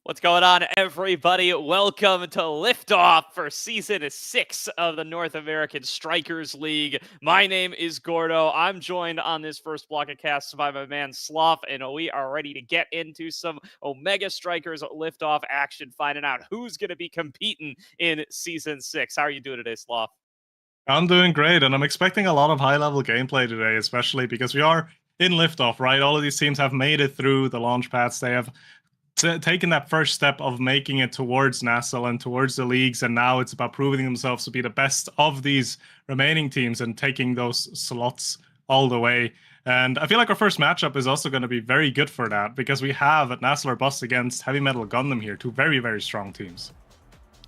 What's going on, everybody? Welcome to Liftoff for Season 6 of the North American Strikers League. My name is Gordo. I'm joined on this first block of casts by my man Sloth, and we are ready to get into some Omega Strikers Liftoff action, finding out who's going to be competing in Season 6. How are you doing today, Sloth? I'm doing great, and I'm expecting a lot of high-level gameplay today, especially because we are in Liftoff, right? All of these teams have made it through the launch pads. They have taken that first step of making it towards NASL and towards the leagues, and now it's about proving themselves to be the best of these remaining teams and taking those slots all the way. And I feel like our first matchup is also going to be very good for that, because we have at NASL or Bust against Heavy Metal Gundam here, two very, very strong teams.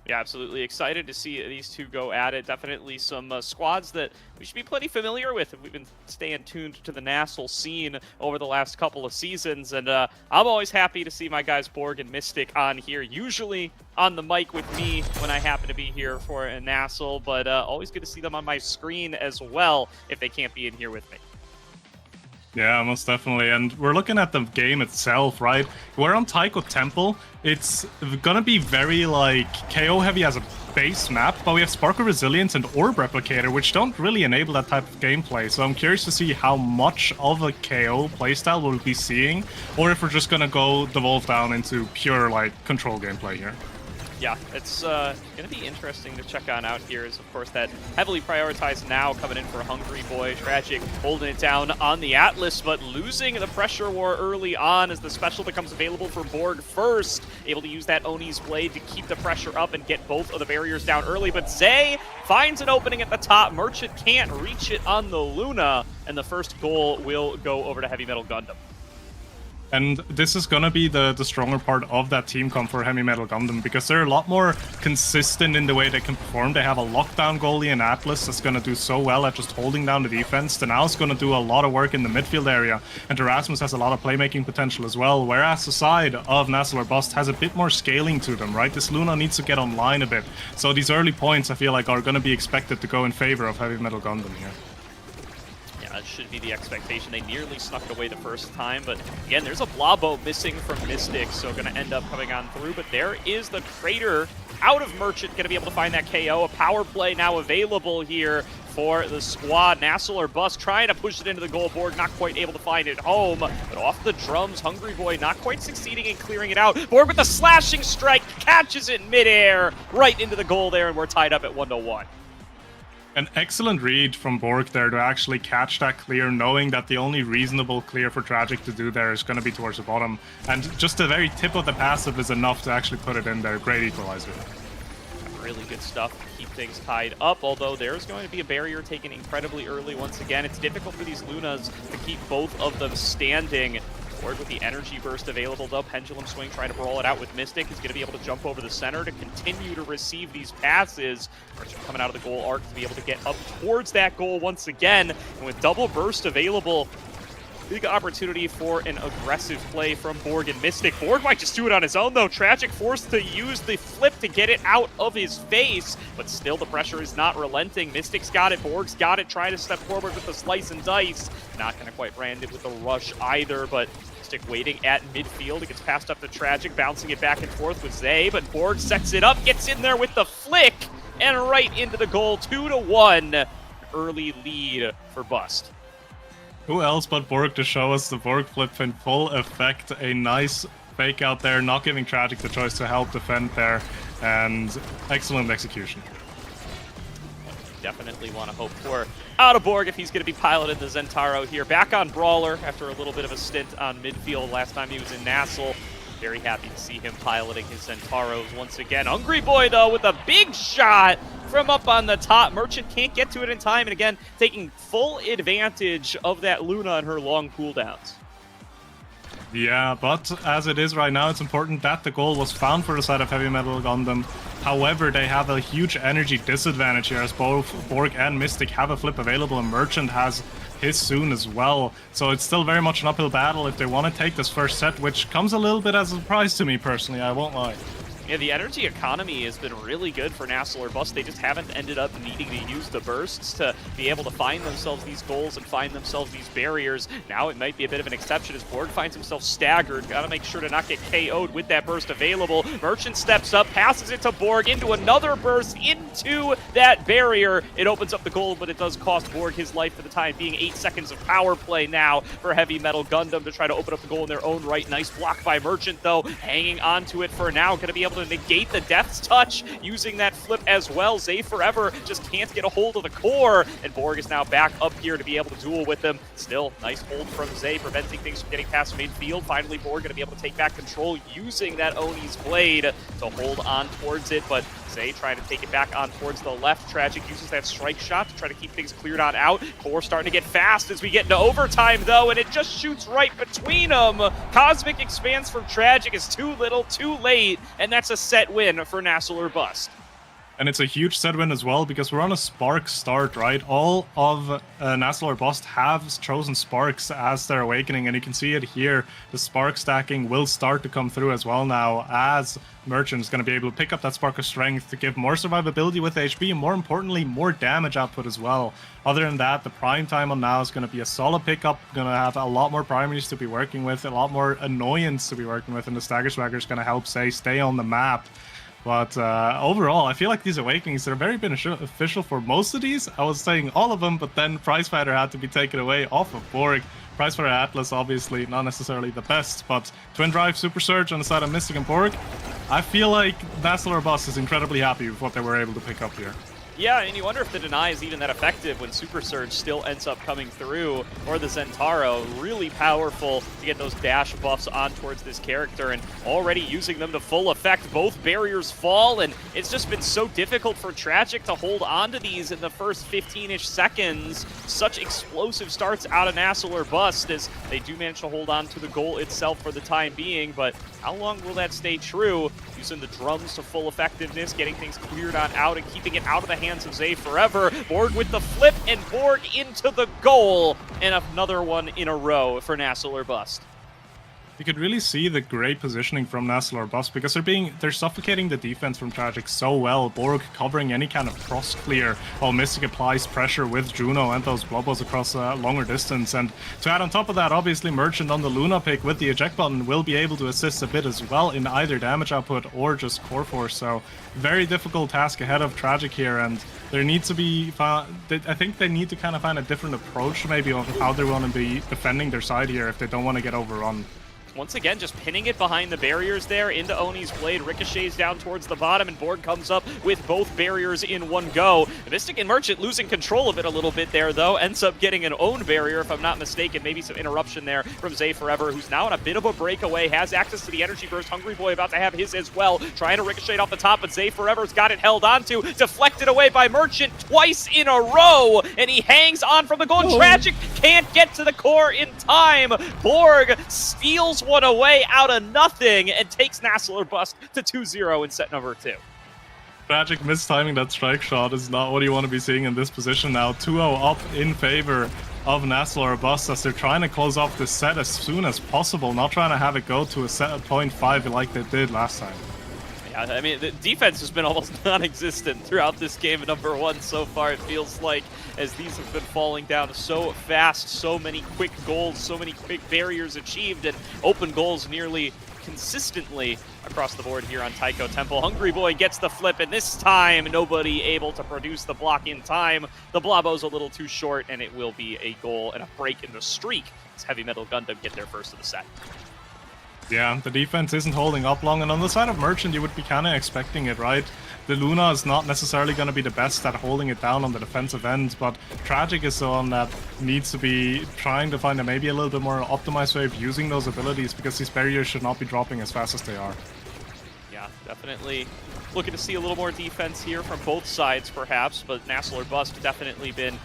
Yeah, absolutely excited to see these two go at it. Definitely some squads that we should be plenty familiar with if we've been staying tuned to the NASL scene over the last couple of seasons. And I'm always happy to see my guys Borg and Mystic on here, usually on the mic with me when I happen to be here for a NASL, but always good to see them on my screen as well if they can't be in here with me. Yeah, most definitely. And we're looking at the game itself, right? We're on Taiko Temple. It's gonna be very like KO heavy as a base map, but we have Sparkle Resilience and Orb Replicator, which don't really enable that type of gameplay. So I'm curious to see how much of a KO playstyle we'll be seeing, or if we're just gonna go devolve down into pure like control gameplay here. Yeah, it's going to be interesting to check on out here is, of course, that heavily prioritized now coming in for Hungry Boy. Tragic holding it down on the Atlas, but losing the pressure war early on as the special becomes available for Borg first. Able to use that Oni's Blade to keep the pressure up and get both of the barriers down early, but Zay finds an opening at the top. Merchant can't reach it on the Luna, and the first goal will go over to Heavy Metal Gundam. And this is going to be the stronger part of that team comp for Heavy Metal Gundam, because they're a lot more consistent in the way they can perform. They have a lockdown goalie in Atlas that's going to do so well at just holding down the defense. Danao's going to do a lot of work in the midfield area, and Erasmus has a lot of playmaking potential as well, whereas the side of NASL or Bust has a bit more scaling to them, right? This Luna needs to get online a bit. So these early points, I feel like, are going to be expected to go in favor of Heavy Metal Gundam here. That should be the expectation. They nearly snuck it away the first time, but again, there's a Blabo missing from Mystic, so going to end up coming on through. But there is the Crater out of Merchant, going to be able to find that KO. A power play now available here for the squad. NASL or Bust trying to push it into the goal. Borg not quite able to find it home, but off the drums, Hungry Boy not quite succeeding in clearing it out. Borg with the slashing strike, catches it midair, right into the goal there, and we're tied up at 1-1. An excellent read from Borg there to actually catch that clear, knowing that the only reasonable clear for Tragic to do there is going to be towards the bottom. And just the very tip of the passive is enough to actually put it in there. Great equalizer. Really good stuff to keep things tied up, although there's going to be a barrier taken incredibly early once again. It's difficult for these Lunas to keep both of them standing. Borg with the energy burst available, though. Pendulum Swing trying to roll it out with Mystic. He's going to be able to jump over the center to continue to receive these passes. Merchant coming out of the goal arc to be able to get up towards that goal once again. And with double burst available, big opportunity for an aggressive play from Borg and Mystic. Borg might just do it on his own, though. Tragic forced to use the flip to get it out of his face, but still the pressure is not relenting. Mystic's got it, Borg's got it, trying to step forward with the slice and dice. Not going to quite brand it with the rush either, but Mystic waiting at midfield. It gets passed up to Tragic, bouncing it back and forth with Zay, but Borg sets it up, gets in there with the flick, and right into the goal, 2-1. Early lead for Bust. Who else but Borg to show us the Borg flip in full effect? A nice fake out there, not giving Tragic the choice to help defend there, and excellent execution. Definitely want to hope for out of Borg if he's going to be piloting the Zentaro here. Back on Brawler after a little bit of a stint on midfield last time he was in NASL. Very happy to see him piloting his Zentaros once again. Hungry Boy, though, with a big shot from up on the top. Merchant can't get to it in time, and again, taking full advantage of that Luna and her long cooldowns. Yeah, but as it is right now, it's important that the goal was found for the side of Heavy Metal Gundam. However, they have a huge energy disadvantage here, as both Borg and Mystic have a flip available, and Merchant has his soon as well. So it's still very much an uphill battle if they want to take this first set, which comes a little bit as a surprise to me personally, I won't lie. Yeah, the energy economy has been really good for NASL or Bust. They just haven't ended up needing to use the bursts to be able to find themselves these goals and find themselves these barriers. Now it might be a bit of an exception as Borg finds himself staggered. Got to make sure to not get KO'd with that burst available. Merchant steps up, passes it to Borg, into another burst, into that barrier. It opens up the goal, but it does cost Borg his life for the time being. 8 seconds of power play now for Heavy Metal Gundam to try to open up the goal in their own right. Nice block by Merchant, though, hanging on to it for now. Going to be able to negate the Death's Touch using that flip as well. Zay Forever just can't get a hold of the core, and Borg is now back up here to be able to duel with him. Still, nice hold from Zay, preventing things from getting past midfield. Finally, Borg going to be able to take back control using that Oni's Blade to hold on towards it, but Zay trying to take it back on towards the left. Tragic uses that strike shot to try to keep things cleared on out. Core starting to get fast as we get into overtime, though, and it just shoots right between them. Cosmic expands from Tragic is too little, too late, and that's a set win for NASL or Bust. And it's a huge set win as well, because we're on a Spark start, right? All of NASL or Bust have chosen Sparks as their awakening, and you can see it here. The Spark stacking will start to come through as well now, as Merchant is going to be able to pick up that Spark of Strength to give more survivability with HP, and more importantly, more damage output as well. Other than that, the prime time on now is going to be a solid pickup, going to have a lot more primaries to be working with, a lot more annoyance to be working with, and the Stagger Swagger is going to help Zay stay on the map. But overall, I feel like these awakenings are very beneficial for most of these. I was saying all of them, but then Prize Fighter had to be taken away off of Borg. Prize Fighter Atlas, obviously not necessarily the best, but Twin Drive, Super Surge on the side of Mystic and Borg, I feel like NASL or Bust is incredibly happy with what they were able to pick up here. Yeah, and you wonder if the deny is even that effective when Super Surge still ends up coming through, or the Zentaro, really powerful to get those dash buffs on towards this character, and already using them to full effect. Both barriers fall, and it's just been so difficult for Tragic to hold on to these in the first 15-ish seconds. Such explosive starts out of NASL or Bust as they do manage to hold on to the goal itself for the time being, but how long will that stay true? Using the drums to full effectiveness, getting things cleared on out and keeping it out of the hands of Zay Forever. Borg with the flip, and Borg into the goal, and another one in a row for NASL or Bust. You could really see the great positioning from NASL or Bust, because they're suffocating the defense from Tragic so well. Borg covering any kind of cross clear, while Mystic applies pressure with Juno and those Blobos across a longer distance. And to add on top of that, obviously Merchant on the Luna pick with the eject button will be able to assist a bit as well in either damage output or just core force. So very difficult task ahead of Tragic here, and there needs to be, I think they need to kind of find a different approach maybe of how they want to be defending their side here if they don't want to get overrun. Once again, just pinning it behind the barriers there into Oni's Blade. Ricochets down towards the bottom, and Borg comes up with both barriers in one go. Mystic and Merchant losing control of it a little bit there, though. Ends up getting an own barrier, if I'm not mistaken. Maybe some interruption there from Zay Forever, who's now on a bit of a breakaway. Has access to the energy burst. Hungry Boy about to have his as well. Trying to ricochet off the top, but Zay Forever's got it held onto. Deflected away by Merchant twice in a row, and he hangs on from the goal. Oh. Tragic can't get to the core in time. Borg steals one away out of nothing and takes NASL or Bust to 2-0 in set number 2. Tragic mistiming that strike shot is not what you want to be seeing in this position now. 2-0 up in favor of NASL or Bust as they're trying to close off this set as soon as possible, not trying to have it go to a set of 0.5 like they did last time. Yeah, I mean, the defense has been almost non-existent throughout this game at number 1 so far, it feels like, as these have been falling down so fast, so many quick goals, so many quick barriers achieved, and open goals nearly consistently across the board here on Taiko Temple. Hungry Boy gets the flip, and this time nobody able to produce the block in time. The Blabo's a little too short, and it will be a goal and a break in the streak as Heavy Metal Gundam get their first of the set. Yeah, the defense isn't holding up long, and on the side of Merchant, you would be kind of expecting it, right? The Luna is not necessarily going to be the best at holding it down on the defensive end, but Tragic is the one that needs to be trying to find maybe a little bit more optimized way of using those abilities, because these barriers should not be dropping as fast as they are. Yeah, definitely looking to see a little more defense here from both sides, perhaps, but NASL or Bust definitely been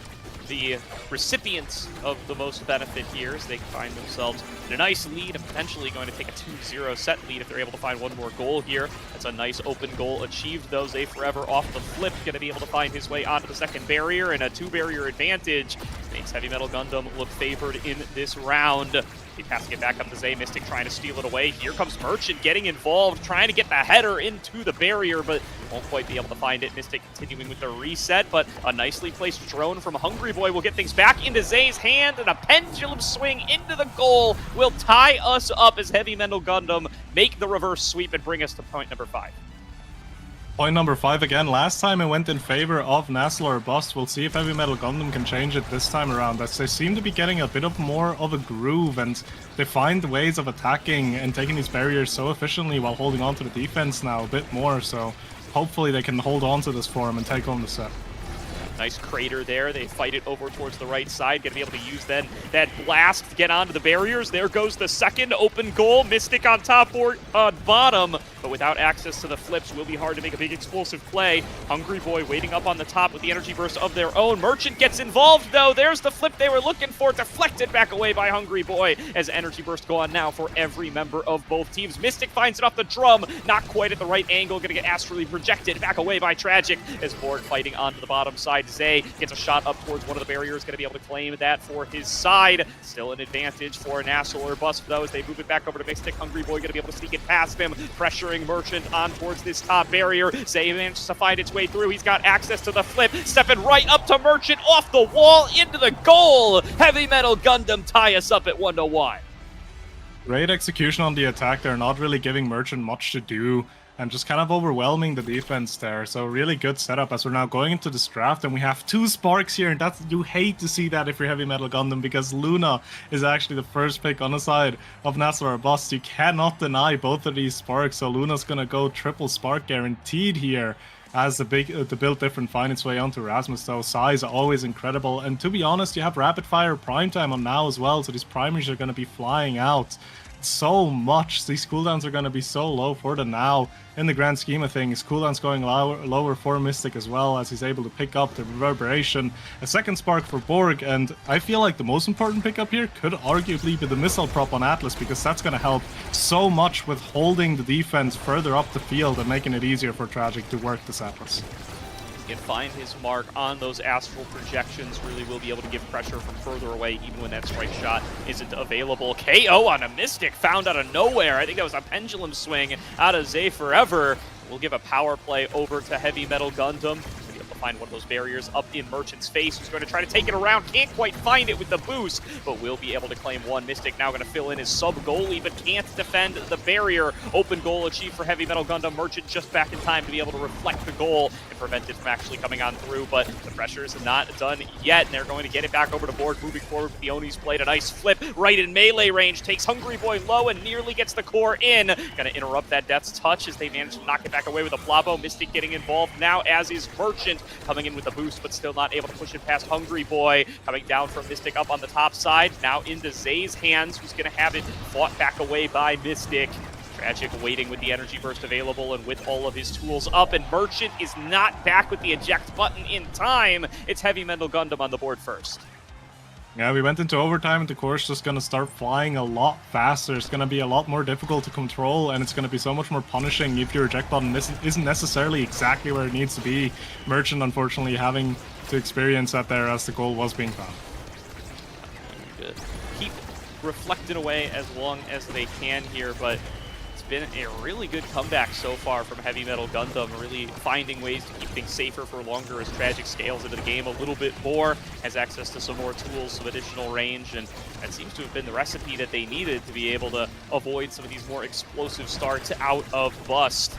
the recipients of the most benefit here as they find themselves in a nice lead and potentially going to take a 2-0 set lead if they're able to find one more goal here. That's a nice open goal achieved, though. Zay Forever off the flip, going to be able to find his way onto the second barrier, and a 2-barrier advantage makes Heavy Metal Gundam look favored in this round. He passing it back up to Zay. Mystic trying to steal it away. Here comes Merchant getting involved, trying to get the header into the barrier, but won't quite be able to find it. Mystic continuing with the reset, but a nicely placed drone from Hungry Boy will get things back into Zay's hand, and a pendulum swing into the goal will tie us up as Heavy Metal Gundam make the reverse sweep and bring us to point number 5. Point number 5 again. Last time it went in favor of NASL or Bust. We'll see if Heavy Metal Gundam can change it this time around, as they seem to be getting a bit of more of a groove, and they find ways of attacking and taking these barriers so efficiently while holding on to the defense now a bit more. So hopefully they can hold on to this form and take home the set. Nice crater there. They fight it over towards the right side. Going to be able to use then that blast to get onto the barriers. There goes the second open goal. Mystic on top or on bottom, but without access to the flips, will be hard to make a big explosive play. Hungry Boy waiting up on the top with the energy burst of their own. Merchant gets involved, though. There's the flip they were looking for. Deflected back away by Hungry Boy as energy burst go on now for every member of both teams. Mystic finds it off the drum. Not quite at the right angle. Going to get astrally projected back away by Tragic as Borg fighting onto the bottom side. Zay gets a shot up towards one of the barriers, going to be able to claim that for his side. Still an advantage for NASL or Bust, though, as they move it back over to Mystic. Hungry Boy going to be able to sneak it past him, pressuring Merchant on towards this top barrier. Zay manages to find its way through. He's got access to the flip, stepping right up to Merchant, off the wall, into the goal. Heavy Metal Gundam tie us up at 1-1. Great execution on the attack. They're not really giving Merchant much to do, and just kind of overwhelming the defense there. So really good setup as we're now going into this draft, and we have 2 sparks here, and that's, you hate to see that if you're Heavy Metal Gundam, because Luna is actually the first pick on the side of NASL or Bust. You cannot deny both of these sparks, so Luna's gonna go triple spark guaranteed here as the build different find its way onto Rasmus, though. Size always incredible, and to be honest, you have rapid fire prime time on now as well, so these primaries are going to be flying out so much. These cooldowns are going to be so low for the now in the grand scheme of things. Cooldowns going lower for Mystic as well, as he's able to pick up the reverberation. A second spark for Borg, and I feel like the most important pickup here could arguably be the missile prop on Atlas, because that's going to help so much with holding the defense further up the field and making it easier for Tragic to work this Atlas. Can find his mark on those astral projections, really will be able to give pressure from further away even when that strike shot isn't available. KO on a Mystic found out of nowhere. I think that was a pendulum swing out of Zay Forever. We'll give a power play over to Heavy Metal Gundam. Find one of those barriers up in Merchant's face, who's going to try to take it around. Can't quite find it with the boost, but will be able to claim one. Mystic now going to fill in his sub-goalie, but can't defend the barrier. Open goal achieved for Heavy Metal Gundam. Merchant just back in time to be able to reflect the goal and prevent it from actually coming on through, but the pressure is not done yet, and they're going to get it back over to Borg. Moving forward, Peony's played a nice flip right in melee range, takes Hungry Boy low and nearly gets the core in. Going to interrupt that Death's Touch as they manage to knock it back away with a Blabo. Mystic getting involved now, as is Merchant, coming in with a boost, but still not able to push it past Hungry Boy. Coming down from Mystic up on the top side, now into Zay's hands, who's going to have it fought back away by Mystic. Tragic waiting with the energy burst available and with all of his tools up, and Merchant is not back with the eject button in time. It's Heavy Metal Gundam on the board first. Yeah, we went into overtime, and the core's just going to start flying a lot faster. It's going to be a lot more difficult to control, and it's going to be so much more punishing if your eject button isn't necessarily exactly where it needs to be. Merchant, unfortunately, having to experience that there as the goal was being found. reflecting away as long as they can here, but it's been a really good comeback so far from Heavy Metal Gundam, really finding ways to keep things safer for longer as Tragic scales into the game a little bit more, has access to some more tools, some additional range, and that seems to have been the recipe that they needed to be able to avoid some of these more explosive starts out of Bust.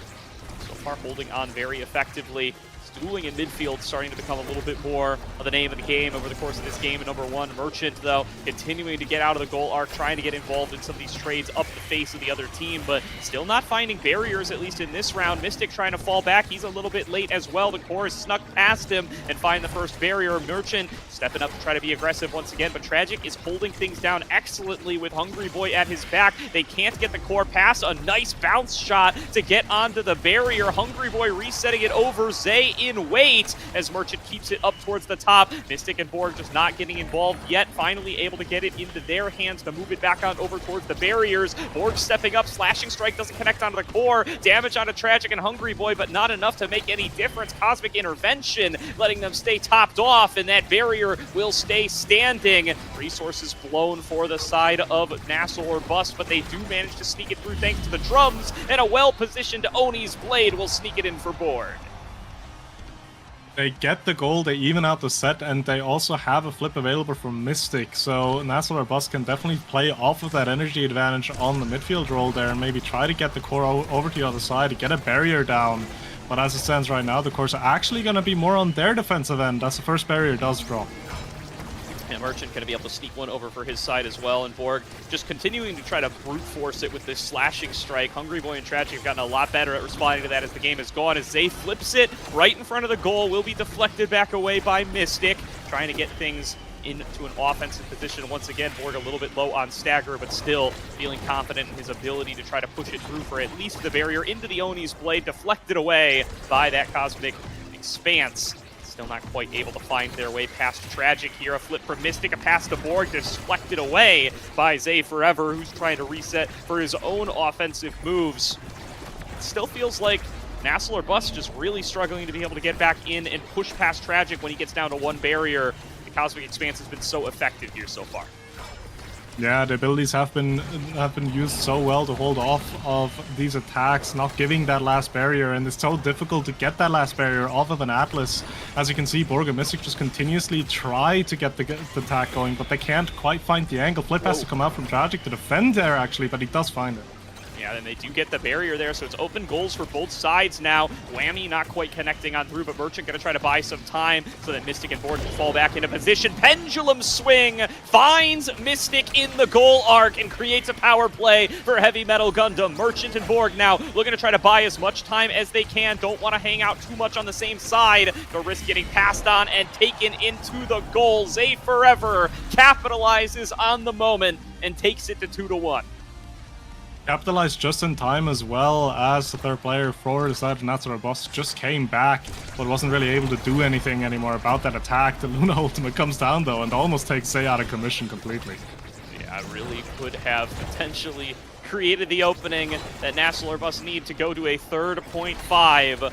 So far holding on very effectively. Dueling in midfield starting to become a little bit more of the name of the game over the course of this game. Number one, Merchant, though, continuing to get out of the goal arc, trying to get involved in some of these trades up the face of the other team, but still not finding barriers, at least in this round. Mystic trying to fall back. He's a little bit late as well. The core has snuck past him and find the first barrier. Merchant stepping up to try to be aggressive once again, but Tragic is holding things down excellently with Hungry Boy at his back. They can't get the core past. A nice bounce shot to get onto the barrier. Hungry Boy resetting it over. Zay in wait as Merchant keeps it up towards the top. Mystic and Borg just not getting involved yet. Finally able to get it into their hands to move it back on over towards the barriers. Borg stepping up. Slashing Strike doesn't connect onto the core. Damage onto Tragic and Hungry Boy, but not enough to make any difference. Cosmic Intervention letting them stay topped off, and that barrier will stay standing. Resources blown for the side of NASL or Bust, but they do manage to sneak it through thanks to the drums, and a well-positioned Oni's Blade will sneak it in for Borg. They get the goal, they even out the set, and they also have a flip available from Mystic, so NASL or Bust can definitely play off of that energy advantage on the midfield role there and maybe try to get the core over to the other side to get a barrier down. But as it stands right now, the cores are actually going to be more on their defensive end as the first barrier does drop. And Merchant going to be able to sneak one over for his side as well, and Borg just continuing to try to brute force it with this Slashing Strike. Hungry Boy and Tragic have gotten a lot better at responding to that as the game has gone. As Zay flips it right in front of the goal, will be deflected back away by Mystic, trying to get things into an offensive position. Once again, Borg a little bit low on stagger, but still feeling confident in his ability to try to push it through for at least the barrier into the Oni's Blade, deflected away by that Cosmic Expanse. Still not quite able to find their way past Tragic here. A flip from Mystic, a pass to Borg, deflected away by Zay Forever, who's trying to reset for his own offensive moves. It still feels like NASL or Bust just really struggling to be able to get back in and push past Tragic when he gets down to one barrier. The Cosmic Expanse has been so effective here so far. Yeah, the abilities have been used so well to hold off of these attacks, not giving that last barrier, and it's so difficult to get that last barrier off of an Atlas. As you can see, Borg and Mystic just continuously try to get the attack going, but they can't quite find the angle. Flip has to come out from Tragic to defend there, actually, but he does find it. Yeah, and they do get the barrier there, so it's open goals for both sides now. Whammy not quite connecting on through, but Merchant going to try to buy some time so that Mystic and Borg can fall back into position. Pendulum Swing finds Mystic in the goal arc and creates a power play for Heavy Metal Gundam. Merchant and Borg now looking to try to buy as much time as they can. Don't want to hang out too much on the same side. They'll risk getting passed on and taken into the goal. Zay Forever capitalizes on the moment and takes it to 2-1. Capitalized just in time as well, as the third player for the side of NASL or Bust just came back, but wasn't really able to do anything anymore about that attack. The Luna ultimate comes down though and almost takes Zay out of commission completely. Yeah, really could have potentially created the opening that NASL or Bust need to go to a third 0.5, but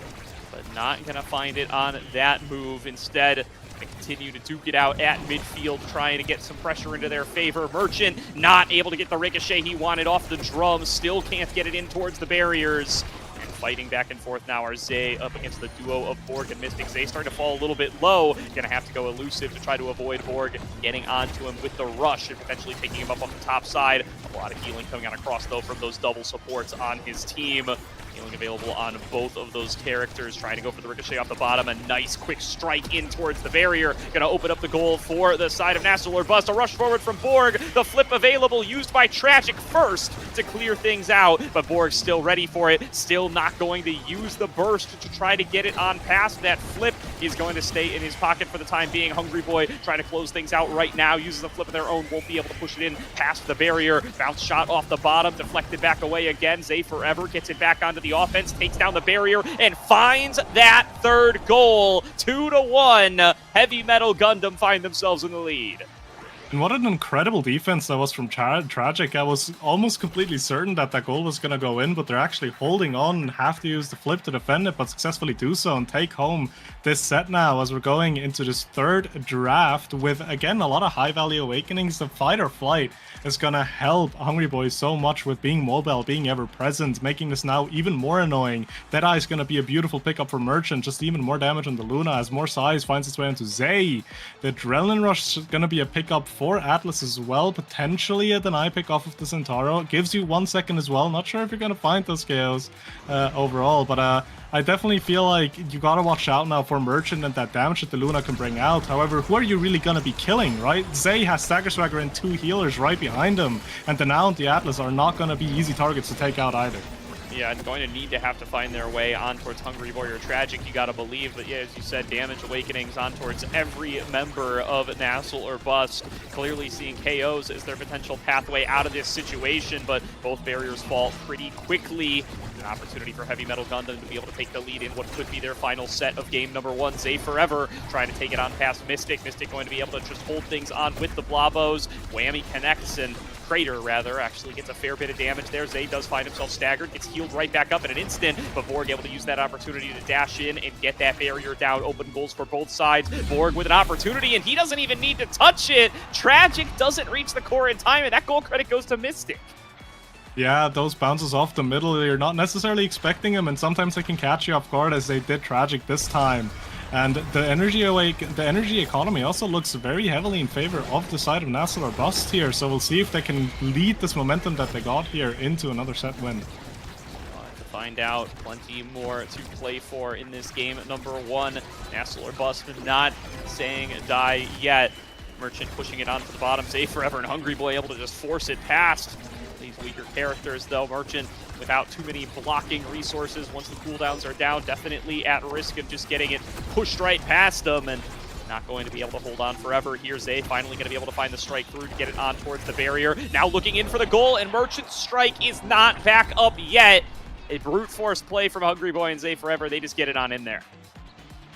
not going to find it on that move. Instead, they continue to duke it out at midfield, trying to get some pressure into their favor. Merchant not able to get the ricochet he wanted off the drums, still can't get it in towards the barriers. And fighting back and forth now are Zay up against the duo of Borg and Mystic. Zay starting to fall a little bit low, gonna have to go elusive to try to avoid Borg getting onto him with the rush and potentially taking him up on the top side. A lot of healing coming on across though from those double supports on his team. Healing available on both of those characters, trying to go for the ricochet off the bottom. A nice quick strike in towards the barrier. Gonna open up the goal for the side of NASL or Bust. A rush forward from Borg. The flip available, used by Tragic first to clear things out, but Borg's still ready for it. Still not going to use the burst to try to get it on past that flip. He's going to stay in his pocket for the time being. Hungry Boy trying to close things out right now. Uses a flip of their own. Won't be able to push it in past the barrier. Bounce shot off the bottom. Deflected back away again. Zay Forever gets it back onto the offense, takes down the barrier, and finds that third goal. 2-1. Heavy Metal Gundam find themselves in the lead. And what an incredible defense that was from Tragic. I was almost completely certain that that goal was going to go in, but they're actually holding on and have to use the flip to defend it, but successfully do so and take home this set now as we're going into this third draft with, again, a lot of high-value awakenings. The fight or flight is going to help Hungry Boys so much with being mobile, being ever-present, making this now even more annoying. Deadeye is going to be a beautiful pickup for Merchant, just even more damage on the Luna as more size finds its way into Zay. The Adrenaline Rush is going to be a pickup for Atlas as well, potentially a deny pick off of the Centauro. It gives you 1 second as well. Not sure if you're going to find those KOs overall, but I definitely feel like you got to watch out now for Merchant and that damage that the Luna can bring out. However, who are you really going to be killing, right? Zay has Stagger Swagger and 2 healers right behind him, and the Now and the Atlas are not going to be easy targets to take out either. Yeah, and going to have to find their way on towards Hungry Boy or Tragic. You got to believe that, yeah, as you said, damage awakenings on towards every member of NASL or Bust. Clearly seeing KOs as their potential pathway out of this situation, but both barriers fall pretty quickly. An opportunity for Heavy Metal Gundam to be able to take the lead in what could be their final set of game number 1. Zay Forever trying to take it on past Mystic. Mystic going to be able to just hold things on with the Blobos. Whammy connects, and Crater, rather, actually gets a fair bit of damage there. Zay does find himself staggered, gets healed right back up in an instant, but Borg able to use that opportunity to dash in and get that barrier down. Open goals for both sides. Borg with an opportunity, and he doesn't even need to touch it. Tragic doesn't reach the core in time, and that goal credit goes to Mystic. Yeah, those bounces off the middle, you're not necessarily expecting them, and sometimes they can catch you off guard as they did Tragic this time. And the energy economy also looks very heavily in favor of the side of NASL or Bust here, so we'll see if they can lead this momentum that they got here into another set win. To find out, plenty more to play for in this game number 1. NASL or Bust not saying die yet. Merchant pushing it onto the bottom. Zay Forever and Hungry Boy able to just force it past these weaker characters, though. Merchant without too many blocking resources once the cooldowns are down, definitely at risk of just getting it pushed right past them, and not going to be able to hold on forever here. Zay finally going to be able to find the strike through to get it on towards the barrier. Now looking in for the goal, and Merchant's strike is not back up yet. A brute force play from Hungry Boy and Zay Forever. They just get it on in there.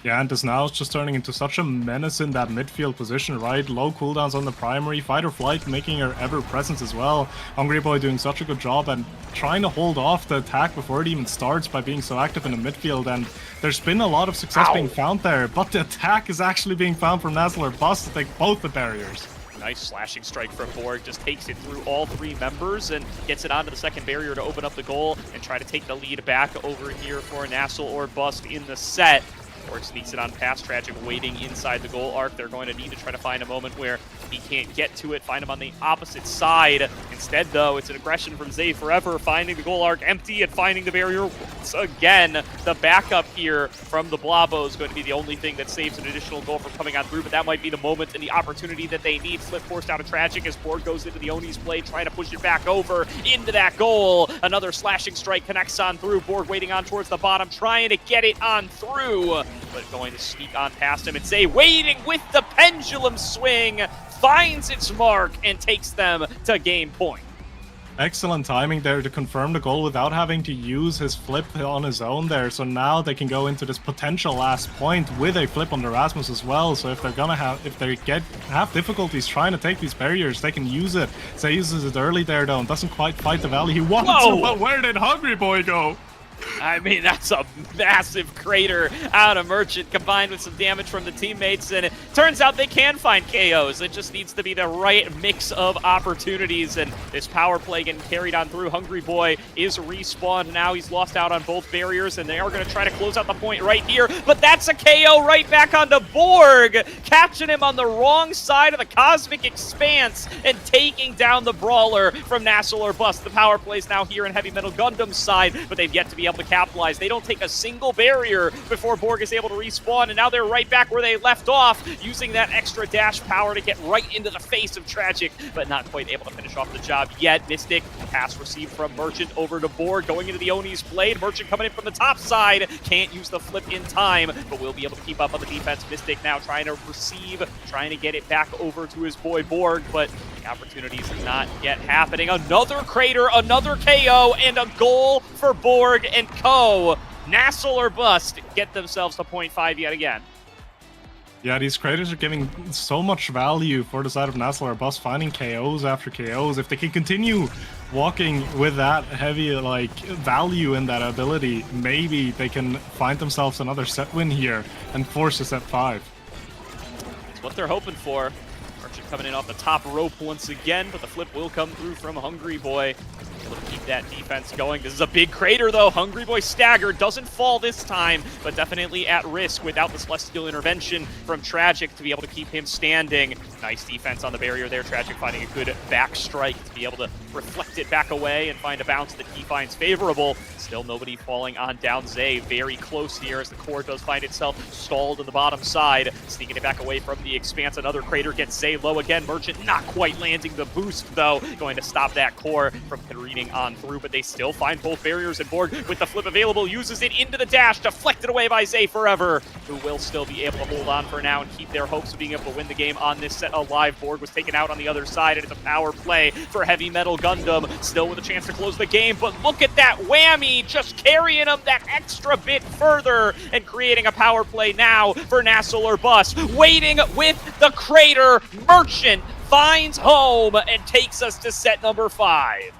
Yeah, and this now is just turning into such a menace in that midfield position, right? Low cooldowns on the primary, fight or flight making her ever-presence as well. Hungry Boy doing such a good job and trying to hold off the attack before it even starts by being so active in the midfield, and there's been a lot of success being found there, but the attack is actually being found from NASL or Bust to take both the barriers. Nice slashing strike from Borg, just takes it through all 3 members and gets it onto the second barrier to open up the goal and try to take the lead back over here for NASL or Bust in the set. Borg sneaks it on past Tragic, waiting inside the goal arc. They're going to need to try to find a moment where he can't get to it, find him on the opposite side. Instead, though, it's an aggression from Zay Forever, finding the goal arc empty and finding the barrier once again. The backup here from the Blabo is going to be the only thing that saves an additional goal from coming on through, but that might be the moment and the opportunity that they need. Flip forced out of Tragic as Borg goes into the Oni's play, trying to push it back over into that goal. Another slashing strike connects on through. Borg waiting on towards the bottom, trying to get it on through, but going to sneak on past him. And Zay waiting with the pendulum swing, finds its mark and takes them to game point. Excellent timing there to confirm the goal without having to use his flip on his own there. So now they can go into this potential last point with a flip on the Rasmus as well. So if they're gonna have difficulties trying to take these barriers, they can use it. Zay uses it early there though and doesn't quite fight the valley he wanted to, but where did Hungry Boy go? I mean, that's a massive crater out of Merchant combined with some damage from the teammates, and it turns out they can find KOs. It just needs to be the right mix of opportunities, and this power play getting carried on through. Hungry Boy is respawned now. He's lost out on both barriers, and they are going to try to close out the point right here, but that's a KO right back onto Borg, catching him on the wrong side of the Cosmic Expanse and taking down the Brawler from NASL or Bust. The power play is now here in Heavy Metal Gundam's side, but they've yet to be able to capitalize. They don't take a single barrier before Borg is able to respawn, and now they're right back where they left off, using that extra dash power to get right into the face of Tragic, but not quite able to finish off the job yet. Mystic, pass received from Merchant over to Borg, going into the Oni's blade. Merchant coming in from the top side, can't use the flip in time, but will be able to keep up on the defense. Mystic now trying to receive, trying to get it back over to his boy Borg, but the opportunities not yet happening. Another crater, another KO, and a goal for Borg and Co. NASL or Bust get themselves to 0.5 yet again. Yeah, these craters are giving so much value for the side of NASL or Bus, finding KOs after KOs. If they can continue walking with that heavy like value in that ability, maybe they can find themselves another set win here and force a set 5. It's what they're hoping for. Merchant coming in off the top rope once again, but the flip will come through from Hungry Boy. Able to keep that defense going. This is a big crater, though. Hungry Boy staggered. Doesn't fall this time, but definitely at risk without the Celestial intervention from Tragic to be able to keep him standing. Nice defense on the barrier there. Tragic finding a good back strike to be able to reflect it back away and find a bounce that he finds favorable. Still nobody falling on down Zay. Very close here as the core does find itself stalled on the bottom side. Sneaking it back away from the expanse. Another crater gets Zay low again. Merchant not quite landing the boost, though. Going to stop that core from careening on through, but they still find both barriers, and Borg, with the flip available, uses it into the dash, deflected away by Zay Forever, who will still be able to hold on for now and keep their hopes of being able to win the game on this set alive. Borg was taken out on the other side, and it's a power play for Heavy Metal Gundam, still with a chance to close the game, but look at that whammy, just carrying them that extra bit further and creating a power play now for NASL or Bus. Waiting with the crater, Merchant finds home and takes us to set number 5.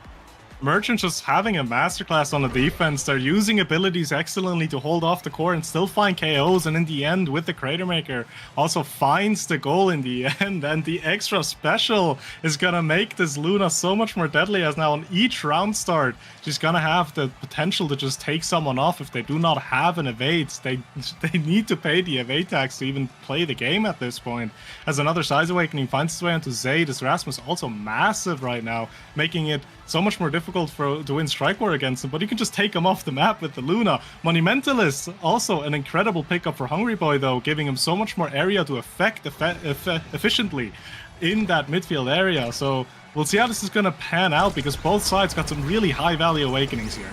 Merchant just having a masterclass on the defense. They're using abilities excellently to hold off the core and still find KOs, and in the end with the Crater Maker also finds the goal in the end, and the extra special is gonna make this Luna so much more deadly, as now on each round start she's gonna have the potential to just take someone off if they do not have an evade. They need to pay the evade tax to even play the game at this point. As another Size Awakening finds its way onto Zay, this Rasmus also massive right now, making it so much more difficult to win Strike War against him, but you can just take him off the map with the Luna. Monumentalist, also an incredible pickup for Hungry Boy, though, giving him so much more area to affect efficiently in that midfield area. So we'll see how this is going to pan out, because both sides got some really high value awakenings here.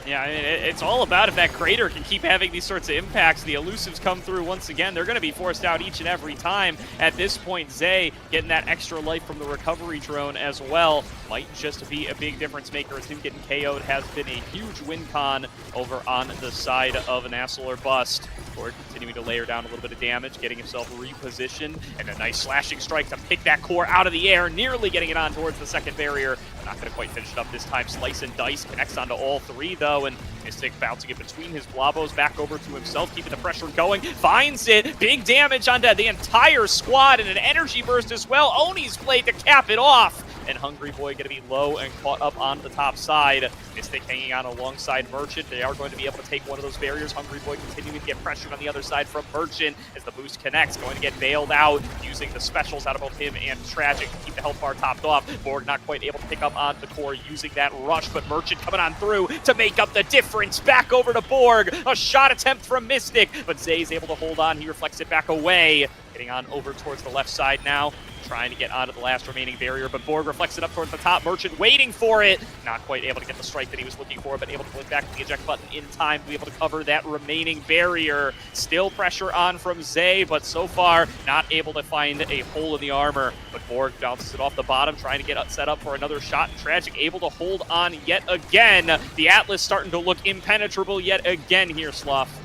Yeah, I mean, it's all about if that crater can keep having these sorts of impacts. The elusives come through once again. They're going to be forced out each and every time. At this point, Zay getting that extra life from the recovery drone as well might just be a big difference maker, as him getting KO'd has been a huge win con over on the side of NASL or Bust. Borg continuing to layer down a little bit of damage, getting himself repositioned, and a nice slashing strike to pick that core out of the air, nearly getting it on towards the second barrier. Not going to quite finish it up this time. Slice and Dice connects onto all three, though, and Mystic bouncing it between his Blabos back over to himself, keeping the pressure going. Finds it. Big damage onto the entire squad, and an energy burst as well. Oni's blade to cap it off. And Hungry Boy going to be low and caught up on the top side. Mystic hanging on alongside Merchant. They are going to be able to take one of those barriers. Hungry Boy continuing to get pressured on the other side from Merchant as the boost connects. Going to get bailed out, using the specials out of both him and Tragic to keep the health bar topped off. Borg not quite able to pick up on the core using that rush, but Merchant coming on through to make up the difference. Back over to Borg. A shot attempt from Mystic, but Zay's able to hold on. He reflects it back away. Getting on over towards the left side now, trying to get onto the last remaining barrier, but Borg reflects it up towards the top. Merchant waiting for it. Not quite able to get the strike that he was looking for, but able to click back to the eject button in time to be able to cover that remaining barrier. Still pressure on from Zay, but so far not able to find a hole in the armor. But Borg bounces it off the bottom, trying to get set up for another shot. Tragic able to hold on yet again. The Atlas starting to look impenetrable yet again here, Slough.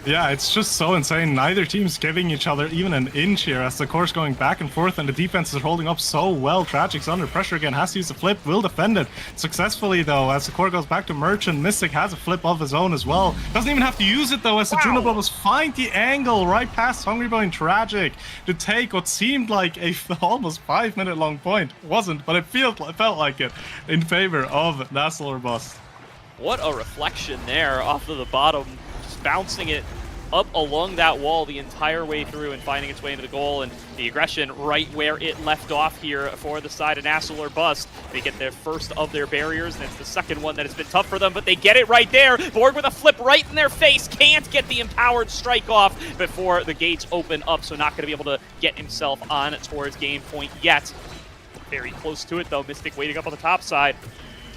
Yeah, it's just so insane. Neither team's giving each other even an inch here, as the core's going back and forth, and the defense is holding up so well. Tragic's under pressure again, has to use the flip, will defend it successfully though, as the core goes back to Merchant. Mystic has a flip of his own as well. Doesn't even have to use it though, as the Juno Bubbles find the angle right past Hungry Boy and Tragic to take what seemed like a almost 5-minute long point. It wasn't, but it felt like it in favor of NASL or Bust. What a reflection there off of the bottom, just bouncing it up along that wall the entire way through and finding its way into the goal, and the aggression right where it left off here for the side of NASL or Bust. They get their first of their barriers, and it's the second one that has been tough for them, but they get it right there. Borg with a flip right in their face, can't get the empowered strike off before the gates open up, so not going to be able to get himself on towards game point yet. Very close to it though. Mystic waiting up on the top side.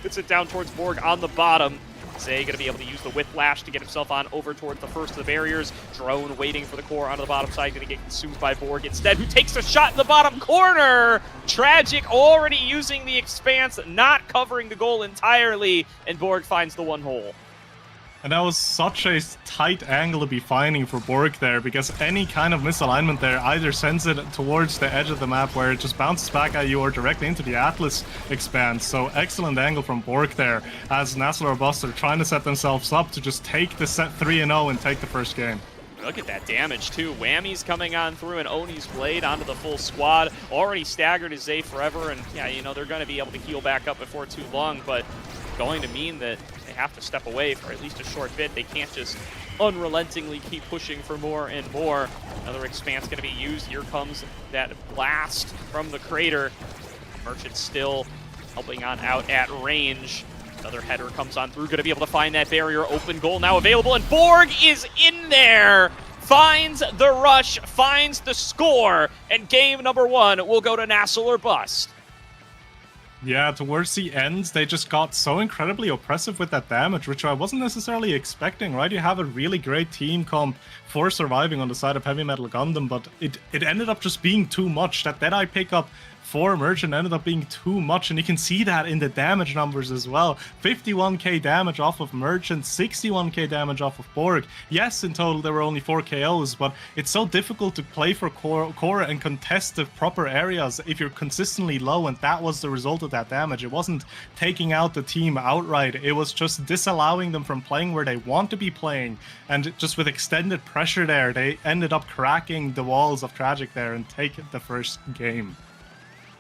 Puts it down towards Borg on the bottom. Zay going to be able to use the Whiplash to get himself on over towards the first of the barriers. Drone waiting for the core onto the bottom side, going to get consumed by Borg instead, who takes a shot in the bottom corner. Tragic already using the Expanse, not covering the goal entirely, and Borg finds the one hole. And that was such a tight angle to be finding for Borg there, because any kind of misalignment there either sends it towards the edge of the map where it just bounces back at you or directly into the Atlas expanse. So excellent angle from Borg there, as NASL or Bust are trying to set themselves up to just take the set 3-0 and take the first game. Look at that damage, too. Whammy's coming on through, and Oni's Blade onto the full squad. Already staggered is Zay forever, and yeah, you know, they're going to be able to heal back up before too long, but going to mean that they have to step away for at least a short bit. They can't just unrelentingly keep pushing for more and more. Another expanse going to be used. Here comes that blast from the crater. Merchant still helping on out at range. Another header comes on through, going to be able to find that barrier. Open goal now available, and Borg is in there! Finds the rush, finds the score, and game number 1 will go to NASL or Bust. Yeah, towards the end, they just got so incredibly oppressive with that damage, which I wasn't necessarily expecting, right? You have a really great team comp for surviving on the side of Heavy Metal Gundam, but it ended up just being too much. That Deadeye pickup for Merchant ended up being too much, and you can see that in the damage numbers as well. 51k damage off of Merchant, 61k damage off of Borg. Yes, in total there were only 4 KOs, but it's so difficult to play for Korra and contest the proper areas if you're consistently low, and that was the result of that damage. It wasn't taking out the team outright, it was just disallowing them from playing where they want to be playing, and just with extended pressure there, they ended up cracking the walls of Tragic there and take the first game.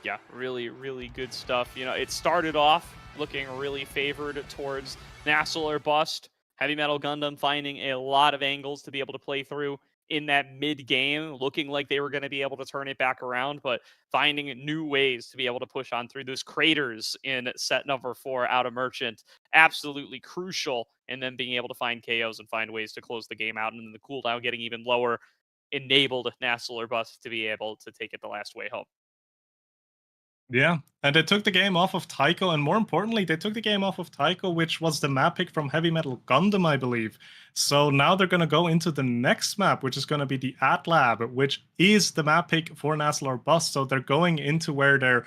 Yeah, really, really good stuff. You know, it started off looking really favored towards NASL or Bust. Heavy Metal Gundam finding a lot of angles to be able to play through in that mid-game, looking like they were going to be able to turn it back around, but finding new ways to be able to push on through those craters in set number 4 out of Merchant. Absolutely crucial, and then being able to find KOs and find ways to close the game out, and then the cooldown getting even lower enabled NASL or Bust to be able to take it the last way home. Yeah, and they took the game off of Taiko, and more importantly, they took the game off of Taiko, which was the map pick from Heavy Metal Gundam, I believe. So now they're going to go into the next map, which is going to be the Atlab, which is the map pick for NASL or Bust. So they're going into where they're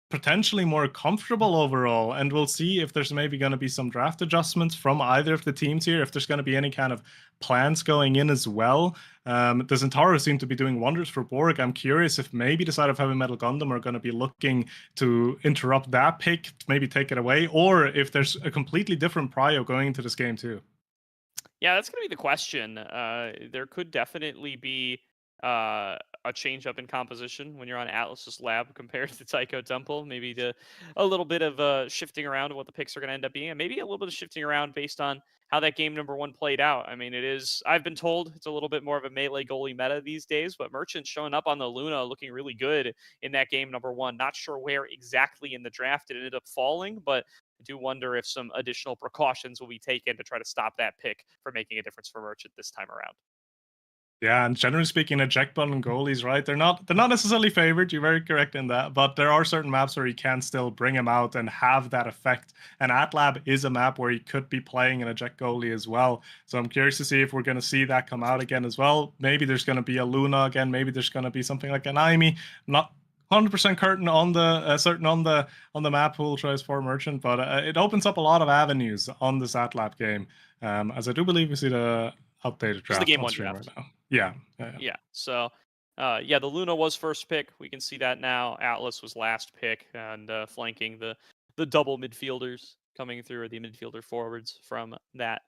potentially more comfortable overall, and we'll see if there's maybe going to be some draft adjustments from either of the teams here, if there's going to be any kind of plans going in as well. The Zentaru seem to be doing wonders for Borg. I'm curious if maybe the side of Heavy Metal Gundam are going to be looking to interrupt that pick, maybe take it away, or if there's a completely different prio going into this game too. Yeah, that's going to be the question. There could definitely be a change up in composition when you're on Atlas's lab compared to Taiko Temple. Maybe a little bit of shifting around of what the picks are going to end up being, and maybe a little bit of shifting around based on how that game number 1 played out. I mean, I've been told it's a little bit more of a melee goalie meta these days, but Merchant showing up on the Luna looking really good in that game number 1. Not sure where exactly in the draft it ended up falling, but I do wonder if some additional precautions will be taken to try to stop that pick from making a difference for Merchant this time around. Yeah, and generally speaking, eject button goalies, right? They're not necessarily favored. You're very correct in that, but there are certain maps where you can still bring them out and have that effect. And Atlab is a map where you could be playing an eject goalie as well. So I'm curious to see if we're going to see that come out again as well. Maybe there's going to be a Luna again. Maybe there's going to be something like an Aimi. Not 100% certain on the map pool choice for Merchant, but it opens up a lot of avenues on this Atlab game. As I do believe we see the updated draft. The game 1 draft. Right now. Yeah. So, the Luna was first pick. We can see that now. Atlas was last pick, and flanking the double midfielders coming through, or the midfielder forwards from that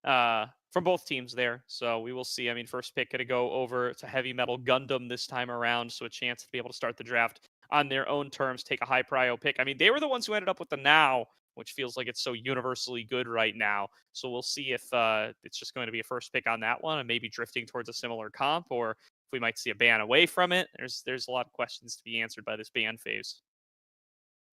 from both teams there. So we will see. I mean, first pick going to go over to Heavy Metal Gundam this time around, so a chance to be able to start the draft on their own terms, take a high prio pick. I mean, they were the ones who ended up with the now, which feels like it's so universally good right now. So we'll see if it's just going to be a first pick on that one and maybe drifting towards a similar comp, or if we might see a ban away from it. There's a lot of questions to be answered by this ban phase.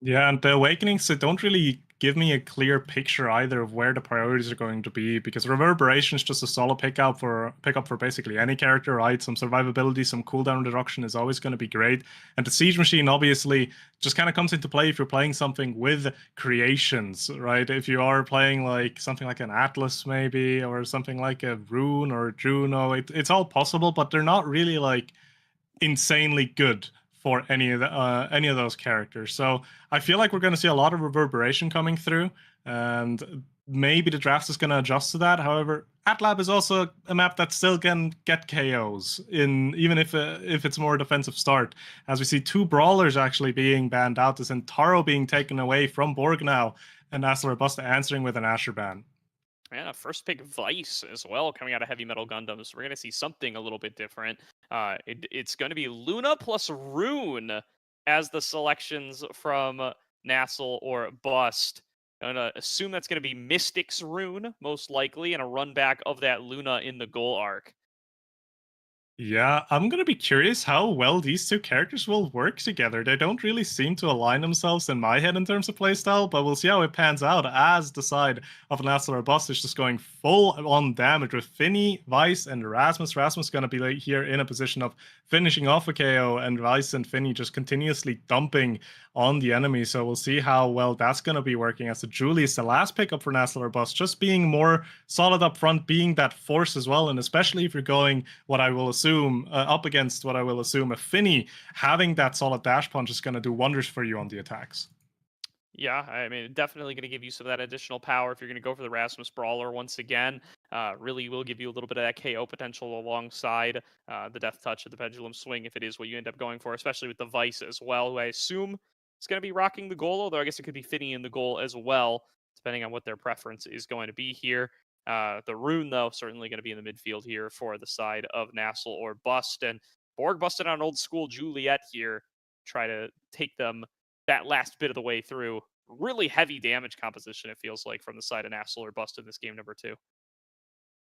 Yeah, and the Awakenings, they don't really give me a clear picture either of where the priorities are going to be, because Reverberation is just a solid pickup for basically any character, right? Some survivability, some cooldown reduction is always going to be great. And the Siege Machine obviously just kind of comes into play if you're playing something with creations, right? If you are playing like something like an Atlas maybe, or something like a Rune or Juno, it's all possible, but they're not really like insanely good for any of those characters. So I feel like we're going to see a lot of Reverberation coming through, and maybe the draft is going to adjust to that. However, AtLab is also a map that still can get KOs in even if it's more defensive start. As we see 2 brawlers actually being banned out, this Taro being taken away from Borg now, and NASL Robusta answering with an Asher ban. And a first pick Vice as well coming out of Heavy Metal Gundam. So we're going to see something a little bit different. It's going to be Luna plus Rune as the selections from NASL or Bust. I'm going to assume that's going to be Mystic's Rune, most likely, and a run back of that Luna in the goal arc. Yeah, I'm going to be curious how well these 2 characters will work together. They don't really seem to align themselves in my head in terms of playstyle, but we'll see how it pans out as the side of NASL or Bust is just going full on damage with Finny, Vice, and Rasmus. Rasmus going to be here in a position of finishing off a KO, and Vice and Finny just continuously dumping on the enemy. So we'll see how well that's going to be working, as the Julie is the last pickup for NASL or Bust, just being more solid up front, being that force as well, and especially if you're going what I will assume up against what I will assume a Finny, having that solid dash punch is going to do wonders for you on the attacks. Yeah, I mean, definitely going to give you some of that additional power if you're going to go for the Rasmus Brawler once again. Really will give you a little bit of that KO potential alongside the Death Touch of the Pendulum Swing if it is what you end up going for, especially with the Vice as well, who I assume is going to be rocking the goal, although I guess it could be Finny in the goal as well, depending on what their preference is going to be here. The Rune, though, certainly going to be in the midfield here for the side of NASL or Bust. And Borg busted on old school Juliet here, try to take them that last bit of the way through. Really heavy damage composition, it feels like, from the side of NASL or Bust in this game number 2.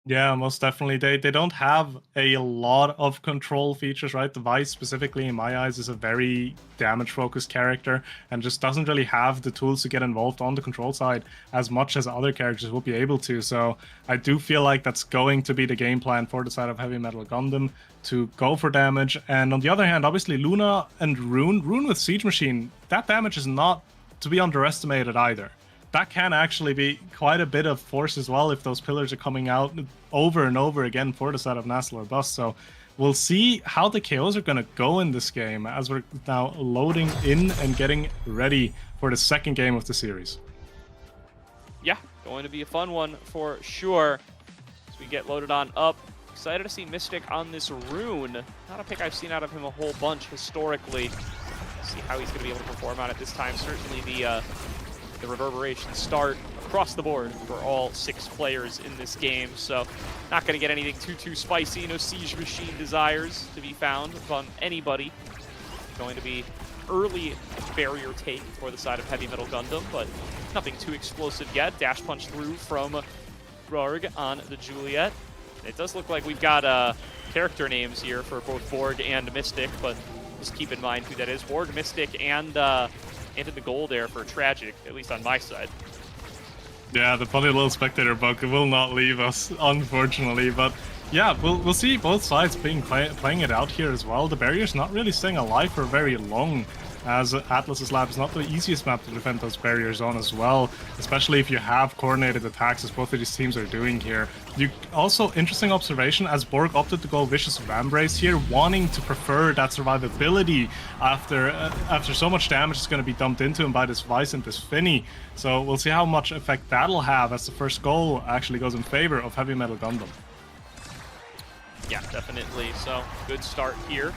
Yeah, most definitely. They don't have a lot of control features, right? The Vice, specifically in my eyes, is a very damage-focused character and just doesn't really have the tools to get involved on the control side as much as other characters will be able to. So I do feel like that's going to be the game plan for the side of Heavy Metal Gundam, to go for damage. And on the other hand, obviously Luna and Rune with Siege Machine, that damage is not to be underestimated either. That can actually be quite a bit of force as well if those pillars are coming out over and over again for the side of NASL or Bust. So we'll see how the KOs are going to go in this game as we're now loading in and getting ready for the second game of the series. Yeah, going to be a fun one for sure as we get loaded on up. Excited to see Mystic on this Rune. Not a pick I've seen out of him a whole bunch historically. See how he's going to be able to perform on it this time. Certainly the reverberations start across the board for all 6 players in this game, so not going to get anything too spicy. No Siege Machine desires to be found from anybody. Going to be early barrier take for the side of Heavy Metal Gundam, but nothing too explosive yet. Dash punch through from Borg on the Juliet. It does look like we've got character names here for both Borg and Mystic, but just keep in mind who that is. Borg, Mystic, and into the goal there for Tragic, at least on my side. Yeah, the funny little spectator bug will not leave us, unfortunately. But yeah, we'll see both sides playing it out here as well. The barrier's not really staying alive for very long, as Atlas's lab is not the easiest map to defend those barriers on as well, especially if you have coordinated attacks, as both of these teams are doing here. Also, interesting observation, as Borg opted to go Vicious Vambrace here, wanting to prefer that survivability after so much damage is going to be dumped into him by this Vice and this Finny. So we'll see how much effect that'll have as the first goal actually goes in favor of Heavy Metal Gundam. Yeah, definitely. So good start here.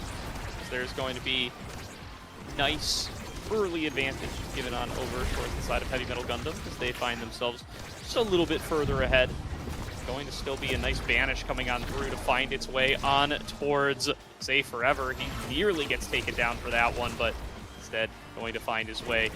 There's going to be nice early advantage given on over towards the side of Heavy Metal Gundam as they find themselves just a little bit further ahead. Going to still be a nice banish coming on through to find its way on towards Say Forever. He nearly gets taken down for that one, but instead going to find his way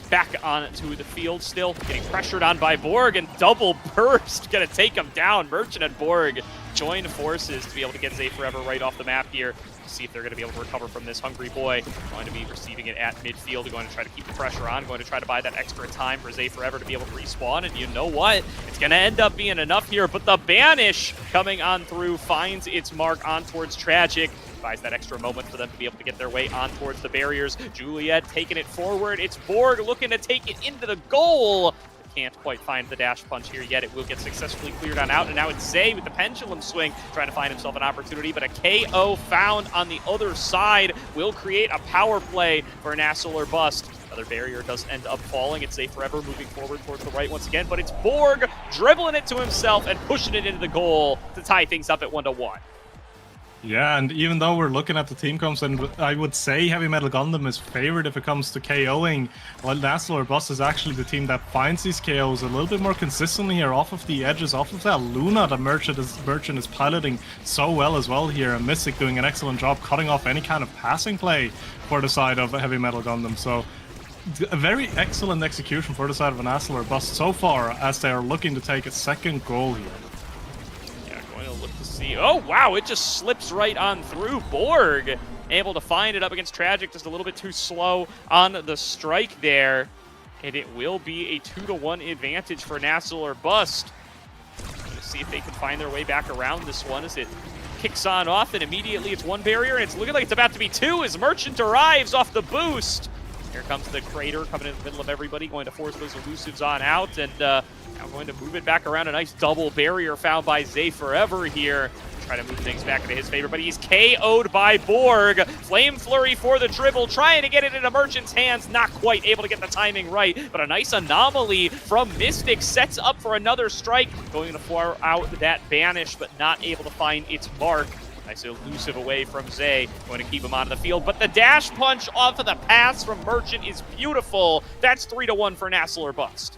back onto the field, still getting pressured on by Borg, and double burst gonna take him down. Merchant and Borg join forces to be able to get Zay Forever right off the map here. See if they're going to be able to recover from this hungry boy. Going to be receiving it at midfield. They're going to try to keep the pressure on. Going to try to buy that extra time for Zay Forever to be able to respawn. And you know what? It's going to end up being enough here. But the banish coming on through finds its mark on towards Tragic. Buys that extra moment for them to be able to get their way on towards the barriers. Juliet taking it forward. It's Borg looking to take it into the goal. can't quite find the dash punch here yet. It will get successfully cleared on out, and now it's Zay with the pendulum swing trying to find himself an opportunity, but a KO found on the other side will create a power play for NASL or bust. Another barrier does end up falling. It's Zay Forever moving forward towards the right once again, but it's Borg dribbling it to himself and pushing it into the goal to tie things up at 1-1. Yeah, and even though we're looking at the team comps, and I would say Heavy Metal Gundam is favored if it comes to KOing, while NASL or Bust is actually the team that finds these KOs a little bit more consistently here, off of the edges, off of that Luna that Merchant is piloting so well as well here, and Mystic doing an excellent job cutting off any kind of passing play for the side of Heavy Metal Gundam. So a very excellent execution for the side of a NASL or Bust so far, as they are looking to take a second goal here. Oh, wow, it just slips right on through. Borg able to find it up against Tragic, just a little bit too slow on the strike there. And it will be a 2-1 advantage for NASL or Bust. Let's see if they can find their way back around this one as it kicks on off, and immediately it's one barrier, and it's looking like it's about to be two as Merchant arrives off the boost. Here comes the Crater coming in the middle of everybody, going to force those elusives on out, and now going to move it back around. A nice double barrier found by Zay Forever here. Try to move things back into his favor, but he's KO'd by Borg. Flame Flurry for the dribble, trying to get it into Merchant's hands, not quite able to get the timing right, but a nice anomaly from Mystic sets up for another strike, going to far out that banish, but not able to find its mark. Nice elusive away from Zay, going to keep him on the field, but the dash punch off of the pass from Merchant is beautiful. That's 3-1 for NASL or Bust.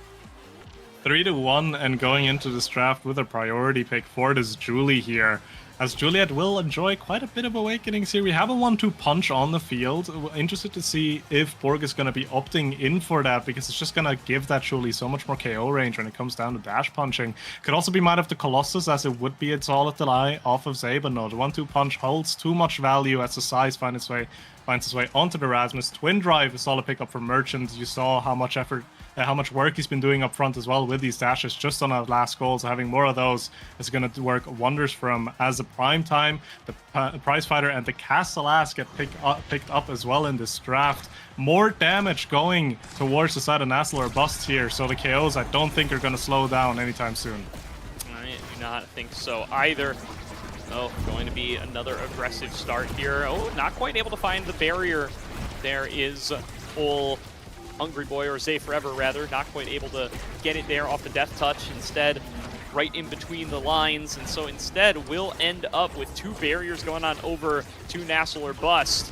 3-1, and going into this draft with a priority pick for this Julie here, as Juliet will enjoy quite a bit of awakenings here. We have a 1-2 punch on the field. Interested to see if Borg is going to be opting in for that, because it's just going to give that Julie so much more KO range when it comes down to dash punching. Could also be Might of the Colossus, as it would be a solid delay off of Zay, but no, the 1-2 punch holds too much value as the size finds its way onto the Rasmus. Twin Drive, a solid pickup for Merchant. You saw how much effort, how much work he's been doing up front as well with these dashes just on that last goal, so having more of those is going to work wonders for him. As the Prime Time, the Prize Fighter, and the Castle Ass get picked up as well in this draft. More damage going towards the side of NASL or Bust here, so the KOs I don't think are going to slow down anytime soon. I do not think so either. Oh, going to be another aggressive start here. Oh, not quite able to find the barrier. There is Ol Hungry Boy, or Zay Forever rather, not quite able to get it there off the death touch. Instead, right in between the lines, and so instead we'll end up with two barriers going on over to NASL or Bust.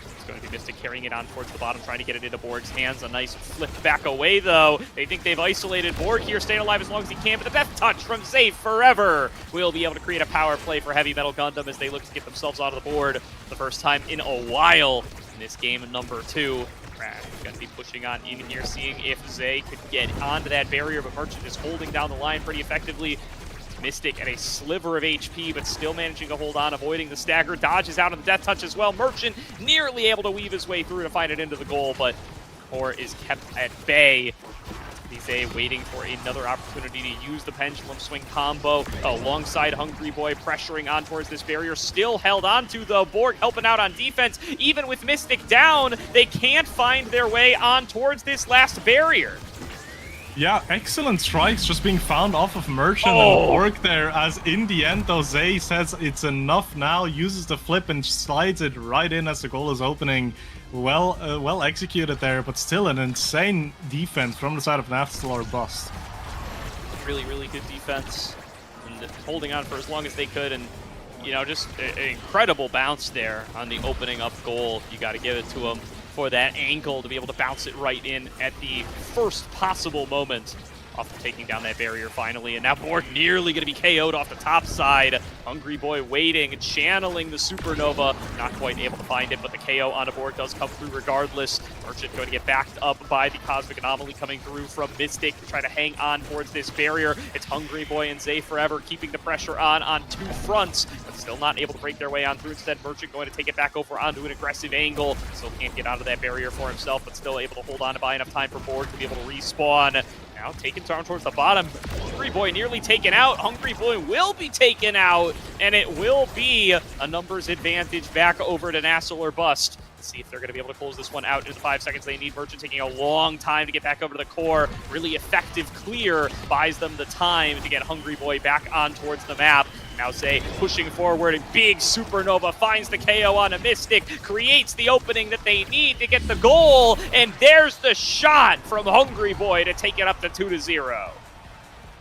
It's going to be Mystic carrying it on towards the bottom, trying to get it into Borg's hands. A nice flip back away though. They think they've isolated Borg here, staying alive as long as he can, but the death touch from Zay Forever will be able to create a power play for Heavy Metal Gundam as they look to get themselves out of the board the first time in a while in this game number 2. Going to be pushing on in here, seeing if Zay could get onto that barrier, but Merchant is holding down the line pretty effectively. Mystic at a sliver of HP, but still managing to hold on, avoiding the stagger. Dodges out on the death touch as well. Merchant nearly able to weave his way through to find it into the goal, but Core is kept at bay. Zay waiting for another opportunity to use the pendulum swing combo alongside Hungry Boy, pressuring on towards this barrier. Still held on to though. Borg helping out on defense. Even with Mystic down, they can't find their way on towards this last barrier. Yeah, excellent strikes just being found off of Merchant and Borg there, as in the end though Zay says it's enough now, uses the flip and slides it right in as the goal is opening. Well executed there, but still an insane defense from the side of NASL or Bust. Really, really good defense, and holding on for as long as they could, and you know, just an incredible bounce there on the opening up goal. You got to give it to them for that angle to be able to bounce it right in at the first possible moment off of taking down that barrier finally. And now Borg nearly going to be KO'd off the top side. Hungry Boy waiting, channeling the Supernova, not quite able to find it, but the KO onto Borg does come through regardless. Merchant going to get backed up by the Cosmic Anomaly coming through from Mystic to try to hang on towards this barrier. It's Hungry Boy and Zay Forever keeping the pressure on two fronts, but still not able to break their way on through. Instead, Merchant going to take it back over onto an aggressive angle. Still can't get out of that barrier for himself, but still able to hold on to buy enough time for Borg to be able to respawn. Now taken down towards the bottom. Hungry Boy nearly taken out. Hungry Boy will be taken out, and it will be a numbers advantage back over to NASL or Bust. Let's see if they're going to be able to close this one out in the 5 seconds they need. Merchant taking a long time to get back over to the core. Really effective clear buys them the time to get Hungry Boy back on towards the map. Now Zay pushing forward, and big Supernova finds the KO on a Mystic, creates the opening that they need to get the goal, and there's the shot from Hungry Boy to take it up to 2-0.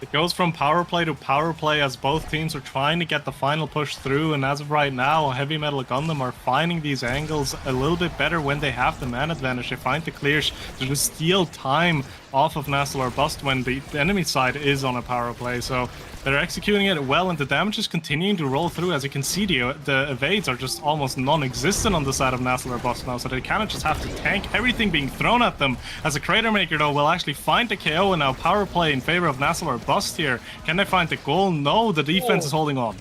It goes from power play to power play as both teams are trying to get the final push through, and as of right now, Heavy Metal Gundam are finding these angles a little bit better when they have the man advantage. They find the clears to just steal time off of NASL or Bust when the enemy side is on a power play, so they're executing it well, and the damage is continuing to roll through. As you can see, the evades are just almost non-existent on the side of NASL or Bust now, so they kind of just have to tank everything being thrown at them. As a Crater Maker, though, will actually find the KO, and now power play in favor of NASL or Bust here. Can they find the goal? No, the defense is holding on.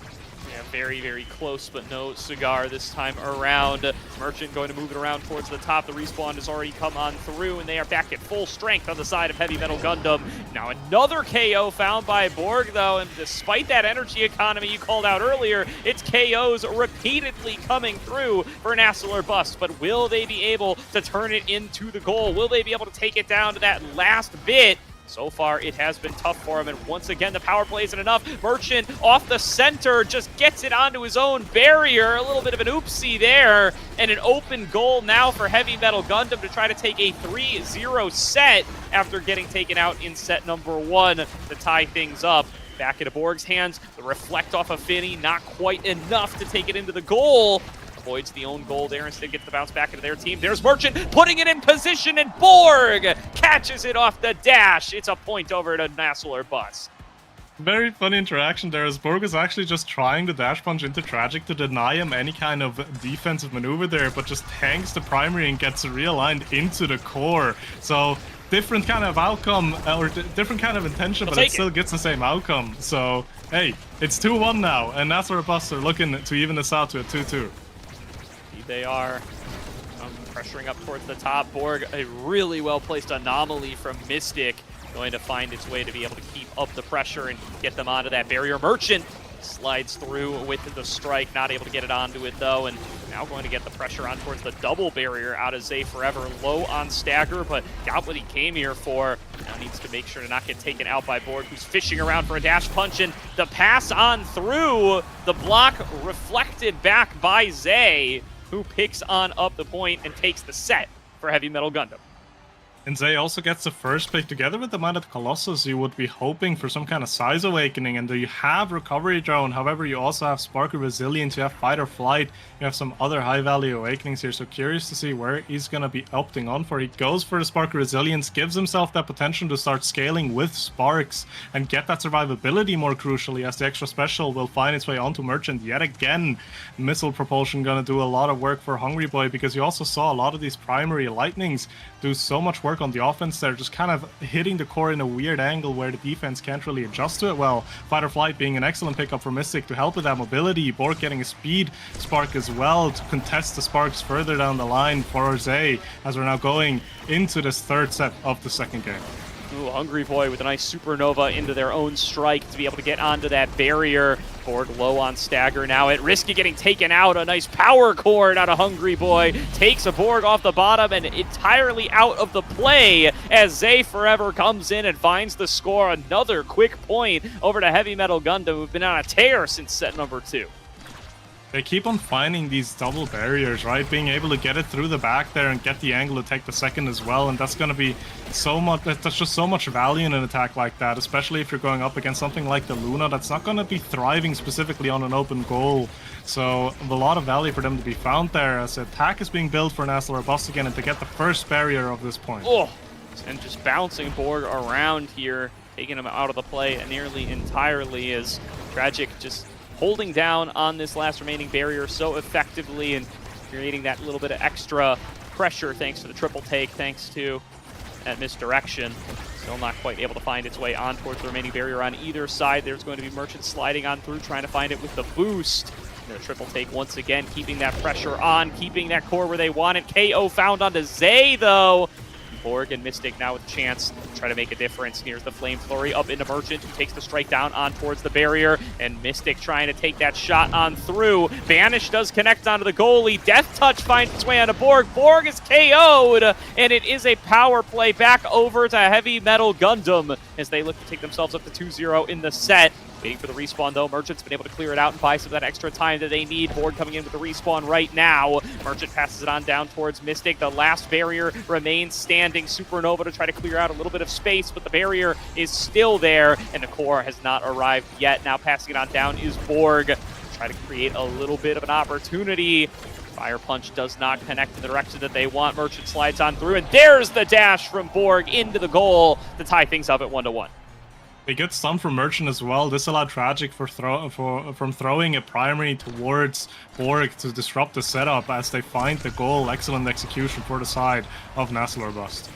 Very, very close, but no cigar this time around. Merchant going to move it around towards the top. The respawn has already come on through, and they are back at full strength on the side of Heavy Metal Gundam. Now another KO found by Borg, though, and despite that energy economy you called out earlier, it's KOs repeatedly coming through for NASL or Bust. But will they be able to turn it into the goal? Will they be able to take it down to that last bit? So far, it has been tough for him, and once again, the power play isn't enough. Merchant off the center just gets it onto his own barrier. A little bit of an oopsie there, and an open goal now for Heavy Metal Gundam to try to take a 3-0 set after getting taken out in set number 1 to tie things up. Back into Borg's hands, the reflect off of Finny, not quite enough to take it into the goal. Avoids the own goal there, instead gets the bounce back into their team. There's Merchant putting it in position, and Borg catches it off the dash. It's a point over to NASL or Bust. Very funny interaction there, as Borg is actually just trying to dash punch into Tragic to deny him any kind of defensive maneuver there, but just tanks the primary and gets realigned into the core. So different kind of outcome, or different kind of intention, but it still gets the same outcome. So hey, it's 2-1 now, and NASL or Bust are looking to even this out to a 2-2. They are pressuring up towards the top. Borg, a really well-placed anomaly from Mystic, going to find its way to be able to keep up the pressure and get them onto that barrier. Merchant slides through with the strike, not able to get it onto it, though, and now going to get the pressure on towards the double barrier out of Zay Forever. Low on stagger, but got what he came here for. Now needs to make sure to not get taken out by Borg, who's fishing around for a dash punch, and the pass on through. The block reflected back by Zay, who picks on up the point and takes the set for Heavy Metal Gundam. And Zay also gets the first pick. Together with the Might of the Colossus, you would be hoping for some kind of size awakening, and you have Recovery Drone. However, you also have Spark of Resilience, you have Fight or Flight, you have some other high-value awakenings here, so curious to see where he's going to be opting on for. He goes for the Spark of Resilience, gives himself that potential to start scaling with Sparks and get that survivability more crucially, as the extra special will find its way onto Merchant yet again. Missile propulsion going to do a lot of work for Hungry Boy, because you also saw a lot of these primary lightnings do so much work on the offense. They're just kind of hitting the core in a weird angle where the defense can't really adjust to it well. Fight or Flight being an excellent pickup for Mystic to help with that mobility. Borg getting a speed spark as well to contest the sparks further down the line for Zay, as we're now going into this third set of the second game. Ooh, Hungry Boy with a nice Supernova into their own strike to be able to get onto that barrier. Borg low on stagger, now at risk of getting taken out. A nice power chord out of Hungry Boy. Takes a Borg off the bottom and entirely out of the play as Zay Forever comes in and finds the score. Another quick point over to Heavy Metal Gundam, who've been on a tear since set number 2. They keep on finding these double barriers, right? Being able to get it through the back there and get the angle to take the second as well, and that's going to be so much. That's just so much value in an attack like that, especially if you're going up against something like the Luna that's not going to be thriving specifically on an open goal. So a lot of value for them to be found there, as the attack is being built for NASL or Bust again, and to get the first barrier of this point. Oh, and just bouncing Borg around here, taking him out of the play nearly entirely, as Tragic just holding down on this last remaining barrier so effectively and creating that little bit of extra pressure thanks to the triple take, thanks to that misdirection. Still not quite able to find its way on towards the remaining barrier on either side. There's going to be Merchant sliding on through, trying to find it with the boost. And the triple take once again, keeping that pressure on, keeping that core where they want it. KO found onto Zay, though. Borg and Mystic now with a chance to try to make a difference. Here's the Flame Flurry up into Merchant, who takes the strike down on towards the barrier, and Mystic trying to take that shot on through. Banish does connect onto the goalie. Death Touch finds its way onto Borg. Borg is KO'd, and it is a power play back over to Heavy Metal Gundam as they look to take themselves up to 2-0 in the set. Waiting for the respawn, though. Merchant's been able to clear it out and buy some of that extra time that they need. Borg coming in with the respawn right now. Merchant passes it on down towards Mystic. The last barrier remains standing. Supernova to try to clear out a little bit of space, but the barrier is still there, and the core has not arrived yet. Now passing it on down is Borg. Try to create a little bit of an opportunity. Fire Punch does not connect in the direction that they want. Merchant slides on through, and there's the dash from Borg into the goal to tie things up at 1-1. A good stun from Merchant as well. This allowed Tragic from throwing a primary towards Borg to disrupt the setup as they find the goal. Excellent execution for the side of NASL or Bust.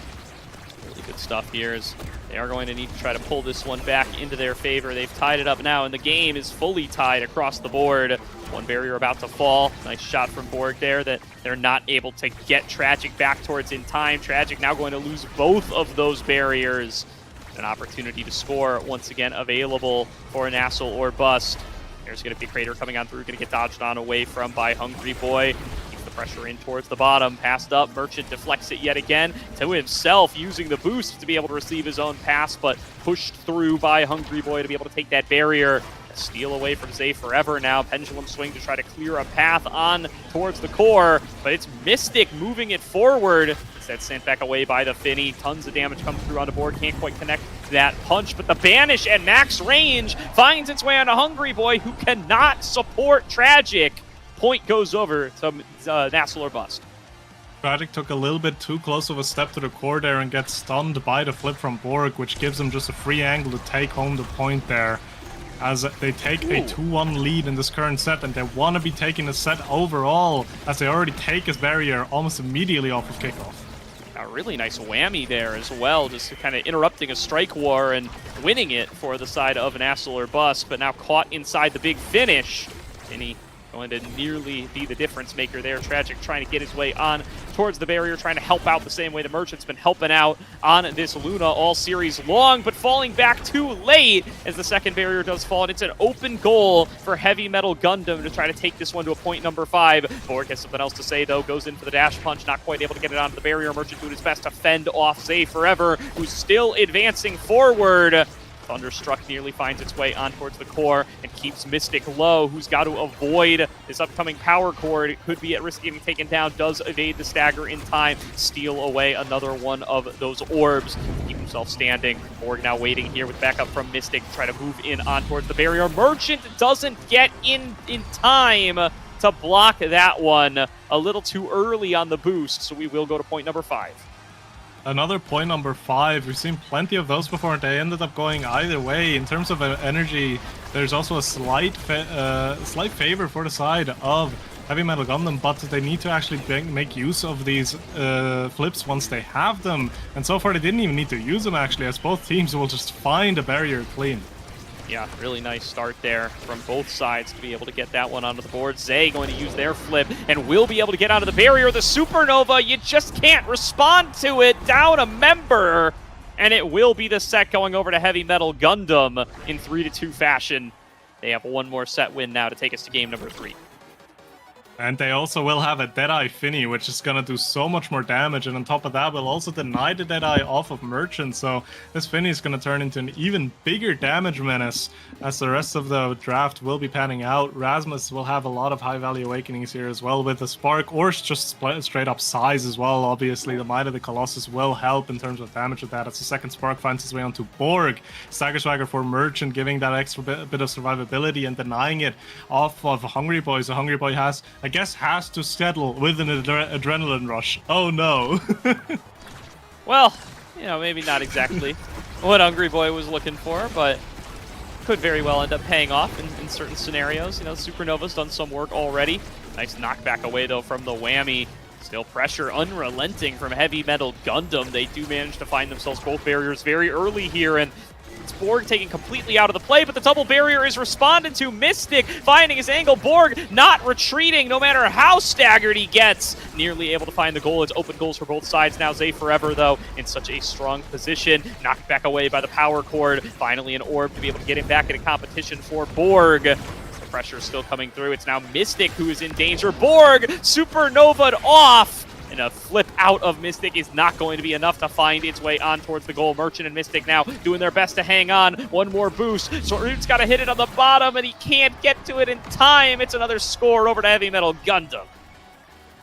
Really good stuff here as they are going to need to try to pull this one back into their favor. They've tied it up now, and the game is fully tied across the board. One barrier about to fall. Nice shot from Borg there that they're not able to get Tragic back towards in time. Tragic now going to lose both of those barriers. An opportunity to score once again available for NASL or Bust. There's going to be a Crater coming on through, going to get dodged on away from by Hungry Boy. Keeps the pressure in towards the bottom. Passed up. Merchant deflects it yet again to himself, using the boost to be able to receive his own pass, but pushed through by Hungry Boy to be able to take that barrier. A steal away from Zay Forever now. Pendulum swing to try to clear a path on towards the core, but it's Mystic moving it forward. That's sent back away by the Finny. Tons of damage coming through on the board. Can't quite connect that punch, but the Banish at max range finds its way on a Hungry Boy who cannot support Tragic. Point goes over to NASL or Bust. Tragic took a little bit too close of a step to the core there and gets stunned by the flip from Borg, which gives them just a free angle to take home the point there. As they take a 2-1 lead in this current set, and they want to be taking the set overall as they already take his barrier almost immediately off of kickoff. A really nice whammy there as well, just kind of interrupting a strike war and winning it for the side of NASL or Bust, but now caught inside the big finish. Finny going to nearly be the difference maker there. Tragic trying to get his way on towards the barrier, trying to help out the same way the Merchant's been helping out on this Luna all series long, but falling back too late as the second barrier does fall, and it's an open goal for Heavy Metal Gundam to try to take this one to a point number 5. Borg has something else to say, though. Goes in for the dash punch, not quite able to get it onto the barrier. Merchant doing his best to fend off Zay Forever, who's still advancing forward. Thunderstruck nearly finds its way on towards the core and keeps Mystic low, who's got to avoid this upcoming power chord. It could be at risk of getting taken down, does evade the stagger in time, steal away another one of those orbs, keep himself standing. Borg now waiting here with backup from Mystic to try to move in on towards the barrier. Merchant doesn't get in time to block that one. A little too early on the boost, so we will go to point number 5. Another point number 5. We've seen plenty of those before, and they ended up going either way. In terms of energy, there's also a slight favor for the side of Heavy Metal Gundam, but they need to actually make use of these flips once they have them. And so far, they didn't even need to use them, actually, as both teams will just find a barrier clean. Yeah, really nice start there from both sides to be able to get that one onto the board. Zay going to use their flip and will be able to get onto the barrier. The Supernova, you just can't respond to it. Down a member, and it will be the set going over to Heavy Metal Gundam in 3-2 fashion. They have one more set win now to take us to game number 3. And they also will have a Deadeye Finny, which is going to do so much more damage. And on top of that, will also deny the Deadeye off of Merchant. So this Finny is going to turn into an even bigger damage menace as the rest of the draft will be panning out. Rasmus will have a lot of high-value awakenings here as well with the Spark, or just straight-up size as well. Obviously, the Might of the Colossus will help in terms of damage with that. As the second Spark finds its way onto Borg. Stagger Swagger for Merchant, giving that extra bit of survivability and denying it off of Hungry Boy. So Hungry Boy has to settle with an adrenaline rush. Oh no. Well, you know, maybe not exactly what Hungry Boy was looking for, but could very well end up paying off in certain scenarios. You know, Supernova's done some work already. Nice knockback away, though, from the whammy. Still pressure unrelenting from Heavy Metal Gundam. They do manage to find themselves both barriers very early here, and it's Borg taken completely out of the play, but the double barrier is responded to. Mystic finding his angle. Borg not retreating no matter how staggered he gets. Nearly able to find the goal. It's open goals for both sides now. Zay Forever, though, in such a strong position. Knocked back away by the power cord. Finally an orb to be able to get him back into competition for Borg. The pressure still coming through. It's now Mystic who is in danger. Borg supernova'd off. And a flip out of Mystic is not going to be enough to find its way on towards the goal. Merchant and Mystic now doing their best to hang on. One more boost. Sorut's got to hit it on the bottom, and he can't get to it in time. It's another score over to Heavy Metal Gundam.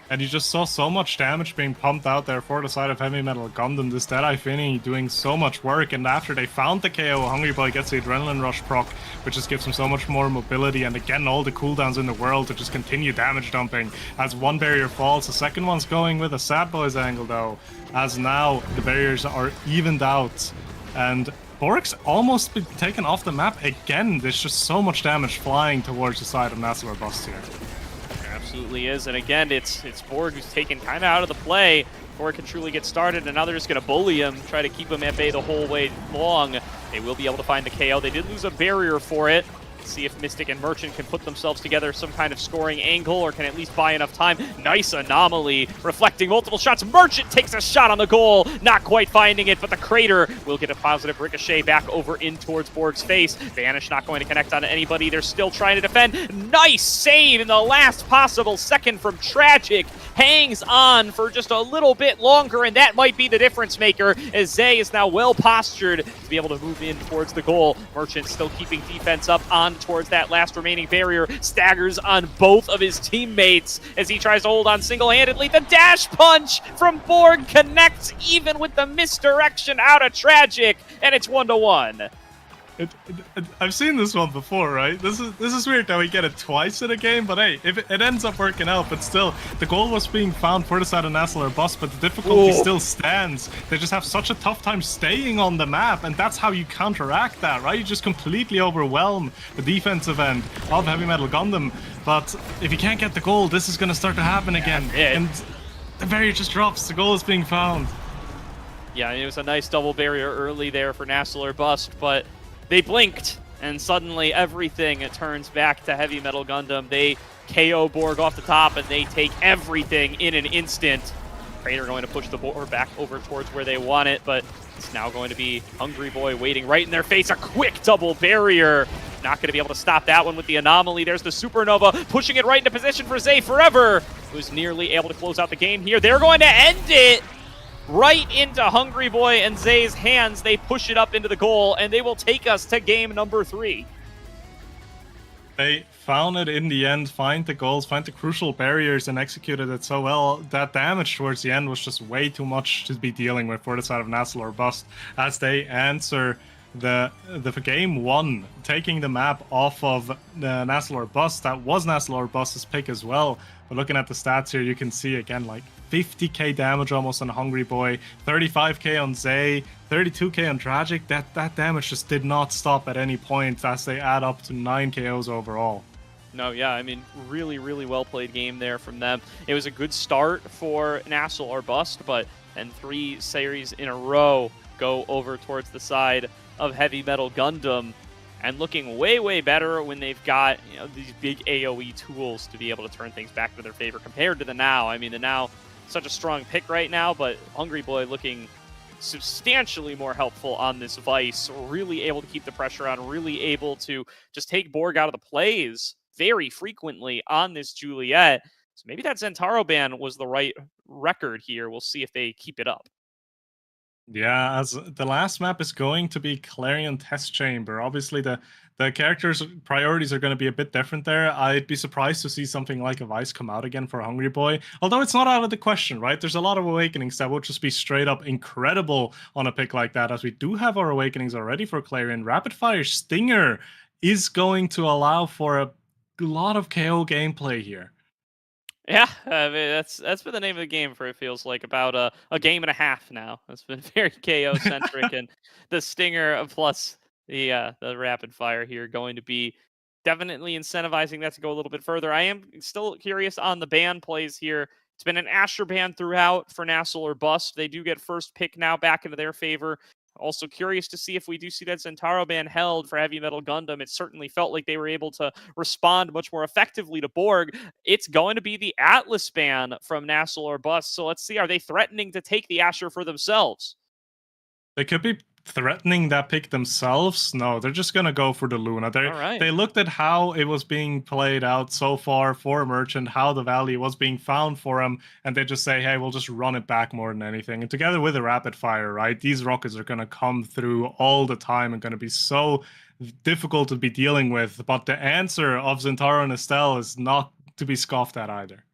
And you just saw so much damage being pumped out there for the side of Heavy Metal Gundam. This Deadeye Finny doing so much work, and after they found the KO, Hungry Boy gets the Adrenaline Rush proc, which just gives him so much more mobility, and again, all the cooldowns in the world to just continue damage dumping. As one barrier falls, the second one's going with a Sad Boys angle, though, as now the barriers are evened out, and Borg's almost been taken off the map again. There's just so much damage flying towards the side of NASL Bust here. Absolutely is, and again, it's Borg who's taken kind of out of the play before it can truly get started, and now they're just going to bully him, try to keep him at bay the whole way long. They will be able to find the KO. They did lose a barrier for it. See if Mystic and Merchant can put themselves together some kind of scoring angle or can at least buy enough time. Nice anomaly, reflecting multiple shots. Merchant takes a shot on the goal, not quite finding it, but the Crater will get a positive ricochet back over in towards Borg's face. Vanish not going to connect on anybody. They're still trying to defend. Nice save in the last possible second from Tragic. Hangs on for just a little bit longer, and that might be the difference maker, as Zay is now well postured to be able to move in towards the goal. Merchant still keeping defense up on towards that last remaining barrier. Staggers on both of his teammates as he tries to hold on single-handedly. The dash punch from Borg connects even with the misdirection out of Tragic, and it's 1-1. I've seen this one before, right? This is weird that we get it twice in a game, but hey, if it ends up working out, but still, the goal was being found for the side of NASL Bust, but the difficulty still stands. They just have such a tough time staying on the map, and that's how you counteract that, right? You just completely overwhelm the defensive end of Heavy Metal Gundam, but if you can't get the goal, this is going to start to happen again, and the barrier just drops. The goal is being found. Yeah, it was a nice double barrier early there for NASL Bust, but they blinked, and suddenly everything turns back to Heavy Metal Gundam. They KO Borg off the top, and they take everything in an instant. Crater going to push the Borg back over towards where they want it, but it's now going to be Hungry Boy waiting right in their face. A quick double barrier. Not going to be able to stop that one with the anomaly. There's the Supernova, pushing it right into position for Zay Forever, who's nearly able to close out the game here. They're going to end it! Right into Hungry Boy and Zay's hands. They push it up into the goal, and they will take us to game number 3. They found it in the end, find the goals, find the crucial barriers, and executed it so well. That damage towards the end was just way too much to be dealing with for the side of NASL Bust, as they answer the game 1, taking the map off of the NASL Bust. That was NASL Bust's pick as well. But looking at the stats here, you can see again, like 50k damage almost on Hungry Boy, 35k on Zay, 32k on Tragic. That damage just did not stop at any point as they add up to 9 KOs overall. No, yeah, I mean, really, really well played game there from them. It was a good start for NASL Bust, but then 3 series in a row go over towards the side of Heavy Metal Gundam, and looking way, way better when they've got, you know, these big AoE tools to be able to turn things back to their favor compared to the Now. I mean, the Now, such a strong pick right now, but Hungry Boy looking substantially more helpful on this Vice, really able to keep the pressure on, really able to just take Borg out of the plays very frequently on this Juliet. So maybe that Zentaro ban was the right record here. We'll see if they keep it up. Yeah, as the last map is going to be Clarion Test Chamber. Obviously, the characters' priorities are going to be a bit different there. I'd be surprised to see something like a Vice come out again for Hungry Boy. Although it's not out of the question, right? There's a lot of Awakenings that will just be straight up incredible on a pick like that, as we do have our Awakenings already for Clarion. Rapid Fire Stinger is going to allow for a lot of KO gameplay here. Yeah, I mean, that's been the name of the game for, it feels like, about a game and a half now. It's been very KO-centric, and the Stinger plus the Rapid Fire here going to be definitely incentivizing that to go a little bit further. I am still curious on the ban plays here. It's been an Asher ban throughout for NASL Bust. They do get first pick now back into their favor. Also curious to see if we do see that Zentaro ban held for Heavy Metal Gundam. It certainly felt like they were able to respond much more effectively to Borg. It's going to be the Atlas ban from NASL or Bust. So let's see, are they threatening to take the Asher for themselves? They could be threatening that pick themselves. No, they're just gonna go for the Luna. They looked at how it was being played out so far for Merchant, how the value was being found for him, and they just say, hey, we'll just run it back more than anything. And together with the rapid fire, right, these rockets are gonna come through all the time and gonna be so difficult to be dealing with. But the answer of Zentaro and Estelle is not to be scoffed at either.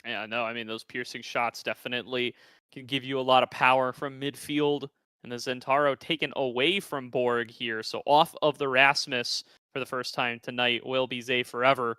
Yeah, no, I mean, those piercing shots definitely can give you a lot of power from midfield. And the Zentaro taken away from Borg here. So off of the Rasmus for the first time tonight will be Zay Forever.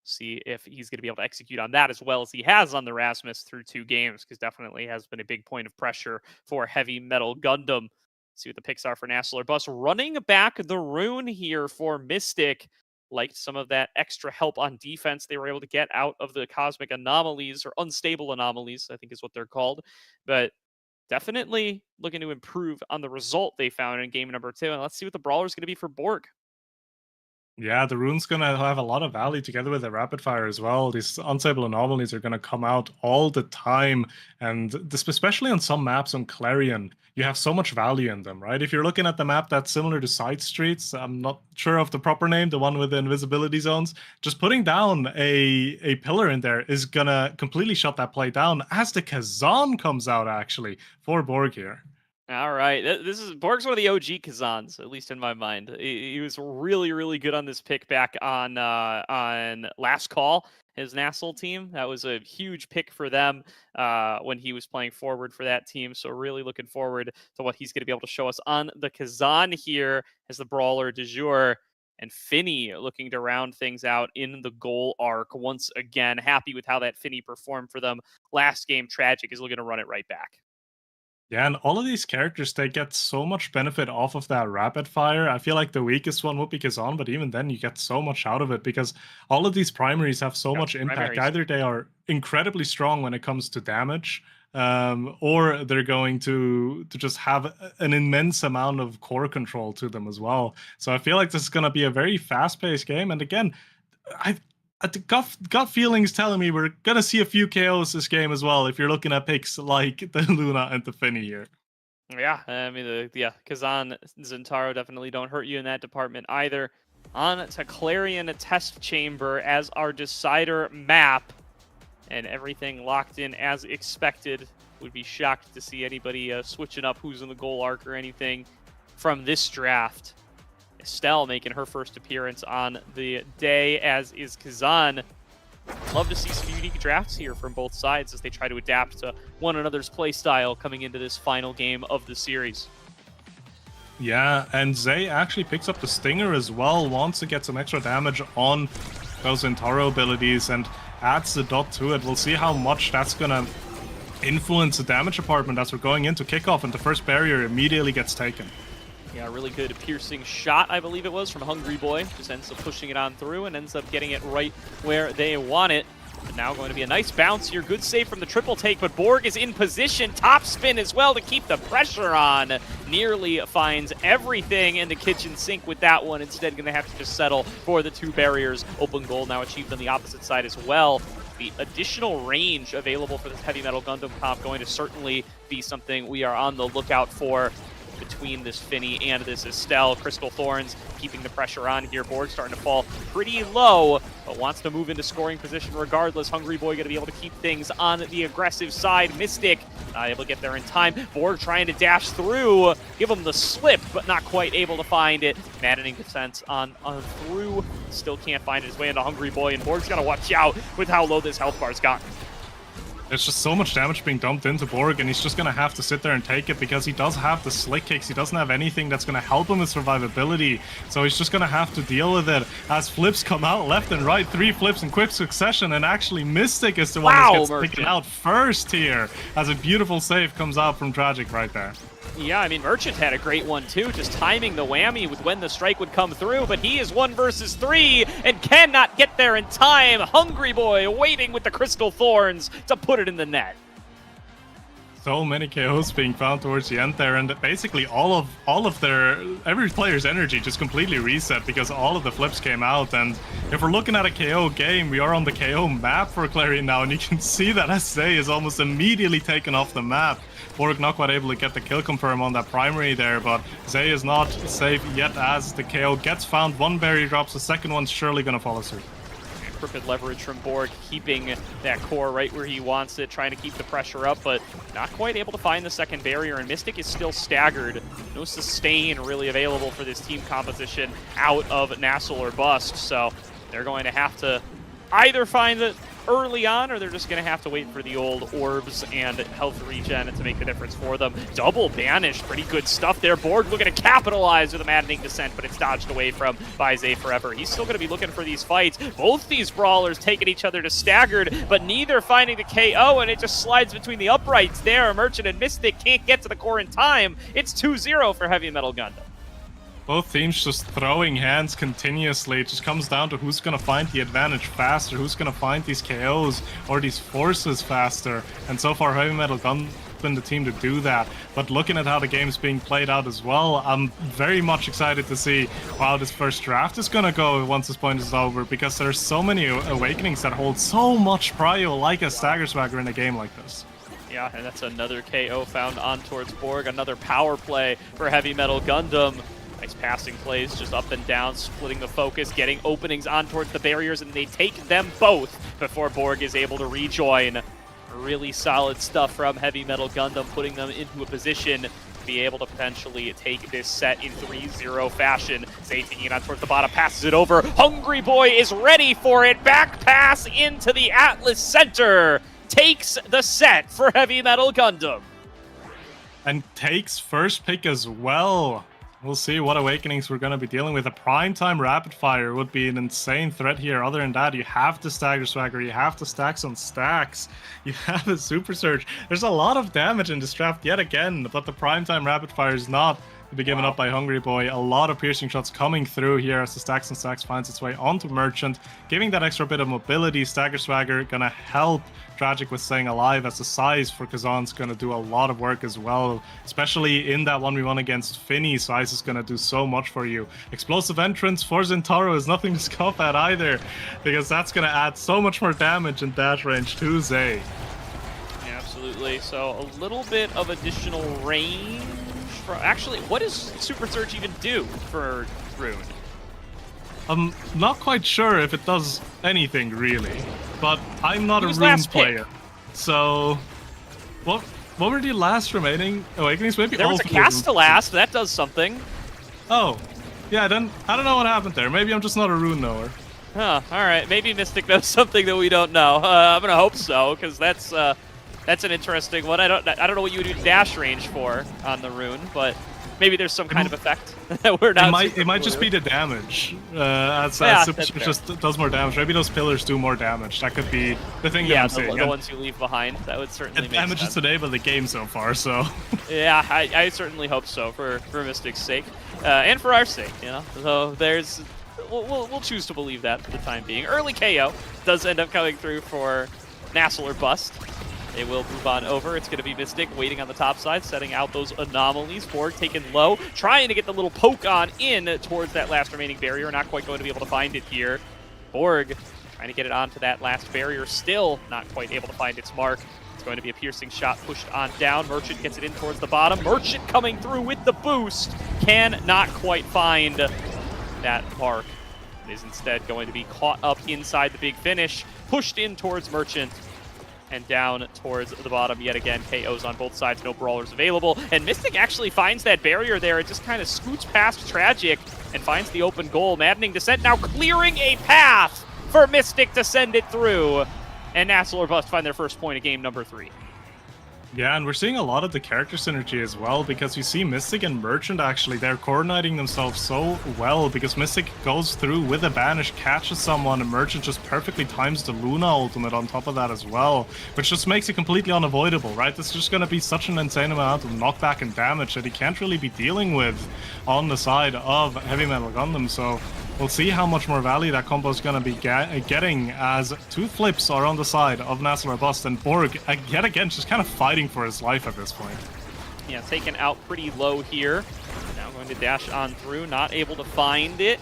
See if he's going to be able to execute on that as well as he has on the Rasmus through 2 games, because definitely has been a big point of pressure for Heavy Metal Gundam. See what the picks are for NASL or Bus. Running back the Rune here for Mystic. Liked some of that extra help on defense they were able to get out of the Cosmic Anomalies, or Unstable Anomalies, I think is what they're called. But definitely looking to improve on the result they found in game number 2. And let's see what the brawler is going to be for Borg. Yeah, the Rune's going to have a lot of value together with the rapid fire as well. These unstable anomalies are going to come out all the time. And this, especially on some maps on Clarion, you have so much value in them, right? If you're looking at the map that's similar to Side Streets, I'm not sure of the proper name, the one with the invisibility zones, just putting down a pillar in there is going to completely shut that play down as the Kazan comes out, actually, for Borg here. All right, Borg's one of the OG Kazans, at least in my mind. He was really, really good on this pick back on Last Call, his NASL team. That was a huge pick for them when he was playing forward for that team. So really looking forward to what he's going to be able to show us on the Kazan here as the brawler du jour. And Finney looking to round things out in the goal arc once again. Happy with how that Finney performed for them last game. Tragic is looking to run it right back. Yeah, and all of these characters, they get so much benefit off of that rapid fire. I feel like the weakest one would be Kazan, but even then you get so much out of it because all of these primaries have so much impact. Either they are incredibly strong when it comes to damage, or they're going to just have an immense amount of core control to them as well. So I feel like this is going to be a very fast-paced game. And again, the gut feelings telling me we're going to see a few KOs this game as well if you're looking at picks like the Luna and the Finney here. Yeah, I mean, Kazan, Zentaro definitely don't hurt you in that department either. On to Clarion Test Chamber as our decider map. And everything locked in as expected. Would be shocked to see anybody switching up who's in the goal arc or anything from this draft. Estelle making her first appearance on the day, as is Kazan. Love to see some unique drafts here from both sides as they try to adapt to one another's play style coming into this final game of the series. Yeah, and Zay actually picks up the Stinger as well, wants to get some extra damage on those Zentaro abilities and adds the dot to it. We'll see how much that's going to influence the damage department as we're going into kickoff, and the first barrier immediately gets taken. Yeah, really good piercing shot, I believe it was, from Hungry Boy. Just ends up pushing it on through and ends up getting it right where they want it. But now going to be a nice bounce here. Good save from the triple take, but Borg is in position. Top spin as well to keep the pressure on. Nearly finds everything in the kitchen sink with that one. Instead, going to have to just settle for the 2 barriers. Open goal now achieved on the opposite side as well. The additional range available for this Heavy Metal Gundam comp going to certainly be something we are on the lookout for between this Finney and this Estelle. Crystal Thorns keeping the pressure on here. Borg starting to fall pretty low, but wants to move into scoring position regardless. Hungry Boy going to be able to keep things on the aggressive side. Mystic not able to get there in time. Borg trying to dash through, give him the slip, but not quite able to find it. Maddening defense on through. Still can't find his way into Hungry Boy, and Borg's got to watch out with how low this health bar's gotten. There's just so much damage being dumped into Borg, and he's just going to have to sit there and take it because he does have the slick kicks. He doesn't have anything that's going to help him with survivability, so he's just going to have to deal with it as flips come out left and right. 3 flips in quick succession, and actually Mystic is the one that gets taken out first here as a beautiful save comes out from Tragic right there. Yeah, I mean, Merchant had a great one too, just timing the whammy with when the strike would come through, but he is 1 versus 3 and cannot get there in time. Hungry Boy waiting with the Crystal Thorns to put it in the net. So many KOs being found towards the end there, and basically every player's energy just completely reset because all of the flips came out. And if we're looking at a KO game, we are on the KO map for Clarion now, and you can see that SA is almost immediately taken off the map. Borg not quite able to get the kill confirm on that primary there, but Zay is not safe yet as the KO gets found. One barrier drops, the second one's surely gonna follow suit. Perfect leverage from Borg, keeping that core right where he wants it, trying to keep the pressure up, but not quite able to find the second barrier, and Mystic is still staggered. No sustain really available for this team composition out of NASL or Bust, so they're going to have to either find it early on, or they're just going to have to wait for the old orbs and health regen to make the difference for them. Double banish, pretty good stuff there. Borg looking to capitalize with a maddening descent, but it's dodged away from by Zay forever. He's still going to be looking for these fights. Both these brawlers taking each other to staggered, but neither finding the KO, and it just slides between the uprights there. Merchant and Mystic can't get to the core in time. It's 2-0 for Heavy Metal Gundam. Both teams just throwing hands continuously. It just comes down to who's going to find the advantage faster, who's going to find these KOs or these forces faster. And so far, Heavy Metal Gun been the team to do that. But looking at how the game's being played out as well, I'm very much excited to see how this first draft is going to go once this point is over, because there's so many Awakenings that hold so much prio like a Stagger Swagger in a game like this. Yeah, and that's another KO found on towards Borg, another power play for Heavy Metal Gundam. Nice passing plays, just up and down, splitting the focus, getting openings on towards the barriers, and they take them both before Borg is able to rejoin. Really solid stuff from Heavy Metal Gundam, putting them into a position to be able to potentially take this set in 3-0 fashion. Zay taking it on towards the bottom, passes it over. Hungry Boy is ready for it. Back pass into the Atlas Center. Takes the set for Heavy Metal Gundam. And takes first pick as well. We'll see what Awakenings we're going to be dealing with. A primetime rapid fire would be an insane threat here. Other than that, you have to Stagger Swagger, you have to stack some stacks, you have a Super Surge. There's a lot of damage in this draft yet again, but the primetime rapid fire is not to be given up by Hungry Boy. A lot of piercing shots coming through here as the Stacks and Stacks finds its way onto Merchant, giving that extra bit of mobility. Stagger Swagger gonna help Tragic with staying alive, as the size for Kazan's gonna do a lot of work as well, especially in that 1v1 against Finny. Size is gonna do so much for you. Explosive entrance for Zintaro is nothing to scoff at either, because that's gonna add so much more damage in dash range to Zay. Yeah, absolutely. So a little bit of additional range. Actually, what does Super Surge even do for Rune? I'm not quite sure if it does anything really, but I'm not a Rune last player. So, what were the last remaining Awakenings? Maybe there was a cast to last. That does something. Oh, yeah. Then I don't know what happened there. Maybe I'm just not a Rune knower. Huh. All right. Maybe Mystic knows something that we don't know. I'm gonna hope so, because that's an interesting one. I don't know what you would do dash range for on the Rune, but maybe there's some kind of effect that we're not. It might just be the damage. Super Surge just does more damage. Maybe those pillars do more damage. That could be the thing that I'm saying. The ones you leave behind. That would certainly make sense. Damage is today, but the game so far. So. Yeah, I certainly hope so for Mystic's sake, and for our sake. You know, so there's. We'll choose to believe that for the time being. Early KO does end up coming through for NASL or Bust. They will move on over. It's going to be Mystic waiting on the top side, setting out those anomalies. Borg taken low, trying to get the little poke on in towards that last remaining barrier. Not quite going to be able to find it here. Borg trying to get it onto that last barrier. Still not quite able to find its mark. It's going to be a piercing shot pushed on down. Merchant gets it in towards the bottom. Merchant coming through with the boost. Can not quite find that mark. It is instead going to be caught up inside the big finish. Pushed in towards Merchant. And down towards the bottom yet again. KOs on both sides, no brawlers available. And Mystic actually finds that barrier there. It just kind of scoots past Tragic and finds the open goal. Maddening Descent now clearing a path for Mystic to send it through. And NASL or Bust find their first point of game number 3. Yeah, and we're seeing a lot of the character synergy as well, because you see Mystic and Merchant actually, they're coordinating themselves so well, because Mystic goes through with a banish, catches someone, and Merchant just perfectly times the Luna ultimate on top of that as well, which just makes it completely unavoidable, right? It's just going to be such an insane amount of knockback and damage that he can't really be dealing with on the side of Heavy Metal Gundam, so We'll see how much more value that combo is going to be getting, as 2 flips are on the side of NASL or Bust, and Borg, yet again, just kind of fighting for his life at this point. Yeah, taken out pretty low here. Now going to dash on through, not able to find it.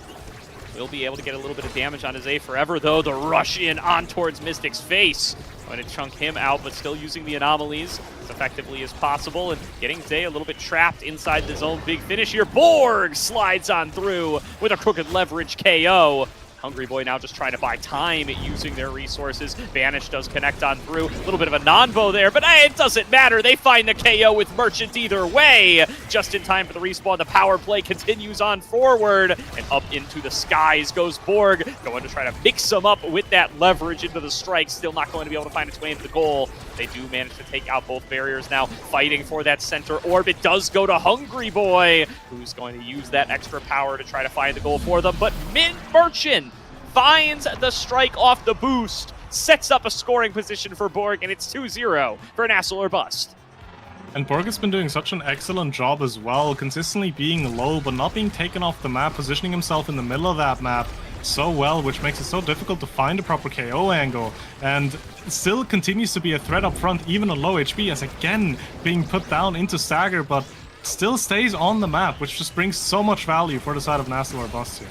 Will be able to get a little bit of damage on his A forever, though. The rush in on towards Mystic's face. Going to chunk him out, but still using the anomalies as effectively as possible, and getting Zay a little bit trapped inside the zone. Big finish here. Borg slides on through with a crooked leverage KO. Hungry Boy now just trying to buy time using their resources. Banish does connect on through. A little bit of a non-bow there, but it doesn't matter. They find the KO with Merchant either way. Just in time for the respawn. The power play continues on forward, and up into the skies goes Borg. Going to try to mix him up with that leverage into the strike. Still not going to be able to find its way into the goal. They do manage to take out both barriers now. Fighting for that center orb. It does go to Hungry Boy, who's going to use that extra power to try to find the goal for them. But Merchant finds the strike off the boost, sets up a scoring position for Borg, and it's 2-0 for NASL or Bust. And Borg has been doing such an excellent job as well, consistently being low but not being taken off the map, positioning himself in the middle of that map so well, which makes it so difficult to find a proper KO angle, and still continues to be a threat up front, even at low HP, as again being put down into stagger, but still stays on the map, which just brings so much value for the side of NASL or Bust here.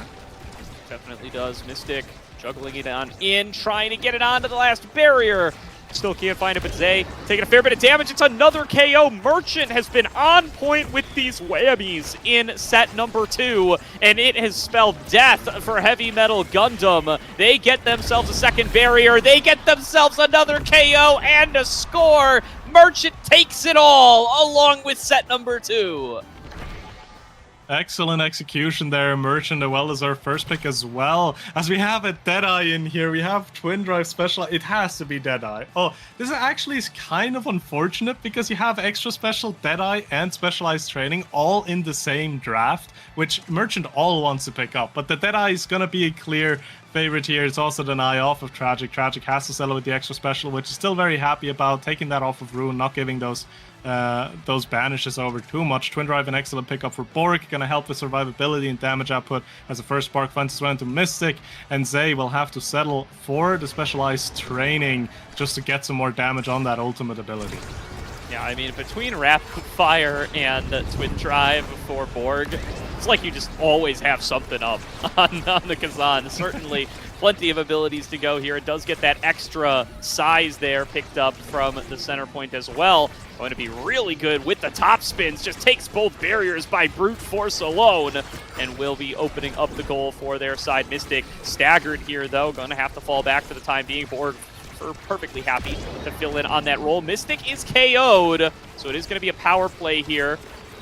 Definitely does. Mystic juggling it on in, trying to get it onto the last barrier. Still can't find it, but Zay taking a fair bit of damage. It's another KO. Merchant has been on point with these whammies in set number 2, and it has spelled death for Heavy Metal Gundam. They get themselves a second barrier. They get themselves another KO and a score. Merchant takes it all along with set number 2. Excellent execution there, Merchant, as well as our first pick as well. As we have a Deadeye in here, we have Twin Drive Special. It has to be Deadeye. Oh, this actually is kind of unfortunate because you have extra special Deadeye and specialized training all in the same draft, which Merchant all wants to pick up. But the Deadeye is going to be a clear favorite here. It's also the eye off of Tragic. Tragic has to sell it with the extra special, which is still very happy about taking that off of Ruin, not giving those banishes over too much. Twin Drive, an excellent pickup for Borg, gonna help with survivability and damage output as the first spark finds its way into Mystic, and Zay will have to settle for the specialized training just to get some more damage on that ultimate ability. Yeah, I mean, between Rapid Fire and Twin Drive for Borg, it's like you just always have something up on the Kazan. Certainly plenty of abilities to go here. It does get that extra size there picked up from the center point as well. Going to be really good with the top spins. Just takes both barriers by brute force alone, and will be opening up the goal for their side. Mystic staggered here, though. Going to have to fall back for the time being. Borg are perfectly happy to fill in on that role. Mystic is KO'd, so it is going to be a power play here.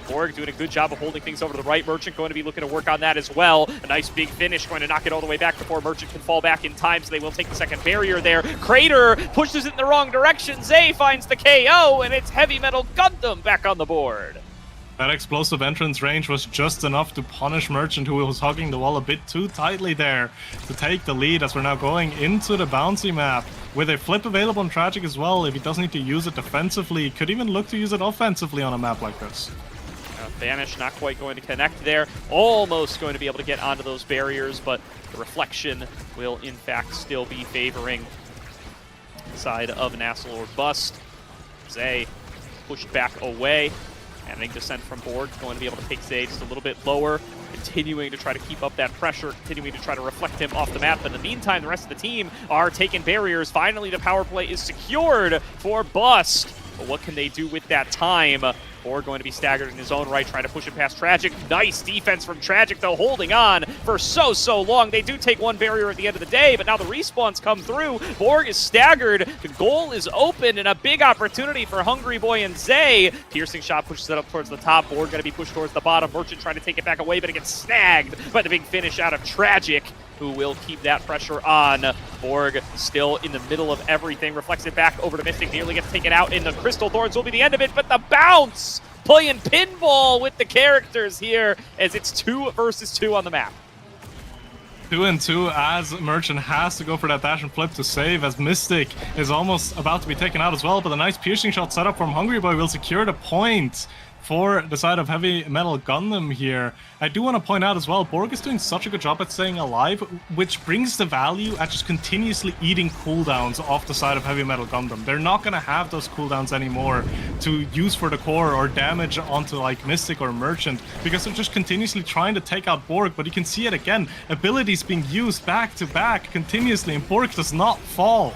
Borg doing a good job of holding things over to the right. Merchant going to be looking to work on that as well. A nice big finish, going to knock it all the way back before Merchant can fall back in time, so they will take the second barrier there. Crater pushes it in the wrong direction. Zay finds the KO, and it's Heavy Metal Gundam back on the board. That explosive entrance range was just enough to punish Merchant, who was hugging the wall a bit too tightly there to take the lead, as we're now going into the bouncy map. With a flip available on Tragic as well, if he doesn't need to use it defensively, he could even look to use it offensively on a map like this. Banish not quite going to connect there. Almost going to be able to get onto those barriers, but the reflection will in fact still be favoring the side of NASL or Bust. Zay pushed back away. Having descent from Borg, going to be able to take Zay just a little bit lower, continuing to try to keep up that pressure, continuing to try to reflect him off the map. But in the meantime, the rest of the team are taking barriers. Finally, the power play is secured for Bust. But what can they do with that time? Borg going to be staggered in his own right, trying to push it past Tragic. Nice defense from Tragic, though, holding on for so long. They do take one barrier at the end of the day, but now the respawns come through. Borg is staggered. The goal is open, and a big opportunity for Hungry Boy and Zay. Piercing shot pushes it up towards the top. Borg going to be pushed towards the bottom. Merchant trying to take it back away, but it gets snagged by the big finish out of Tragic, who will keep that pressure on. Borg still in the middle of everything. Reflects it back over to Mystic. Nearly gets taken out in the Crystal Thorns. Will be the end of it, but the bounce! Playing pinball with the characters here, as it's 2 versus 2 on the map. 2 and 2 as Merchant has to go for that dash and flip to save, as Mystic is almost about to be taken out as well, but a nice piercing shot set up from Hungry Boy will secure the point for the side of Heavy Metal Gundam here. I do want to point out as well, Borg is doing such a good job at staying alive, which brings the value at just continuously eating cooldowns off the side of Heavy Metal Gundam. They're not going to have those cooldowns anymore to use for the core or damage onto like Mystic or Merchant, because they're just continuously trying to take out Borg. But you can see it again, abilities being used back to back continuously, and Borg does not fall.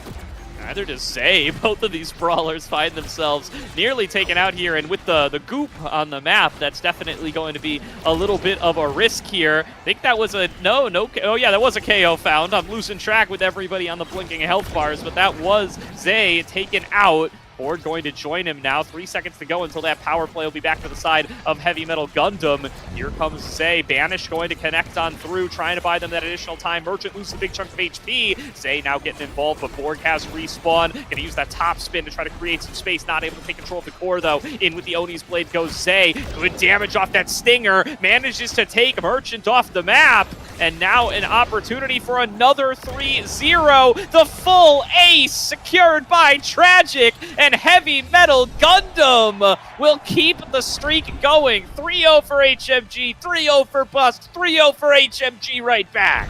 Neither does Zay. Both of these brawlers find themselves nearly taken out here, and with the goop on the map, that's definitely going to be a little bit of a risk here. I think that was a oh yeah, that was a KO found. I'm losing track with everybody on the blinking health bars, but that was Zay taken out. Borg going to join him now. 3 seconds to go until that power play will be back to the side of Heavy Metal Gundam. Here comes Zay. Banish going to connect on through, trying to buy them that additional time. Merchant loses a big chunk of HP. Zay now getting involved, but Borg has respawn. Going to use that top spin to try to create some space. Not able to take control of the core, though. In with the Oni's Blade goes Zay. Good damage off that Stinger. Manages to take Merchant off the map. And now an opportunity for another 3-0. The full ace secured by Tragic, and Heavy Metal Gundam will keep the streak going. 3-0 for HMG, 3-0 for Bust, 3-0 for HMG right back.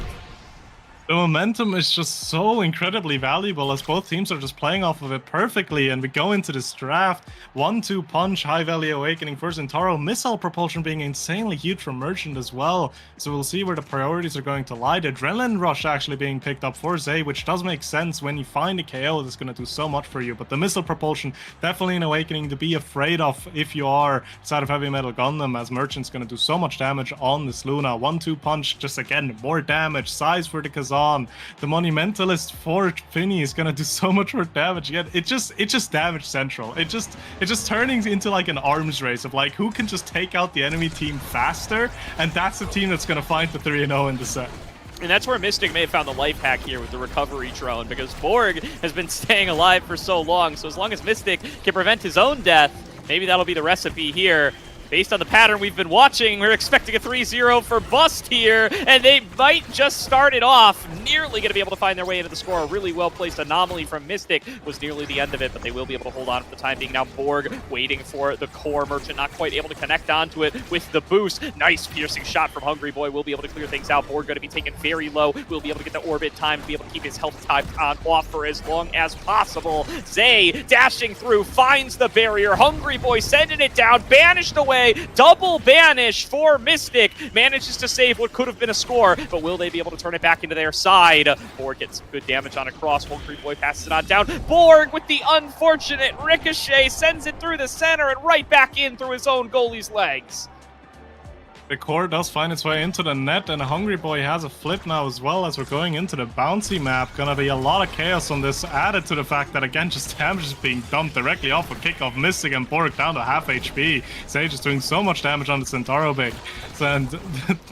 The momentum is just so incredibly valuable as both teams are just playing off of it perfectly, and we go into this draft. 1-2 punch, High Value Awakening for Zintaro, missile propulsion being insanely huge for Merchant as well. So we'll see where the priorities are going to lie. The Adrenaline Rush actually being picked up for Zay, which does make sense when you find a KO that's going to do so much for you. But the missile propulsion, definitely an Awakening to be afraid of if you are side of Heavy Metal Gundam, as Merchant's going to do so much damage on this Luna. 1-2 punch, just again, more damage. Size for the Kazan. The Monumentalist for Finny is gonna do so much more damage. Again, it just damage central. It just turning into like an arms race of like who can just take out the enemy team faster, and that's the team that's gonna find the 3-0 in the set. And that's where Mystic may have found the life hack here with the recovery drone, because Borg has been staying alive for so long. So as long as Mystic can prevent his own death, maybe that'll be the recipe here. Based on the pattern we've been watching, we're expecting a 3-0 for Bust here, and they might just start it off. Nearly going to be able to find their way into the score. A really well-placed anomaly from Mystic was nearly the end of it, but they will be able to hold on for the time being. Now Borg waiting for the core. Merchant not quite able to connect onto it with the boost. Nice piercing shot from Hungry Boy. Will be able to clear things out. Borg going to be taken very low. Will be able to get the orbit time to be able to keep his health time on off for as long as possible. Zay dashing through, finds the barrier. Hungry Boy sending it down, banished away. Double banish for Mystic. Manages to save what could have been a score, but will they be able to turn it back into their side? Borg gets some good damage on a cross. Hungry Boy passes it on down. Borg with the unfortunate ricochet sends it through the center and right back in through his own goalie's legs. The core does find its way into the net, and Hungry Boy has a flip now as well as we're going into the bouncy map. Gonna be a lot of chaos on this, added to the fact that again just damage is being dumped directly off a kickoff. Mystic and Borg down to half HP. Sage is doing so much damage on the Centauro big. And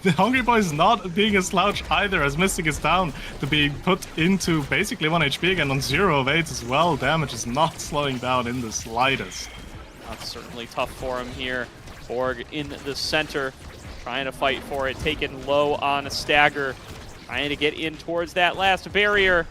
the Hungry Boy is not being a slouch either, as Mystic is down to be put into basically 1 HP again on 0 of 8 as well. Damage is not slowing down in the slightest. That's certainly tough for him here. Borg in the center, trying to fight for it, taken low on a stagger, trying to get in towards that last barrier.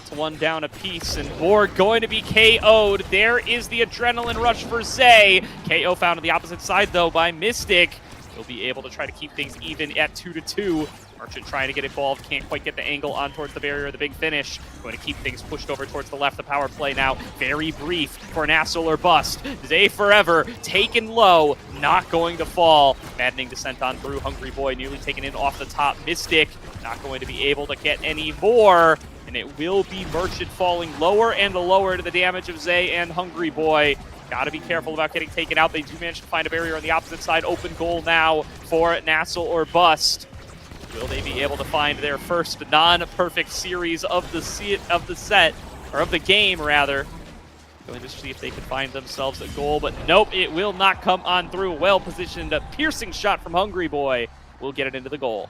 It's one down a piece, and Borg going to be KO'd. There is the adrenaline rush for Zay. KO found on the opposite side, though, by Mystic. He'll be able to try to keep things even at 2-2. Merchant trying to get involved, can't quite get the angle on towards the barrier, the big finish. Going to keep things pushed over towards the left, the power play now. Very brief for NASL or Bust. Zay forever, taken low, not going to fall. Maddening descent on through. Hungry Boy nearly taken in off the top. Mystic not going to be able to get any more. And it will be Merchant falling lower and lower to the damage of Zay and Hungry Boy. Got to be careful about getting taken out. They do manage to find a barrier on the opposite side. Open goal now for NASL or Bust. Will they be able to find their first non-perfect series of the set, or of the game rather? Going to see if they can find themselves a goal, but nope, it will not come on through. Well-positioned, a piercing shot from Hungry Boy will get it into the goal.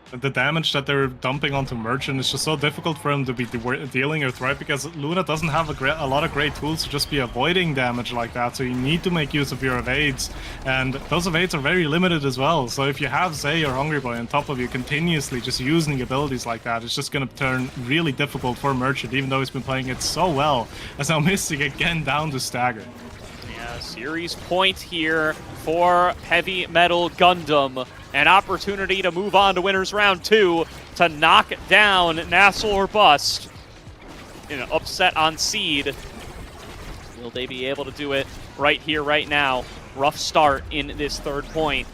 The damage that they're dumping onto Merchant is just so difficult for him to be dealing with, right? Because Luna doesn't have a lot of great tools to just be avoiding damage like that, so you need to make use of your evades, and those evades are very limited as well. So if you have Zay or Hungry Boy on top of you continuously just using abilities like that, it's just going to turn really difficult for Merchant, even though he's been playing it so well. As now Mystic again down to stagger. Yeah, Series point here for Heavy Metal Gundam. An opportunity to move on to winners round 2 to knock down NASL or Bust in an upset on seed. Will they be able to do it right here, right now? Rough start in this third point.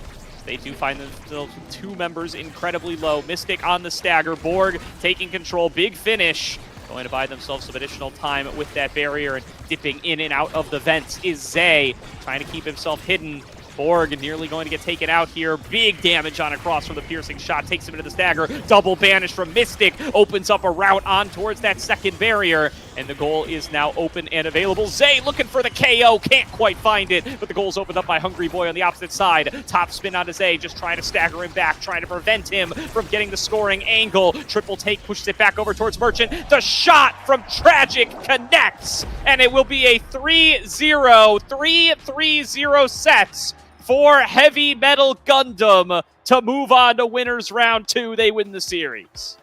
They do find themselves with 2 members incredibly low. Mystic on the stagger. Borg taking control. Big finish. Going to buy themselves some additional time with that barrier, and dipping in and out of the vents is Zay, trying to keep himself hidden. Borg nearly going to get taken out here. Big damage on a cross from the piercing shot. Takes him into the stagger. Double banish from Mystic. Opens up a route on towards that second barrier. And the goal is now open and available. Zay looking for the KO. Can't quite find it. But the goal's opened up by Hungry Boy on the opposite side. Top spin onto Zay. Just trying to stagger him back. Trying to prevent him from getting the scoring angle. Triple take pushes it back over towards Merchant. The shot from Tragic connects. And it will be a 3-0. 3-3-0 sets for Heavy Metal Gundam to move on to winners round 2. They win the series.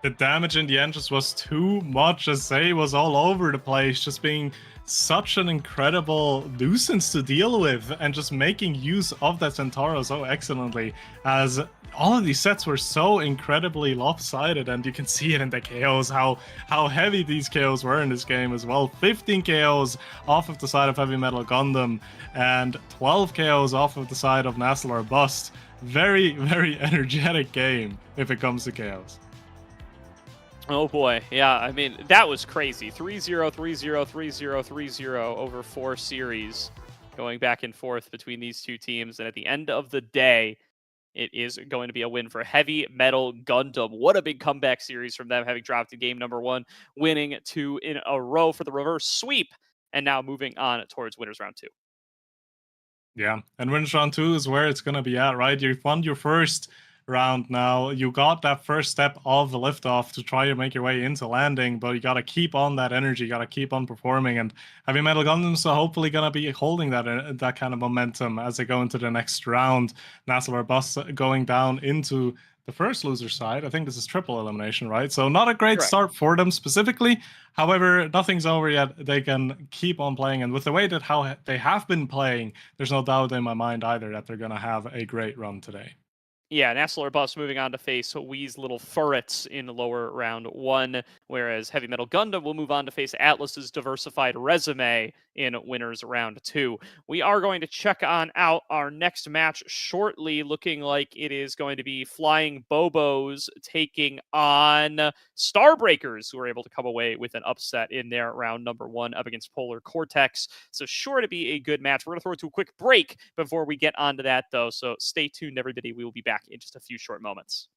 The damage in the end just was too much, as Zay was all over the place, just being such an incredible nuisance to deal with, and just making use of that Centauro so excellently, as all of these sets were so incredibly lopsided, and you can see it in the KOs, how heavy these KOs were in this game as well. 15 KOs off of the side of Heavy Metal Gundam, and 12 KOs off of the side of NASL or Bust. Very, very energetic game if it comes to KOs. Oh boy, yeah, I mean, that was crazy. 3-0, 3-0, 3-0, 3-0 over 4 series going back and forth between these two teams. And at the end of the day, it is going to be a win for Heavy Metal Gundam. What a big comeback series from them, having dropped to game number 1, winning 2 in a row for the reverse sweep, and now moving on towards winners round 2. Yeah, and winners round 2 is where it's going to be at, right? You've won your first round now. You got that first step of the liftoff to try to make your way into landing, but you got to keep on that energy, you got to keep on performing, and Heavy Metal Gundam's hopefully going to be holding that kind of momentum as they go into the next round. NASL or Bust going down into the first loser side. I think this is triple elimination, right? So not a great start for them specifically. However, nothing's over yet. They can keep on playing, and with the way that how they have been playing, there's no doubt in my mind either that they're going to have a great run today. Yeah, NASL or Bust moving on to face Wee's Little Furrets in lower round 1, whereas Heavy Metal Gundam will move on to face Atlas's Diversified Resume in winners round 2. We are going to check on out our next match shortly, looking like it is going to be Flying Bobos taking on Starbreakers, who were able to come away with an upset in their round number 1 up against Polar Cortex. So sure to be a good match. We're going to throw it to a quick break before we get onto that, though, so stay tuned, everybody. We will be back in just a few short moments.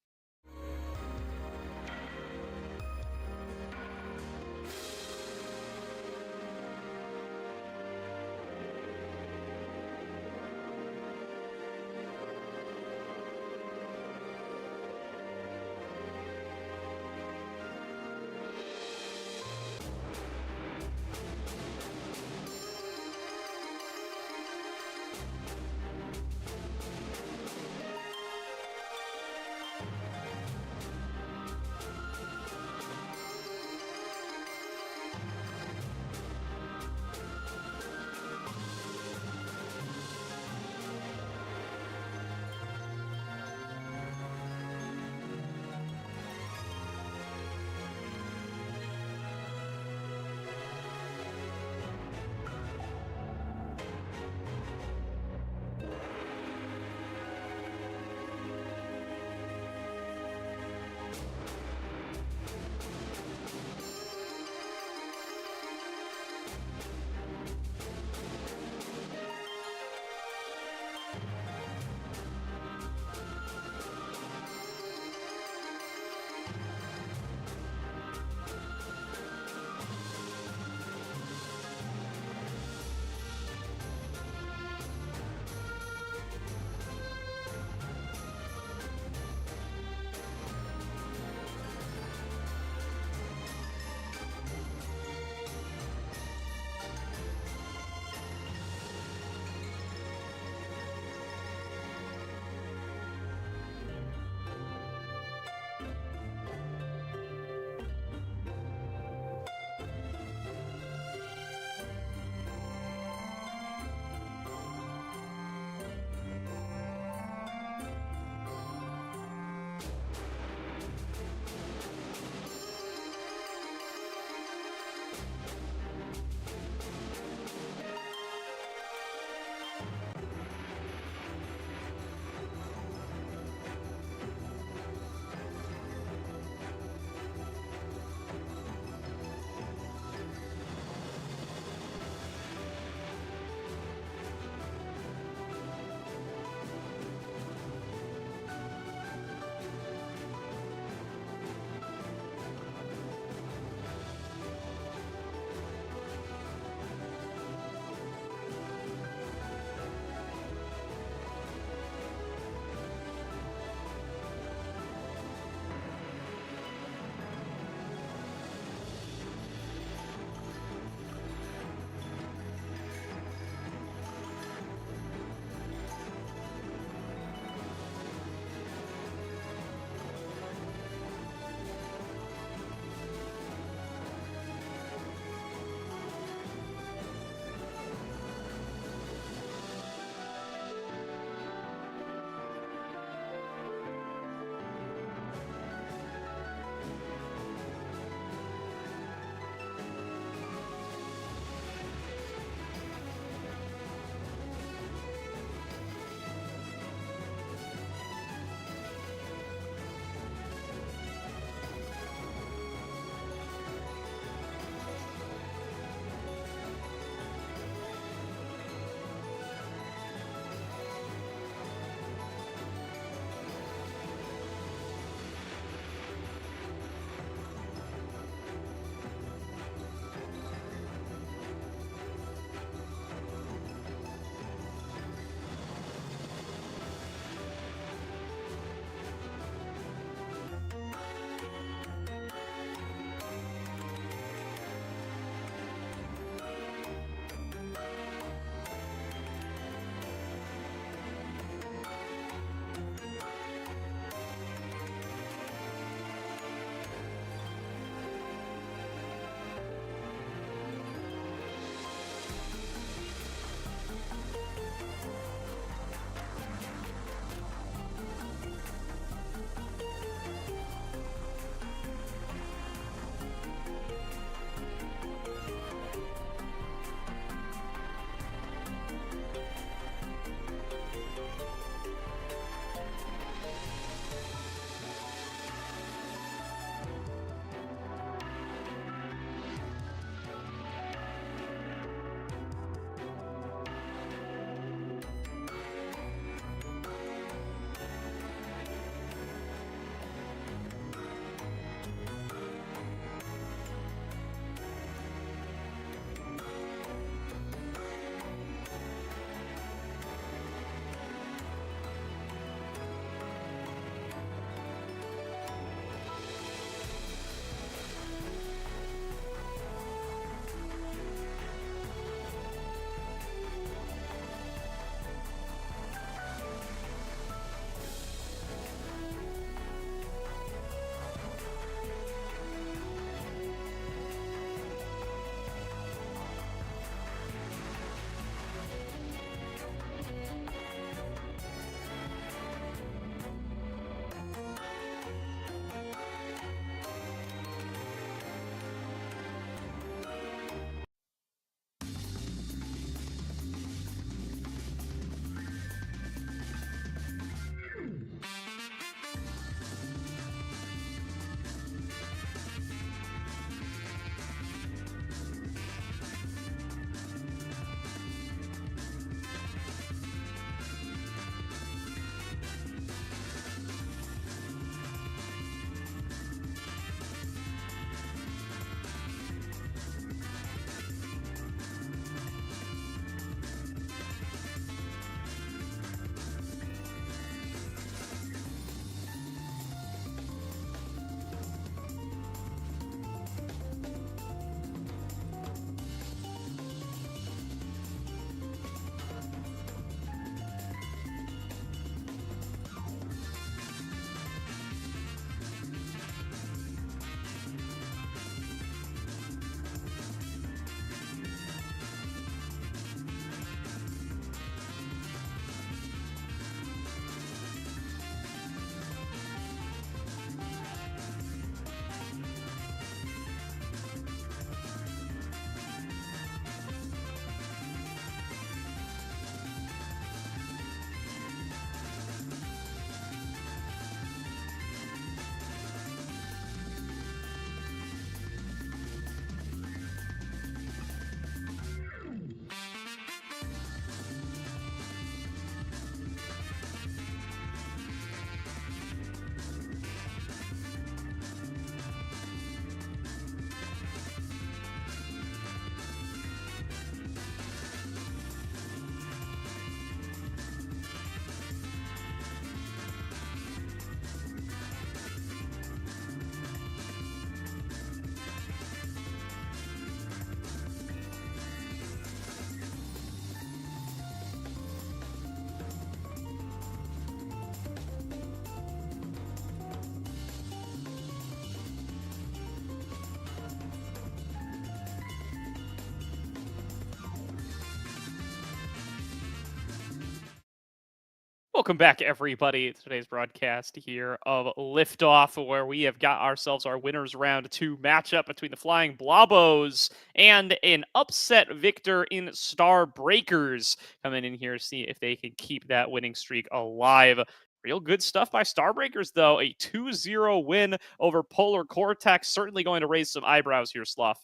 Welcome back, everybody, to today's broadcast here of Liftoff, where we have got ourselves our winners round 2 matchup between the Flying Blobos and an upset victor in Star Breakers. Coming in here to see if they can keep that winning streak alive. Real good stuff by Starbreakers, though. A 2-0 win over Polar Cortex. Certainly going to raise some eyebrows here, Slough.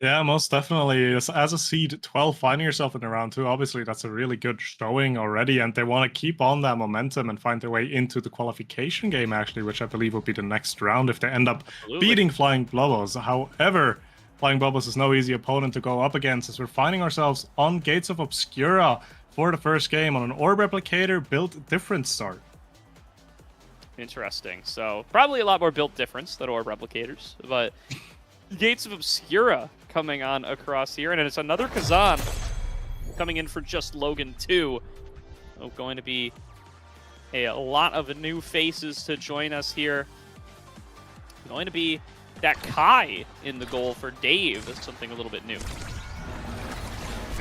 Yeah, most definitely. As a seed 12, finding yourself in the round 2, obviously that's a really good showing already, and they want to keep on that momentum and find their way into the qualification game, actually, which I believe will be the next round if they end up beating Flying Blobos. However, Flying Blobos is no easy opponent to go up against, as we're finding ourselves on Gates of Obscura for the first game on an Orb Replicator built different start. Interesting. So, probably a lot more built difference than Orb Replicators, but Gates of Obscura coming on across here, and it's another Kazan coming in for just Logan too. Oh, going to be a lot of new faces to join us here. Going to be that Kai in the goal for Dave. That's something a little bit new.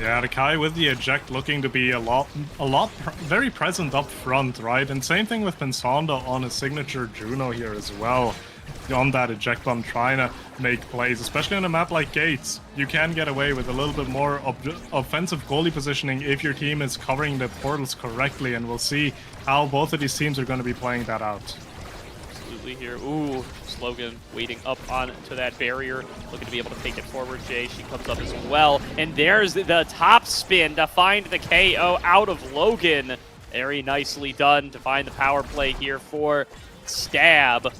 Yeah, the Kai with the eject looking to be very present up front, right? And same thing with Pensando on his signature Juno here as well. On that eject button, trying to make plays, especially on a map like Gates. You can get away with a little bit more offensive goalie positioning if your team is covering the portals correctly, and we'll see how both of these teams are going to be playing that out. Absolutely here. Ooh, Slogan waiting up onto that barrier, looking to be able to take it forward. Jay, she comes up as well, and there's the top spin to find the KO out of Logan. Very nicely done to find the power play here for Stab,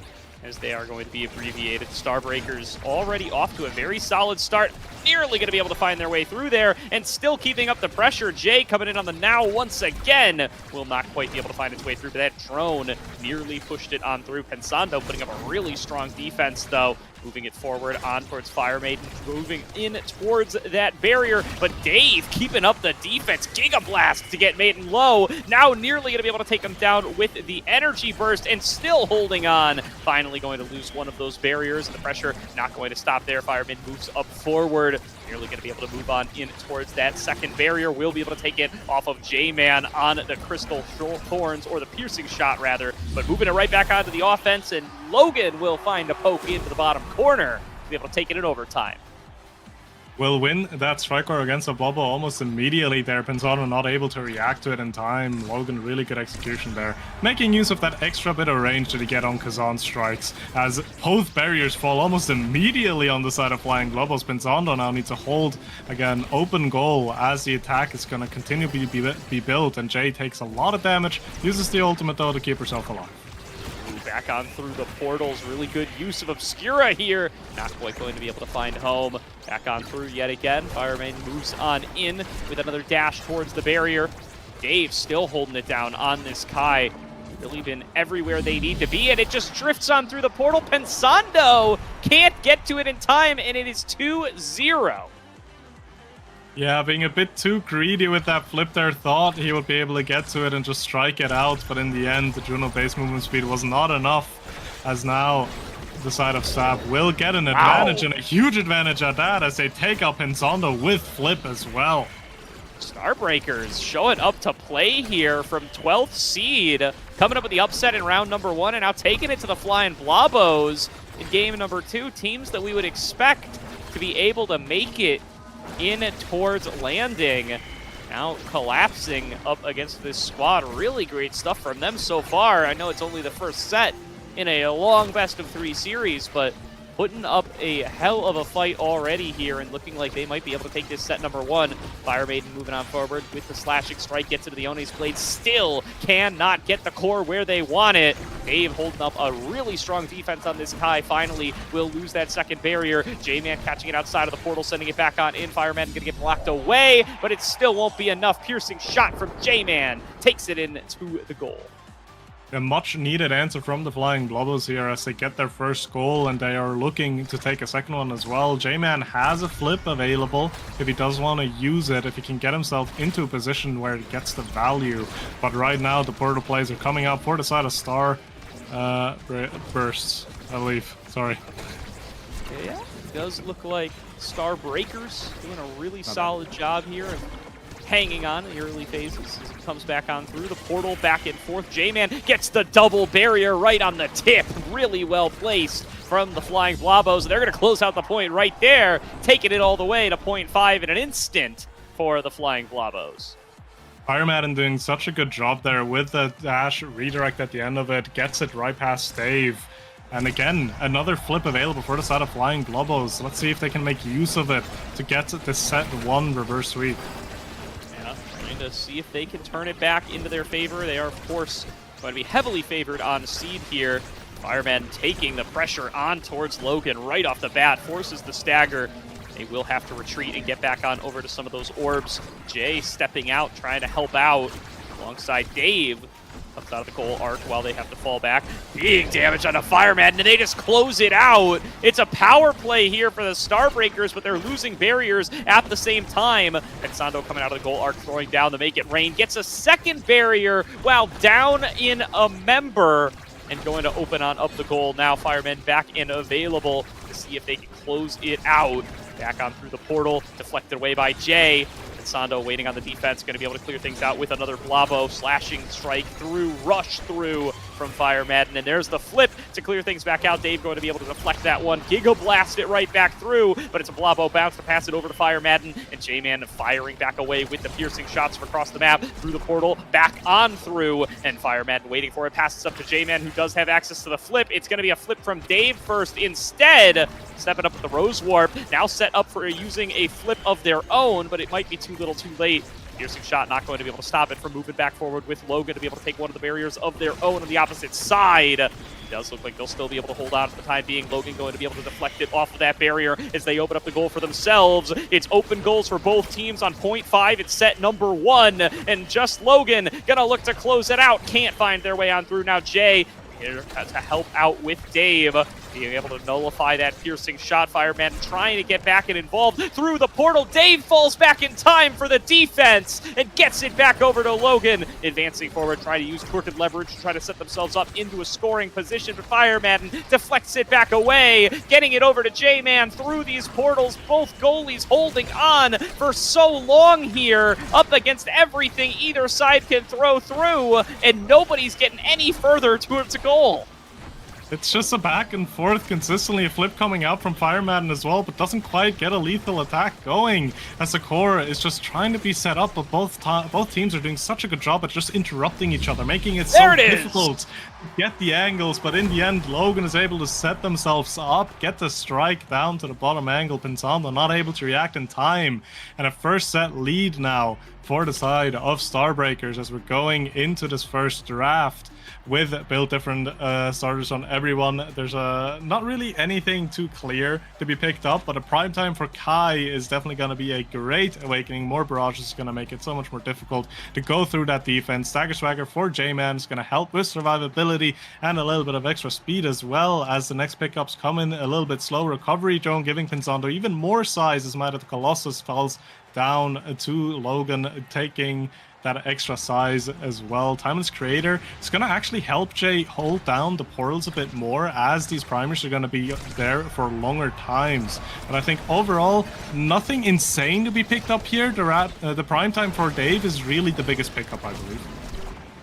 as they are going to be abbreviated. Starbreakers already off to a very solid start, nearly going to be able to find their way through there, and still keeping up the pressure. Jay coming in on the now once again, will not quite be able to find its way through, but that drone nearly pushed it on through. Pensando putting up a really strong defense, though, moving it forward on towards Fire Maiden, moving in towards that barrier, but Dave keeping up the defense. Giga Blast to get Maiden low, now nearly going to be able to take him down with the Energy Burst, and still holding on. Finally going to lose one of those barriers, and the pressure not going to stop there. Fireman moves up forward, nearly going to be able to move on in towards that second barrier. Will be able to take it off of J-Man on the Crystal Thorns, or the Piercing Shot rather, but moving it right back onto the offense, and Logan will find a poke into the bottom corner to be able to take it in overtime. Will win that strike core against a bubble almost immediately there. Pensando not able to react to it in time. Logan, really good execution there. Making use of that extra bit of range that he get on Kazan strikes, as both barriers fall almost immediately on the side of Flying Globals. Pensando now needs to hold, again, open goal as the attack is going to continue to be built, and Jay takes a lot of damage, uses the ultimate though to keep herself alive. Back on through the portals. Really good use of Obscura here. Not quite going to be able to find home. Back on through yet again. Fireman moves on in with another dash towards the barrier. Dave still holding it down on this Kai. Really been everywhere they need to be, and it just drifts on through the portal. Pensando can't get to it in time, and it is 2-0. Yeah, being a bit too greedy with that flip there, thought he would be able to get to it and just strike it out, but in the end, the Juno base movement speed was not enough, as now the side of Stab will get an advantage, and a huge advantage at that, as they take out Pensando with flip as well. Starbreakers showing up to play here from 12th seed, coming up with the upset in round number 1, and now taking it to the Flying Blobos in game number 2. Teams that we would expect to be able to make it in towards landing, now collapsing up against this squad. Really great stuff from them so far. I know it's only the first set in a long best-of-3 series, but putting up a hell of a fight already here, and looking like they might be able to take this set number 1. Fire Maiden moving on forward with the slashing strike, gets into the One's blade, still cannot get the core where they want it. Dave holding up a really strong defense on this Kai. Finally will lose that second barrier. J-Man catching it outside of the portal, sending it back on in. Fireman gonna get blocked away, but it still won't be enough. Piercing shot from J-Man takes it in to the goal. A much needed answer from the Flying Blobos here as they get their first goal, and they are looking to take a second one as well. J-Man has a flip available if he does want to use it, if he can get himself into a position where he gets the value. But right now the portal plays are coming out for the side of Star Bursts, I believe. Sorry. Yeah, it does look like Starbreakers doing a really solid job here. hanging on in the early phases as it comes back on through the portal, back and forth. J-Man gets the double barrier right on the tip. Really well placed from the Flying Blobos. They're going to close out the point right there, taking it all the way to 0.5 in an instant for the Flying Blobos. Firemadden doing such a good job there with the dash redirect at the end of it, gets it right past Dave. And again, another flip available for the side of Flying Blobos. Let's see if they can make use of it to get this set 1 reverse sweep. Yeah, trying to see if they can turn it back into their favor. They are, of course, going to be heavily favored on seed here. Firemadden taking the pressure on towards Logan right off the bat, forces the stagger. They will have to retreat and get back on over to some of those orbs. Jay stepping out, trying to help out alongside Dave. Comes out of the goal arc while they have to fall back. Big damage on a Firemadden, and they just close it out. It's a power play here for the Starbreakers, but they're losing barriers at the same time. And Sando coming out of the goal arc, throwing down to make it rain. Gets a second barrier while down in a member. And going to open on up the goal. Now Firemen back in available to see if they can close it out. Back on through the portal, deflected away by Jay. And Sando waiting on the defense, going to be able to clear things out with another Blobo. Slashing strike through, rush through from Firemadden. And there's the flip to clear things back out. Dave going to be able to deflect that one. Giga blast it right back through, but it's a Blobo bounce to pass it over to Firemadden. And J-Man firing back away with the piercing shots from across the map through the portal, back on through. And Firemadden waiting for it, passes up to J-Man, who does have access to the flip. It's going to be a flip from Dave first instead. Stepping up with the Rose Warp, now set up for using a flip of their own, but it might be too little too late. Piercing shot not going to be able to stop it from moving back forward with Logan to be able to take one of the barriers of their own on the opposite side. It does look like they'll still be able to hold on for the time being. Logan going to be able to deflect it off of that barrier as they open up the goal for themselves. It's open goals for both teams on 0.5. It's set number 1, and just Logan gonna look to close it out. Can't find their way on through. Now Jay here to help out with Dave, being able to nullify that piercing shot. Fireman trying to get back and involved through the portal. Dave falls back in time for the defense and gets it back over to Logan. Advancing forward, trying to use crooked leverage to try to set themselves up into a scoring position, but Fireman deflects it back away, getting it over to J-Man through these portals. Both goalies holding on for so long here, up against everything either side can throw through, and nobody's getting any further towards a goal. It's just a back and forth consistently, a flip coming out from Firemadden as well, but doesn't quite get a lethal attack going as the core is just trying to be set up, but both teams are doing such a good job at just interrupting each other, making it so difficult to get the angles, but in the end, Logan is able to set themselves up, get the strike down to the bottom angle. Pensando not able to react in time, and a first set lead now for the side of Starbreakers as we're going into this first draft with build different starters on everyone. There's not really anything too clear to be picked up, but a prime time for Kai is definitely going to be a great awakening. More barrages is going to make it so much more difficult to go through that defense. Stagger Swagger for J-Man is going to help with survivability and a little bit of extra speed, as well as the next pickups come in a little bit slow. Recovery Drone giving Pensando even more size as Might of the Colossus falls down to Logan, taking that extra size as well. Timeless Creator is going to actually help Jay hold down the portals a bit more, as these primers are going to be there for longer times. And I think overall, nothing insane to be picked up here. The prime time for Dave is really the biggest pickup, I believe.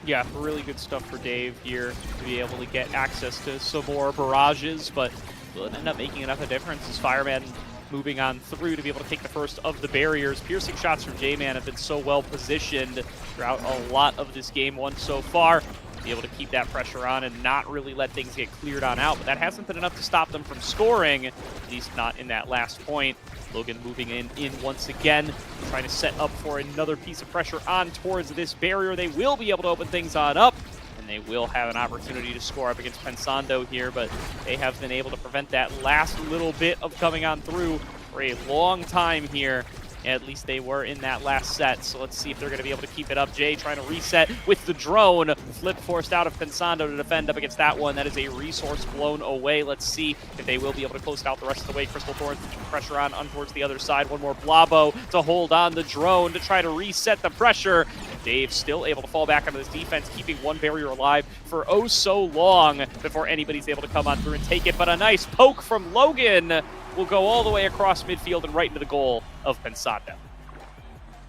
Yeah, really good stuff for Dave here to be able to get access to some more barrages, but will it end up making enough of a difference as Fireman moving on through to be able to take the first of the barriers. Piercing shots from J-Man have been so well positioned throughout a lot of this game one so far. Be able to keep that pressure on and not really let things get cleared on out, but that hasn't been enough to stop them from scoring, at least not in that last point. Logan moving in once again, trying to set up for another piece of pressure on towards this barrier. They will be able to open things on up, and they will have an opportunity to score up against Pensando here, but they have been able to prevent that last little bit of coming on through for a long time here. At least they were in that last set, so let's see if they're going to be able to keep it up. Jay trying to reset with the drone. Flip forced out of Pensando to defend up against that one. That is a resource blown away. Let's see if they will be able to close it out the rest of the way. Crystal Thorns pushing pressure on towards the other side. One more Blobo to hold on the drone to try to reset the pressure. Dave still able to fall back onto this defense, keeping one barrier alive for oh so long before anybody's able to come on through and take it. But a nice poke from Logan will go all the way across midfield and right into the goal of Pensando.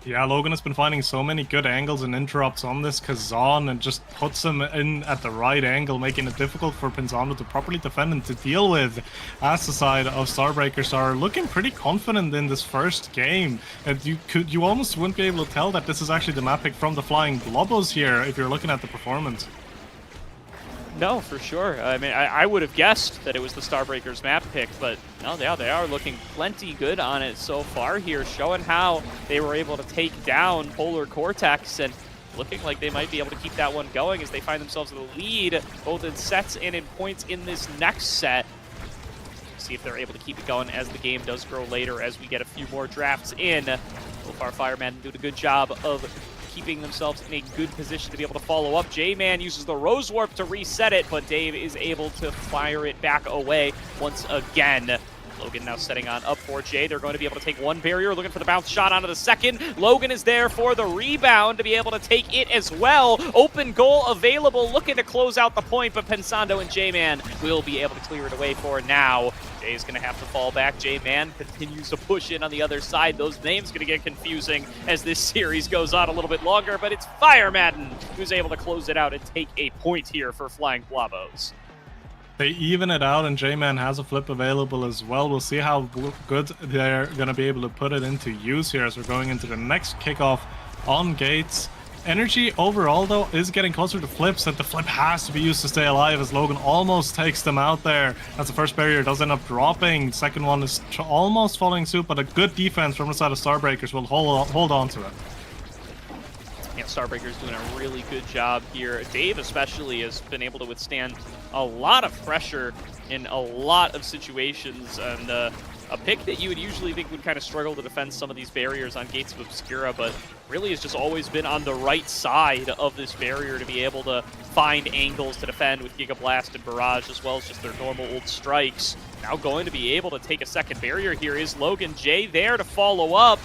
Yeah, Logan has been finding so many good angles and interrupts on this Kazan and just puts him in at the right angle, making it difficult for Pinzano to properly defend and to deal with, as the side of Starbreakers are looking pretty confident in this first game. And you almost wouldn't be able to tell that this is actually the map pick from the Flying Blobos here if you're looking at the performance. No, for sure. I mean, I would have guessed that it was the Starbreakers map pick, but no, they are looking plenty good on it so far here, showing how they were able to take down Polar Cortex and looking like they might be able to keep that one going as they find themselves in the lead, both in sets and in points in this next set. See if they're able to keep it going as the game does grow later, as we get a few more drafts in. So far, Fireman doing a good job of keeping themselves in a good position to be able to follow up. J-Man uses the Rose Warp to reset it, but Dave is able to fire it back away once again. Logan now setting on up for Jay. They're going to be able to take one barrier, looking for the bounce shot onto the second. Logan is there for the rebound to be able to take it as well. Open goal available, looking to close out the point, but Pensando and J-Man will be able to clear it away for now. Jay is going to have to fall back. J-Man continues to push in on the other side. Those names going to get confusing as this series goes on a little bit longer, but it's Fire Madden who's able to close it out and take a point here for Flying Blobos. They even it out, and J-Man has a flip available as well. We'll see how good they're going to be able to put it into use here as we're going into the next kickoff on Gates. Energy overall, though, is getting closer to flips, and the flip has to be used to stay alive as Logan almost takes them out there. As the first barrier does end up dropping. Second one is almost following suit, but a good defense from the side of Starbreakers will hold on to it. Yeah, Starbreaker's doing a really good job here. Dave especially has been able to withstand a lot of pressure in a lot of situations, and a pick that you would usually think would kind of struggle to defend some of these barriers on Gates of Obscura, but really has just always been on the right side of this barrier to be able to find angles to defend with Giga Blast and Barrage, as well as just their normal old strikes. Now going to be able to take a second barrier here is Logan. Jay there to follow up.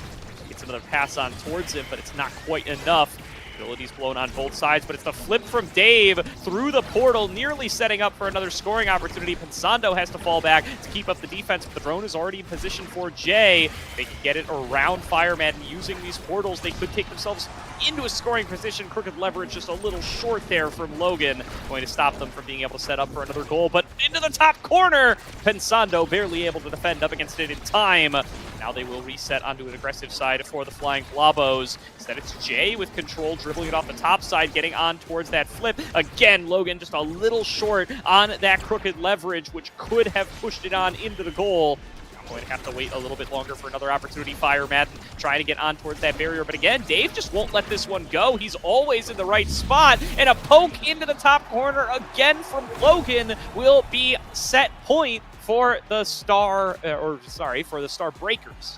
Gets another pass on towards him, but it's not quite enough. Abilities blown on both sides, but it's the flip from Dave through the portal, nearly setting up for another scoring opportunity. Pensando has to fall back to keep up the defense, but the drone is already in position for Jay. They can get it around Fireman using these portals. They could take themselves into a scoring position. Crooked leverage just a little short there from Logan, going to stop them from being able to set up for another goal, but into the top corner. Pensando barely able to defend up against it in time. Now they will reset onto an aggressive side for the Flying Blobos. Instead, it's Jay with control, dribbling it off the top side, getting on towards that flip. Again, Logan just a little short on that crooked leverage, which could have pushed it on into the goal. I'm going to have to wait a little bit longer for another opportunity. Fire Madden trying to get on towards that barrier, but again, Dave just won't let this one go. He's always in the right spot, and a poke into the top corner again from Logan will be set point for the for the Starbreakers.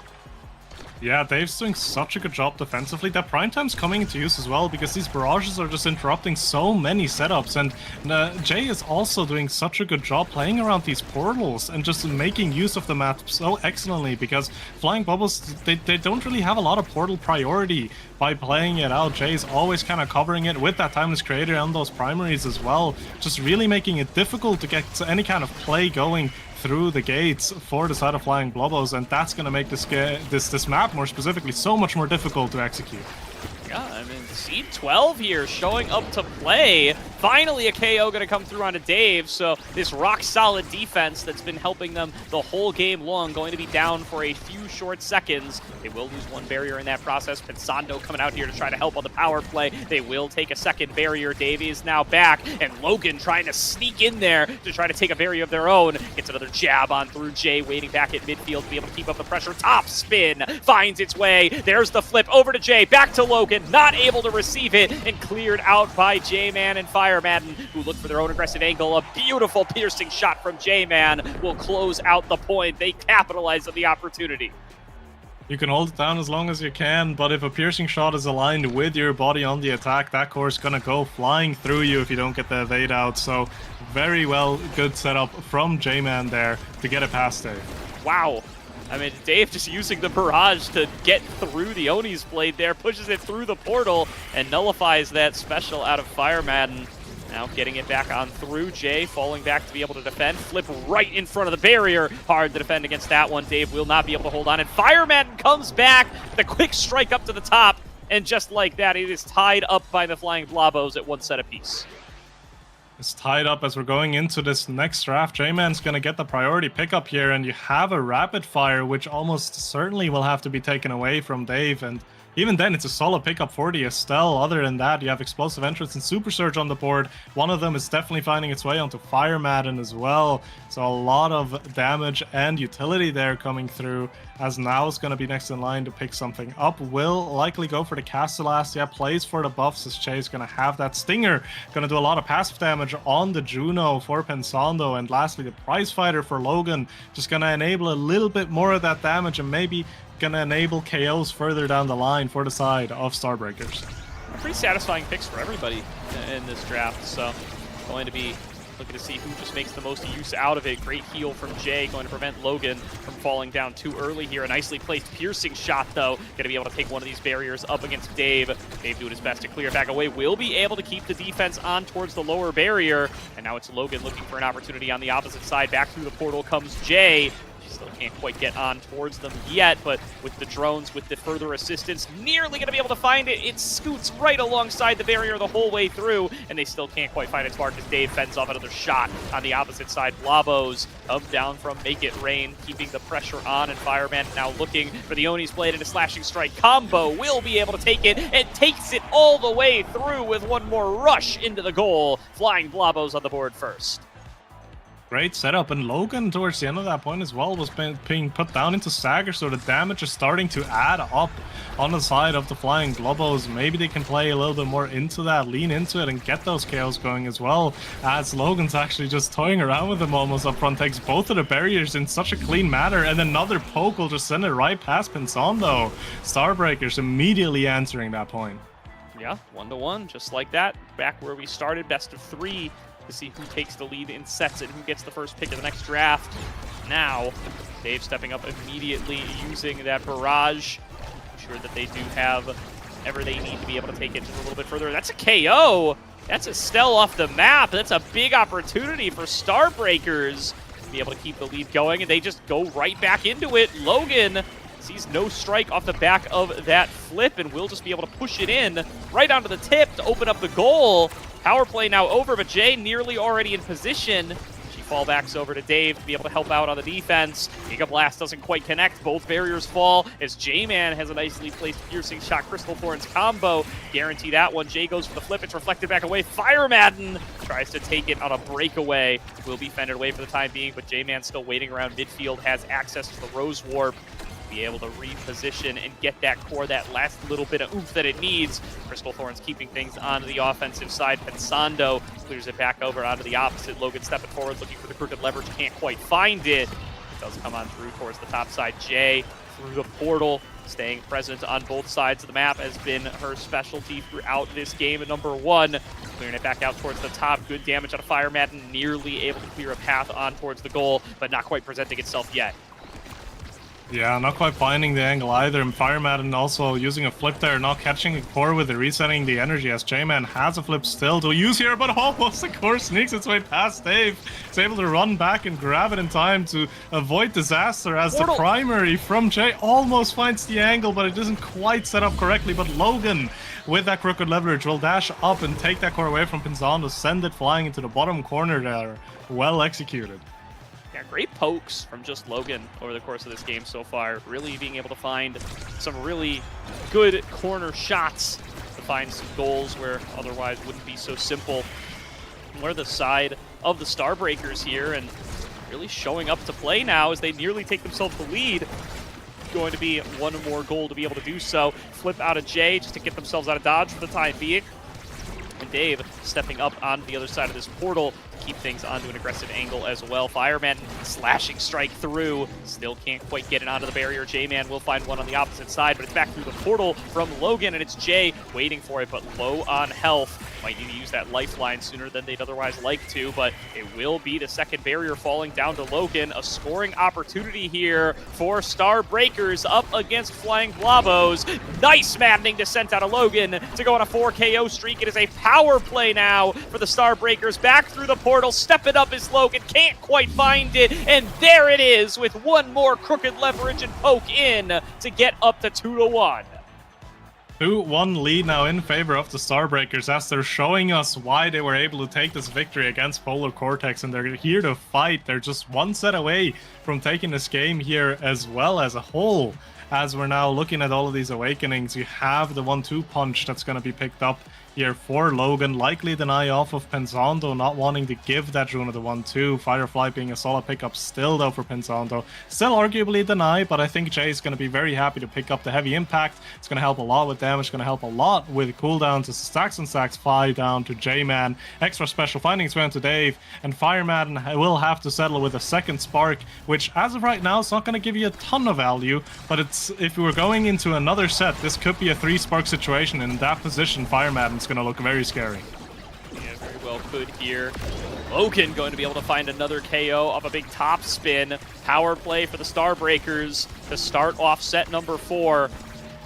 Yeah, Dave's doing such a good job defensively. That prime time's coming into use as well, because these barrages are just interrupting so many setups, and Jay is also doing such a good job playing around these portals and just making use of the map so excellently, because Flying Bubbles, they don't really have a lot of portal priority by playing it out. Jay's always kind of covering it with that Timeless Creator and those primaries as well, just really making it difficult to get any kind of play going through the gates for the side of Flying Blobos, and that's going to make this map more specifically so much more difficult to execute. Yeah, I mean, Seed 12 here showing up to play. Finally a KO going to come through onto Dave, so this rock-solid defense that's been helping them the whole game long going to be down for a few short seconds. They will lose one barrier in that process. Pensando coming out here to try to help on the power play. They will take a second barrier. Davey is now back, and Logan trying to sneak in there to try to take a barrier of their own. Gets another jab on through Jay, waiting back at midfield to be able to keep up the pressure. Top spin finds its way. There's the flip over to Jay, back to Logan. Not able to receive it, and cleared out by J-Man and Fire Madden, who look for their own aggressive angle. A beautiful piercing shot from J-Man will close out the point. They capitalize on the opportunity. You can hold it down as long as you can, but if a piercing shot is aligned with your body on the attack, that core is going to go flying through you if you don't get the evade out. So very well, good setup from J-Man there to get it past Dave. Wow. I mean, Dave just using the barrage to get through the Oni's blade there, pushes it through the portal, and nullifies that special out of Fire Madden. Now getting it back on through. Jay falling back to be able to defend. Flip right in front of the barrier. Hard to defend against that one. Dave will not be able to hold on. And Fireman comes back with a quick strike up to the top. And just like that, it is tied up by the Flying Blobos at 1 set apiece. It's tied up as we're going into this next draft. J-Man's going to get the priority pickup here, and you have a rapid fire, which almost certainly will have to be taken away from Dave. And even then, it's a solid pickup for the Estelle. Other than that, you have Explosive Entrance and Super Surge on the board. One of them is definitely finding its way onto Fire Madden as well. So a lot of damage and utility there coming through, as now is going to be next in line to pick something up. Will likely go for the Castellast. Yeah, plays for the buffs as Jay's going to have that Stinger. Going to do a lot of passive damage on the Juno for Pensando. And lastly, the Prize Fighter for Logan. Just going to enable a little bit more of that damage and maybe going to enable KOs further down the line for the side of Starbreakers. Pretty satisfying picks for everybody in this draft, so going to be looking to see who just makes the most use out of it. Great heal from Jay, going to prevent Logan from falling down too early here. A nicely placed piercing shot, though. Going to be able to take one of these barriers up against Dave. Dave doing his best to clear back away. Will be able to keep the defense on towards the lower barrier. And now it's Logan looking for an opportunity on the opposite side. Back through the portal comes Jay. Still can't quite get on towards them yet, but with the drones, with the further assistance, nearly going to be able to find it. It scoots right alongside the barrier the whole way through, and they still can't quite find its mark as Dave fends off another shot on the opposite side. Blobos come down from Make It Rain, keeping the pressure on, and Fireman now looking for the Oni's Blade and a slashing strike combo. Will be able to take it, and takes it all the way through with one more rush into the goal. Flying Blobos on the board first. Great setup, and Logan towards the end of that point as well was being put down into stagger, so the damage is starting to add up on the side of the Flying Blobos. Maybe they can play a little bit more into that, lean into it, and get those KOs going as well, as Logan's actually just toying around with them almost up front, takes both of the barriers in such a clean manner, and another poke will just send it right past Pensando. Starbreakers immediately answering that point. Yeah, 1-1, just like that. Back where we started, best of 3. To see who takes the lead in sets and who gets the first pick of the next draft. Now, Dave stepping up immediately, using that barrage. I'm sure that they do have whatever they need to be able to take it just a little bit further. That's a KO! That's Estelle off the map. That's a big opportunity for Starbreakers to be able to keep the lead going, and they just go right back into it. Logan sees no strike off the back of that flip, and will just be able to push it in right onto the tip to open up the goal. Power play now over, but Jay nearly already in position. She fallbacks over to Dave to be able to help out on the defense. Giga Blast doesn't quite connect. Both barriers fall as J-Man has a nicely placed piercing shot. Crystal Thorns combo. Guarantee that one. Jay goes for the flip. It's reflected back away. Fire Madden tries to take it on a breakaway. Will be fended away for the time being, but J-Man still waiting around midfield. Has access to the Rose Warp. Be able to reposition and get that core, that last little bit of oomph that it needs. Crystal Thorns keeping things on the offensive side. Pensando clears it back over onto the opposite. Logan stepping forward, looking for the crooked leverage, can't quite find it. Does come on through towards the top side. Jay through the portal, staying present on both sides of the map has been her specialty throughout this game at number 1. Clearing it back out towards the top. Good damage out of Fire Madden, nearly able to clear a path on towards the goal, but not quite presenting itself yet. Yeah, not quite finding the angle either. And Fire Madden also using a flip there, not catching the core with it, resetting the energy as J-Man has a flip still to use here, but almost the core sneaks its way past Dave. It's able to run back and grab it in time to avoid disaster as the primary from Jay almost finds the angle, but it doesn't quite set up correctly. But Logan, with that crooked leverage, will dash up and take that core away from Pinzon to send it flying into the bottom corner there. Well executed. Yeah, great pokes from just Logan over the course of this game so far. Really being able to find some really good corner shots to find some goals where otherwise wouldn't be so simple. We're the side of the Starbreakers here, and really showing up to play now as they nearly take themselves the lead. Going to be one more goal to be able to do so. Flip out of Jay just to get themselves out of dodge for the time being. And Dave stepping up onto the other side of this portal to keep things onto an aggressive angle as well. Fireman slashing strike through. Still can't quite get it onto the barrier. J-Man will find one on the opposite side, but it's back through the portal from Logan, and it's Jay waiting for it, but low on health. Might need to use that lifeline sooner than they'd otherwise like to, but it will be the second barrier falling down to Logan. A scoring opportunity here for Starbreakers up against Flying Blobos. Nice maddening descent out of Logan to go on a 4 KO streak. It is a power play now for the Starbreakers. Back through the portal, stepping up is Logan. Can't quite find it, and there it is with one more crooked leverage and poke in to get up to 2-1. 2-1 lead now in favor of the Starbreakers as they're showing us why they were able to take this victory against Polar Cortex, and they're here to fight. They're just one set away from taking this game here as well as a whole. As we're now looking at all of these awakenings, you have the 1-2 punch that's going to be picked up here for Logan. Likely deny off of Pensando, not wanting to give that rune of the 1-2. Firefly being a solid pickup still though for Pensando. Still arguably deny, but I think Jay is going to be very happy to pick up the heavy impact. It's going to help a lot with damage, going to help a lot with cooldowns. As stacks and stacks fly down to J-Man. Extra special findings went to Dave, and Fireman will have to settle with a second spark, which as of right now is not going to give you a ton of value, but it's, if we were going into another set, this could be a 3 spark situation. In that position, Fireman's going to look very scary. Yeah, very well could here. Logan going to be able to find another KO off a big top spin. Power play for the Starbreakers to start off set number 4.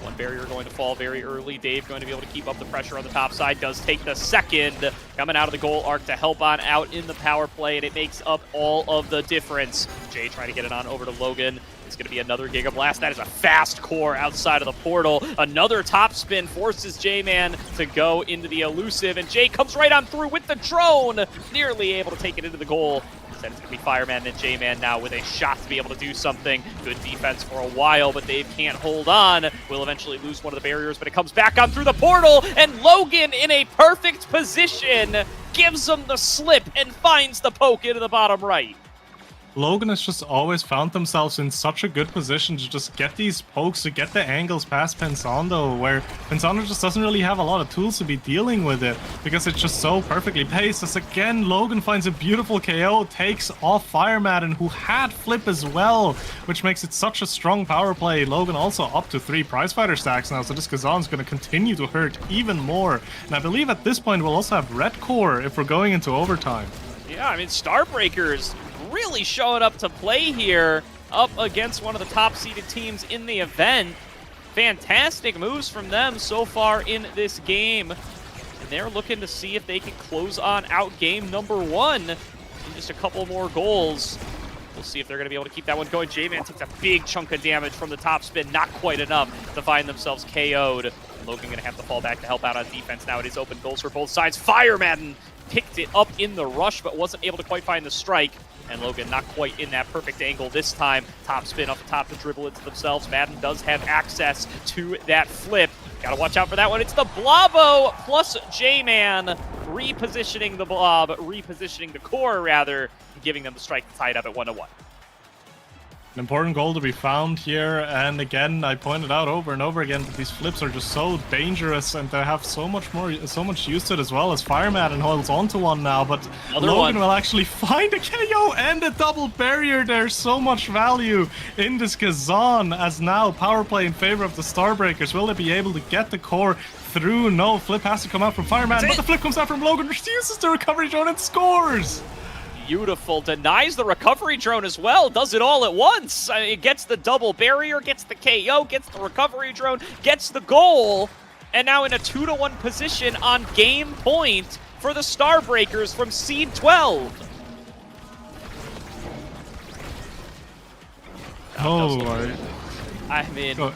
One barrier going to fall very early. Dave going to be able to keep up the pressure on the top side. Does take the second. Coming out of the goal arc to help on out in the power play, and it makes up all of the difference. Jay trying to get it on over to Logan. It's going to be another Giga Blast. That is a fast core outside of the portal. Another top spin forces J-Man to go into the elusive, and Jay comes right on through with the drone. Nearly able to take it into the goal. Instead, it's going to be Fireman and J-Man now with a shot to be able to do something. Good defense for a while, but Dave can't hold on. Will eventually lose one of the barriers, but it comes back on through the portal, and Logan in a perfect position gives him the slip and finds the poke into the bottom right. Logan has just always found themselves in such a good position to just get these pokes, to get the angles past Pensando, where Pensando just doesn't really have a lot of tools to be dealing with it, because it's just so perfectly paced. As again, Logan finds a beautiful KO, takes off Fireman, who had flip as well, which makes it such a strong power play. Logan also up to 3 prizefighter stacks now, so this Kazan's going to continue to hurt even more. And I believe at this point we'll also have Red Core if we're going into overtime. Yeah, I mean, Starbreakers really showing up to play here up against one of the top-seeded teams in the event. Fantastic moves from them so far in this game. And they're looking to see if they can close on out game number 1 in just a couple more goals. We'll see if they're going to be able to keep that one going. J-Man takes a big chunk of damage from the top spin. Not quite enough to find themselves KO'd. Logan going to have to fall back to help out on defense. Now it is open goals for both sides. Fireman picked it up in the rush, but wasn't able to quite find the strike. And Logan not quite in that perfect angle this time. Top spin up the top to dribble into themselves. Madden does have access to that flip. Gotta watch out for that one. It's the Blobo plus J-Man repositioning the Blob, repositioning the core rather, giving them the strike to tie it up at 1-1. An important goal to be found here, and again, I pointed out over and over again that these flips are just so dangerous, and they have so much use to it as well. As Fireman holds onto one now, but Logan will actually find a KO and a double barrier. There's so much value in this Kazan, as now power play in favor of the Starbreakers. Will they be able to get the core through? No, flip has to come out from Fireman, but the flip comes out from Logan, uses the recovery drone and scores! Beautiful. Denies the recovery drone as well. Does it all at once. It gets the double barrier, gets the KO, gets the recovery drone, gets the goal. And now in a 2-1 position on game point for the Starbreakers from seed 12. Oh, I mean...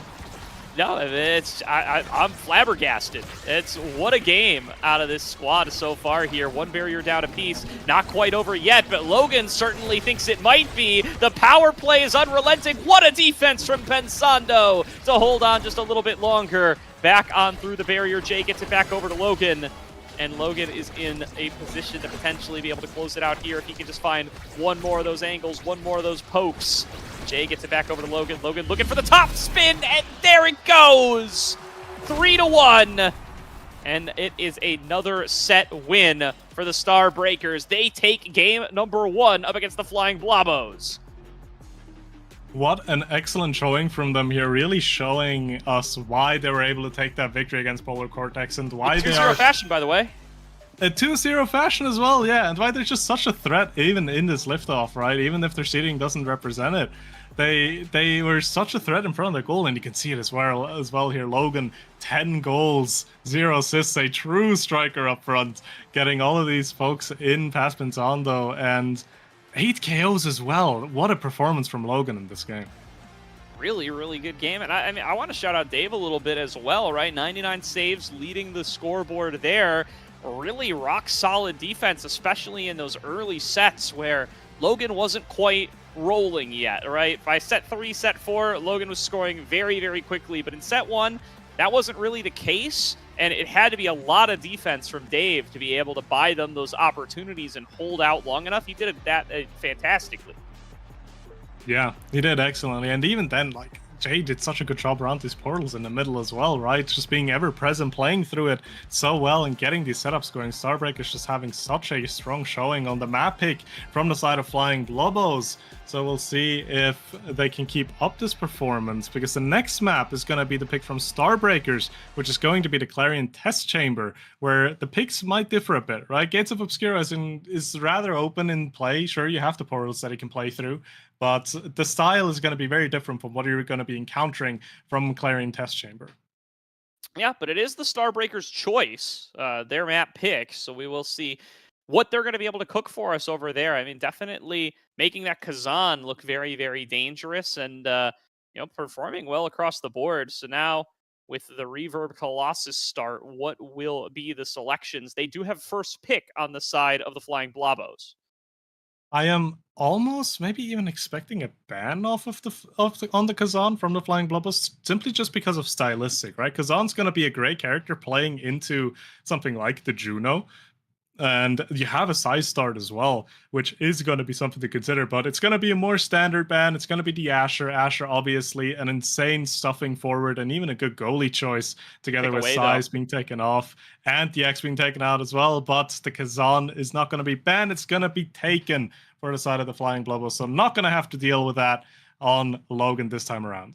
No, I'm flabbergasted. It's what a game out of this squad so far here. One barrier down apiece, not quite over yet, but Logan certainly thinks it might be. The power play is unrelenting. What a defense from Pensando to hold on just a little bit longer. Back on through the barrier. Jay gets it back over to Logan. And Logan is in a position to potentially be able to close it out here if he can just find one more of those angles, one more of those pokes. Jay gets it back over to Logan. Logan looking for the top spin, and there it goes! 3-1. And it is another set win for the Starbreakers. They take game number 1 up against the Flying Blobos. What an excellent showing from them here, really showing us why they were able to take that victory against Polar Cortex and why they are... 2-0 fashion, by the way. A 2-0 fashion as well, yeah. And why they're just such a threat even in this liftoff, right? Even if their seeding doesn't represent it. They were such a threat in front of the goal, and you can see it as well here. Logan, 10 goals, 0 assists, a true striker up front, getting all of these folks in past Pensando, and 8 KOs as well. What a performance from Logan in this game. Really, really good game. And I mean, I want to shout out Dave a little bit as well, right? 99 saves leading the scoreboard there. Really rock solid defense, especially in those early sets where Logan wasn't quite rolling yet, right? By set 3, set 4, Logan was scoring very, very quickly. But in set 1, that wasn't really the case. And it had to be a lot of defense from Dave to be able to buy them those opportunities and hold out long enough. He did that fantastically. Yeah, he did excellently. And even then, like, Jay did such a good job around these portals in the middle as well, right? Just being ever present, playing through it so well and getting these setups going. Starbreak is just having such a strong showing on the map pick from the side of Flying Blobos. So we'll see if they can keep up this performance, because the next map is going to be the pick from Starbreakers, which is going to be the Clarion Test Chamber, where the picks might differ a bit, right? Gates of Obscura is rather open in play. Sure, you have the portals that you can play through, but the style is going to be very different from what you're going to be encountering from Clarion Test Chamber. Yeah, but it is the Starbreakers' choice, their map pick, so we will see what they're going to be able to cook for us over there. I mean, definitely making that Kazan look very, very dangerous and, you know, performing well across the board. So now with the Reverb Colossus start, what will be the selections? They do have first pick on the side of the Flying Blobos. I am almost maybe even expecting a ban off of on the Kazan from the Flying Blobos, simply just because of stylistic, right? Kazan's going to be a great character playing into something like the Juno. And you have a size start as well, which is going to be something to consider, but it's going to be a more standard ban. It's going to be the Asher. Asher, obviously, an insane stuffing forward and even a good goalie choice, together with size being taken off and the X being taken out as well. But the Kazan is not going to be banned. It's going to be taken for the side of the Flying Blobos. So I'm not going to have to deal with that on Logan this time around.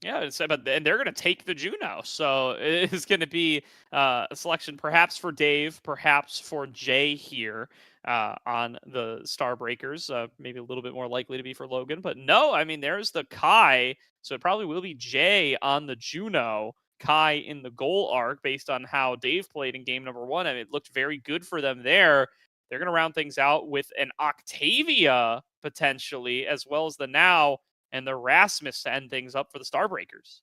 Yeah, and they're going to take the Juno, so it's going to be a selection perhaps for Dave, perhaps for Jay here on the Starbreakers. Maybe a little bit more likely to be for Logan, but no, I mean, there's the Kai, so it probably will be Jay on the Juno, Kai in the goal arc, based on how Dave played in game number 1. I mean, it looked very good for them there. They're going to round things out with an Octavia, potentially, as well as the Now and the Rasmus to end things up for the Starbreakers.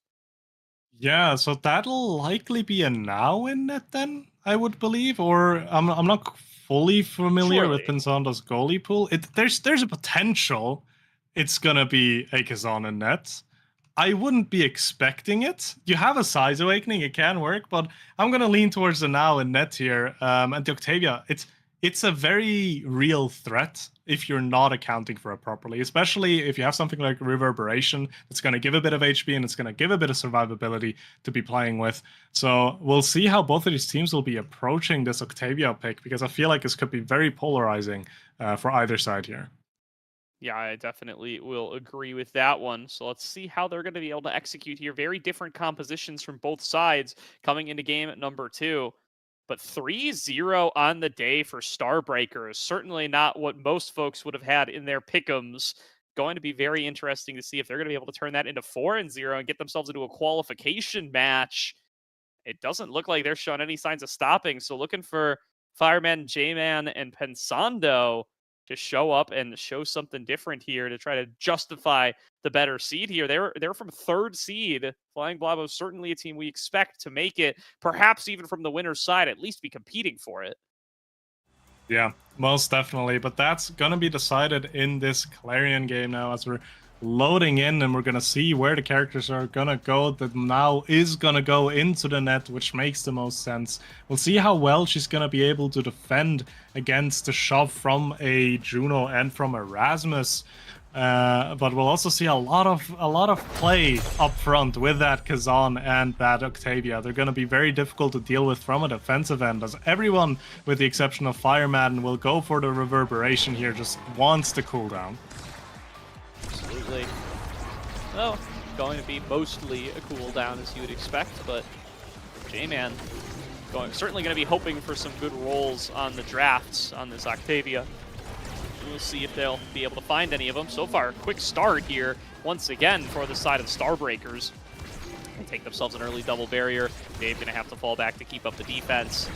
Yeah, so that'll likely be a Now in net then, I would believe, or I'm not fully familiar with Pensando's goalie pool. There's a potential it's gonna be a Kazan in net. I wouldn't be expecting it. You have a size awakening, it can work, but I'm gonna lean towards the Now in net here. And the Octavia, it's a very real threat if you're not accounting for it properly, especially if you have something like Reverberation that's going to give a bit of HP and it's going to give a bit of survivability to be playing with. So we'll see how both of these teams will be approaching this Octavia pick, because I feel like this could be very polarizing for either side here. Yeah, I definitely will agree with that one. So let's see how they're going to be able to execute here. Very different compositions from both sides coming into game number 2. But 3-0 on the day for Starbreakers. Certainly not what most folks would have had in their pick'ems. Going to be very interesting to see if they're going to be able to turn that into 4-0 and get themselves into a qualification match. It doesn't look like they're showing any signs of stopping. So looking for Fireman, J-Man, and Pensando to show up and show something different here to try to justify the better seed here. They're from 3rd seed. Flying Blobos, certainly a team we expect to make it, perhaps even from the winner's side, at least be competing for it. Yeah, most definitely. But that's going to be decided in this Clarion game now, as we're loading in, and we're going to see where the characters are going to go. The Now is going to go into the net, which makes the most sense. We'll see how well she's going to be able to defend against the shove from a Juno and from a Rasmus. But we'll also see a lot of play up front with that Kazan and that Octavia. They're going to be very difficult to deal with from a defensive end, as everyone, with the exception of Fireman, will go for the Reverberation here, just wants the cooldown. Absolutely. Well, going to be mostly a cooldown as you would expect, but J-Man certainly going to be hoping for some good rolls on the drafts on this Octavia. We'll see if they'll be able to find any of them. So far, quick start here once again for the side of the Starbreakers. They take themselves an early double barrier. Dave's going to have to fall back to keep up the defense.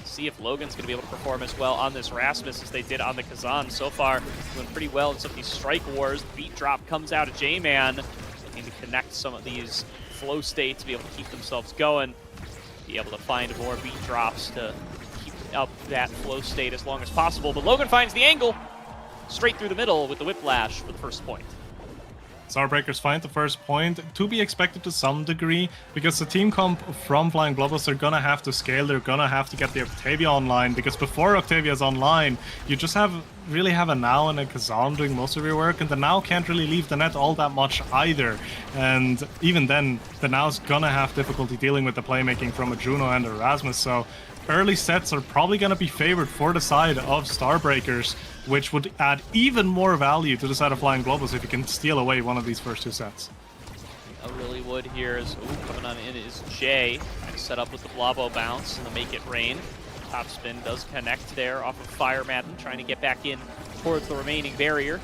See if Logan's going to be able to perform as well on this Rasmus as they did on the Kazan. So far, doing pretty well in some of these strike wars. Beat drop comes out of J-Man. Looking to connect some of these flow states to be able to keep themselves going. Be able to find more beat drops to keep up that flow state as long as possible. But Logan finds the angle straight through the middle with the whiplash for the first point. Starbreakers find the first point, to be expected to some degree, because the team comp from Flying Blobos are gonna have to scale, they're gonna have to get the Octavia online, because before Octavia's online, you just really have a Now and a Kazan doing most of your work, and the Now can't really leave the net all that much either. And even then, the Now's gonna have difficulty dealing with the playmaking from a Juno and a Rasmus, so early sets are probably gonna be favored for the side of Starbreakers, which would add even more value to the side of Flying Globals if you can steal away one of these first two sets. I really would here is, coming on in is Jay, trying to set up with the Blobo bounce and the Make It Rain. Top spin does connect there off of Fire Madden, trying to get back in towards the remaining barrier.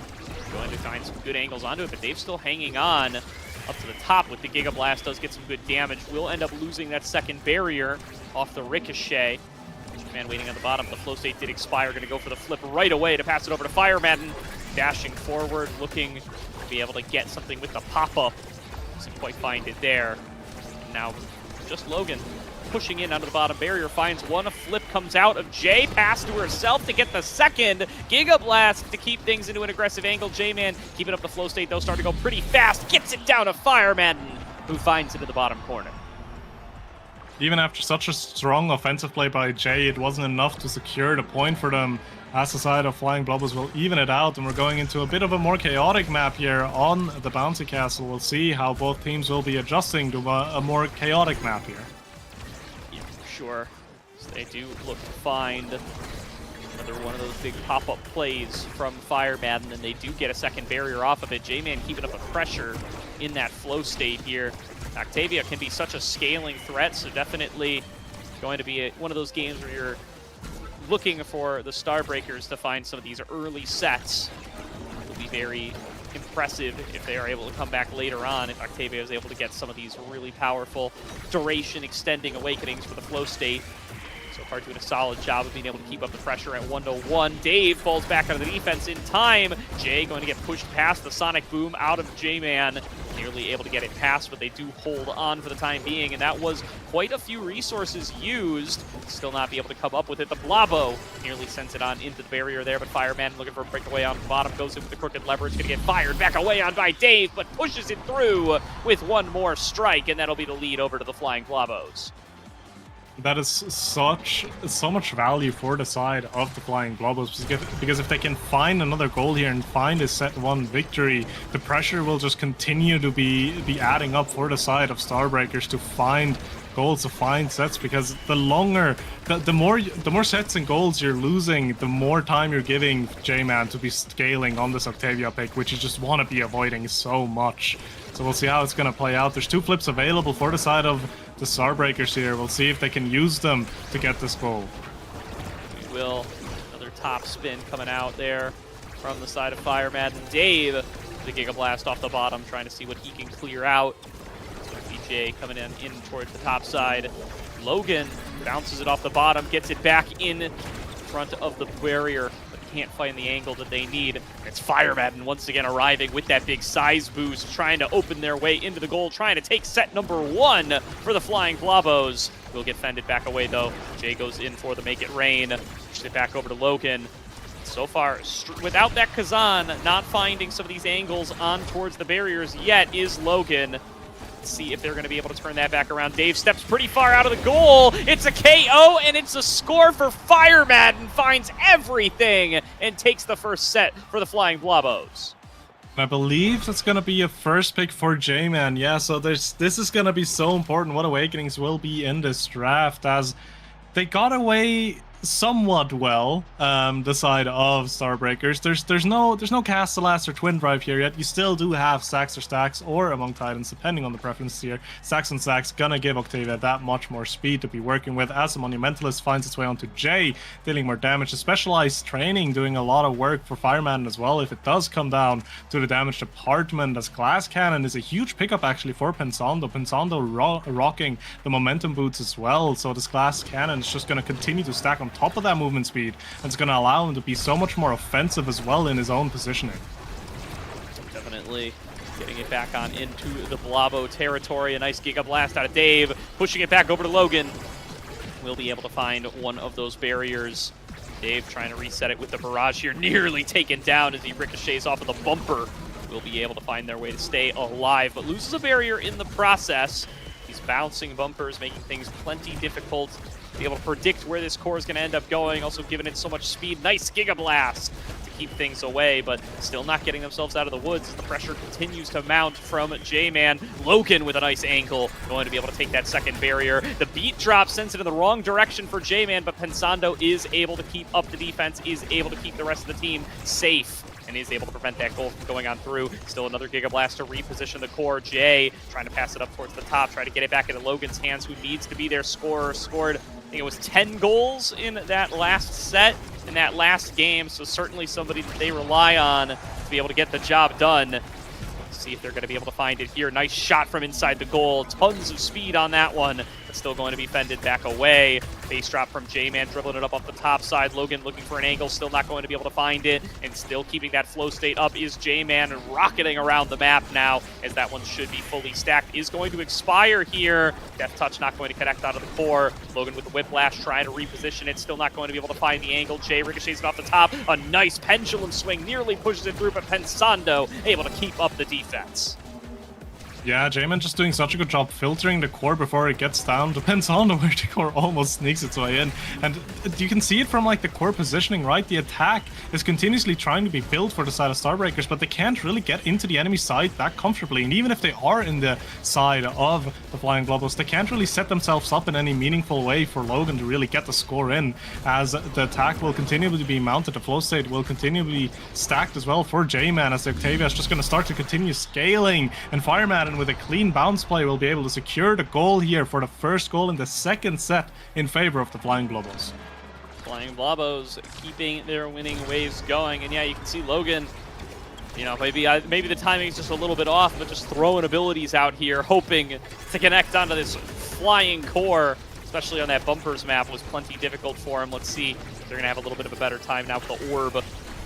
Going to find some good angles onto it, but Dave's still hanging on up to the top with the Giga Blast, does get some good damage. We'll end up losing that second barrier off the Ricochet. Man waiting on the bottom. The flow state did expire. Going to go for the flip right away to pass it over to Fire Madden. Dashing forward, looking to be able to get something with the pop-up. Doesn't quite find it there. Now, just Logan pushing in under the bottom barrier. Finds one. A flip comes out of Jay. Pass to herself to get the second. Giga Blast to keep things into an aggressive angle. J-Man keeping up the flow state, though. Starting to go pretty fast. Gets it down to Fire Madden, who finds it in the bottom corner. Even after such a strong offensive play by Jay, it wasn't enough to secure the point for them, as the side of Flying Blobos will even it out, and we're going into a bit of a more chaotic map here on the Bouncy Castle. We'll see how both teams will be adjusting to a more chaotic map here. Yeah, for sure. So they do look to find another one of those big pop-up plays from Fire Madden, and they do get a second barrier off of it. J-Man keeping up a pressure in that flow state here. Octavia can be such a scaling threat, so definitely going to be one of those games where you're looking for the Starbreakers to find some of these early sets. It will be very impressive if they are able to come back later on, if Octavia is able to get some of these really powerful duration extending awakenings for the flow state. So far doing a solid job of being able to keep up the pressure at 1-1. Dave falls back out of the defense in time. Jay going to get pushed past the Sonic Boom out of J-Man. Nearly able to get it past, but they do hold on for the time being, and that was quite a few resources used. Still not be able to come up with it. The Blobo nearly sends it on into the barrier there, but Fireman looking for a breakaway on the bottom, goes in with the crooked lever. It's going to get fired back away on by Dave, but pushes it through with one more strike, and that'll be the lead over to the Flying Blobos. That is so much value for the side of the Flying Blobos, because if they can find another goal here and find a set one victory, the pressure will just continue to be adding up for the side of Starbreakers to find goals, to find sets, because the more sets and goals you're losing, the more time you're giving J-Man to be scaling on this Octavia pick, which you just want to be avoiding so much. So we'll see how it's going to play out. There's two flips available for the side of the Starbreakers here. We'll see if they can use them to get this goal. We will. Another top spin coming out there from the side of Fire Madden. Dave, the Giga Blast off the bottom, trying to see what he can clear out. BJ coming in towards the top side. Logan bounces it off the bottom, gets it back in front of the barrier, but can't find the angle that they need. It's Fire Madden once again arriving with that big size boost, trying to open their way into the goal, trying to take set number one for the Flying Blobos. Will get fended back away though. Jay goes in for the Make It Rain, pushes it back over to Logan. So far, without that Kazan, not finding some of these angles on towards the barriers yet is Logan. See if they're going to be able to turn that back around. Dave steps pretty far out of the goal. It's a KO, and it's a score for Fire Madden. Finds everything and takes the first set for the Flying Blobos. I believe that's going to be a first pick for J-Man. Yeah, so this is going to be so important what Awakenings will be in this draft, as they got away somewhat well the side of Starbreakers. There's no Castellas or Twin Drive here yet. You still do have Stacks or Stacks or Among Titans, depending on the preference here. Stacks and Stacks gonna give Octavia that much more speed to be working with as the Monumentalist finds its way onto Jay, dealing more damage. The specialized training doing a lot of work for Fireman as well if it does come down to the damage department, as Glass Cannon is a huge pickup actually for Pensando. Pensando rocking the momentum boots as well, so this Glass Cannon is just going to continue to stack on top of that movement speed, and it's going to allow him to be so much more offensive as well in his own positioning. Definitely getting it back on into the Blabo territory. A nice Giga Blast out of Dave, pushing it back over to Logan. We'll be able to find one of those barriers. Dave trying to reset it with the barrage here, nearly taken down as he ricochets off of the bumper. Will be able to find their way to stay alive, but loses a barrier in the process. These bouncing bumpers making things plenty difficult to be able to predict where this core is going to end up going, also giving it so much speed. Nice Giga Blast to keep things away, but still not getting themselves out of the woods as the pressure continues to mount from J-Man. Logan with a nice ankle, going to be able to take that second barrier. The beat drop sends it in the wrong direction for J-Man, but Pensando is able to keep up the defense, is able to keep the rest of the team safe, and is able to prevent that goal from going on through. Still another Giga Blast to reposition the core. Jay trying to pass it up towards the top, try to get it back into Logan's hands, who needs to be their scorer. Scored, I think it was 10 goals in that last set, in that last game, so certainly somebody that they rely on to be able to get the job done. Let's see if they're going to be able to find it here. Nice shot from inside the goal. Tons of speed on that one, but still going to be fended back away. Base drop from J-Man, dribbling it up off the top side. Logan looking for an angle, still not going to be able to find it, and still keeping that flow state up is J-Man, rocketing around the map now, as that one should be fully stacked. Is going to expire here. Death Touch not going to connect out of the core. Logan with the Whiplash trying to reposition it, still not going to be able to find the angle. Jay ricochets it off the top. A nice pendulum swing, nearly pushes it through, but Pensando able to keep up the defense. Yeah, J-Man just doing such a good job filtering the core before it gets down. Depends on where the core almost sneaks its way in. And you can see it from like the core positioning, right? The attack is continuously trying to be built for the side of Starbreakers, but they can't really get into the enemy side that comfortably. And even if they are in the side of the Flying Globals, they can't really set themselves up in any meaningful way for Logan to really get the score in, as the attack will continue to be mounted. The flow state will continue to be stacked as well for J-Man, as the Octavia is just going to start to continue scaling. And Fireman, with a clean bounce play, will be able to secure the goal here for the first goal in the second set in favor of the Flying Globals. Flying Blobos keeping their winning waves going, and yeah, you can see Logan, you know, maybe the timing is just a little bit off, but just throwing abilities out here, hoping to connect onto this flying core, especially on that bumpers map, was plenty difficult for him. Let's see if they're going to have a little bit of a better time now with the orb.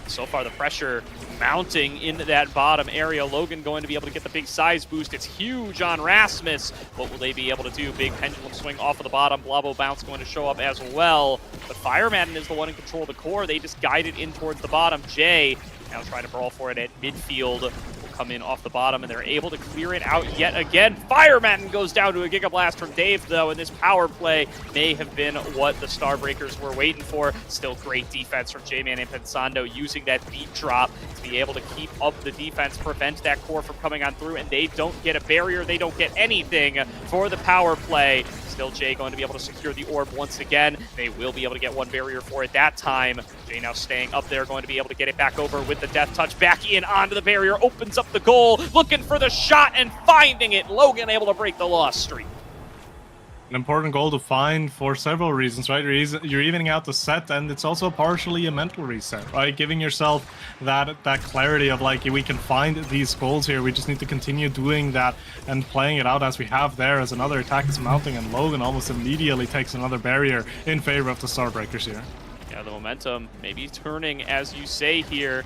So far, the pressure mounting into that bottom area. Logan going to be able to get the big size boost. It's huge on Rasmus. What will they be able to do? Big pendulum swing off of the bottom. Blabo bounce going to show up as well. But Fireman is the one in control of the core. They just guide it in towards the bottom. Jay now trying to brawl for it at midfield. Will come in off the bottom, and they're able to clear it out yet again. Fireman goes down to a Giga Blast from Dave, though, and this power play may have been what the Starbreakers were waiting for. Still great defense from J-Man and Pensando, using that beat drop to be able to keep up the defense, prevent that core from coming on through, and they don't get a barrier, they don't get anything for the power play. Still Jay going to be able to secure the orb once again. They will be able to get one barrier for it that time. Jay now staying up there, going to be able to get it back over with the Death Touch. Back in onto the barrier, opens up the goal, looking for the shot and finding it. Logan able to break the loss streak. An important goal to find for several reasons, right? You're evening out the set, and it's also partially a mental reset, right? Giving yourself that clarity of like, we can find these goals here. We just need to continue doing that and playing it out as we have there, as another attack is mounting, and Logan almost immediately takes another barrier in favor of the Starbreakers here. Yeah, the momentum maybe turning, as you say here.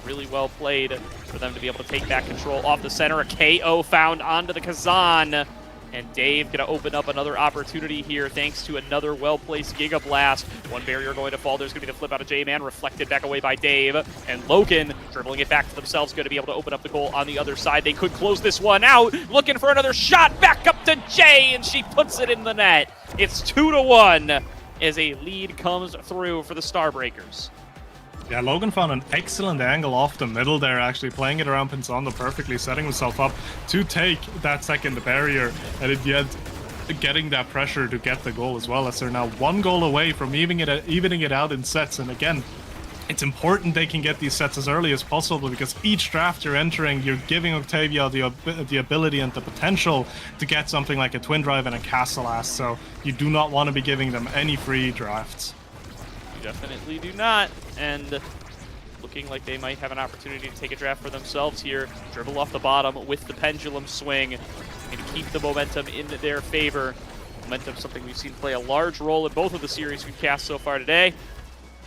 Really well played for them to be able to take that control off the center. A KO found onto the Kazan. And Dave gonna open up another opportunity here thanks to another well-placed Giga Blast. One barrier going to fall. There's gonna be the flip out of J-Man, reflected back away by Dave. And Logan dribbling it back to themselves, gonna be able to open up the goal on the other side. They could close this one out. Looking for another shot, back up to Jay, and she puts it in the net. It's 2-1 as a lead comes through for the Starbreakers. Yeah, Logan found an excellent angle off the middle there, actually playing it around Pensando perfectly, setting himself up to take that second barrier. And in the end, getting that pressure to get the goal as well, as they're now 1 goal away from evening it out in sets. And again, it's important they can get these sets as early as possible, because each draft you're entering, you're giving Octavia the ability and the potential to get something like a Twin Drive and a Castle Ass, so you do not want to be giving them any free drafts. You definitely do not, and looking like they might have an opportunity to take a draft for themselves here. Dribble off the bottom with the pendulum swing, and keep the momentum in their favor. Momentum, something we've seen play a large role in both of the series we've cast so far today.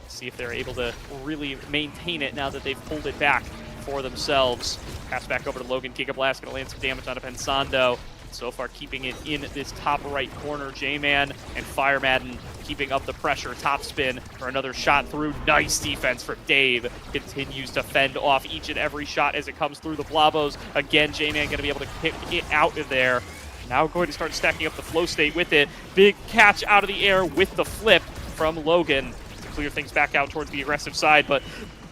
See if they're able to really maintain it now that they've pulled it back for themselves. Pass back over to Logan. Gigablast gonna land some damage on Pensando. So far keeping it in this top right corner. J-Man and Fire Madden keeping up the pressure. Top spin for another shot through. Nice defense from Dave. Continues to fend off each and every shot as it comes through the Blobos. Again, J-Man gonna be able to kick it out of there. Now going to start stacking up the flow state with it. Big catch out of the air with the flip from Logan. Clear things back out towards the aggressive side, but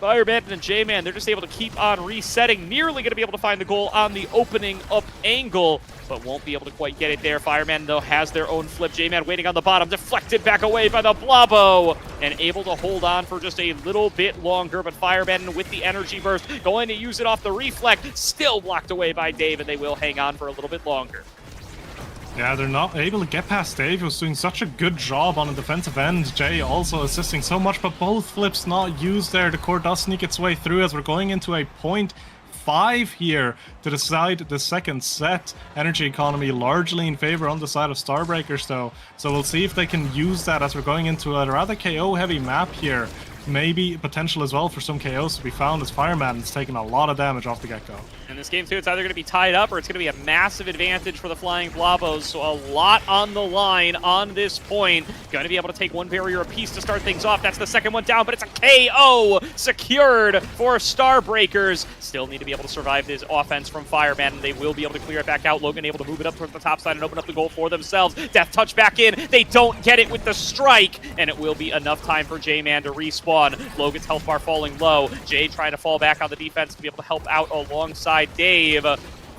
Fireman and J-Man, they're just able to keep on resetting. Nearly going to be able to find the goal on the opening up angle, but won't be able to quite get it there. Fireman, though, has their own flip. J-Man waiting on the bottom, deflected back away by the Blobo, and able to hold on for just a little bit longer, but Fireman with the energy burst, going to use it off the reflect, still blocked away by Dave, and they will hang on for a little bit longer. Yeah, they're not able to get past Dave, who's doing such a good job on the defensive end. Jay also assisting so much, but both flips not used there. The core does sneak its way through as we're going into a 0.5 here to decide the second set. Energy economy largely in favor on the side of Starbreakers, though. So we'll see if they can use that as we're going into a rather KO-heavy map here. Maybe potential as well for some KOs to be found, as Fireman's taking a lot of damage off the get-go. In this game, too, it's either going to be tied up or it's going to be a massive advantage for the Flying Blobos, so a lot on the line on this point. Going to be able to take one barrier apiece to start things off. That's the second one down, but it's a KO secured for Starbreakers. Still need to be able to survive this offense from Fireman, and they will be able to clear it back out. Logan able to move it up towards the top side and open up the goal for themselves. Death touch back in. They don't get it with the strike, and it will be enough time for J-Man to respawn. Logan's health bar falling low. Jay trying to fall back on the defense to be able to help out alongside Dave.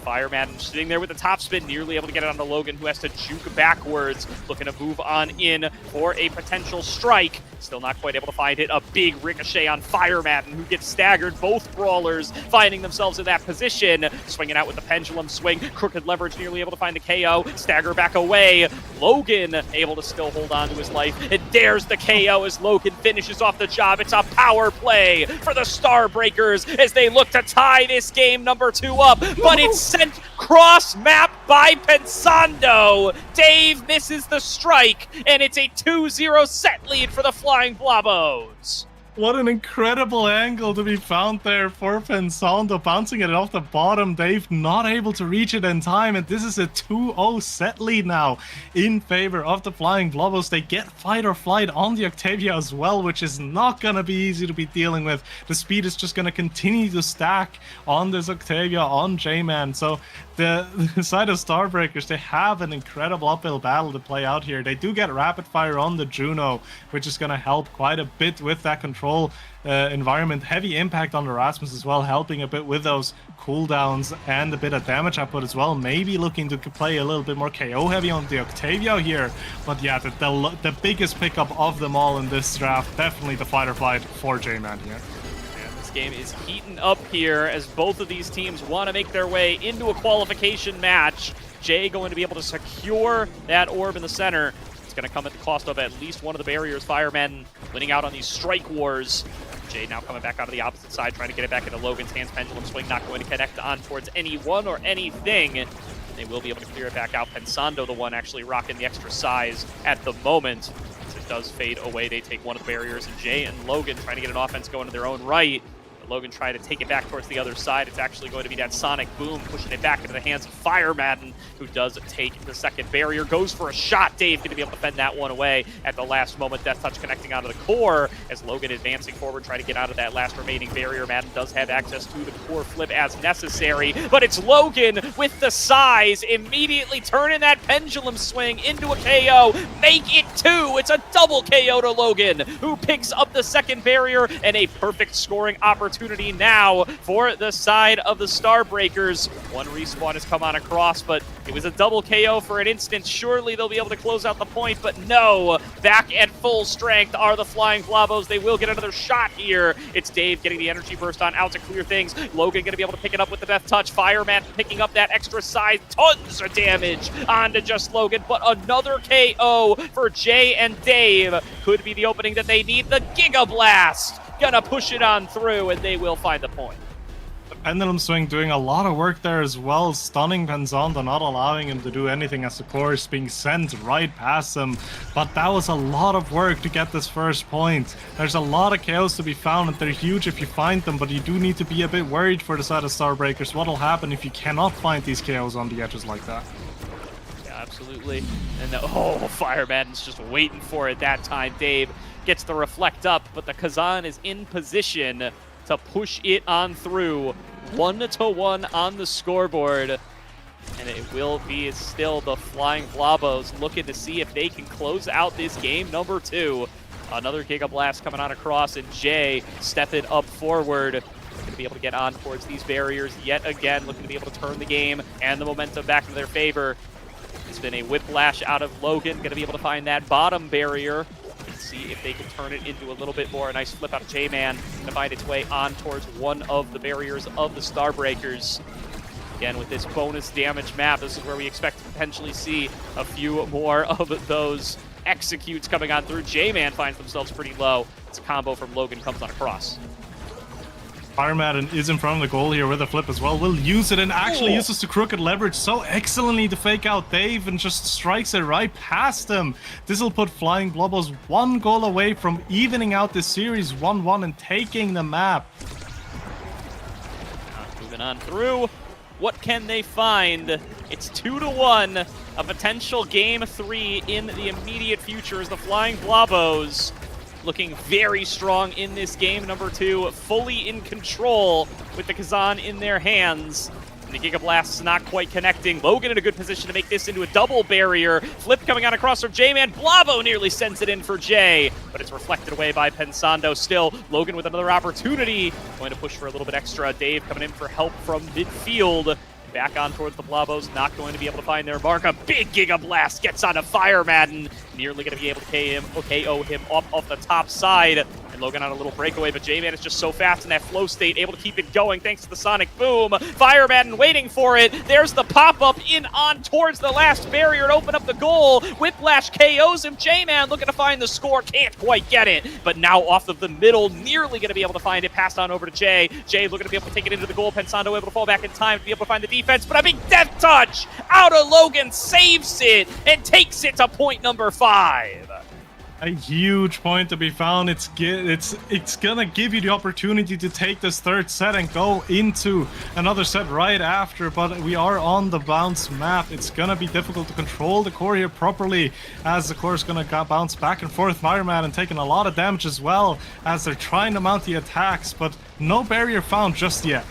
Fireman sitting there with the top spin, nearly able to get it onto Logan, who has to juke backwards, looking to move on in for a potential strike. Still not quite able to find it. A big ricochet on Fireman, who gets staggered. Both brawlers finding themselves in that position. Swinging out with the pendulum swing. Crooked leverage, nearly able to find the KO. Stagger back away. Logan able to still hold on to his life. It dares the KO as Logan finishes off the job. It's a power play for the Starbreakers as they look to tie this game number 2 up. But it's sent cross map by Pensando. Dave misses the strike, and it's a 2-0 set lead for the Flying Blobos. What an incredible angle to be found there for Pensando, bouncing it off the bottom. Dave not able to reach it in time, and this is a 2-0 set lead now in favor of the Flying Blobos. They get fight or flight on the Octavia as well, which is not going to be easy to be dealing with. The speed is just going to continue to stack on this Octavia, on J-Man. So the side of Starbreakers, they have an incredible uphill battle to play out here. They do get rapid fire on the Juno, which is going to help quite a bit with that control environment. Heavy impact on the Rasmus as well, helping a bit with those cooldowns and a bit of damage output as well. Maybe looking to play a little bit more KO heavy on the Octavia here. But yeah, the biggest pickup of them all in this draft, definitely the fight or flight for J-Man here. Game is heating up here as both of these teams want to make their way into a qualification match. Jay going to be able to secure that orb in the center. It's going to come at the cost of at least one of the barriers. Firemen winning out on these strike wars. Jay now coming back out of the opposite side, trying to get it back into Logan's hands. Pendulum swing not going to connect on towards anyone or anything. They will be able to clear it back out. Pensando, the one actually rocking the extra size at the moment. As it does fade away, they take one of the barriers, and Jay and Logan trying to get an offense going to their own right. Logan trying to take it back towards the other side. It's actually going to be that sonic boom, pushing it back into the hands of Fire Madden, who does take the second barrier. Goes for a shot. Dave going to be able to fend that one away at the last moment. Death touch connecting onto the core as Logan advancing forward, trying to get out of that last remaining barrier. Madden does have access to the core flip as necessary, but it's Logan with the size, immediately turning that pendulum swing into a KO. Make it 2. It's a double KO to Logan, who picks up the second barrier and a perfect scoring opportunity opportunity now for the side of the Starbreakers. One respawn has come on across, but it was a double KO for an instant. Surely they'll be able to close out the point, but no. Back at full strength are the Flying Blavos. They will get another shot here. It's Dave getting the energy burst on out to clear things. Logan going to be able to pick it up with the Death Touch. Fireman picking up that extra size. Tons of damage onto just Logan, but another KO for Jay and Dave. Could be the opening that they need. The Giga Blast gonna push it on through, and they will find the point. The Pendulum Swing doing a lot of work there as well, stunning Pensando, not allowing him to do anything as the core is being sent right past him. But that was a lot of work to get this first point. There's a lot of KOs to be found, and they're huge if you find them, but you do need to be a bit worried for the side of Starbreakers. What'll happen if you cannot find these KOs on the edges like that? Absolutely. And Fireman's just waiting for it that time. Dave gets the reflect up, but the Kazan is in position to push it on through. 1-1 on the scoreboard. And it will be still the Flying Blavos looking to see if they can close out this game number 2. Another Giga Blast coming on across, and Jay stepping up forward. Looking to be able to get on towards these barriers yet again, looking to be able to turn the game and the momentum back in their favor. It's been a whiplash out of Logan. Going to be able to find that bottom barrier and see if they can turn it into a little bit more. A nice flip out of J-Man to find its way on towards one of the barriers of the Starbreakers. Again, with this bonus damage map, this is where we expect to potentially see a few more of those executes coming on through. J-Man finds themselves pretty low. It's a combo from Logan comes on across. Fireman is in front of the goal here with a flip as well. Will use it and actually uses the crooked leverage so excellently to fake out Dave and just strikes it right past him. This will put Flying Blavos one goal away from evening out this series 1-1 and taking the map. Moving on through. What can they find? It's 2-1. A potential game 3 in the immediate future as the Flying Blavos looking very strong in this game number 2, fully in control with the Kazan in their hands. And the Giga Blast's not quite connecting. Logan in a good position to make this into a double barrier. Flip coming on across from J-Man. Blavo nearly sends it in for Jay, but it's reflected away by Pensando. Still, Logan with another opportunity. Going to push for a little bit extra. Dave coming in for help from midfield. Back on towards the Blavos, not going to be able to find their mark. A big Giga Blast gets onto Firemadden. Nearly going to be able to KO him off the top side. And Logan on a little breakaway, but J-Man is just so fast in that flow state, able to keep it going thanks to the Sonic Boom. Firemadden waiting for it. There's the pop-up in on towards the last barrier to open up the goal. Whiplash KOs him. J-Man looking to find the score, can't quite get it. But now off of the middle, nearly going to be able to find it. Passed on over to Jay. Jay looking to be able to take it into the goal. Pensando able to fall back in time to be able to find the defense, but a big Death Touch out of Logan saves it and takes it to point number 5. A huge point to be found. It's gonna give you the opportunity to take this third set and go into another set right after, but we are on the bounce map. It's gonna be difficult to control the core here properly, as the core is gonna bounce back and forth. Fireman and taking a lot of damage as well as they're trying to mount the attacks, but no barrier found just yet.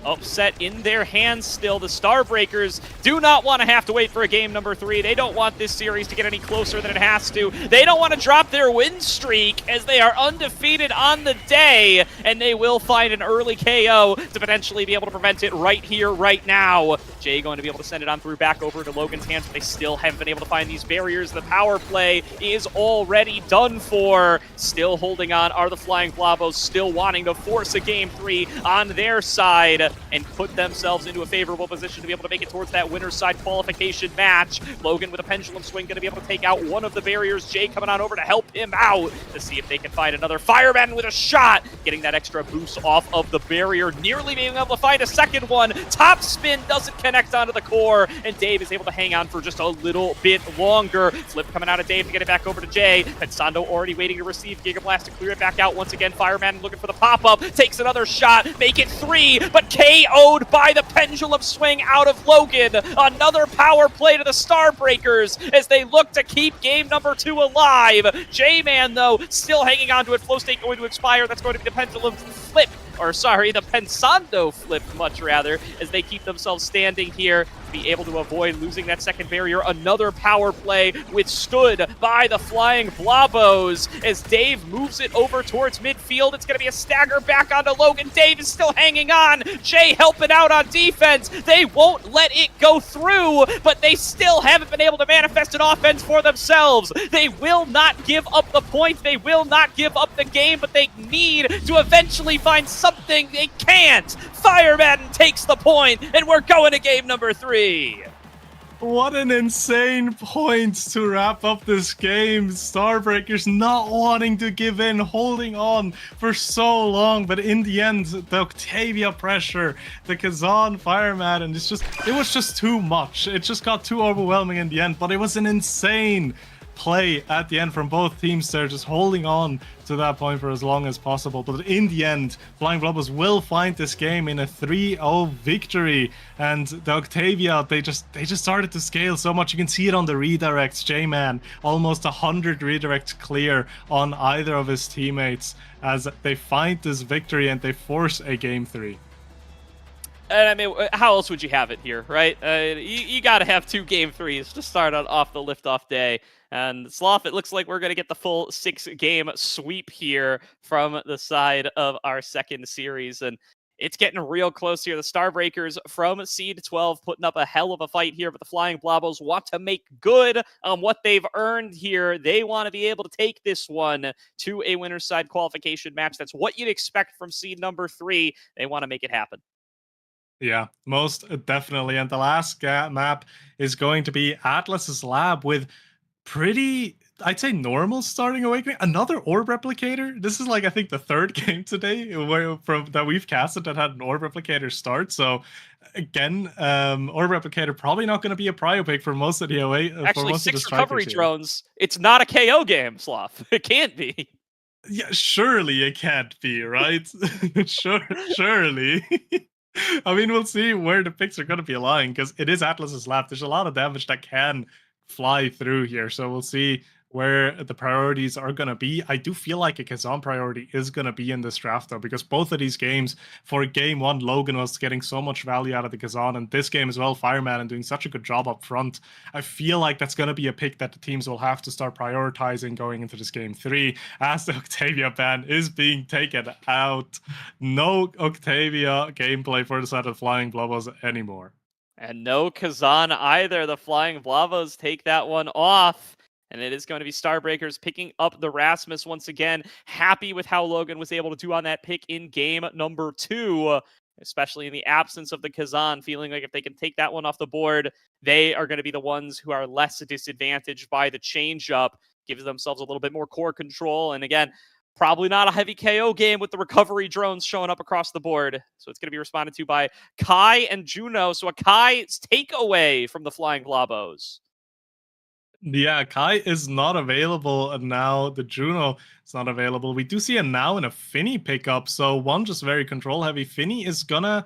Upset in their hands still. The Starbreakers do not want to have to wait for a game number 3. They don't want this series to get any closer than it has to. They don't want to drop their win streak as they are undefeated on the day, and they will find an early KO to potentially be able to prevent it right here, right now. Jay going to be able to send it on through back over to Logan's hands, but they still haven't been able to find these barriers. The power play is already done for. Still holding on are the Flying Blavos, still wanting to force a game 3 on their side and put themselves into a favorable position to be able to make it towards that winner's side qualification match. Logan with a pendulum swing going to be able to take out one of the barriers. Jay coming on over to help him out to see if they can find another. Fireman with a shot, getting that extra boost off of the barrier, nearly being able to find a second one. Top spin doesn't connect onto the core, and Dave is able to hang on for just a little bit longer. Flip coming out of Dave to get it back over to Jay. Pensando already waiting to receive Giga Blast to clear it back out once again. Fireman looking for the pop-up, takes another shot, make it 3, but KO'd by the pendulum swing out of Logan. Another power play to the Starbreakers as they look to keep game number 2 alive. J-Man, though, still hanging on to it. Flow state going to expire. That's going to be the pendulum flip. Or sorry, the Pensando flip, much rather, as they keep themselves standing here. to be able to avoid losing that second barrier. Another power play withstood by the Flying Blobos as Dave moves it over towards midfield. It's going to be a stagger back onto Logan. Dave is still hanging on. Jay helping out on defense. They won't let it go through, but they still haven't been able to manifest an offense for themselves. They will not give up the point. They will not give up the game, but they need to eventually find something. They can't. Fire Madden takes the point, and we're going to game number 3. What an insane point to wrap up this game. Starbreakers not wanting to give in, holding on for so long, but in the end, the Octavia pressure, the Kazan Fire Madden, it was just too much. It just got too overwhelming in the end, but it was an insane play at the end from both teams there, just holding on to that point for as long as possible. But in the end, Flying Blobos will find this game in a 3-0 victory, and the Octavia, they just started to scale so much. You can see it on the redirects. J-Man almost 100 redirects clear on either of his teammates as they find this victory and they force a game 3. And I mean, how else would you have it here, right? You got to have 2 game 3s to start off the liftoff day. And Sloth, it looks like we're going to get the full 6-game sweep here from the side of our second series. And it's getting real close here. The Starbreakers from Seed 12 putting up a hell of a fight here, but the Flying Blobos want to make good on what they've earned here. They want to be able to take this one to a winner's side qualification match. That's what you'd expect from Seed number 3. They want to make it happen. Yeah, most definitely. And the last map is going to be Atlas's Lab with pretty, I'd say, normal starting awakening. Another orb replicator. This is like, I think, the 3rd game today that we've casted that had an orb replicator start. So again, orb replicator probably not going to be a prio pick for most of the away. Actually, 6 recovery drones. It's not a KO game, Sloth. It can't be. Yeah, surely it can't be, right? Surely. I mean, we'll see where the picks are going to be lying, because it is Atlas's Lab. There's a lot of damage that can fly through here, so we'll see where the priorities are going to be. I do feel like a Kazan priority is going to be in this draft, though, because both of these games, for game 1, Logan was getting so much value out of the Kazan, and this game as well, Fireman, and doing such a good job up front. I feel like that's going to be a pick that the teams will have to start prioritizing going into this game 3, as the Octavia ban is being taken out. No Octavia gameplay for the side of Flying Blobos anymore. And no Kazan either. The Flying Blobos take that one off. And it is going to be Starbreakers picking up the Rasmus once again. Happy with how Logan was able to do on that pick in game number 2, especially in the absence of the Kazan, feeling like if they can take that one off the board, they are going to be the ones who are less disadvantaged by the change-up, gives themselves a little bit more core control. And again, probably not a heavy KO game with the recovery drones showing up across the board. So it's going to be responded to by Kai and Juno. So a Kai's takeaway from the Flying Blobos. Yeah, Kai is not available, and now the Juno is not available. We do see a Now and a Finny pickup, so one just very control-heavy. Finny is gonna...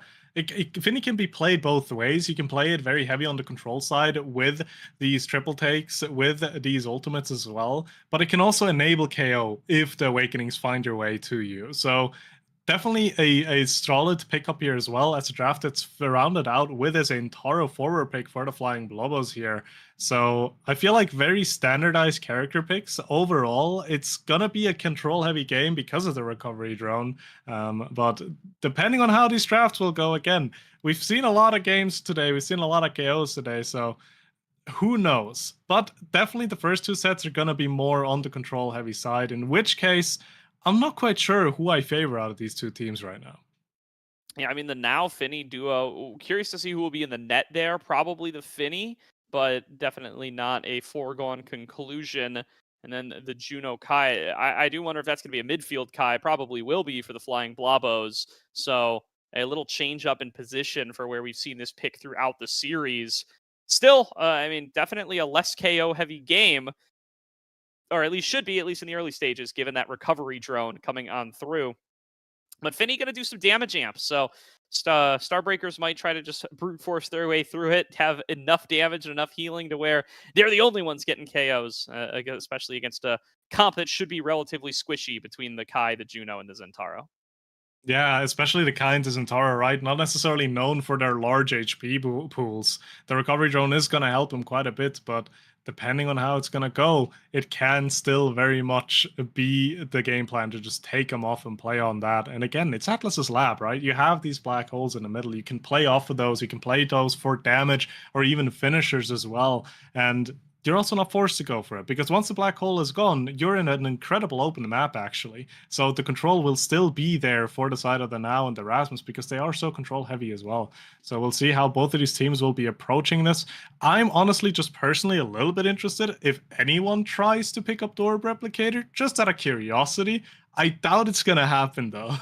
Finny can be played both ways. You can play it very heavy on the control side with these triple takes, with these ultimates as well, but it can also enable KO if the Awakenings find your way to you. So definitely a solid pickup here as well, as a draft that's rounded out with his Intaro forward pick for the Flying Blobos here. So I feel like very standardized character picks. Overall, it's gonna be a control-heavy game because of the recovery drone. But depending on how these drafts will go, again, we've seen a lot of games today. We've seen a lot of KOs today, so who knows? But definitely the first 2 sets are gonna be more on the control-heavy side, in which case I'm not quite sure who I favor out of these 2 teams right now. Yeah, I mean, the Now Finny duo, curious to see who will be in the net there. Probably the Finny, but definitely not a foregone conclusion. And then the Juno Kai, I do wonder if that's going to be a midfield Kai. Probably will be for the Flying Blobos. So a little change up in position for where we've seen this pick throughout the series. Still, I mean, definitely a less KO heavy game, or at least should be, at least in the early stages, given that recovery drone coming on through. But Finny going to do some damage amps, so Starbreakers might try to just brute force their way through it, have enough damage and enough healing to where they're the only ones getting KOs, especially against a comp that should be relatively squishy between the Kai, the Juno, and the Zentaro. Yeah, especially the Kind and Tara, right? Not necessarily known for their large HP pools. The recovery drone is going to help him quite a bit, but depending on how it's going to go, it can still very much be the game plan to just take him off and play on that. And again, it's Atlas's lab, right? You have these black holes in the middle. You can play off of those. You can play those for damage or even finishers as well. And you're also not forced to go for it, because once the black hole is gone, you're in an incredible open map, actually. So the control will still be there for the side of the Now and the Rasmus, because they are so control heavy as well. So we'll see how both of these teams will be approaching this. I'm honestly just personally a little bit interested if anyone tries to pick up the Orb Replicator, just out of curiosity. I doubt it's going to happen, though.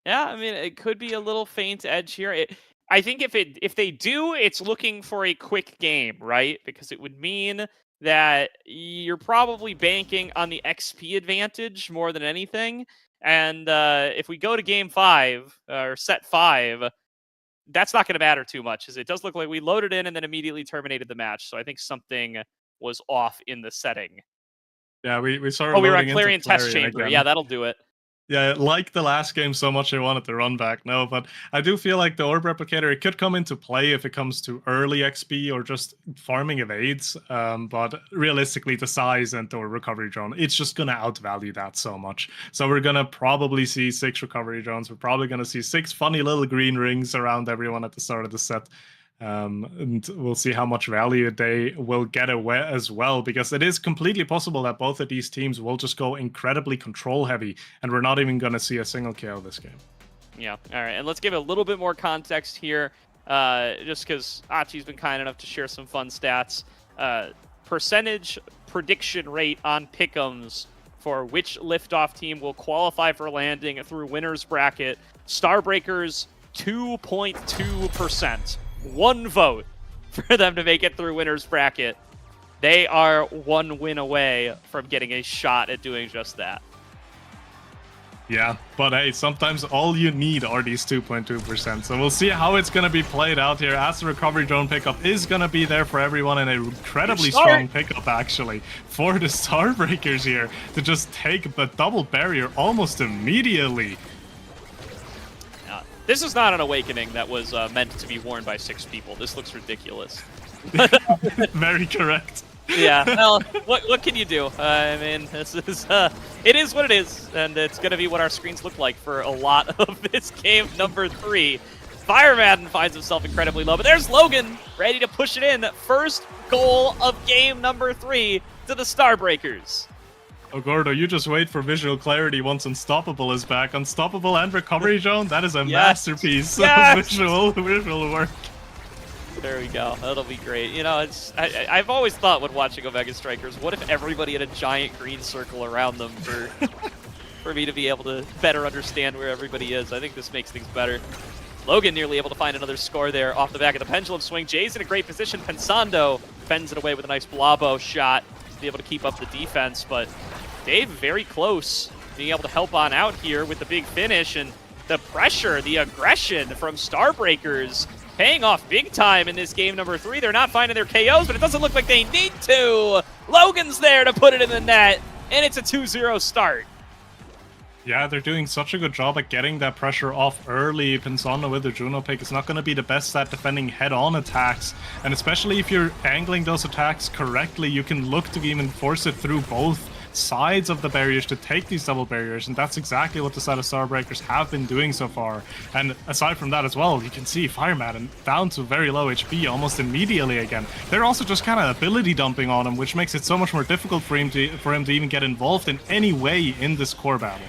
Yeah, I mean, it could be a little faint edge here. I think if they do, it's looking for a quick game, right? Because it would mean that you're probably banking on the XP advantage more than anything. And if we go to game 5 or set 5, that's not going to matter too much, as it does look like we loaded in and then immediately terminated the match. So I think something was off in the setting. Yeah, we started. Oh, we were at loading Clarion into Test Chamber. again. Yeah, that'll do it. Yeah, like the last game so much I wanted to run back. No, but I do feel like the Orb Replicator, it could come into play if it comes to early XP or just farming evades. But realistically, the size and the recovery drone, it's just going to outvalue that so much. So we're going to probably see 6 recovery drones. We're probably going to see 6 funny little green rings around everyone at the start of the set. And we'll see how much value they will get away as well, because it is completely possible that both of these teams will just go incredibly control heavy, and we're not even going to see a single kill this game. Yeah, all right, and let's give it a little bit more context here, just because Achi's been kind enough to share some fun stats. Percentage prediction rate on pick'ems for which liftoff team will qualify for landing through winner's bracket. Starbreakers, 2.2%. 1 vote for them to make it through winner's bracket. They are 1 win away from getting a shot at doing just that. Yeah, but hey, sometimes all you need are these 2.2%. So we'll see how it's going to be played out here, as the recovery drone pickup is going to be there for everyone, and an incredibly strong pickup, actually, for the Starbreakers here to just take the double barrier almost immediately. This is not an awakening that was meant to be worn by 6 people. This looks ridiculous. Very correct. Yeah, well, what can you do? I mean, this is it is what it is, and it's going to be what our screens look like for a lot of this game number 3. Fire Madden finds himself incredibly low, but there's Logan ready to push it in. First goal of game number 3 to the Starbreakers. Oh, Gordo, you just wait for visual clarity once Unstoppable is back. Unstoppable and recovery drone, that is a masterpiece of visual work. There we go. That'll be great. You know, I've always thought when watching Omega Strikers, what if everybody had a giant green circle around them for me to be able to better understand where everybody is? I think this makes things better. Logan nearly able to find another score there off the back of the pendulum swing. Jay's in a great position. Pensando fends it away with a nice Blabo shot to be able to keep up the defense, but Dave very close, being able to help on out here with the big finish, and the pressure, the aggression from Starbreakers paying off big time in this game number 3. They're not finding their KOs, but it doesn't look like they need to. Logan's there to put it in the net, and it's a 2-0 start. Yeah, they're doing such a good job at getting that pressure off early. Pensando with the Juno pick is not going to be the best at defending head-on attacks, and especially if you're angling those attacks correctly, you can look to even force it through both sides of the barriers to take these double barriers, and that's exactly what the side of Starbreakers have been doing so far. And aside from that as well, you can see Fire Madden down to very low HP almost immediately again. They're also just kind of ability dumping on him, which makes it so much more difficult for him to even get involved in any way in this core battle.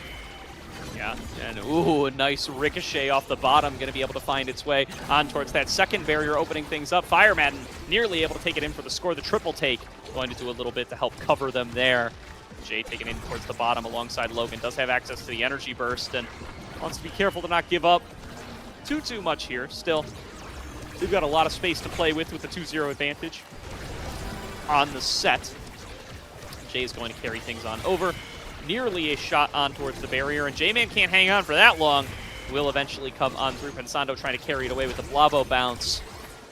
Yeah, and ooh, a nice ricochet off the bottom, going to be able to find its way on towards that second barrier, opening things up. Fire Madden nearly able to take it in for the score. The triple take going to do a little bit to help cover them there. Jay taking in towards the bottom alongside Logan, does have access to the energy burst and wants to be careful to not give up too much here. Still, they've got a lot of space to play with the 2-0 advantage on the set. Jay's going to carry things on over. Nearly a shot on towards the barrier, and J-Man can't hang on for that long. Will eventually come on through. Pensando trying to carry it away with the Blabo bounce.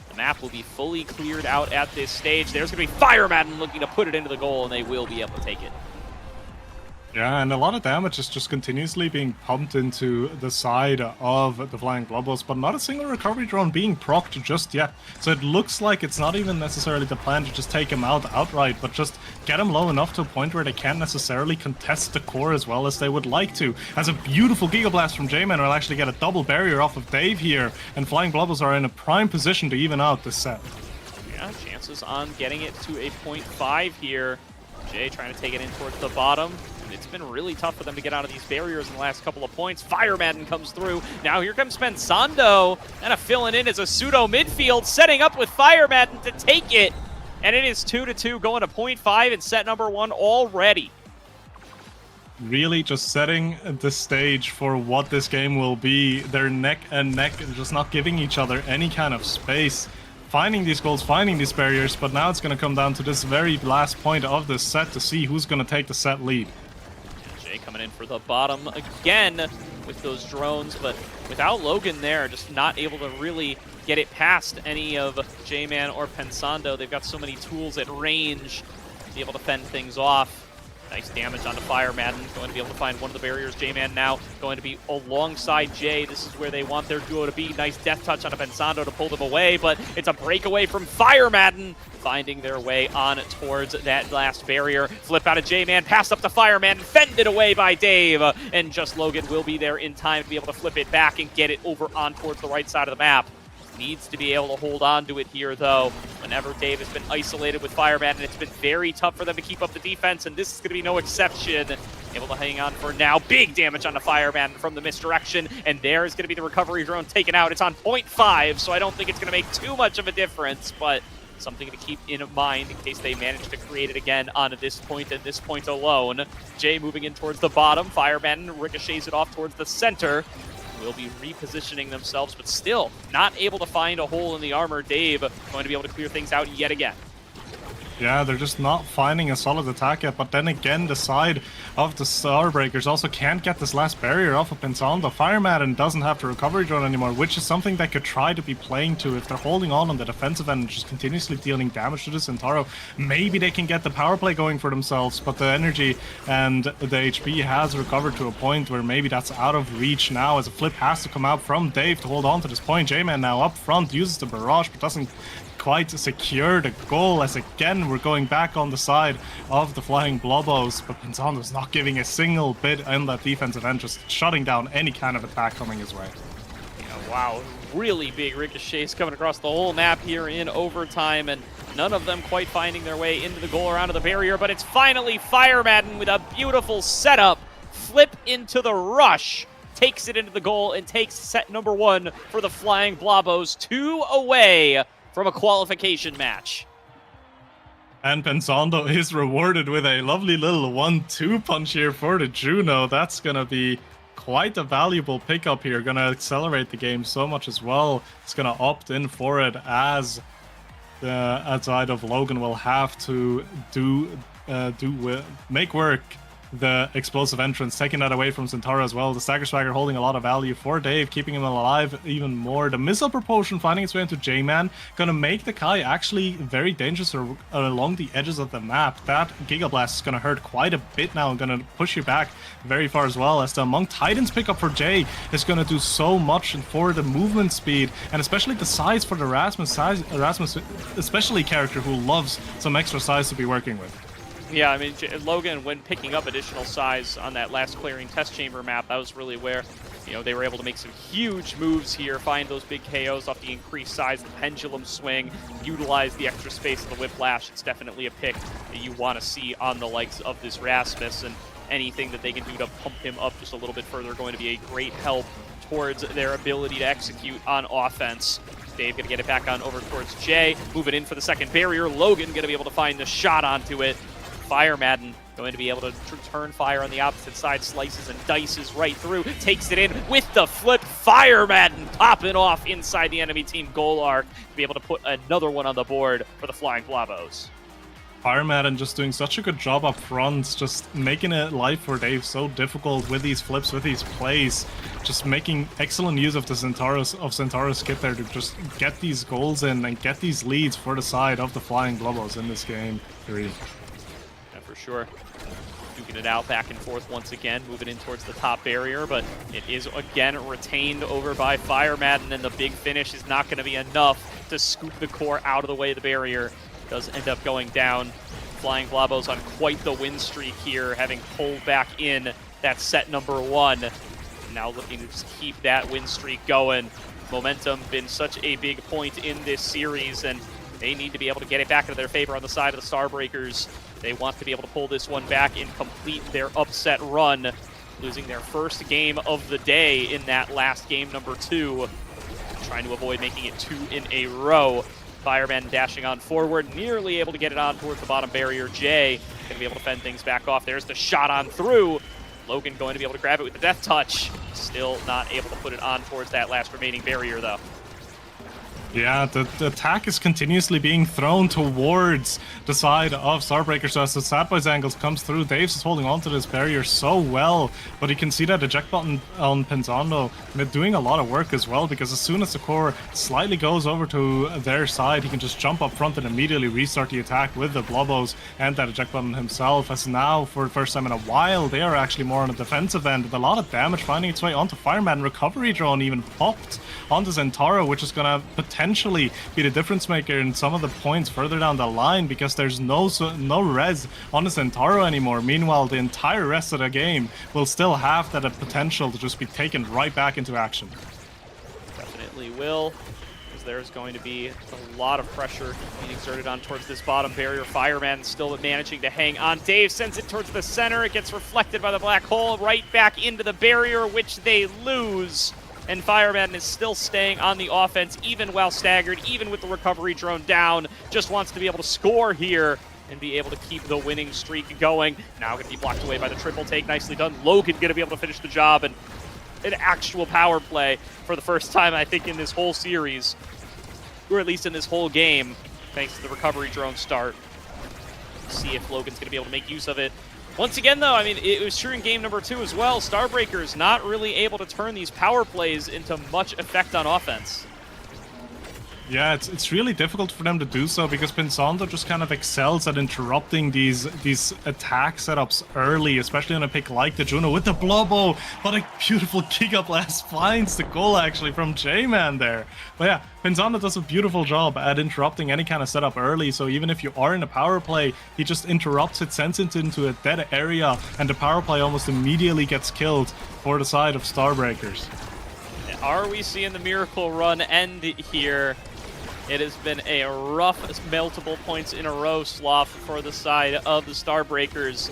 The map will be fully cleared out at this stage. There's going to be Fire Madden looking to put it into the goal, and they will be able to take it. Yeah, and a lot of damage is just continuously being pumped into the side of the Flying Blobos, but not a single recovery drone being procced just yet. So it looks like it's not even necessarily the plan to just take him out outright, but just get him low enough to a point where they can't necessarily contest the core as well as they would like to. As a beautiful Giga Blast from J-Man will actually get a double barrier off of Dave here, and Flying Blobos are in a prime position to even out this set. Yeah, chances on getting it to a 0.5 here. Jay trying to take it in towards the bottom. It's been really tough for them to get out of these barriers in the last couple of points. Fire Madden comes through. Now here comes Pensando. And a filling in as a pseudo midfield, setting up with Fire Madden to take it. And it is 2-2 going to 0.5 in set number 1 already. Really just setting the stage for what this game will be. They're neck and neck and just not giving each other any kind of space. Finding these goals, finding these barriers, but now it's going to come down to this very last point of this set to see who's going to take the set lead. Jay coming in for the bottom again with those drones, but without Logan there, just not able to really get it past any of J-Man or Pensando. They've got so many tools at range to be able to fend things off. Nice damage onto Fire Madden, going to be able to find one of the barriers. J-Man now going to be alongside Jay. This is where they want their duo to be. Nice death touch onto Pensando to pull them away, but it's a breakaway from Fire Madden, finding their way on towards that last barrier. Flip out of J-Man, pass up to Fire Madden, fended away by Dave, and just Logan will be there in time to be able to flip it back and get it over on towards the right side of the map. Needs to be able to hold on to it here, though. Whenever Dave has been isolated with Fire Madden, it's been very tough for them to keep up the defense, and this is going to be no exception. Able to hang on for now. Big damage on the Fire Madden from the misdirection, and there is going to be the recovery drone taken out. It's on 0.5, so I don't think it's going to make too much of a difference, but something to keep in mind in case they manage to create it again on this point and this point alone. Jay moving in towards the bottom. Fire Madden ricochets it off towards the center. Will be repositioning themselves, but still not able to find a hole in the armor. Dave going to be able to clear things out yet again. Yeah, they're just not finding a solid attack yet, but then again, the side of the Starbreakers also can't get this last barrier off of Pensando. Fire Madden doesn't have the recovery drone anymore, which is something they could try to be playing to if they're holding on the defensive end and just continuously dealing damage to the Centauro. Maybe they can get the power play going for themselves, but the energy and the HP has recovered to a point where maybe that's out of reach now, as a flip has to come out from Dave to hold on to this point. J-Man now up front, uses the barrage, but doesn't quite secure the goal, as again we're going back on the side of the Flying Blobos, but Pensando's not giving a single bit in that defensive end, just shutting down any kind of attack coming his way. Yeah, wow, really big ricochets coming across the whole map here in overtime, and none of them quite finding their way into the goal or onto the barrier, but it's finally Fire Madden with a beautiful setup, flip into the rush, takes it into the goal, and takes set number 1 for the Flying Blobos, 2 away from a qualification match. And Pensando is rewarded with a lovely little 1-2 punch here for the Juno. That's going to be quite a valuable pickup here. Going to accelerate the game so much as well. It's going to opt in for it, as the outside of Logan will have to make work the explosive entrance, taking that away from Centauro as well. The Stagger Swagger holding a lot of value for Dave, keeping him alive even more. The missile propulsion finding its way into J-Man, gonna make the Kai actually very dangerous along the edges of the map. That Giga Blast is gonna hurt quite a bit now, and gonna push you back very far as well, as the Monk Titans pickup for Jay is gonna do so much for the movement speed, and especially the size for the Rasmus, especially character who loves some extra size to be working with. Yeah, I mean, Logan, when picking up additional size on that last clearing test chamber map, that was really where, you know, they were able to make some huge moves here, find those big KOs off the increased size, the pendulum swing, utilize the extra space of the Whiplash. It's definitely a pick that you want to see on the likes of this Rasmus, and anything that they can do to pump him up just a little bit further going to be a great help towards their ability to execute on offense. Dave going to get it back on over towards Jay, moving in for the second barrier. Logan going to be able to find the shot onto it. Fire Madden going to be able to return fire on the opposite side, slices and dices right through, takes it in with the flip. Fire Madden popping off inside the enemy team goal arc to be able to put another one on the board for the Flying Blobos. Fire Madden just doing such a good job up front, just making it life for Dave so difficult with these flips, with these plays, just making excellent use of the Centauros kit there to just get these goals in and get these leads for the side of the Flying Blobos in this game 3. For sure. duking it out back and forth once again, moving in towards the top barrier, but it is again retained over by Fire Madden, and the big finish is not going to be enough to scoop the core out of the way of the barrier. Does end up going down. Flying Blabos on quite the win streak here, having pulled back in that set number 1. Now looking to just keep that win streak going. Momentum been such a big point in this series, and they need to be able to get it back into their favor on the side of the Starbreakers. They want to be able to pull this one back and complete their upset run, losing their first game of the day in that last game number 2, trying to avoid making it 2 in a row. Fireman dashing on forward, nearly able to get it on towards the bottom barrier. Jay going to be able to fend things back off. There's the shot on through. Logan going to be able to grab it with the death touch. Still not able to put it on towards that last remaining barrier, though. Yeah, the attack is continuously being thrown towards the side of Starbreaker. So as the Sad Boys angles comes through, Dave's is holding onto this barrier so well. But you can see that eject button on Pensando doing a lot of work as well, because as soon as the core slightly goes over to their side, he can just jump up front and immediately restart the attack with the Blobos and that eject button himself. As now, for the first time in a while, they are actually more on the defensive end, with a lot of damage finding its way onto Fireman. Recovery drone even popped onto Zentaro, which is going to potentially be the difference maker in some of the points further down the line, because there's no res on the Zentaro anymore. Meanwhile, the entire rest of the game will still have that potential to just be taken right back into action. Definitely will, because there's going to be a lot of pressure being exerted on towards this bottom barrier. Fireman still managing to hang on. Dave sends it towards the center. It gets reflected by the black hole right back into the barrier, which they lose. And Fireman is still staying on the offense, even while staggered, even with the recovery drone down. Just wants to be able to score here and be able to keep the winning streak going. Now going to be blocked away by the triple take. Nicely done. Logan going to be able to finish the job, and an actual power play for the first time, I think, in this whole series, or at least in this whole game, thanks to the recovery drone start. See if Logan's going to be able to make use of it. Once again, though, I mean, it was true in game number 2 as well. Starbreakers not really able to turn these power plays into much effect on offense. Yeah, it's really difficult for them to do so, because Pensando just kind of excels at interrupting these attack setups early, especially on a pick like the Juno with the Blobo. What a beautiful Giga Blast finds the goal actually from J-Man there. But yeah, Pensando does a beautiful job at interrupting any kind of setup early, so even if you are in a power play, he just interrupts it, sends it into a dead area, and the power play almost immediately gets killed for the side of Starbreakers. Are we seeing the miracle run end here? It has been a rough multiple points in a row slough for the side of the Starbreakers.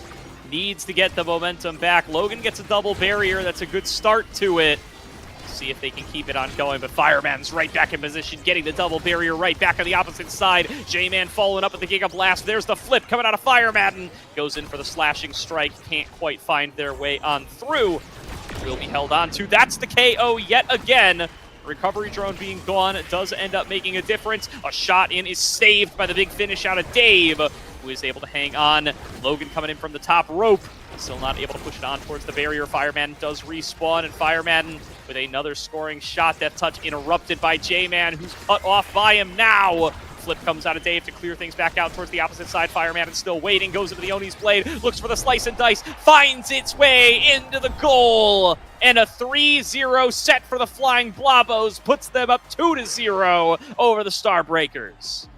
Needs to get the momentum back. Logan gets a double barrier. That's a good start to it. See if they can keep it on going, but Fireman's right back in position, getting the double barrier right back on the opposite side. J-Man following up with the Giga Blast. There's the flip coming out of Fireman. Goes in for the slashing strike. Can't quite find their way on through. Will be held on to. That's the KO yet again. Recovery drone being gone does end up making a difference. A shot in is saved by the big finish out of Dave, who is able to hang on. Logan coming in from the top rope. Still not able to push it on towards the barrier. Fireman does respawn, and Fireman with another scoring shot. That touch interrupted by J-Man, who's cut off by him now. Flip comes out of Dave to clear things back out towards the opposite side. Fireman is still waiting, goes into the Oni's blade, looks for the slice and dice, finds its way into the goal. And a 3-0 set for the Flying Blabos puts them up 2-0 over the Starbreakers.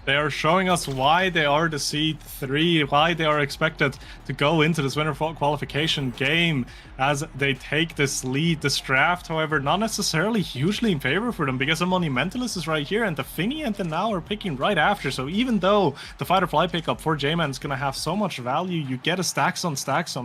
They are showing us why they are the seed 3, why they are expected to go into this winter qualification game as they take this lead. This draft, however, not necessarily hugely in favor for them, because the Monumentalist is right here and the Finny and the Now are picking right after. So even though the Fight or Fly pickup for J-Man is going to have so much value, you get a stacks on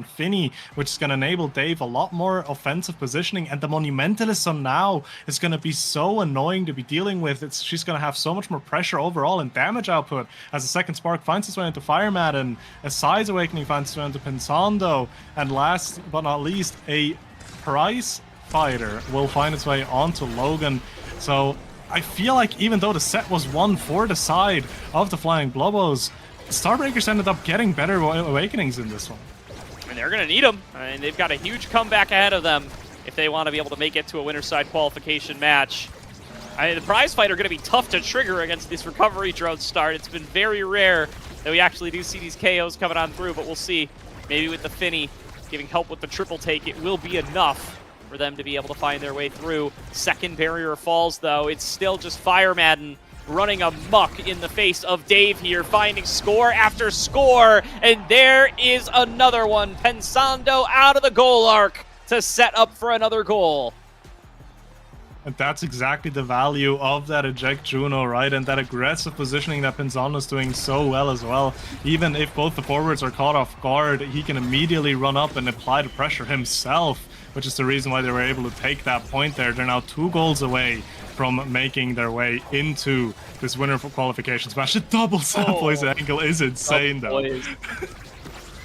Finny, which is going to enable Dave a lot more offensive positioning, and the Monumentalist on Now is going to be so annoying to be dealing with. She's going to have so much more pressure overall and damage output as the second spark finds its way into Fireman, and a Size Awakening finds its way into Pensando, and last but not least, a prize fighter will find its way onto Logan. So I feel like even though the set was won for the side of the Flying Blobos, Starbreakers ended up getting better awakenings in this one. And they're going to need them. I mean, they've got a huge comeback ahead of them if they want to be able to make it to a winner's side qualification match. I mean, the prize fight are going to be tough to trigger against this recovery drone start. It's been very rare that we actually do see these KOs coming on through, but we'll see maybe with the Finny giving help with the triple take, it will be enough for them to be able to find their way through. Second barrier falls, though. It's still just Fire Madden running amok in the face of Dave here, finding score after score, and there is another one. Pensando out of the goal arc to set up for another goal. And that's exactly the value of that eject Juno, right? And that aggressive positioning that Pinzano's doing so well as well. Even if both the forwards are caught off guard, he can immediately run up and apply the pressure himself, which is the reason why they were able to take that point there. They're now 2 goals away from making their way into this winner for qualification smash. The double sad boys angle is insane, though.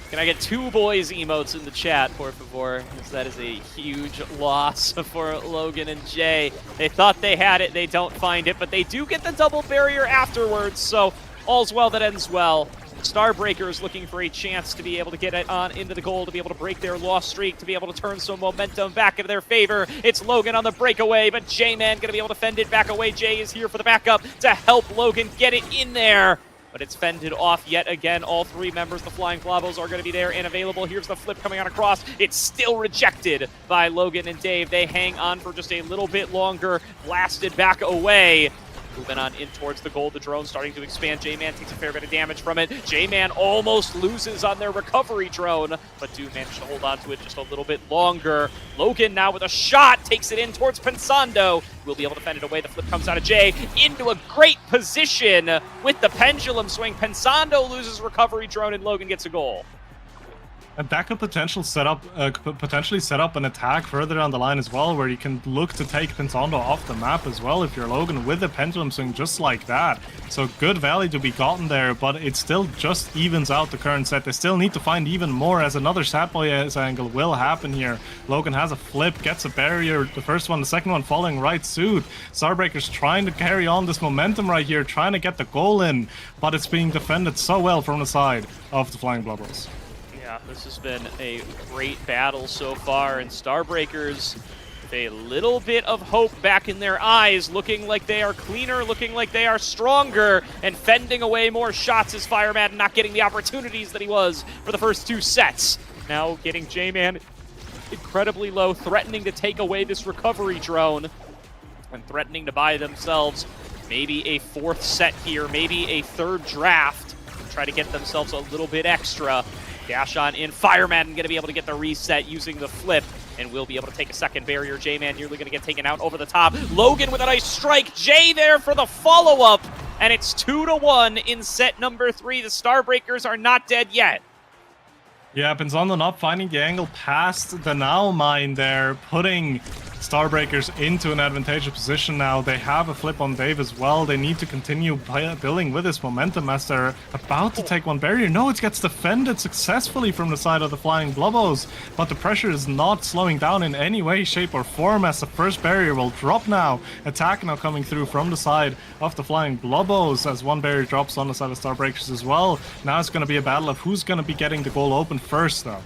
Can I get 2 boys emotes in the chat, por favor? Because that is a huge loss for Logan and Jay. They thought they had it, they don't find it, but they do get the double barrier afterwards, so all's well that ends well. Starbreakers looking for a chance to be able to get it on into the goal, to be able to break their loss streak, to be able to turn some momentum back into their favor. It's Logan on the breakaway, but J-Man going to be able to fend it back away. Jay is here for the backup to help Logan get it in there. But it's fended off yet again. All 3 members, the Flying Blobos, are going to be there and available. Here's the flip coming on across. It's still rejected by Logan and Dave. They hang on for just a little bit longer, blasted back away. Moving on in towards the goal. The drone starting to expand. J-Man takes a fair bit of damage from it. J-Man almost loses on their recovery drone, but do manage to hold on to it just a little bit longer. Logan now with a shot takes it in towards Pensando. Will be able to fend it away. The flip comes out of Jay into a great position with the pendulum swing. Pensando loses recovery drone and Logan gets a goal. And that could potentially set up an attack further down the line as well, where you can look to take Pensando off the map as well if you're Logan with the pendulum swing just like that. So good value to be gotten there, but it still just evens out the current set. They still need to find even more, as another Satboy angle will happen here. Logan has a flip, gets a barrier, the first one, the second one following right suit. Starbreakers trying to carry on this momentum right here, trying to get the goal in, but it's being defended so well from the side of the Flying Blubbles. Yeah, this has been a great battle so far, and Starbreakers with a little bit of hope back in their eyes, looking like they are cleaner, looking like they are stronger, and fending away more shots as Fire Madden not getting the opportunities that he was for the first 2 sets. Now getting J-Man incredibly low, threatening to take away this recovery drone, and threatening to buy themselves maybe a 4th set here, maybe a 3rd draft, try to get themselves a little bit extra. Dash on in. Fire Madden going to be able to get the reset using the flip, and will be able to take a second barrier. J-Man nearly going to get taken out over the top. Logan with a nice strike. Jay there for the follow-up, and it's 2-1 in set number 3. The Starbreakers are not dead yet. Yeah, Pensando not finding the angle past the now mine there, putting Starbreakers into an advantageous position now. They have a flip on Dave as well. They need to continue building with this momentum as they're about to take one barrier. No, it gets defended successfully from the side of the Flying Blubos, but the pressure is not slowing down in any way, shape, or form as the first barrier will drop now. Attack now coming through from the side of the Flying Blubos as one barrier drops on the side of Starbreakers as well. Now it's going to be a battle of who's going to be getting the goal open first, though.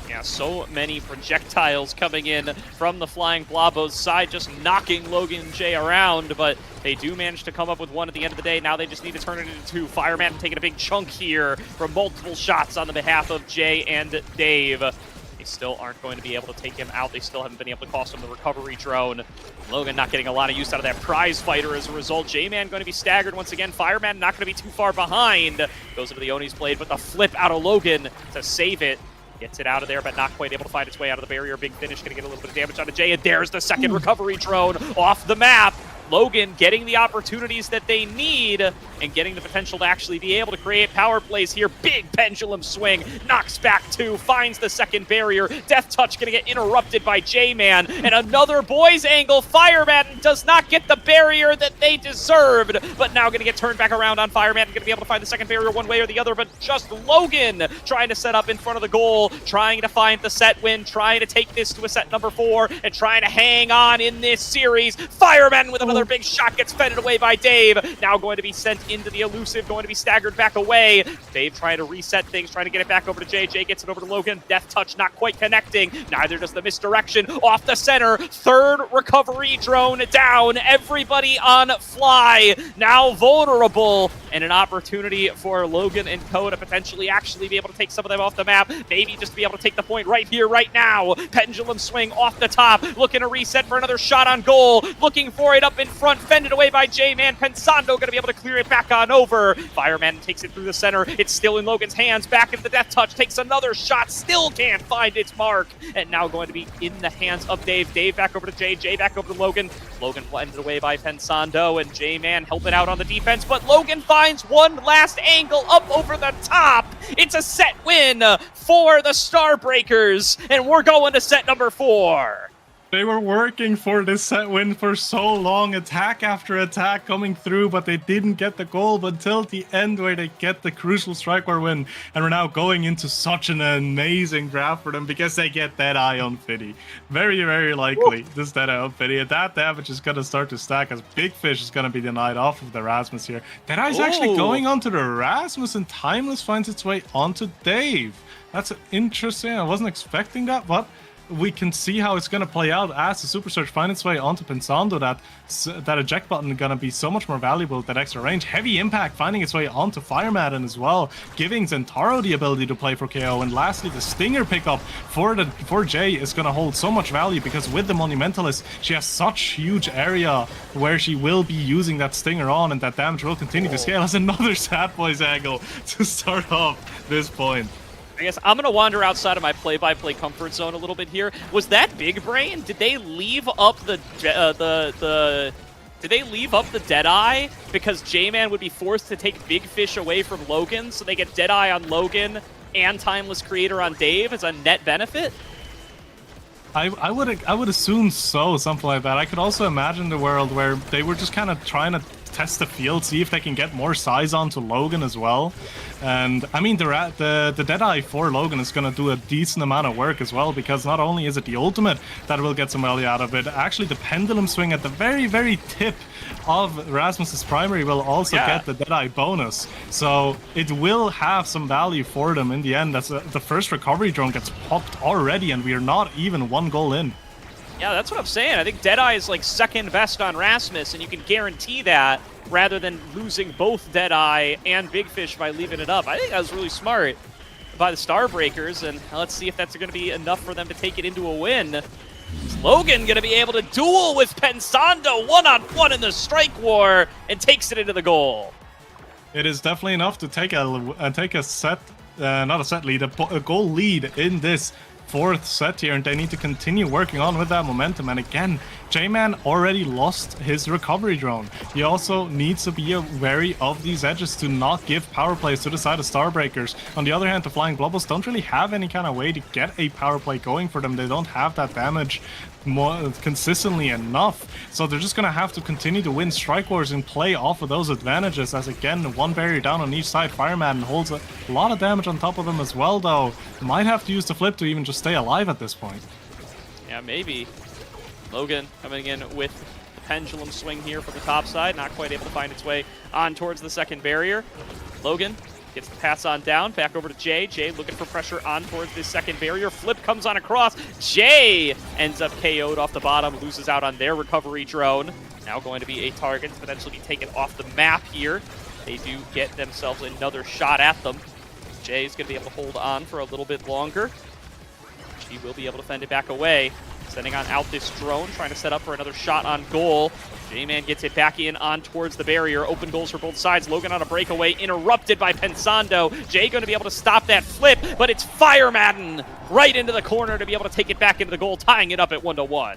Yeah, so many projectiles coming in from the Flying Blobos side, just knocking Logan and Jay around, but they do manage to come up with one at the end of the day. Now they just need to turn it into 2. Fireman taking a big chunk here from multiple shots on the behalf of Jay and Dave. They still aren't going to be able to take him out. They still haven't been able to cost him the recovery drone. Logan not getting a lot of use out of that prize fighter as a result. J-Man going to be staggered once again. Fireman not going to be too far behind. Goes into the Oni's blade, but the flip out of Logan to save it. Gets it out of there, but not quite able to find its way out of the barrier. Big finish, going to get a little bit of damage out of Jay, and there's the second recovery drone off the map. Logan getting the opportunities that they need and getting the potential to actually be able to create power plays here. Big pendulum swing, knocks back 2, finds the second barrier. Death Touch going to get interrupted by J-Man, and another boys angle. Fire Madden does not get the barrier that they deserved, but now going to get turned back around on Fire Madden. Going to be able to find the second barrier one way or the other, but just Logan trying to set up in front of the goal, trying to find the set win, trying to take this to a set number 4, and trying to hang on in this series. Fire Madden with another Another big shot gets fended away by Dave. Now going to be sent into the elusive, going to be staggered back away. Dave trying to reset things, trying to get it back over to Jay. Jay gets it over to Logan. Death touch not quite connecting. Neither does the misdirection. Off the center. Third recovery drone down. Everybody on fly. Now vulnerable. And an opportunity for Logan and Co to potentially actually be able to take some of them off the map. Maybe just to be able to take the point right here, right now. Pendulum swing off the top. Looking to reset for another shot on goal. Looking for it up in front. Fended away by J-Man. Pensando going to be able to clear it back on over. Fireman takes it through the center. It's still in Logan's hands. Back into the death touch. Takes another shot. Still can't find its mark. And now going to be in the hands of Dave. Dave back over to Jay. Jay back over to Logan. Logan blended away by Pensando. And J-Man helping out on the defense. But Logan finds one last angle up over the top. It's a set win for the Starbreakers. And we're going to set number 4. They were working for this set win for so long, attack after attack coming through, but they didn't get the goal until the end where they get the crucial strike war win. And we're now going into such an amazing draft for them because they get Deadeye on Fiddy. Very, very likely this Deadeye on Fiddy. And that damage is going to start to stack as Big Fish is going to be denied off of the Rasmus here. Deadeye's actually going onto the Rasmus and Timeless finds its way onto Dave. That's interesting. I wasn't expecting that, but we can see how it's going to play out as the Super Surge finds its way onto Pensando. That eject button is going to be so much more valuable with that extra range. Heavy Impact finding its way onto Firemadden as well, giving Zentaro the ability to play for KO. And lastly, the Stinger pickup for Jay is going to hold so much value because with the Monumentalist, she has such huge area where she will be using that Stinger on, and that damage will continue to scale as another Sad Boys angle to start off this point. I guess I'm going to wander outside of my play-by-play comfort zone a little bit here. Was that Big Brain? Did they leave up the Deadeye because J-Man would be forced to take Big Fish away from Logan, so they get Deadeye on Logan and Timeless Creator on Dave as a net benefit? I would assume so, something like that. I could also imagine the world where they were just kind of trying to test the field, see if they can get more size onto Logan as well. And I mean, the Deadeye for Logan is going to do a decent amount of work as well, because not only is it the ultimate that will get some value out of it, actually the pendulum swing at the very, very tip of Rasmus's primary will also get the Deadeye bonus. So it will have some value for them in the end. That's the first recovery drone gets popped already, and we are not even 1 goal in. Yeah, that's what I'm saying. I think Deadeye is like second best on Rasmus, and you can guarantee that rather than losing both Deadeye and Big Fish by leaving it up. I think that was really smart by the Starbreakers, and let's see if that's going to be enough for them to take it into a win. Is Logan going to be able to duel with Pensando one-on-one in the strike war and takes it into the goal? It is definitely enough to take a set, not a set lead, a goal lead in this 4th set here, and they need to continue working on with that momentum. And again, J-Man already lost his recovery drone. He also needs to be wary of these edges to not give power plays to the side of Starbreakers. On the other hand, the Flying Globals don't really have any kind of way to get a power play going for them. They don't have that damage more consistently enough, so they're just gonna have to continue to win strike wars and play off of those advantages. As again, 1 barrier down on each side, Fireman holds a lot of damage on top of them as well, though. Might have to use the flip to even just stay alive at this point. Yeah, maybe. Logan coming in with the pendulum swing here from the top side, not quite able to find its way on towards the second barrier. Logan gets the pass on down, back over to Jay. Jay looking for pressure on towards this second barrier. Flip comes on across. Jay ends up KO'd off the bottom, loses out on their recovery drone. Now going to be a target to potentially be taken off the map here. They do get themselves another shot at them. Jay's going to be able to hold on for a little bit longer. She will be able to fend it back away. Sending on out this drone, trying to set up for another shot on goal. J-Man gets it back in on towards the barrier. Open goals for both sides. Logan on a breakaway, interrupted by Pensando. Jay going to be able to stop that flip, but it's Firemadden right into the corner to be able to take it back into the goal, tying it up at 1-1.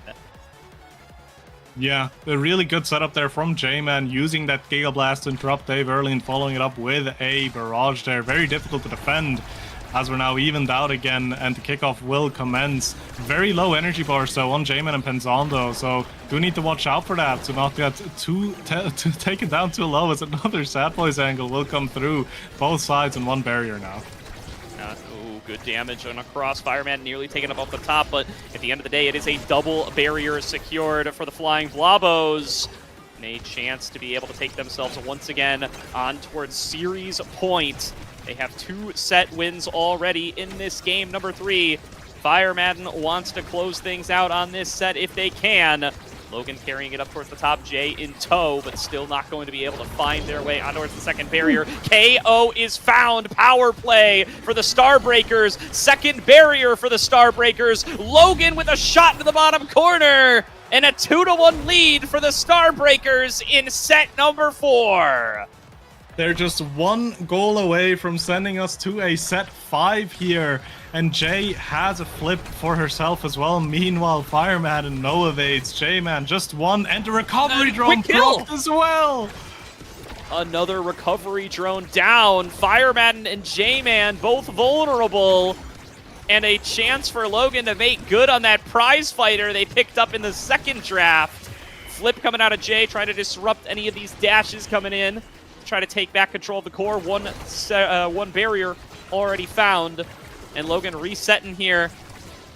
Yeah, a really good setup there from J-Man, using that Giga Blast to interrupt Dave early and following it up with a barrage there. Very difficult to defend, as we're now evened out again, and the kickoff will commence. Very low energy bars though on J-Man and Pensando, so do need to watch out for that to not get to take it down too low, as another Sad Boys angle will come through both sides in 1 barrier now. Ooh, good damage on a cross. Fireman nearly taken up off the top, but at the end of the day, it is a double barrier secured for the Flying Blobos. and a chance to be able to take themselves once again on towards series point. They have 2 set wins already in this game, number 3. Fire Madden wants to close things out on this set if they can. Logan carrying it up towards the top, Jay in tow, but still not going to be able to find their way on towards the second barrier. KO is found. Power play for the Starbreakers. Second barrier for the Starbreakers. Logan with a shot to the bottom corner. And a 2-1 lead for the Starbreakers in set number 4. They're just 1 goal away from sending us to a set 5 here. And Jay has a flip for herself as well. Meanwhile, Fire Madden no evades. J-Man just 1, and the recovery drone dropped as well. Another recovery drone down. Fire Madden and J-Man both vulnerable. And a chance for Logan to make good on that prize fighter they picked up in the second draft. Flip coming out of Jay, trying to disrupt any of these dashes coming in. Try to take back control of the core. One barrier already found. And Logan resetting here.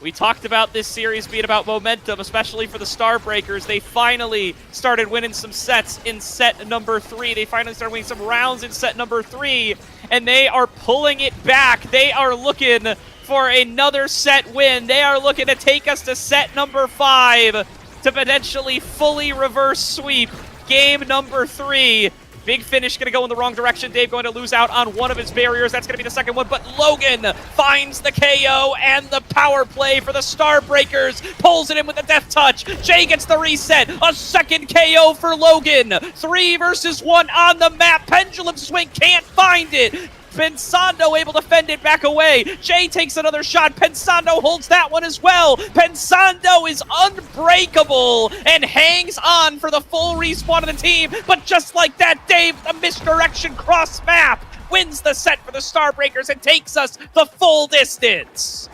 We talked about this series being about momentum, especially for the Starbreakers. They finally started winning some sets in set number 3. They finally started winning some rounds in set number 3. And they are pulling it back. They are looking for another set win. They are looking to take us to set number 5 to potentially fully reverse sweep game number 3. Big finish going to go in the wrong direction. Dave going to lose out on one of his barriers. That's going to be the second one. But Logan finds the KO and the power play for the Starbreakers. Pulls it in with a death touch. Jay gets the reset. A second KO for Logan. 3 versus 1 on the map. Pendulum swing can't find it. Pensando able to fend it back away. Jay takes another shot. Pensando holds that one as well. Pensando is unbreakable and hangs on for the full respawn of the team. But just like that, Dave, the misdirection cross map, wins the set for the Starbreakers and takes us the full distance.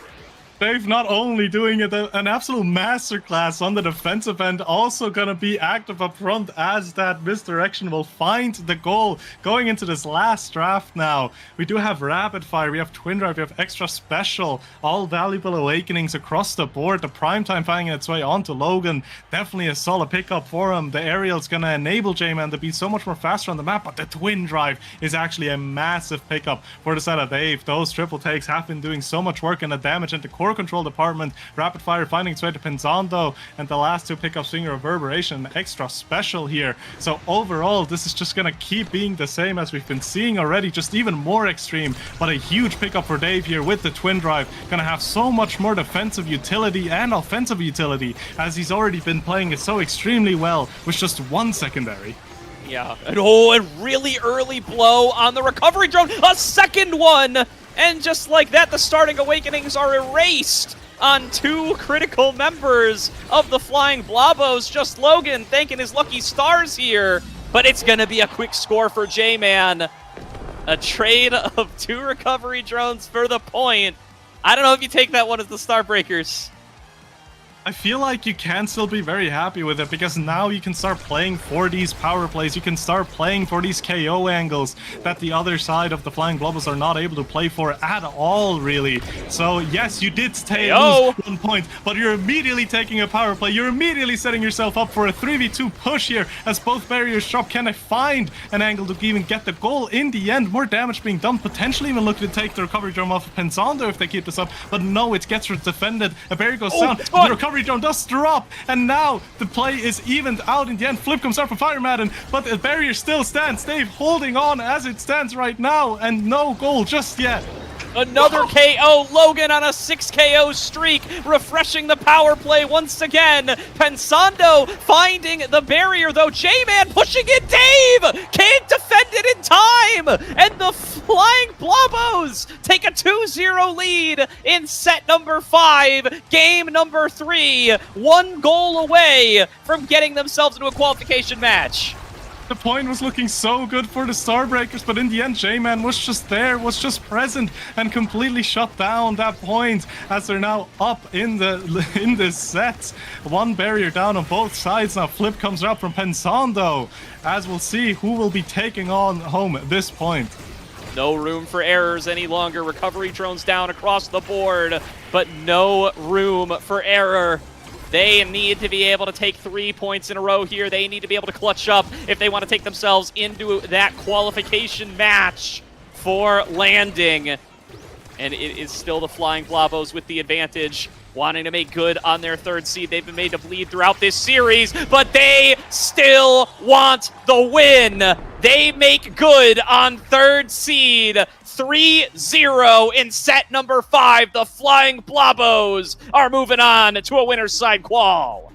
Dave not only doing an absolute masterclass on the defensive end, also going to be active up front as that misdirection will find the goal. Going into this last draft now, we do have Rapid Fire, we have Twin Drive, we have Extra Special, all valuable awakenings across the board. The Primetime finding its way onto Logan, definitely a solid pickup for him. The Aerial's going to enable J-Man to be so much more faster on the map, but the Twin Drive is actually a massive pickup for the side of Dave. Those triple takes have been doing so much work and the damage into core control department. Rapid Fire finding its way to Pensando, and the last 2 pickups being Reverberation and Extra Special here. So overall, this is just gonna keep being the same as we've been seeing already, just even more extreme. But a huge pickup for Dave here with the Twin Drive. Gonna have so much more defensive utility and offensive utility, as he's already been playing it so extremely well with just 1 secondary. Yeah, and a really early blow on the recovery drone. A second one! And just like that, the starting awakenings are erased on 2 critical members of the Flying Blobos. Just Logan thanking his lucky stars here. But it's going to be a quick score for J-Man. A trade of 2 recovery drones for the point. I don't know if you take that one as the Starbreakers. I feel like you can still be very happy with it, because now you can start playing for these power plays. You can start playing for these KO angles that the other side of the Flying Blobos are not able to play for at all, really. So yes, you did lose 1 point, but you're immediately taking a power play. You're immediately setting yourself up for a 3v2 push here, as both barriers drop. Can I find an angle to even get the goal in the end? More damage being done, potentially even looking to take the recovery drum off of Pensando if they keep this up, but no, it gets defended. A barrier goes down, the recovery drone does drop, and now the play is evened out in the end. Flip comes out from Fire Madden, but the barrier still stands. Dave holding on as it stands right now, and no goal just yet. Another KO. Logan on a 6 KO streak, refreshing the power play once again. Pensando finding the barrier, though. J-Man pushing it. Dave can't defend it in time. And the Flying Blobos take a 2-0 lead in set number 5, game number 3. 1 goal away from getting themselves into a qualification match. The point was looking so good for the Starbreakers, but in the end, J-Man was just there, was just present, and completely shut down that point, as they're now up in this set. 1 barrier down on both sides. Now Flip comes up from Pensando, as we'll see who will be taking on home at this point. No room for errors any longer. Recovery drones down across the board, but no room for error. They need to be able to take 3 points in a row here. They need to be able to clutch up if they want to take themselves into that qualification match for landing. And it is still the Flying Blabos with the advantage, wanting to make good on their 3rd seed. They've been made to bleed throughout this series, but they still want the win. They make good on 3rd seed. 3-0 in set number 5. The Flying Blabos are moving on to a winner's side qual.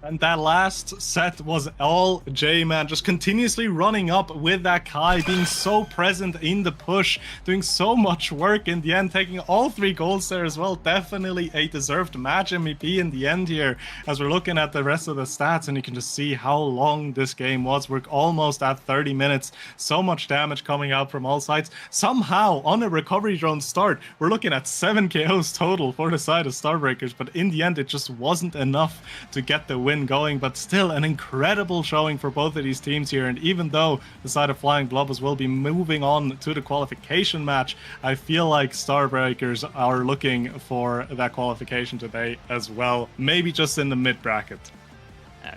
And that last set was all J-Man, just continuously running up with that Kai, being so present in the push, doing so much work in the end, taking all 3 golds there as well. Definitely a deserved match MVP in the end here, as we're looking at the rest of the stats, and you can just see how long this game was. We're almost at 30 minutes. So much damage coming out from all sides. Somehow, on a recovery drone start, we're looking at 7 KOs total for the side of Starbreakers, but in the end, it just wasn't enough to get the win going, but still an incredible showing for both of these teams here. And even though the side of Flying Blobos will be moving on to the qualification match, I feel like Starbreakers are looking for that qualification today as well, maybe just in the mid bracket.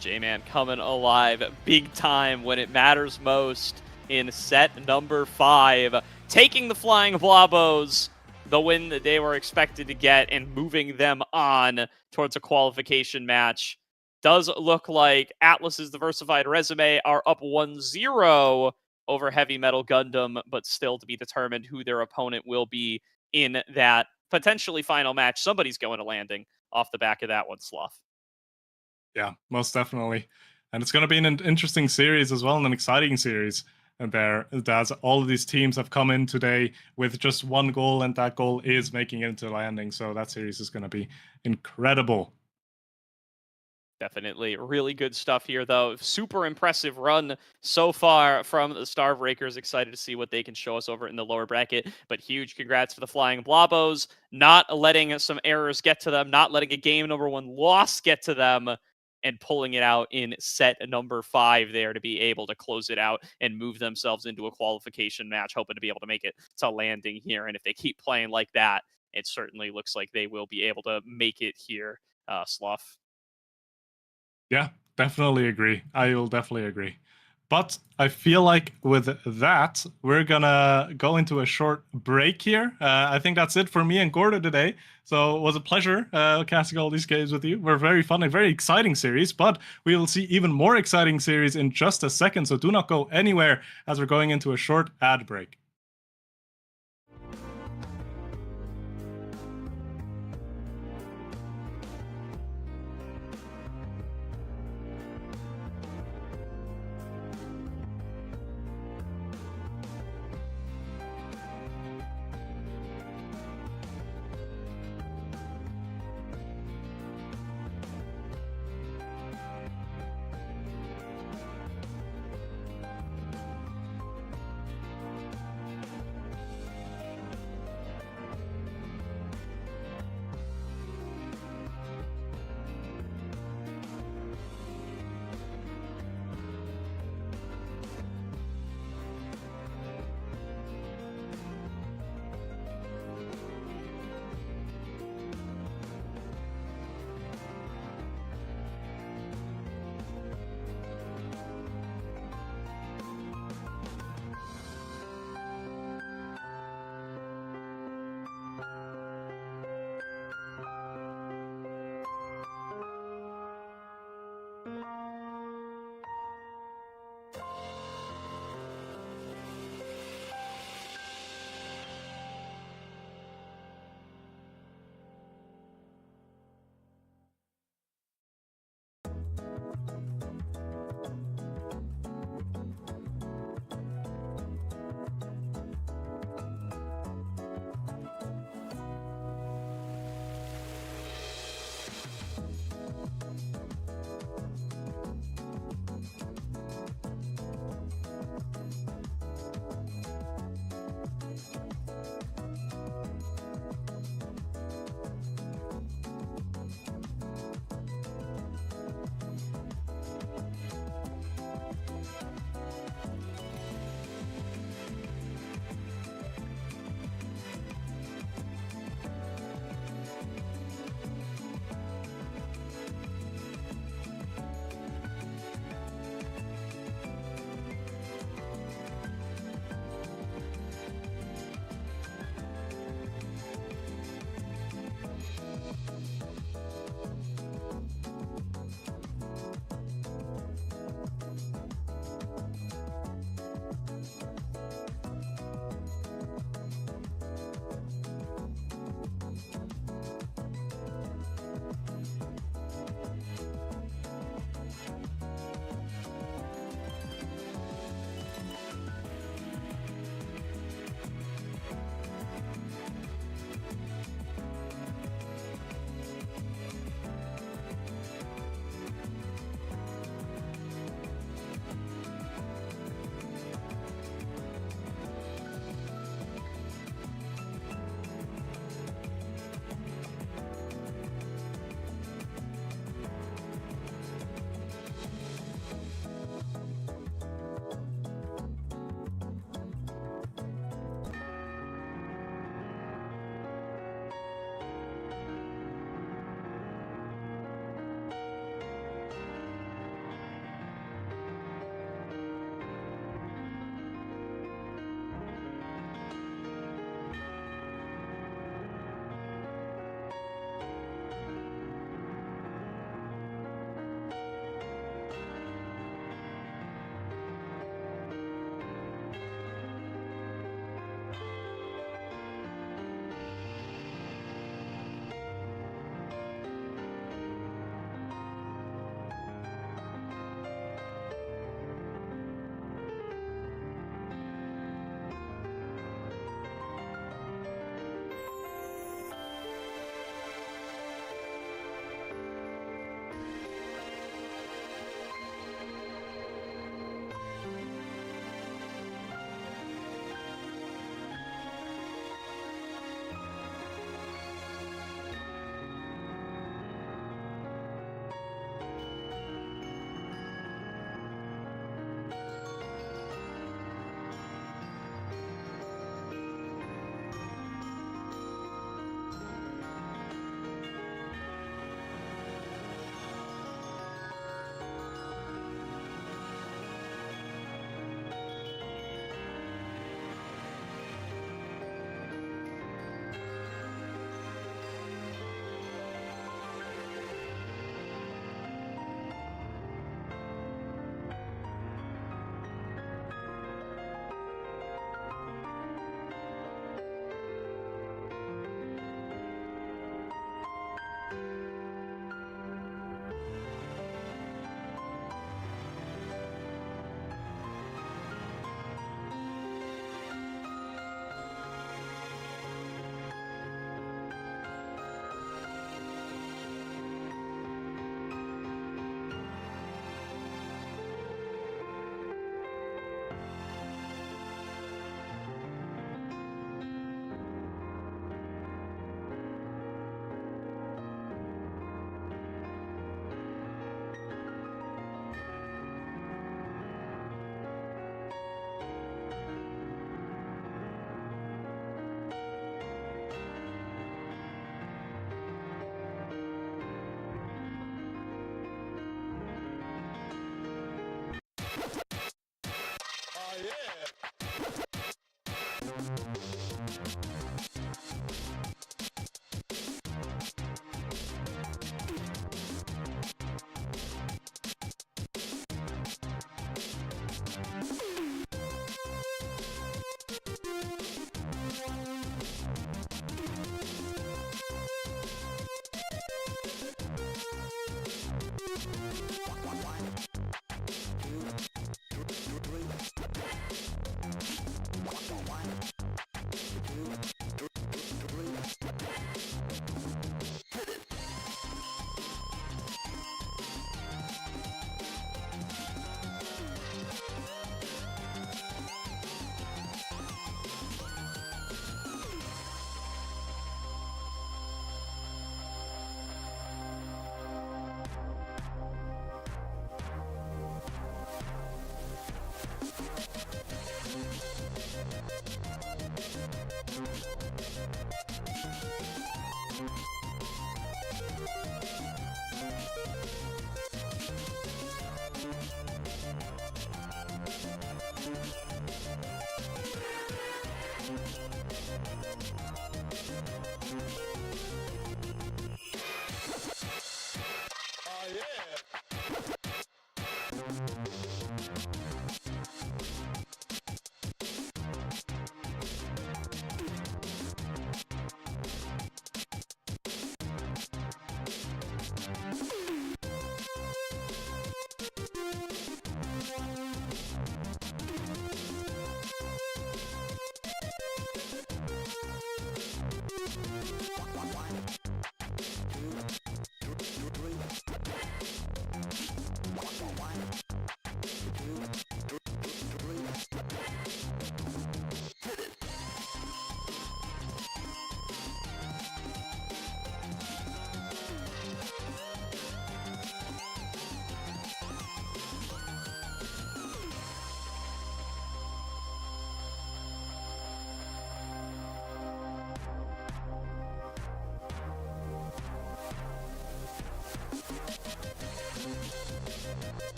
J-Man coming alive big time when it matters most in set number 5, taking the Flying Blobos the win that they were expected to get and moving them on towards a qualification match. Does look like Atlas's diversified resume are up 1-0 over Heavy Metal Gundam, but still to be determined who their opponent will be in that potentially final match. Somebody's going to landing off the back of that one, Sloth. Yeah, most definitely. And it's going to be an interesting series as well, and an exciting series. And there, as all of these teams have come in today with just 1 goal, and that goal is making it into landing. So that series is going to be incredible. Definitely really good stuff here, though. Super impressive run so far from the Starbreakers. Excited to see what they can show us over in the lower bracket. But huge congrats for the Flying Blobos, not letting some errors get to them, not letting a game number 1 loss get to them, and pulling it out in set number 5 there to be able to close it out and move themselves into a qualification match, hoping to be able to make it to landing here. And if they keep playing like that, it certainly looks like they will be able to make it here, Sloth. Yeah, definitely agree. I will definitely agree. But I feel like with that, we're gonna go into a short break here. I think that's it for me and Gordo today. So it was a pleasure casting all these games with you. We're very fun and very exciting series, but we will see even more exciting series in just a second. So do not go anywhere as we're going into a short ad break.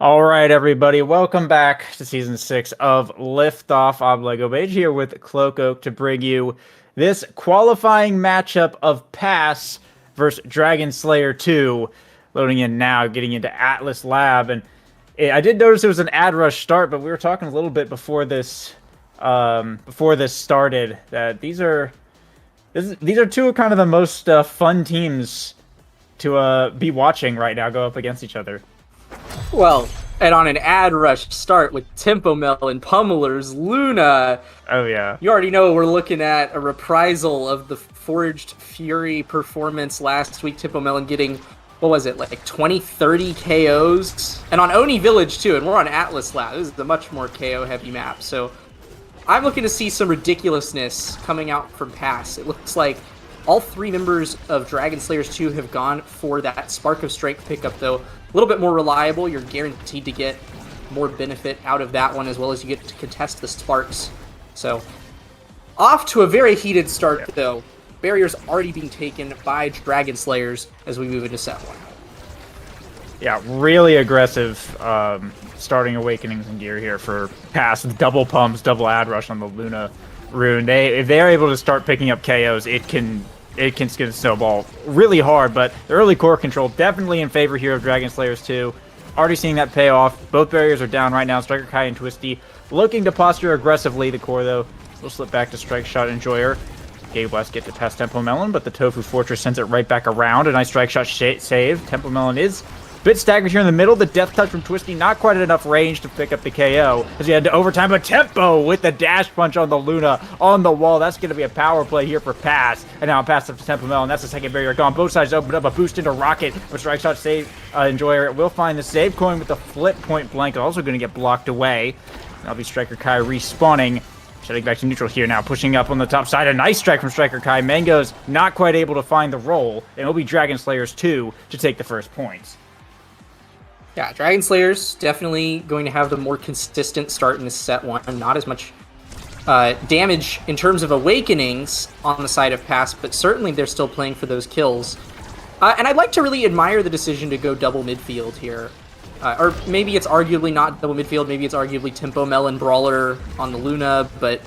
All right, everybody, welcome back to Season 6 of Liftoff. I'm Lego Mage here with Cloak Oak to bring you this qualifying matchup of Pass versus Dragon Slayer 2. Loading in now, getting into Atlas Lab. And I did notice it was an ad rush start, but we were talking a little bit before this started that these are two of kind of the most fun teams to be watching right now go up against each other. Well, and on an ad rush start with Tempo Melon, Pummelers, Luna. Oh, yeah. You already know we're looking at a reprisal of the Forged Fury performance last week. Tempo Melon getting, what was it, like 20, 30 KOs? And on Oni Village, too, and we're on Atlas Lab. This is a much more KO-heavy map, so I'm looking to see some ridiculousness coming out from Pass. It looks like all three members of Dragon Slayers 2 have gone for that Spark of Strength pickup, though. A little bit more reliable. You're guaranteed to get more benefit out of that one, as well as you get to contest the sparks. So, off to a very heated start, though. Barriers already being taken by Dragon Slayers as we move into set 1. Yeah, really aggressive starting Awakenings in gear here for Pass. Double pumps, double ad rush on the Luna rune. If they are able to start picking up KOs, it can snowball really hard, but the early core control definitely in favor here of Dragon Slayers 2. Already seeing that pay off. Both barriers are down right now. Striker Kai and Twisty looking to posture aggressively. The core, though, will slip back to Strike Shot Enjoyer. Gave West get to pass Tempo Melon, but the Tofu Fortress sends it right back around. A nice Strike Shot save. Tempo Melon is a bit staggered here in the middle. The Death Touch from Twisty, not quite at enough range to pick up the KO as he had to overtime. But Tempo with the dash punch on the Luna on the wall. That's going to be a power play here for Pass. And now pass up to Tempo Melon. That's the second barrier gone. Both sides opened up. A boost into Rocket. But Strike Shot save Enjoyer will find the save coin with the flip point blank. Also going to get blocked away. That'll be Striker Kai respawning. Shedding back to neutral here now, pushing up on the top side. A nice strike from Striker Kai. Mango's not quite able to find the roll. And it'll be Dragon Slayers 2 to take the first points. Yeah, Dragon Slayers definitely going to have the more consistent start in this set 1. Not as much damage in terms of Awakenings on the side of Pass, but certainly they're still playing for those kills. And I'd like to really admire the decision to go double midfield here. Or maybe it's arguably not double midfield, maybe it's arguably Tempo Melon Brawler on the Luna, but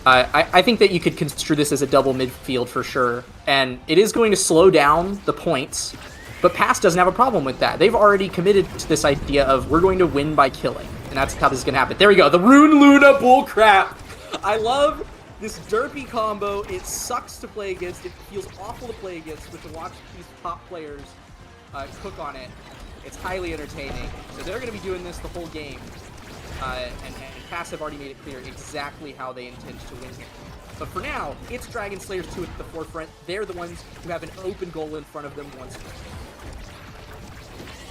I think that you could construe this as a double midfield for sure. And it is going to slow down the points, but Pass doesn't have a problem with that. They've already committed to this idea of we're going to win by killing, and that's how this is going to happen. There we go, the Rune Luna bullcrap! I love this derpy combo. It sucks to play against, it feels awful to play against, but to watch these top players cook on it, it's highly entertaining. So they're going to be doing this the whole game, and Pass have already made it clear exactly how they intend to win here. But for now, it's Dragon Slayers 2 at the forefront. They're the ones who have an open goal in front of them once more.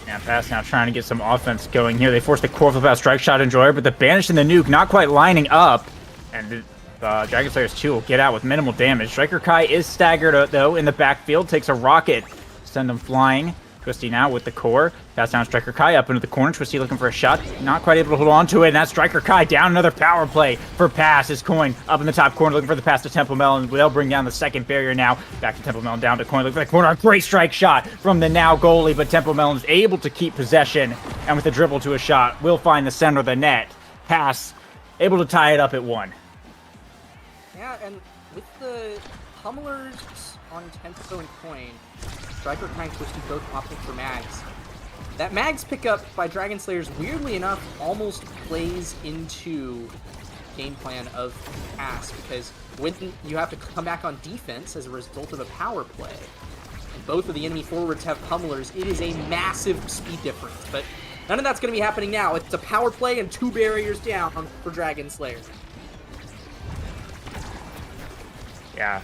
Now Pass now trying to get some offense going here. They force the core flip out Strike Shot Enjoyer, but the Banish and the Nuke not quite lining up. And Dragon Slayers 2 will get out with minimal damage. Striker Kai is staggered, though, in the backfield. Takes a rocket. Send him flying. Twisty now with the core. Pass down Striker Kai up into the corner. Twisty looking for a shot. Not quite able to hold on to it. And that's Striker Kai down. Another power play for Pass. His coin up in the top corner looking for the pass to Tempo Melon. They'll bring down the second barrier now. Back to Tempo Melon down to coin. Looking for the corner. A great strike shot from the now goalie. But Tempo Melon is able to keep possession. And with the dribble to a shot, will find the center of the net. Pass able to tie it up at 1. Yeah, and with the Pummelers on Tempo and Coin, Striker Kai and Twisty both opting for Mags. That Mags pickup by Dragon Slayers, weirdly enough, almost plays into game plan of Pass, because when you have to come back on defense as a result of a power play, and both of the enemy forwards have Pummelers, it is a massive speed difference. But none of that's going to be happening now. It's a power play and 2 barriers down for Dragon Slayers. Yeah,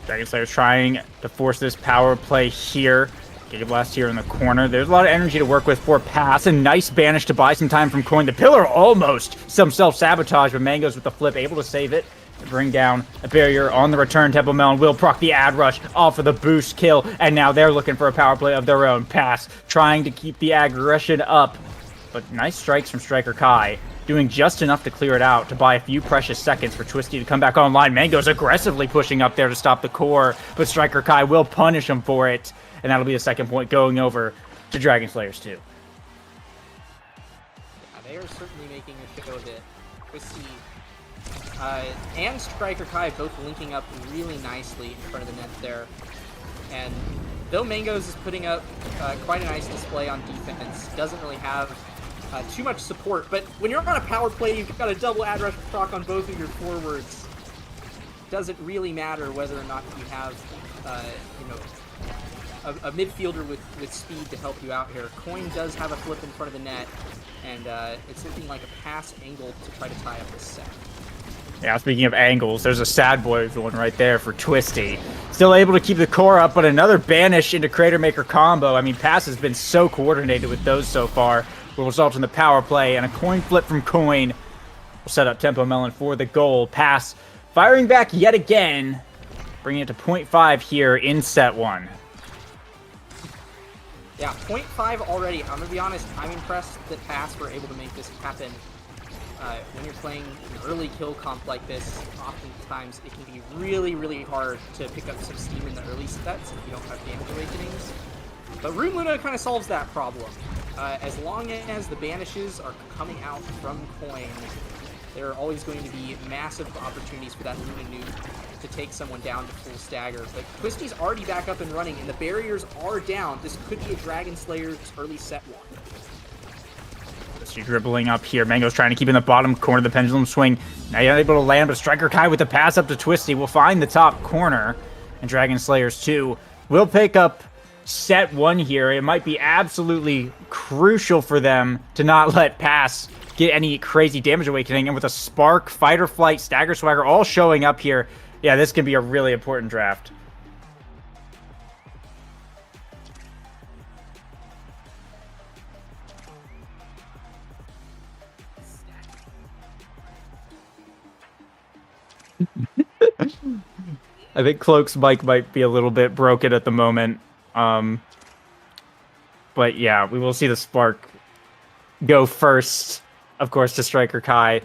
Dragon Slayer's trying to force this power play here. Giga Blast here in the corner. There's a lot of energy to work with for Pass. A nice Banish to buy some time from Coin. The Pillar almost some self-sabotage, but Mango's with the flip, able to save it. Bring down a barrier on the return. Tempo Melon will proc the ad rush off of the boost kill, and now they're looking for a power play of their own. Pass trying to keep the aggression up, but nice strikes from Striker Kai, doing just enough to clear it out to buy a few precious seconds for Twisty to come back online. Mango's aggressively pushing up there to stop the core, but Striker Kai will punish him for it, and that'll be the second point going over to Dragon Slayers 2. are certainly making a show of it. Twisty and Striker Kai both linking up really nicely in front of the net there. And though Mangoes is putting up quite a nice display on defense, doesn't really have too much support. But when you're on a power play, you've got a double ad rush proc on both of your forwards. Doesn't really matter whether or not you have, a midfielder with speed to help you out here. Coin does have a flip in front of the net, and it's looking like a pass angle to try to tie up this set. Yeah, speaking of angles, there's a sad boy one right there for Twisty. Still able to keep the core up, but another banish into Crater Maker combo. I mean, Pass has been so coordinated with those so far. Will result in the power play, and a coin flip from Coin will set up Tempo Melon for the goal. Pass firing back yet again, bringing it to 0.5 here in set 1. Yeah, 0.5 already. I'm going to be honest, I'm impressed that Pass were able to make this happen. When you're playing an early kill comp like this, oftentimes it can be really, really hard to pick up some steam in the early sets if you don't have damage awakenings. But Rune Luna kind of solves that problem. As long as the banishes are coming out from Coin, there are always going to be massive opportunities for that Luna nuke to take someone down to full stagger. But Twisty's already back up and running, and the barriers are down. This could be a Dragon Slayer's early set 1. Twisty dribbling up here. Mango's trying to keep in the bottom corner of the pendulum swing. Now you're unable to land, but Striker Kai with the pass up to Twisty will find the top corner. And Dragon Slayers 2 will pick up set 1 here. It might be absolutely crucial for them to not let Pass get any crazy damage awakening. And with a Spark, Fight or Flight, Stagger Swagger all showing up here, yeah, this can be a really important draft. I think Cloak's mic might be a little bit broken at the moment. But yeah, we will see the Spark go first, of course, to Striker Kai.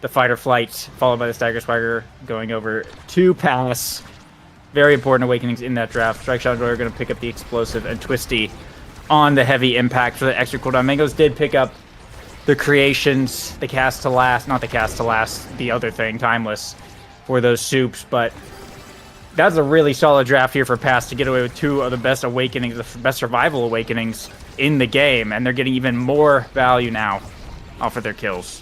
The Fight or Flight, followed by the Stagger Swagger, going over to Pass. Very important awakenings in that draft. Strike Shot are going to pick up the Explosive, and Twisty on the Heavy Impact for the extra cooldown. Mangoes did pick up the Creations, the Cast to Last, not the Cast to Last, the other thing, Timeless, for those soups, but that's a really solid draft here for Pass to get away with 2 of the best awakenings, the best survival awakenings in the game, and they're getting even more value now off of their kills.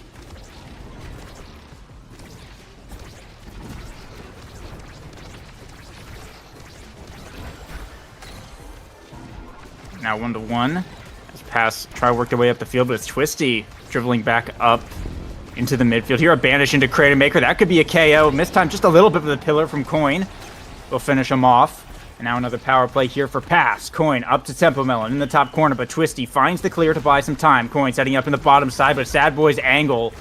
Now 1-1 as Pass try to work their way up the field, but it's Twisty dribbling back up into the midfield. Here a banish into Crater Maker. That could be a KO. Missed time just a little bit with the pillar from Coin. Will finish him off. And now another power play here for Pass. Coin up to Tempo Melon in the top corner, but Twisty finds the clear to buy some time. Coin setting up in the bottom side, but Sad Boy's angle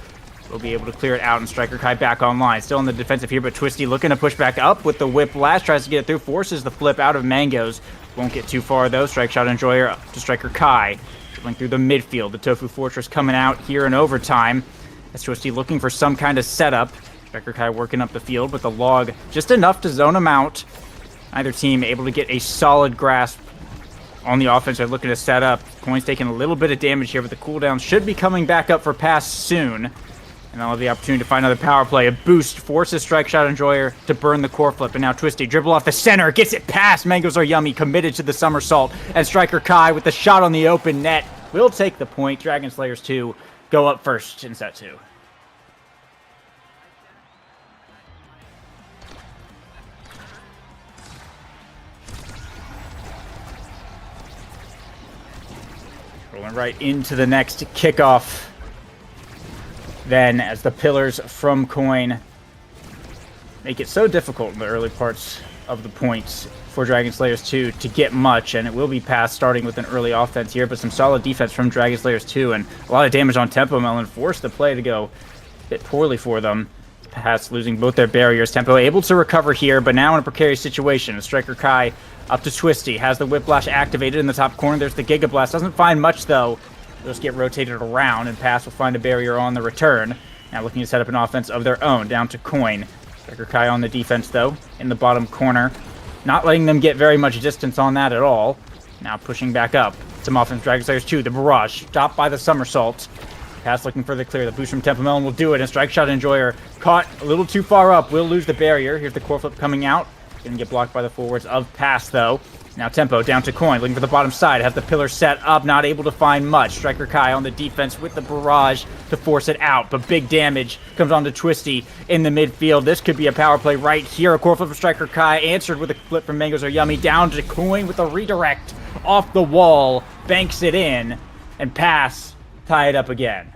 will be able to clear it out, and Striker Kai back online. Still in the defensive here, but Twisty looking to push back up with the Whiplash. Tries to get it through, forces the flip out of Mangoes. Won't get too far though. Strike Shot Enjoyer up to Striker Kai. Dribbling through the midfield. The Tofu Fortress coming out here in overtime. As Twisty looking for some kind of setup. Striker Kai working up the field, but the log just enough to zone him out. Neither team able to get a solid grasp on the offense. They're looking to set up. Coin's taking a little bit of damage here, but the cooldown should be coming back up for Pass soon. And they'll have the opportunity to find another power play. A boost forces Strike Shot Enjoyer to burn the core flip. And now Twisty dribble off the center. Gets it past. Mangoes are yummy. Committed to the somersault. And Striker Kai with the shot on the open net will take the point. Dragon Slayers 2 go up first in set 2. Rolling right into the next kickoff. Then, as the pillars from Coin make it so difficult in the early parts of the points for Dragon Slayers 2 to get much, and it will be Pass starting with an early offense here, but some solid defense from Dragon Slayers 2, and a lot of damage on Tempo Melon forced the play to go a bit poorly for them. Pass losing both their barriers. Tempo able to recover here, but now in a precarious situation. Striker Kai up to Twisty, has the Whiplash activated in the top corner. There's the Giga Blast. Doesn't find much, though. They'll just get rotated around, and Pass will find a barrier on the return. Now looking to set up an offense of their own, down to Coin. Striker Kai on the defense, though, in the bottom corner. Not letting them get very much distance on that at all. Now pushing back up. Some offense, Dragon Slayers 2, the barrage, stopped by the somersault. Pass looking for the clear. The boost from Temple Melon will do it, and Strike Shot Enjoyer caught a little too far up. Will lose the barrier. Here's the core flip coming out. Gonna get blocked by the forwards of Pass, though. Now Tempo down to Coin, looking for the bottom side. Has the pillar set up, not able to find much. Striker Kai on the defense with the barrage to force it out, but big damage comes on to Twisty in the midfield. This could be a power play right here. A core flip from Striker Kai, answered with a flip from Mangoes Are Yummy. Down to Coin with a redirect off the wall, banks it in, and Pass tie it up again.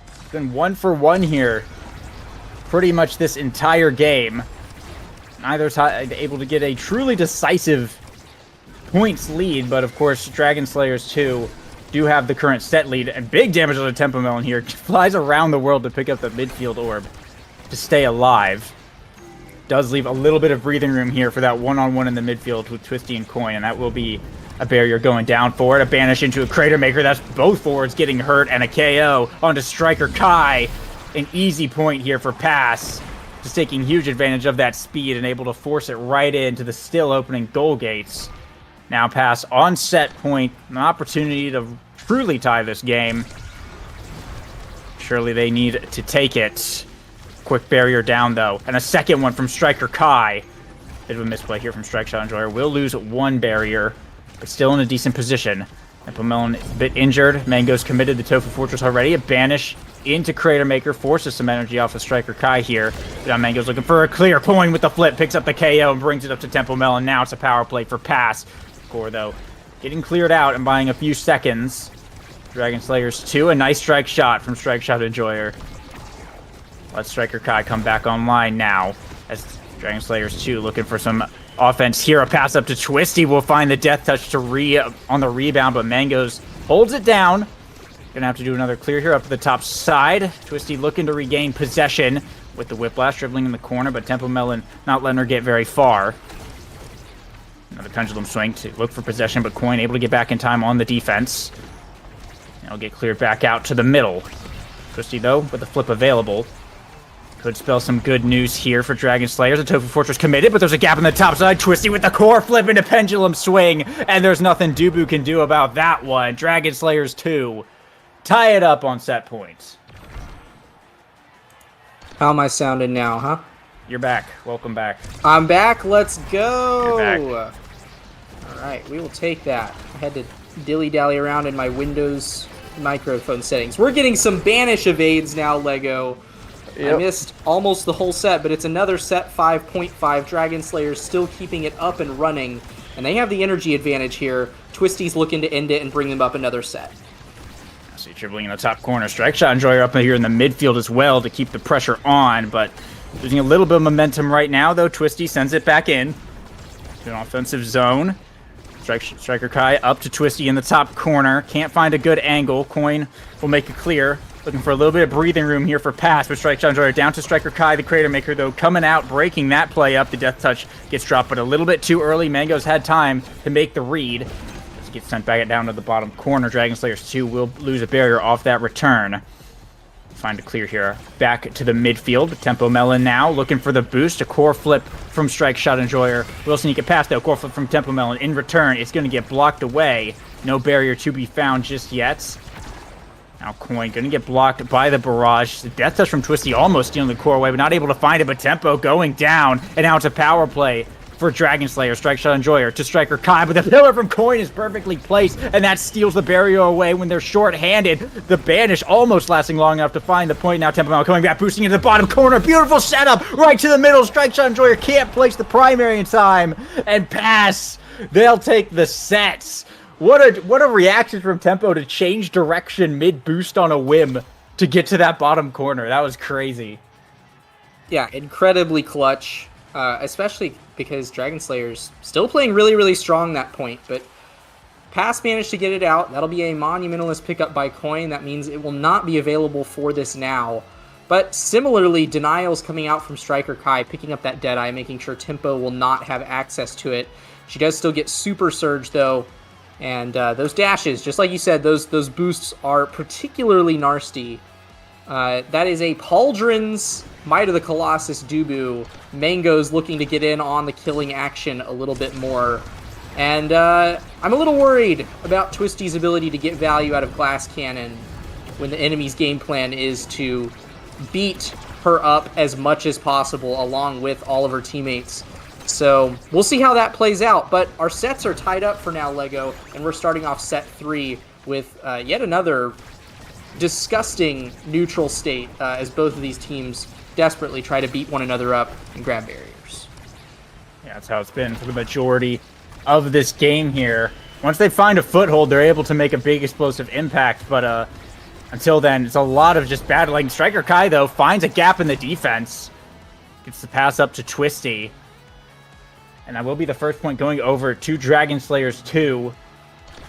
It's been 1-for-1 here pretty much this entire game. Neither's able to get a truly decisive points lead, but of course Dragon Slayers 2 do have the current set lead, and big damage on the Tempo Melon here. Flies around the world to pick up the midfield orb to stay alive. Does leave a little bit of breathing room here for that one-on-one in the midfield with Twisty and Coin, and that will be a barrier going down for it. A banish into a Crater Maker. That's both forwards getting hurt, and a KO onto Striker Kai. An easy point here for Pass, just taking huge advantage of that speed and able to force it right into the still opening goal gates. Now Pass on set point, an opportunity to truly tie this game. Surely they need to take it. Quick barrier down though, and a second one from Striker Kai. Bit of a misplay here from Strike Shot Enjoyer. Will lose one barrier, but still in a decent position. Temple Melon is a bit injured. Mango's committed to Tofu Fortress already. A banish into Crater Maker, forces some energy off of Striker Kai here. But now Mango's looking for a clear. Coin with the flip, picks up the KO and brings it up to Temple Melon. Now it's a power play for Pass. Core though, getting cleared out and buying a few seconds. Dragon Slayers 2, a nice strike shot from Strike Shot Enjoyer. Let Striker Kai come back online now, as Dragon Slayers 2 looking for some offense here. A pass up to Twisty will find the death touch to on the rebound, but Mangoes holds it down. Gonna have to do another clear here up to the top side. Twisty looking to regain possession with the Whiplash, dribbling in the corner, but Temple Melon not letting her get very far. Another pendulum swing to look for possession, but Coin able to get back in time on the defense. And it'll get cleared back out to the middle. Twisty, though, with the flip available. Could spell some good news here for Dragon Slayers. The Tofu Fortress committed, but there's a gap on the top side. Twisty with the core flip into pendulum swing, and there's nothing Dubu can do about that one. Dragon Slayers 2 tie it up on set points. How am I sounding now, huh? You're back. Welcome back. I'm back. Let's go. You're back. All right, we will take that. I had to dilly-dally around in my Windows microphone settings. We're getting some banish evades now, Lego. Yep. I missed almost the whole set, but it's another set 5.5. Dragon Slayers still keeping it up and running, and they have the energy advantage here. Twisty's looking to end it and bring them up another set. So dribbling in the top corner. Strike Shot Enjoyer up here in the midfield as well to keep the pressure on, but losing a little bit of momentum right now, though. Twisty sends it back in to an offensive zone. Striker Kai up to Twisty in the top corner. Can't find a good angle. Coin will make it clear. Looking for a little bit of breathing room here for Pass, but Strike Shot Enjoyer down to Striker Kai, the Crater Maker, though, coming out, breaking that play up. The Death Touch gets dropped, but a little bit too early. Mango's had time to make the read. Just gets sent back down to the bottom corner. Dragon Slayers 2 will lose a barrier off that return. Find a clear here. Back to the midfield. Tempo Melon now looking for the boost. A core flip from Strike Shot Enjoyer. Will sneak it past, though. Core flip from Tempo Melon. In return, it's going to get blocked away. No barrier to be found just yet. Now Coin going to get blocked by the barrage. The Death Touch from Twisty almost stealing the core away, but not able to find it. But Tempo going down, and now it's a power play for Dragon Slayer. Strike Shot Enjoyer to Striker Kai, but the pillar from Coin is perfectly placed, and that steals the barrier away when they're short-handed. The banish almost lasting long enough to find the point. Now Tempo Melon coming back, boosting into the bottom corner. Beautiful setup right to the middle. Strike Shot Enjoyer can't place the primary in time, and Pass. They'll take the sets. What a reaction from Tempo to change direction mid-boost on a whim to get to that bottom corner. That was crazy. Yeah, incredibly clutch, especially because Dragon Slayer's still playing really, really strong that point, but Pass managed to get it out. That'll be a monumentalist pickup by Coin. That means it will not be available for this now. But similarly, Denial's coming out from Striker Kai, picking up that Deadeye, making sure Tempo will not have access to it. She does still get Super Surge, though. And those dashes, just like you said, those boosts are particularly nasty. That is a Pauldron's Might of the Colossus Dubu. Mango's looking to get in on the killing action a little bit more. And I'm a little worried about Twisty's ability to get value out of Glass Cannon when the enemy's game plan is to beat her up as much as possible along with all of her teammates. So we'll see how that plays out, but our sets are tied up for now, LEGO, and we're starting off set 3 with yet another disgusting neutral state as both of these teams desperately try to beat one another up and grab barriers. Yeah, that's how it's been for the majority of this game here. Once they find a foothold, they're able to make a big explosive impact, but until then, it's a lot of just battling. Striker Kai, though, finds a gap in the defense. Gets the pass up to Twisty. And that will be the first point going over to Dragon Slayers 2.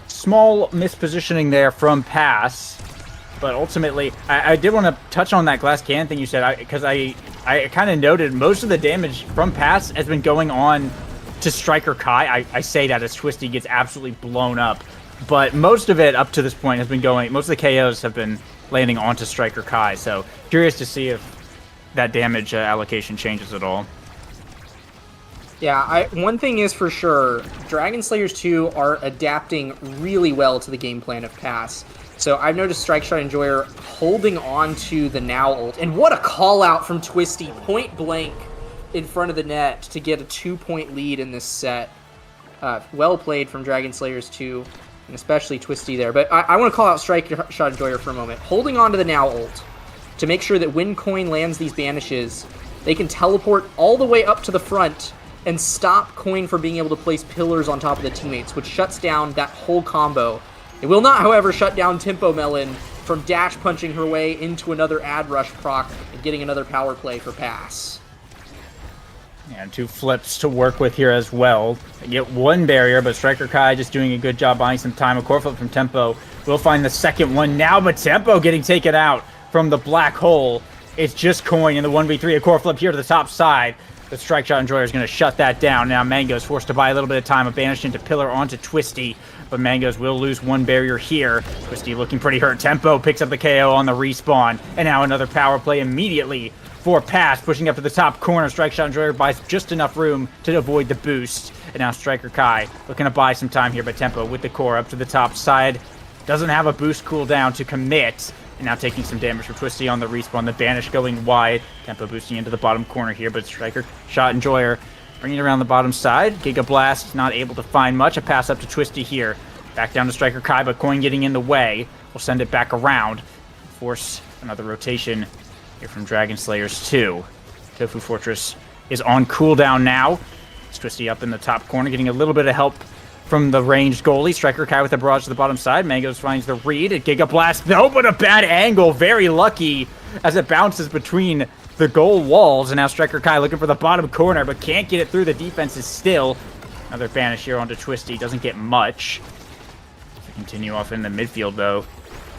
Small mispositioning there from Pass. But ultimately, I did want to touch on that glass cannon thing you said, because I kind of noted most of the damage from Pass has been going on to Striker Kai. I say that as Twisty gets absolutely blown up. But most of it up to this point has been going, most of the KOs have been landing onto Striker Kai. So curious to see if that damage allocation changes at all. Yeah, one thing is for sure, Dragon Slayers 2 are adapting really well to the game plan of Pass. So I've noticed Strike Shot Enjoyer holding on to the now ult. And what a call out from Twisty, point blank in front of the net to get a 2-point lead in this set. Well played from Dragon Slayers 2. And especially Twisty there. But I want to call out Strike Shot Enjoyer for a moment. Holding on to the now ult to make sure that when Coin lands these banishes, they can teleport all the way up to the front and stop Coin from being able to place pillars on top of the teammates, which shuts down that whole combo. It will not, however, shut down Tempo Melon from dash punching her way into another ad rush proc and getting another power play for Pass. And 2 flips to work with here as well. They get 1 barrier, but Striker Kai just doing a good job buying some time. A core flip from Tempo. We'll find the second one now, but Tempo getting taken out from the black hole. It's just Coin in the 1v3. A core flip here to the top side. The Strike Shot Enjoyer is going to shut that down. Now Mango's forced to buy a little bit of time. A banish into pillar onto Twisty, but Mango's will lose 1 barrier here. Twisty looking pretty hurt. Tempo picks up the KO on the respawn, and now another power play immediately for Pass, pushing up to the top corner. Strike Shot Enjoyer buys just enough room to avoid the boost. And now Striker Kai looking to buy some time here, but Tempo with the core up to the top side. Doesn't have a boost cooldown to commit. And now taking some damage from Twisty on the respawn. The banish going wide. Tempo boosting into the bottom corner here, but Striker Shot Enjoyer bringing it around the bottom side. Giga Blast not able to find much. A pass up to Twisty here. Back down to Striker Kai, but Coin getting in the way. We'll send it back around. Force another rotation here from Dragon Slayers 2. Tofu Fortress is on cooldown now. It's Twisty up in the top corner, getting a little bit of help from the ranged goalie. Striker Kai with the barrage to the bottom side. Mangos finds the read. A Giga Blast, though, but a bad angle. Very lucky as it bounces between the goal walls. And now Striker Kai looking for the bottom corner, but can't get it through. The defense is still. Another banish here onto Twisty. Doesn't get much. To continue off in the midfield, though.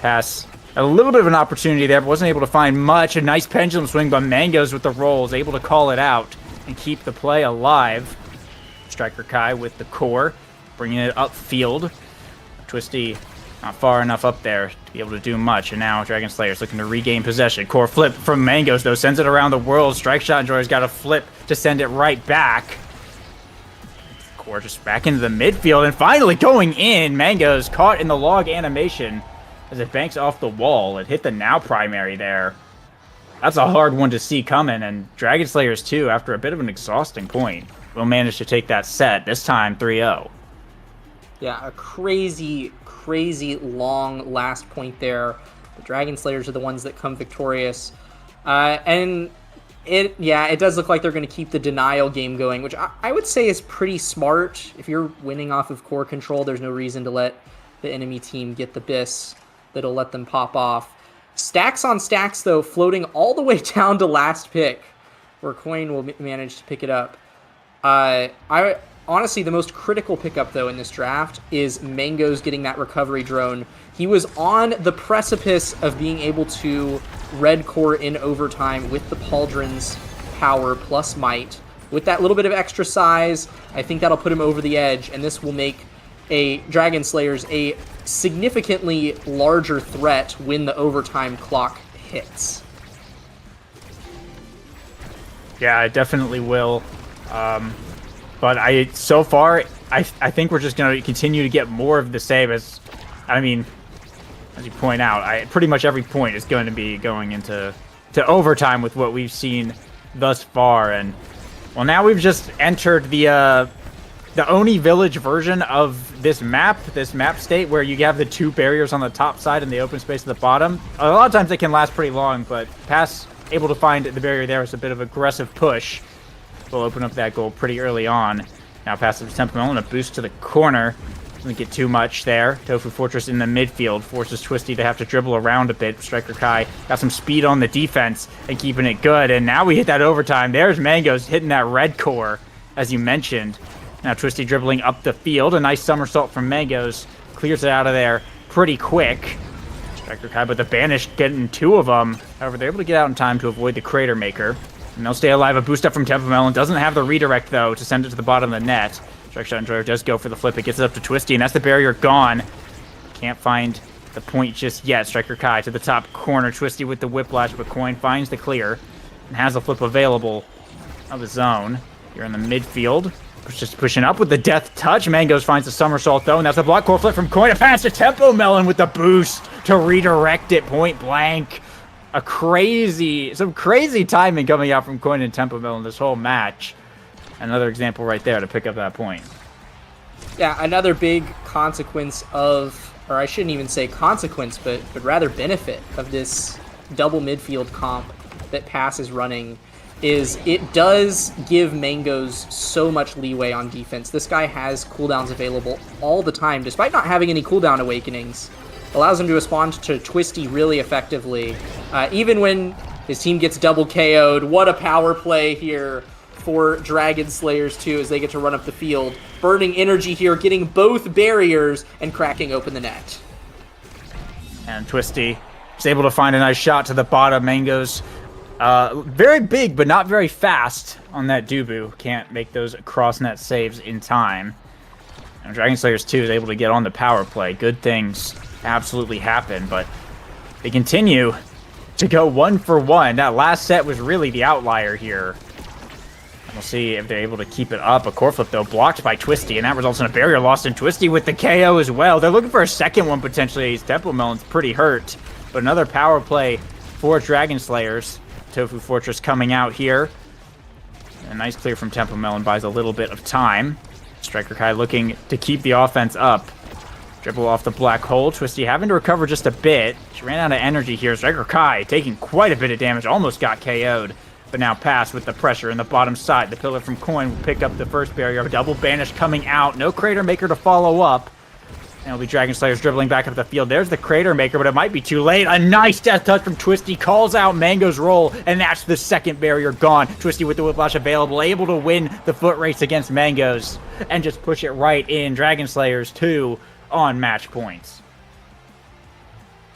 Pass. A little bit of an opportunity there, but wasn't able to find much. A nice pendulum swing by Mangoes with the rolls. Able to call it out and keep the play alive. Striker Kai with the core. Bringing it upfield. Twisty not far enough up there to be able to do much. And now Dragon Slayer's looking to regain possession. Core flip from Mangoes, though. Sends it around the world. Strike Shot Enjoyer's got a flip to send it right back. Core just back into the midfield. And finally going in. Mangoes caught in the log animation as it banks off the wall. It hit the now primary there. That's a hard one to see coming. And Dragon Slayers 2, after a bit of an exhausting point, will manage to take that set. This time 3-0. Yeah, a crazy, crazy long last point there. The Dragon Slayers are the ones that come victorious. And it does look like they're going to keep the denial game going, which I would say is pretty smart. If you're winning off of core control, there's no reason to let the enemy team get the bis that'll let them pop off. Stacks on stacks, though, floating all the way down to last pick, where Coin will manage to pick it up. Honestly, the most critical pickup, though, in this draft is Mangoes getting that recovery drone. He was on the precipice of being able to red core in overtime with the Pauldron's power plus might. With that little bit of extra size, I think that'll put him over the edge, and this will make a Dragon Slayers a significantly larger threat when the overtime clock hits. Yeah, it definitely will. But so far, I think we're just going to continue to get more of the same. As you point out, pretty much every point is going to be going into overtime with what we've seen thus far. And well, now we've just entered the Oni Village version of this map state, where you have the 2 barriers on the top side and the open space at the bottom. A lot of times they can last pretty long, but Pass able to find the barrier there with a bit of aggressive push. Will open up that goal pretty early on. Now passes to Tempo Melon, a boost to the corner. Doesn't get too much there. Tofu Fortress in the midfield forces Twisty to have to dribble around a bit. Striker Kai got some speed on the defense and keeping it good. And now we hit that overtime. There's Mangoes hitting that red core, as you mentioned. Now Twisty dribbling up the field. A nice somersault from Mangoes. Clears it out of there pretty quick. Striker Kai, but the Banished getting 2 of them. However, they're able to get out in time to avoid the Crater Maker. And they'll stay alive. A boost up from Tempo Melon. Doesn't have the redirect, though, to send it to the bottom of the net. Strike Shot Enjoyer does go for the flip. It gets it up to Twisty, and that's the barrier gone. Can't find the point just yet. Striker Kai to the top corner. Twisty with the whiplash, but Coin finds the clear and has a flip available of his own. Here in the midfield. Just pushing up with the death touch. Mangoes finds the somersault, though, and that's a block core flip from Coin. A pass to Tempo Melon with the boost to redirect it point blank. Some crazy timing coming out from Coin and Tempo Melon this whole match. Another example right there to pick up that point. Yeah, another big consequence of, or I shouldn't even say consequence, but rather benefit of this double midfield comp that Pass is running is it does give Mangoes so much leeway on defense. This guy has cooldowns available all the time, despite not having any cooldown awakenings. Allows him to respond to Twisty really effectively. Even when his team gets double KO'd, what a power play here for Dragon Slayers 2 as they get to run up the field. Burning energy here, getting both barriers and cracking open the net. And Twisty is able to find a nice shot to the bottom. Mangoes very big, but not very fast on that Dubu. Can't make those cross-net saves in time. And Dragon Slayers 2 is able to get on the power play. Good things absolutely happen, but they continue to go 1 for 1. That last set was really the outlier here. We'll see if they're able to keep it up. A core flip, though, blocked by Twisty, and that results in a barrier lost in Twisty with the KO as well. They're looking for a second one, potentially. Tempo Melon's pretty hurt, but another power play for Dragon Slayers. Tofu Fortress coming out here. A nice clear from Tempo Melon buys a little bit of time. Striker Kai looking to keep the offense up. Dribble off the black hole. Twisty having to recover just a bit. She ran out of energy here. Striker Kai taking quite a bit of damage. Almost got KO'd. But now Pass with the pressure in the bottom side. The pillar from Coin will pick up the first barrier. Double Banish coming out. No Crater Maker to follow up. And it'll be Dragon Slayers dribbling back up the field. There's the Crater Maker, but it might be too late. A nice death touch from Twisty. Calls out Mango's roll, and that's the second barrier gone. Twisty with the whiplash available. Able to win the foot race against Mango's. And just push it right in. Dragon Slayers 2 on match points.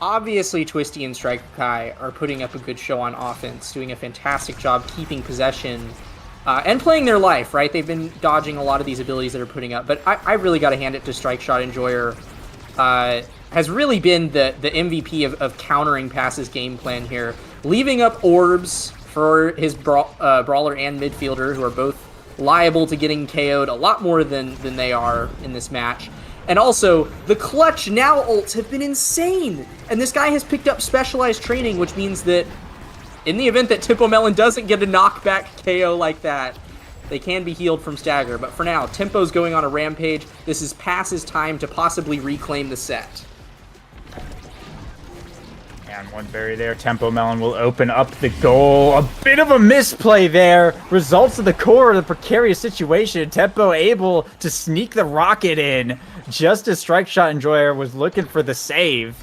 Obviously, Twisty and Striker Kai are putting up a good show on offense, doing a fantastic job keeping possession and playing their life, right? They've been dodging a lot of these abilities that are putting up, but I really got to hand it to Strike Shot Enjoyer. Has really been the MVP of countering Pass's game plan here, leaving up orbs for his brawler and midfielder, who are both liable to getting KO'd a lot more than they are in this match. And also, the clutch now ults have been insane. And this guy has picked up specialized training, which means that in the event that Tempo Melon doesn't get a knockback KO like that, they can be healed from stagger. But for now, Tempo's going on a rampage. This is Pass's time to possibly reclaim the set. And one barrier there. Tempo Melon will open up the goal. A bit of a misplay there. Results of the core of the precarious situation. Tempo able to sneak the rocket in just as Strike Shot Enjoyer was looking for the save.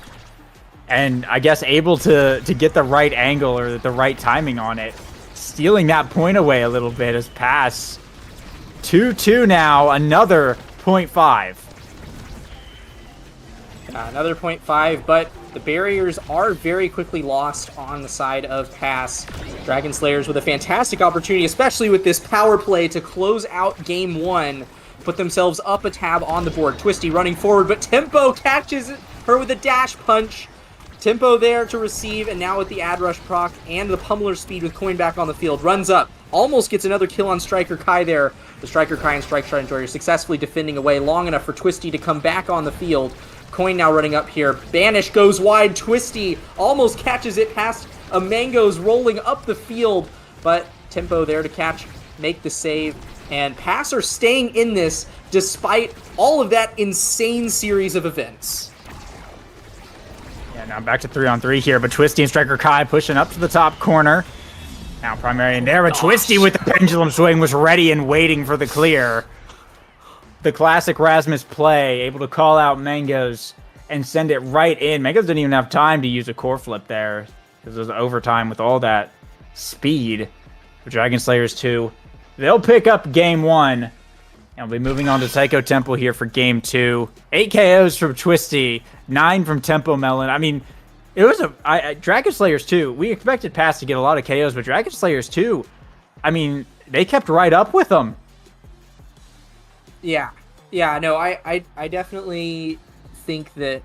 And I guess able to get the right angle or the right timing on it. Stealing that point away a little bit as Pass. 2-2 now. Another 0.5. Another 0.5, but the barriers are very quickly lost on the side of Pass. Dragon Slayers with a fantastic opportunity, especially with this power play to close out game one. Put themselves up a tab on the board. Twisty running forward, but Tempo catches her with a dash punch. Tempo there to receive, and now with the ad rush proc and the pummeler speed with Coin back on the field, runs up, almost gets another kill on Striker Kai there. The Striker Kai and Strike Shot Enjoyer successfully defending away long enough for Twisty to come back on the field. Coin now running up here. Banish goes wide. Twisty almost catches it past a Mango's rolling up the field, but Tempo there to catch, make the save, and Passer staying in this despite all of that insane series of events. Yeah, now back to 3-on-3 here, but Twisty and Striker Kai pushing up to the top corner. Now primary in there, but Twisty with the pendulum swing was ready and waiting for the clear. The classic Rasmus play, able to call out Mangoes and send it right in. Mangoes didn't even have time to use a core flip there because it was overtime with all that speed. For Dragon Slayers 2, they'll pick up game 1. And we'll be moving on to Psycho Temple here for game 2. 8 KOs from Twisty, 9 from Tempo Melon. I mean, it was Dragon Slayers 2. We expected Pass to get a lot of KOs, but Dragon Slayers 2, I mean, they kept right up with them. Yeah, no, I definitely think that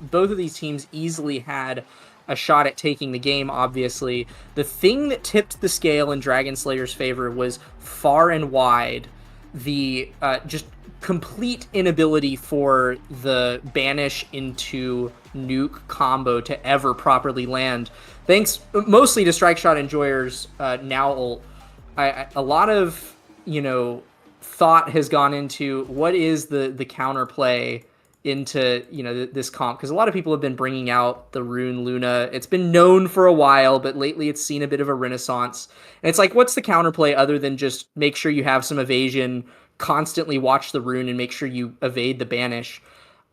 both of these teams easily had a shot at taking the game, obviously. The thing that tipped the scale in Dragon Slayer's favor was far and wide the just complete inability for the Banish into Nuke combo to ever properly land. Thanks mostly to Strike Shot Enjoyer's now ult. A lot of, thought has gone into what is the counterplay into this comp, because a lot of people have been bringing out the Rune Luna. It's been known for a while, but lately it's seen a bit of a renaissance, and it's like, what's the counterplay other than just make sure you have some evasion, constantly watch the Rune, and make sure you evade the Banish.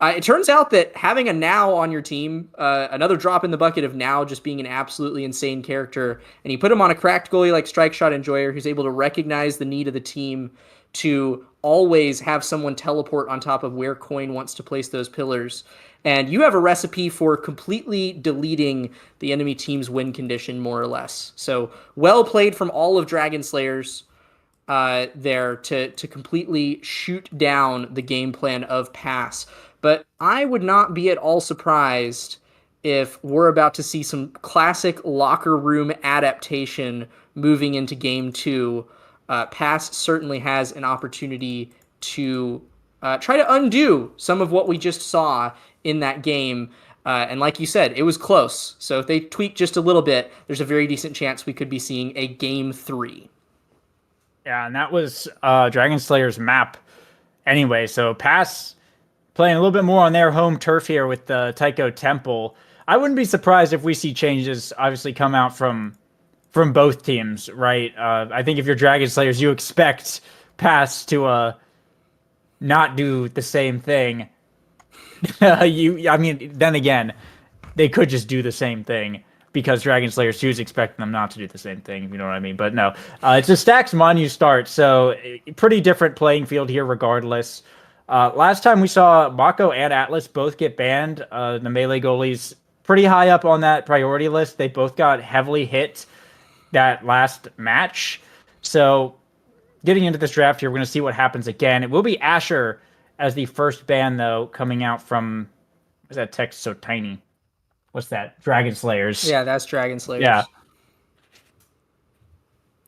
It turns out that having a Now on your team, another drop in the bucket of Now just being an absolutely insane character, and you put him on a cracked goalie like Strike Shot Enjoyer, who's able to recognize the need of the team to always have someone teleport on top of where Coin wants to place those pillars. And you have a recipe for completely deleting the enemy team's win condition, more or less. So well played from all of Dragon Slayers there to completely shoot down the game plan of Pass. But I would not be at all surprised if we're about to see some classic locker room adaptation moving into game 2. Pass certainly has an opportunity to try to undo some of what we just saw in that game. And like you said, it was close. So if they tweak just a little bit, there's a very decent chance we could be seeing a game 3. Yeah, and that was Dragon Slayer's map anyway. So Pass playing a little bit more on their home turf here with the Taiko Temple. I wouldn't be surprised if we see changes obviously come out from both teams, right? I think if you're Dragon Slayers, you expect Pass to not do the same thing. Then again, they could just do the same thing because Dragon Slayers 2 is expecting them not to do the same thing, if you know what I mean. But no, it's a Stacks Monu start, so pretty different playing field here regardless. Last time we saw Mako and Atlas both get banned. The melee goalies pretty high up on that priority list. They both got heavily hit that last match. So getting into this draft here, we're going to see what happens again. It will be Asher as the first ban, though, coming out from... What's that text so tiny? What's that? Dragon Slayers. Yeah, that's Dragon Slayers. Yeah.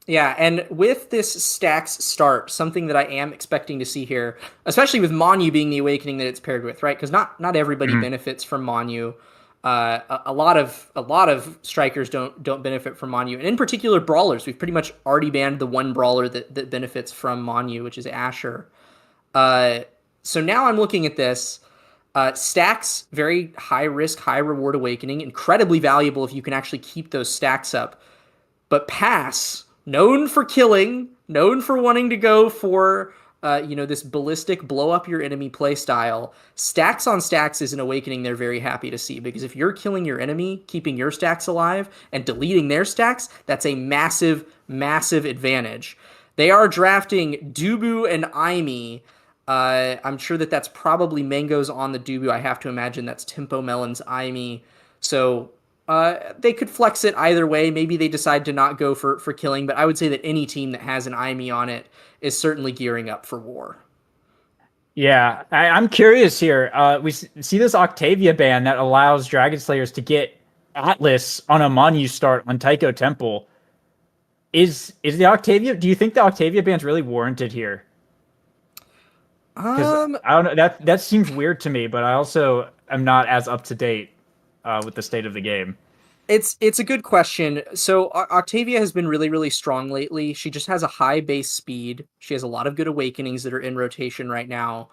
Yeah, and with this Stacks start, something that I am expecting to see here, especially with Monu being the awakening that it's paired with, right? Because not everybody benefits from Monu. A lot of strikers don't benefit from Monu, and in particular brawlers. We've pretty much already banned the one brawler that benefits from Monu, which is Asher. So now I'm looking at this. Stacks, very high risk, high reward awakening, incredibly valuable if you can actually keep those stacks up. But Pass, known for killing, known for wanting to go for this ballistic blow up your enemy play style. Stacks on stacks is an awakening they're very happy to see, because if you're killing your enemy, keeping your stacks alive, and deleting their stacks, that's a massive, massive advantage. They are drafting Dubu and Aimi. I'm sure that's probably Mango's on the Dubu. I have to imagine that's Tempo Melon's Aimi. So they could flex it either way. Maybe they decide to not go for killing, but I would say that any team that has an Aimi on it is certainly gearing up for war. Yeah, I'm curious here. We see this Octavia ban that allows Dragon Slayers to get Atlas on a Manu start on Taiko Temple. Is the Octavia? Do you think the Octavia ban's really warranted here? Because I don't know. That seems weird to me, but I also am not as up to date with the state of the game. It's a good question. So Octavia has been really, really strong lately. She just has a high base speed. She has a lot of good awakenings that are in rotation right now.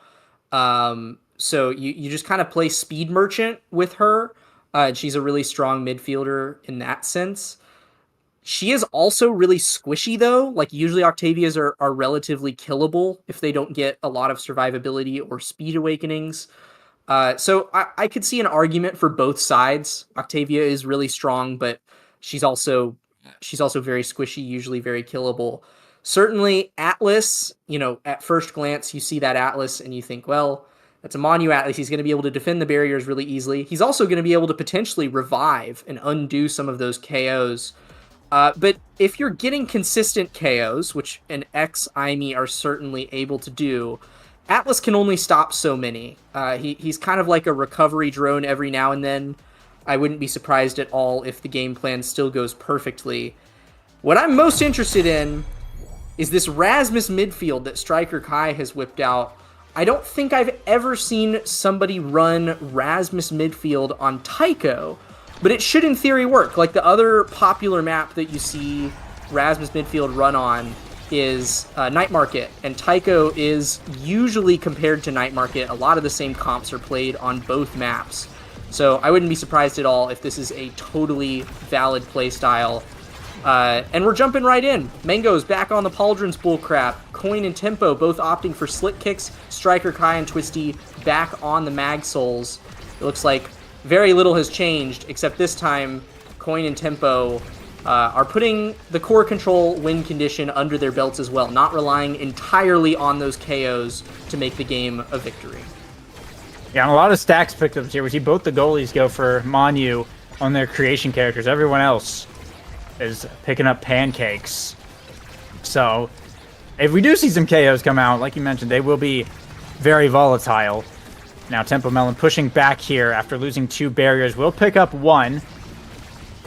So you just kind of play speed merchant with her. She's a really strong midfielder in that sense. She is also really squishy though. Like usually Octavias are relatively killable if they don't get a lot of survivability or speed awakenings. So I could see an argument for both sides. Octavia is really strong, but she's also very squishy, usually very killable. Certainly Atlas, at first glance, you see that Atlas and you think, well, that's a Manu Atlas. He's going to be able to defend the barriers really easily. He's also going to be able to potentially revive and undo some of those KOs. But if you're getting consistent KOs, which an X-Imi are certainly able to do, Atlas can only stop so many. He's kind of like a recovery drone every now and then. I wouldn't be surprised at all if the game plan still goes perfectly. What I'm most interested in is this Rasmus midfield that Striker Kai has whipped out. I don't think I've ever seen somebody run Rasmus midfield on Taiko, but it should in theory work. Like the other popular map that you see Rasmus midfield run on is Night Market, and Taiko is usually compared to Night Market. A lot of the same comps are played on both maps. So I wouldn't be surprised at all if this is a totally valid playstyle. And we're jumping right in. Mango's back on the Pauldron's bullcrap. Coin and Tempo both opting for slick kicks. Striker Kai and Twisty back on the Mag Souls. It looks like very little has changed, except this time Coin and Tempo are putting the core control win condition under their belts as well, not relying entirely on those KOs to make the game a victory. Yeah, and a lot of stacks picked up here. We see both the goalies go for Manu on their creation characters. Everyone else is picking up pancakes. So if we do see some KOs come out, like you mentioned, they will be very volatile. Now Tempo Melon pushing back here after losing 2 barriers. Will pick up 1.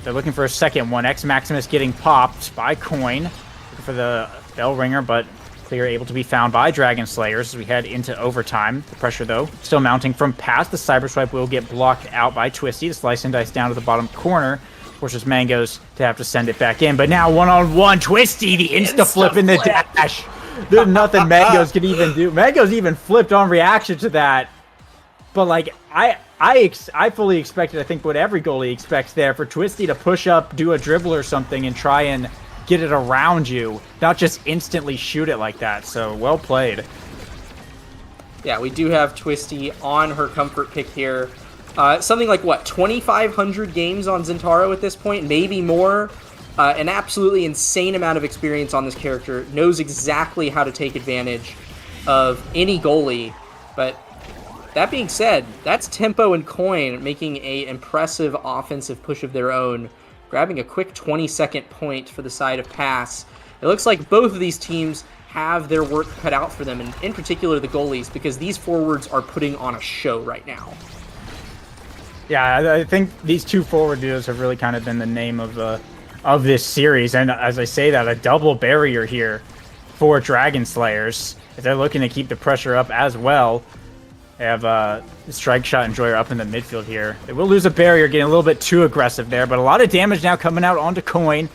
They're looking for a second one. X Maximus getting popped by Coin. Looking for the bell ringer, but clear able to be found by Dragon Slayers as we head into overtime. The pressure, though, still mounting from past. The Cyber Swipe will get blocked out by Twisty. The Slice and Dice down to the bottom corner. Forces Mangoes to have to send it back in. But now one-on-one, Twisty, the insta-flip in the dash. There's nothing Mangoes can even do. Mangoes even flipped on reaction to that. But, like, I fully expected, I think, what every goalie expects there, for Twisty to push up, do a dribble or something, and try and get it around you, not just instantly shoot it like that. So, well played. Yeah, we do have Twisty on her comfort pick here. Something like, 2,500 games on Zentaro at this point, maybe more. An absolutely insane amount of experience on this character. Knows exactly how to take advantage of any goalie, but that being said, that's Tempo and Coin making an impressive offensive push of their own, grabbing a quick 20-second point for the side of Pass. It looks like both of these teams have their work cut out for them, and in particular the goalies, because these forwards are putting on a show right now. Yeah, I think these 2 forward duos have really kind of been the name of this series, and as I say that, a double barrier here for Dragon Slayers. If they're looking to keep the pressure up as well. They have Strike Shot Enjoyer up in the midfield here. They will lose a barrier, getting a little bit too aggressive there, but a lot of damage now coming out onto Coin.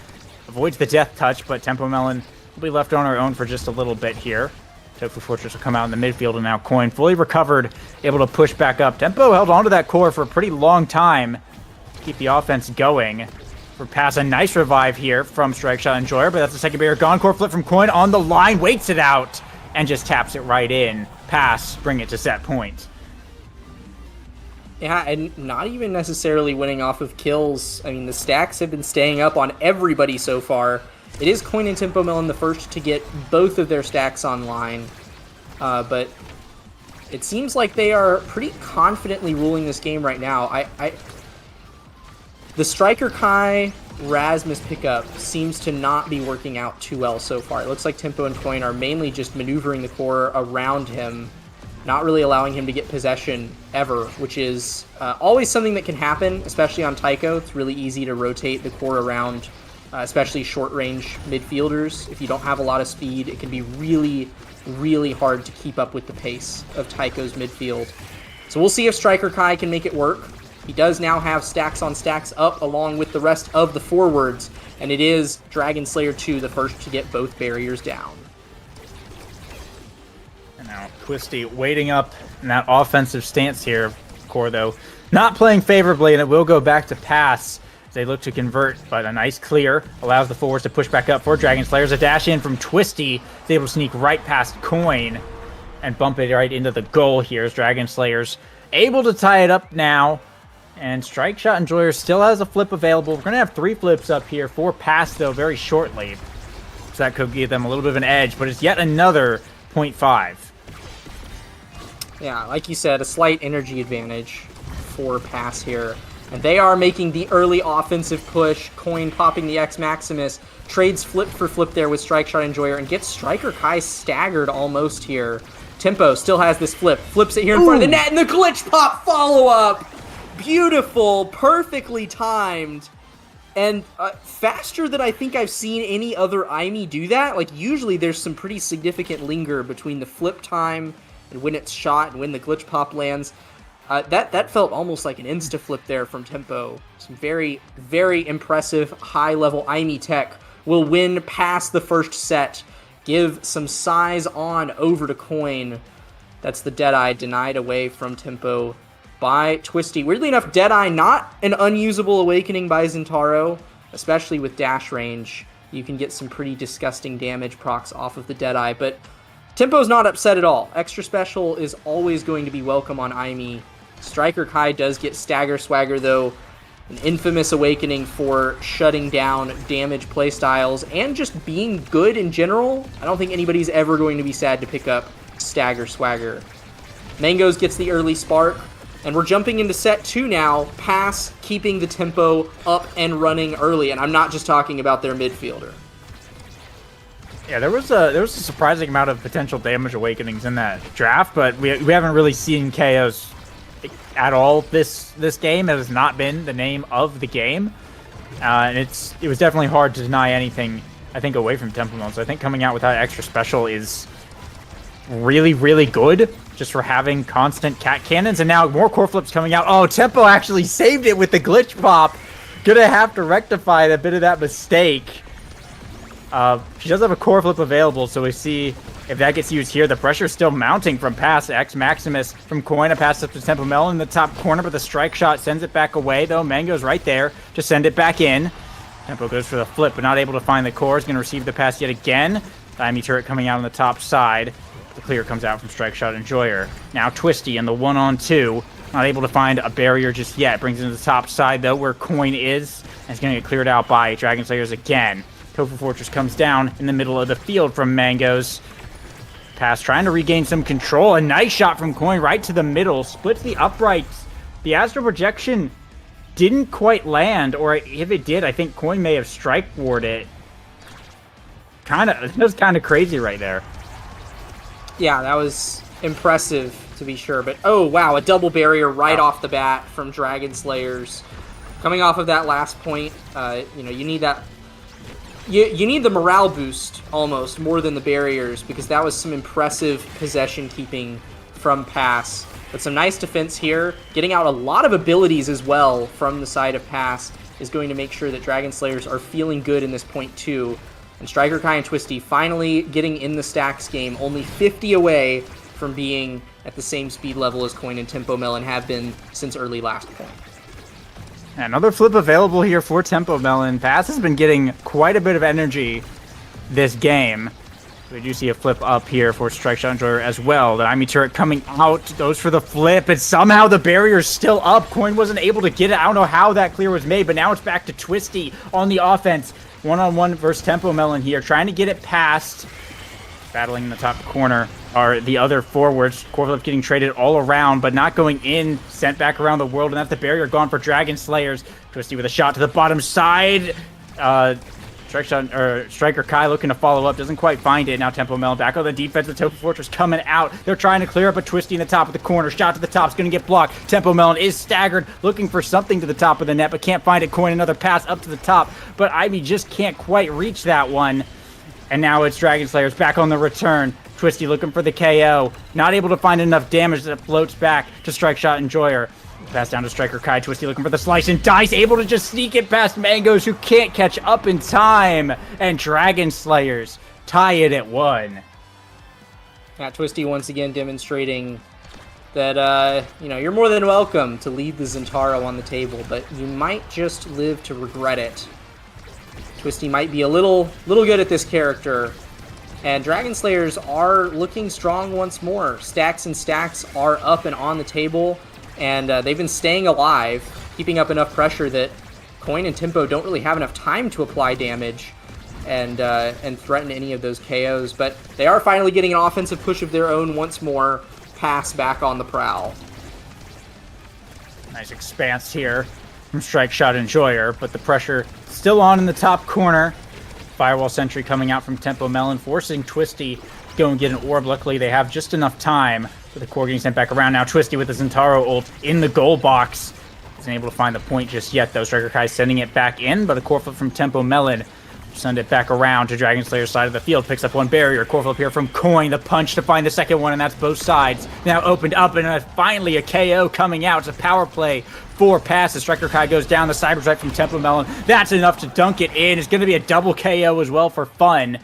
Avoids the death touch, but Tempo Melon will be left on her own for just a little bit here. Tofu Fortress will come out in the midfield, and now Coin fully recovered, able to push back up. Tempo held onto that core for a pretty long time to keep the offense going. For Pass, a nice revive here from Strike Shot Enjoyer, but that's the second barrier gone. Core flip from Coin on the line, waits it out, and just taps it right in. Pass, bring it to set point. Yeah, and not even necessarily winning off of kills. I mean, the stacks have been staying up on everybody so far. It is Coin and Tempo Melon the first to get both of their stacks online. But it seems like they are pretty confidently ruling this game right now. The Striker Kai Rasmus pickup seems to not be working out too well so far. It looks like Tempo and Coin are mainly just maneuvering the core around him. not really allowing him to get possession ever, which is always something that can happen, especially on Tycho. It's really easy to rotate the core around, especially short-range midfielders. If you don't have a lot of speed, it can be really, really hard to keep up with the pace of Tycho's midfield. So we'll see if Striker Kai can make it work. He does now have stacks on stacks up along with the rest of the forwards, and it is Dragon Slayer 2 the first to get both barriers down. And now Twisty waiting up in that offensive stance here. Core, though, not playing favorably, and it will go back to pass as they look to convert, but a nice clear allows the forwards to push back up for Dragon Slayers. A dash in from Twisty is able to sneak right past Coin and bump it right into the goal here as Dragon Slayers able to tie it up now. And Strike Shot Enjoyer still has a flip available. We're going to have 3 flips up here for pass, though, very shortly. So that could give them a little bit of an edge, but it's yet another 0.5. Yeah, like you said, a slight energy advantage for pass here. And they are making the early offensive push. Coin popping the X Maximus. Trades flip for flip there with Strike Shot Enjoyer and gets Striker Kai staggered almost here. Tempo still has this flip. Flips it here in front of the net, and the glitch pop follow-up! Beautiful, perfectly timed, and faster than I think I've seen any other IME do that. Like, usually there's some pretty significant linger between the flip time and when it's shot and when the glitch pop lands. That felt almost like an insta-flip there from Tempo. Some very, very impressive high-level IME tech will win past the first set. Give some size on over to Coin. That's the Deadeye denied away from Tempo by Twisty. Weirdly enough, Deadeye not an unusable awakening by Zentaro, especially with dash range. You can get some pretty disgusting damage procs off of the Deadeye, but Tempo's not upset at all. Extra special is always going to be welcome on IME. Striker Kai does get Stagger Swagger, though. An infamous awakening for shutting down damage playstyles and just being good in general. I don't think anybody's ever going to be sad to pick up Stagger Swagger. Mangoes gets the early spark. And we're jumping into set 2 now, pass keeping the tempo up and running early, and I'm not just talking about their midfielder. Yeah, there was a surprising amount of potential damage awakenings in that draft, but we haven't really seen KOs at all this game. It has not been the name of the game, and it was definitely hard to deny anything, I think, away from Tempo Mode. So I think coming out with that extra special is really, really good, just for having constant cat cannons, and now more core flips coming out. Oh, Tempo actually saved it with the glitch pop. Gonna have to rectify a bit of that mistake. She does have a core flip available, so we see if that gets used here. The pressure is still mounting from pass. X Maximus from Coin, a pass up to Tempo Melon in the top corner, but the strike shot sends it back away, though. Mango's right there to send it back in. Tempo goes for the flip, but not able to find the core. Is going to receive the pass yet again. Diamond turret coming out on the top side. The clear comes out from Strike Shot Enjoyer. Now Twisty in the 1-on-2. Not able to find a barrier just yet. Brings it to the top side, though, where Coin is. And it's going to get cleared out by Dragon Slayers again. Tofu Fortress comes down in the middle of the field from Mangoes. Pass trying to regain some control. A nice shot from Coin right to the middle. Splits the uprights. The Astral Projection didn't quite land. Or if it did, I think Coin may have strike warded it. It was kind of crazy right there. Yeah, that was impressive to be sure. But oh wow, a double barrier right off the bat from Dragon Slayers. Coming off of that last point, you need that. You need the morale boost almost more than the barriers, because that was some impressive possession keeping from pass. But some nice defense here, getting out a lot of abilities as well from the side of pass is going to make sure that Dragon Slayers are feeling good in this point too. And Striker Kai and Twisty finally getting in the stacks game, only 50 away from being at the same speed level as Coin and Tempo Melon have been since early last point. Another flip available here for Tempo Melon. Pass has been getting quite a bit of energy this game. We do see a flip up here for Strike Shot Enjoyer as well. The Imi turret coming out, goes for the flip, and somehow the barrier's still up. Coin wasn't able to get it. I don't know how that clear was made, but now it's back to Twisty on the offense. One-on-one versus Tempo Melon here, trying to get it past. Battling in the top corner are the other forwards. Core flip getting traded all around, but not going in. Sent back around the world, and that's the barrier gone for Dragon Slayers. Twisty with a shot to the bottom side. Striker Kai looking to follow up, doesn't quite find it. Now Tempo Melon back on the defense. The Tofu Fortress coming out. They're trying to clear up a Twisty in the top of the corner. Shot to the top is going to get blocked. Tempo Melon is staggered, looking for something to the top of the net, but can't find it. Coin another pass up to the top, but Ivy just can't quite reach that one. And now it's Dragon Slayers back on the return. Twisty looking for the KO. Not able to find enough damage that floats back to Strike Shot Enjoyer. Pass down to Striker Kai. Twisty looking for the slice and dice. Able to just sneak it past Mangoes, who can't catch up in time. And Dragon Slayers tie it at 1. Yeah, Twisty once again demonstrating that, you're more than welcome to leave the Zentaro on the table, but you might just live to regret it. Twisty might be a little good at this character. And Dragon Slayers are looking strong once more. Stacks and Stacks are up and on the table, and they've been staying alive, keeping up enough pressure that Coin and Tempo don't really have enough time to apply damage and threaten any of those KOs. But they are finally getting an offensive push of their own once more. Pass back on the prowl. Nice expanse here from Strike Shot Enjoyer, but the pressure still on in the top corner. Firewall Sentry coming out from Tempo Melon, forcing Twisty to go and get an orb. Luckily, they have just enough time with the core getting sent back around. Now Twisty with the Zentaro ult in the goal box. Isn't able to find the point just yet, though. Striker Kai sending it back in, but a core flip from Tempo Melon. Send it back around to Dragon Slayer's side of the field. Picks up one barrier. Core flip here from Coin. The punch to find the second one, and that's both sides. Now opened up, and finally a KO coming out. It's a power play. 4 passes. Striker Kai goes down. The cyber strike from Tempo Melon. That's enough to dunk it in. It's going to be a double KO as well for fun.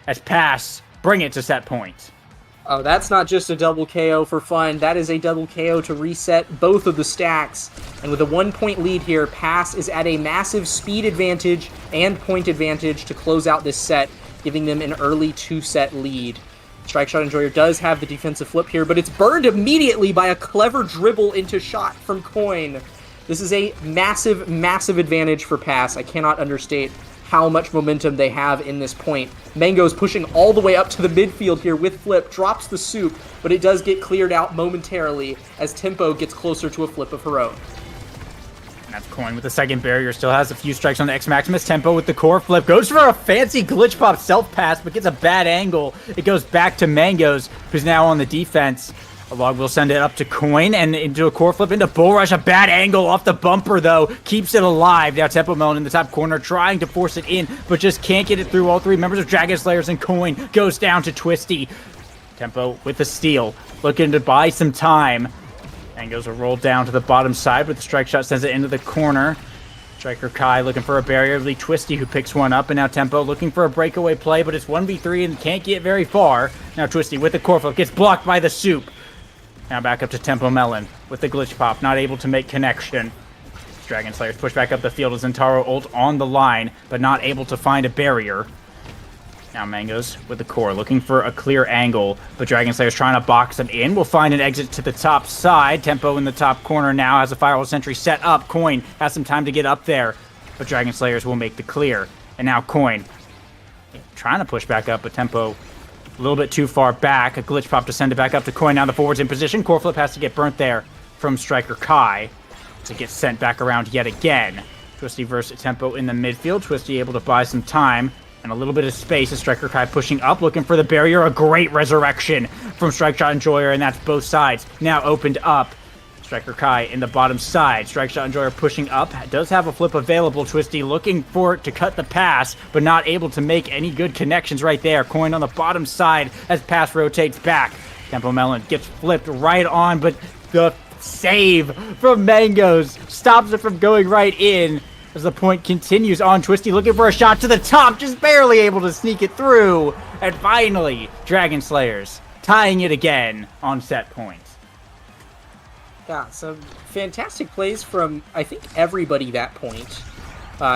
As pass, bring it to set point. Oh, that's not just a double KO for fun. That is a double KO to reset both of the stacks. And with a 1-point lead here, Pass is at a massive speed advantage and point advantage to close out this set, giving them an early 2-set lead. Strike Shot Enjoyer does have the defensive flip here, but it's burned immediately by a clever dribble into shot from Coin. This is a massive, massive advantage for Pass. I cannot understate how much momentum they have in this point. Mango's pushing all the way up to the midfield here with flip, drops the soup, but it does get cleared out momentarily as Tempo gets closer to a flip of her own. And that's Coin with the second barrier, still has a few strikes on the X Maximus. Tempo with the core flip, goes for a fancy glitch pop self pass, but gets a bad angle. It goes back to Mango's, who's now on the defense. Log will send it up to Coin and into a core flip into Bull Rush. A bad angle off the bumper, though. Keeps it alive. Now Tempo Melon in the top corner trying to force it in, but just can't get it through. All 3 members of Dragon Slayers, and Coin goes down to Twisty. Tempo with the steal, looking to buy some time. And goes a roll down to the bottom side, but the strike shot sends it into the corner. Striker Kai looking for a barrier. Lee Twisty who picks one up, and now Tempo looking for a breakaway play, but it's 1v3 and can't get very far. Now Twisty with the core flip gets blocked by the soup. Now back up to Tempo Melon with the glitch pop, not able to make connection. Dragon Slayers push back up the field as Zentaro ult on the line, but not able to find a barrier. Now Mangoes with the core, looking for a clear angle, but Dragon Slayers trying to box them in. Will find an exit to the top side. Tempo in the top corner now has a Firewall Sentry set up. Coin has some time to get up there, but Dragon Slayers will make the clear. And now Coin trying to push back up, but Tempo a little bit too far back. A glitch pop to send it back up to Coin. Now the forward's in position. Core flip has to get burnt there from Striker Kai to get sent back around yet again. Twisty versus Tempo in the midfield. Twisty able to buy some time and a little bit of space as Striker Kai pushing up, looking for the barrier. A great resurrection from Strike Shot Enjoyer, and that's both sides. Now opened up. Striker Kai in the bottom side. Strike Shot Enjoyer pushing up. Does have a flip available. Twisty looking for it to cut the pass, but not able to make any good connections right there. Coin on the bottom side as pass rotates back. Tempo Melon gets flipped right on, but the save from Mangoes stops it from going right in as the point continues on. Twisty looking for a shot to the top, just barely able to sneak it through. And finally, Dragon Slayers tying it again on set point. Yeah, some fantastic plays from, I think, everybody that point.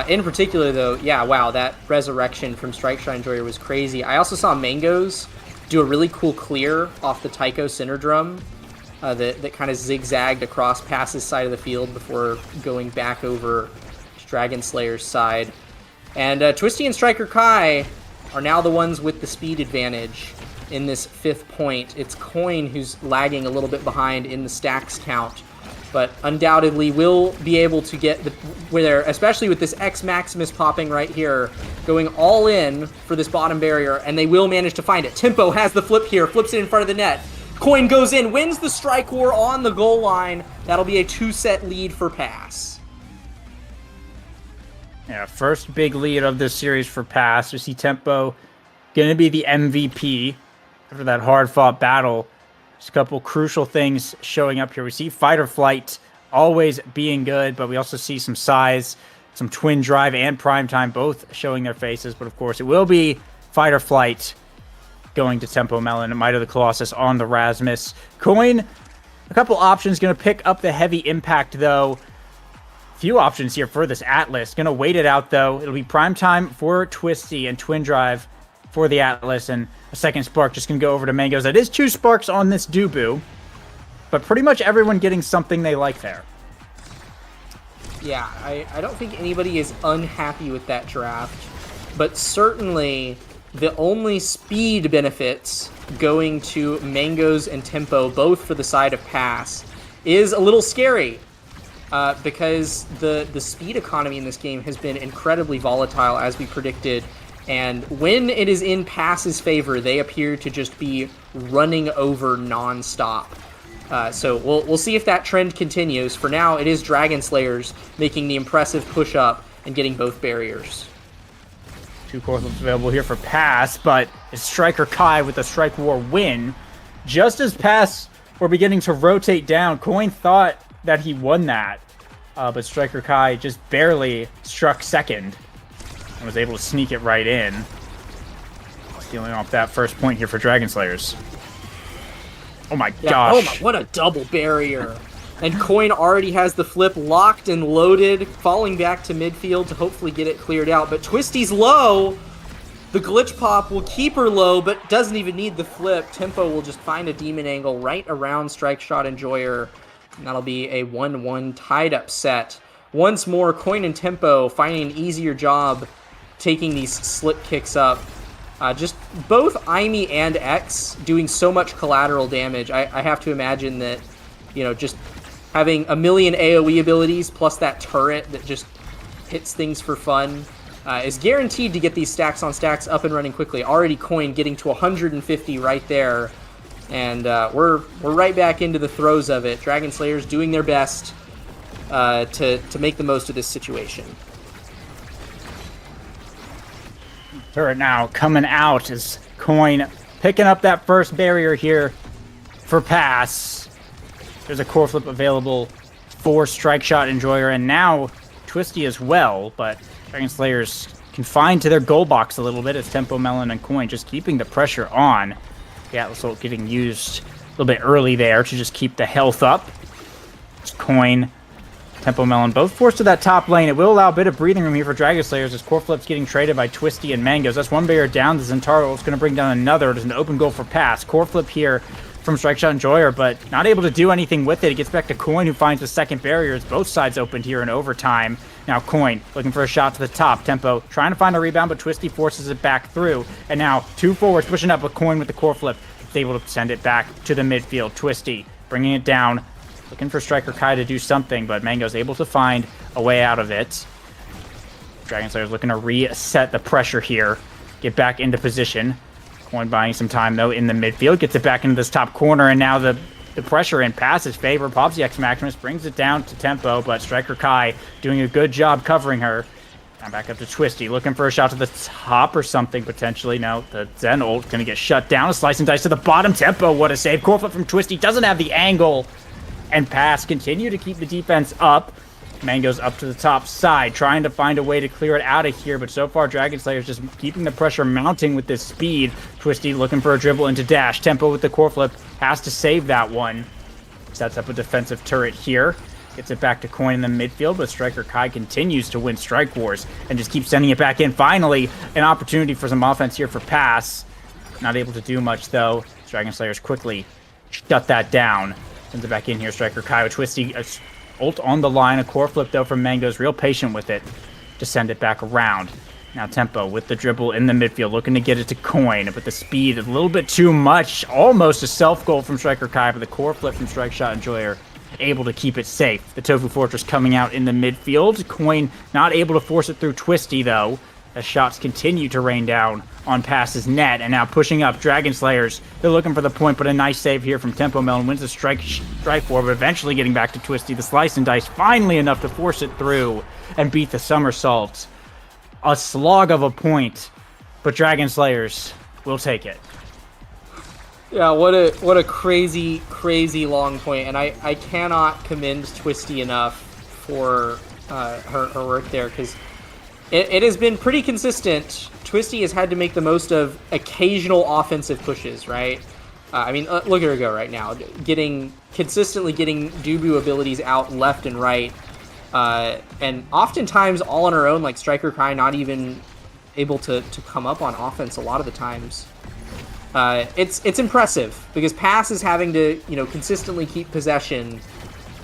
In particular, though, yeah, wow, that resurrection from Strike Shot Enjoyer was crazy. I also saw Mangoes do a really cool clear off the Tycho center drum that kind of zigzagged across past his side of the field before going back over Dragon Slayer's side. And Twisty and Striker Kai are now the ones with the speed advantage in this 5th point. It's Coin who's lagging a little bit behind in the stacks count. but undoubtedly will be able to get especially with this X Maximus popping right here, going all in for this bottom barrier, and they will manage to find it. Tempo has the flip here, flips it in front of the net. Coin goes in, wins the strike war on the goal line. That'll be a 2-set lead for Pass. Yeah, first big lead of this series for Pass. We see Tempo going to be the MVP after that hard-fought battle. Just a couple crucial things showing up here. We see Fight or Flight always being good, but we also see some size, some Twin Drive and Prime Time both showing their faces. But of course, it will be Fight or Flight going to Tempo Melon. Might of the Colossus on the Rasmus. Coin, a couple options. Going to pick up the heavy impact, though. Few options here for this Atlas. Going to wait it out, though. It'll be Prime Time for Twisty and Twin Drive for the Atlas, and a second spark just going to go over to Mangoes. That is 2 sparks on this Dubu, but pretty much everyone getting something they like there. Yeah, I don't think anybody is unhappy with that draft, but certainly the only speed benefits going to Mangoes and Tempo, both for the side of Pass, is a little scary. Because the speed economy in this game has been incredibly volatile, as we predicted, and when it is in Pass's favor, they appear to just be running over non-stop. So we'll see if that trend continues. For now, it is Dragon Slayers making the impressive push up and getting both barriers. 2 core flips available here for Pass, but it's Striker Kai with a Strike War win. Just as Pass were beginning to rotate down, Coin thought that he won that, but Striker Kai just barely struck second and was able to sneak it right in, stealing off that first point here for Dragon Slayers. Oh my gosh. Oh my, what a double barrier. And Coin already has the flip locked and loaded, falling back to midfield to hopefully get it cleared out. But Twisty's low. The glitch pop will keep her low, but doesn't even need the flip. Tempo will just find a demon angle right around Strike Shot Enjoyer. And that'll be a 1-1 tied up set. Once more, Coin and Tempo finding an easier job taking these slip kicks up. Just both Aimi and X doing so much collateral damage. I have to imagine that, just having a million AoE abilities plus that turret that just hits things for fun is guaranteed to get these stacks on stacks up and running quickly. Already Coin getting to 150 right there. And we're right back into the throes of it. Dragon Slayers doing their best to make the most of this situation. Turret now coming out as Coin picking up that first barrier here for Pass. There's a core flip available for Strike Shot Enjoyer, and now Twisty as well, but Dragon Slayers confined to their goal box a little bit as Tempo Melon and Coin just keeping the pressure on. The Atlas ult getting used a little bit early there to just keep the health up. Coin, Tempo Melon both forced to that top lane. It will allow a bit of breathing room here for Dragon Slayers as core flip's getting traded by Twisty and Mangoes. That's one barrier down. The Zentaro is going to bring down another. There's an open goal for Pass. Core flip here from Strike Shot Enjoyer, but not able to do anything with it. It gets back to Coin, who finds the second barrier. It's both sides opened here in overtime. Now Coin looking for a shot to the top. Tempo trying to find a rebound, but Twisty forces it back through. And now 2 forwards pushing up with Coin with the core flip. It's able to send it back to the midfield. Twisty bringing it down. Looking for Striker Kai to do something, but Mango's able to find a way out of it. Dragon Slayer's looking to reset the pressure here. Get back into position. Coin buying some time, though, in the midfield. Gets it back into this top corner, and now the pressure in Pass's favor. Pops the X Maximus, brings it down to Tempo, but Striker Kai doing a good job covering her. Now back up to Twisty, looking for a shot to the top or something, potentially. No, the Zen ult going to get shut down. A slice and dice to the bottom. Tempo, what a save. Core flip from Twisty, doesn't have the angle. And Pass continue to keep the defense up. Mango's up to the top side, trying to find a way to clear it out of here, but so far Dragon Slayer's just keeping the pressure mounting with this speed. Twisty looking for a dribble into dash. Tempo with the core flip has to save that one. Sets up a defensive turret here. Gets it back to Coin in the midfield, but Striker Kai continues to win strike wars and just keeps sending it back in. Finally, an opportunity for some offense here for Pass. Not able to do much, though. Dragon Slayers quickly shut that down. Sends it back in here. Striker Kai with Twisty. Ult on the line. A core flip, though, from Mango's. Real patient with it to send it back around. Now Tempo with the dribble in the midfield, looking to get it to Coin, but the speed a little bit too much. Almost a self-goal from Striker Kai, but the core flip from Strike Shot Enjoyer able to keep it safe. The Tofu Fortress coming out in the midfield. Coin not able to force it through Twisty, though, as shots continue to rain down on Pass's net. And now pushing up, Dragon Slayers. They're looking for the point, but a nice save here from Tempo Melon. Wins the strike war, but eventually getting back to Twisty. The slice and dice finally enough to force it through and beat the somersault. A slog of a point, but Dragon Slayers will take it. Yeah, what a crazy, crazy long point, and I cannot commend Twisty enough for her work there, because it has been pretty consistent. Twisty has had to make the most of occasional offensive pushes, right? I mean, look at her go right now, consistently getting Dubu abilities out left and right, and oftentimes all on her own, like Striker Kai not even able to come up on offense a lot of the times. It's impressive, because Pass is having to, consistently keep possession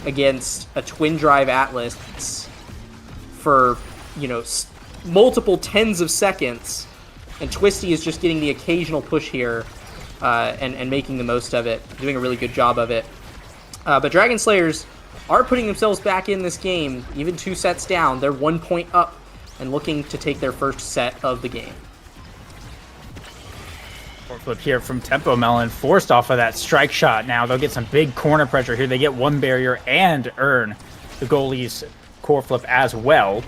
against a Twin Drive Atlas for, multiple tens of seconds, and Twisty is just getting the occasional push here, and making the most of it, doing a really good job of it. But Dragon Slayers are putting themselves back in this game, even 2 sets down. They're 1 point up and looking to take their first set of the game. Flip here from Tempo Melon, forced off of that strike shot. Now they'll get some big corner pressure here. They get 1 barrier and earn the goalie's core flip as well.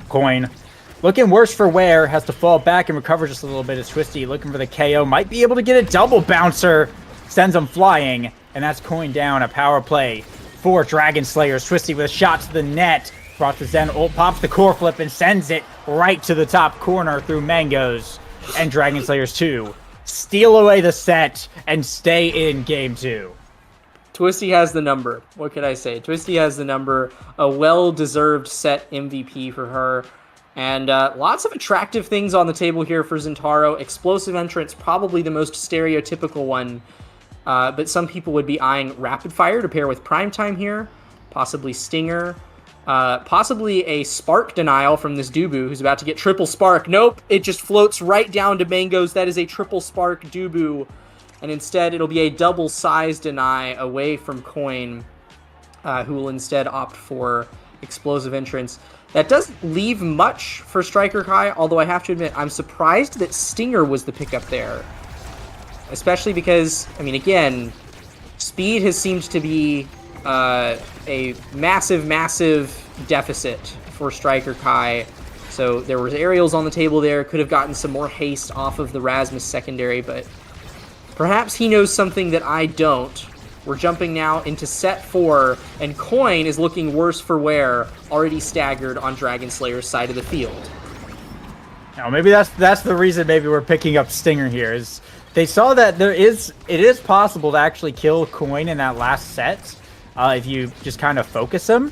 Coin looking worse for wear, has to fall back and recover just a little bit as Twisty looking for the KO. Might be able to get a double bouncer, sends them flying, and that's Coin down. A power play for Dragon Slayers. Twisty with a shot to the net, brought to Zen, ult pops the core flip and sends it right to the top corner through Mangoes. And Dragon Slayers 2 steal away the set and stay in game 2. Twisty has the number. What can I say? Twisty has the number. A well-deserved set MVP for her. And lots of attractive things on the table here for Zentaro. Explosive entrance, probably the most stereotypical one. But some people would be eyeing Rapid Fire to pair with Primetime here. Possibly Stinger. Possibly a Spark denial from this Dubu, who's about to get triple Spark. Nope, it just floats right down to Mangoes. That is a triple Spark Dubu. And instead, it'll be a double size deny away from Coin, who will instead opt for Explosive Entrance. That doesn't leave much for Striker Kai, although I have to admit, I'm surprised that Stinger was the pickup there. Especially because, I mean, again, speed has seemed to be a massive, massive deficit for Striker Kai. So there was aerials on the table there, could have gotten some more haste off of the Rasmus secondary, but perhaps he knows something that I don't. We're jumping now into set 4, and Coin is looking worse for wear, already staggered on Dragon Slayer's side of the field. Now, maybe that's the reason maybe we're picking up Stinger here, is they saw that it is possible to actually kill Coin in that last set, if you just kind of focus him.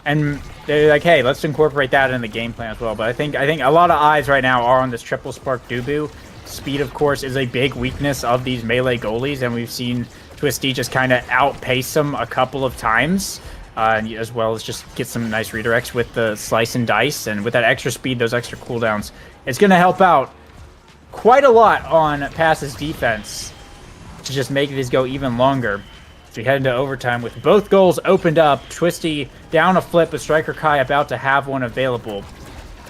And they're like, hey, let's incorporate that in the game plan as well. But I think a lot of eyes right now are on this triple Spark Dubu. Speed, of course, is a big weakness of these melee goalies, and we've seen Twisty just kind of outpace them a couple of times, as well as just get some nice redirects with the slice and dice. And with that extra speed, those extra cooldowns, it's going to help out quite a lot on Pass's defense to just make these go even longer. So we head into overtime with both goals opened up. Twisty down a flip, with Striker Kai about to have one available.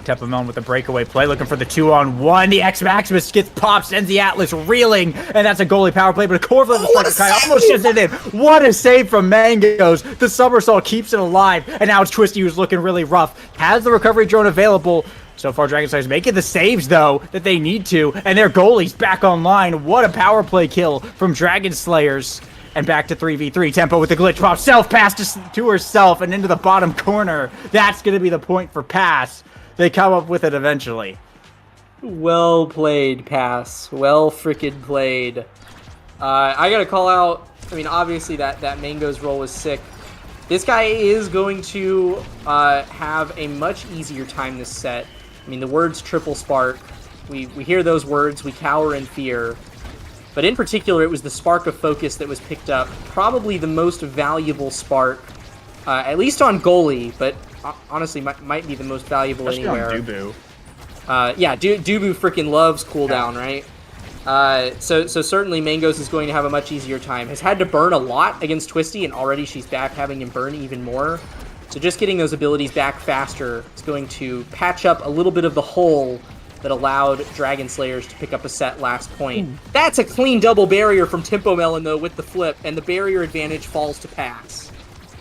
Tempo Melon with a breakaway play, looking for the 2-on-1. The X-Maximus gets popped, sends the Atlas reeling, and that's a goalie power play, but a core flip Striker Kai almost shifts it in. What a save from Mangoes. The somersault keeps it alive, and now it's Twisty who's looking really rough. Has the recovery drone available. So far, Dragon Slayers making the saves, though, that they need to, and their goalie's back online. What a power play kill from Dragon Slayers. And back to 3v3. Tempo with the glitch pop. Self-pass to herself and into the bottom corner. That's going to be the point for Pass. They come up with it eventually. Well played, Pass. Well frickin' played. I got to call out, I mean, obviously that Mango's roll was sick. This guy is going to have a much easier time this set. I mean, the words triple spark, we hear those words, we cower in fear. But in particular, it was the spark of focus that was picked up. Probably the most valuable spark, at least on goalie, but honestly might be the most valuable especially anywhere. On Dubu. Yeah, Dubu freaking loves cooldown, right? So certainly Mangos is going to have a much easier time. Has had to burn a lot against Twisty, and already she's back having him burn even more. So just getting those abilities back faster is going to patch up a little bit of the hole that allowed Dragon Slayers to pick up a set last point. That's a clean double barrier from Tempo Melon, though, with the flip, and the barrier advantage falls to Pass.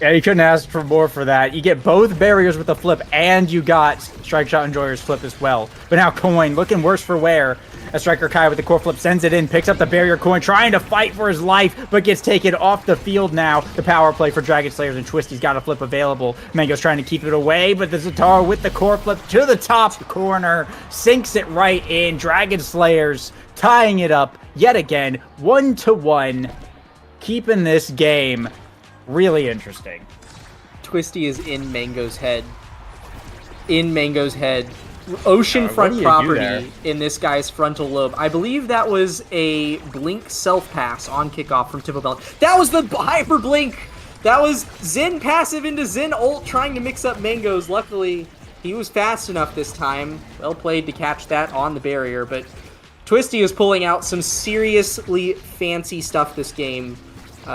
Yeah, you couldn't ask for more for that. You get both barriers with the flip, and you got Strike Shot Enjoyer's flip as well. But now Coin looking worse for wear. As Striker Kai with the core flip sends it in, picks up the barrier. Coin trying to fight for his life, but gets taken off the field now. The power play for Dragon Slayers, and Twisty's got a flip available. Mango's trying to keep it away, but the Zatara with the core flip to the top corner sinks it right in. Dragon Slayers tying it up yet again, 1-1, keeping this game really interesting. Twisty is in Mango's head. Oceanfront property in this guy's frontal lobe. I believe that was a blink self-pass on kickoff from Tempo Melon. That was the hyper blink! That was Zen passive into Zen ult trying to mix up Mango's. Luckily, he was fast enough this time. Well played to catch that on the barrier, but Twisty is pulling out some seriously fancy stuff this game.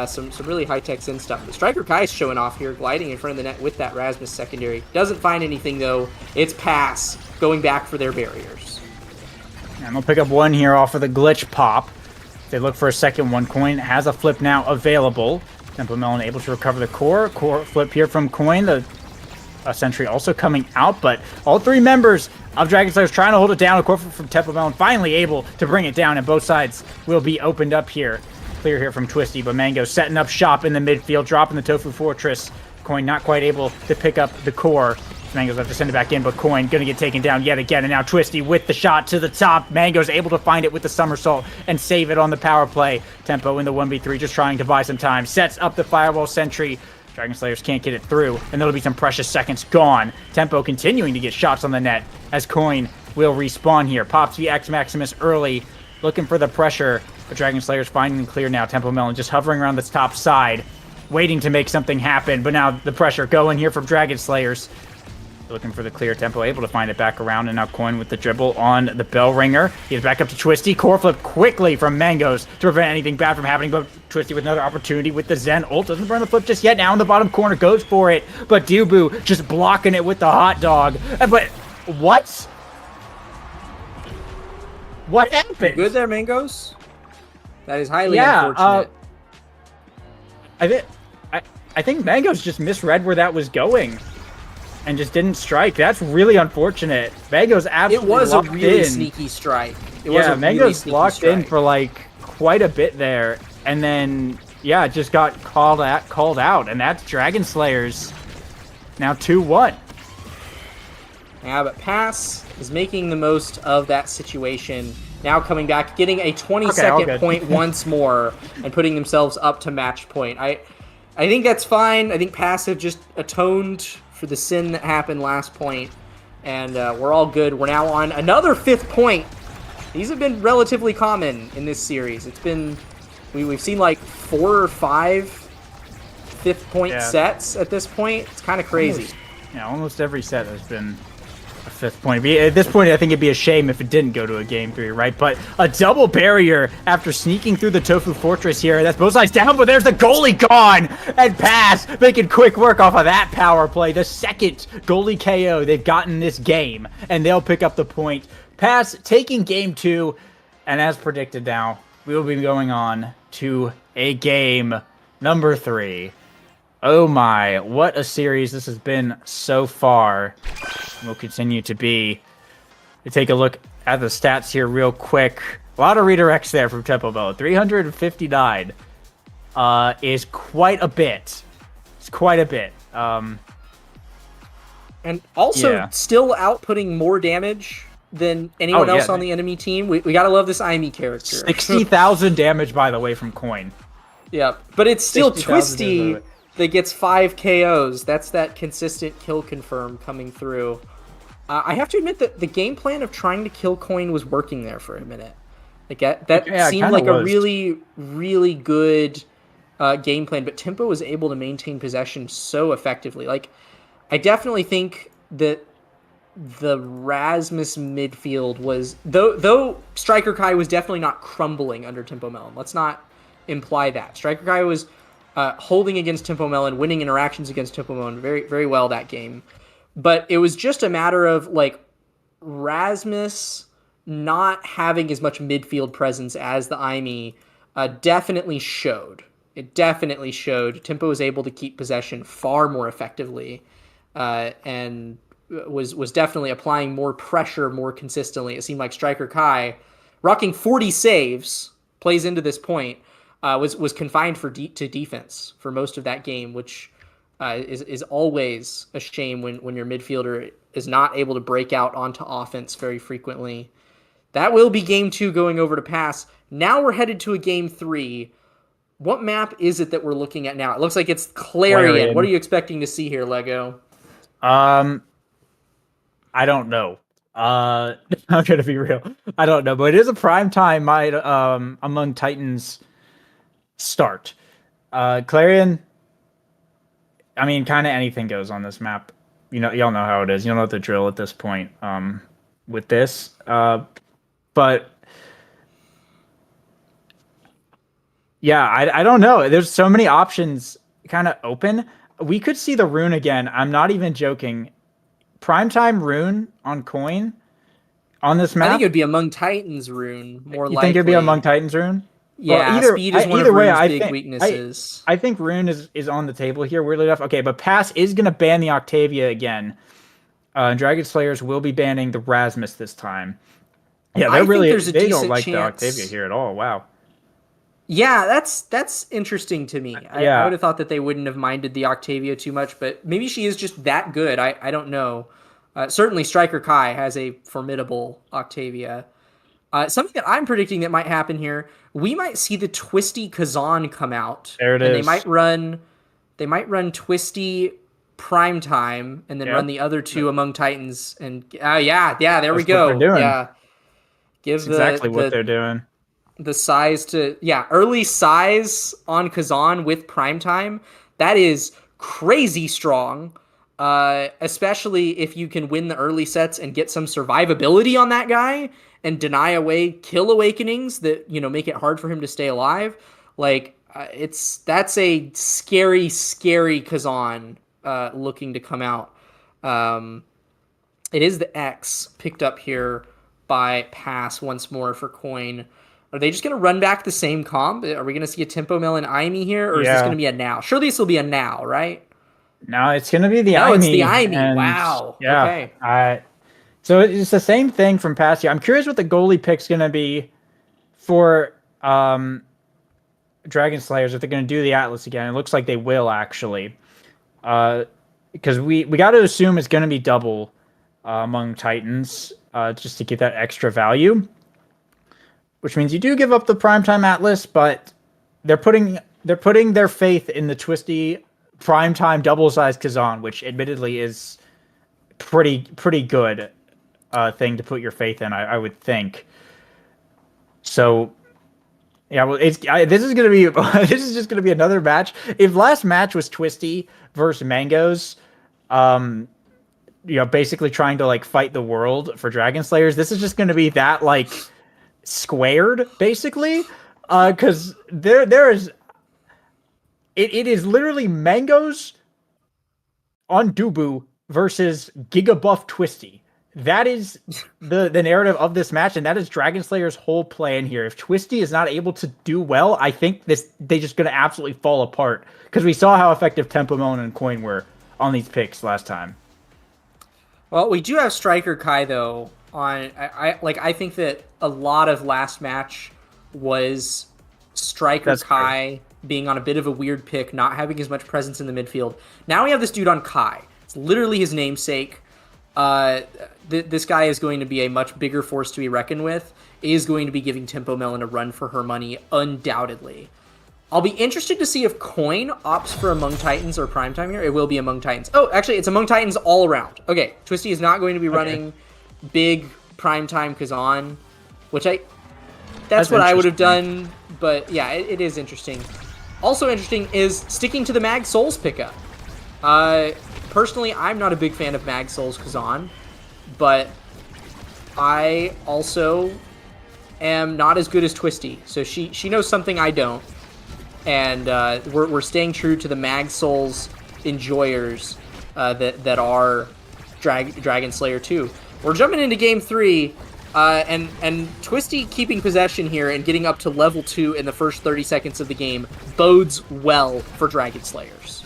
Some really high-tech Zen stuff. The Striker Kai is showing off here, gliding in front of the net with that Rasmus secondary. Doesn't find anything, though. It's Pass going back for their barriers. And they'll pick up one here off of the glitch pop. They look for a second one. Coin has a flip now available. Tempo Melon able to recover the core. Core flip here from Coin. The Sentry also coming out, but all three members of Dragon Slayers trying to hold it down. A core flip from Tempo Melon finally able to bring it down, and both sides will be opened up here. Clear here from Twisty, but Mango setting up shop in the midfield, dropping the Tofu Fortress. Coin not quite able to pick up the core. Mango's have to send it back in, but Coin gonna get taken down yet again, and now Twisty with the shot to the top. Mango's able to find it with the somersault and save it on the power play. Tempo in the 1v3, just trying to buy some time. Sets up the Firewall Sentry. Dragon Slayers can't get it through, and there'll be some precious seconds gone. Tempo continuing to get shots on the net as Coin will respawn here. Pops the X Maximus early, looking for the pressure. The Dragon Slayers finding clear now. Tempo Melon just hovering around this top side, waiting to make something happen. But now the pressure going here from Dragon Slayers. Looking for the clear. Tempo able to find it back around, and now Coin with the dribble on the bell ringer. He's back up to Twisty. Core flip quickly from Mango's to prevent anything bad from happening, but Twisty with another opportunity with the Zen ult. Doesn't burn the flip just yet. Now in the bottom corner goes for it, but Dubu just blocking it with the hot dog. But what? What happened? Good there, Mangos. That is highly unfortunate. I think Mango's just misread where that was going and just didn't strike. That's really unfortunate. Mango's absolutely It was a locked really in. sneaky strike. Mango's locked in for like quite a bit there, and then just got called out, and that's Dragon Slayers now 2-1. Yeah, but Pass is making the most of that situation. Now coming back, getting a 20-second point once more, and putting themselves up to match point. I think that's fine. I think Pass have just atoned for the sin that happened last point, and we're all good. We're now on another 5th point. These have been relatively common in this series. It's been we've seen like 4 or 5 5th point sets at this point. It's kind of crazy. Almost every set has been a 5th point. At this point, I think it'd be a shame if it didn't go to a game 3, right? But a double barrier after sneaking through the Tofu Fortress here. That's both sides down, but there's the goalie gone! And Pass making quick work off of that power play. The second goalie KO they've gotten this game, and they'll pick up the point. Pass taking game 2, and as predicted now, we will be going on to a game number 3. Oh my, what a series this has been so far. Will continue to be. We take a look at the stats here real quick. A lot of redirects there from Tempo Melon. 359 is quite a bit. It's quite a bit. And also still outputting more damage than anyone else on the enemy team. We gotta love this Aimee character. 60,000 damage, by the way, from Coin. Yeah, but it's still Twisty that gets 5 KOs. That's that consistent kill confirm coming through. I have to admit that the game plan of trying to kill Coin was working there for a minute. Like that seemed like a really, really good game plan, but Tempo was able to maintain possession so effectively. Like, I definitely think that the Rasmus midfield was, though Striker Kai was definitely not crumbling under Tempo Melon. Let's not imply that. Striker Kai was holding against Tempo Melon, winning interactions against Tempo Melon very, very well that game. But it was just a matter of like Rasmus not having as much midfield presence as the IME definitely showed. It definitely showed. Tempo was able to keep possession far more effectively, and was definitely applying more pressure more consistently. It seemed like Striker Kai, rocking 40 saves, plays into this point, was confined to defense for most of that game, which is always a shame when your midfielder is not able to break out onto offense very frequently. That will be game 2 going over to pass. Now we're headed to a game 3. What map is it that we're looking at now? It looks like it's Clarion. What are you expecting to see here, Lego? I don't know. I'm gonna be real. I don't know, but it is a primetime Among Titans start. Clarion, I mean, kind of anything goes on this map. Y'all know how it is. You know the drill at this point. With this, but yeah, I don't know. There's so many options kind of open. We could see the rune again. I'm not even joking. Primetime rune on coin on this map. I think it would be Among Titans rune more likely. You think it'd be Among Titans rune? Yeah, well, speed is one of Rune's big weaknesses. I think Rune is on the table here, weirdly enough. Okay, but Pass is going to ban the Octavia again. Dragon Slayers will be banning the Rasmus this time. Yeah, they don't like the Octavia here at all. Wow. Yeah, that's interesting to me. I would have thought that they wouldn't have minded the Octavia too much, but maybe she is just that good. I don't know. Certainly Striker Kai has a formidable Octavia. Something that I'm predicting that might happen here, we might see the Twisty Kazan come out. There it is. They might run Twisty Primetime and then run the other two Among Titans. And there we go. What they're doing. Yeah, That's exactly what they're doing. The size to early size on Kazan with Primetime. That is crazy strong. Especially if you can win the early sets and get some survivability on that guy and deny away kill awakenings that make it hard for him to stay alive. Like that's a scary Kazan looking to come out. It is the X picked up here by Pass once more for coin. Are they just going to run back the same comp? Are we going to see a Tempo Melon IME here, or is this going to be a now? Surely this will be a now, right? No, it's going to be the IME. No, it's the IME. Wow. Yeah. Okay. So it's the same thing from past year. I'm curious what the goalie pick's going to be for Dragon Slayers, if they're going to do the Atlas again. It looks like they will, actually. Because we got to assume it's going to be double Among Titans just to get that extra value. Which means you do give up the Primetime Atlas, but they're putting their faith in the Twisty Primetime double-sized Kazan, which admittedly is pretty good thing to put your faith in, I would think. So, yeah, well, this is just gonna be another match. If last match was Twisty versus Mangoes, basically trying to like fight the world for Dragon Slayers, this is just gonna be that like squared basically, because there is. It is literally Mangoes on Dubu versus Gigabuff Twisty. That is the narrative of this match, and that is Dragon Slayer's whole plan here. If Twisty is not able to do well, I think they're just going to absolutely fall apart, because we saw how effective Tempo Melon and Coin were on these picks last time. Well, we do have Striker Kai though. I think that a lot of last match was Striker Kai being on a bit of a weird pick, not having as much presence in the midfield. Now we have this dude on Kai. It's literally his namesake. This guy is going to be a much bigger force to be reckoned with. Is going to be giving Tempo Melon a run for her money, undoubtedly. I'll be interested to see if Coin opts for Among Titans or Primetime here. It will be Among Titans. Oh, actually, it's Among Titans all around. Okay, Twisty is not going to be running big Primetime Kazan, which that's what I would have done, but yeah, it is interesting. Also interesting is sticking to the Mag Souls pickup. Personally, I'm not a big fan of Mag Souls Kazan, but I also am not as good as Twisty. So she knows something I don't. And we're staying true to the Mag Souls enjoyers that are Dragon Slayer 2. We're jumping into game 3, and Twisty keeping possession here and getting up to level 2 in the first 30 seconds of the game bodes well for Dragon Slayers.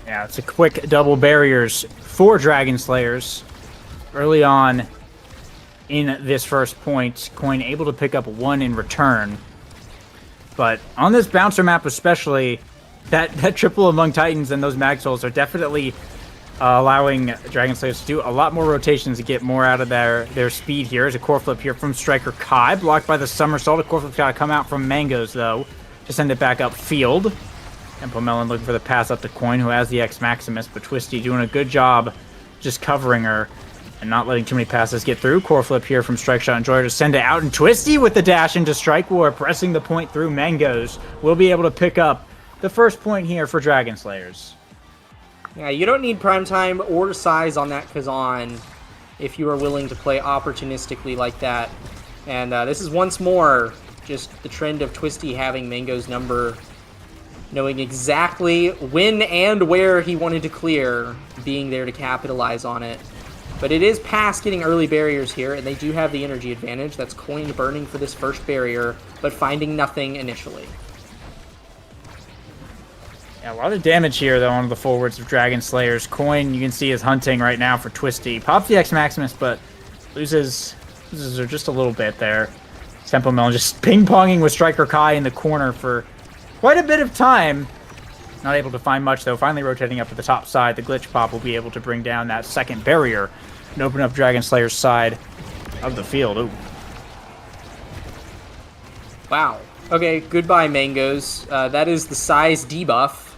Yeah, it's a quick double barriers for Dragon Slayers. Early on in this first point, Coin able to pick up 1 in return. But on this bouncer map especially, that triple among Titans and those Mag Souls are definitely allowing Dragon Slayers to do a lot more rotations to get more out of their speed here. There's a core flip here from Striker Kai, blocked by the somersault. A core flip's got to come out from Mangoes, though, to send it back upfield. And Pomelon looking for the pass up to Coin, who has the X Maximus, but Twisty doing a good job just covering her and not letting too many passes get through. Core flip here from Strike Shot Enjoyer to send it out, and Twisty with the dash into Strike War, pressing the point through. Mangoes will be able to pick up the first point here for Dragon Slayers. Yeah, you don't need prime time or size on that Kazan if you are willing to play opportunistically like that. And this is once more just the trend of Twisty having Mango's number, knowing exactly when and where he wanted to clear, being there to capitalize on it. But it is past getting early barriers here, and they do have the energy advantage. That's Coin burning for this first barrier, but finding nothing initially. Yeah, a lot of damage here, though, on the forwards of Dragon Slayers. Coin, you can see, is hunting right now for Twisty. Pops the X Maximus, but loses her just a little bit there. Tempo Melon just ping-ponging with Striker Kai in the corner for quite a bit of time. Not able to find much, though. Finally rotating up to the top side. The Glitch Pop will be able to bring down that second barrier and open up Dragon Slayer's side of the field. Ooh. Wow. Okay, goodbye, Mangoes. That is the size debuff.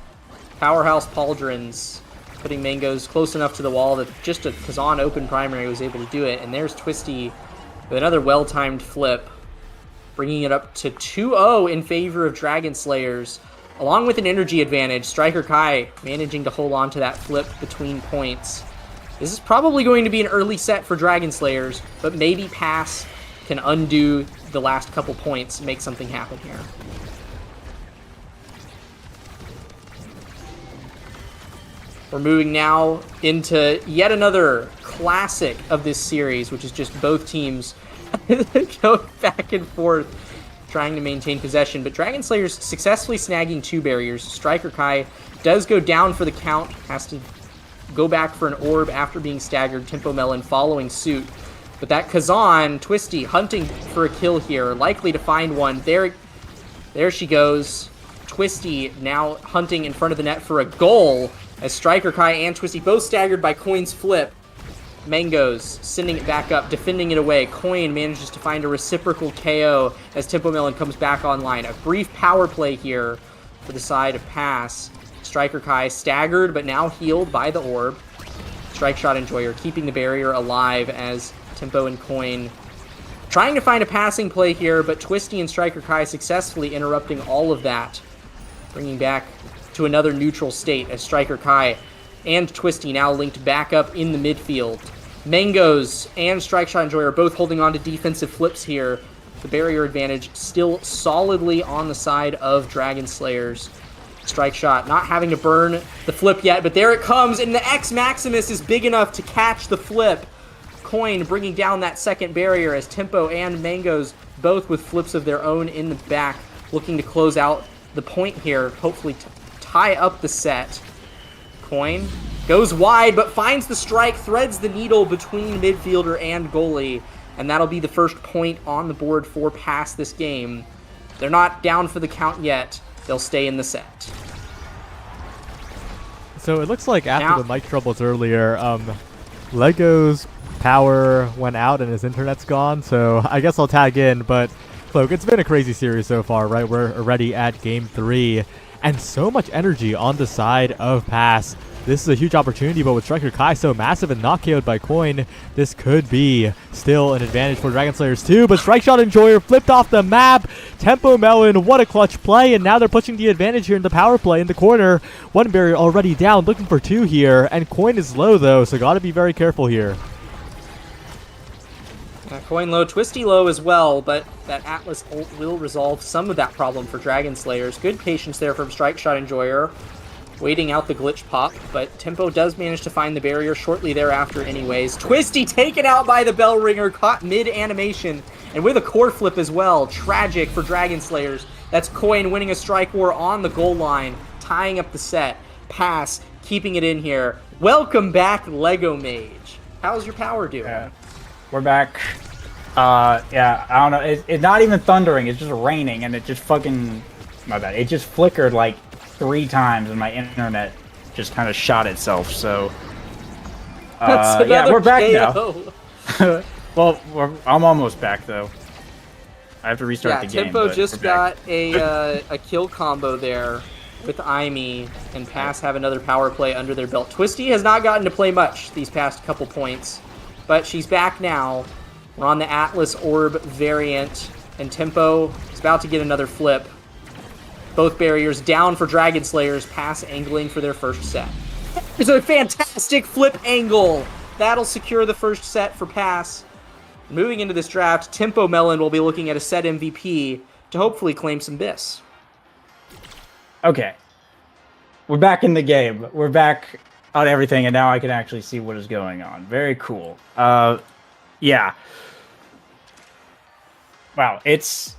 Powerhouse Pauldrons putting Mangoes close enough to the wall that just a Kazan open primary was able to do it. And there's Twisty with another well-timed flip, bringing it up to 2-0 in favor of Dragon Slayers. Along with an energy advantage, Striker Kai managing to hold on to that flip between points. This is probably going to be an early set for Dragon Slayers, but maybe Pass can undo the last couple points and make something happen here. We're moving now into yet another classic of this series, which is just both teams going back and forth, trying to maintain possession. But Dragon Slayers successfully snagging 2 barriers. Striker Kai does go down for the count, has to go back for an orb after being staggered. Tempo Melon following suit. But that Kazan, Twisty, hunting for a kill here, likely to find one. There she goes. Twisty now hunting in front of the net for a goal, as Striker Kai and Twisty both staggered by Coin's flip. Mangoes sending it back up, defending it away. Coin manages to find a reciprocal KO as Tempo Melon comes back online. A brief power play here for the side of Pass. Striker Kai staggered, but now healed by the orb. Strike Shot Enjoyer keeping the barrier alive as Tempo and Coin trying to find a passing play here, but Twisty and Striker Kai successfully interrupting all of that, bringing back to another neutral state as Striker Kai and Twisty now linked back up in the midfield. Mangoes and Strike Shot Enjoyer both holding on to defensive flips here. The barrier advantage still solidly on the side of Dragon Slayers. Strike Shot not having to burn the flip yet, but there it comes, and the X Maximus is big enough to catch the flip. Coin bringing down that second barrier as Tempo and Mangoes both with flips of their own in the back, looking to close out the point here, hopefully tie up the set. Coin goes wide, but finds the strike, threads the needle between midfielder and goalie, and that'll be the first point on the board for Pass this game. They're not down for the count yet. They'll stay in the set. So it looks like after the mic troubles earlier, Lego's power went out and his internet's gone, so I guess I'll tag in, but Cloak, it's been a crazy series so far, right? We're already at game 3, and so much energy on the side of Pass. This is a huge opportunity, but with Striker Kai so massive and not KO'd by Coin, this could be still an advantage for Dragon Slayers too. But Strike Shot Enjoyer flipped off the map. Tempo Melon, what a clutch play, and now they're pushing the advantage here in the power play in the corner. One barrier already down, looking for 2 here, and Coin is low though, so gotta be very careful here. Coin low, Twisty low as well, but that Atlas ult will resolve some of that problem for Dragon Slayers. Good patience there from Strike Shot Enjoyer, waiting out the glitch pop, but Tempo does manage to find the barrier shortly thereafter anyways. Twisty taken out by the Bell Ringer, caught mid-animation, and with a core flip as well. Tragic for Dragon Slayers. That's Coin winning a strike war on the goal line, tying up the set. Pass, keeping it in here. Welcome back, Lego Mage. How's your power doing? Yeah. We're back. Yeah, I don't know. It's not even thundering. It's just raining, and it just fucking... My bad. It just flickered like 3 times, and my internet just kind of shot itself. So, yeah, we're back now. Well, I'm almost back though. I have to restart the game. Tempo just got a kill combo there with Aimee, and Pass have another power play under their belt. Twisty has not gotten to play much these past couple points, but she's back now. We're on the Atlas Orb variant, and Tempo is about to get another flip. Both barriers down for Dragon Slayers, Pass angling for their first set. It's a fantastic flip angle! That'll secure the first set for Pass. Moving into this draft, Tempo Melon will be looking at a set MVP to hopefully claim some bis. Okay. We're back in the game. We're back on everything, and now I can actually see what is going on. Very cool. Yeah. Wow, it's...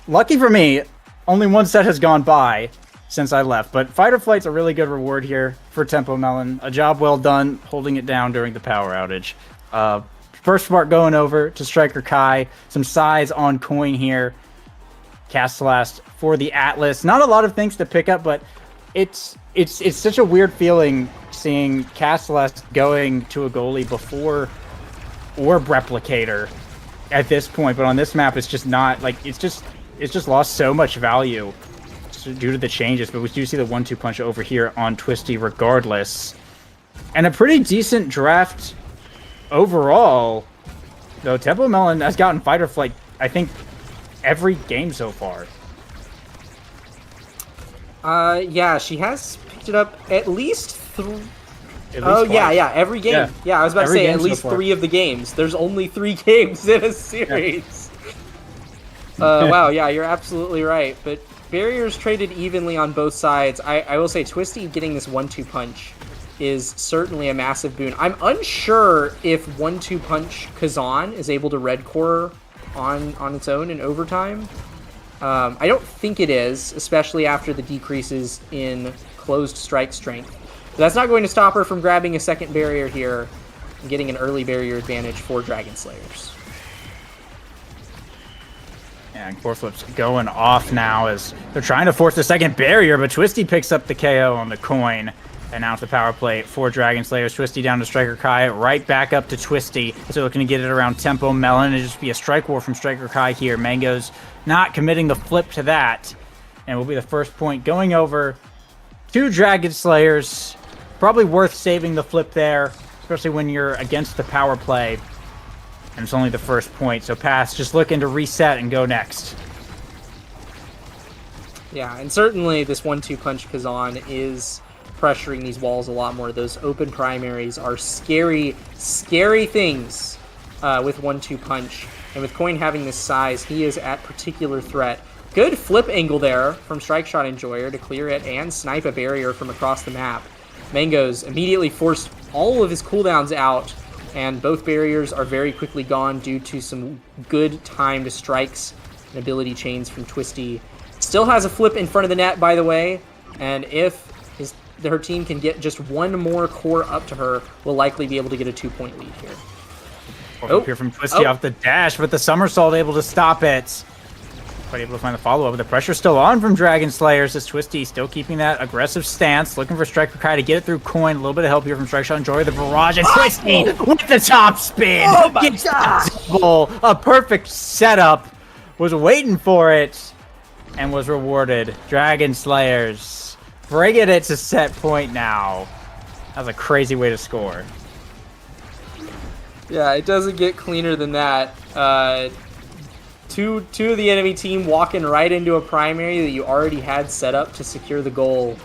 Lucky for me, only 1 set has gone by since I left, but Fight or Flight's a really good reward here for Tempo Melon. A job well done holding it down during the power outage. First part going over to Striker Kai. Some size on Coin here. Castellast for the Atlas. Not a lot of things to pick up, but it's such a weird feeling seeing Castellast going to a goalie before Orb Replicator at this point. But on this map, it's just not like it's just lost so much value due to the changes. But we do see the 1-2 punch over here on Twisty regardless, and a pretty decent draft overall. Though Tempo Melon has gotten Fight or Flight, I think, every game so far. Yeah, she has picked it up at least 3. Twice. Yeah, every game. Yeah, I was about to say at least so 3 of the games. There's only 3 games in a series. Yeah. Wow, yeah, you're absolutely right. But barriers traded evenly on both sides. I will say Twisty getting this 1-2 punch is certainly a massive boon. I'm unsure if 1-2 punch Kazan is able to red core on its own in overtime. I don't think it is, especially after the decreases in closed strike strength. But that's not going to stop her from grabbing a second barrier here and getting an early barrier advantage for Dragon Slayers. And core flips going off now as they're trying to force the second barrier, but Twisty picks up the KO on the Coin. And now it's the power play for Dragon Slayers. Twisty down to Striker Kai, right back up to Twisty. So looking to get it around Tempo Melon. It'll just be a strike war from Striker Kai here. Mango's not committing the flip to that. And will be the first point going over to Dragon Slayers. Probably worth saving the flip there, especially when you're against the power play. And it's only the first point. So Pass just looking to reset and go next. Yeah, and certainly this 1-2 punch Kazan is pressuring these walls a lot more. Those open primaries are scary, scary things with 1-2 punch. And with Coin having this size, he is at particular threat. Good flip angle there from Strike Shot Enjoyer to clear it and snipe a barrier from across the map. Mango's immediately forced all of his cooldowns out, and both barriers are very quickly gone due to some good timed strikes and ability chains from Twisty. Still has a flip in front of the net, by the way, and if her team can get just 1 more core up to her, will likely be able to get a 2-point lead here. Up here from Twisty off the dash, but the somersault able to stop it. Quite able to find the follow-up, but the pressure's still on from Dragon Slayers as Twisty still keeping that aggressive stance, looking for Striker Kai to get it through Coin. A little bit of help here from Strike Shot Enjoy the barrage, and Twisty with the top spin. Oh my gosh! A perfect setup. Was waiting for it and was rewarded. Dragon Slayers bringing it to set point now. That was a crazy way to score. Yeah, it doesn't get cleaner than that. Two of the enemy team walking right into a primary that you already had set up to secure the goal.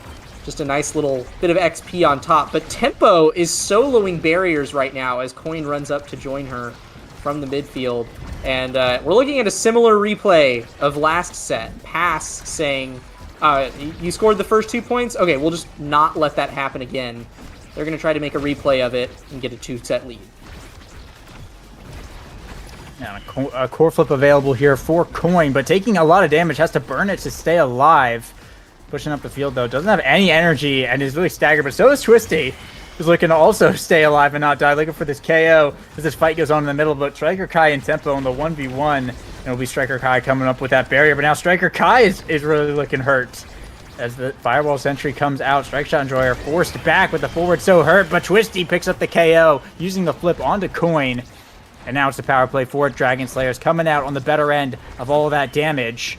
Just a nice little bit of XP on top. But Tempo is soloing barriers right now as Coin runs up to join her from the midfield. And we're looking at a similar replay of last set. Pass saying, you scored the first 2 points? Okay, we'll just not let that happen again. They're going to try to make a replay of it and get a 2-set lead. Now, a core flip available here for Coin, but taking a lot of damage, has to burn it to stay alive. Pushing up the field, though, doesn't have any energy and is really staggered, but so is Twisty, who's looking to also stay alive and not die, looking for this KO as this fight goes on in the middle, but Striker Kai and Tempo on the 1v1, and it'll be Striker Kai coming up with that barrier, but now Striker Kai is really looking hurt. As the Fireball Sentry comes out, Strike Shot Enjoyer forced back with the forward so hurt, but Twisty picks up the KO using the flip onto Coin. And now it's the power play for Dragon Slayers coming out on the better end of all of that damage.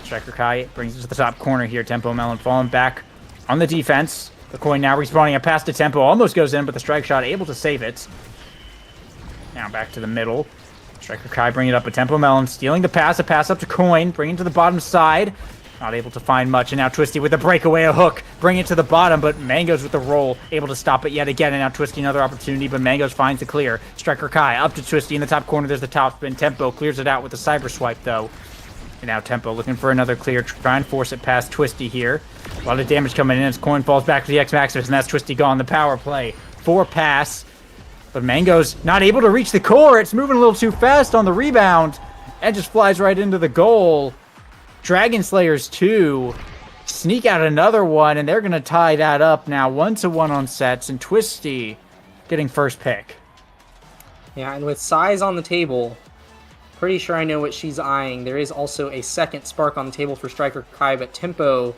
Striker Kai brings it to the top corner here. Tempo Melon falling back on the defense. The Coin now respawning a pass to Tempo. Almost goes in, but the Strike Shot able to save it. Now back to the middle. Striker Kai bringing it up with Tempo Melon, stealing the pass. A pass up to Coin, bringing it to the bottom side. Not able to find much, and now Twisty with a breakaway, a hook, bring it to the bottom, but Mangoes with the roll, able to stop it yet again, and now Twisty another opportunity, but Mangoes finds the clear. Striker Kai up to Twisty in the top corner, there's the top spin. Tempo clears it out with a cyber swipe, though. And now Tempo looking for another clear, trying to force it past Twisty here. A lot of damage coming in as Coin falls back to the X-Maximus, and that's Twisty gone. The power play for pass, but Mangoes not able to reach the core. It's moving a little too fast on the rebound, and just flies right into the goal. Dragon Slayers 2 sneak out another one, and they're going to tie that up now 1-1 on sets, and Twisty getting first pick. Yeah, and with size on the table, pretty sure I know what she's eyeing. There is also a second spark on the table for Striker Kai, but Tempo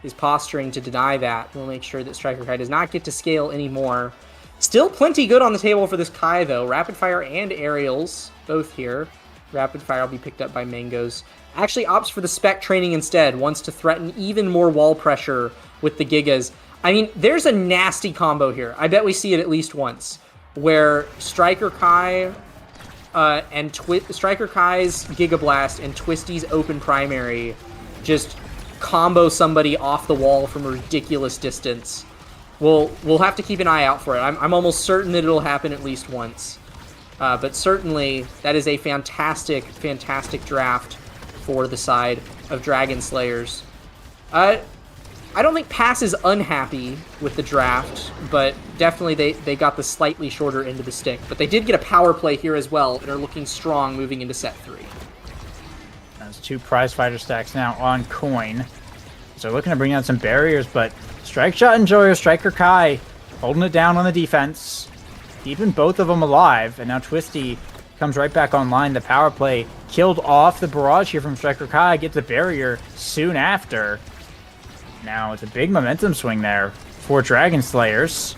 is posturing to deny that. We'll make sure that Striker Kai does not get to scale anymore. Still plenty good on the table for this Kai, though. Rapid Fire and Aerials, both here. Rapid Fire will be picked up by Mangoes. Actually opts for the spec training instead, wants to threaten even more wall pressure with the Gigas. I mean, there's a nasty combo here. I bet we see it at least once, where Striker Kai and Striker Kai's Giga Blast and Twisty's open primary just combo somebody off the wall from a ridiculous distance. We'll have to keep an eye out for it. I'm almost certain that it'll happen at least once. But certainly, that is a fantastic, fantastic draft for the side of Dragon Slayers. I don't think Pass is unhappy with the draft, but definitely they got the slightly shorter end of the stick. But they did get a power play here as well, and are looking strong moving into set 3. There's 2 prize fighter stacks now on Coin. So looking to bring out some barriers, but Strike Shot Enjoyer, Striker Kai holding it down on the defense, keeping both of them alive, and now Twisty comes right back online. The power play killed off the barrage here from Striker Kai, gets a barrier soon after. Now it's a big momentum swing there for Dragon Slayers.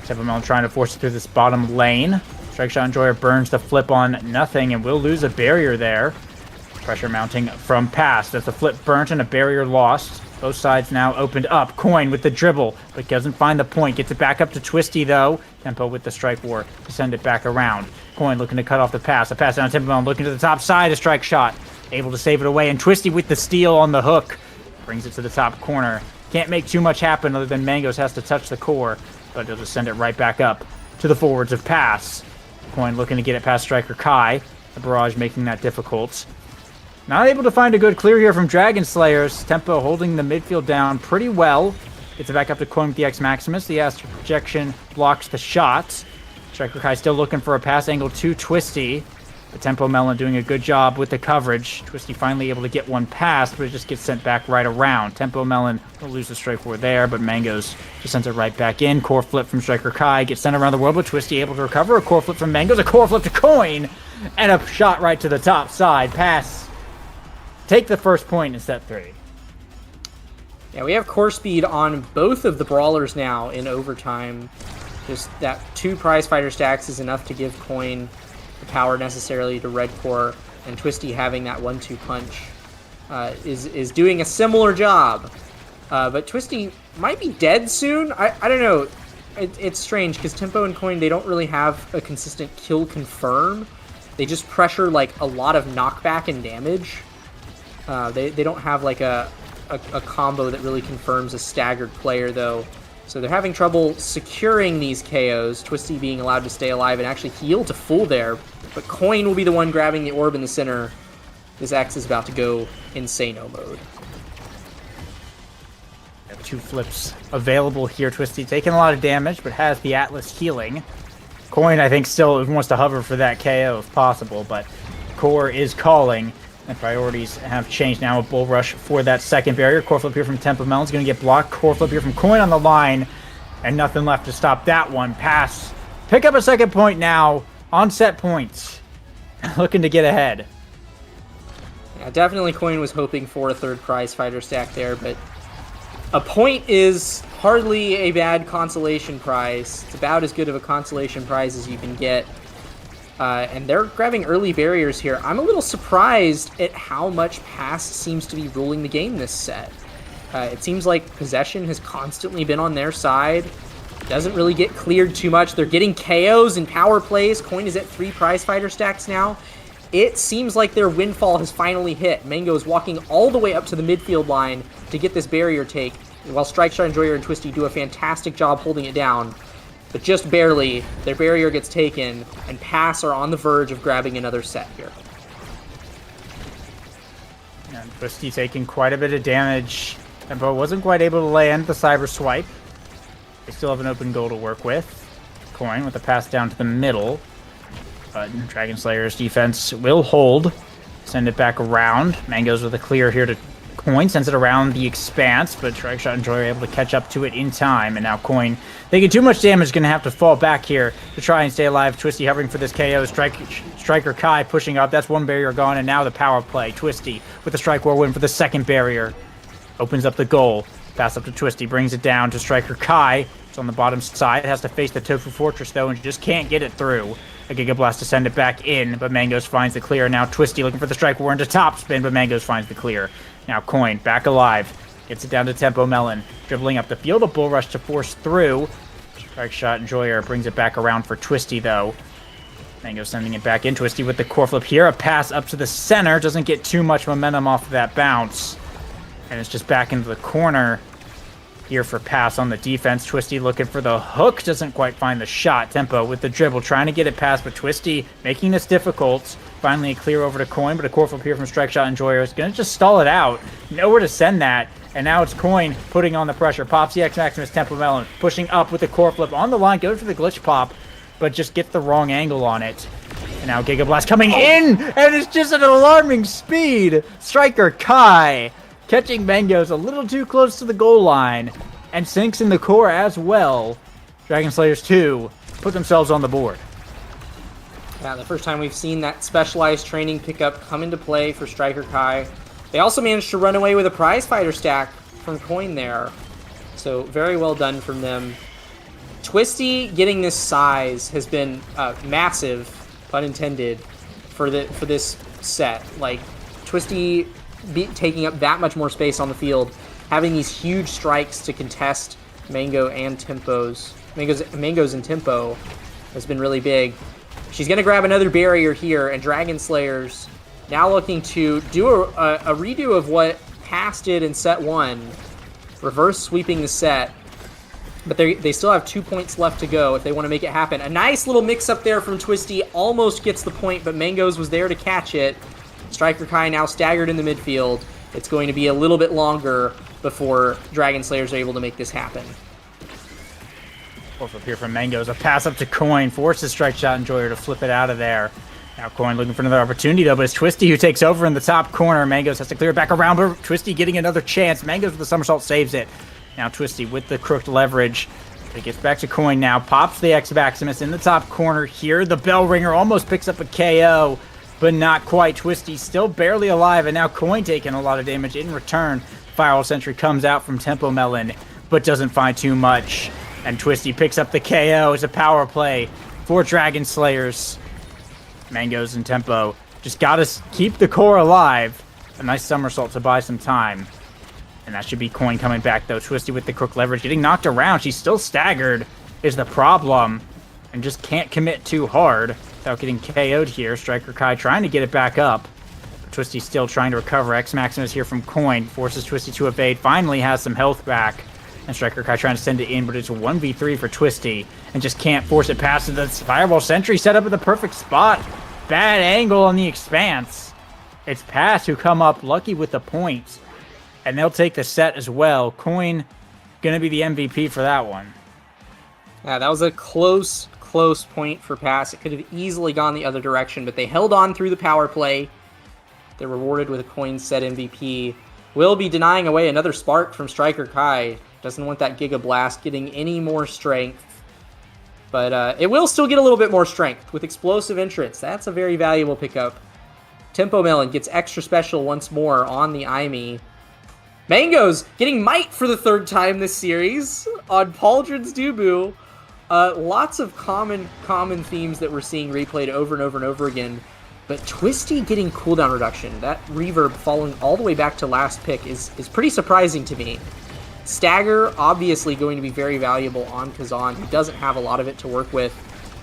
Tempo Melon trying to force it through this bottom lane. Strike Shot Enjoyer burns the flip on nothing and will lose a barrier there. Pressure mounting from Pass. That's a flip burnt and a barrier lost. Both sides now opened up. Coin with the dribble, but doesn't find the point. Gets it back up to Twisty, though. Tempo with the strike war to send it back around. Coin looking to cut off the pass. A pass down Tempo Melon looking to the top side. A strike shot. Able to save it away. And Twisty with the steal on the hook. Brings it to the top corner. Can't make too much happen other than Mangoes has to touch the core. But he'll just send it right back up to the forwards of Pass. Coin looking to get it past Striker Kai. The barrage making that difficult. Not able to find a good clear here from Dragon Slayers. Tempo holding the midfield down pretty well. Gets it back up to Coin with the X-Maximus. The Astral Projection blocks the shot. Striker Kai still looking for a pass angle to Twisty. The Tempo Melon doing a good job with the coverage. Twisty finally able to get one past, but it just gets sent back right around. Tempo Melon will lose the strike forward there, but Mangoes just sends it right back in. Core flip from Striker Kai. Gets sent around the world, but Twisty able to recover. A core flip from Mangoes. A core flip to Coin. And a shot right to the top side. Pass. Take the first point in set 3. Yeah, we have core speed on both of the brawlers now in overtime. Just that 2 prize fighter stacks is enough to give Coin the power necessarily to red core, and Twisty having that 1-2 punch is doing a similar job. But Twisty might be dead soon. I don't know. It's strange because Tempo and Coin, they don't really have a consistent kill confirm. They just pressure like a lot of knockback and damage. They don't have like a combo that really confirms a staggered player though. So they're having trouble securing these KOs, Twisty being allowed to stay alive and actually heal to full there. But Coin will be the one grabbing the orb in the center. This X is about to go Insano mode. 2 flips available here. Twisty taking a lot of damage, but has the Atlas healing. Coin, I think, still wants to hover for that KO if possible, but Core is calling, and priorities have changed now. A bull rush for that second barrier. Core flip here from Tempo Melon's going to get blocked. Core flip here from Coin on the line, and nothing left to stop that one. Pass. Pick up a second point now on set points. Looking to get ahead. Yeah, definitely Coin was hoping for a third prize fighter stack there, but a point is hardly a bad consolation prize. It's about as good of a consolation prize as you can get. And they're grabbing early barriers here. I'm a little surprised at how much Pass seems to be ruling the game this set. It seems like possession has constantly been on their side. Doesn't really get cleared too much. They're getting KOs and power plays. Coin is at 3 prize fighter stacks now. It seems like their windfall has finally hit. Mango is walking all the way up to the midfield line to get this barrier take, while Strikeshot, Enjoyer, and Twisty do a fantastic job holding it down. But just barely, their barrier gets taken, and Pass are on the verge of grabbing another set here. And Twisty taking quite a bit of damage, but wasn't quite able to land the cyber swipe. They still have an open goal to work with. Coin with a pass down to the middle. But Dragon Slayer's defense will hold. Send it back around. Mangoes with a clear here to Coin. Sends it around the expanse, but Strikeshot and Joy are able to catch up to it in time. And now Coin, taking too much damage, going to have to fall back here to try and stay alive. Twisty hovering for this KO. Striker Kai pushing up. That's one barrier gone, and now the power play. Twisty with the Strike War win for the second barrier. Opens up the goal. Pass up to Twisty. Brings it down to Striker Kai. It's on the bottom side. Has to face the Tofu Fortress, though, and just can't get it through. A Giga Blast to send it back in, but Mangoes finds the clear. Now Twisty looking for the Strike War into top spin, but Mangoes finds the clear. Now Coin back alive. Gets it down to Tempo Melon. Dribbling up the field. A bull rush to force through. Strikeshot Enjoyer brings it back around for Twisty, though. Mango sending it back in. Twisty with the core flip here. A pass up to the center. Doesn't get too much momentum off of that bounce. And it's just back into the corner here for Pass on the defense. Twisty looking for the hook. Doesn't quite find the shot. Tempo with the dribble. Trying to get it past, but Twisty making this difficult. Finally a clear over to Coin, but a core flip here from Strikeshot Enjoyer is going to just stall it out. Nowhere to send that. And now it's Coin putting on the pressure. Pops the X Maximus. Tempo Melon pushing up with the core flip on the line. Goes for the glitch pop, but just gets the wrong angle on it. And now Giga Blast coming in, and it's just at an alarming speed. Striker Kai catching Mangoes a little too close to the goal line, and sinks in the core as well. Dragon Slayers 2 put themselves on the board. Yeah, the first time we've seen that specialized training pickup come into play for Striker Kai. They also managed to run away with a prize fighter stack from Coin there. So very well done from them. Twisty getting this size has been massive, pun intended, for this set. Like, Twisty taking up that much more space on the field, having these huge strikes to contest Mangoes and Tempo has been really big. She's going to grab another barrier here, and Dragon Slayers now looking to do a redo of what Pass did in set 1, reverse sweeping the set, but they still have 2 points left to go if they want to make it happen. A nice little mix-up there from Twisty, almost gets the point, but Mangoes was there to catch it. Striker Kai now staggered in the midfield. It's going to be a little bit longer before Dragon Slayers are able to make this happen. Fourth up here from Mangoes. A pass up to Coin. Forces Strikeshot Enjoyer to flip it out of there. Now Coin looking for another opportunity, though, but it's Twisty who takes over in the top corner. Mangoes has to clear it back around, but Twisty getting another chance. Mangoes with the somersault saves it. Now Twisty with the crooked leverage. It gets back to Coin now. Pops the X Maximus in the top corner here. The bell ringer almost picks up a KO, but not quite. Twisty still barely alive, and now Coin taking a lot of damage in return. Firewall Sentry comes out from Tempo Melon, but doesn't find too much. And Twisty picks up the KO as a power play for Dragon Slayers. Mangoes and Tempo just gotta keep the core alive. A nice somersault to buy some time. And that should be Coin coming back, though. Twisty with the quick leverage, getting knocked around. She's still staggered is the problem, and just can't commit too hard without getting KO'd here. Striker Kai trying to get it back up. But Twisty still trying to recover. X Maximus here from Coin forces Twisty to evade. Finally has some health back. And Striker Kai trying to send it in, but it's a 1v3 for Twisty, and just can't force it past the Fireball Sentry set up at the perfect spot. Bad angle on the Expanse. It's Pass who come up lucky with the points, and they'll take the set as well. Coin gonna be the MVP for that one. Yeah, that was a close point for Pass. It could have easily gone the other direction, but they held on through the power play. They're rewarded with a Coin set MVP. Will be denying away another spark from Striker Kai. Doesn't want that Giga Blast getting any more strength. But it will still get a little bit more strength with Explosive Entrance. That's a very valuable pickup. Tempo Melon gets extra special once more on the Aimee. Mango's getting Might for the third time this series on Pauldron's Dubu. Lots of common themes that we're seeing replayed over and over and over again. But Twisty getting cooldown reduction, that reverb falling all the way back to last pick is pretty surprising to me. Stagger, obviously going to be very valuable on Kazan, who doesn't have a lot of it to work with.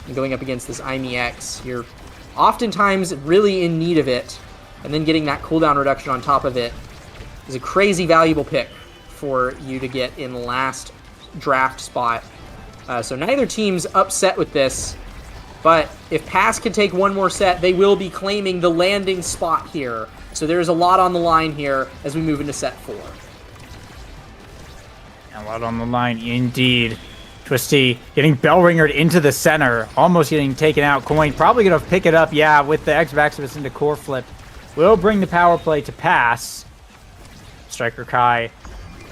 And going up against this Aimee X, you're oftentimes really in need of it. And then getting that cooldown reduction on top of it is a crazy valuable pick for you to get in last draft spot. So neither team's upset with this. But if Pass can take one more set, they will be claiming the landing spot here. So there's a lot on the line here as we move into set 4. A lot on the line indeed. Twisty getting bell-ringered into the center, almost getting taken out. Coin probably going to pick it up, yeah, with the X-Maximus into core flip. Will bring the power play to Pass. Striker Kai,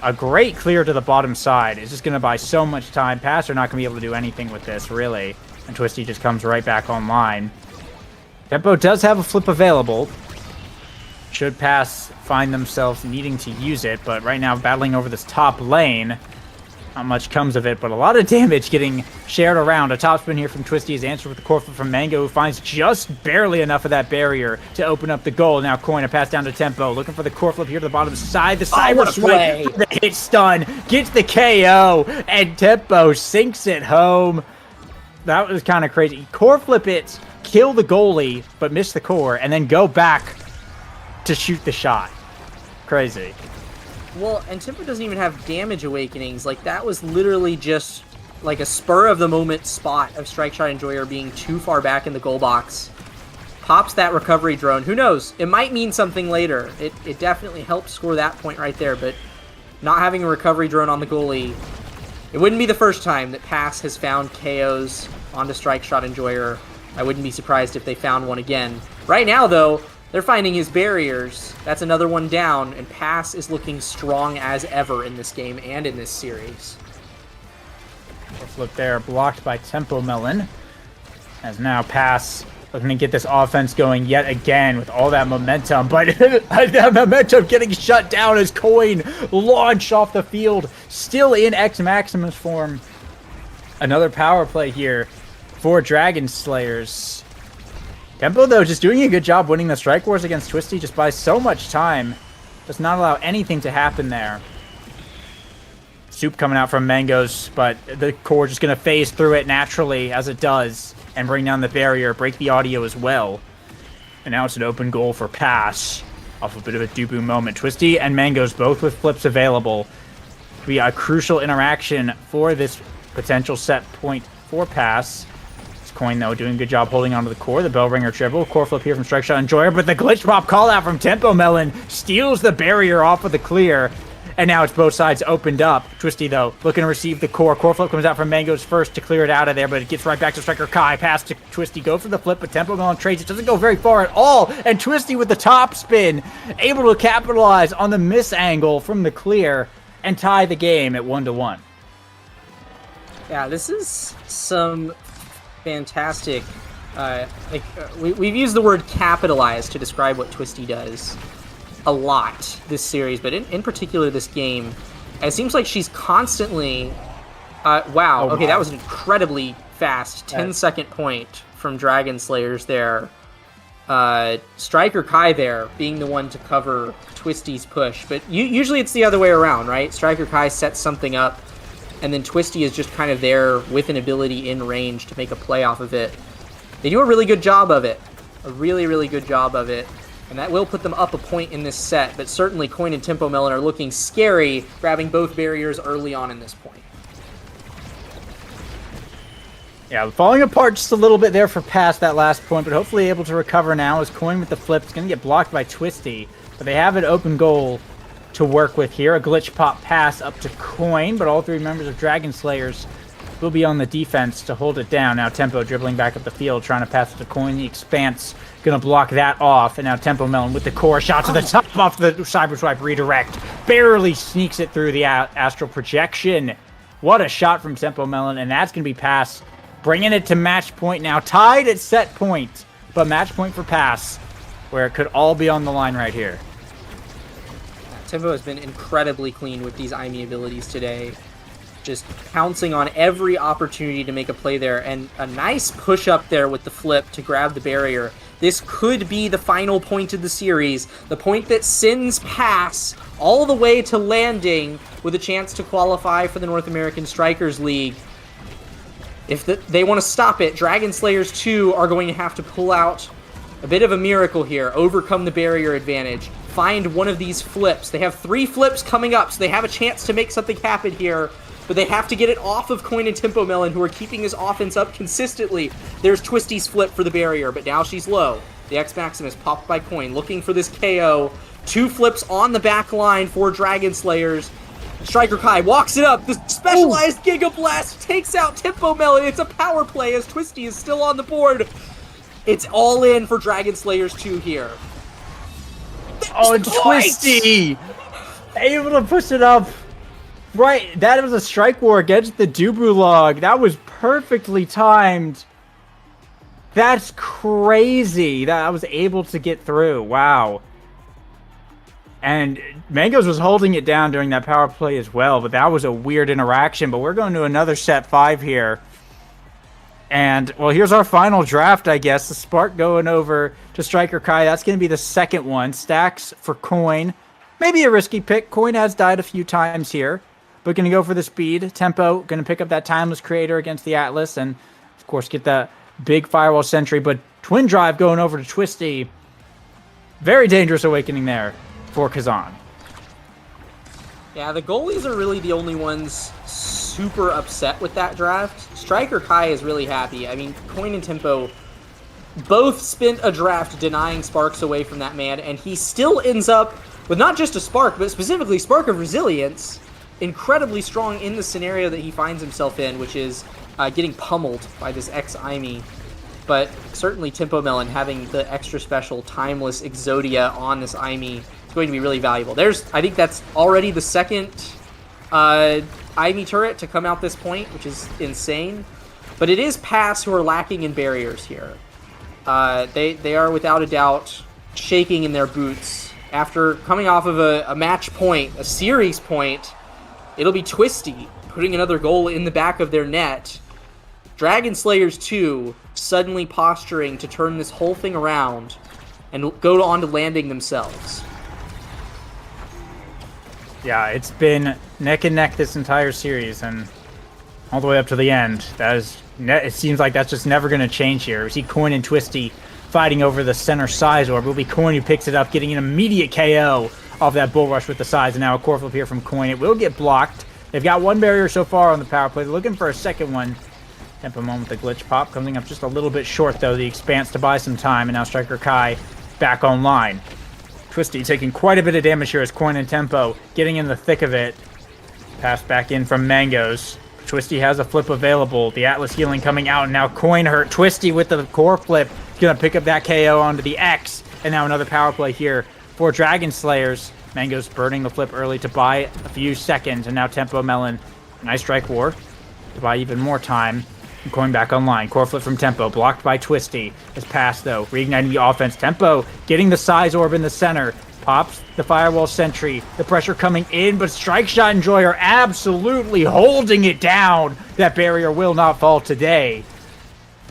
a great clear to the bottom side. It's just going to buy so much time. Pass are not going to be able to do anything with this, really. And Twisty just comes right back online. Tempo does have a flip available. Should Pass find themselves needing to use it, but right now battling over this top lane. Not much comes of it, but a lot of damage getting shared around. A topspin here from Twisty is answered with the core flip from Mango, who finds just barely enough of that barrier to open up the goal. Now Coin a pass down to Tempo, looking for the core flip here to the bottom side. The cyber swipe, the hit stun, gets the KO, and Tempo sinks it home. That was kind of crazy. Core flip it, kill the goalie, but miss the core, and then go back to shoot the shot. Crazy. Well, and Tempo doesn't even have damage awakenings. Like, that was literally just like a spur-of-the-moment spot of Strike Shot Enjoyer being too far back in the goal box. Pops that recovery drone. Who knows? It might mean something later. It definitely helped score that point right there, but not having a recovery drone on the goalie, it wouldn't be the first time that Pass has found KOs onto Strike Shot Enjoyer. I wouldn't be surprised if they found one again. Right now, though, they're finding his barriers. That's another one down, and Pass is looking strong as ever in this game and in this series. Flip there, blocked by Tempo Melon. As now Pass looking to get this offense going yet again with all that momentum, but that momentum getting shut down as Coin launched off the field, still in X Maximus form. Another power play here for Dragon Slayers. Tempo, though, just doing a good job winning the Strike Wars against Twisty, just buys so much time. Does not allow anything to happen there. Soup coming out from Mangoes, but the core just going to phase through it naturally, as it does, and bring down the barrier, break the audio as well. And now it's an open goal for Pass, off a bit of a Dubu moment. Twisty and Mangoes both with flips available. Be a crucial interaction for this potential set point for Pass. Coin, though, doing a good job holding onto the core. The bell ringer triple. Core flip here from Strike Shot Enjoyer, but the glitch pop call out from Tempo Melon steals the barrier off of the clear. And now it's both sides opened up. Twisty, though, looking to receive the core. Core flip comes out from Mangoes first to clear it out of there, but it gets right back to Striker Kai. Pass to Twisty. Go for the flip, but Tempo Melon trades. It doesn't go very far at all. And Twisty with the top spin, able to capitalize on the miss angle from the clear and tie the game at 1-1. Yeah, this is some fantastic. We've used the word capitalize to describe what Twisty does a lot this series, but in particular this game. It seems like she's constantly wow. Okay, that was an incredibly fast 10-second point from Dragon Slayers there. Striker Kai there being the one to cover Twisty's push. But usually it's the other way around, right? Striker Kai sets something up, and then Twisty is just kind of there with an ability in range to make a play off of it. They do a really good job of it. A really, really good job of it. And that will put them up a point in this set, but certainly Coin and Tempo Melon are looking scary, grabbing both barriers early on in this point. Yeah, falling apart just a little bit there for past that last point, but hopefully able to recover now as Coin with the flip. It's going to get blocked by Twisty, but they have an open goal to work with here. A glitch pop pass up to Coin, but all three members of Dragon Slayers will be on the defense to hold it down. Now Tempo dribbling back up the field, trying to pass it to Coin. The Expanse going to block that off, and now Tempo Melon with the core shot to the top off the Cyber Swipe redirect. Barely sneaks it through the Astral Projection. What a shot from Tempo Melon, and that's going to be pass. Bringing it to match point now. Tied at set point, but match point for pass, where it could all be on the line right here. Tempo has been incredibly clean with these IME abilities today. Just pouncing on every opportunity to make a play there, and a nice push up there with the flip to grab the barrier. This could be the final point of the series, the point that sends pass all the way to landing with a chance to qualify for the North American Strikers League. If they want to stop it, Dragon Slayers 2 are going to have to pull out a bit of a miracle here, overcome the barrier advantage, find one of these flips. They have 3 flips coming up, so they have a chance to make something happen here, but they have to get it off of Coin and Tempo Melon, who are keeping this offense up consistently. There's Twisty's flip for the barrier, but now she's low. The X Maximus popped by Coin, looking for this KO. 2 flips on the back line for Dragon Slayers. Striker Kai walks it up. The specialized Giga Blast takes out Tempo Melon. It's a power play as Twisty is still on the board. It's all in for Dragon Slayers 2 here. Oh, and Twisty able to push it up. Right, that was a strike war against the Dubru log. That was perfectly timed. That's crazy that I was able to get through. Wow. And Mangoes was holding it down during that power play as well, but that was a weird interaction. But we're going to another set 5 here. And, well, here's our final draft, I guess. The Spark going over to Striker Kai. That's going to be the second one. Stacks for Coin. Maybe a risky pick. Coin has died a few times here, but going to go for the speed. Tempo going to pick up that Timeless Creator against the Atlas and, of course, get that big Firewall Sentry. But Twin Drive going over to Twisty. Very dangerous awakening there for Kazan. Yeah, the goalies are really the only ones super upset with that draft. Striker Kai is really happy. I mean, Coin and Tempo both spent a draft denying sparks away from that man, and he still ends up with not just a spark, but specifically Spark of Resilience, incredibly strong in the scenario that he finds himself in, which is getting pummeled by this ex-IME. But certainly Tempo Melon having the extra special Timeless Exodia on this IME is going to be really valuable. I think that's already the second IME turret to come out this point, which is insane. But it is Pass who are lacking in barriers here. They are without a doubt shaking in their boots. After coming off of a match point, a series point, it'll be Twisty putting another goal in the back of their net. Dragon Slayers 2 suddenly posturing to turn this whole thing around and go on to landing themselves. Yeah, it's been neck and neck this entire series, and all the way up to the end. It seems like that's just never going to change here. We see Coin and Twisty fighting over the center size orb. It'll be Coin who picks it up, getting an immediate KO off that bull rush with the size, and now a core flip here from Coin. It will get blocked. They've got one barrier so far on the power play. They're looking for a second one. Tempo Melon with the glitch pop, coming up just a little bit short though. The Expanse to buy some time, and now Striker Kai back online. Twisty taking quite a bit of damage here as Coin and Tempo getting in the thick of it. Pass back in from Mangoes. Twisty has a flip available. The Atlas healing coming out, and now Coin hurt. Twisty with the core flip. He's going to pick up that KO onto the X. And now another power play here for Dragon Slayers. Mangoes burning the flip early to buy a few seconds. And now Tempo Melon, nice strike war to buy even more time. And Coin back online. Core flip from Tempo, blocked by Twisty. His pass though, reigniting the offense. Tempo getting the size orb in the center. Pops the Firewall Sentry. The pressure coming in, but Strike Shot and Joy are absolutely holding it down. That barrier will not fall today.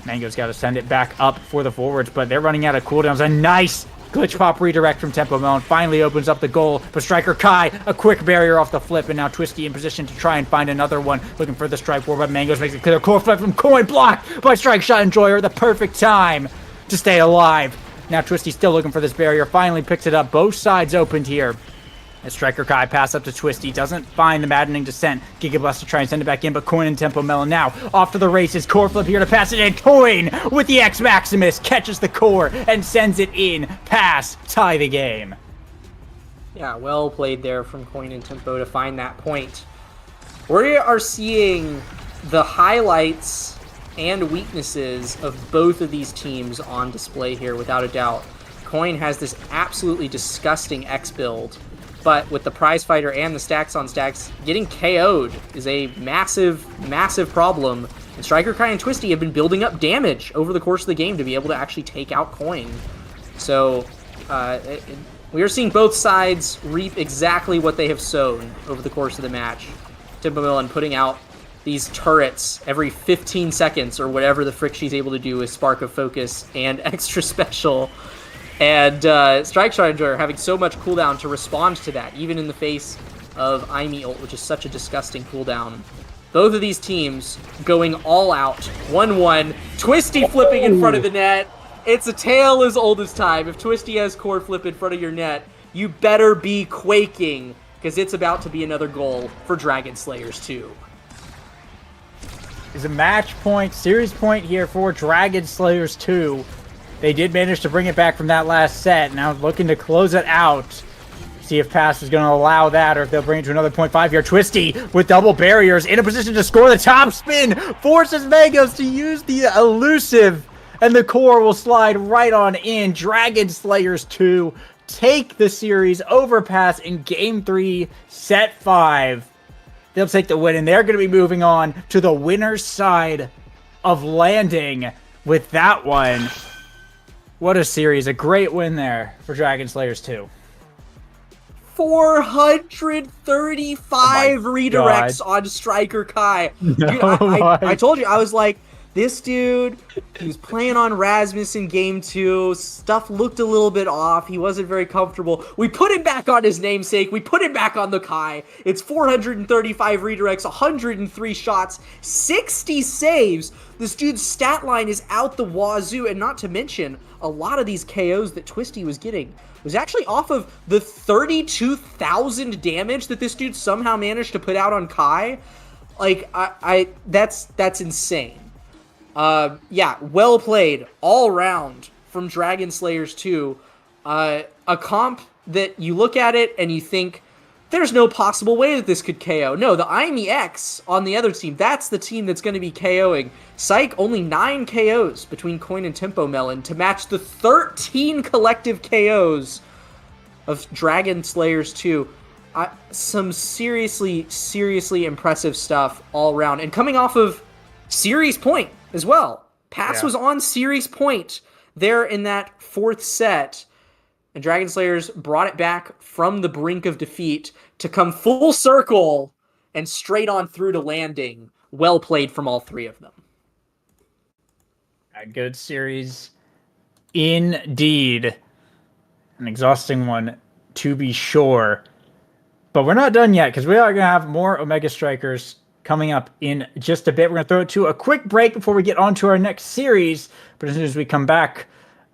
Mango's got to send it back up for the forwards, but they're running out of cooldowns. A nice glitch pop redirect from Tempo Melon finally opens up the goal, but Striker Kai, a quick barrier off the flip, and now Twisty in position to try and find another one, looking for the strike war, but Mango's makes it clear. Core flip from Coin, blocked by Strike Shot Enjoyer, the perfect time to stay alive. Now Twisty still looking for this barrier, finally picks it up. Both sides opened here. As Striker Kai pass up to Twisty, doesn't find the Maddening Descent. Gigablast to try and send it back in, but Coin and Tempo Melon now off to the races. Core flip here to pass it in. Coin with the X Maximus catches the core and sends it in. Pass, tie the game. Yeah, well played there from Coin and Tempo to find that point. We are seeing the highlights and weaknesses of both of these teams on display here, without a doubt. Coin has this absolutely disgusting X build, but with the prize fighter and the stacks on stacks, getting KO'd is a massive, massive problem. And Striker Kai and Twisty have been building up damage over the course of the game to be able to actually take out Coin. So we are seeing both sides reap exactly what they have sown over the course of the match. Tempo Melon putting out these turrets every 15 seconds or whatever the frick she's able to do with Spark of Focus and Extra Special. And Strike Shot Enjoyer having so much cooldown to respond to that, even in the face of Aimi ult, which is such a disgusting cooldown. Both of these teams going all out. 1-1. Twisty flipping in front of the net. It's a tale as old as time. If Twisty has core flip in front of your net, you better be quaking, because it's about to be another goal for Dragon Slayers 2. Is a match point, series point here for Dragon Slayers 2. They did manage to bring it back from that last set. Now looking to close it out. See if Pass is going to allow that, or if they'll bring it to another 0.5 here. Twisty with double barriers in a position to score the top spin. Forces Mangos to use the elusive, and the core will slide right on in. Dragon Slayers 2 take the series over Pass in Game 3, Set 5. They'll take the win, and they're going to be moving on to the winner's side of Landing with that one. What a series. A great win there for Dragon Slayers 2. 435 redirects on Striker Kai. Dude, I told you, I was like, this dude, he was playing on Rasmus in Game 2. Stuff looked a little bit off. He wasn't very comfortable. We put him back on his namesake. We put him back on the Kai. It's 435 redirects, 103 shots, 60 saves. This dude's stat line is out the wazoo, and not to mention, a lot of these KOs that Twisty was getting was actually off of the 32,000 damage that this dude somehow managed to put out on Kai. Like, that's insane. Yeah, well played all around from Dragon Slayers 2. A comp that you look at it and you think, there's no possible way that this could KO. No, the Aimi X on the other team, that's the team that's going to be KOing. Psych, only 9 KOs between Coin and Tempo Melon to match the 13 collective KOs of Dragon Slayers 2. Some seriously, seriously impressive stuff all around. And coming off of series point as well. Pass was on series point there in that 4th set. And Dragon Slayers brought it back from the brink of defeat to come full circle and straight on through to Landing. Well played from all 3 of them. A good series indeed. An exhausting one, to be sure. But we're not done yet, because we are going to have more Omega Strikers coming up in just a bit. We're going to throw it to a quick break before we get on to our next series. But as soon as we come back,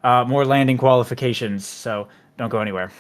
more Landing qualifications. So don't go anywhere.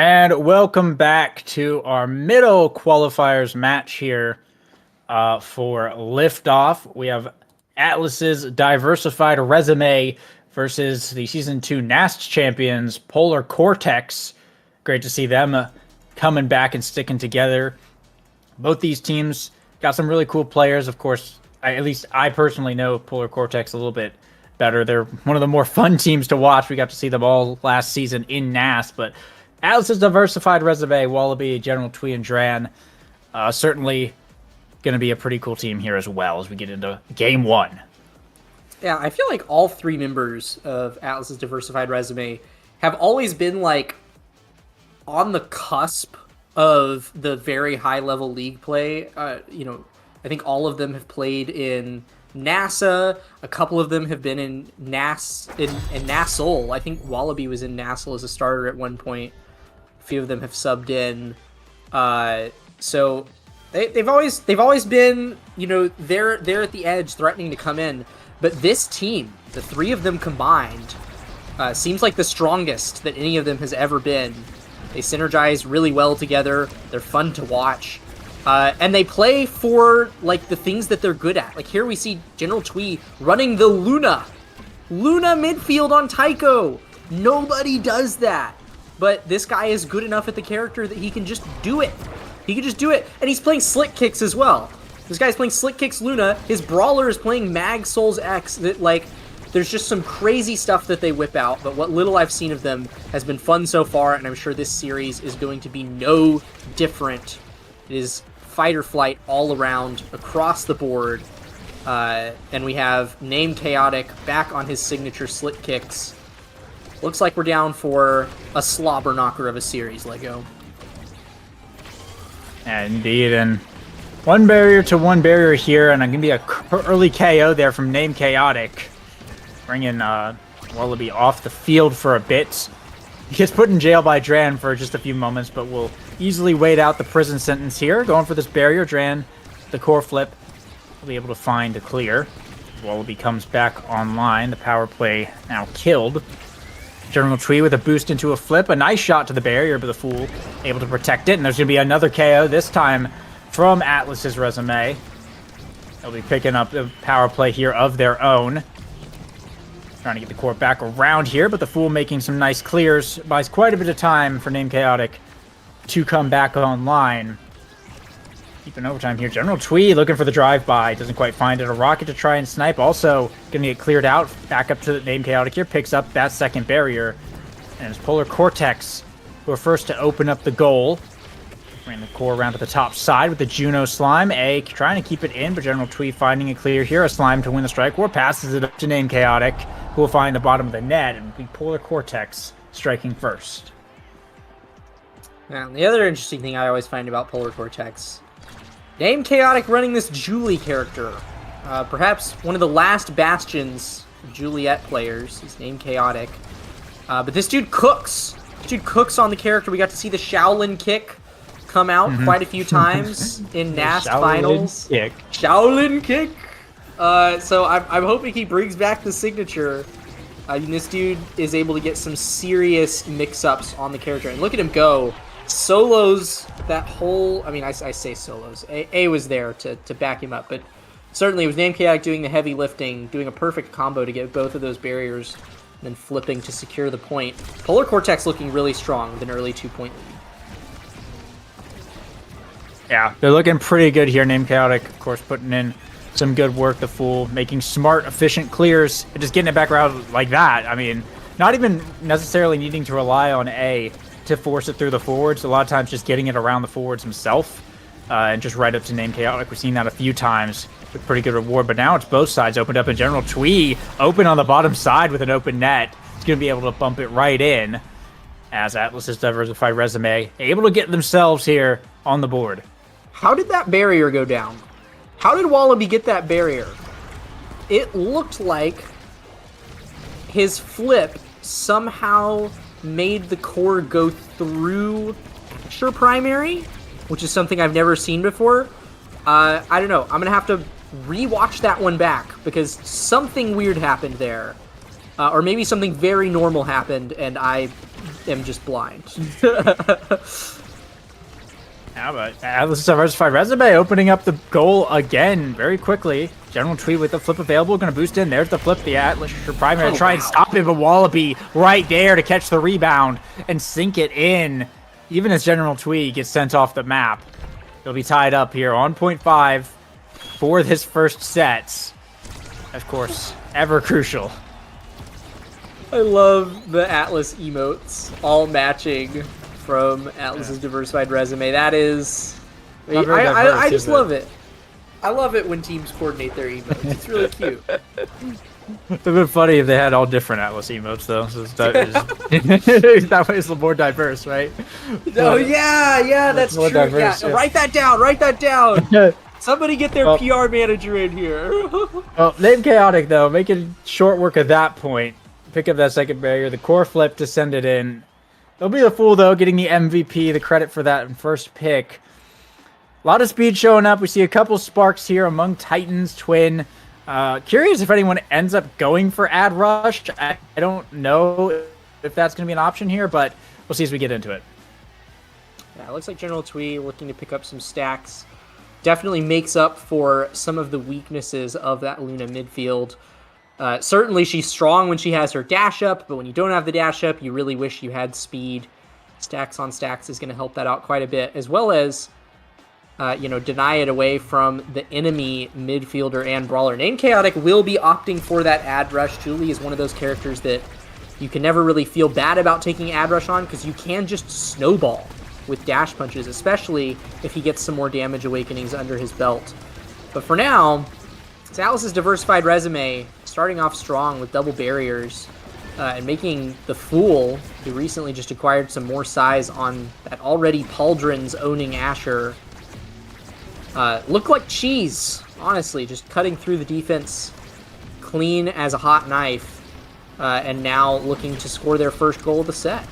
And welcome back to our middle qualifiers match here for Liftoff. We have Atlas's diversified resume versus the Season 2 NASL champions, Polar Cortex. Great to see them coming back and sticking together. Both these teams got some really cool players. Of course, at least I personally know Polar Cortex a little bit better. They're one of the more fun teams to watch. We got to see them all last season in NASL, but Atlas's diversified resume, Wallaby, General Twee, and Dran, certainly going to be a pretty cool team here as well as we get into Game 1. Yeah, I feel like all three members of Atlas's diversified resume have always been like on the cusp of the very high level league play. I think all of them have played in NASA. A couple of them have been in NASL. I think Wallaby was in NASL as a starter at one point. A few of them have subbed in. So they've always been, they're at the edge threatening to come in. But this team, the three of them combined, seems like the strongest that any of them has ever been. They synergize really well together. They're fun to watch. And they play for, like, the things that they're good at. Like, here we see General Twee running the Luna midfield on Tycho. Nobody does that. But this guy is good enough at the character that he can just do it. And he's playing Slick Kicks as well. This guy's playing Slick Kicks Luna. His brawler is playing Mag Souls X. That, like, there's just some crazy stuff that they whip out. But what little I've seen of them has been fun so far. And I'm sure this series is going to be no different. It is fight or flight all around, across the board. And we have Name Chaotic back on his signature Slick Kicks. Looks like we're down for a slobber knocker of a series, Lego. Indeed, and one barrier to one barrier here, and I'm going to be an early KO there from Name Chaotic. Bringing Wallaby off the field for a bit. He gets put in jail by Dran for just a few moments, but will easily wait out the prison sentence here. Going for this barrier, Dran, the core flip, will be able to find a clear. Wallaby comes back online. The power play now killed. General Twee with a boost into a flip. A nice shot to the barrier, but the Fool able to protect it. And there's going to be another KO, this time from Atlas's resume. They'll be picking up the power play here of their own. Trying to get the core back around here, but the Fool making some nice clears. Buys quite a bit of time for Name Chaotic to come back online. Keeping overtime here. General Twee looking for the drive-by. Doesn't quite find it. A rocket to try and snipe. Also going to get cleared out. Back up to the Name Chaotic here. Picks up that second barrier. And it's Polar Cortex who are first to open up the goal. Bring the core around to the top side with the Juno Slime. Trying to keep it in, but General Twee finding a clear here. A Slime to win the strike war. Passes it up to Name Chaotic, who will find the bottom of the net. And be Polar Cortex striking first. Now, the other interesting thing I always find about Polar Cortex, Name Chaotic running this Julie character. Perhaps one of the last bastions of Juliet players is Name Chaotic. But this dude cooks. This dude cooks on the character. We got to see the Shaolin kick come out quite a few times in NASL finals. Shaolin kick. So I'm hoping he brings back the signature. This dude is able to get some serious mix-ups on the character. And look at him go. Solos that whole... I mean, I say solos. A was there to back him up. But certainly it was Name Chaotic doing the heavy lifting, doing a perfect combo to get both of those barriers, and then flipping to secure the point. Polar Cortex looking really strong with an early 2-point lead. Yeah, they're looking pretty good here. Name Chaotic, of course, putting in some good work. The Fool making smart, efficient clears, and just getting it back around like that. I mean, not even necessarily needing to rely on A to force it through the forwards. A lot of times just getting it around the forwards himself and just right up to Name Chaotic. We've seen that a few times with pretty good reward, but now it's both sides opened up, and General Twee open on the bottom side with an open net. He's going to be able to bump it right in as Atlas's diversified resume able to get themselves here on the board. How did that barrier go down? How did Wallaby get that barrier? It looked like his flip somehow made the core go through extra primary, which is something I've never seen before. I don't know. I'm going to have to rewatch that one back because something weird happened there. Or maybe something very normal happened and I am just blind. Yeah, but Atlas' diversified resume opening up the goal again very quickly. General Tweet with the flip available, going to boost in. There's the flip. The Atlas primary to try and stop it, but Wallaby right there to catch the rebound and sink it in. Even as General Tweet gets sent off the map, he'll be tied up here on 0.5 for this first set. Of course, ever crucial. I love the Atlas emotes all matching from Atlas's diversified resume. That is, I just love it. I love it when teams coordinate their emotes. It's really cute. It would have been funny if they had all different Atlas emotes, though. So that way it's more diverse, right? Oh, yeah, that's true. Diverse, yeah. yeah. Write that down. Somebody get their PR manager in here. Well, name Chaotic, though. Making short work of that point. Pick up that second barrier. The core flip to send it in. They'll be the fool, though, getting the MVP, the credit for that first pick. A lot of speed showing up. We see a couple sparks here among Titans, Twin. Curious if anyone ends up going for Ad Rush. I don't know if that's going to be an option here, but we'll see as we get into it. Yeah, it looks like General Twee looking to pick up some stacks. Definitely makes up for some of the weaknesses of that Luna midfield. Certainly she's strong when she has her dash up, but when you don't have the dash up, you really wish you had speed. Stacks on stacks is going to help that out quite a bit, as well as deny it away from the enemy midfielder and brawler. Name Chaotic will be opting for that Ad Rush. Julie is one of those characters that you can never really feel bad about taking Ad Rush on, because you can just snowball with dash punches, especially if he gets some more damage awakenings under his belt. But for now, it's Atlas's diversified resume starting off strong with double barriers and making the Fool, who recently just acquired some more size on that already Pauldron's owning Asher, look like cheese, honestly, just cutting through the defense clean as a hot knife, and now looking to score their first goal of the set.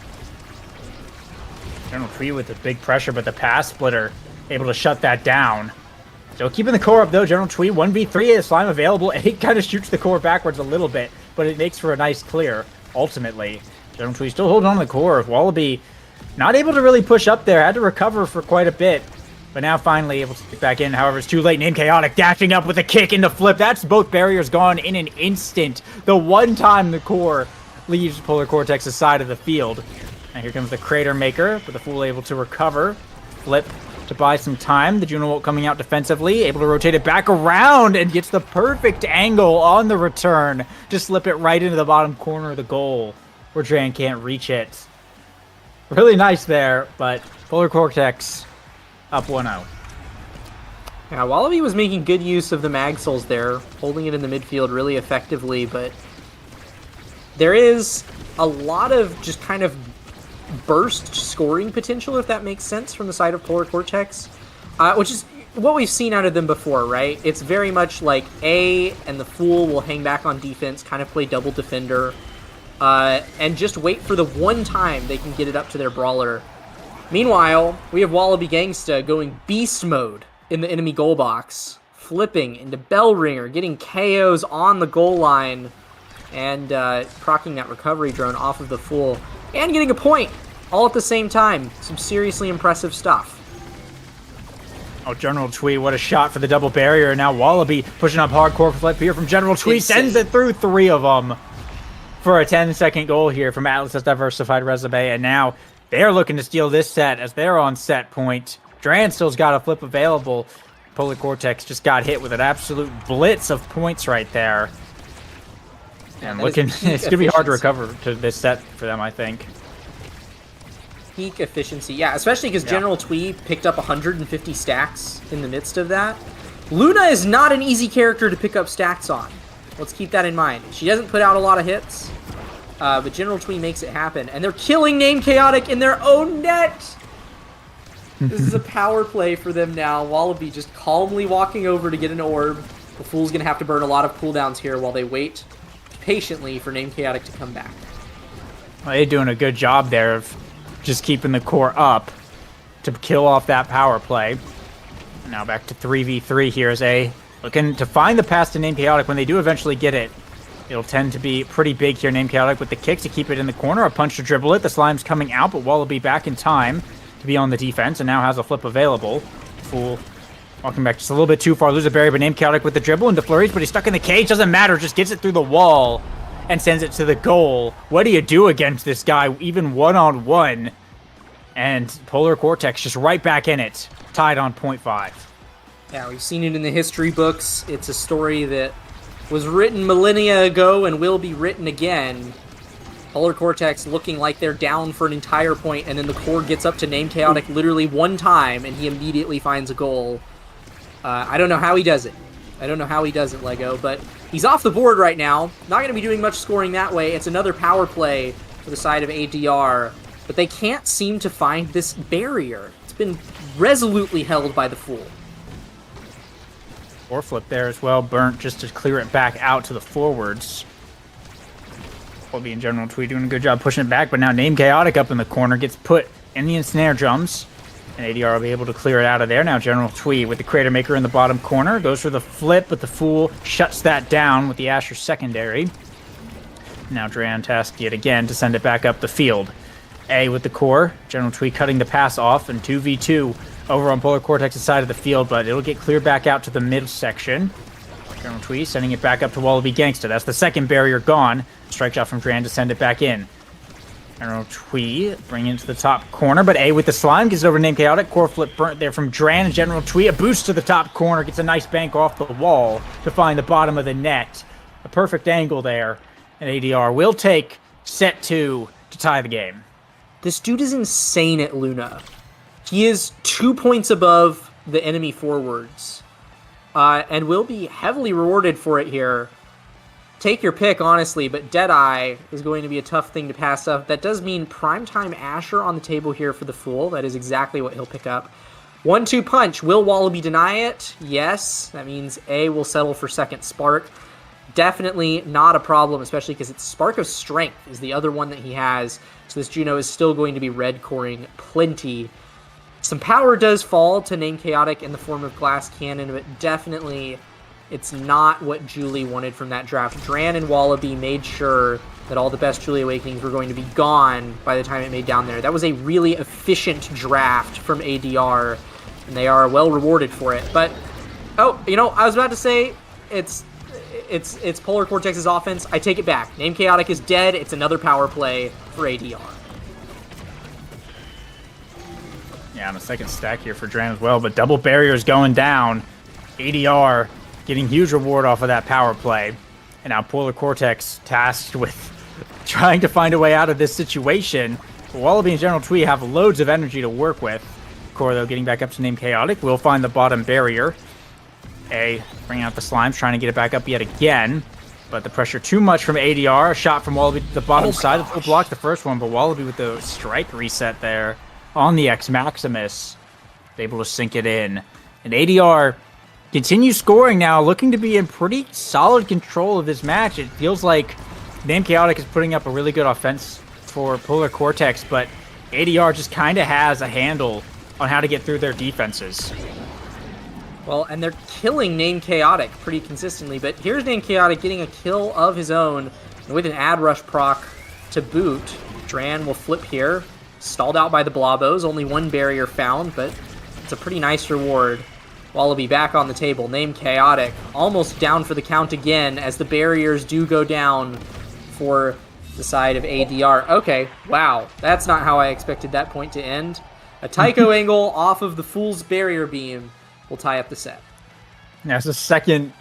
General Tree with the big pressure, but the pass splitter able to shut that down. Still keeping the core up, though. General Twee 1v3 is slime available. It kind of shoots the core backwards a little bit, but it makes for a nice clear, ultimately. General Twee still holding on to the core. Wallaby not able to really push up there. Had to recover for quite a bit, but now finally able to get back in. However, it's too late. Name Chaotic dashing up with a kick into flip. That's both barriers gone in an instant. The one time the core leaves Polar Cortex's side of the field. And here comes the Crater Maker, but the Fool able to recover. Flip to buy some time. The Juno coming out defensively, able to rotate it back around and gets the perfect angle on the return to slip it right into the bottom corner of the goal where Dran can't reach it. Really nice there, but Polar Cortex up 1-0. Yeah, Wallaby was making good use of the Mag Souls there, holding it in the midfield really effectively, but there is a lot of just kind of burst scoring potential, if that makes sense, from the side of Polar Cortex, which is what we've seen out of them before, right? It's very much like A and the Fool will hang back on defense, kind of play double defender, and just wait for the one time they can get it up to their brawler. Meanwhile, we have Wallaby Gangsta going beast mode in the enemy goal box, flipping into Bell Ringer, getting KOs on the goal line, and proccing that recovery drone off of the Fool, and getting a point all at the same time. Some seriously impressive stuff. Oh, General Twee, what a shot for the double barrier. Now Wallaby pushing up hardcore flip here from General Twee, sends it through three of them for a 10-second goal here from Atlas's diversified resume, and now they're looking to steal this set as they're on set point. Dran still's got a flip available. Polar Cortex just got hit with an absolute blitz of points right there. And looking, it's going to be hard to recover to this set for them, I think. Peak efficiency. Yeah, especially because General Twee picked up 150 stacks in the midst of that. Luna is not an easy character to pick up stacks on. Let's keep that in mind. She doesn't put out a lot of hits, but General Twee makes it happen. And they're killing Name Chaotic in their own net! This is a power play for them now. Wallaby just calmly walking over to get an orb. The Fool's going to have to burn a lot of cooldowns here while they wait patiently for Name Chaotic to come back. Well, they're doing a good job there of just keeping the core up to kill off that power play. Now back to 3v3 here as A looking to find the pass to Name Chaotic when they do eventually get it. It'll tend to be pretty big here. Named Chaotic with the kick to keep it in the corner. A punch to dribble it. The Slime's coming out, but Wallaby back in time to be on the defense and now has a flip available. Fool walking back just a little bit too far. Lose a berry, but Named Chaotic with the dribble into flurries, but he's stuck in the cage. Doesn't matter. Just gets it through the wall and sends it to the goal. What do you do against this guy, even one-on-one? And Polar Cortex just right back in it, tied on 0.5. Yeah, we've seen it in the history books. It's a story that was written millennia ago and will be written again. Polar Cortex looking like they're down for an entire point, and then the core gets up to Named Chaotic literally one time, and he immediately finds a goal. I don't know how he does it. I don't know how he does it, Lego, but he's off the board right now. Not going to be doing much scoring that way. It's another power play for the side of ADR, but they can't seem to find this barrier. It's been resolutely held by the Fool. Or flip there as well, burnt just to clear it back out to the forwards. Colby and General Twee doing a good job pushing it back, but now Named Chaotic up in the corner gets put in the ensnare drums, and ADR will be able to clear it out of there. Now General Twee with the Crater Maker in the bottom corner, goes for the flip, but the Fool shuts that down with the Asher secondary. Now Dran tasked yet again to send it back up the field. A with the core, General Twee cutting the pass off, and 2v2 over on Polar Cortex's side of the field, but it'll get cleared back out to the mid section. General Twee sending it back up to Wallaby Gangsta. That's the second barrier gone. Strike shot from Dran to send it back in. General Twee bringing it to the top corner, but A with the Slime gets it over to Named Chaotic. Core flip burnt there from Dran and General Twee. A boost to the top corner, gets a nice bank off the wall to find the bottom of the net. A perfect angle there, and ADR will take set 2 to tie the game. This dude is insane at Luna. He is 2 points above the enemy forwards, and will be heavily rewarded for it here. Take your pick, honestly, but Deadeye is going to be a tough thing to pass up. That does mean Primetime Asher on the table here for the Fool. That is exactly what he'll pick up. 1-2 punch. Will Wallaby deny it? Yes. That means A will settle for second Spark. Definitely not a problem, especially because it's Spark of Strength is the other one that he has. So this Juno is still going to be red coring plenty. Some power does fall to Named Chaotic in the form of Glass Cannon, but definitely it's not what Julie wanted from that draft. Dran and Wallaby made sure that all the best Julie Awakenings were going to be gone by the time it made down there. That was a really efficient draft from ADR, and they are well rewarded for it. But, oh, you know, I was about to say it's Polar Cortex's offense. I take it back. Named Chaotic is dead. It's another power play for ADR. Yeah, on a second stack here for Dran as well, but double barriers going down. ADR getting huge reward off of that power play. And now Polar Cortex tasked with trying to find a way out of this situation. Wallaby and General Twee have loads of energy to work with. Core, though, getting back up to Named Chaotic. Will find the bottom barrier. A bringing out the Slimes, trying to get it back up yet again. But the pressure too much from ADR. A shot from Wallaby to the bottom side. Will block the first one, but Wallaby with the strike reset there on the X Maximus, able to sink it in. And ADR continues scoring now, looking to be in pretty solid control of this match. It feels like Named Chaotic is putting up a really good offense for Polar Cortex, but ADR just kind of has a handle on how to get through their defenses. Well, and they're killing Named Chaotic pretty consistently, but here's Named Chaotic getting a kill of his own with an ad rush proc to boot. Dran will flip here. Stalled out by the Blobos, only one barrier found, but it's a pretty nice reward. Wallaby back on the table. Named Chaotic almost down for the count again as the barriers do go down for the side of ADR. Okay, wow, that's not how I expected that point to end. A Tycho angle off of the Fool's barrier beam will tie up the set. Yeah, that's the second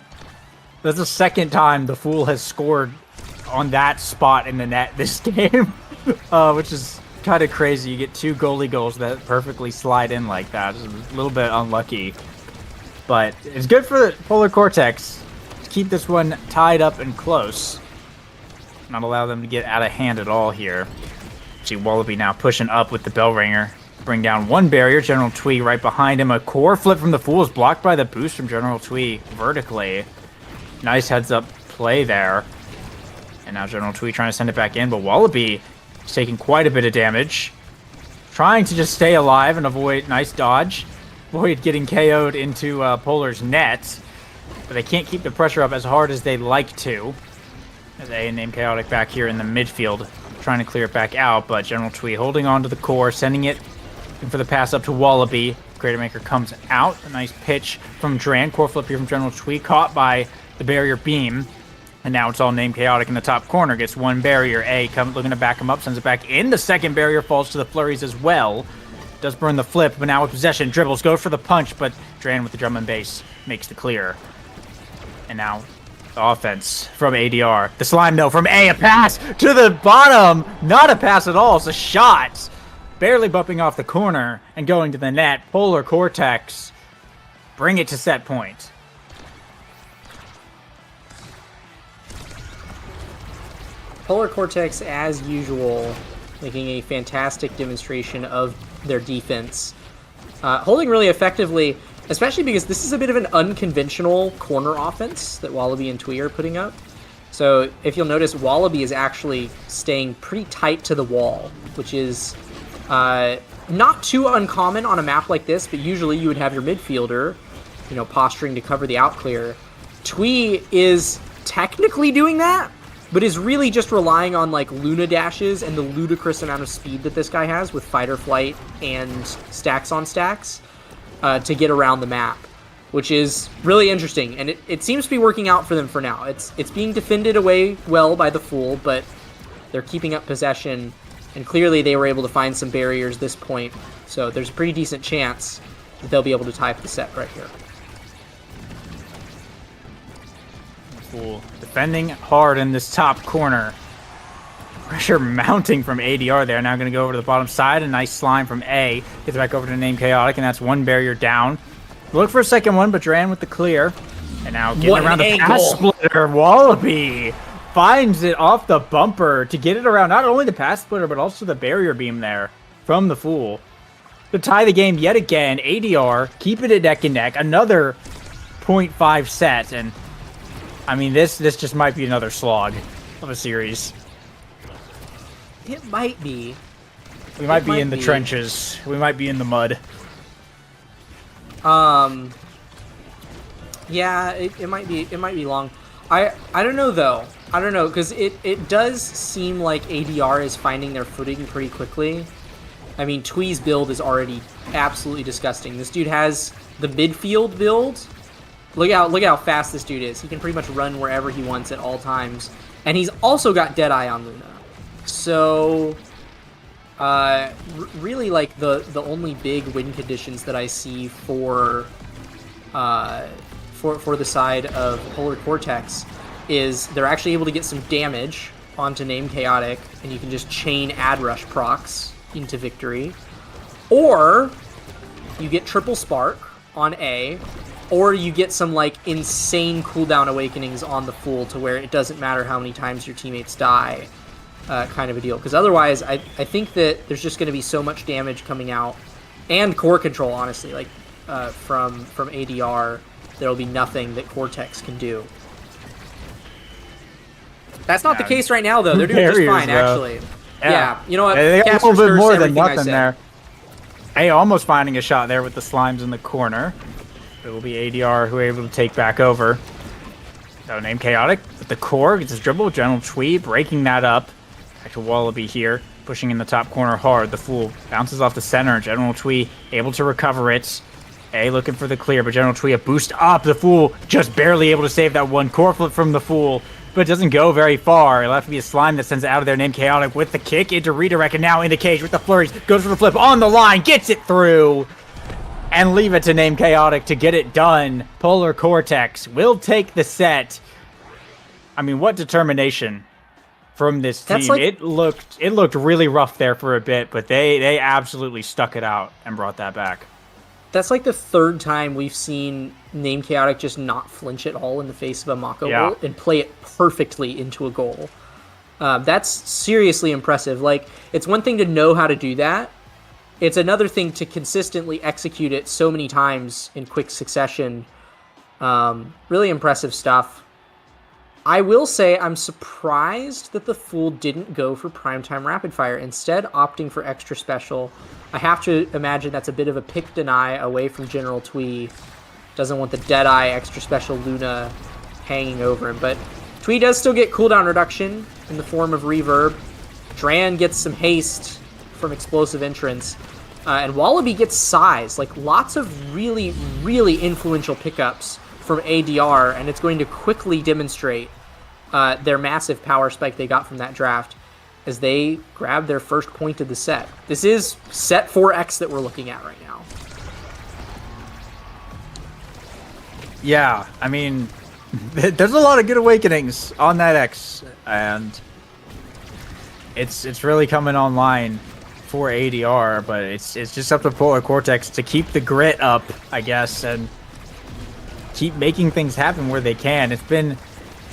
time the Fool has scored on that spot in the net this game, which is kind of crazy. You get 2 goalie goals that perfectly slide in like that. It's a little bit unlucky. But it's good for Polar Cortex to keep this one tied up and close. Not allow them to get out of hand at all here. See Wallaby now pushing up with the bell ringer. Bring down one barrier. General Twee right behind him. A core flip from the Fool is blocked by the boost from General Twee vertically. Nice heads up play there. And now General Twee trying to send it back in, but Wallaby is taking quite a bit of damage. Trying to just stay alive and avoid, nice dodge. Avoid getting KO'd into Polar's net. But they can't keep the pressure up as hard as they'd like to. As A and Name Chaotic back here in the midfield, trying to clear it back out, but General Twee holding on to the core, sending it for the pass up to Wallaby. Crater Maker comes out. A nice pitch from Dran. Core flip here from General Twee, caught by the barrier beam. And now it's all Name Chaotic in the top corner. Gets one barrier. A looking to back him up, sends it back in. The second barrier falls to the flurries as well. Does burn the flip, but now with possession, dribbles, goes for the punch, but Dran with the drum and bass makes the clear. And now the offense from ADR. The slime, though, from A pass to the bottom. Not a pass at all. It's a shot. Barely bumping off the corner and going to the net. Polar Cortex bring it to set point. Polar Cortex, as usual, making a fantastic demonstration of their defense. Holding really effectively, especially because this is a bit of an unconventional corner offense that Wallaby and Twee are putting up. So if you'll notice, Wallaby is actually staying pretty tight to the wall, which is not too uncommon on a map like this, but usually you would have your midfielder, posturing to cover the outclear. Twee is technically doing that, but is really just relying on like Luna dashes and the ludicrous amount of speed that this guy has with fight or flight and stacks on stacks to get around the map, which is really interesting. And it seems to be working out for them for now. It's being defended away well by the Fool, but they're keeping up possession, and clearly they were able to find some barriers this point. So there's a pretty decent chance that they'll be able to tie up the set right here. Fool defending hard in this top corner. Pressure mounting from ADR there. Now going to go over to the bottom side. A nice slime from A. Gets back over to Name Chaotic, and that's one barrier down. Look for a second one, but Dran with the clear. And now getting around the pass splitter. Wallaby finds it off the bumper to get it around not only the pass splitter, but also the barrier beam there from the Fool. To tie the game yet again. ADR keeping it neck and neck. Another 0.5 set, and I mean, this just might be another slog of a series. It might be. We might be in the trenches. We might be in the mud. Yeah, it might be. It might be long. I don't know though. I don't know, because it does seem like ADR is finding their footing pretty quickly. I mean, Twee's build is already absolutely disgusting. This dude has the midfield build. Look how fast this dude is. He can pretty much run wherever he wants at all times. And he's also got Deadeye on Luna. So, really, like, the only big win conditions that I see for the side of Polar Cortex is they're actually able to get some damage onto Name Chaotic, and you can just chain Ad Rush procs into victory. Or you get Triple Spark on A, or you get some, like, insane cooldown awakenings on the Fool to where it doesn't matter how many times your teammates die, kind of a deal. Because otherwise, I think that there's just going to be so much damage coming out, and core control, honestly, like, from ADR, there'll be nothing that Cortex can do. That's not the case right now, though. They're doing just fine, actually. Yeah, you know what? They got a little bit more than nothing there. Hey, almost finding a shot there with the slimes in the corner. It will be ADR who are able to take back over. So Name Chaotic with the core, gets his dribble. General Twee breaking that up. Back to Wallaby here, pushing in the top corner hard. The Fool bounces off the center. General Twee able to recover it. A looking for the clear, but General Twee a boost up. The Fool just barely able to save that one core flip from the Fool, but it doesn't go very far. It'll have to be a slime that sends it out of there. Name Chaotic with the kick into redirect, and now in the cage with the flurries. Goes for the flip on the line, gets it through. And leave it to Name Chaotic to get it done. Polar Cortex will take the set. I mean, what determination from this team. Like, it looked really rough there for a bit, but they absolutely stuck it out and brought that back. That's like the third time we've seen Name Chaotic just not flinch at all in the face of a Mako goal and play it perfectly into a goal. That's seriously impressive. Like, it's one thing to know how to do that. It's another thing to consistently execute it so many times in quick succession. Really impressive stuff. I will say I'm surprised that the Fool didn't go for Primetime Rapid Fire, instead opting for Extra Special. I have to imagine that's a bit of a pick deny away from General Twee. Doesn't want the Deadeye Extra Special Luna hanging over him, but Twee does still get cooldown reduction in the form of reverb. Dran gets some haste from explosive entrance. And Wallaby gets size. Like, lots of really, really influential pickups from ADR, and it's going to quickly demonstrate their massive power spike they got from that draft as they grab their first point of the set. This is set 4X that we're looking at right now. Yeah, I mean, there's a lot of good awakenings on that X, and it's really coming online for ADR, but it's just up to Polar Cortex to keep the grit up, I guess, and keep making things happen where they can. It's been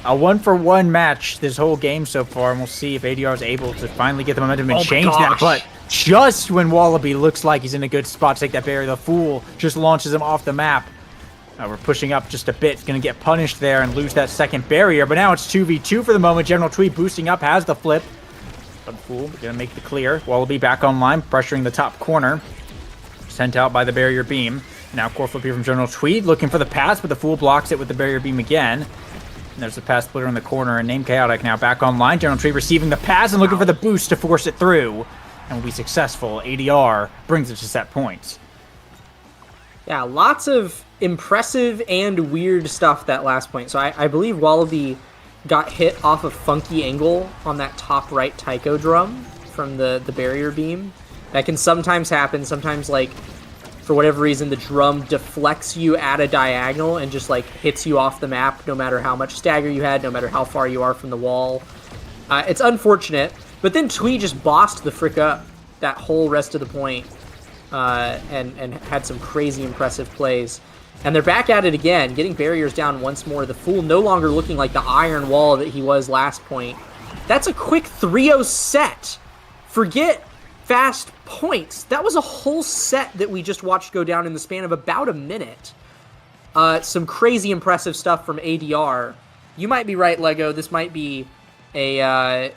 a 1-for-1 match this whole game so far, and we'll see if ADR is able to finally get the momentum and change that. But just when Wallaby looks like he's in a good spot to take that barrier, the Fool just launches him off the map. We're pushing up just a bit. It's going to get punished there and lose that second barrier. But now it's 2v2 for the moment. General Twee boosting up, has the flip. But Fool going to make the clear. Wallaby back online, pressuring the top corner. Sent out by the barrier beam. Now core flip here from General Twee, looking for the pass, but the Fool blocks it with the barrier beam again. And there's the pass splitter in the corner, and Name Chaotic now back online. General Twee receiving the pass and looking for the boost to force it through. And will be successful. ADR brings it to set points. Yeah, lots of impressive and weird stuff that last point. So I believe Wallaby got hit off a funky angle on that top right taiko drum from the barrier beam. That can sometimes happen. Sometimes, like, for whatever reason, the drum deflects you at a diagonal and just, like, hits you off the map no matter how much stagger you had, no matter how far you are from the wall. It's unfortunate. But then Twee just bossed the frick up that whole rest of the point and had some crazy impressive plays. And they're back at it again, getting barriers down once more. The Fool no longer looking like the iron wall that he was last point. That's a quick 3-0 set. Forget fast points. That was a whole set that we just watched go down in the span of about a minute. Some crazy impressive stuff from ADR. You might be right, Lego. This might be a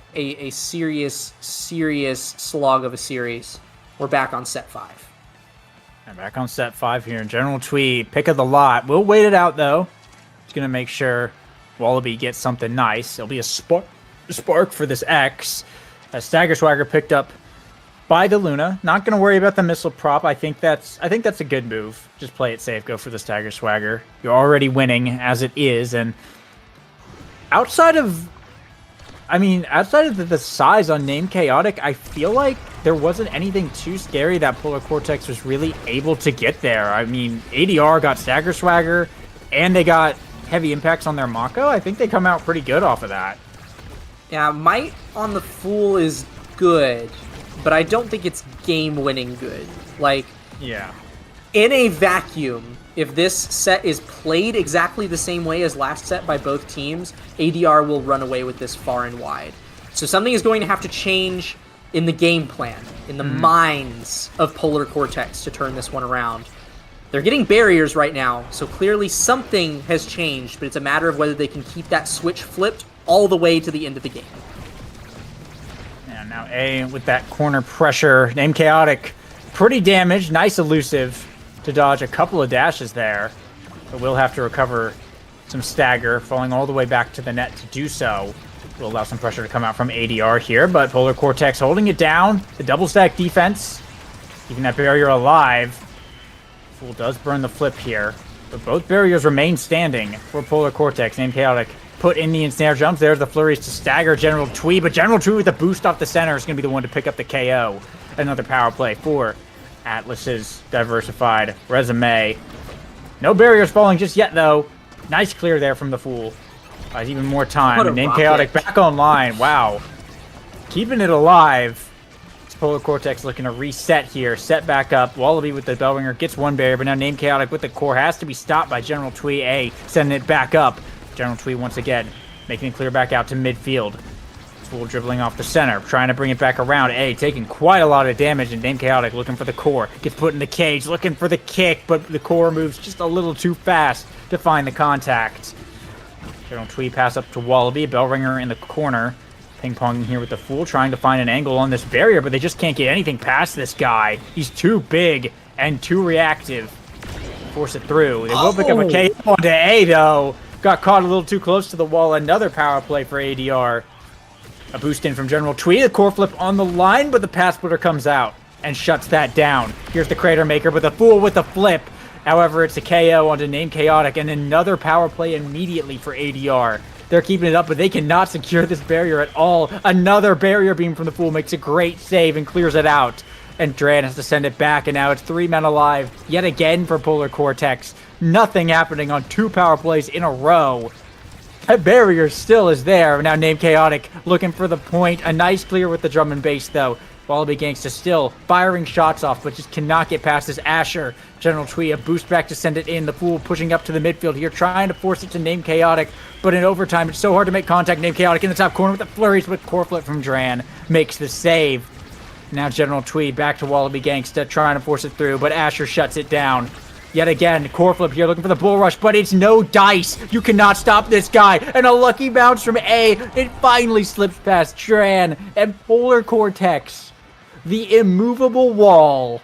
serious slog of a series. We're back on set 5. And back on set 5 here. General Twee, pick of the lot. We'll wait it out, though. He's going to make sure Wallaby gets something nice. It'll be a spark for this X. Stagger Swagger picked up by the Luna. Not going to worry about the missile prop. I think that's a good move. Just play it safe. Go for the Stagger Swagger. You're already winning as it is. And outside of the size on Name Chaotic, I feel like there wasn't anything too scary that Polar Cortex was really able to get there. I mean, ADR got Stagger Swagger, and they got heavy impacts on their Mako. I think they come out pretty good off of that. Yeah, Might on the Fool is good, but I don't think it's game-winning good. Like, yeah, in a vacuum, if this set is played exactly the same way as last set by both teams, ADR will run away with this far and wide. So something is going to have to change in the game plan, in the minds of Polar Cortex to turn this one around. They're getting barriers right now, so clearly something has changed, but it's a matter of whether they can keep that switch flipped all the way to the end of the game. And now A with that corner pressure. Name Chaotic, pretty damaged, nice elusive to dodge a couple of dashes there, but we'll have to recover some stagger, falling all the way back to the net to do so. Will allow some pressure to come out from ADR here, but Polar Cortex holding it down. The double stack defense, keeping that barrier alive. Fool does burn the flip here, but both barriers remain standing for Polar Cortex. Name Chaotic put in the ensnare jumps. There's the flurries to stagger General Twee, but General Twee with a boost off the center is going to be the one to pick up the KO. Another power play for Atlas's diversified resume. No barriers falling just yet, though. Nice clear there from the Fool. Buys even more time. And Name Chaotic back online. Wow. Keeping it alive. It's Polar Cortex looking to reset here. Set back up. Wallaby with the Bellringer gets one barrier, but now Name Chaotic with the core has to be stopped by General Twee. A sending it back up. General Twee once again making it clear back out to midfield. Fool dribbling off the center, trying to bring it back around. A taking quite a lot of damage, and Name Chaotic looking for the core. Gets put in the cage, looking for the kick, but the core moves just a little too fast to find the contact. General Twee pass up to Wallaby, Bellringer in the corner. Ping-ponging here with the Fool, trying to find an angle on this barrier, but they just can't get anything past this guy. He's too big and too reactive. Force it through. They will pick up a KO onto A, though. got caught a little too close to the wall. Another power play for ADR. A boost in from General Twee. A core flip on the line, but the pass splitter comes out and shuts that down. Here's the Crater Maker, but the Fool with the flip. However, it's a KO onto Name Chaotic, and another power play immediately for ADR. They're keeping it up, but they cannot secure this barrier at all. Another barrier beam from the Fool makes a great save and clears it out. And Dran has to send it back, and now it's 3 men alive yet again for Polar Cortex. Nothing happening on 2 power plays in a row. That barrier still is there. Now Name Chaotic looking for the point. A nice clear with the drum and bass, though. Wallaby Gangsta still firing shots off, but just cannot get past this Asher. General Twee, a boost back to send it in. The Fool pushing up to the midfield here, trying to force it to Name Chaotic. But in overtime, it's so hard to make contact. Name Chaotic in the top corner with the flurries, but core flip from Dran makes the save. Now General Twee back to Wallaby Gangsta, trying to force it through, but Asher shuts it down. Yet again, core flip here, looking for the bull rush, but it's no dice. You cannot stop this guy. And a lucky bounce from A. It finally slips past Dran and Polar Cortex. The immovable wall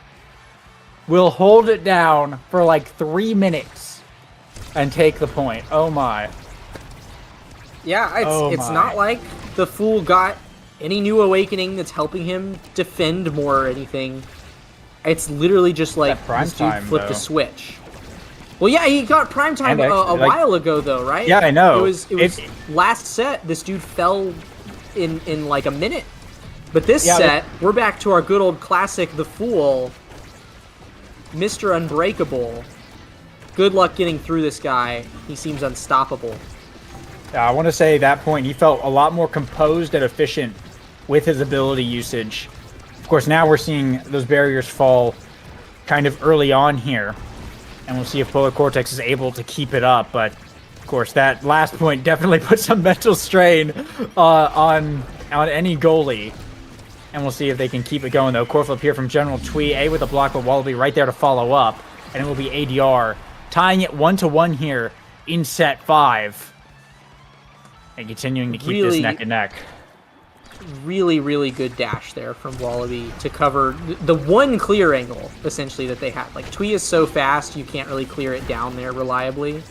will hold it down for like 3 minutes and take the point. Oh my. Yeah, it's not like the Fool got any new awakening that's helping him defend more or anything. It's literally just like this dude flipped a switch. Well, yeah, he got prime time a while ago, though, right? Yeah, I know. It was last set. This dude fell in like a minute. But this set, we're back to our good old classic, the Fool, Mr. Unbreakable. Good luck getting through this guy. He seems unstoppable. I want to say at that point he felt a lot more composed and efficient with his ability usage. Of course, now we're seeing those barriers fall kind of early on here. And we'll see if Polar Cortex is able to keep it up. But, of course, that last point definitely put some mental strain on any goalie. And we'll see if they can keep it going, though. Core flip here from General Twee. A with a block, but Wallaby right there to follow up. And it will be ADR tying it 1-1 here in set 5. And continuing to keep this neck and neck. Really, really good dash there from Wallaby to cover the one clear angle, essentially, that they had. Like, Twee is so fast, you can't really clear it down there reliably.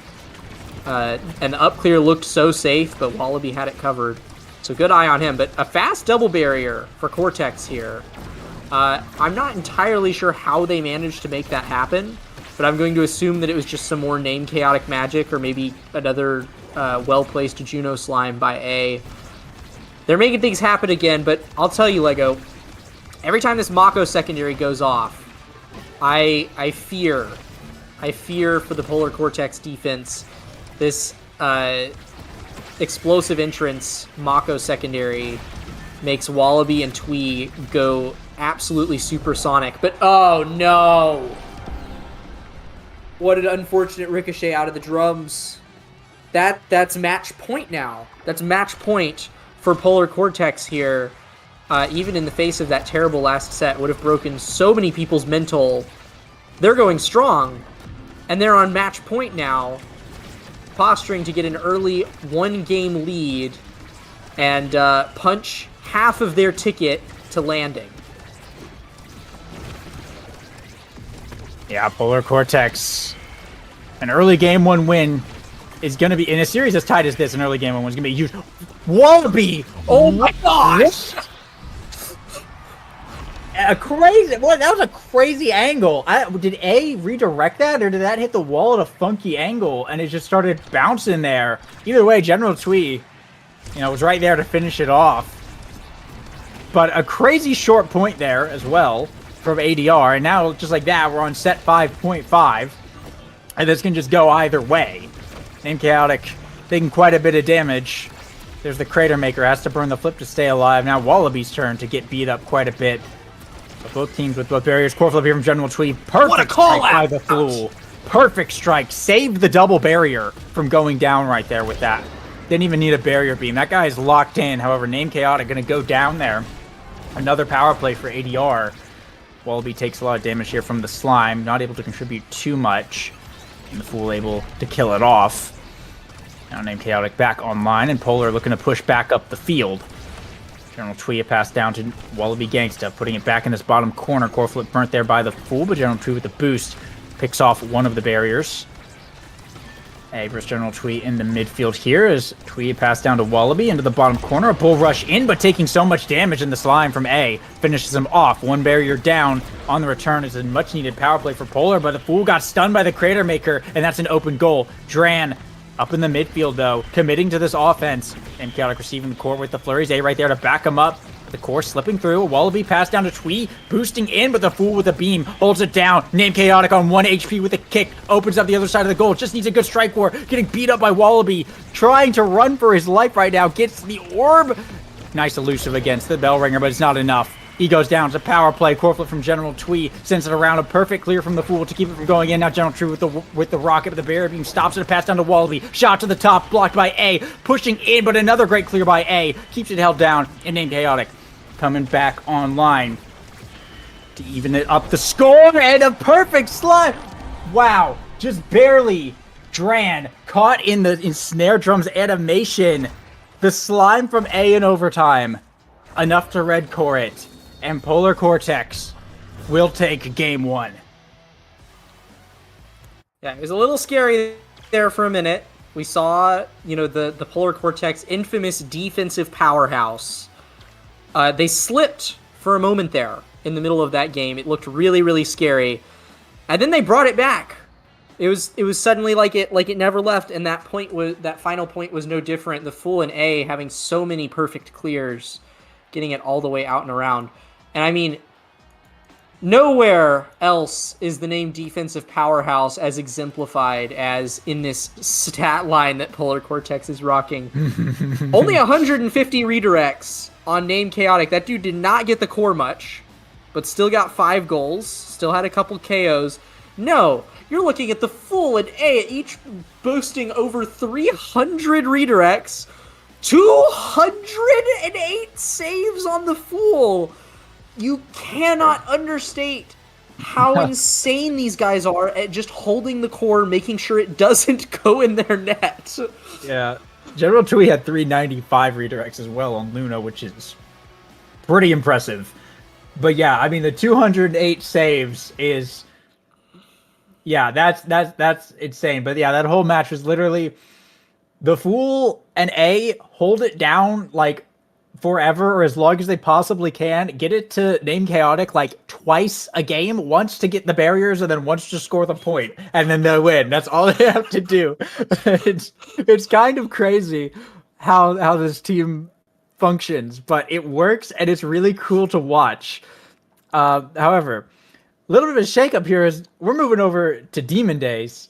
And the up clear looked so safe, but Wallaby had it covered. So good eye on him. But a fast double barrier for Cortex here. I'm not entirely sure how they managed to make that happen, but I'm going to assume that it was just some more Name Chaotic magic or maybe another well-placed Juno Slime by A. They're making things happen again, but I'll tell you, Lego, every time this Mako secondary goes off, I fear for the Polar Cortex defense. This explosive entrance Mako secondary makes Wallaby and Twee go absolutely supersonic, but oh no! What an unfortunate ricochet out of the drums. That's match point now. That's match point for Polar Cortex here. Even in the face of that terrible last set, would have broken so many people's mental. They're going strong, and they're on match point now, posturing to get an early 1-game lead and punch half of their ticket to landing. Yeah, Polar Cortex. An early game 1 win is going to be, in a series as tight as this, an early game 1 win is going to be huge. Wallaby! Oh my gosh! That was a crazy angle. Did A redirect that, or did that hit the wall at a funky angle and it just started bouncing there? Either way, General Twee, was right there to finish it off. But a crazy short point there as well from ADR, and now just like that, we're on set 5.5, and this can just go either way. Name Chaotic taking quite a bit of damage. There's the Crater Maker, has to burn the flip to stay alive. Now Wallaby's turn to get beat up quite a bit. So both teams with both barriers. Core flip here from General Twee. Perfect strike by the Fool. Perfect strike. Saved the double barrier from going down right there with that. Didn't even need a barrier beam. That guy is locked in. However, Name Chaotic going to go down there. Another power play for ADR. Wallaby takes a lot of damage here from the slime. Not able to contribute too much. And the Fool able to kill it off. Now Name Chaotic back online, and Polar looking to push back up the field. General Twee pass down to Wallaby Gangsta, putting it back in this bottom corner. Core flip burnt there by the Fool, but General Twee with the boost picks off one of the barriers. A versus General Twee in the midfield here as Twee passed down to Wallaby into the bottom corner. A bull rush in, but taking so much damage in the slime from A. Finishes him off. One barrier down. On the return is a much-needed power play for Polar, but the Fool got stunned by the Crater Maker, and that's an open goal. Dran up in the midfield, though, committing to this offense. And Chaotic receiving the core with the flurries. A right there to back him up. The core slipping through. A Wallaby pass down to Twee, boosting in, but the Fool with a beam holds it down. Named Chaotic on 1 HP with a kick. Opens up the other side of the goal. Just needs a good strike war. Getting beat up by Wallaby. Trying to run for his life right now. Gets the orb. Nice elusive against the bell ringer, but it's not enough. He goes down. It's a power play. Core flip from General Twee. Sends it around. A perfect clear from the Fool to keep it from going in. Now General Twee with the rocket of the barrier beam stops it. A pass down to Wallaby. Shot to the top. Blocked by A. Pushing in, but another great clear by A. Keeps it held down. And Named Chaotic coming back online to even it up the score. And a perfect slide. Wow. Just barely. Dran caught in the Snare Drum's animation. The slime from A in overtime. Enough to red core it. And Polar Cortex will take game 1. Yeah, it was a little scary there for a minute. We saw, the Polar Cortex infamous defensive powerhouse. They slipped for a moment there in the middle of that game. It looked really, really scary. And then they brought it back. It was suddenly like it never left, and that final point was no different. The Fool and A having so many perfect clears, getting it all the way out and around. And I mean, nowhere else is the name defensive powerhouse as exemplified as in this stat line that Polar Cortex is rocking. Only 150 redirects on Named Chaotic. That dude did not get the core much, but still got 5 goals, still had a couple KOs. No, you're looking at the Fool and A, each boasting over 300 redirects, 208 saves on the Fool. You cannot understate how insane these guys are at just holding the core, making sure it doesn't go in their net. Yeah. General Twee had 395 redirects as well on Luna, which is pretty impressive. But yeah, I mean, the 208 saves is... Yeah, that's insane. But yeah, that whole match was literally... The Fool and A hold it down, like, forever or as long as they possibly can. Get it to Named Chaotic like twice a game, once to get the barriers and then once to score the point, and then they'll win. That's all they have to do. It's kind of crazy how this team functions, but it works and it's really cool to watch. However, a little bit of a shakeup here is we're moving over to Demon Days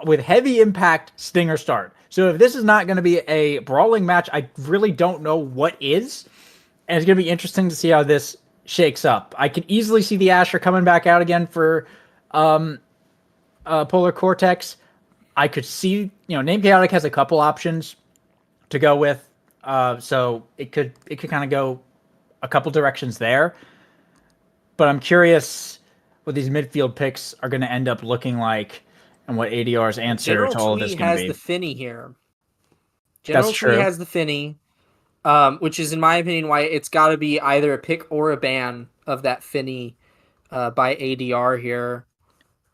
with heavy impact stinger start. So if this is not going to be a brawling match, I really don't know what is. And it's going to be interesting to see how this shakes up. I can easily see the Asher coming back out again for Polar Cortex. I could see, Named Chaotic has a couple options to go with. So it could kind of go a couple directions there. But I'm curious what these midfield picks are going to end up looking like. And what ADR's answer to all of this is going to be. General Twee has the Finny here. General Twee has the Finny, which is, in my opinion, why it's got to be either a pick or a ban of that Finny by ADR here.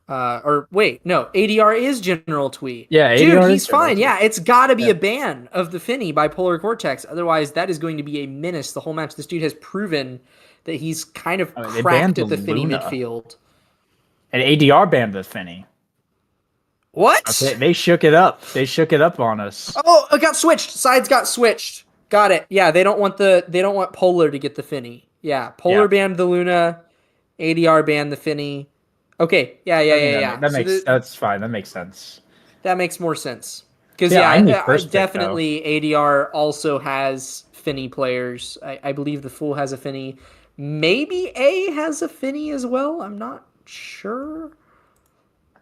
Or wait, no, ADR is General Twee. Yeah, dude, ADR he's fine. Yeah, it's got to be a ban of the Finny by Polar Cortex. Otherwise, that is going to be a menace the whole match. This dude has proven that he's kind of cracked at the Finny midfield. And ADR banned the Finny. What? Okay, they shook it up. They shook it up on us. Oh, it got switched. Sides got switched. Got it. Yeah, they don't want Polar to get the Finny. Yeah, Polar banned the Luna, ADR banned the Finny. Okay. Yeah. That's fine. That makes sense. That makes more sense. Because definitely ADR also has Finny players. I believe the Fool has a Finny. Maybe A has a Finny as well. I'm not sure.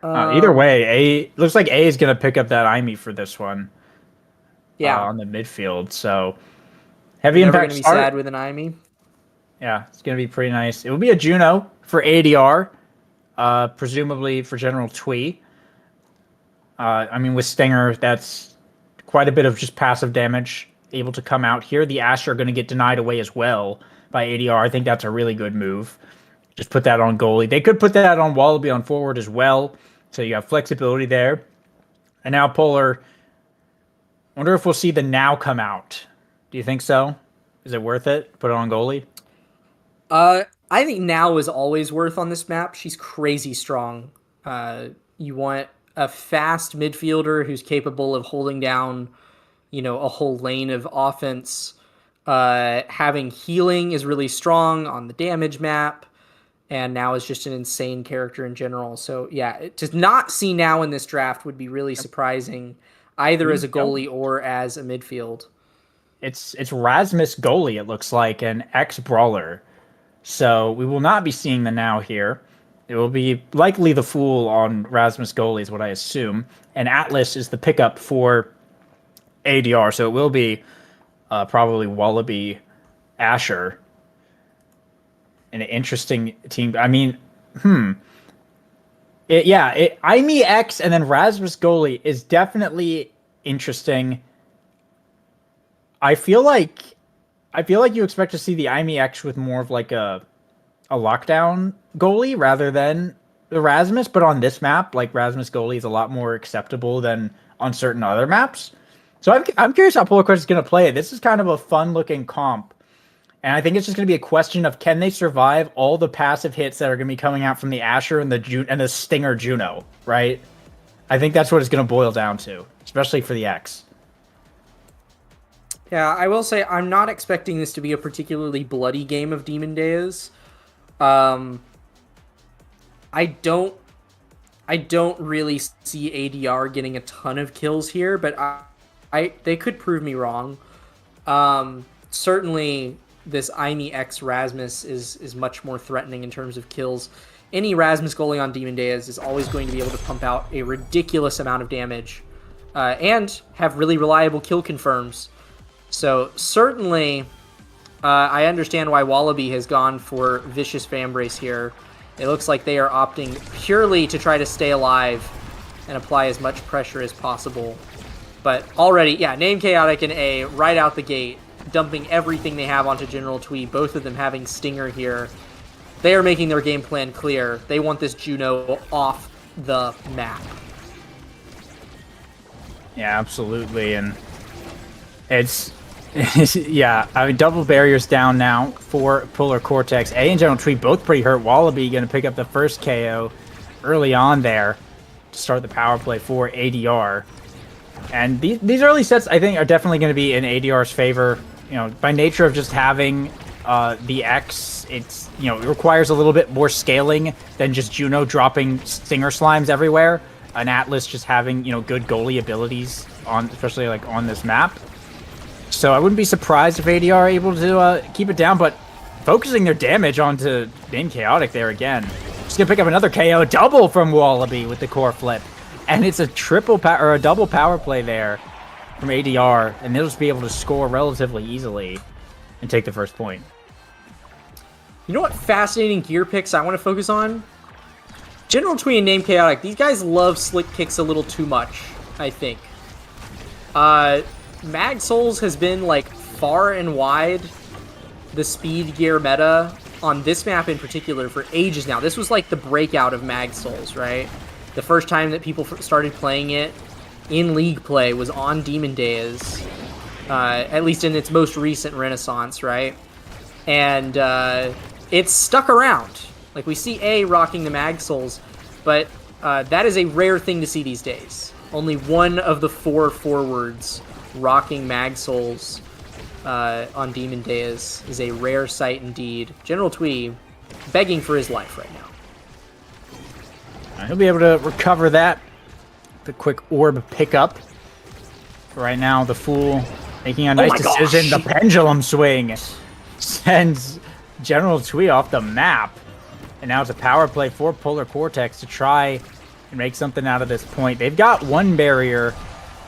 Either way, looks like A is going to pick up that IME for this one. Yeah, on the midfield. So heavy impact. Going to be sad with an IME. Yeah, it's going to be pretty nice. It will be a Juno for ADR, presumably for General Twee. I mean, with Stinger, that's quite a bit of just passive damage able to come out here. The Asher are going to get denied away as well by ADR. I think that's a really good move. Just put that on goalie. They could put that on Wallaby on forward as well. So you have flexibility there. And now Polar. Wonder if we'll see the Now come out. Do you think so? Is it worth it? Put it on goalie? I think Now is always worth on this map. She's crazy strong. You want a fast midfielder who's capable of holding down, a whole lane of offense. Having healing is really strong on the damage map. And Now is just an insane character in general. So, yeah, to not see Now in this draft would be really surprising, either as a goalie or as a midfield. It's Rasmus goalie, it looks like, an ex-brawler. So we will not be seeing the Now here. It will be likely the Fool on Rasmus goalie is what I assume. And Atlas is the pickup for ADR. So it will be probably Wallaby Asher. An interesting team. I mean, IME X and then Rasmus goalie is definitely interesting. I feel like you expect to see the IME X with more of like a lockdown goalie rather than the Rasmus, but on this map, like Rasmus goalie is a lot more acceptable than on certain other maps. So I'm curious how Polar is going to play it. This is kind of a fun looking comp. And I think it's just going to be a question of can they survive all the passive hits that are going to be coming out from the Asher and the Stinger Juno, right? I think that's what it's going to boil down to, especially for the X. Yeah, I will say I'm not expecting this to be a particularly bloody game of Demon Days. I don't really see ADR getting a ton of kills here, but they could prove me wrong. Certainly this IME X Rasmus is much more threatening in terms of kills. Any Rasmus goalie on Demon Days is always going to be able to pump out a ridiculous amount of damage and have really reliable kill confirms. So certainly I understand why Wallaby has gone for Vicious Fanbrace here. It looks like they are opting purely to try to stay alive and apply as much pressure as possible. But already, yeah, Name Chaotic and A right out the gate, dumping everything they have onto General Twee, both of them having Stinger here. They are making their game plan clear. They want this Juno off the map. Yeah, absolutely. And it's yeah, I mean, double barriers down now for Polar Cortex. A and General Twee both pretty hurt. Wallaby going to pick up the first KO early on there to start the power play for ADR. And these early sets, I think, are definitely going to be in ADR's favor. By nature of just having the X, it requires a little bit more scaling than just Juno dropping Stinger Slimes everywhere. An Atlas just having, good goalie abilities especially like on this map. So I wouldn't be surprised if ADR are able to keep it down, but focusing their damage onto Name Chaotic there again. Just gonna pick up another KO, double from Wallaby with the core flip. And it's a double power play there from ADR, and they'll just be able to score relatively easily and take the first point. You know what fascinating gear picks I want to focus on? General Twee and Name Chaotic. These guys love slick kicks a little too much, I think. Mag Souls has been like far and wide the speed gear meta on this map in particular for ages now. This was like the breakout of Mag Souls, right? The first time that people started playing it in League play was on Demon Days, at least in its most recent renaissance, right? And it's stuck around. Like, we see A rocking the Mag Souls, but that is a rare thing to see these days. Only one of the 4 forwards rocking Mag Souls on Demon Days is a rare sight indeed. General Twee begging for his life right now. He'll be able to recover that. The quick orb pickup. Right now, the Fool making a nice decision. The pendulum swing sends General Twee off the map. And now it's a power play for Polar Cortex to try and make something out of this point. They've got one barrier,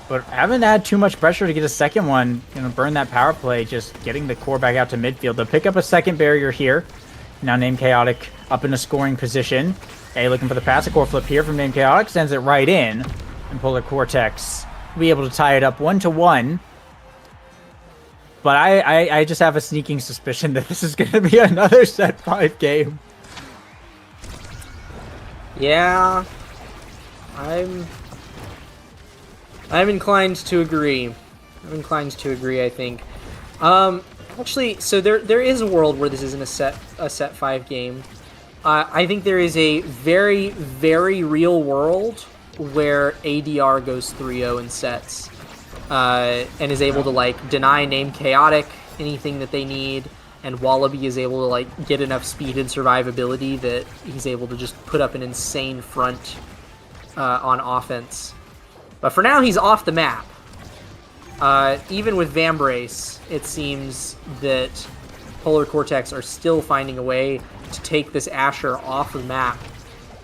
but haven't had too much pressure to get a second one. Burn that power play, just getting the core back out to midfield. They'll pick up a second barrier here. Now Name Chaotic up in a scoring position. A looking for the passive core flip here from Name Chaotic, sends it right in. And Polar Cortex will be able to tie it up 1-1. But I just have a sneaking suspicion that this is going to be another set 5 game. Yeah, I'm I'm inclined to agree. I think. Actually, so there is a world where this isn't a set 5 game. I think there is a very, very real world where ADR goes 3-0 in sets, and is able to like deny name Chaotic anything that they need, and Wallaby is able to like get enough speed and survivability that he's able to just put up an insane front on offense. But for now, he's off the map. Even with Vambrace, it seems that Polar Cortex are still finding a way to take this Asher off the map,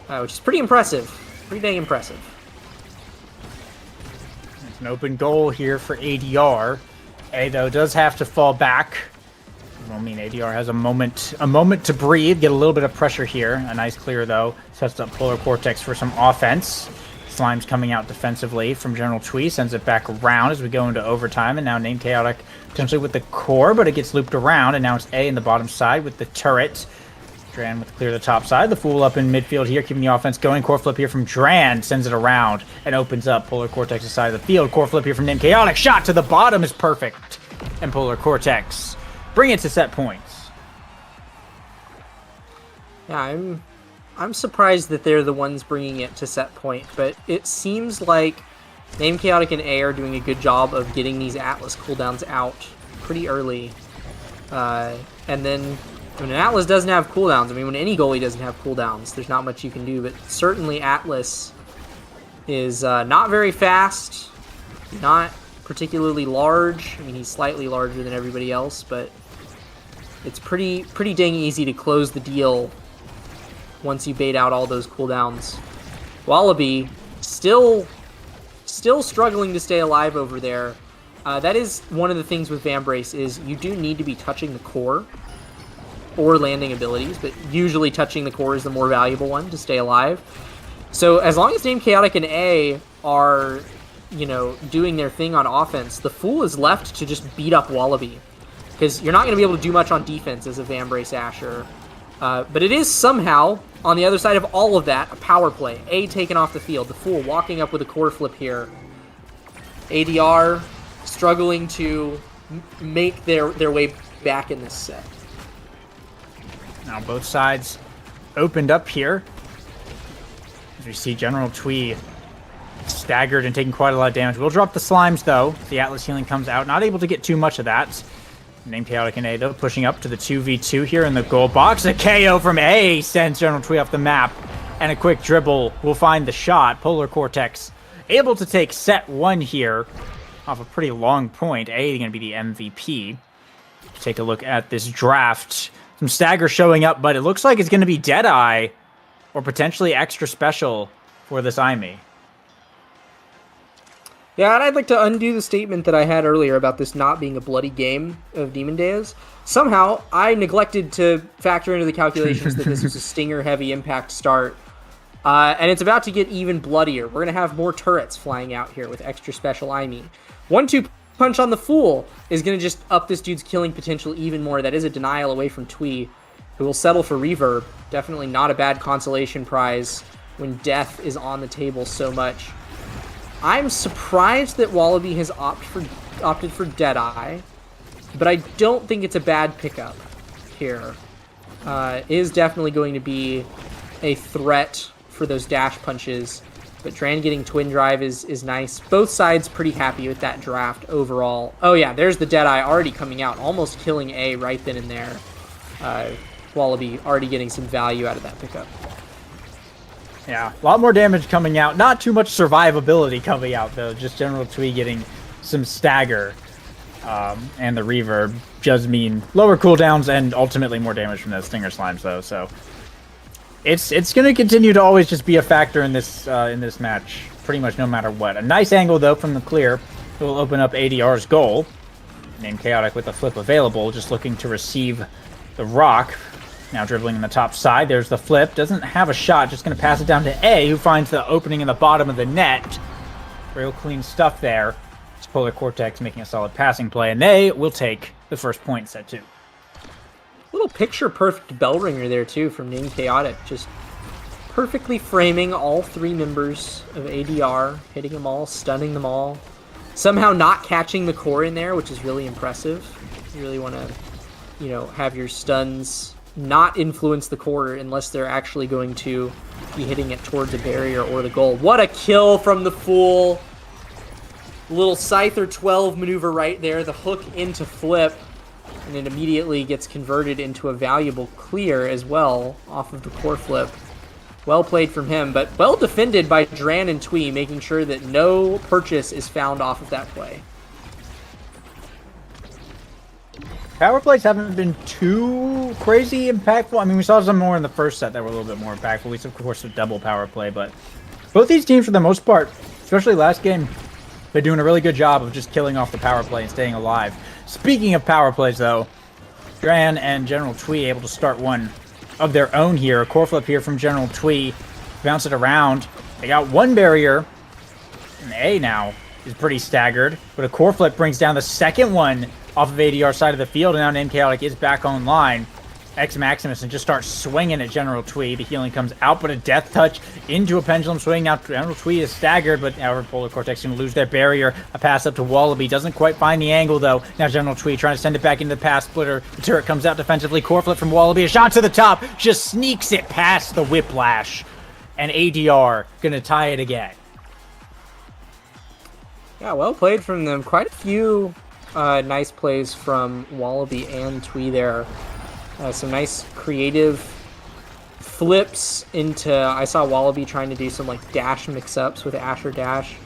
which is pretty impressive. Pretty dang impressive. It's an open goal here for ADR. A, though, does have to fall back. I mean, ADR has a moment to breathe, get a little bit of pressure here. A nice clear, though, sets up Polar Cortex for some offense. Slime's coming out defensively from General Twee, sends it back around as we go into overtime, and now Named Chaotic potentially with the core, but it gets looped around, and now it's A in the bottom side with the turret. Dran with clear the top side, the Fool up in midfield here, keeping the offense going. Core flip here from Dran, sends it around, and opens up Polar Cortex's side of the field. Core flip here from Named Chaotic, shot to the bottom is perfect, and Polar Cortex bring it to set points. Yeah, I'm surprised that they're the ones bringing it to set point, but it seems like Name Chaotic and A are doing a good job of getting these Atlas cooldowns out pretty early. And then when an Atlas doesn't have cooldowns, I mean, when any goalie doesn't have cooldowns, there's not much you can do, but certainly Atlas is not very fast, not particularly large. I mean, he's slightly larger than everybody else, but it's pretty dang easy to close the deal once you bait out all those cooldowns. Wallaby still struggling to stay alive over there. That is one of the things with Vambrace is you do need to be touching the core or landing abilities, but usually touching the core is the more valuable one to stay alive. So as long as Name Chaotic and A are, you know, doing their thing on offense, the Fool is left to just beat up Wallaby, because you're not going to be able to do much on defense as a Vambrace Asher. But it is somehow, on the other side of all of that, a power play. A taken off the field. The Fool walking up with a core flip here. ADR struggling to make their way back in this set. Now both sides opened up here. As we see General Twee staggered and taking quite a lot of damage. We'll drop the Slimes, though. The Atlas healing comes out. Not able to get too much of that. Named Chaotic and A, though, pushing up to the 2v2 here in the goal box. A KO from A sends General Twee off the map. And a quick dribble will find the shot. Polar Cortex able to take set 1 here off a pretty long point. A going to be the MVP. Take a look at this draft. Some stagger showing up, but it looks like it's going to be Deadeye or potentially extra special for this IME. Yeah, and I'd like to undo the statement that I had earlier about this not being a bloody game of Demon Days. Somehow, I neglected to factor into the calculations that this was a stinger-heavy impact start. And it's about to get even bloodier. We're going to have more turrets flying out here with extra special IME. 1-2 punch on the Fool is going to just up this dude's killing potential even more. That is a denial away from Twee, who will settle for Reverb. Definitely not a bad consolation prize when death is on the table so much. I'm surprised that Wallaby has opted for Deadeye, but I don't think it's a bad pickup here. Is definitely going to be a threat for those dash punches, but Dran getting Twin Drive is nice. Both sides pretty happy with that draft overall. Oh yeah, there's the Deadeye already coming out, almost killing A right then and there. Wallaby already getting some value out of that pickup. Yeah, a lot more damage coming out. Not too much survivability coming out, though. Just General Twee getting some stagger. And the reverb does mean lower cooldowns and ultimately more damage from those Stinger Slimes, though. So it's going to continue to always just be a factor in this match, pretty much no matter what. A nice angle, though, from the clear. It will open up ADR's goal. Named Chaotic with the flip available, just looking to receive the rock. Now dribbling in the top side. There's the flip. Doesn't have a shot. Just going to pass it down to A, who finds the opening in the bottom of the net. Real clean stuff there. It's Polar Cortex making a solid passing play, and they will take the first point, set 2. Little picture-perfect bell ringer there, too, from Named Chaotic. Just perfectly framing all 3 members of ADR, hitting them all, stunning them all. Somehow not catching the core in there, which is really impressive. You really want to, have your stuns not influence the core unless they're actually going to be hitting it towards the barrier or the goal. What a kill from the Fool! Little Scyther 12 maneuver right there, the hook into flip, and it immediately gets converted into a valuable clear as well off of the core flip. Well played from him, but well defended by Dran and Twee, making sure that no purchase is found off of that play. Power plays haven't been too crazy impactful. I mean, we saw some more in the first set that were a little bit more impactful. At least, of course, the double power play, but both these teams, for the most part, especially last game, they're doing a really good job of just killing off the power play and staying alive. Speaking of power plays, though, Dran and General Twee able to start one of their own here. A core flip here from General Twee. Bounce it around. They got one barrier. And A now is pretty staggered. But a core flip brings down the second one off of ADR side of the field. And now Name Chaotic is back online. X Maximus and just starts swinging at General Twee. The healing comes out, but a death touch into a pendulum swing. Now General Twee is staggered, but however, Polar Cortex going to lose their barrier. A pass up to Wallaby. Doesn't quite find the angle, though. Now General Twee trying to send it back into the pass splitter. The turret comes out defensively. Core flip from Wallaby. A shot to the top. Just sneaks it past the Whiplash. And ADR going to tie it again. Yeah, well played from them. Quite a few nice plays from Wallaby and Twee there. Some nice creative flips into... I saw Wallaby trying to do some like dash mix-ups with Asher Dash.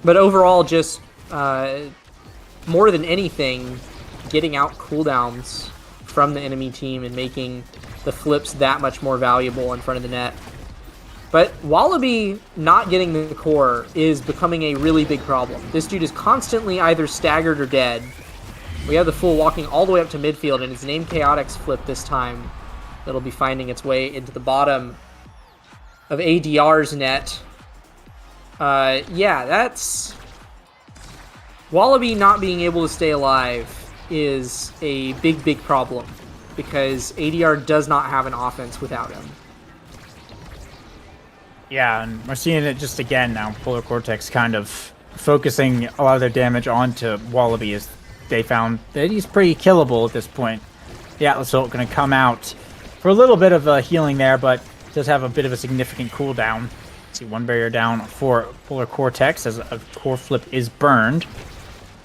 But overall, just more than anything, getting out cooldowns from the enemy team and making the flips that much more valuable in front of the net. But Wallaby not getting the core is becoming a really big problem. This dude is constantly either staggered or dead. We have the Fool walking all the way up to midfield, and it's Name Chaotic's flip this time that'll be finding its way into the bottom of ADR's net. Yeah, that's... Wallaby not being able to stay alive is a big, big problem, because ADR does not have an offense without him. Yeah, and we're seeing it just again now. Polar Cortex kind of focusing a lot of their damage onto Wallaby as they found that he's pretty killable at this point. The Atlas Ult going to come out for a little bit of a healing there, but does have a bit of a significant cooldown. See, one barrier down for Polar Cortex as a core flip is burned.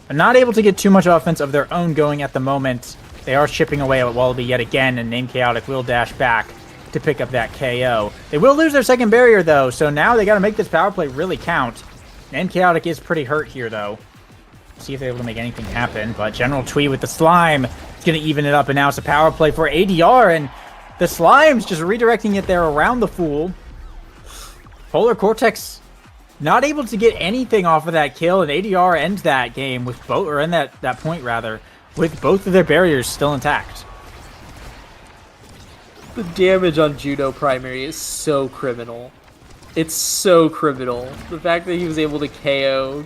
But not able to get too much offense of their own going at the moment. They are chipping away at Wallaby yet again, and Name Chaotic will dash back to pick up that KO. They will lose their second barrier, though, so now they got to make this power play really count. Name Chaotic is pretty hurt here, though. See if they're able to make anything happen, but General Twee with the slime is going to even it up, and now it's a power play for ADR, and the slime's just redirecting it there around the Fool. Polar Cortex not able to get anything off of that kill, and ADR ends that game with both, or end that point rather, with both of their barriers still intact. The damage on Judo Primary is so criminal. It's so criminal. The fact that he was able to KO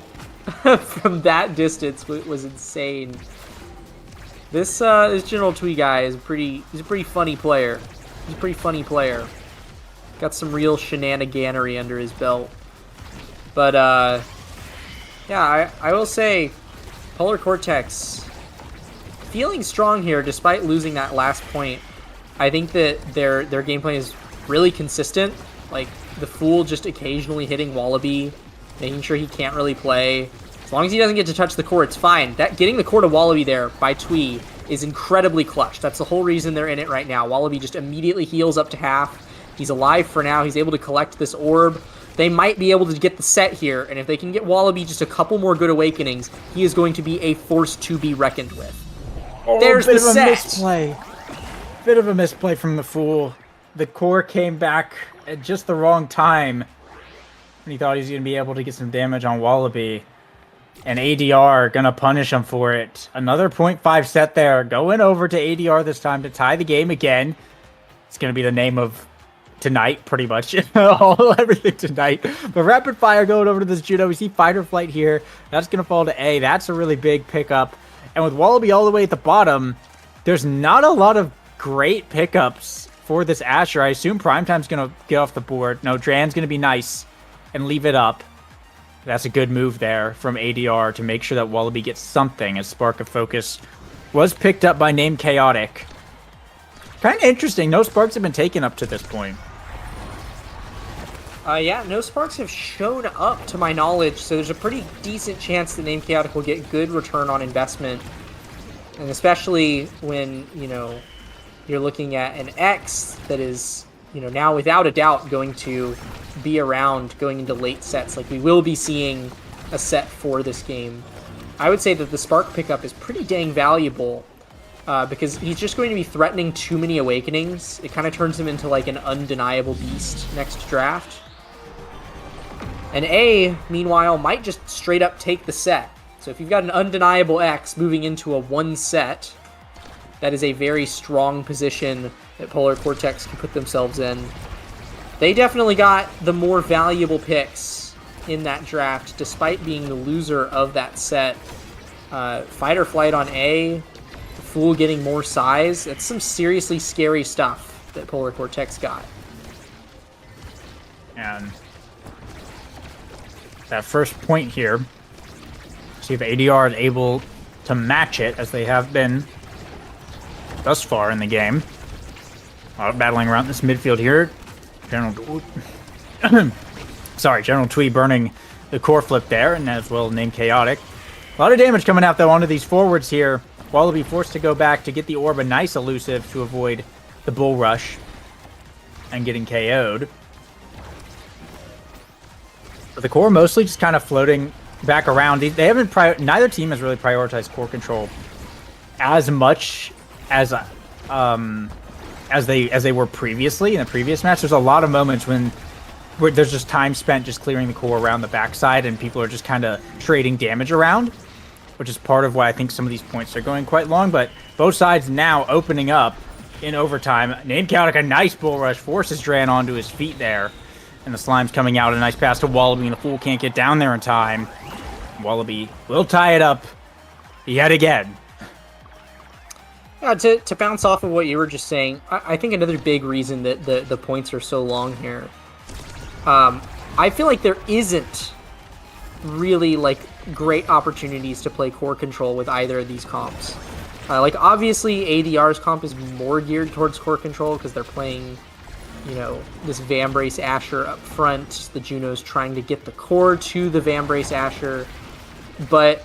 from that distance was insane. This General Twee guy is he's a pretty funny player. He's a pretty funny player. Got some real shenaniganery under his belt. But yeah, I will say Polar Cortex feeling strong here despite losing that last point. I think that their gameplay is really consistent. Like the Fool just occasionally hitting Wallaby, making sure he can't really play. As long as he doesn't get to touch the core, it's fine. That getting the core to Wallaby there by Twee is incredibly clutch. That's the whole reason they're in it right now. Wallaby just immediately heals up to half. He's alive for now. He's able to collect this orb. They might be able to get the set here, and if they can get Wallaby just a couple more good awakenings, he is going to be a force to be reckoned with. Oh, there's the set. Bit of a misplay from the Fool. The core came back at just the wrong time when he thought he was going to be able to get some damage on Wallaby. And ADR going to punish him for it. Another 0.5 set there. Going over to ADR this time to tie the game again. It's going to be the name of tonight, pretty much. Everything tonight. But rapid fire going over to this Judo. We see Fight or Flight here. That's going to fall to A. That's a really big pickup. And with Wallaby all the way at the bottom, there's not a lot of great pickups for this Asher. I assume Primetime's going to get off the board. No, Dran's going to be nice and leave it up. That's a good move there from ADR to make sure that Wallaby gets something, as Spark of Focus was picked up by Name Chaotic. Kind of interesting. No sparks have been taken up to this point. Yeah, no sparks have shown up to my knowledge, so there's a pretty decent chance that Name Chaotic will get good return on investment. And especially when, you know, you're looking at an X that is, you know, now without a doubt going to be around going into late sets. Like, we will be seeing a set for this game. I would say that the Spark pickup is pretty dang valuable because he's just going to be threatening too many Awakenings. It kind of turns him into like an undeniable beast next draft. And A, meanwhile, might just straight up take the set. So if you've got an undeniable X moving into a 1 set, that is a very strong position that Polar Cortex can put themselves in. They definitely got the more valuable picks in that draft, despite being the loser of that set. Fight or Flight on A, the Fool getting more size. That's some seriously scary stuff that Polar Cortex got. And that first point here, see if ADR is able to match it, as they have been thus far in the game. Battling around this midfield here. General Twee burning the core flip there, and as well Name Chaotic. A lot of damage coming out, though, onto these forwards here. Wallaby forced to go back to get the orb, a nice elusive to avoid the bull rush and getting KO'd. But the core mostly just kind of floating back around. They haven't neither team has really prioritized core control as much as they were previously in the previous match. There's a lot of moments where there's just time spent just clearing the core around the backside, and people are just kind of trading damage around, which is part of why I think some of these points are going quite long. But both sides now opening up in overtime. Name Chaotic, a nice bull rush, forces Dran onto his feet there. And the Slime's coming out, a nice pass to Wallaby, and the Fool can't get down there in time. Wallaby will tie it up yet again. Yeah, to bounce off of what you were just saying, I think another big reason that the points are so long here, I feel like there isn't really like great opportunities to play core control with either of these comps. Like, obviously ADR's comp is more geared towards core control because they're playing, you know, this Vambrace Asher up front. The Juno's trying to get the core to the Vambrace Asher, but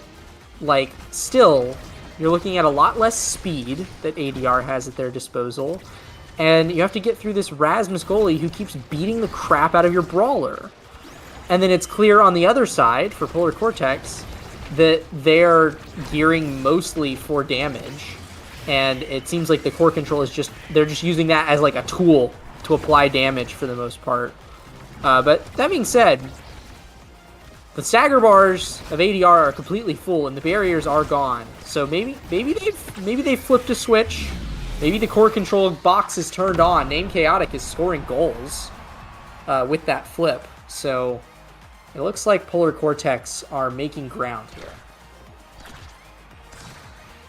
like, still, you're looking at a lot less speed that ADR has at their disposal, and you have to get through this Rasmus goalie who keeps beating the crap out of your brawler. And then it's clear on the other side for Polar Cortex that they're gearing mostly for damage, and it seems like the core control is they're just using that as like a tool to apply damage for the most part. But that being said, the stagger bars of ADR are completely full and the barriers are gone. So maybe they've flipped a switch. Maybe the core control box is turned on. Name Chaotic is scoring goals with that flip. So it looks like Polar Cortex are making ground here.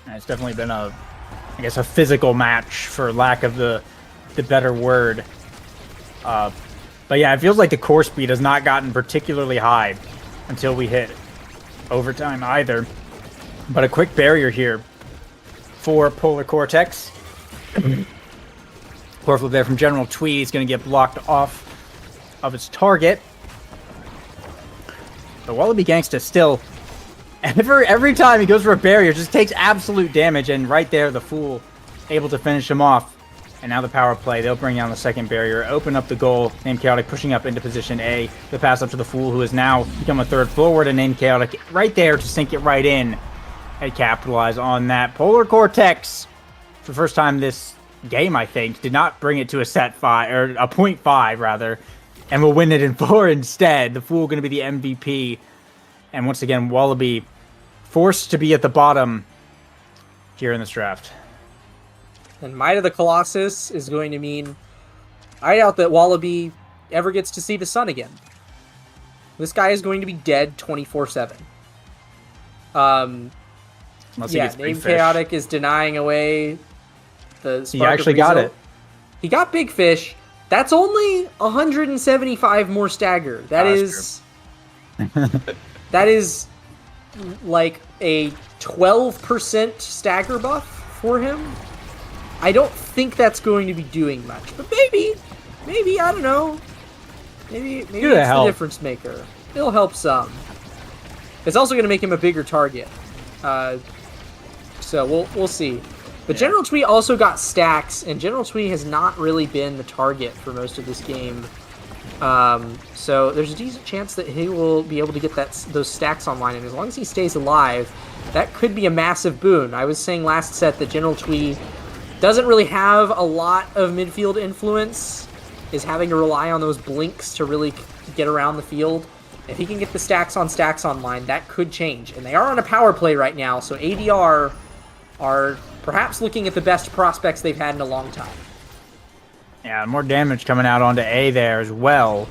It's definitely been a physical match, for lack of the better word. But yeah, it feels like the core speed has not gotten particularly high until we hit overtime either. But a quick barrier here for Polar Cortex. Core flip there from General Twee is going to get blocked off of its target. The Wallaby Gangsta still, every time he goes for a barrier, just takes absolute damage, and right there, the Fool able to finish him off. And now the power play, they'll bring down the second barrier, open up the goal. Name Chaotic pushing up into position A. The pass up to the Fool, who has now become a third forward, and Name Chaotic right there to sink it right in and capitalize on that. Polar Cortex, for the first time this game, I think, did not bring it to a set 5, or a 0.5 rather, and will win it in 4 instead. The Fool going to be the MVP. And once again, Wallaby forced to be at the bottom here in this draft. And Might of the Colossus is going to mean, I doubt that Wallaby ever gets to see the sun again. This guy is going to be dead 24/7. Unless he gets big Name fish. Chaotic is denying away the Spark He actually got it. He got Big Fish. That's only 175 more stagger. That is like a 12% stagger buff for him. I don't think that's going to be doing much, but maybe, I don't know. Maybe it's the difference maker. It'll help some. It's also going to make him a bigger target. So we'll see. But yeah. General Twee also got stacks, and General Twee has not really been the target for most of this game. So there's a decent chance that he will be able to get those stacks online, and as long as he stays alive, that could be a massive boon. I was saying last set that General Twee doesn't really have a lot of midfield influence, is having to rely on those blinks to really get around the field. If he can get the stacks online, that could change. And they are on a power play right now, so ADR are perhaps looking at the best prospects they've had in a long time. Yeah, more damage coming out onto A there as well.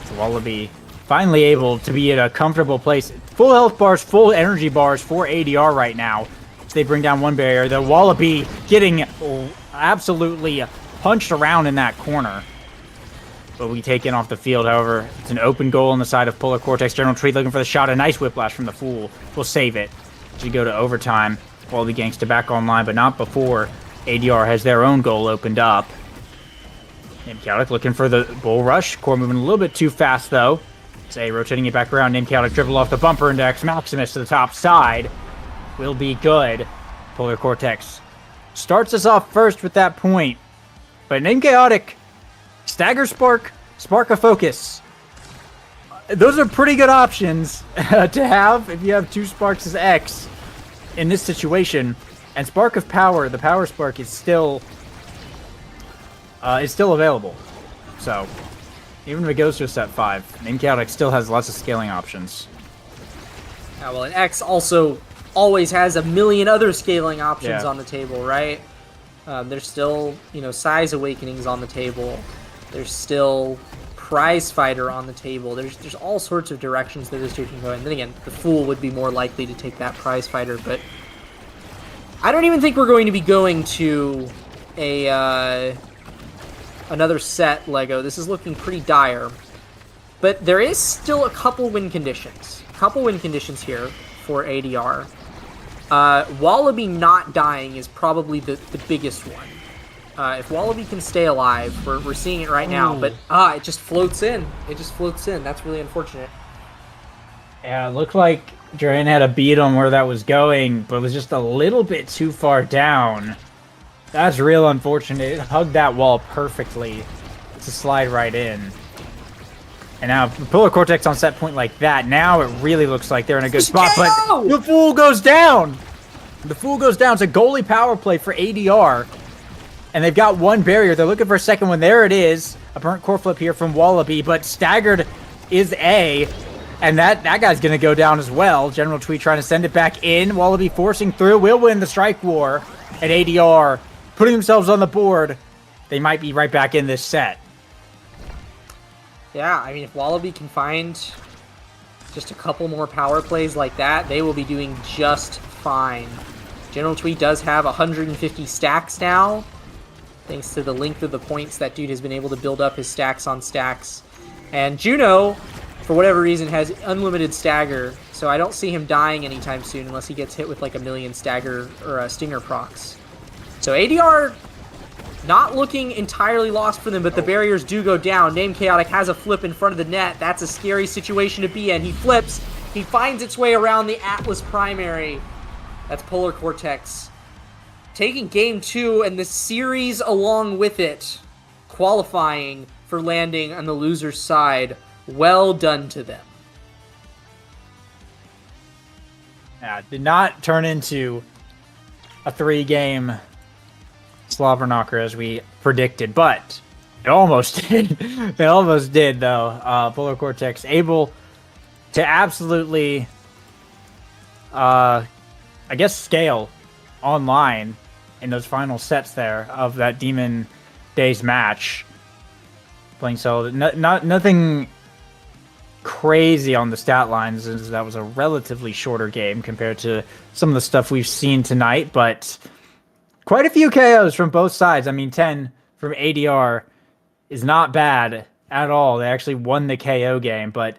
So Wallaby finally able to be at a comfortable place. Full health bars, full energy bars for ADR right now. So they bring down one barrier. The Wallaby getting absolutely punched around in that corner. But we take in off the field, however. It's an open goal on the side of Polar Cortex. General Twee looking for the shot. A nice whiplash from the Fool. We'll save it. Should go to overtime. Wallaby Gangsta back online, but not before ADR has their own goal opened up. Chaotic looking for the bull rush. Core moving a little bit too fast, though. Say rotating it back around. Chaotic dribble off the bumper index. Maximus to the top side. Will be good. Polar Cortex starts us off first with that point. But Chaotic, Stagger Spark, Spark of Focus. Those are pretty good options to have if you have two Sparks as X in this situation. And Spark of Power, the Power Spark, is still available. So even if it goes to a set 5, Chaotic still has lots of scaling options. Yeah, well, and X also always has a million other scaling options on the table, right? There's still, Size Awakenings on the table. There's still Prize Fighter on the table. There's all sorts of directions that this dude can go in. And then again, the Fool would be more likely to take that Prize Fighter, but I don't even think we're going to be going to another set Lego. This is looking pretty dire. But there is still a couple win conditions. Here for ADR. Wallaby not dying is probably the biggest one. If Wallaby can stay alive, we're seeing it right now, but it just floats in. That's really unfortunate. Yeah, it looked like Drain had a beat on where that was going, but it was just a little bit too far down. That's real unfortunate. It hugged that wall perfectly to slide right in. And now, Polar Cortex on set point like that, now it really looks like they're in a good spot, but the Fool goes down! The Fool goes down. It's a goalie power play for ADR. And they've got one barrier. They're looking for a second one. There it is. A burnt core flip here from Wallaby, but staggered is A. And that guy's going to go down as well. General Twee trying to send it back in. Wallaby forcing through. Will win the strike war. And ADR putting themselves on the board. They might be right back in this set. Yeah, I mean, if Wallaby can find just a couple more power plays like that, they will be doing just fine. General Twee does have 150 stacks now. Thanks to the length of the points that dude has been able to build up his stacks on stacks. And Juno, for whatever reason, has unlimited stagger, so I don't see him dying anytime soon unless he gets hit with like a million stagger or stinger procs. So ADR not looking entirely lost for them, but the barriers do go down. Chaotic has a flip in front of the net. That's a scary situation to be in. He flips. He finds its way around the Atlas primary. That's Polar Cortex taking game 2 and the series along with it, qualifying for landing on the loser's side. Well done to them. Yeah, did not turn into a 3-game slobber knocker as we predicted, but it almost did. It almost did, though. Polar Cortex able to absolutely, I guess, scale online in those final sets there of that Demon Days match. Playing so nothing crazy on the stat lines, as that was a relatively shorter game compared to some of the stuff we've seen tonight, but quite a few KOs from both sides. I mean, 10 from ADR is not bad at all. They actually won the KO game, but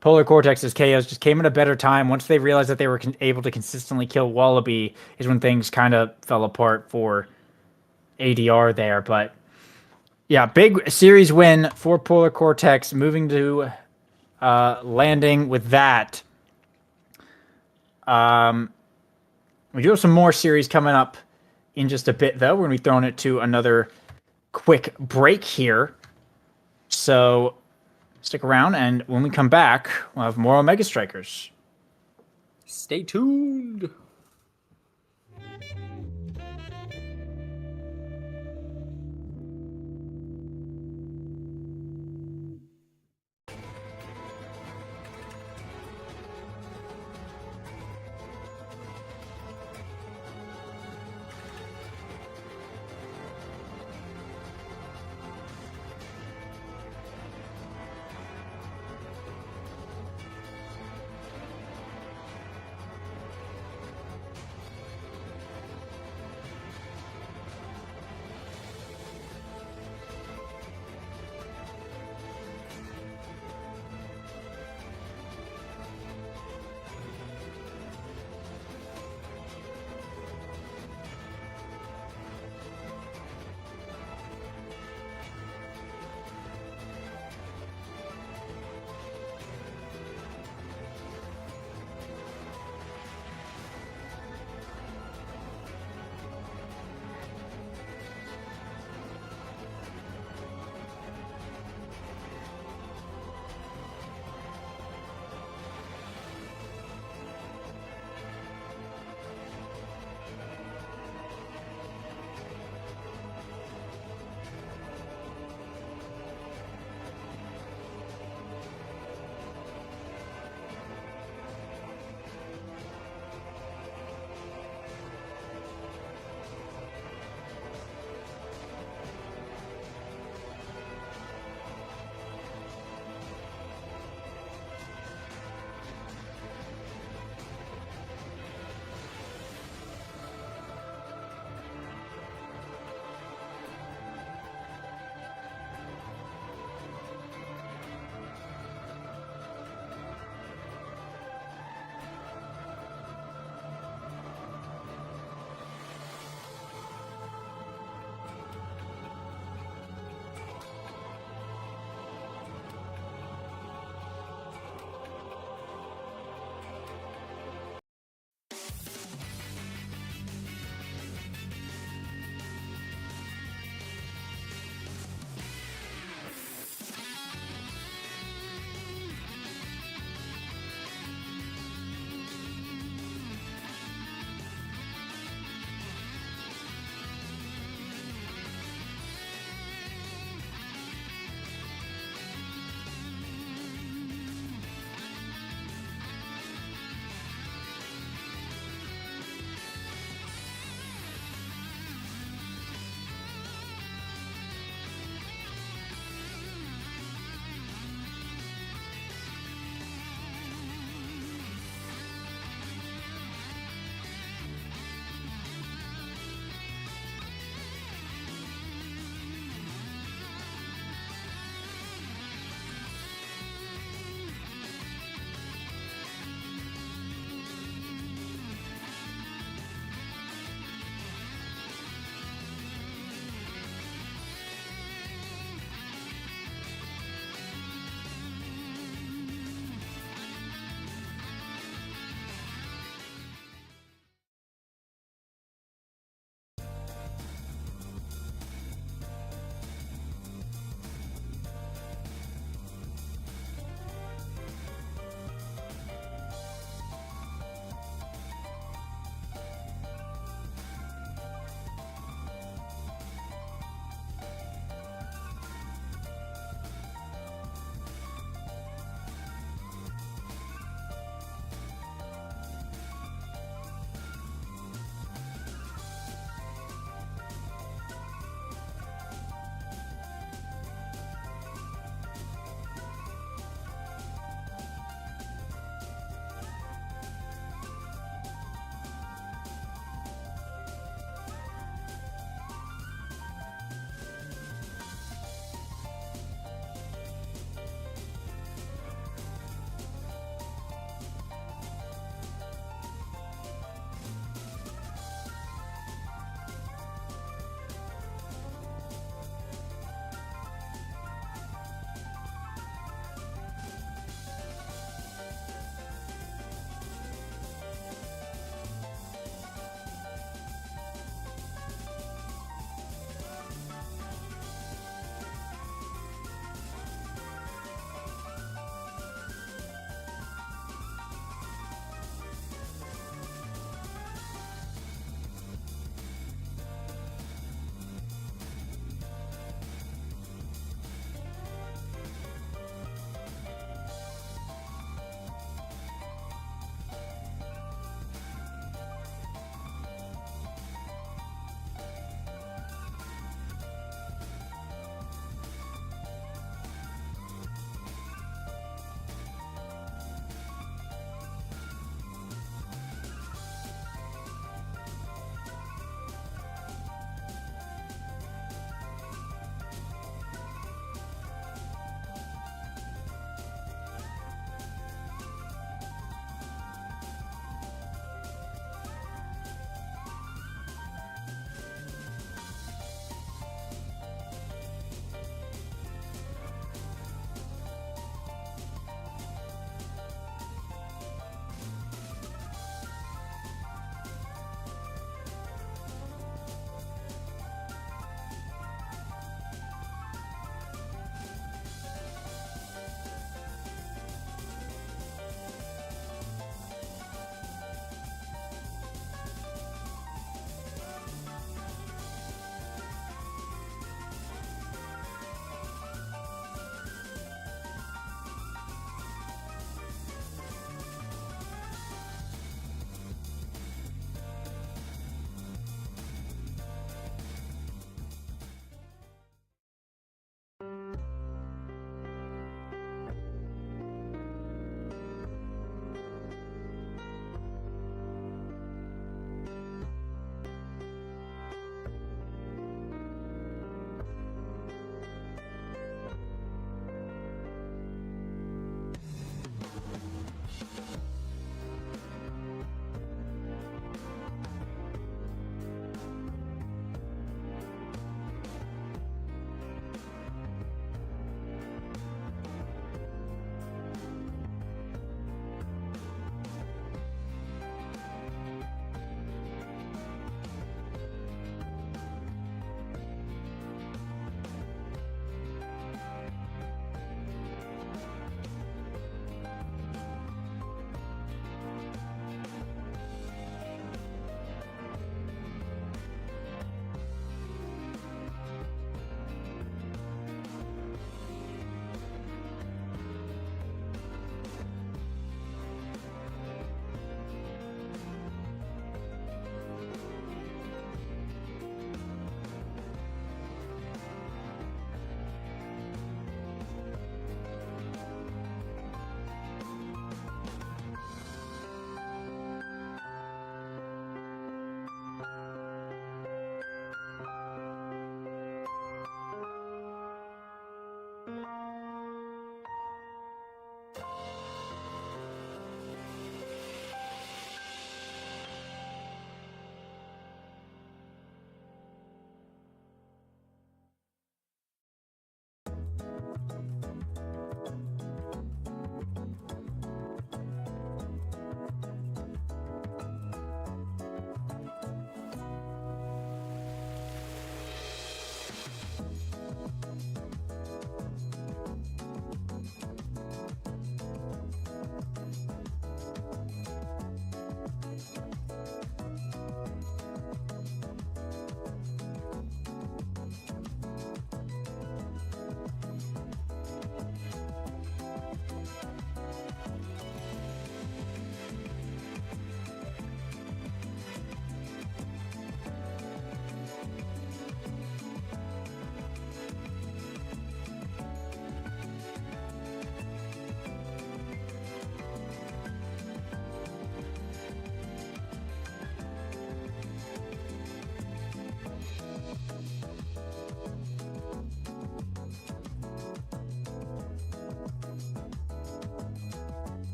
Polar Cortex's KOs just came at a better time. Once they realized that they were able to consistently kill Wallaby is when things kind of fell apart for ADR there. But yeah, big series win for Polar Cortex, moving to landing with that. We do have some more series coming up in just a bit, though. We're going to be throwing it to another quick break here. So stick around, and when we come back, we'll have more Omega Strikers. Stay tuned.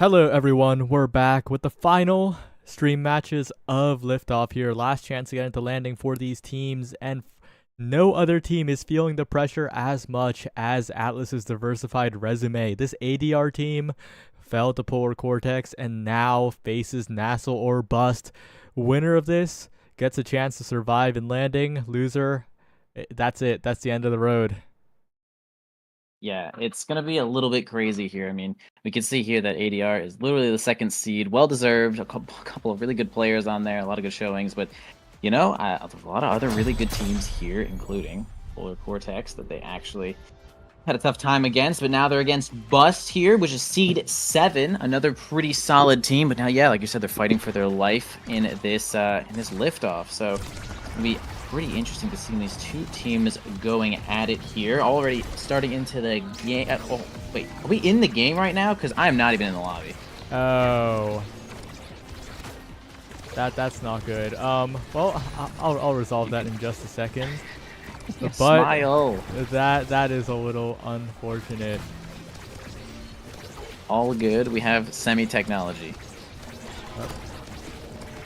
Hello everyone, we're back with the final stream matches of Liftoff here. Last chance to get into landing for these teams, and no other team is feeling the pressure as much as Atlas's diversified resume. This ADR team fell to Polar Cortex and now faces NASL or bust. Winner of this gets a chance to survive in landing. Loser, that's it. That's the end of the road. Yeah, it's going to be a little bit crazy here. I mean, we can see here that ADR is literally the second seed. Well-deserved. A couple of really good players on there. A lot of good showings. But, you know, a lot of other really good teams here, including Polar Cortex, that they actually had a tough time against. But now they're against Bust here, which is seed 7. Another pretty solid team. But now, yeah, like you said, they're fighting for their life in this Liftoff. So it's going to be pretty interesting to see these two teams going at it here. Already starting into the game. Oh, wait. Are we in the game right now? Because I am not even in the lobby. Oh. That's not good. Well, I'll resolve that in just a second. But Smile. that is a little unfortunate. All good. We have semi-technology.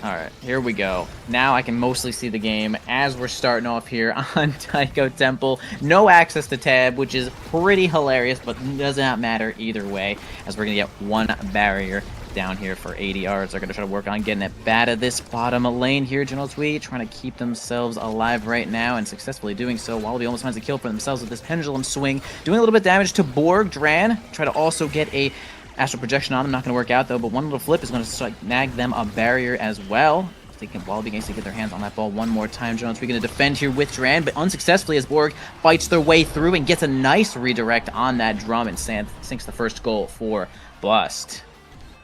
Alright, here we go. Now I can mostly see the game as we're starting off here on Taiko Temple. No access to tab, which is pretty hilarious, but does not matter either way, as we're going to get one barrier down here for ADRs. They're going to try to work on getting it bad at this bottom lane here. General Tweet trying to keep themselves alive right now and successfully doing so. Wallaby almost finds a kill for themselves with this pendulum swing. Doing a little bit of damage to Borg. Dran try to also get a astral projection on them. Not going to work out though, but one little flip is going to nag them a barrier as well. They can Wallaby Gangs to get their hands on that ball one more time. Jones, we're going to defend here with Dran, but unsuccessfully as Borg fights their way through and gets a nice redirect on that drum and sinks the first goal for Bust.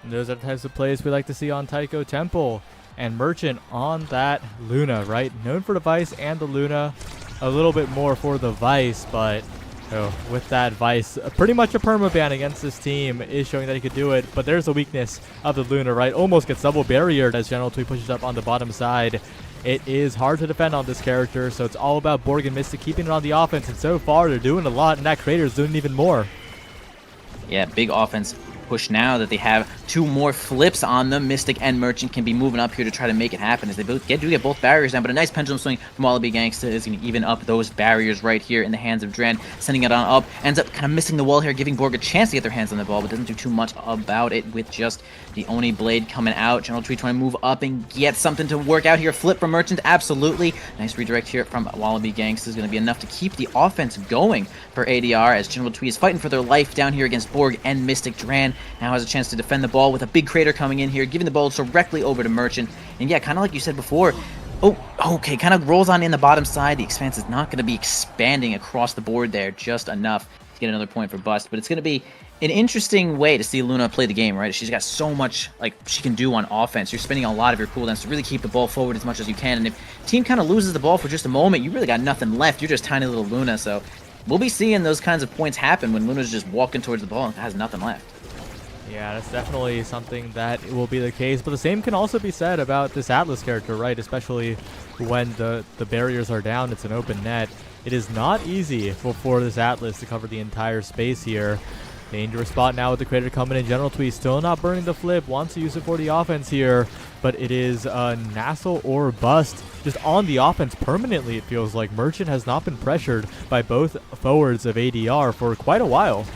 And those are the types of plays we like to see on Taiko Temple. And Merchant on that Luna, right? Known for the Vice and the Luna. A little bit more for the Vice, but with that Vice, pretty much a permaban against this team is showing that he could do it. But there's a weakness of the Luna, right? Almost gets double barriered as General Tweet pushes up on the bottom side. It is hard to defend on this character, so it's all about Borg and Mystic keeping it on the offense. And so far, they're doing a lot, and that Crater's doing even more. Yeah, big offense push now that they have two more flips on them. Mystic and Merchant can be moving up here to try to make it happen as they do get both barriers down, but a nice pendulum swing from Wallaby Gangsta is going to even up those barriers right here in the hands of Dran, sending it on up. Ends up kind of missing the wall here, giving Borg a chance to get their hands on the ball, but doesn't do too much about it with just the Oni blade coming out. General Tree trying to move up and get something to work out here. Flip from Merchant, absolutely. Nice redirect here from Wallaby Gangsta is going to be enough to keep the offense going for ADR as General Tweet is fighting for their life down here against Borg and Mystic. Dran now has a chance to defend the ball with a big Crater coming in here, giving the ball directly over to Merchant. And yeah, kind of like you said before, okay, kind of rolls on in the bottom side. The expanse is not going to be expanding across the board there just enough to get another point for Bust, but it's going to be an interesting way to see Luna play the game, right? She's got so much like she can do on offense. You're spending a lot of your cooldowns to really keep the ball forward as much as you can, and if team kind of loses the ball for just a moment, you really got nothing left. You're just tiny little Luna, so we'll be seeing those kinds of points happen when Luna's just walking towards the ball and has nothing left. Yeah, that's definitely something that will be the case, but the same can also be said about this Atlas character, right? Especially when the barriers are down, it's an open net. It is not easy for this Atlas to cover the entire space here. Dangerous spot now with the Crater coming in. General Tweet still not burning the flip, wants to use it for the offense here, but it is NASL or bust. Just on the offense permanently, it feels like. Merchant has not been pressured by both forwards of ADR for quite a while.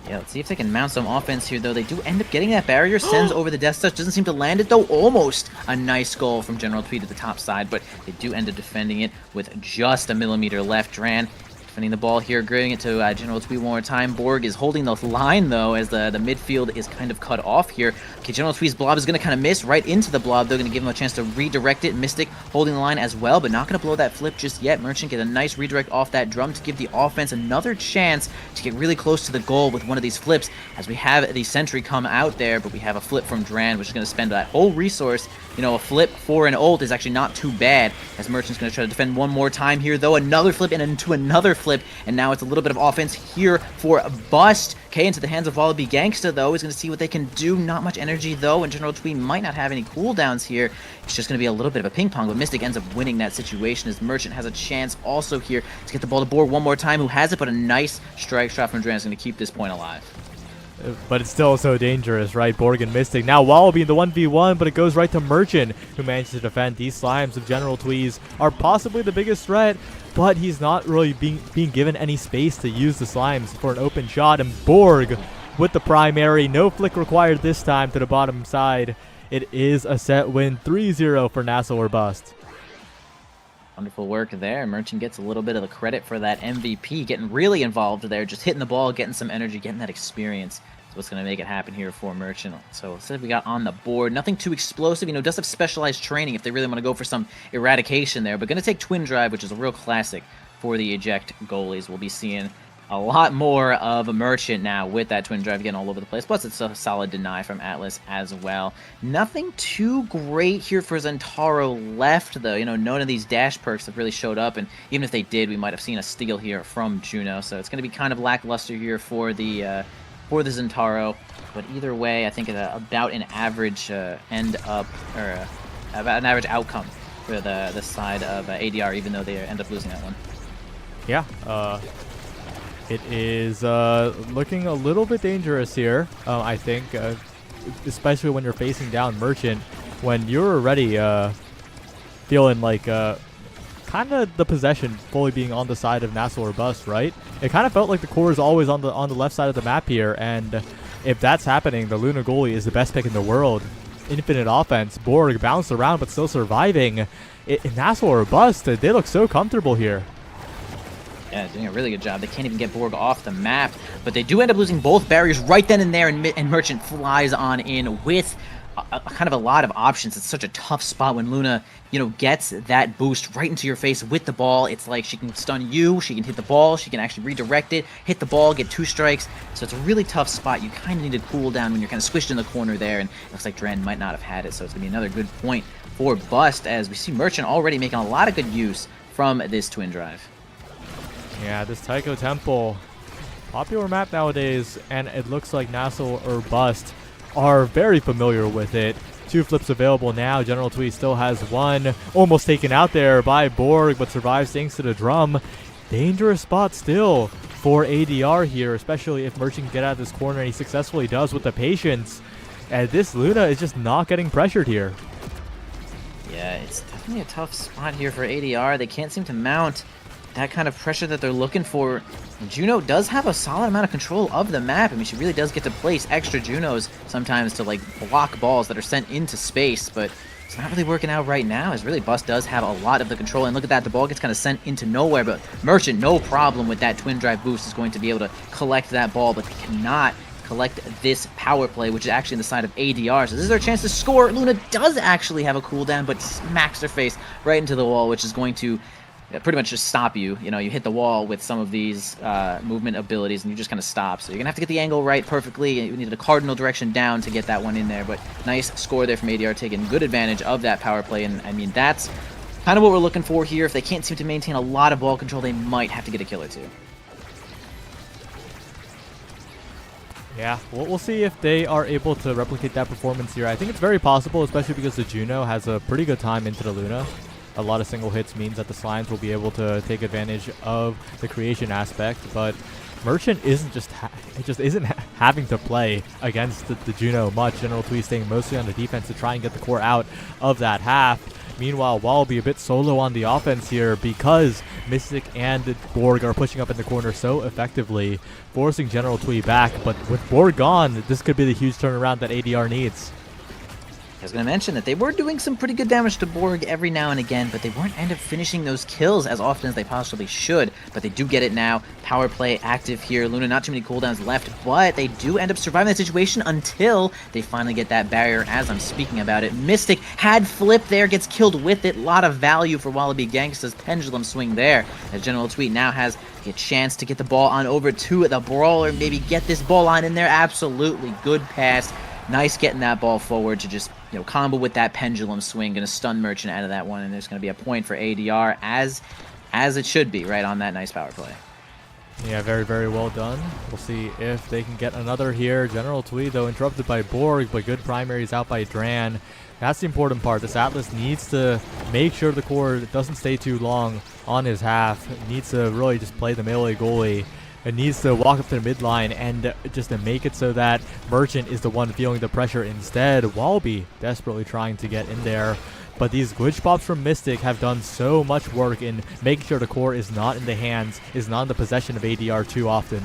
Yeah, let's see if they can mount some offense here, though. They do end up getting that barrier, sends over the death touch, doesn't seem to land it, though. Almost a nice goal from General Tweet at the top side, but they do end up defending it with just a millimeter left. Dran defending the ball here, grading it to General Tweet one more time. Borg is holding the line, though, as the midfield is kind of cut off here. Okay, General Tweet's blob is going to kind of miss right into the blob. They're going to give him a chance to redirect it. Mystic holding the line as well, but not going to blow that flip just yet. Merchant get a nice redirect off that drum to give the offense another chance to get really close to the goal with one of these flips, as we have the sentry come out there, but we have a flip from Dran, which is going to spend that whole resource. You know, a flip for an ult is actually not too bad, as Merchant's going to try to defend one more time here, though. Another flip and into another flip, and now it's a little bit of offense here for Bust. Okay, into the hands of Wallaby Gangsta, though. He's going to see what they can do. Not much energy, though, and General Tweet might not have any cooldowns here. It's just going to be a little bit of a ping pong, but Mystic ends up winning that situation as Merchant has a chance also here to get the ball to Borg one more time, who has it, but a nice strike shot from Dran is going to keep this point alive. but it's still so dangerous, right? Borg and Mystic. Now Wallaby in the 1v1, but it goes right to Merchant, who manages to defend. These slimes of General Tweez are possibly the biggest threat, but he's not really being given any space to use the slimes for an open shot. And Borg with the primary. No flick required this time to the bottom side. It is a set win, 3-0 for NASL or bust. Wonderful work there. Merchant gets a little bit of the credit for that MVP, getting really involved there, just hitting the ball, getting some energy, getting that experience. That's what's going to make it happen here for Merchant. So instead we got on the board, nothing too explosive. You know, does have specialized training if they really want to go for some eradication there, but going to take Twin Drive, which is a real classic for the eject goalies. We'll be seeing a lot more of a Merchant now with that Twin Drive getting all over the place. Plus, it's a solid deny from Atlas as well. Nothing too great here for Zentaro left, though. You know, none of these dash perks have really showed up, and even if they did, we might have seen a steal here from Juno. So it's going to be kind of lackluster here for the Zentaro. But either way, I think about an average about an average outcome for the side of ADR, even though they end up losing that one. Yeah. It is looking a little bit dangerous here, I think, especially when you're facing down Merchant, when you're already feeling like kind of the possession fully being on the side of NASL or bust, right? It kind of felt like the core is always on the left side of the map here, and if that's happening, the Luna goalie is the best pick in the world. Infinite offense, Borg bounced around but still surviving. In NASL or bust, they look so comfortable here. Yeah, doing a really good job. They can't even get Borg off the map, but they do end up losing both barriers right then and there, and Merchant flies on in with kind of a lot of options. It's such a tough spot when Luna, you know, gets that boost right into your face with the ball. It's like she can stun you, she can hit the ball, she can actually redirect it, hit the ball, get 2 strikes. So it's a really tough spot. You kind of need to cool down when you're kind of squished in the corner there, and it looks like Dren might not have had it, so it's going to be another good point for Bust, as we see Merchant already making a lot of good use from this Twin Drive. Yeah, this Taiko Temple, popular map nowadays, and it looks like NASL or bust are very familiar with it. 2 flips available now. General Tweez still has 1. Almost taken out there by Borg, but survives thanks to the drum. Dangerous spot still for ADR here, especially if Merchant can get out of this corner, and he successfully does with the patience. And this Luna is just not getting pressured here. Yeah, it's definitely a tough spot here for ADR. They can't seem to mount that kind of pressure that they're looking for. And Juno does have a solid amount of control of the map. I mean, she really does get to place extra Junos sometimes to like block balls that are sent into space, but it's not really working out right now, as really Bust does have a lot of the control. And look at that, the ball gets kind of sent into nowhere, but Merchant, no problem with that Twin Drive boost, is going to be able to collect that ball, but they cannot collect this power play, which is actually on the side of ADR. So this is their chance to score. Luna does actually have a cooldown, but smacks their face right into the wall, which is going to pretty much just stop you. You know, you hit the wall with some of these movement abilities and you just kind of stop. So you're going to have to get the angle right perfectly. You need a cardinal direction down to get that one in there. But nice score there from ADR, taking good advantage of that power play. And I mean, that's kind of what we're looking for here. If they can't seem to maintain a lot of ball control, they might have to get a kill or 2. Yeah, we'll see if they are able to replicate that performance here. I think it's very possible, especially because the Juno has a pretty good time into the Luna. A lot of single hits means that the Slimes will be able to take advantage of the creation aspect, but Merchant isn't just isn't having to play against the Juno much. General Tweez staying mostly on the defense to try and get the core out of that half. Meanwhile, Wall will be a bit solo on the offense here because Mystic and Borg are pushing up in the corner so effectively, forcing General Tweez back. But with Borg gone, this could be the huge turnaround that ADR needs. I was going to mention that they were doing some pretty good damage to Borg every now and again, but they weren't end up finishing those kills as often as they possibly should. But they do get it now. Power play active here. Luna, not too many cooldowns left, but they do end up surviving that situation until they finally get that barrier as I'm speaking about it. Mystic had flip there, gets killed with it. A lot of value for Wallaby Gangsta's pendulum swing there, as General Tweez now has a chance to get the ball on over to the Brawler, maybe get this ball on in there. Absolutely good pass. Nice getting that ball forward to just, you know, combo with that pendulum swing. Going to stun Merchant out of that one, and there's going to be a point for ADR as it should be, right on that nice power play. Yeah, very, very well done. We'll see if they can get another here. General Tweez, though, interrupted by Borg, but good primaries out by Dran. That's the important part. This Atlas needs to make sure the core doesn't stay too long on his half. It needs to really just play the melee goalie It needs to walk up to the mid line and just to make it so that Merchant is the one feeling the pressure instead. Wallaby desperately trying to get in there. But these glitch pops from Mystic have done so much work in making sure the core is not in the hands, is not in the possession of ADR too often.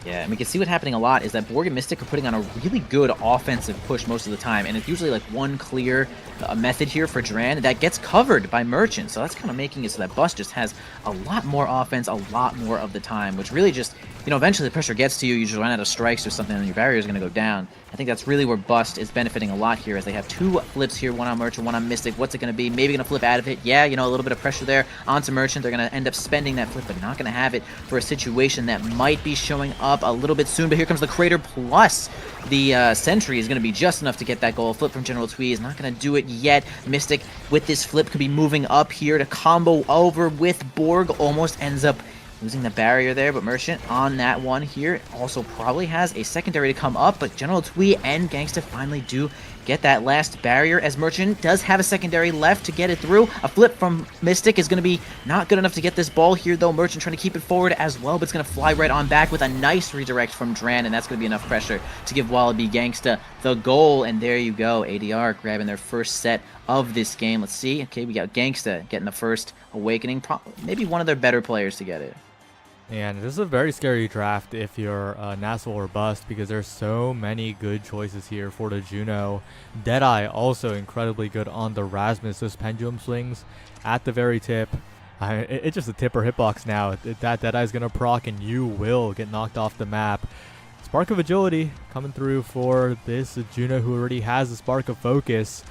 Yeah, and we can see what's happening a lot is that Borg and Mystic are putting on a really good offensive push most of the time, and it's usually like one clear method here for Dran that gets covered by Merchant, so that's kind of making it so that Bust just has a lot more offense a lot more of the time, which really just, you know, eventually the pressure gets to you, you just run out of strikes or something, and your barrier is going to go down. I think that's really where Bust is benefiting a lot here, as they have two flips here, one on Merchant, one on Mystic. What's it going to be? Maybe going to flip out of it. Yeah, you know, a little bit of pressure there onto Merchant. They're going to end up spending that flip, but not going to have it for a situation that might be showing up a little bit soon. But here comes the Crater plus the Sentry is going to be just enough to get that goal. Flip from General Twee is not going to do it yet. Mystic with this flip could be moving up here to combo over with Borg. Almost ends up losing the barrier there, but Merchant on that one here also probably has a secondary to come up, but General Twee and Gangsta finally do get that last barrier, as Merchant does have a secondary left to get it through. A flip from Mystic is going to be not good enough to get this ball here, though. Merchant trying to keep it forward as well, but it's going to fly right on back with a nice redirect from Dran, and that's going to be enough pressure to give Wallaby Gangsta the goal, and there you go. ADR grabbing their first set of this game. Let's see. Okay, we got Gangsta getting the first Awakening, maybe one of their better players to get it. And this is a very scary draft if you're NASL or Bust, because there's so many good choices here for the Juno. Deadeye also incredibly good on the Rasmus. Those pendulum swings at the very tip. It's just a tip or hitbox now. That Deadeye's going to proc and you will get knocked off the map. Spark of Agility coming through for this Juno, who already has a Spark of Focus.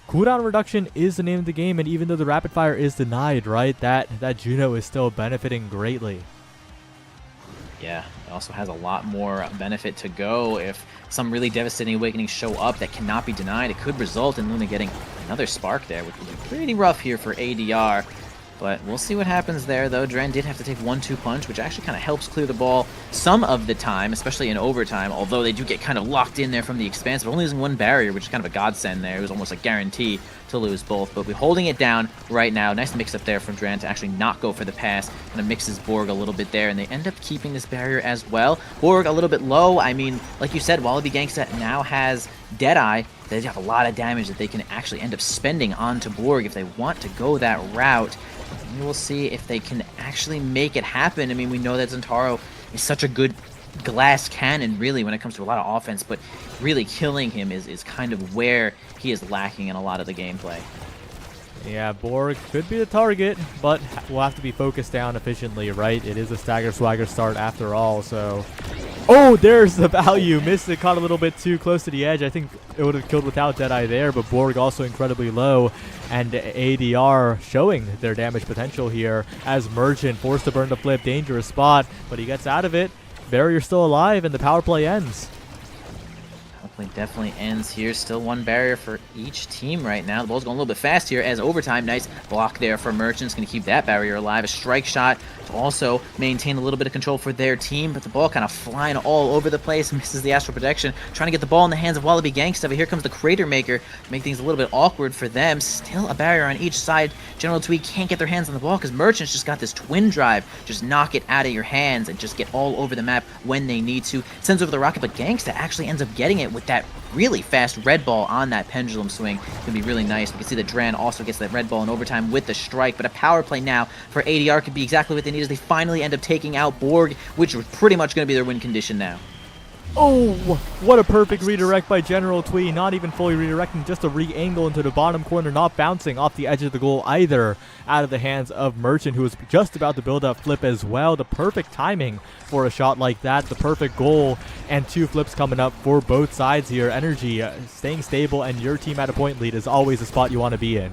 Cooldown reduction is the name of the game, and even though the rapid fire is denied, right, that Juno is still benefiting greatly. Yeah, it also has a lot more benefit to go. If some really devastating awakenings show up that cannot be denied, it could result in Luna getting another spark there, which would be pretty rough here for ADR. But we'll see what happens there, though. Dran did have to take 1-2 punch, which actually kind of helps clear the ball some of the time, especially in overtime, although they do get kind of locked in there from the expanse, but only losing one barrier, which is kind of a godsend there. It was almost a guarantee to lose both, but we're holding it down right now. Nice mix up there from Dran to actually not go for the pass. Kind of mixes Borg a little bit there, and they end up keeping this barrier as well. Borg a little bit low. I mean, like you said, Wallaby Gangsta now has Deadeye. They have a lot of damage that they can actually end up spending onto Borg if they want to go that route. And we'll see if they can actually make it happen. I mean, we know that Zentaro is such a good glass cannon, really, when it comes to a lot of offense, but really killing him is kind of where he is lacking in a lot of the gameplay. Yeah, Borg could be the target, but we'll have to be focused down efficiently, right? It is a stagger swagger start after all, so... Oh, there's the value. Missed it, caught a little bit too close to the edge. I think it would have killed without Deadeye there, but Borg also incredibly low, and ADR showing their damage potential here as Merchant forced to burn the flip. Dangerous spot, but he gets out of it. Barrier still alive, and the power play ends. Definitely ends here. Still one barrier for each team right now. The ball's going a little bit fast here as overtime. Nice block there for Merchants. Going to keep that barrier alive. A strike shot to also maintain a little bit of control for their team, but the ball kind of flying all over the place. Misses the Astral Protection. Trying to get the ball in the hands of Wallaby Gangsta, but here comes the Crater Maker to make things a little bit awkward for them. Still a barrier on each side. General Twee can't get their hands on the ball because Merchants just got this twin drive. Just knock it out of your hands and just get all over the map when they need to. Sends over the rocket, but Gangsta actually ends up getting it with that really fast red ball on that pendulum swing. Can be really nice. We can see that Dran also gets that red ball in overtime with the strike, but a power play now for ADR could be exactly what they need as they finally end up taking out Borg, which was pretty much going to be their win condition now. Oh, what a perfect redirect by General Twee. Not even fully redirecting, just a re-angle into the bottom corner, not bouncing off the edge of the goal either, out of the hands of Merchant, who was just about to build up flip as well. The perfect timing for a shot like that, the perfect goal, and two flips coming up for both sides here. Energy staying stable, and your team at a point lead is always a spot you want to be in.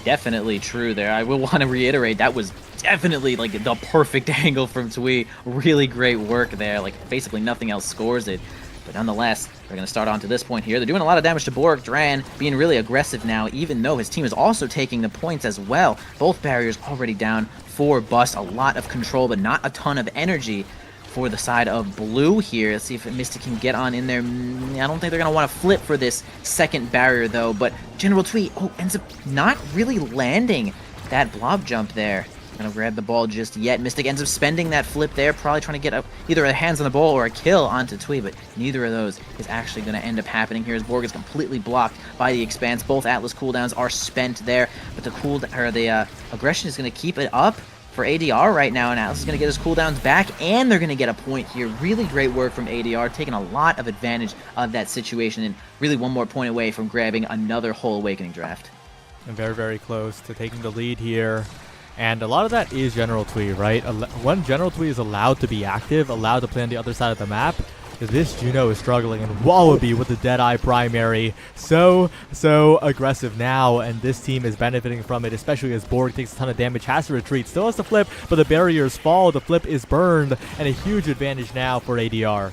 Definitely true there. I will want to reiterate, that was definitely like the perfect angle from Twee. Really great work there. Like basically nothing else scores it. But nonetheless, they're going to start on to this point here. They're doing a lot of damage to Borg. Dran being really aggressive now, even though his team is also taking the points as well. Both barriers already down for Bust. A lot of control, but not a ton of energy for the side of blue here. Let's see if Mystic can get on in there. I don't think they're going to want to flip for this second barrier, though. But General Twee ends up not really landing that blob jump there. gonna grab the ball just yet. Mystic ends up spending that flip there, probably trying to get either a hands on the ball or a kill onto Twee, but neither of those is actually gonna end up happening here as Borg is completely blocked by the Expanse. Both Atlas cooldowns are spent there, but the aggression is gonna keep it up for ADR right now, and Atlas is going to get his cooldowns back, and they're going to get a point here. Really great work from ADR, taking a lot of advantage of that situation, and really one more point away from grabbing another whole Awakening draft. And very, very close to taking the lead here. And a lot of that is General Twee, right? When General Twee is allowed to be active, allowed to play on the other side of the map, this Juno is struggling, and Wallaby with the Deadeye primary. So aggressive now, and this team is benefiting from it, especially as Borg takes a ton of damage, has to retreat, still has to flip, but the barriers fall, the flip is burned, and a huge advantage now for ADR.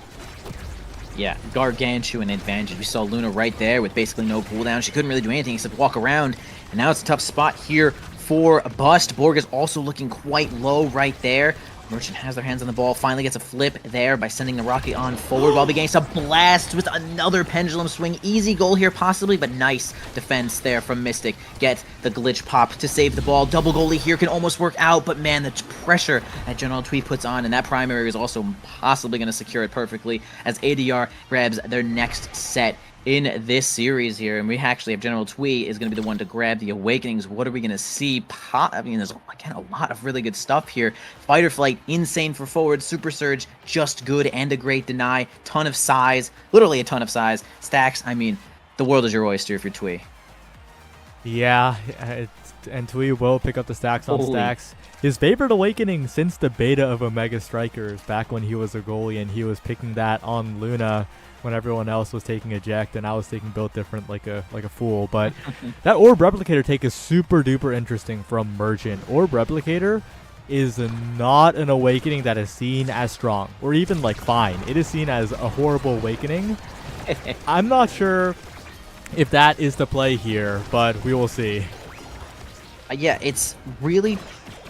Yeah, gargantuan advantage. We saw Luna right there with basically no cooldown. She couldn't really do anything except walk around, and now it's a tough spot here for Bust. Borg is also looking quite low right there. Merchant has their hands on the ball, finally gets a flip there by sending the rocket on forward while beginning to blast with another pendulum swing. Easy goal here possibly, but nice defense there from Mystic. Get the glitch pop to save the ball. Double goalie here can almost work out, but man, the pressure that General Twee puts on, and that primary is also possibly going to secure it perfectly as ADR grabs their next set in this series here, and we actually have General Twee is going to be the one to grab the Awakenings. What are we going to see? I mean, there's, again, a lot of really good stuff here. Fight or Flight, insane for forward. Super Surge, just good and a great deny. Ton of size, literally a ton of size. Stacks, I mean, the world is your oyster if you're Twee. Yeah, and Twee will pick up the stacks on stacks. His favorite Awakening since the beta of Omega Strikers, back when he was a goalie and he was picking that on Luna when everyone else was taking Eject and I was taking Built Different like a fool. But that Orb Replicator take is super duper interesting from Merchant. Orb Replicator is not an Awakening that is seen as strong or even like fine. It is seen as a horrible Awakening. I'm not sure if that is the play here, but we will see. Yeah, it's really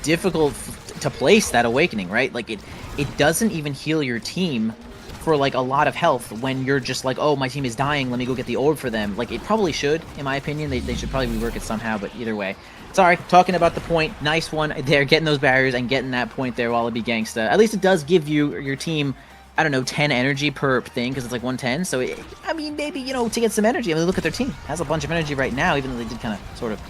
difficult to place that Awakening, right? Like it doesn't even heal your team for like a lot of health when you're just like, oh, my team is dying, let me go get the orb for them. Like, it probably should, in my opinion. They should probably rework it somehow, but either way. Sorry, talking about the point. Nice one there, getting those barriers and getting that point there, Wallaby Gangsta. At least it does give your team, I don't know, 10 energy per thing, because it's like 110. So, I mean, maybe, you know, to get some energy. I mean, look at their team. It has a bunch of energy right now, even though they did kind of sort of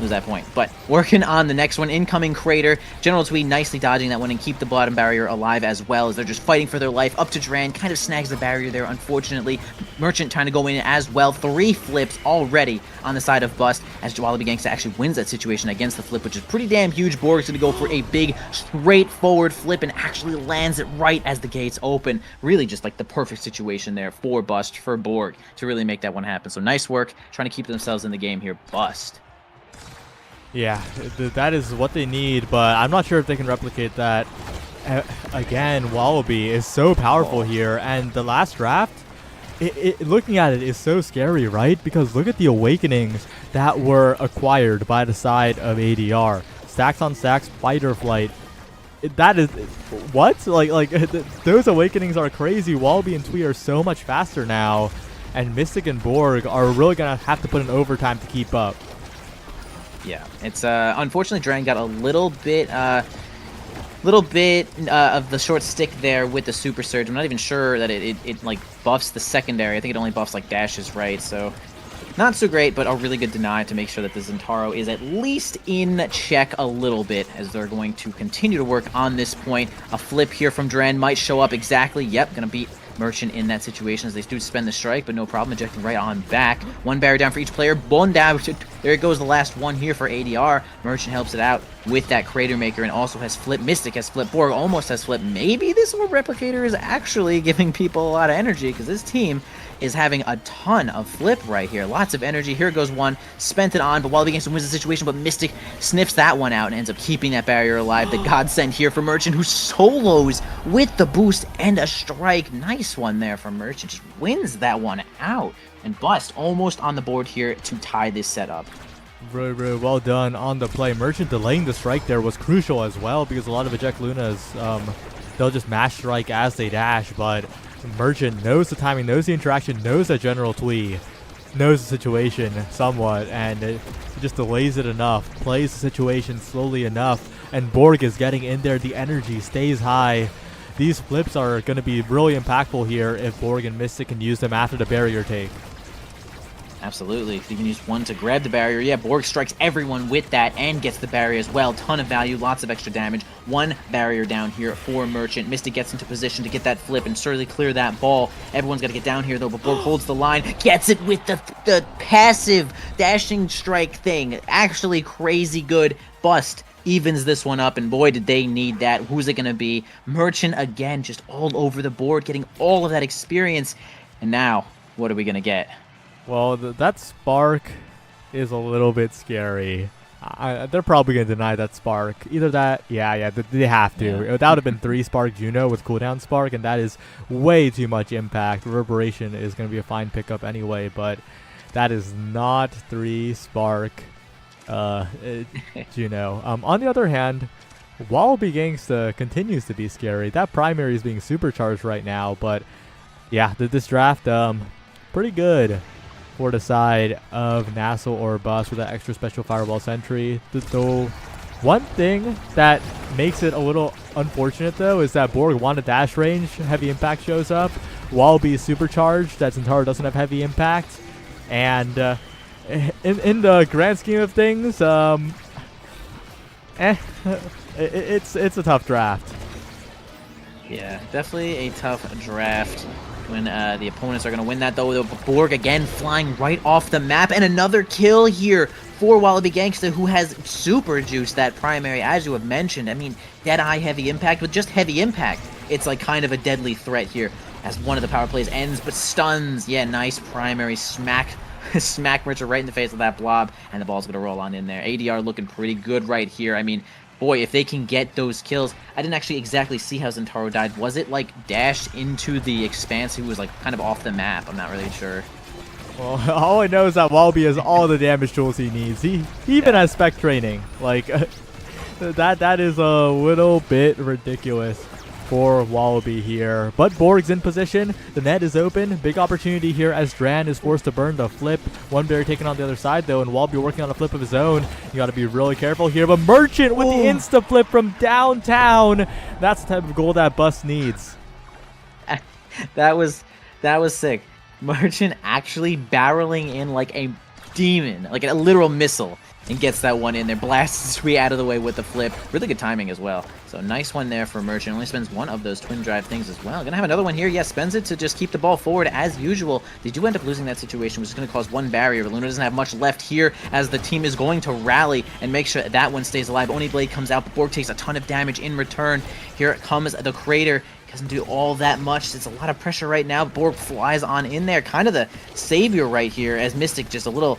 lose that point. But working on the next one, incoming Crater. General Twee nicely dodging that one and keep the bottom barrier alive as well as they're just fighting for their life. Up to Dran, kind of snags the barrier there, unfortunately. Merchant trying to go in as well. 3 flips already on the side of Bust as Wallaby Gangsta actually wins that situation against the flip, which is pretty damn huge. Borg's going to go for a big, straightforward flip and actually lands it right as the gates open. Really just like the perfect situation there for Bust, for Borg, to really make that one happen. So nice work trying to keep themselves in the game here. Bust. Yeah, that is what they need, but I'm not sure if they can replicate that. Again, Wallaby is so powerful here, and the last draft, looking at it is so scary, right? Because look at the Awakenings that were acquired by the side of ADR. Stacks on stacks, Fight or Flight. That is, what? Like those Awakenings are crazy. Wallaby and Twee are so much faster now, and Mystic and Borg are really going to have to put in overtime to keep up. Yeah, it's unfortunately Dran got a little bit of the short stick there with the Super Surge. I'm not even sure that it like buffs the secondary. I think it only buffs like dashes, right? So not so great, but a really good deny to make sure that the Zentaro is at least in check a little bit as they're going to continue to work on this point. A flip here from Dran might show up exactly. Yep, gonna beat Merchant in that situation as they do spend the strike, but no problem, ejecting right on back. 1 barrier down for each player. Bone down. There goes the last one here for ADR. Merchant helps it out with that Crater Maker and also has flip. Mystic has flip. Borg almost has flip. Maybe this Orb Replicator is actually giving people a lot of energy because this team is having a ton of flip right here. Lots of energy. Here goes one. Spent it on, but Wallaby Gangsta wins the situation, but Mystic sniffs that one out and ends up keeping that barrier alive. The godsend here for Merchant, who solos with the boost and a strike. Nice one there from Merchant. Just wins that one out. And Bust almost on the board here to tie this set up. Really, really well done on the play. Merchant delaying the strike there was crucial as well because a lot of Eject Lunas, they'll just mash strike as they dash, but Merchant knows the timing, knows the interaction, knows that General Twee knows the situation somewhat, and it just delays it enough, plays the situation slowly enough and Borg is getting in there. The energy stays high. These flips are going to be really impactful here if Borg and Mystic can use them after the barrier take. Absolutely. If you can use one to grab the barrier, yeah, Borg strikes everyone with that and gets the barrier as well. Ton of value, lots of extra damage. One barrier down here for Merchant. Mystic gets into position to get that flip and certainly clear that ball. Everyone's got to get down here, though, but Borg holds the line. Gets it with the passive dashing strike thing. Actually crazy good. Bust evens this one up, and boy, did they need that. Who's it going to be? Merchant, again, just all over the board, getting all of that experience. And now, what are we going to get? Well, that spark is a little bit scary. They're probably going to deny that spark. Either that, yeah, they have to. Yeah. That would have been 3 spark Juno with cooldown spark, and that is way too much impact. Reverberation is going to be a fine pickup anyway, but that is not 3 spark Juno. On the other hand, Wallaby Gangsta continues to be scary. That primary is being supercharged right now, but yeah, this draft, pretty good for the side of NASL or Bust with that extra special Fireball Sentry. The one thing that makes it a little unfortunate, though, is that Borg wanted dash range. Heavy Impact shows up. Wallaby is supercharged. That Centauro doesn't have heavy impact. And in the grand scheme of things, it's a tough draft. Yeah, definitely a tough draft when the opponents are going to win that, though. Borg again flying right off the map, and another kill here for Wallaby Gangsta, who has super juiced that primary, as you have mentioned. I mean, Deadeye heavy impact with just heavy impact. It's like kind of a deadly threat here as one of the power plays ends, but stuns. Yeah, nice primary smack Merchant right in the face with that blob, and the ball's going to roll on in there. ADR looking pretty good right here. I mean, boy, if they can get those kills. I didn't actually exactly see how Centauro died. Was it like dashed into the expanse? He was like kind of off the map. I'm not really sure. Well, all I know is that Wallaby has all the damage tools he needs. He even has spec training. Like that is a little bit ridiculous for Wallaby here. But Borg's in position. The net is open. Big opportunity here as Dran is forced to burn the flip. One barrier taken on the other side, though, and Wallaby working on a flip of his own. You got to be really careful here. But Merchant with the insta flip from downtown. That's the type of goal that Bust needs. That was sick. Merchant actually barreling in like a demon, like a literal missile, and gets that one in there. Blasts Sui out of the way with the flip. Really good timing as well. So nice one there for Merchant. Only spends one of those twin drive things as well. Gonna have another one here. Yes, spends it to just keep the ball forward as usual. They do end up losing that situation, which is going to cause one barrier. Luna doesn't have much left here as the team is going to rally and make sure that one stays alive. Oni Blade comes out, but Borg takes a ton of damage in return. Here comes the Crater. Doesn't do all that much. It's a lot of pressure right now. Borg flies on in there. Kind of the savior right here as Mystic just a little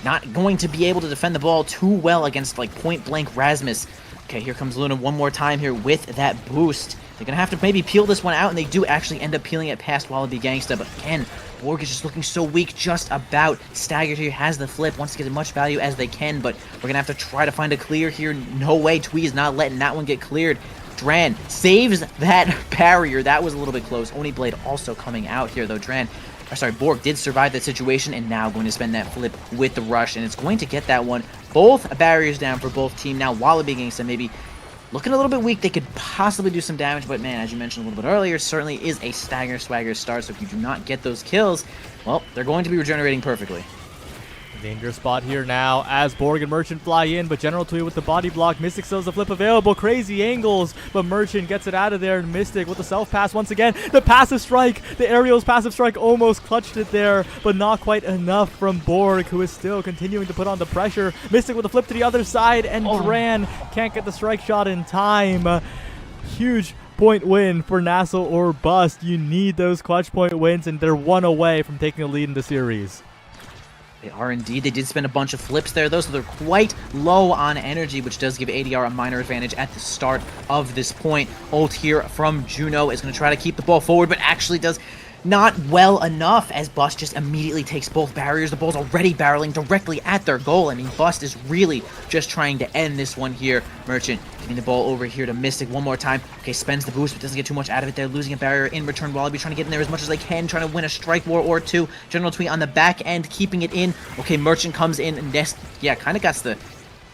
not going to be able to defend the ball too well against like point blank Rasmus. Okay, here comes Luna one more time here with that boost. They're going to have to maybe peel this one out, and they do actually end up peeling it past Wallaby Gangsta. But again, Borg is just looking so weak, just about. Staggered here has the flip, wants to get as much value as they can, but we're going to have to try to find a clear here. No way, Twee is not letting that one get cleared. Dran saves that barrier. That was a little bit close. Oni Blade also coming out here, though. Borg did survive that situation, and now going to spend that flip with the rush, and it's going to get that one. Both barriers down for both team. Now Wallaby Gangsta maybe looking a little bit weak. They could possibly do some damage, but man, as you mentioned a little bit earlier, certainly is a stagger swagger start, so if you do not get those kills, well, they're going to be regenerating perfectly. Dangerous spot here now as Borg and Merchant fly in, but General Twee with the body block. Mystic still has the flip available. Crazy angles, but Merchant gets it out of there. Mystic with the self-pass once again. The passive strike, the Aerial's passive strike almost clutched it there, but not quite enough from Borg, who is still continuing to put on the pressure. Mystic with the flip to the other side, and Dran can't get the strike shot in time. Huge point win for NASL or Bust. You need those clutch point wins, and they're one away from taking a lead in the series. They are indeed. They did spend a bunch of flips there, though, so they're quite low on energy, which does give ADR a minor advantage at the start of this point. Ult here from Juno is going to try to keep the ball forward, but actually does not well enough as Bust just immediately takes both barriers. The ball's already barreling directly at their goal. I mean, Bust is really just trying to end this one here. Merchant getting the ball over here to Mystic one more time. Okay, spends the boost, but doesn't get too much out of it there. Losing a barrier in return. Wallaby trying to get in there as much as they can, trying to win a strike war or two. General Twee on the back end, keeping it in. Okay, Merchant comes in and kind of got the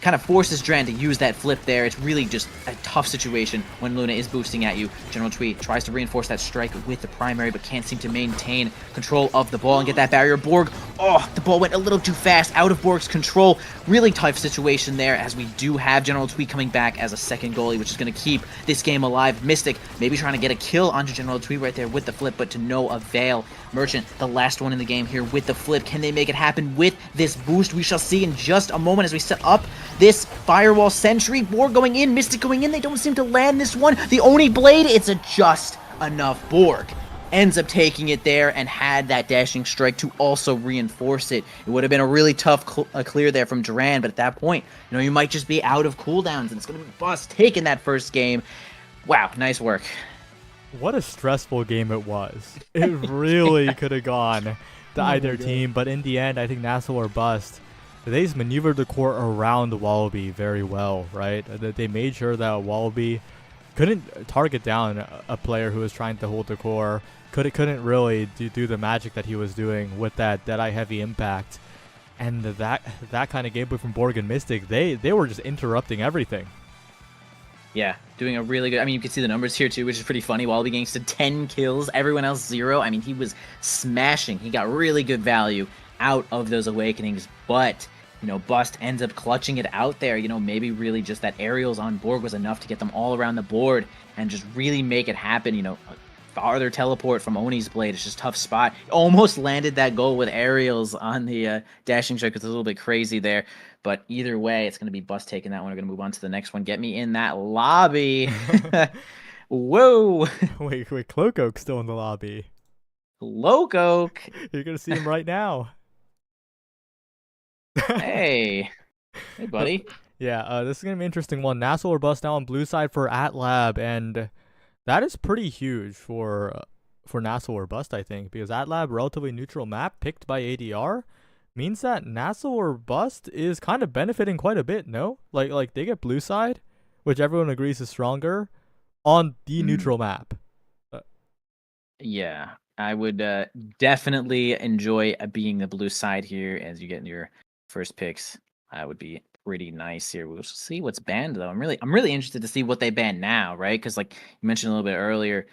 kind of forces Dren to use that flip there. It's really just a tough situation when Luna is boosting at you. General Twee tries to reinforce that strike with the primary, but can't seem to maintain control of the ball and get that barrier. Borg, oh, the ball went a little too fast, out of Borg's control. Really tough situation there, as we do have General Twee coming back as a second goalie, which is going to keep this game alive. Mystic maybe trying to get a kill onto General Twee right there with the flip, but to no avail. Merchant, the last one in the game here with the flip. Can they make it happen with this boost? We shall see in just a moment as we set up this Firewall Sentry. Borg going in, Mystic going in. They don't seem to land this one. The Oni Blade, it's a just enough. Borg ends up taking it there and had that dashing strike to also reinforce it. It would have been a really tough clear there from Duran, but at that point, you know, you might just be out of cooldowns, and it's going to be Bust taking that first game. Wow, nice work. What a stressful game it was. It really could have gone to either team, but in the end, I think NASL or Bust, they just maneuvered the court around the Wallaby very well, right? They made sure that Wallaby couldn't target down a player who was trying to hold the core, couldn't really do the magic that he was doing with that Deadeye heavy impact. And that kind of gameplay from Borg and Mystic, they were just interrupting everything. Yeah, doing a really good... I mean, you can see the numbers here, too, which is pretty funny. Wallaby Gangsta 10 kills, everyone else 0. I mean, he was smashing. He got really good value out of those Awakenings, but, you know, Bust ends up clutching it out there. You know, maybe really just that aerials on Borg was enough to get them all around the board and just really make it happen. You know, farther teleport from Oni's Blade. It's just a tough spot. Almost landed that goal with aerials on the dashing strike. It's a little bit crazy there. But either way, it's going to be Bust taking that one. We're going to move on to the next one. Get me in that lobby. Whoa. Wait, Cloakoak's still in the lobby. Cloakoak. You're going to see him right now. Hey. Hey, buddy. Yeah, this is going to be an interesting one. NASL or Bust now on blue side for AtLab, and that is pretty huge for NASL or Bust, I think, because AtLab, relatively neutral map, picked by ADR, means that NASL or Bust is kind of benefiting quite a bit, no? Like they get blue side, which everyone agrees is stronger, on the neutral map. Yeah, I would definitely enjoy being the blue side here as you get your first picks. That would be pretty nice here. We'll see what's banned though. I'm really interested to see what they ban now, right? Because like you mentioned a little bit earlier,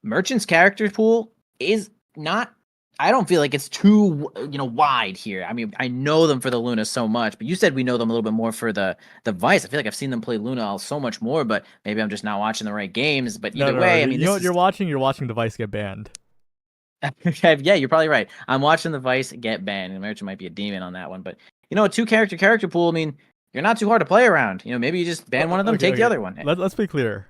Merchant's character pool is not. I don't feel like it's too, you know, wide here. I mean, I know them for the Luna so much, but you said we know them a little bit more for the Vice. I feel like I've seen them play Luna so much more, but maybe I'm just not watching the right games. But either way, I mean, you know what you're watching the Vice get banned. Yeah, you're probably right. I'm watching the Vice get banned, and Merchant might be a demon on that one. But you know, a 2-character pool. I mean, you're not too hard to play around. You know, maybe you just ban one of them, take the other one. Let's be clear.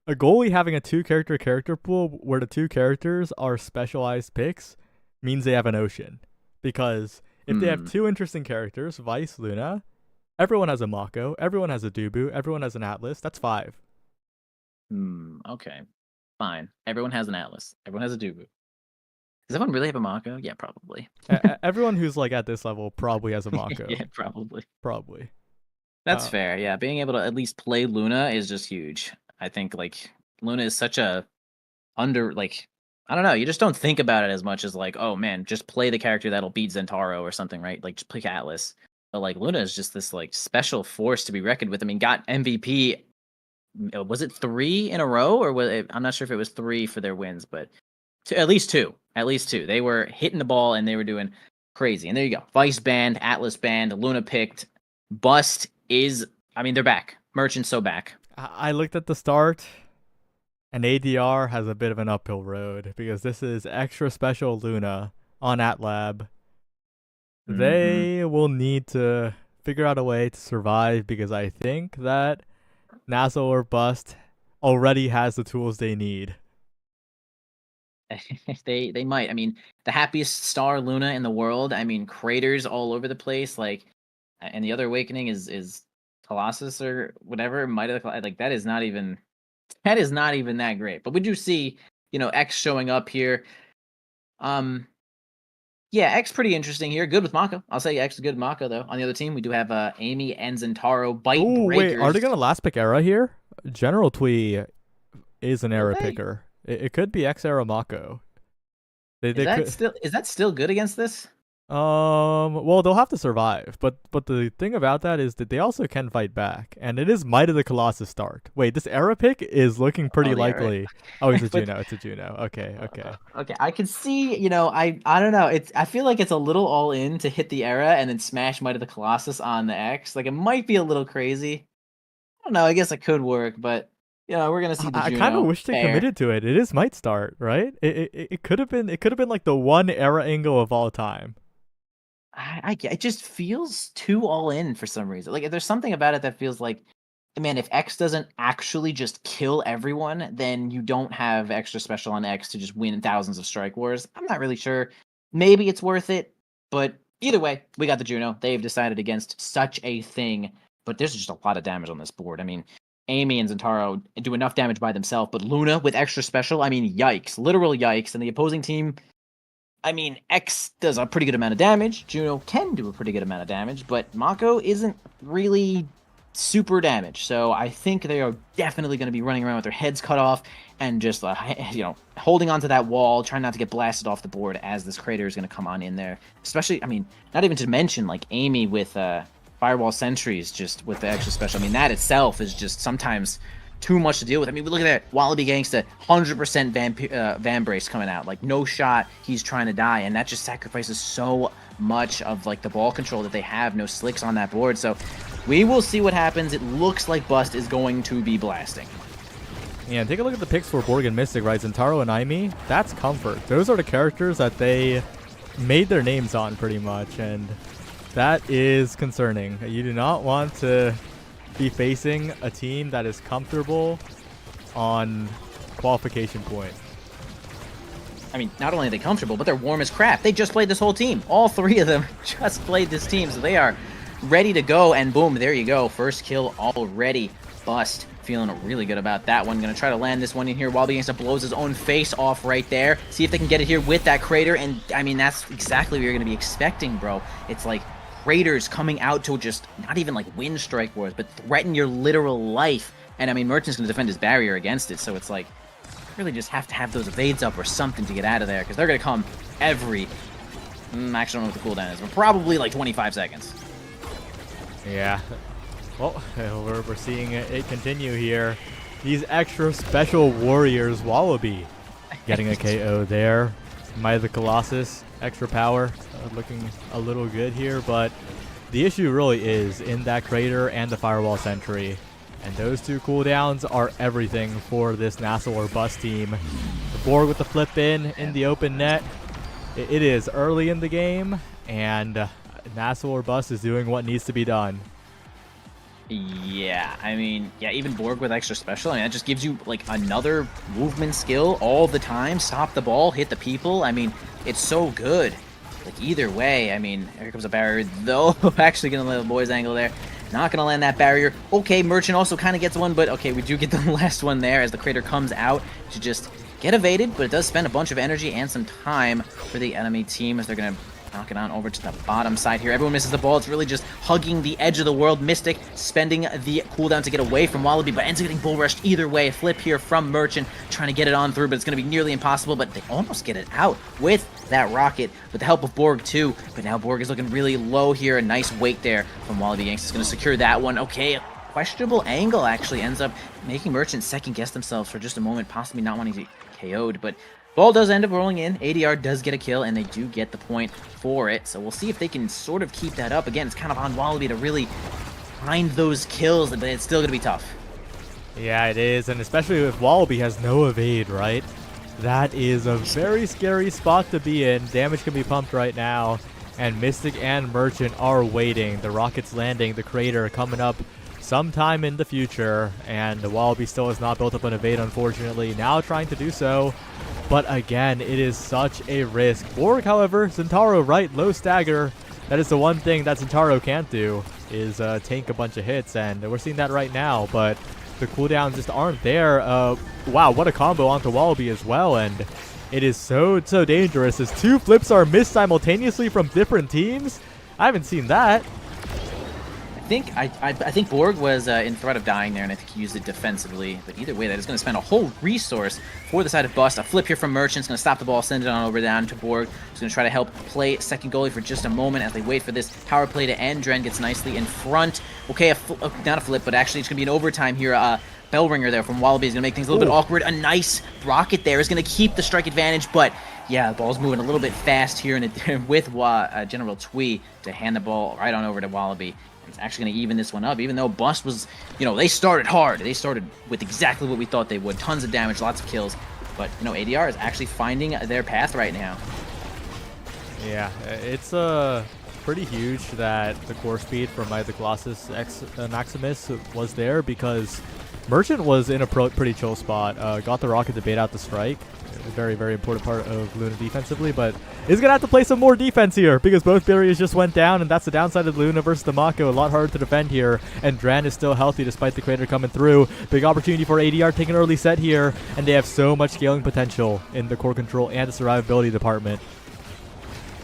A goalie having a 2-character pool where the 2 characters are specialized picks means they have an ocean, because if they have 2 interesting characters, Vice, Luna, everyone has a Mako, everyone has a Dubu, everyone has an Atlas. That's 5. Okay, fine. Everyone has an Atlas. Everyone has a Dubu. Does everyone really have a Mako? Yeah, probably. Everyone who's like at this level probably has a Mako. Yeah, probably. That's fair. Yeah, being able to at least play Luna is just huge. I think like Luna is such a I don't know, you just don't think about it as much as like, oh man, just play the character that'll beat Zentaro or something, right? Like just pick Atlas. But like Luna is just this like special force to be reckoned with. I mean, got MVP, was it 3 in a row, or was it, I'm not sure if it was 3 for their wins, but at least two. They were hitting the ball and they were doing crazy. And there you go. Vice banned, Atlas banned, Luna picked. Bust is, I mean, they're back. Merchant's so back. I looked at the start, and ADR has a bit of an uphill road, because this is extra special Luna on AtLab. They will need to figure out a way to survive, because I think that NASL or Bust already has the tools they need. They might. I mean, the happiest star Luna in the world. I mean, craters all over the place. Like, and the other awakening is Colossus or whatever. Might have like that is not even that great. But we do see, you know, X showing up here. Yeah, X pretty interesting here. Good with Mako. I'll say X is good with Mako though. On the other team, we do have Amy and Zentaro bite breakers. Wait, are they gonna last pick Era here? General Twee is an Era picker. It could be X Era Mako. Is that still good against this? Well, they'll have to survive, but the thing about that is that they also can fight back, and it is Might of the Colossus start. Wait, this era pick is looking pretty the era. likely. Oh, it's a But- Juno. It's a Juno. Okay, okay. Okay, I can see, I don't know. I feel like it's a little all in to hit the era and then smash Might of the Colossus on the X. Like, it might be a little crazy. I don't know. I guess it could work, but we're gonna see the I Juno. kind of wish they Fair. committed to it. It is Might start, right? It could have been like the one era angle of all time. It just feels too all in for some reason. Like, if there's something about it that feels like, man, if X doesn't actually just kill everyone, then you don't have extra special on X to just win thousands of strike wars. I'm not really sure. Maybe it's worth it, but either way, we got the Juno. They've decided against such a thing, but there's just a lot of damage on this board. I mean, Amy and Zentaro do enough damage by themselves, but Luna with extra special, I mean, yikes. Literal yikes. And the opposing team, I mean, X does a pretty good amount of damage. Juno can do a pretty good amount of damage, but Mako isn't really super damaged. So I think they are definitely going to be running around with their heads cut off and just, holding onto that wall, trying not to get blasted off the board as this crater is going to come on in there. Especially, I mean, not even to mention, like, Amy with Firewall Sentries just with the extra special. I mean, that itself is just sometimes too much to deal with. I mean, we look at that Wallaby Gangsta, 100% Van Brace coming out. Like, no shot, he's trying to die. And that just sacrifices so much of, like, the ball control that they have. No slicks on that board. So we will see what happens. It looks like Bust is going to be blasting. Yeah, take a look at the picks for Borg and Mystic, right? Zentaro and Aimi, that's comfort. Those are the characters that they made their names on pretty much. And that is concerning. You do not want to be facing a team that is comfortable on qualification point. I mean, not only are they comfortable, but they're warm as crap. They just played this whole team. All three of them just played this team, so they are ready to go, and boom, there you go. First kill already. Bust. Feeling really good about that one. Gonna try to land this one in here. Wallaby Gangsta blows his own face off right there. See if they can get it here with that crater, and I mean, that's exactly what you're gonna be expecting, bro. It's like craters coming out to just not even like win strike wars, but threaten your literal life. And I mean, Merchant's gonna defend his barrier against it, so it's like really just have to have those evades up or something to get out of there, because they're gonna come every actually, I don't know what the cooldown is, but probably like 25 seconds. Yeah. Well, we're seeing it continue here. These extra special warriors, Wallaby getting a KO there. Might of the Colossus, extra power, looking a little good here, but the issue really is in that crater and the Firewall Sentry. And those two cooldowns are everything for this NASL or Bust team. The Borg with the flip in the open net. It is early in the game, and NASL or Bust is doing what needs to be done. Yeah, I mean, yeah, even Borg with extra special, I mean, that just gives you, like, another movement skill all the time. Stop the ball, hit the people. I mean, it's so good. Like, either way, I mean, here comes a barrier, though. Actually gonna let the boys angle there. Not gonna land that barrier. Okay, Merchant also kind of gets one, but okay, we do get the last one there as the crater comes out to just get evaded, but it does spend a bunch of energy and some time for the enemy team as they're gonna knock it on over to the bottom side here. Everyone misses the ball. It's really just hugging the edge of the world. Mystic spending the cooldown to get away from Wallaby, but ends up getting bull rushed either way. A flip here from Merchant, trying to get it on through, but it's going to be nearly impossible, but they almost get it out with that rocket, with the help of Borg too. But now Borg is looking really low here. A nice wait there from Wallaby Gangsta is going to secure that one. Okay, a questionable angle actually ends up making Merchant second guess themselves for just a moment, possibly not wanting to get KO'd, but ball does end up rolling in. ADR does get a kill, and they do get the point for it. So we'll see if they can sort of keep that up. Again, it's kind of on Wallaby to really find those kills, but it's still going to be tough. Yeah, it is, and especially if Wallaby has no evade, right? That is a very scary spot to be in. Damage can be pumped right now, and Mystic and Merchant are waiting. The rocket's landing, the crater coming up sometime in the future, and the Wallaby still has not built up an evade, unfortunately. Now trying to do so. But again, it is such a risk. Borg, however, Zentaro, right, low stagger. That is the one thing that Zentaro can't do, is tank a bunch of hits, and we're seeing that right now, but the cooldowns just aren't there. Wow, what a combo onto Wallaby as well, and it is so dangerous as two flips are missed simultaneously from different teams. I haven't seen that. think Borg was in threat of dying there, and I think he used it defensively. But either way, that is going to spend a whole resource for the side of Bust. A flip here from Merchant's going to stop the ball, send it on over down to Borg. He's going to try to help play second goalie for just a moment as they wait for this power play to end. Dren gets nicely in front. Okay, not a flip, but actually it's going to be an overtime here. Bell ringer there from Wallaby is going to make things a little bit awkward. A nice rocket there is going to keep the strike advantage, but yeah, the ball's moving a little bit fast here, and with General Twee to hand the ball right on over to Wallaby. It's actually going to even this one up, even though Bust was, they started hard. They started with exactly what we thought they would. Tons of damage, lots of kills. But, ADR is actually finding their path right now. Yeah, it's pretty huge that the core speed from either Colossus X Maximus was there, because Merchant was in a pretty chill spot. Got the rocket to bait out the strike. A very, very important part of Luna defensively, but is going to have to play some more defense here because both barriers just went down, and that's the downside of Luna versus the Mako. A lot harder to defend here, and Dran is still healthy despite the Crater coming through. Big opportunity for ADR taking an early set here, and they have so much scaling potential in the core control and the survivability department.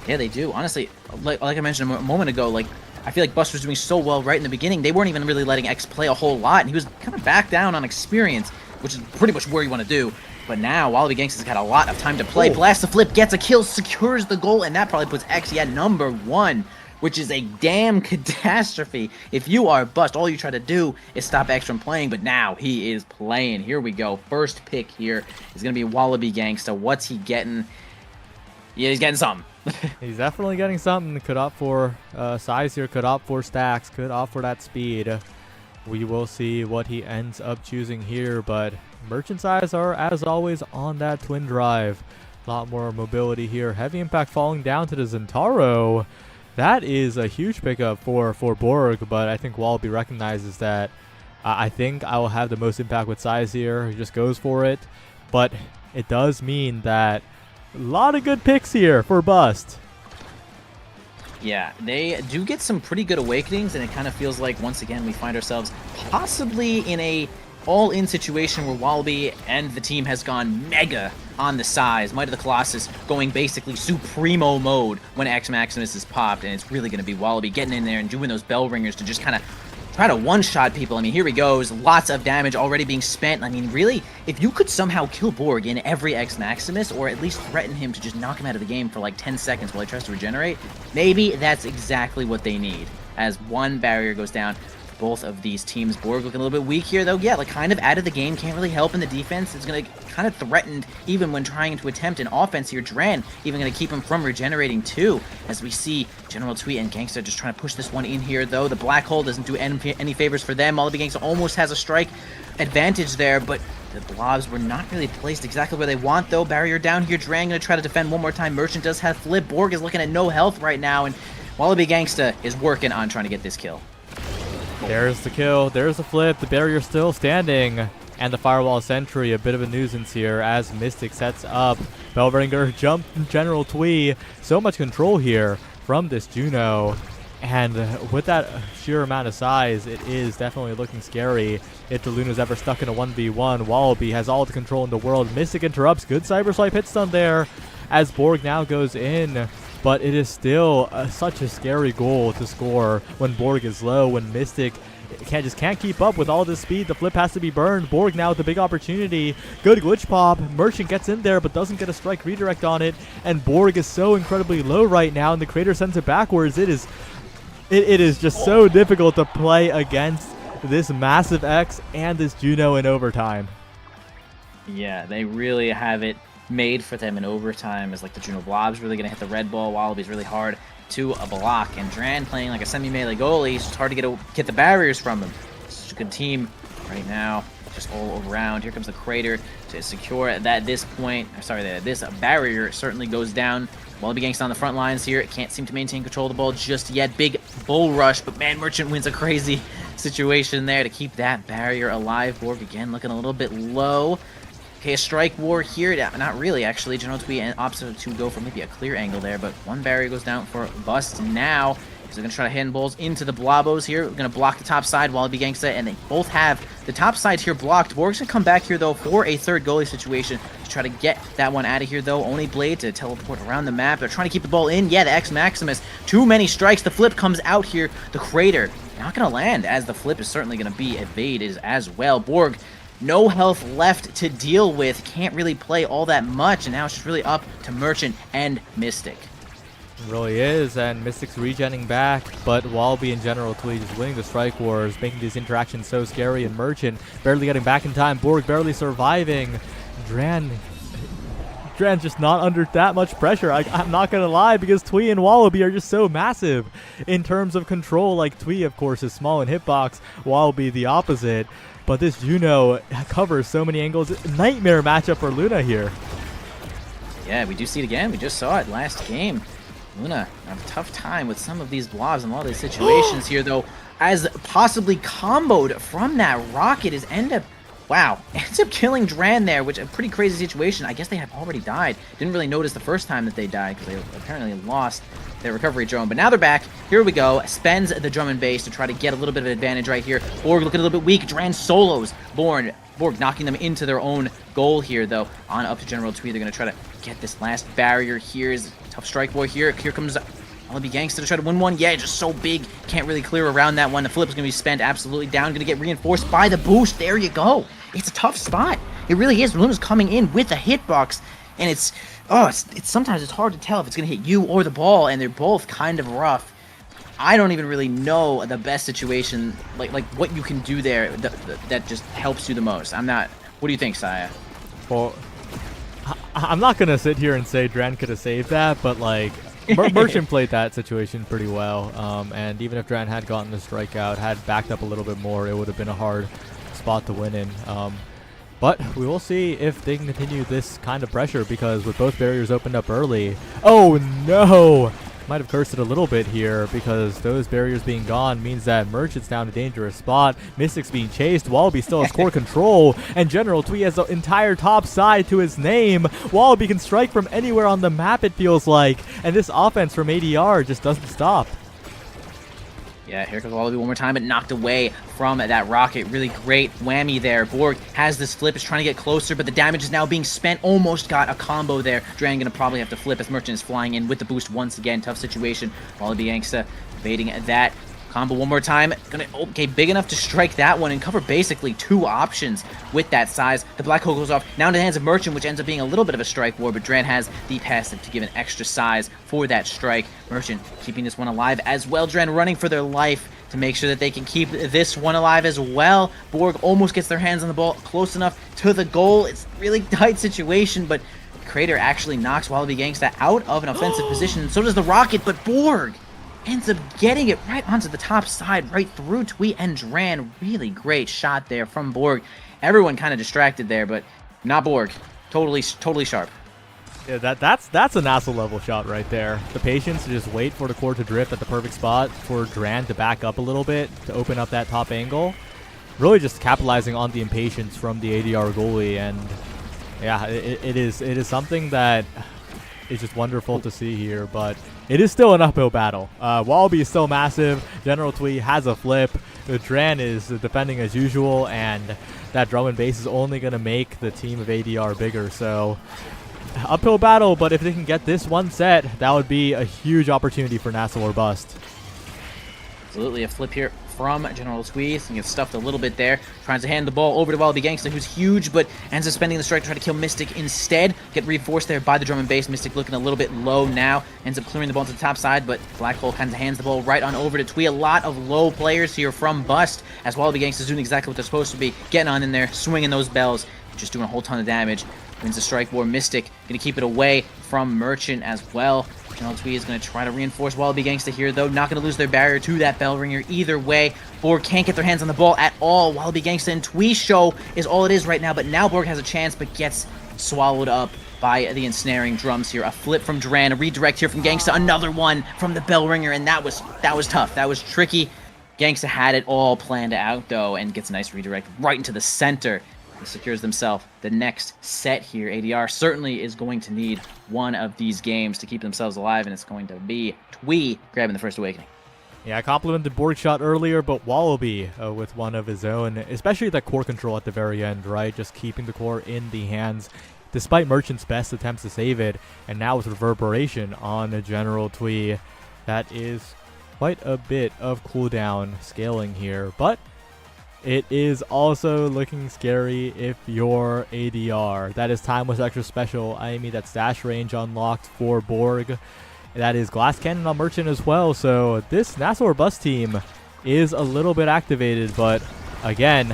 Yeah, they do. Honestly, like I mentioned a moment ago, I feel like Bust was doing so well right in the beginning. They weren't even really letting X play a whole lot, and he was kind of back down on experience, which is pretty much where you want to do. But now, Wallaby Gangsta's got a lot of time to play. Blast the flip, gets a kill, secures the goal, and that probably puts X at number 1, which is a damn catastrophe. If you are Bust, all you try to do is stop X from playing, but now he is playing. Here we go. First pick here is going to be Wallaby Gangsta. What's he getting? Yeah, he's getting something. He's definitely getting something. Could opt for size here, could opt for stacks, could opt for that speed. We will see what he ends up choosing here, but Merchant's eyes are, as always, on that twin drive. A lot more mobility here. Heavy impact falling down to the Zentaro. That is a huge pickup for Borg, but I think Wallaby recognizes that. I think I will have the most impact with size here. He just goes for it, but it does mean that a lot of good picks here for Bust. Yeah, they do get some pretty good awakenings, and it kind of feels like, once again, we find ourselves possibly in a all-in situation where Wallaby and the team has gone mega on the size. Might of the Colossus going basically Supremo mode when X Maximus is popped, and it's really going to be Wallaby getting in there and doing those bell ringers to just kind of try to one-shot people. I mean, here he goes. Lots of damage already being spent. I mean, really, if you could somehow kill Borg in every X Maximus, or at least threaten him to just knock him out of the game for like 10 seconds while he tries to regenerate, maybe that's exactly what they need. As one barrier goes down for both of these teams. Borg looking a little bit weak here, though. Yeah, kind of out of the game. Can't really help in the defense. It's going to kind of threatened even when trying to attempt an offense here. Dran even going to keep him from regenerating too, as we see General Twee and Gangsta just trying to push this one in here, though. The black hole doesn't do any favors for them. Wallaby Gangsta almost has a strike advantage there, but the blobs were not really placed exactly where they want, though. Barrier down here. Dran going to try to defend one more time. Merchant does have flip. Borg is looking at no health right now, and Wallaby Gangsta is working on trying to get this kill. There's the kill. There's the flip. The barrier still standing. And the Firewall Sentry, a bit of a nuisance here as Mystic sets up. Bellringer jump General Twee. So much control here from this Juno. And with that sheer amount of size, it is definitely looking scary. If the Luna's ever stuck in a 1v1, Wallaby has all the control in the world. Mystic interrupts. Good Cyber Swipe hit stun there as Borg now goes in. But it is still such a scary goal to score when Borg is low, when Mystic can't keep up with all this speed. The flip has to be burned. Borg now with the big opportunity. Good glitch pop. Merchant gets in there but doesn't get a strike redirect on it. And Borg is so incredibly low right now, and the Crater sends it backwards. It is just so difficult to play against this massive X and this Juno in overtime. Yeah, they really have it made for them in overtime, as the Juno Blob's really going to hit the red ball. Wallaby's really hard to a block, and Dran playing like a semi-melee goalie. It's just hard to get the barriers from him. Such a good team right now, just all around. Here comes the Crater to secure that this barrier certainly goes down. Wallaby Gangsta on the front lines here. Can't seem to maintain control of the ball just yet. Big bull rush, but man, Merchant wins a crazy situation there to keep that barrier alive. Borg again looking a little bit low. Okay, a strike war here. Not really, actually. General Twee and opposite to go for maybe a clear angle there, but one barrier goes down for Bust now. So they're going to try to hand balls into the Blobos here. We're going to block the top side, Wallaby Gangsta, and they both have the top side here blocked. Borg's going to come back here, though, for a third goalie situation to try to get that one out of here, though. Only Blade to teleport around the map. They're trying to keep the ball in. Yeah, the X Maximus. Too many strikes. The flip comes out here. The Crater not going to land, as the flip is certainly going to be evaded as well. Borg, no health left to deal with, can't really play all that much, and now it's just really up to Merchant and Mystic. It really is, and Mystic's regenning back, but Wallaby and General Twee just winning the strike wars, making these interactions so scary, and Merchant barely getting back in time, Borg barely surviving. Dran's just not under that much pressure. I'm not gonna lie, because Twee and Wallaby are just so massive in terms of control. Like, Twee, of course, is small in hitbox, Wallaby the opposite, but this Juno covers so many angles. Nightmare matchup for Luna here. Yeah, we do see it again. We just saw it last game. Luna have a tough time with some of these blobs and a lot of these situations here, though, as possibly comboed from that rocket is ends up killing Dran there, which a pretty crazy situation. I guess they have already died. Didn't really notice the first time that they died because they apparently lost their recovery drone. But now they're back. Here we go. Spends the drum and bass to try to get a little bit of an advantage right here. Borg looking a little bit weak. Dran solos Borg knocking them into their own goal here, though. On up to General Twee. They're going to try to get this last barrier here. Is tough strike boy here. Here comes Wallaby Gangsta to try to win one. Yeah, just so big. Can't really clear around that one. The flip is going to be spent absolutely down. Going to get reinforced by the boost. There you go. It's a tough spot. It really is. Luna's coming in with a hitbox, and it's sometimes it's hard to tell if it's going to hit you or the ball, and they're both kind of rough. I don't even really know the best situation, like what you can do there that just helps you the most. I'm not. What do you think, Saya? Well, I'm not gonna sit here and say Dran could have saved that, but like Merchant played that situation pretty well. And even if Dran had gotten the strikeout, had backed up a little bit more, it would have been a hard spot to win in. But we will see if they can continue this kind of pressure, because with both barriers opened up early. Oh no! Might have cursed it a little bit here, because those barriers being gone means that Merchant's down a dangerous spot. Mystic's being chased. Wallaby still has core control, and General Twee has the entire top side to his name. Wallaby can strike from anywhere on the map, it feels like, and this offense from ADR just doesn't stop. Yeah, here comes Wallaby one more time, but knocked away from that rocket. Really great whammy there. Borg has this flip, is trying to get closer, but the damage is now being spent. Almost got a combo there. Dran gonna probably have to flip as Merchant is flying in with the boost once again. Tough situation. Wallaby Gangsta evading that combo one more time. Okay, big enough to strike that one and cover basically two options with that size. The black hole goes off now into the hands of Merchant, which ends up being a little bit of a strike war, but Dran has the passive to give an extra size for that strike. Merchant keeping this one alive as well. Dran running for their life to make sure that they can keep this one alive as well. Borg almost gets their hands on the ball close enough to the goal. It's a really tight situation, but Crater actually knocks Wallaby Gangsta out of an offensive position, and so does the rocket, but Borg ends up getting it right onto the top side, right through Twee and Dran. Really great shot there from Borg. Everyone kind of distracted there, but not Borg. Totally sharp. Yeah, that's a NASL level shot right there. The patience to just wait for the core to drift at the perfect spot for Dran to back up a little bit to open up that top angle. Really just capitalizing on the impatience from the ADR goalie, and yeah, it is something that is just wonderful to see here, but it is still an uphill battle. Wallaby is still massive. General Twee has a flip. Dran is defending as usual, and that drum and bass is only going to make the team of ADR bigger. So uphill battle, but if they can get this one set, that would be a huge opportunity for NASL or bust. Absolutely, a flip here from General Twee. He gets stuffed a little bit there. Trying to hand the ball over to Wallaby Gangsta, who's huge, but ends up spending the strike to try to kill Mystic instead. Get reinforced there by the drum and bass. Mystic looking a little bit low now. Ends up clearing the ball to the top side, but Black Hole kind of hands the ball right on over to Twee. A lot of low players here from Bust, as Wallaby Gangsta's doing exactly what they're supposed to be. Getting on in there, swinging those bells, just doing a whole ton of damage. Wins the strike war. Mystic going to keep it away from Merchant as well. General Twee is going to try to reinforce Wallaby Gangsta here, though. Not going to lose their barrier to that bell ringer either way. Borg can't get their hands on the ball at all. Wallaby Gangsta and Twee show is all it is right now, but now Borg has a chance, but gets swallowed up by the ensnaring drums here. A flip from Dran, a redirect here from Gangsta, another one from the bell ringer, and that was tough. That was tricky. Gangsta had it all planned out, though, and gets a nice redirect right into the center. Secures themselves the next set here. ADR certainly is going to need one of these games to keep themselves alive, and it's going to be Twee grabbing the first awakening. Yeah, I complimented Borg shot earlier, but Wallaby with one of his own, especially that core control at the very end, right? Just keeping the core in the hands, despite Merchant's best attempts to save it, and now with reverberation on General Twee. That is quite a bit of cooldown scaling here, but it is also looking scary if you're ADR. That is Timeless Extra Special. I mean, that's dash range unlocked for Borg. That is Glass Cannon on Merchant as well. So this NASL Bus team is a little bit activated, but again,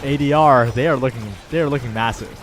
ADR, they are looking massive.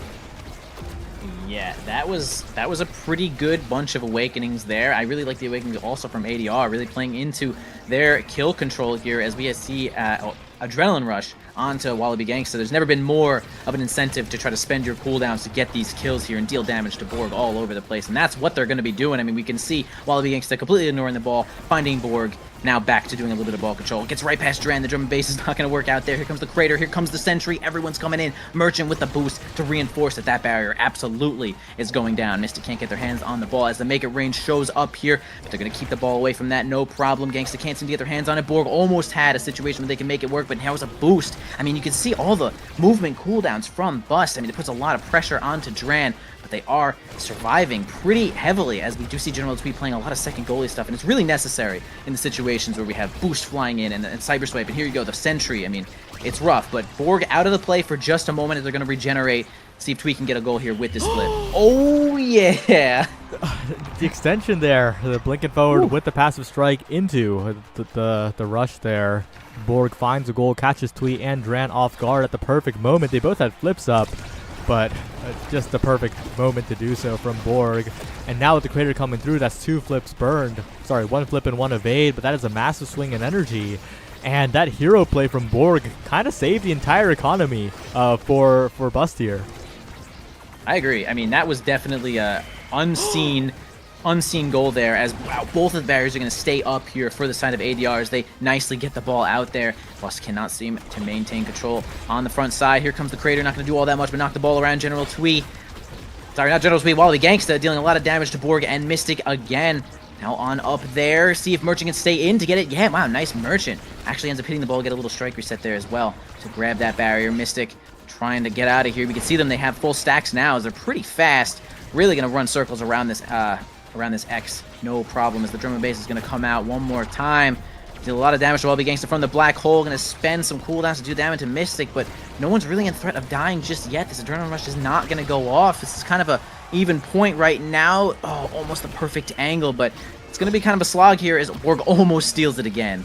Yeah, that was a pretty good bunch of awakenings there. I really like the awakenings also from ADR, really playing into their kill control here as we see Adrenaline Rush onto Wallaby Gangsta. There's never been more of an incentive to try to spend your cooldowns to get these kills here and deal damage to Borg all over the place, and that's what they're going to be doing. I mean, we can see Wallaby Gangsta completely ignoring the ball, finding Borg, now back to doing a little bit of ball control. Gets right past Dran. The German base is not going to work out there. Here comes the Crater. Here comes the Sentry. Everyone's coming in. Merchant with the boost to reinforce that barrier absolutely is going down. Mystic can't get their hands on the ball as the make it range shows up here, but they're going to keep the ball away from that. No problem. Gangsta can't seem to get their hands on it. Borg almost had a situation where they can make it work, but now it's a boost. I mean, you can see all the movement cooldowns from Bust. I mean, it puts a lot of pressure onto Dran, but they are surviving pretty heavily as we do see General Tweet playing a lot of second goalie stuff, and it's really necessary in the situations where we have boost flying in and Cyber Swipe, and here you go, the Sentry. I mean, it's rough, but Borg out of the play for just a moment as they're going to regenerate. See if Tweet can get a goal here with this flip. Oh, yeah. The extension there, the blinking forward with the passive strike into the rush there. Borg finds a goal, catches Tweet and Dran off guard at the perfect moment. They both had flips up, but just the perfect moment to do so from Borg. And now with the Crater coming through, that's 2 flips burned. Sorry, 1 flip and 1 evade, but that is a massive swing in energy. And that hero play from Borg kind of saved the entire economy for Bust here. I agree. I mean, that was definitely a unseen goal there, as wow, both of the barriers are going to stay up here for the side of ADR as they nicely get the ball out there. Bust cannot seem to maintain control on the front side. Here comes the Crater, not going to do all that much, but knock the ball around General Twee. Sorry, not General Twee, Wallaby Gangsta dealing a lot of damage to Borg and Mystic again. Now on up there, see if Merchant can stay in to get it. Yeah, wow, nice Merchant. Actually ends up hitting the ball, get a little strike reset there as well to grab that barrier. Mystic trying to get out of here. We can see them, they have full stacks now as they're pretty fast. Really going to run circles around this X. No problem as the German base is going to come out one more time. Did a lot of damage to Wallaby Gangsta from the black hole. Going to spend some cooldowns to do damage to Mystic, but no one's really in threat of dying just yet. This Adrenaline Rush is not going to go off. This is kind of a even point right now. Oh, almost the perfect angle, but it's going to be kind of a slog here as Borg almost steals it again.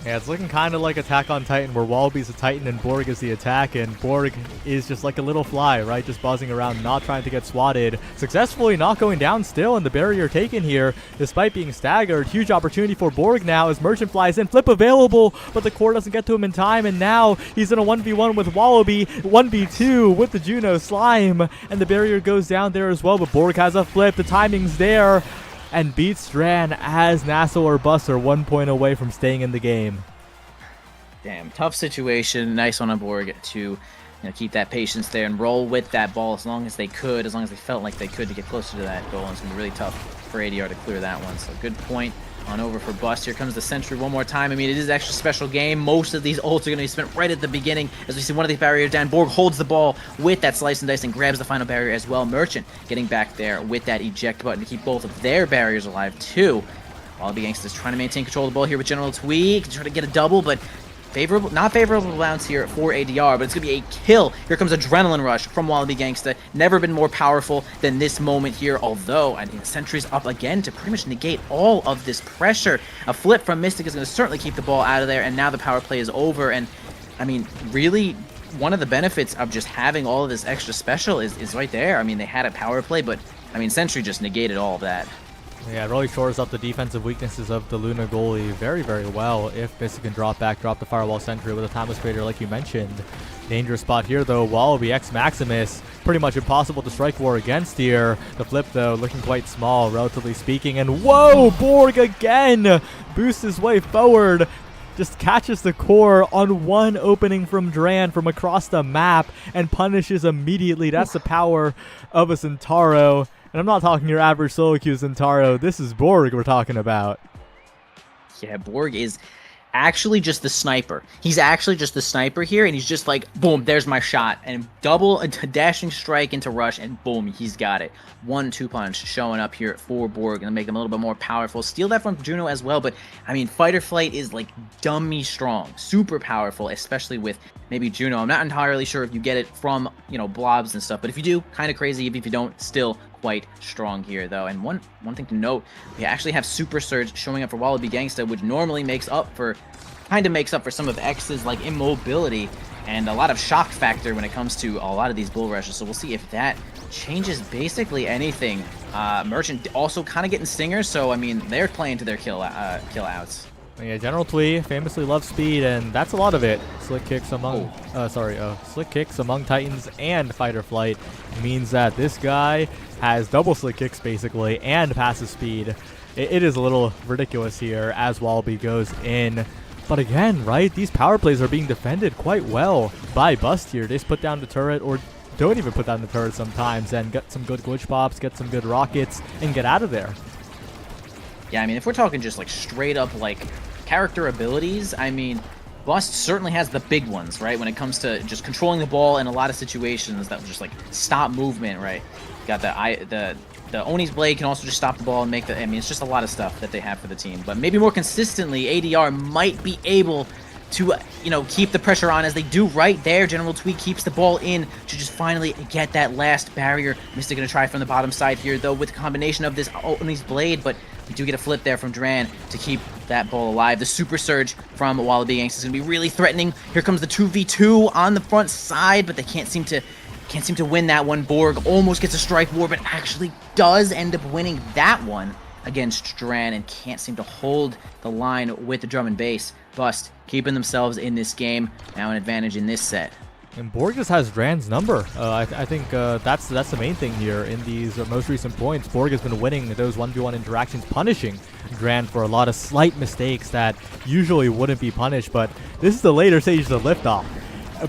Yeah, it's looking kind of like Attack on Titan, where Wallaby's a Titan and Borg is the attack, and Borg is just like a little fly, right? Just buzzing around, not trying to get swatted. Successfully not going down still, and the barrier taken here, despite being staggered. Huge opportunity for Borg now as Merchant flies in. Flip available, but the core doesn't get to him in time, and now he's in a 1v1 with Wallaby, 1v2 with the Juno Slime, and the barrier goes down there as well, but Borg has a flip. The timing's there, and beats Dran as NASL or Bust are 1 point away from staying in the game. Damn, tough situation. Nice on Borg to keep that patience there and roll with that ball as long as they could, as long as they felt like they could to get closer to that goal. And it's going to be really tough for ADR to clear that one. So good point on over for Bust. Here comes the Sentry one more time. I mean, it is an extra special game. Most of these ults are going to be spent right at the beginning as we see one of these barriers down. Borg holds the ball with that slice and dice and grabs the final barrier as well. Merchant getting back there with that eject button to keep both of their barriers alive too. Wallaby Gangsta's trying to maintain control of the ball here with General Tweak, trying to get a double, but not favorable bounce here for ADR, but it's going to be a kill. Here comes Adrenaline Rush from Wallaby Gangsta. Never been more powerful than this moment here, although I mean, Sentry's up again to pretty much negate all of this pressure. A flip from Mystic is going to certainly keep the ball out of there, and now the power play is over. And I mean, really, one of the benefits of just having all of this extra special is right there. I mean, they had a power play, but I mean, Sentry just negated all of that. Yeah, it really shores up the defensive weaknesses of the Luna goalie very, very well. If Mystic can drop back, drop the Firewall Sentry with a Timeless Crater like you mentioned. Dangerous spot here though, Wallaby X Maximus. Pretty much impossible to strike war against here. The flip though, looking quite small, relatively speaking. And whoa, Borg again! Boosts his way forward. Just catches the core on one opening from Dran from across the map and punishes immediately. That's the power of a Centauro. And I'm not talking your average solo queue Centauro. This is Borg we're talking about. Yeah, Borg is actually just the sniper. He's actually just the sniper here, and he's just like, boom, there's my shot, and double a dashing strike into rush, and boom, he's got it. 1-2 punch showing up here for Borg, and make him a little bit more powerful. Steal that from Juno as well, but I mean, Fight or Flight is like dummy strong, super powerful, especially with maybe Juno. I'm not entirely sure if you get it from, you know, blobs and stuff, but if you do, kind of crazy. Even if you don't, still quite strong here though. And one thing to note, we actually have Super Surge showing up for Wallaby Gangsta, which normally kind of makes up for some of X's like immobility and a lot of shock factor when it comes to a lot of these bull rushes. So we'll see if that changes basically anything. Merchant also kind of getting stingers, so I mean, they're playing to their kill outs. Yeah, General Twee famously loves speed, and that's a lot of it. Slick kicks among, slick kicks among Titans and Fight or Flight means that this guy has double slick kicks basically and passive speed. It is a little ridiculous here as Wallaby goes in. But again, right, these power plays are being defended quite well by Bust here. They just put down the turret, or don't even put down the turret sometimes, and get some good glitch pops, get some good rockets, and get out of there. Yeah, I mean, if we're talking just like straight up like character abilities, I mean, Bust certainly has the big ones, right? When it comes to just controlling the ball in a lot of situations that will just like stop movement, right? Got the Oni's Blade can also just stop the ball and make I mean, it's just a lot of stuff that they have for the team. But maybe more consistently, ADR might be able to, you know, keep the pressure on as they do right there. General Twee keeps the ball in to just finally get that last barrier. Mystic gonna try from the bottom side here, though, with a combination of this Oni's Blade, but we do get a flip there from Dran to keep that ball alive. The Super Surge from Wallaby Gangsta is gonna be really threatening. Here comes the 2v2 on the front side, but they can't seem to win that one. Borg almost gets a strike war, but actually does end up winning that one against Dran and can't seem to hold the line with the drum and bass. Bust keeping themselves in this game, now an advantage in this set. And Borg just has Dran's number. I think that's the main thing here in these most recent points. Borg has been winning those 1v1 interactions, punishing Dran for a lot of slight mistakes that usually wouldn't be punished, but this is the later stages of Liftoff.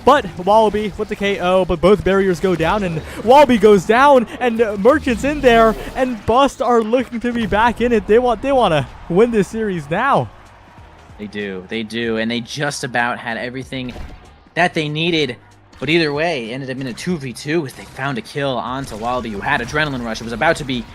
But Wallaby with the KO, but both barriers go down, and Wallaby goes down, and Merchant's in there, and Bust are looking to be back in it. They want to win this series now. They do, and they just about had everything that they needed. But either way, it ended up in a 2v2 as they found a kill onto Wallaby, who had Adrenaline Rush. It was about to be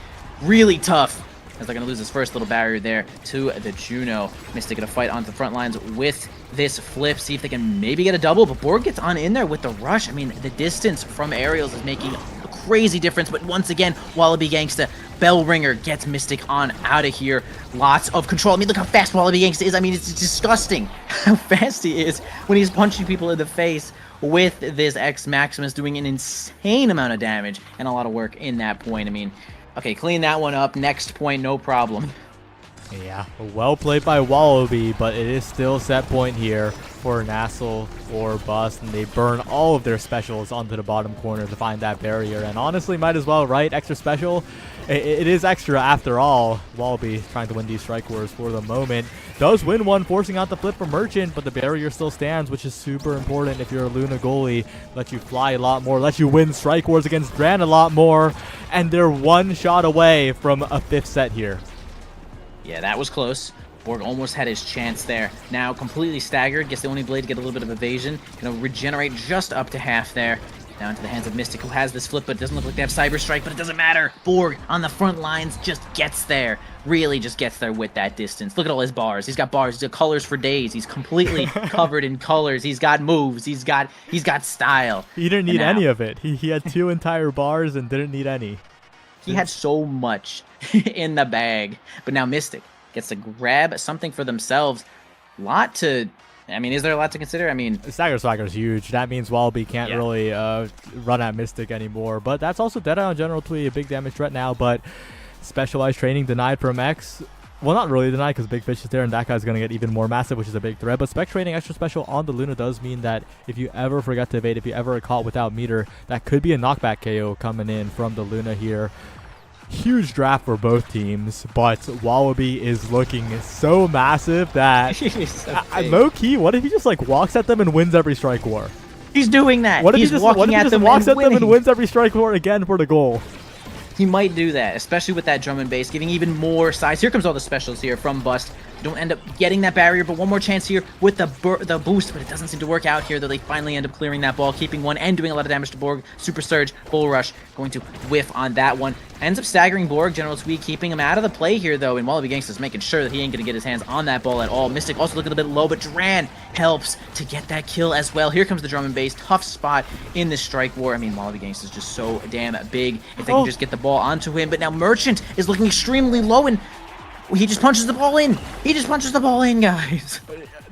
really tough as they're going to lose this first little barrier there to the Juno. Mystic going to fight onto the front lines with this flip, see if they can maybe get a double, but Borg gets on in there with the rush. I mean, the distance from aerials is making a crazy difference, but once again, Wallaby Gangsta, Bellringer gets Mystic on out of here. Lots of control. I mean, look how fast Wallaby Gangsta is. I mean, it's disgusting how fast he is when he's punching people in the face with this X Maximus, doing an insane amount of damage and a lot of work in that point. I mean, okay, clean that one up. Next point, no problem. Yeah, well played by Wallaby, but it is still set point here for NASL or Bust, and they burn all of their specials onto the bottom corner to find that barrier. And honestly, might as well, right? Extra special. It is extra after all. Wallaby trying to win these strike wars for the moment. Does win one, forcing out the flip from Merchant, but the barrier still stands, which is super important if you're a Luna goalie. Let you fly a lot more, let you win strike wars against Dran a lot more, and they're one shot away from a 5th set here. Yeah, that was close. Borg almost had his chance there. Now completely staggered, gets the Oni Blade to get a little bit of evasion. Gonna regenerate just up to half there. Down to the hands of Mystic, who has this flip, but it doesn't look like they have Cyber Strike, but it doesn't matter. Borg on the front lines just gets there. Really just gets there with that distance. Look at all his bars. He's got bars. He's got colors for days. He's completely covered in colors. He's got moves. He's got style. He didn't need any of it. He had 2 entire bars and didn't need any. He had so much in the bag. But now Mystic gets to grab something for themselves. I mean, is there a lot to consider? I mean, Stagger Swagger's huge. That means Wallaby can't really run at Mystic anymore. But that's also Dead Eye on General Twee, a big damage threat now. But specialized training denied from X. Well, not really denied because Big Fish is there and that guy's going to get even more massive, which is a big threat. But spec training extra special on the Luna does mean that if you ever forget to evade, if you ever are caught without meter, that could be a knockback KO coming in from the Luna here. Huge draft for both teams, but Wallaby is looking so massive that so low-key, what if he just like walks at them and wins every strike war? He's doing that. What if He's he just walking at them walks and at them and wins every strike war again for the goal? He might do that, especially with that drum and bass, giving even more size. Here comes all the specials here from Bust. don't end up getting that barrier, but one more chance here with the boost, but it doesn't seem to work out here, though they finally end up clearing that ball, keeping one and doing a lot of damage to Borg. Super Surge, Bull Rush, going to whiff on that one. Ends up staggering Borg. General Twee keeping him out of the play here, though, and Wallaby Gangsta's making sure that he ain't going to get his hands on that ball at all. Mystic also looking a bit low, but Dran helps to get that kill as well. Here comes the drum and bass. Tough spot in this strike war. I mean, Wallaby Gangsta's just so damn big if they can just get the ball onto him, but now Merchant is looking extremely low, and he just punches the ball in. He just punches the ball in, guys.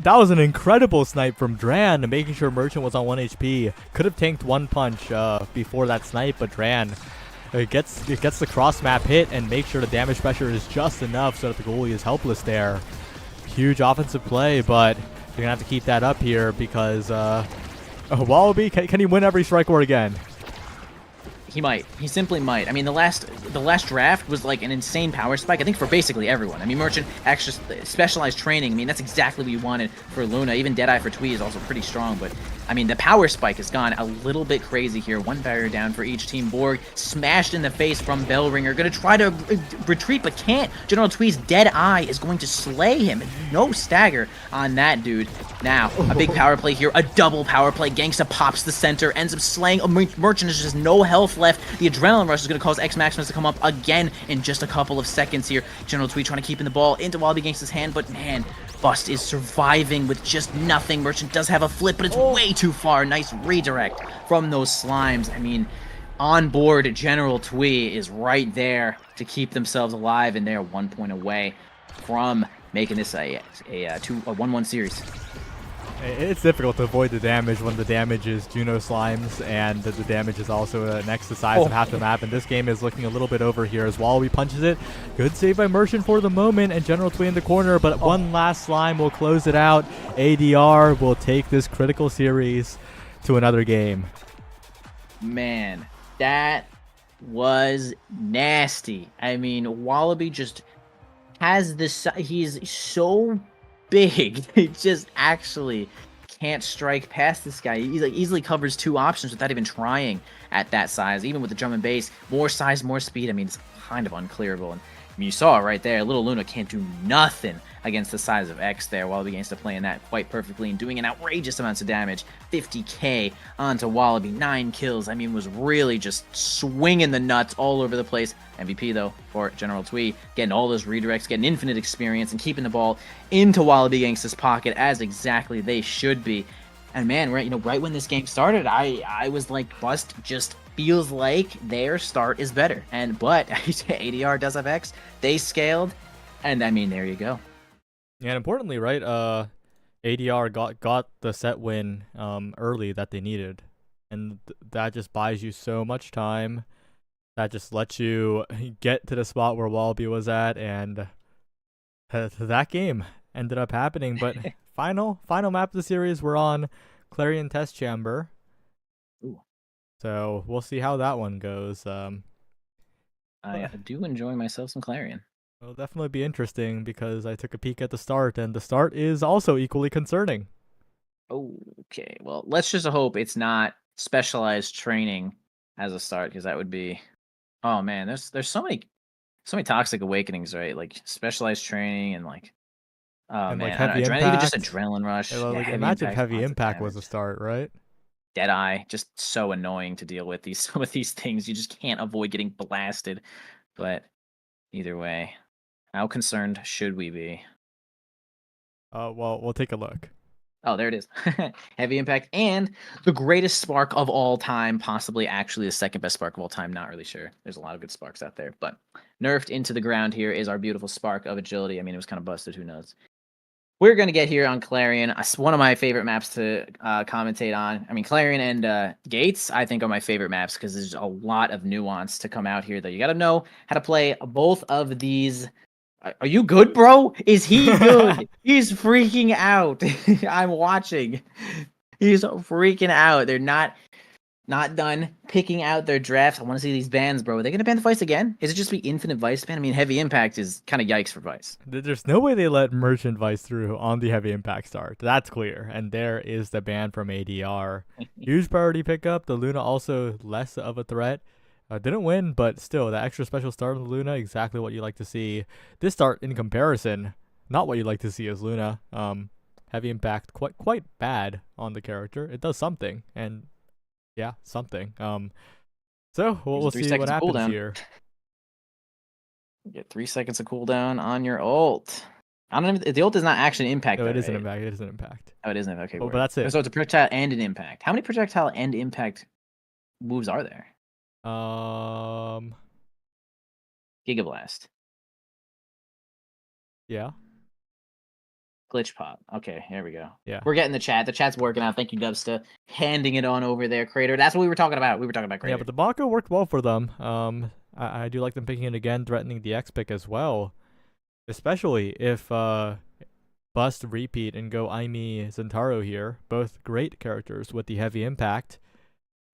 That was an incredible snipe from Dran, making sure Merchant was on 1 HP. Could have tanked one punch before that snipe, but Dran gets the cross map hit and makes sure the damage pressure is just enough so that the goalie is helpless there. Huge offensive play, but you're gonna have to keep that up here because Wallaby, can he win every strike war again? He might. He simply might. I mean, the last draft was like an insane power spike, I think, for basically everyone. I mean, Merchant, extra specialized training. I mean, that's exactly what you wanted for Luna. Even Deadeye for Twee is also pretty strong, but I mean, the power spike has gone a little bit crazy here. One barrier down for each team. Borg smashed in the face from Bellringer. Gonna try to retreat, but can't. General Twee's Deadeye is going to slay him. No stagger on that dude. Now, a big power play here. A double power play. Gangsta pops the center. Ends up slaying. Merchant has just no health left. The Adrenaline Rush is going to cause X Maximus to come up again in just a couple of seconds here. General Twee trying to keep in the ball into Wallaby Gangsta's hand, but man, Bust is surviving with just nothing. Merchant does have a flip, but it's way too far. Nice redirect from those slimes. I mean, on board, General Twee is right there to keep themselves alive, and they're 1 point away from making this a 1-1 series. It's difficult to avoid the damage when the damage is Juno Slimes and the damage is also next to size of half the map, and this game is looking a little bit over here as Wallaby punches it. Good save by Merchant for the moment, and General Twee in the corner, but one last slime will close it out. ADR will take this critical series to another game. Man, that was nasty. I mean, Wallaby just has this, he's so big, he just actually can't strike past this guy. He like easily covers two options without even trying at that size. Even with the drum and bass, more size, more speed. I mean, it's kind of unclearable. And I mean, you saw it right there. Little Luna can't do nothing against the size of X there. Wallaby begins to playing that quite perfectly and doing an outrageous amounts of damage. 50k onto Wallaby, 9 kills. I mean, was really just swinging the nuts all over the place. MVP though for General Twee, getting all those redirects, getting infinite experience, and keeping the ball into Wallaby Gangsta's pocket as exactly they should be. And man, right when this game started, I was like, Bust just feels like their start is better. But ADR does have X. They scaled, and I mean, there you go. Yeah, and importantly, right, ADR got the set win early that they needed, and that just buys you so much time. That just lets you get to the spot where Wallaby was at, and that game ended up happening. But final map of the series, we're on Clarion Test Chamber. Ooh. So we'll see how that one goes. I do enjoy myself some Clarion. It'll definitely be interesting because I took a peek at the start, and the start is also equally concerning. Okay, well, let's just hope it's not specialized training as a start, because that would be, oh man, there's so many toxic awakenings, right? Like specialized training and like, oh and man, like heavy impact. even just Adrenaline Rush. Yeah, like imagine heavy impact was a start, right? Deadeye, just so annoying to deal with some of these things. You just can't avoid getting blasted. But either way, how concerned should we be? Well, we'll take a look. Oh, there it is. Heavy impact and the greatest spark of all time, possibly actually the second best spark of all time. Not really sure. There's a lot of good sparks out there, but nerfed into the ground here is our beautiful spark of agility. I mean, it was kind of busted. Who knows? We're going to get here on Clarion, one of my favorite maps to commentate on. I mean, Clarion and Gates, I think, are my favorite maps because there's a lot of nuance to come out here, though. You got to know how to play both of these. Are you good, bro? Is he good? He's freaking out. I'm watching. He's freaking out. They're not done picking out their drafts. I want to see these bans, bro. Are they going to ban the Vice again? Is it just be infinite Vice ban? I mean, Heavy Impact is kind of yikes for Vice. There's no way they let Merchant Vice through on the Heavy Impact start. That's clear. And there is the ban from ADR. Huge priority pickup. The Luna also less of a threat. Didn't win, but still, that extra special start of the Luna, exactly what you like to see. This start, in comparison, not what you like to see as Luna. Heavy impact, quite bad on the character. It does something, and yeah, something. So we'll see what happens here. Get 3 seconds of cooldown on your ult. I don't know. The ult does not actually impact. No, that, it is right? an impact. It is an impact. Oh, it isn't. Okay, but that's it. So it's a projectile and an impact. How many projectile and impact moves are there? Gigablast. Yeah. Glitch pop. Okay, here we go. Yeah. We're getting the chat. The chat's working out. Thank you, Dubsta. Handing it on over there, Crater. That's what we were talking about. We were talking about Crater. Yeah, but the Mako worked well for them. I do like them picking it again, threatening the X pick as well. Especially if Bust repeat and go Aimi Zentaro here. Both great characters with the heavy impact.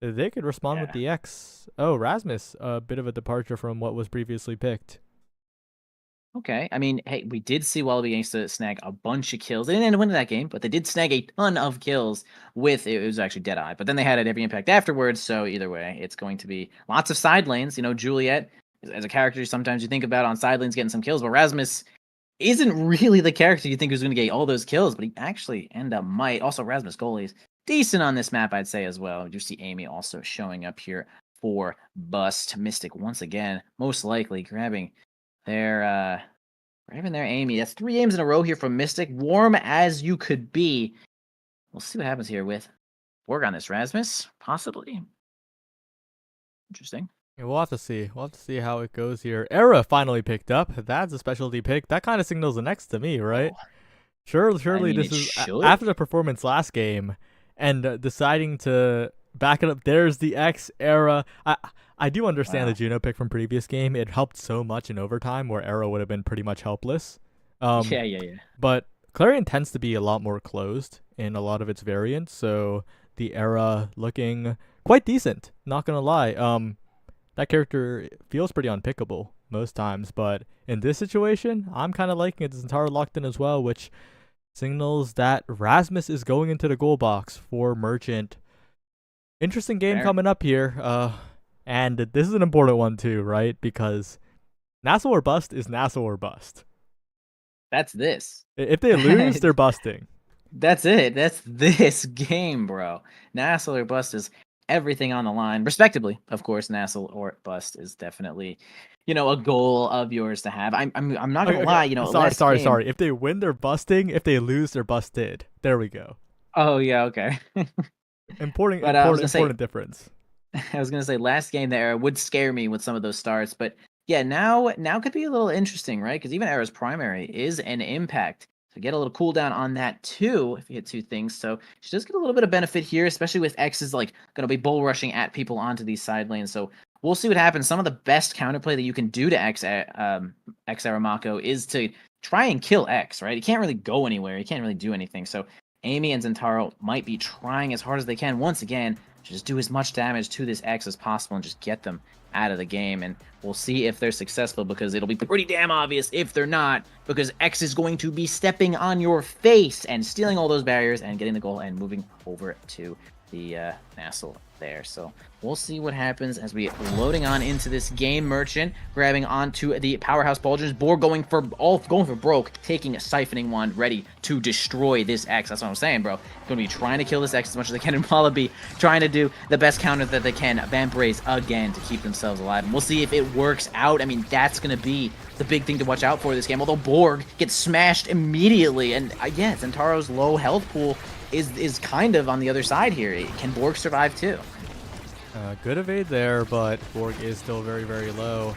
They could respond with the X. Oh, Rasmus, a bit of a departure from what was previously picked. Okay, I mean, hey, we did see Wallaby Gangsta snag a bunch of kills. They didn't end up winning that game, but they did snag a ton of kills with, it was actually Deadeye, but then they had a heavy impact afterwards, so either way, it's going to be lots of side lanes. You know, Juliet, as a character, sometimes you think about on side lanes getting some kills, but Rasmus isn't really the character you think who's going to get all those kills, but he actually might. Also, Rasmus goalies decent on this map, I'd say, as well. You see Amy also showing up here for Bust. Mystic, once again, most likely grabbing their Amy. That's 3 games in a row here from Mystic. Warm as you could be. We'll see what happens here with work on this Rasmus, possibly. Interesting. Yeah, we'll have to see. We'll have to see how it goes here. Era finally picked up. That's a specialty pick. That kind of signals the next to me, right? Surely I mean, this is after the performance last game and deciding to back it up. There's the X Era. I do understand the Juno pick from previous game. It helped so much in overtime where Era would have been pretty much helpless. Yeah. But Clarion tends to be a lot more closed in a lot of its variants, so the Era looking quite decent, not gonna lie. That character feels pretty unpickable most times, but in this situation, I'm kind of liking it. Zentaro locked in as well, which signals that Rasmus is going into the goal box for Merchant. Interesting game coming up here. And this is an important one too, right? Because NASL or bust is NASL or bust. That's this. If they lose, they're busting. That's it. That's this game, bro. NASL or bust is everything on the line. Respectively, of course, NASL or bust is definitely, a goal of yours to have. I'm not gonna lie, Sorry. If they win, they're busting. If they lose, they're busted. There we go. Oh yeah, okay. important difference. I was gonna say last game the Era would scare me with some of those starts, but yeah, now could be a little interesting, right? Because even Era's primary is an impact. So get a little cooldown on that too if you hit 2 things. So she does get a little bit of benefit here, especially with X's gonna be bull rushing at people onto these side lanes. So we'll see what happens. Some of the best counterplay that you can do to X Era Mako is to try and kill X, right? He can't really go anywhere. He can't really do anything. So Amy and Zentaro might be trying as hard as they can once again to just do as much damage to this X as possible and just get them out of the game. And we'll see if they're successful, because it'll be pretty damn obvious if they're not, because X is going to be stepping on your face and stealing all those barriers and getting the goal and moving over to the NASL there. So we'll see what happens as we loading on into this game. Merchant grabbing onto the powerhouse Bulgers. Borg going for broke, taking a siphoning wand, ready to destroy this X. That's what I'm saying, bro. Going to be trying to kill this X as much as they can, and Wallaby trying to do the best counter that they can. Vamp Raise again to keep themselves alive, and we'll see if it works out. I mean, that's going to be the big thing to watch out for this game. Although Borg gets smashed immediately, and yeah, Zentaro's low health pool is kind of on the other side here. Can Borg survive too? Good evade there, but Borg is still very, very low.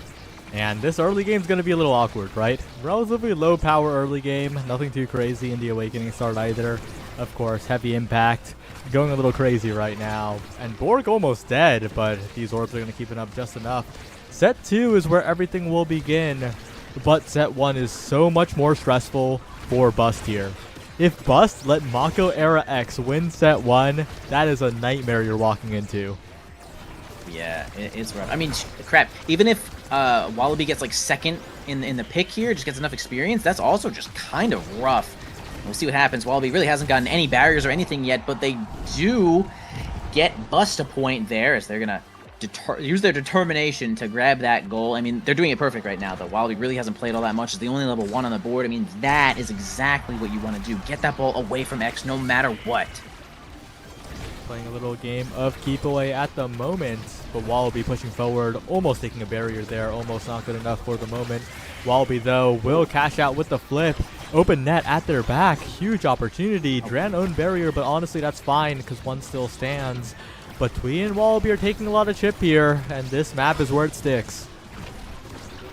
And this early game is going to be a little awkward, right? Relatively low power early game. Nothing too crazy in the Awakening start either. Of course, heavy impact. Going a little crazy right now. And Borg almost dead, but these orbs are going to keep it up just enough. Set 2 is where everything will begin. But set 1 is so much more stressful for Bust here. If Bust let Mako Era X win set 1, that is a nightmare you're walking into. Yeah, it's rough. I mean, crap. Even if Wallaby gets second in the pick here, just gets enough experience, that's also just kind of rough. We'll see what happens. Wallaby really hasn't gotten any barriers or anything yet, but they do get Bust a point there, as they're gonna use their determination to grab that goal. I mean, they're doing it perfect right now, though. Wallaby really hasn't played all that much. It's the only level 1 on the board. I mean, that is exactly what you want to do. Get that ball away from X no matter what. Playing a little game of keep away at the moment, but Wallaby pushing forward, almost taking a barrier there, almost not good enough for the moment. Wallaby, though, will cash out with the flip. Open net at their back. Huge opportunity. Dran owned barrier, but honestly, that's fine because one still stands. But Twee and Wallaby are taking a lot of chip here, and this map is where it sticks.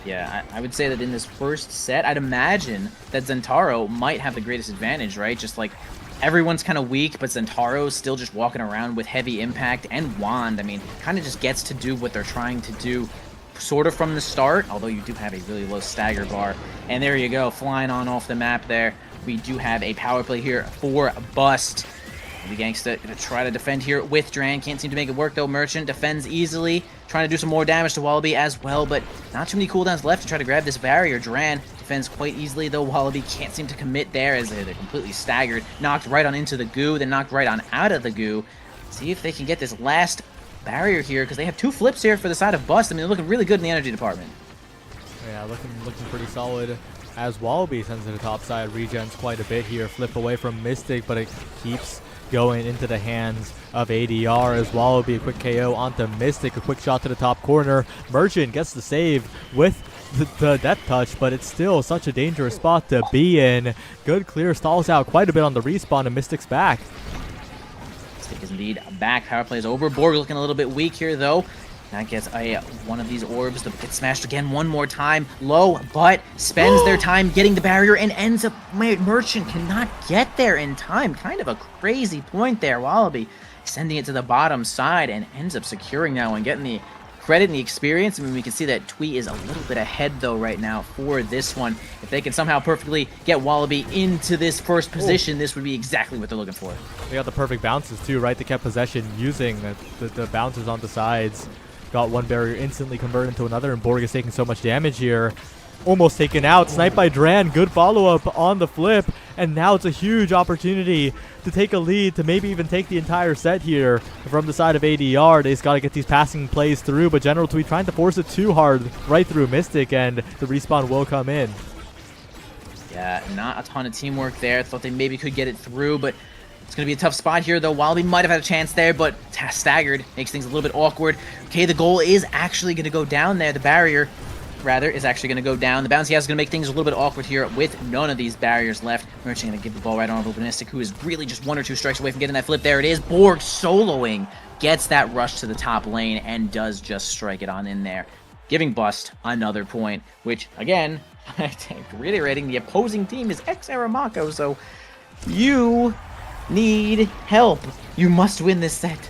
Yeah, I would say that in this first set, I'd imagine that Zentaro might have the greatest advantage, right? Just like everyone's kind of weak, but Zentaro's still just walking around with heavy impact and wand. I mean, kind of just gets to do what they're trying to do sort of from the start, although you do have a really low stagger bar. And there you go, flying on off the map there. We do have a power play here for Bust. The Gangsta gonna try to defend here with Dran. Can't seem to make it work though. Merchant defends easily, trying to do some more damage to Wallaby as well, but not too many cooldowns left to try to grab this barrier. Dran defends quite easily though. Wallaby can't seem to commit there as they're completely staggered. Knocked right on into the goo, then knocked right on out of the goo. See if they can get this last barrier here, because they have 2 flips here for the side of Bust. I mean, they're looking really good in the energy department. Yeah, looking pretty solid as Wallaby sends to the top side. Regens quite a bit here. Flip away from Mystic, but it keeps going into the hands of ADR as Wallaby. A quick KO onto Mystic. A quick shot to the top corner. Merchant gets the save with the death touch, but it's still such a dangerous spot to be in. Good clear, stalls out quite a bit on the respawn, and Mystic's back. Mystic is indeed back. Power play is over. Borg looking a little bit weak here, though. That gets one of these orbs that gets smashed again one more time. Low, but spends their time getting the barrier and ends up... Merchant cannot get there in time. Kind of a crazy point there. Wallaby sending it to the bottom side and ends up securing now and getting the credit and the experience. I mean, we can see that Twee is a little bit ahead, though, right now for this one. If they can somehow perfectly get Wallaby into this first position, this would be exactly what they're looking for. They got the perfect bounces, too, right? They kept possession using the bounces on the sides. Got one barrier instantly converted into another, and Borg is taking so much damage here. Almost taken out. Sniped by Dran. Good follow-up on the flip. And now it's a huge opportunity to take a lead, to maybe even take the entire set here from the side of ADR. They just got to get these passing plays through, but General Twee trying to force it too hard right through Mystic, and the respawn will come in. Yeah, not a ton of teamwork there. Thought they maybe could get it through, but it's going to be a tough spot here, though. Wallaby might have had a chance there, but staggered. Makes things a little bit awkward. Okay, the goal is actually going to go down there. The barrier, rather, is actually going to go down. The bouncy house is going to make things a little bit awkward here with none of these barriers left. Merchant going to give the ball right on over Mystic, who is really just 1 or 2 strikes away from getting that flip. There it is. Borg soloing. Gets that rush to the top lane and does just strike it on in there. Giving Bust another point, which, again, reiterating, the opposing team is ex-Aramako, so you need help. You must win this set.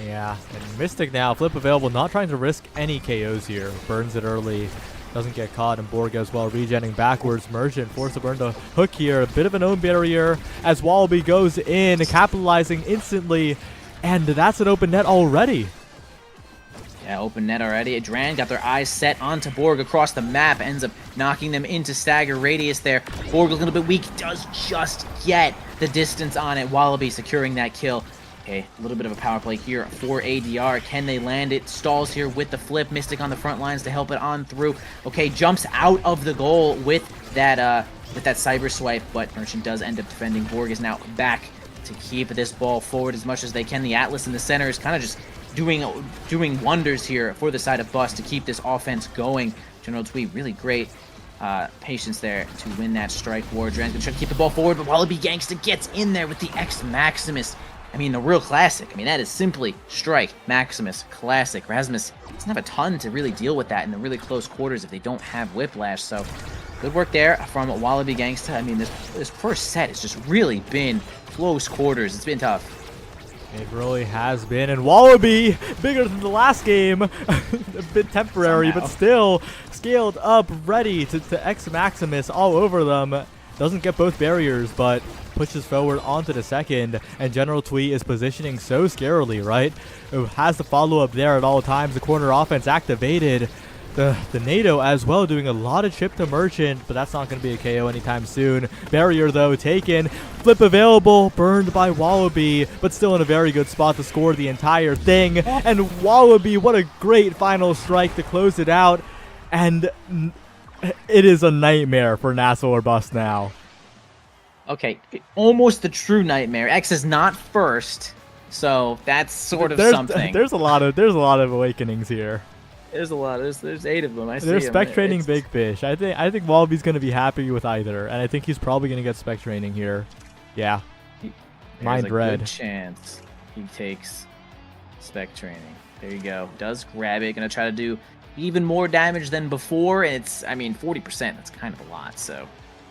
Yeah, and Mystic now, flip available, not trying to risk any KOs here. Burns it early, doesn't get caught, and Borg as well, regenning backwards. Merchant forced to burn the hook here. A bit of an own barrier as Wallaby goes in, capitalizing instantly, and that's an open net already. Yeah, open net already. Dran got their eyes set onto Borg across the map, ends up knocking them into stagger radius there. Borg a little bit weak, does just get the distance on it. Wallaby securing that kill. Okay, a little bit of a power play here for ADR. Can they land it? Stalls here with the flip. Mystic on the front lines to help it on through. Okay, jumps out of the goal with that cyber swipe, but Merchant does end up defending. Borg is now back to keep this ball forward as much as they can. The Atlas in the center is kind of just doing wonders here for the side of Bust to keep this offense going. General Twee, really great patience there to win that strike war. Dran's gonna try to keep the ball forward, but Wallaby Gangsta gets in there with the X Maximus. I mean, the real classic. I mean, that is simply strike Maximus classic. Rasmus doesn't have a ton to really deal with that in the really close quarters if they don't have Whiplash, so good work there from Wallaby Gangsta. I mean, this first set has just really been close quarters. It's been tough. It really has been, and Wallaby, bigger than the last game, a bit temporary, but still scaled up, ready to X Maximus all over them. Doesn't get both barriers, but pushes forward onto the second, and General Twee is positioning so scarily, right? It has the follow-up there at all times, the corner offense activated, the NATO as well, doing a lot of chip to Merchant, but that's not going to be a KO anytime soon. Barrier, though, taken. Flip available, burned by Wallaby, but still in a very good spot to score the entire thing. And Wallaby, what a great final strike to close it out. And it is a nightmare for NASL or bust now. Okay, almost the true nightmare. X is not first, so that's sort of something. There's a lot of awakenings here. There's a lot. There's 8 of them. I see. They're them. spec training big fish. I think Wallaby's gonna be happy with either, and I think he's probably gonna get spec training here. Yeah. Mind red. Good chance he takes spec training. There you go. Does grab it. Gonna try to do even more damage than before. And it's, I mean, 40%. That's kind of a lot. So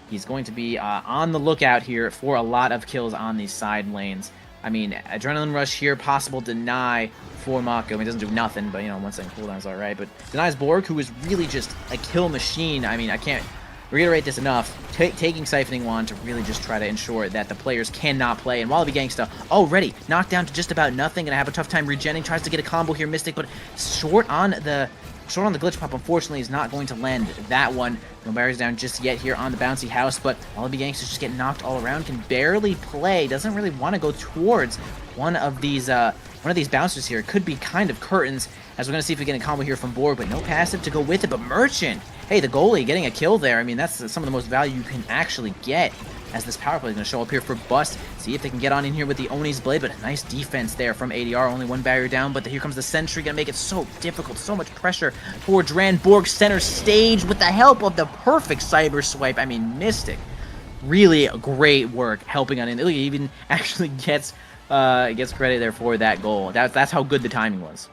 he's going to be on the lookout here for a lot of kills on these side lanes. I mean, Adrenaline Rush here, possible deny for Mako. I mean, it doesn't do nothing, but, you know, 1 second cooldown's all right. But denies Borg, who is really just a kill machine. I mean, I can't reiterate this enough. Taking Siphoning Wand to really just try to ensure that the players cannot play. And Wallaby Gangsta already knocked down to just about nothing. Gonna have a tough time regenning. Tries to get a combo here, Mystic, but short on the glitch pop, unfortunately, is not going to land that one. No barriers down just yet here on the bouncy house, but Wallaby Gangsters just get knocked all around, can barely play, doesn't really want to go towards one of these bouncers here. It could be kind of curtains, as we're going to see if we get a combo here from Borg, but no passive to go with it. But Merchant, hey, the goalie getting a kill there. I mean, that's some of the most value you can actually get, as this power play is going to show up here for Bust. See if they can get on in here with the Oni's Blade, but a nice defense there from ADR. Only 1 barrier down, but here comes the Sentry, going to make it so difficult, so much pressure for Dran. Borg center stage with the help of the perfect Cyber Swipe. I mean, Mystic, really great work helping on it. He even actually gets credit there for that goal. That's how good the timing was.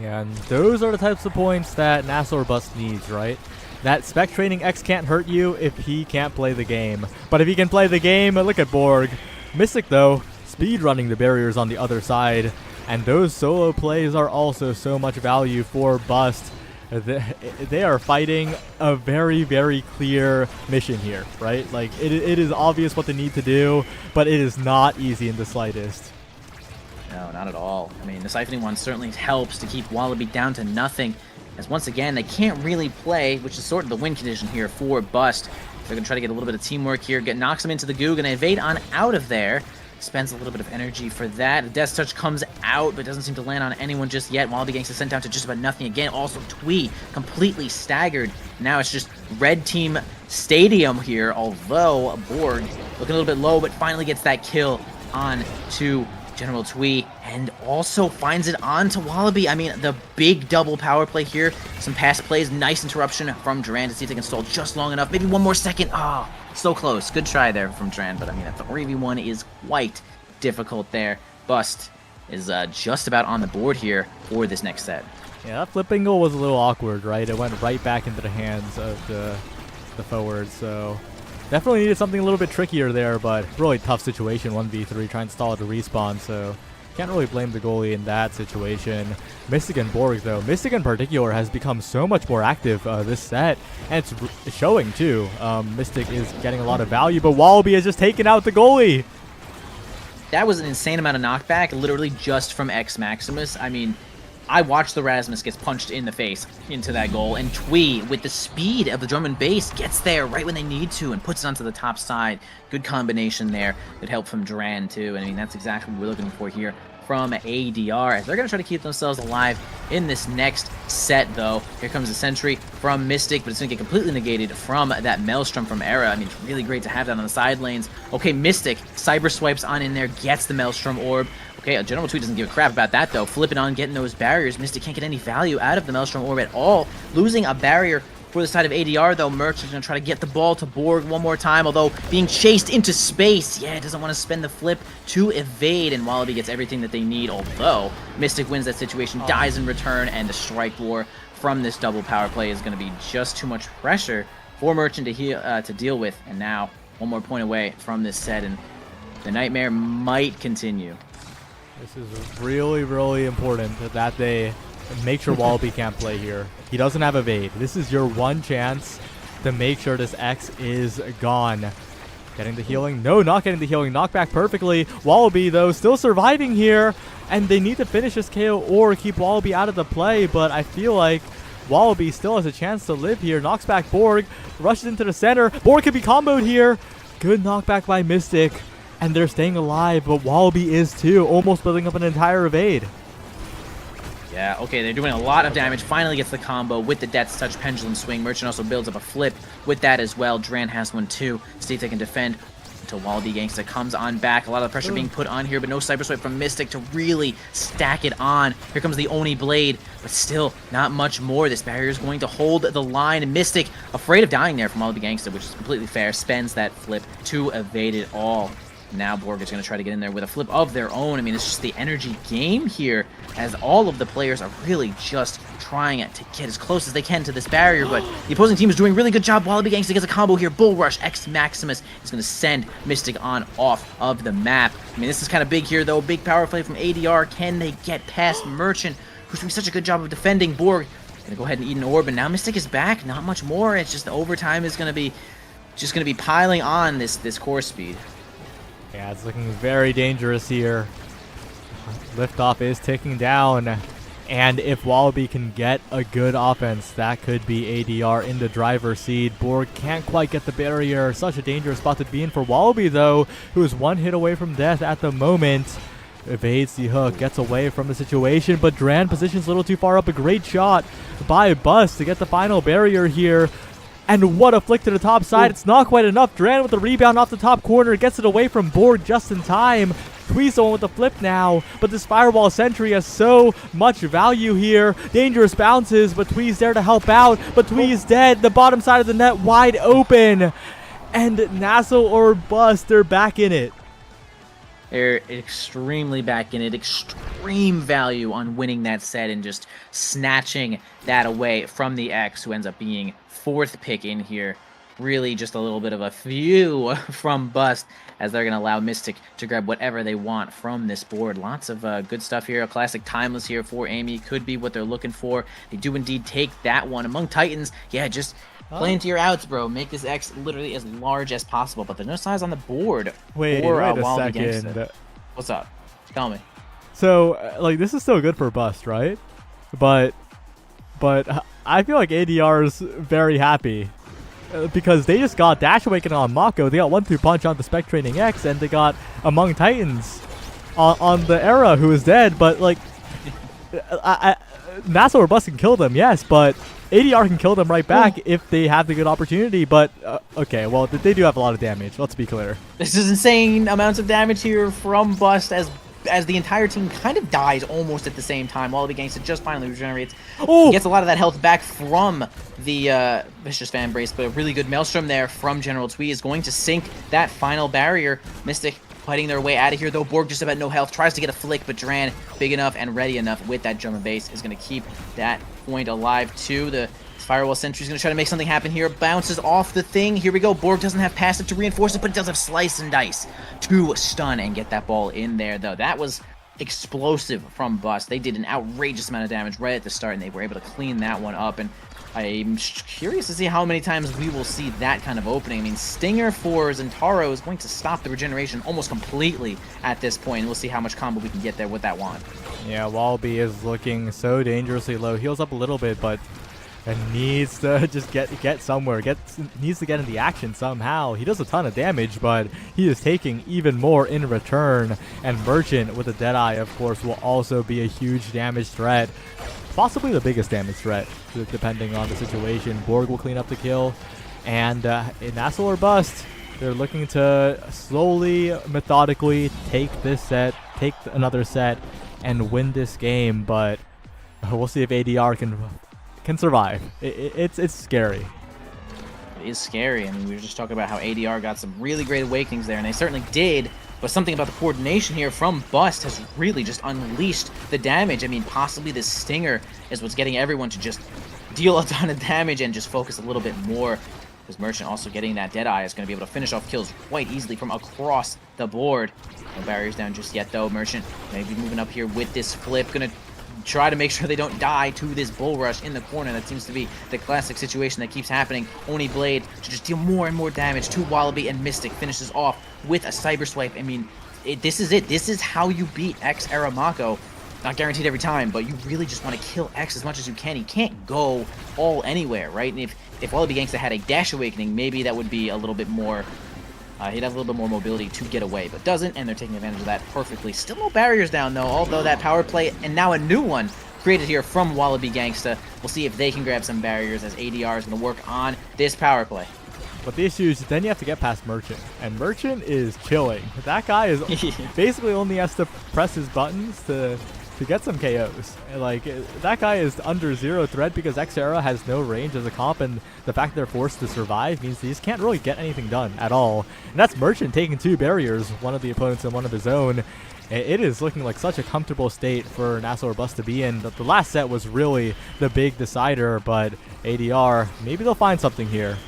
Yeah, and those are the types of points that NASL or bust needs, right? That spec training X can't hurt you if he can't play the game. But if he can play the game, look at Borg. Mystic, though, speed running the barriers on the other side. And those solo plays are also so much value for Bust. They are fighting a very, very clear mission here, right? Like, it is obvious what they need to do, but it is not easy in the slightest. No, not at all. I mean, the Siphoning Wand certainly helps to keep Wallaby down to nothing, as once again, they can't really play, which is sort of the win condition here for Bust. They're going to try to get a little bit of teamwork here, knocks him into the goo, going to evade on out of there. Spends a little bit of energy for that. Death Touch comes out, but doesn't seem to land on anyone just yet. Wallaby Gangsta sent down to just about nothing again. Also, Twee completely staggered. Now it's just Red Team Stadium here, although Borg looking a little bit low, but finally gets that kill on to General Twee, and also finds it on to Wallaby. I mean, the big double power play here. Some pass plays, nice interruption from Duran to see if they can stall just long enough. Maybe 1 more second. Oh, so close. Good try there from Duran, but I mean, that 3v1 is quite difficult there. Bust is just about on the board here for this next set. Yeah, that flip angle was a little awkward, right? It went right back into the hands of the forward, so definitely needed something a little bit trickier there, but really tough situation, 1v3, trying to stall it to respawn, so can't really blame the goalie in that situation. Mystic and Borg, though. Mystic in particular has become so much more active this set, and it's showing, too. Mystic is getting a lot of value, but Wallaby has just taken out the goalie. That was an insane amount of knockback, literally just from X Maximus. I mean, I watched the Rasmus gets punched in the face into that goal, and Twee, with the speed of the drum and bass, gets there right when they need to and puts it onto the top side. Good combination there. Good help from Duran, too. I mean, that's exactly what we're looking for here from ADR, as they're going to try to keep themselves alive in this next set, though. Here comes the Sentry from Mystic, but it's going to get completely negated from that Maelstrom from Era. I mean, it's really great to have that on the side lanes. Okay, Mystic, Cyber Swipes on in there, gets the Maelstrom Orb. Okay, General Twee doesn't give a crap about that, though. Flipping on, getting those barriers. Mystic can't get any value out of the Maelstrom Orb at all. Losing a barrier for the side of ADR, though. Merch is going to try to get the ball to Borg one more time, although being chased into space. Yeah, doesn't want to spend the flip to evade, and Wallaby gets everything that they need, although Mystic wins that situation, dies in return, and the Strike War from this double power play is going to be just too much pressure for Merchant to deal with. And now, 1 more point away from this set, and the nightmare might continue. This is really, really important that they make sure Wallaby can't play here. He doesn't have evade. This is your one chance to make sure this X is gone. Getting the healing? No, not getting the healing. Knockback perfectly. Wallaby, though, still surviving here. And they need to finish this KO or keep Wallaby out of the play. But I feel like Wallaby still has a chance to live here. Knocks back Borg, rushes into the center. Borg can be comboed here. Good knockback by Mystic, and they're staying alive, but Wallaby is too, almost building up an entire evade. Yeah, okay, they're doing a lot of damage. Finally gets the combo with the Death's Touch Pendulum Swing. Merchant also builds up a flip with that as well. Dran has one too. See if they can defend until Wallaby Gangsta comes on back. A lot of pressure being put on here, but no Cyber Swipe from Mystic to really stack it on. Here comes the Oni Blade, but still not much more. This barrier is going to hold the line. Mystic, afraid of dying there from Wallaby Gangsta, which is completely fair, spends that flip to evade it all. Now Borg is going to try to get in there with a flip of their own. I mean, it's just the energy game here, as all of the players are really just trying to get as close as they can to this barrier, but the opposing team is doing a really good job. Wallaby Gangsta gets a combo here. Bull Rush, X Maximus is going to send Mystic on off of the map. I mean, this is kind of big here, though. Big power play from ADR. Can they get past Merchant, who's doing such a good job of defending? Borg going to go ahead and eat an orb, and now Mystic is back. Not much more. It's just the overtime is going to be piling on this core speed. Yeah, it's looking very dangerous here. Liftoff is ticking down, and if Wallaby can get a good offense, that could be ADR in the driver's seat. Borg can't quite get the barrier. Such a dangerous spot to be in for Wallaby, though, who is one hit away from death at the moment. Evades the hook, gets away from the situation, but Dran positions a little too far up. A great shot by Bust to get the final barrier here. And what a flick to the top side. It's not quite enough. Dran with the rebound off the top corner. Gets it away from Borg just in time. Tweez on with the flip now. But this Firewall Sentry has so much value here. Dangerous bounces, but Tweez there to help out. But Tweez dead. The bottom side of the net wide open. And NASL or Bust, they're back in it. They're extremely back in it. Extreme value on winning that set and just snatching that away from the X, who ends up being fourth pick in here. Really just a little bit of a few from Bust, as they're going to allow Mystic to grab whatever they want from this board. Lots of good stuff here. A classic Timeless here for Amy could be what they're looking for. They do indeed take that one. Among Titans, yeah, just play into your outs, bro. Make this X literally as large as possible, but there's no size on the board. Wait a second. What's up? Tell me. So, like, this is still good for Bust, right? But I feel like ADR is very happy because they just got Dash Awakening on Mako. They got 1-2 punch on the Spectrating X, and they got Among Titans on the Era, who is dead. But like, NASL or Bust can kill them, yes, but ADR can kill them right back if they have the good opportunity. But okay, well, they do have a lot of damage. Let's be clear. This is insane amounts of damage here from Bust, as the entire team kind of dies almost at the same time. Wallaby Gangsta just finally regenerates. He gets a lot of that health back from the Vicious Fan Brace, but a really good Maelstrom there from General Twee is going to sink that final barrier. Mystic fighting their way out of here, though. Borg just about no health, tries to get a flick, but Dran, big enough and ready enough with that German base, is going to keep that point alive too. The Firewall Sentry is going to try to make something happen here. Bounces off the thing. Here we go. Borg doesn't have passive to reinforce it, but it does have Slice and Dice to stun and get that ball in there, though. That was explosive from Bust. They did an outrageous amount of damage right at the start, and they were able to clean that one up. And I'm curious to see how many times we will see that kind of opening. I mean, Stinger for Zentaro is going to stop the regeneration almost completely at this point. We'll see how much combo we can get there with that wand. Yeah, Wallaby is looking so dangerously low. Heals up a little bit, but it needs to just get somewhere. Needs to get in the action somehow. He does a ton of damage, but he is taking even more in return. And Merchant with a Deadeye, of course, will also be a huge damage threat. Possibly the biggest damage threat, depending on the situation. Borg will clean up the kill. And in NASL or Bust, they're looking to slowly, methodically take this set, take another set, and win this game. But we'll see if ADR can survive. It's scary. It is scary. I mean, we were just talking about how ADR got some really great awakenings there, and they certainly did. But something about the coordination here from Bust has really just unleashed the damage. I mean, possibly this Stinger is what's getting everyone to just deal a ton of damage and just focus a little bit more. Because Merchant also getting that Deadeye is going to be able to finish off kills quite easily from across the board. No barriers down just yet, though. Merchant maybe moving up here with this flip. Going to try to make sure they don't die to this Bull Rush in the corner. That seems to be the classic situation that keeps happening. Oni Blade to just deal more and more damage to Wallaby, and Mystic finishes off with a Cyber Swipe. I mean, this is it. This is how you beat X-Era Mako. not guaranteed every time, but you really just want to kill X as much as you can. He can't go all anywhere, right? And if Wallaby Gangsta had a Dash Awakening, maybe that would be a little bit more... he'd have a little bit more mobility to get away, but doesn't, and they're taking advantage of that perfectly. Still no barriers down, though, although that power play, and now a new one, created here from Wallaby Gangsta. We'll see if they can grab some barriers as ADR is going to work on this power play. But the issue is then you have to get past Merchant, and Merchant is chilling. That guy is basically only has to press his buttons to get some KOs. Like, that guy is under 0 threat because Xera has no range as a comp, and the fact they're forced to survive means they just can't really get anything done at all. And that's Merchant taking 2 barriers, one of the opponents and one of his own. It is looking like such a comfortable state for NASL or Bust to be in. The last set was really the big decider, but ADR, maybe they'll find something here.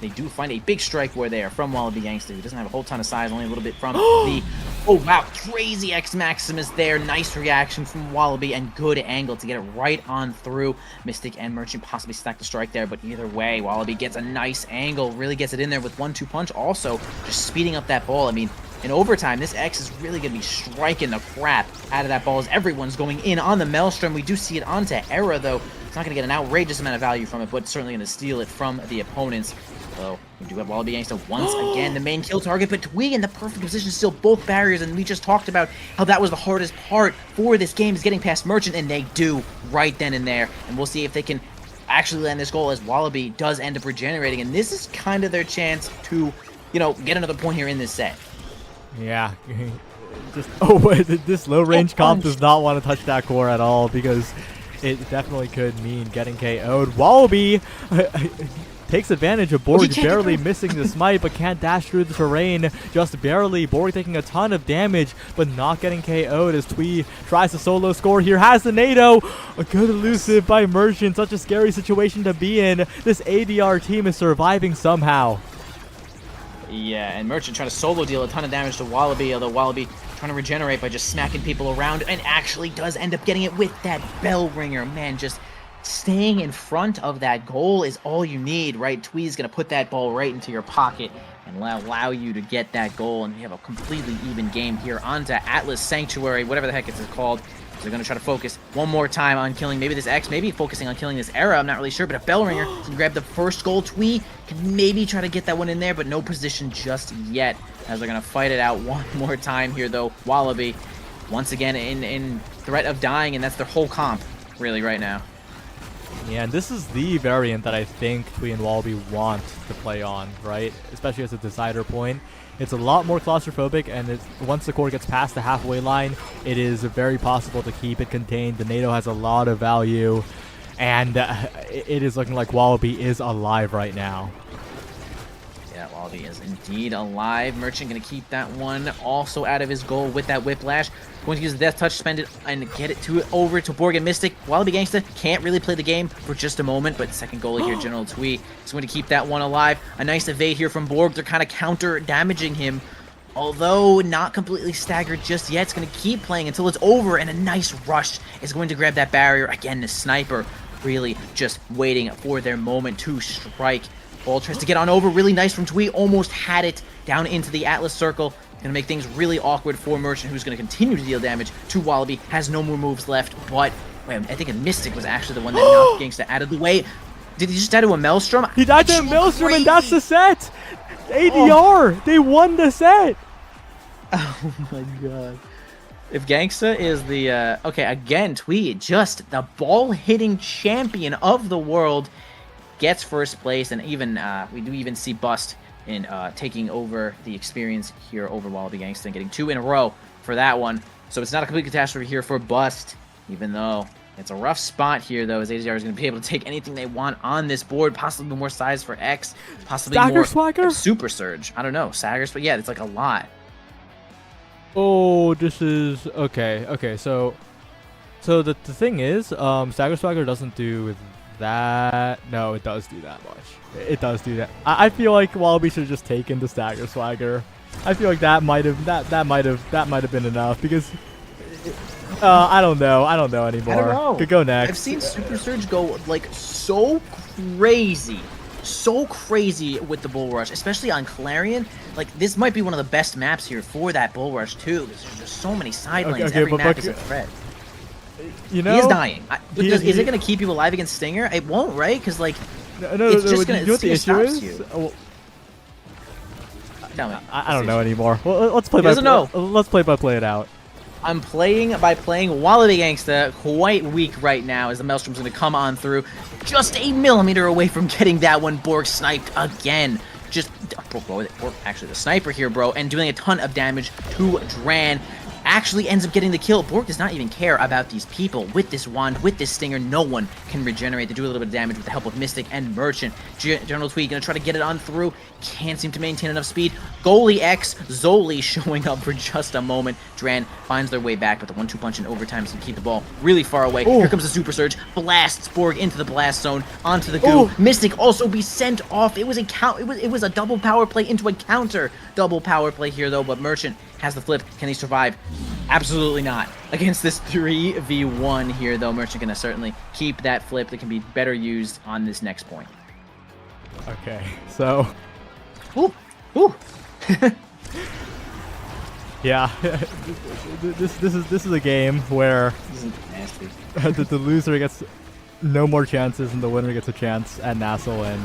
They do find a big strike war there from Wallaby Gangsta, who doesn't have a whole ton of size, only a little bit from the... Oh, wow. Crazy X Maximus there. Nice reaction from Wallaby and good angle to get it right on through. Mystic and Merchant possibly stack the strike there, but either way, Wallaby gets a nice angle, really gets it in there with 1-2 punch. Also, just speeding up that ball. I mean, in overtime, this X is really going to be striking the crap out of that ball as everyone's going in on the Maelstrom. We do see it onto Era, though. It's not going to get an outrageous amount of value from it, but certainly going to steal it from the opponents. So we do have Wallaby Gangsta once again, the main kill target, but Twee in the perfect position to steal both barriers, and we just talked about how that was the hardest part for this game is getting past Merchant, and they do right then and there. And we'll see if they can actually land this goal as Wallaby does end up regenerating, and this is kind of their chance to, you know, get another point here in this set. Yeah. Just this low range comp does not want to touch that core at all because it definitely could mean getting KO'd. Wallaby takes advantage of Borg barely missing the smite, but can't dash through the terrain just barely. Borg taking a ton of damage, but not getting KO'd as Twee tries to solo score here. Has the NATO. A good elusive by Merchant. Such a scary situation to be in. This ADR team is surviving somehow. Yeah, and Merchant trying to solo deal a ton of damage to Wallaby, although Wallaby trying to regenerate by just smacking people around, and actually does end up getting it with that bell ringer. Man, just staying in front of that goal is all you need, right? Twee's going to put that ball right into your pocket and allow you to get that goal, and we have a completely even game here onto Atlas Sanctuary, whatever the heck it's called. So they're going to try to focus one more time on killing maybe this X, maybe focusing on killing this Era, I'm not really sure, but a bell ringer can grab the first goal. Twee can maybe try to get that one in there, but no position just yet, as they're going to fight it out one more time here, though. Wallaby, once again, in threat of dying, and that's their whole comp, really, right now. Yeah, and this is the variant that I think Twee and Wallaby want to play on, right? Especially as a decider point. It's a lot more claustrophobic, and once the core gets past the halfway line, it is very possible to keep it contained. The NATO has a lot of value, and it is looking like Wallaby is alive right now. Yeah, Wallaby is indeed alive. Merchant going to keep that one also out of his goal with that Whiplash. Going to use the Death Touch, spend it, and get it over to Borg and Mystic. Wallaby Gangsta can't really play the game for just a moment, but second goalie here, General Twee, is going to keep that one alive. A nice evade here from Borg. They're kind of counter-damaging him, although not completely staggered just yet. It's going to keep playing until it's over, and a nice rush is going to grab that barrier. Again, the sniper really just waiting for their moment to strike. Ball tries to get on over. Really nice from Twee. Almost had it down into the Atlas circle. Going to make things really awkward for Merchant, who's going to continue to deal damage to Wallaby. Has no more moves left, but wait, I think a Mystic was actually the one that knocked Gangsta out of the way. Did he just die to a Maelstrom? He died to a Maelstrom, and that's the set! ADR! They won the set! Oh my god. If Gangsta is the, okay, again, Twee, just the ball-hitting champion of the world, gets first place, and even, we do even see Bust in taking over the experience here over Wallaby Gangsta and getting 2 in a row for that one. So it's not a complete catastrophe here for Bust, even though it's a rough spot here, though, as ADR is going to be able to take anything they want on this board, possibly more size for X, possibly more Swagger? Super Surge. I don't know, Saggers, but yeah, it's like a lot. Oh, this is... Okay, so the thing is, Stagger Swagger doesn't do that. No, it does do that much. It does do that. I feel like Wallaby should have just taken the Stagger Swagger. I feel like that might have been enough because I don't know anymore. I don't know. Could go next. I've seen Super Surge go like so crazy with the Bull Rush, especially on Clarion. Like, this might be one of the best maps here for that Bull Rush too, because there's just so many side lanes. Every map is a threat. You know, he is dying. Is it he- going to keep you alive against Stinger? It won't, right? Because like, no, it's just you gonna know what the Stinger issue stops is? you. Well, Tell me. I don't know anymore. Well, let's play. He doesn't know. Let's play by play it out. I'm playing by playing Wallaby Gangsta quite weak right now as the Maelstrom's going to come on through. Just a millimeter away from getting that one. Borg sniped again. Just, bro, actually the sniper here, bro, and doing a ton of damage to Dran. Actually ends up getting the kill. Borg does not even care about these people. With this wand, with this stinger, no one can regenerate. They do a little bit of damage with the help of Mystic and Merchant. General Tweed gonna try to get it on through. Can't seem to maintain enough speed. Goalie X, Zoli showing up for just a moment. Dran finds their way back, but the 1-2 punch in overtime is gonna keep the ball really far away. Ooh. Here comes the Super Surge. Blasts Borg into the blast zone, onto the goo. Ooh. Mystic also be sent off. It was a it was a double power play into a counter. Double power play here though, but Merchant has the flip. Can he survive? Absolutely not. Against this 3v1 here, though, Merchant gonna certainly keep that flip that can be better used on this next point. Okay, so Ooh, ooh. yeah, this is a game where This is nasty. the loser gets no more chances and the winner gets a chance at NASL, and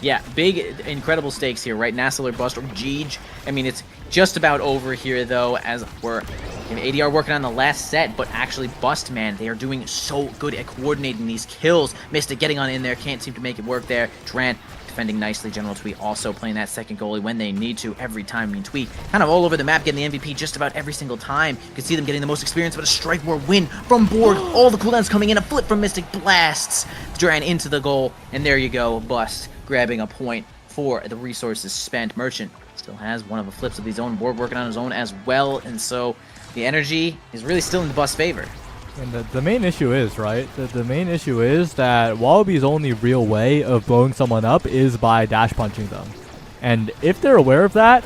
Yeah, big, incredible stakes here, right? NASL or bust or Jeej. I mean, it's just about over here, though, as we're ADR working on the last set, but actually Bust, man, they are doing so good at coordinating these kills. Mystic getting on in there, can't seem to make it work there. Dran defending nicely. General Tweet also playing that second goalie when they need to every time. I mean, Tweet kind of all over the map, getting the MVP just about every single time. You can see them getting the most experience, but a strike more win from Borg. All the cooldowns coming in, a flip from Mystic, blasts Dran into the goal, and there you go, Bust grabbing a point for the resources spent. Merchant still has one of the flips of his own. Borg working on his own as well, and so the energy is really still in the Bust's favor. And the main issue is, right? The main issue is that Wallaby's only real way of blowing someone up is by dash punching them. And if they're aware of that,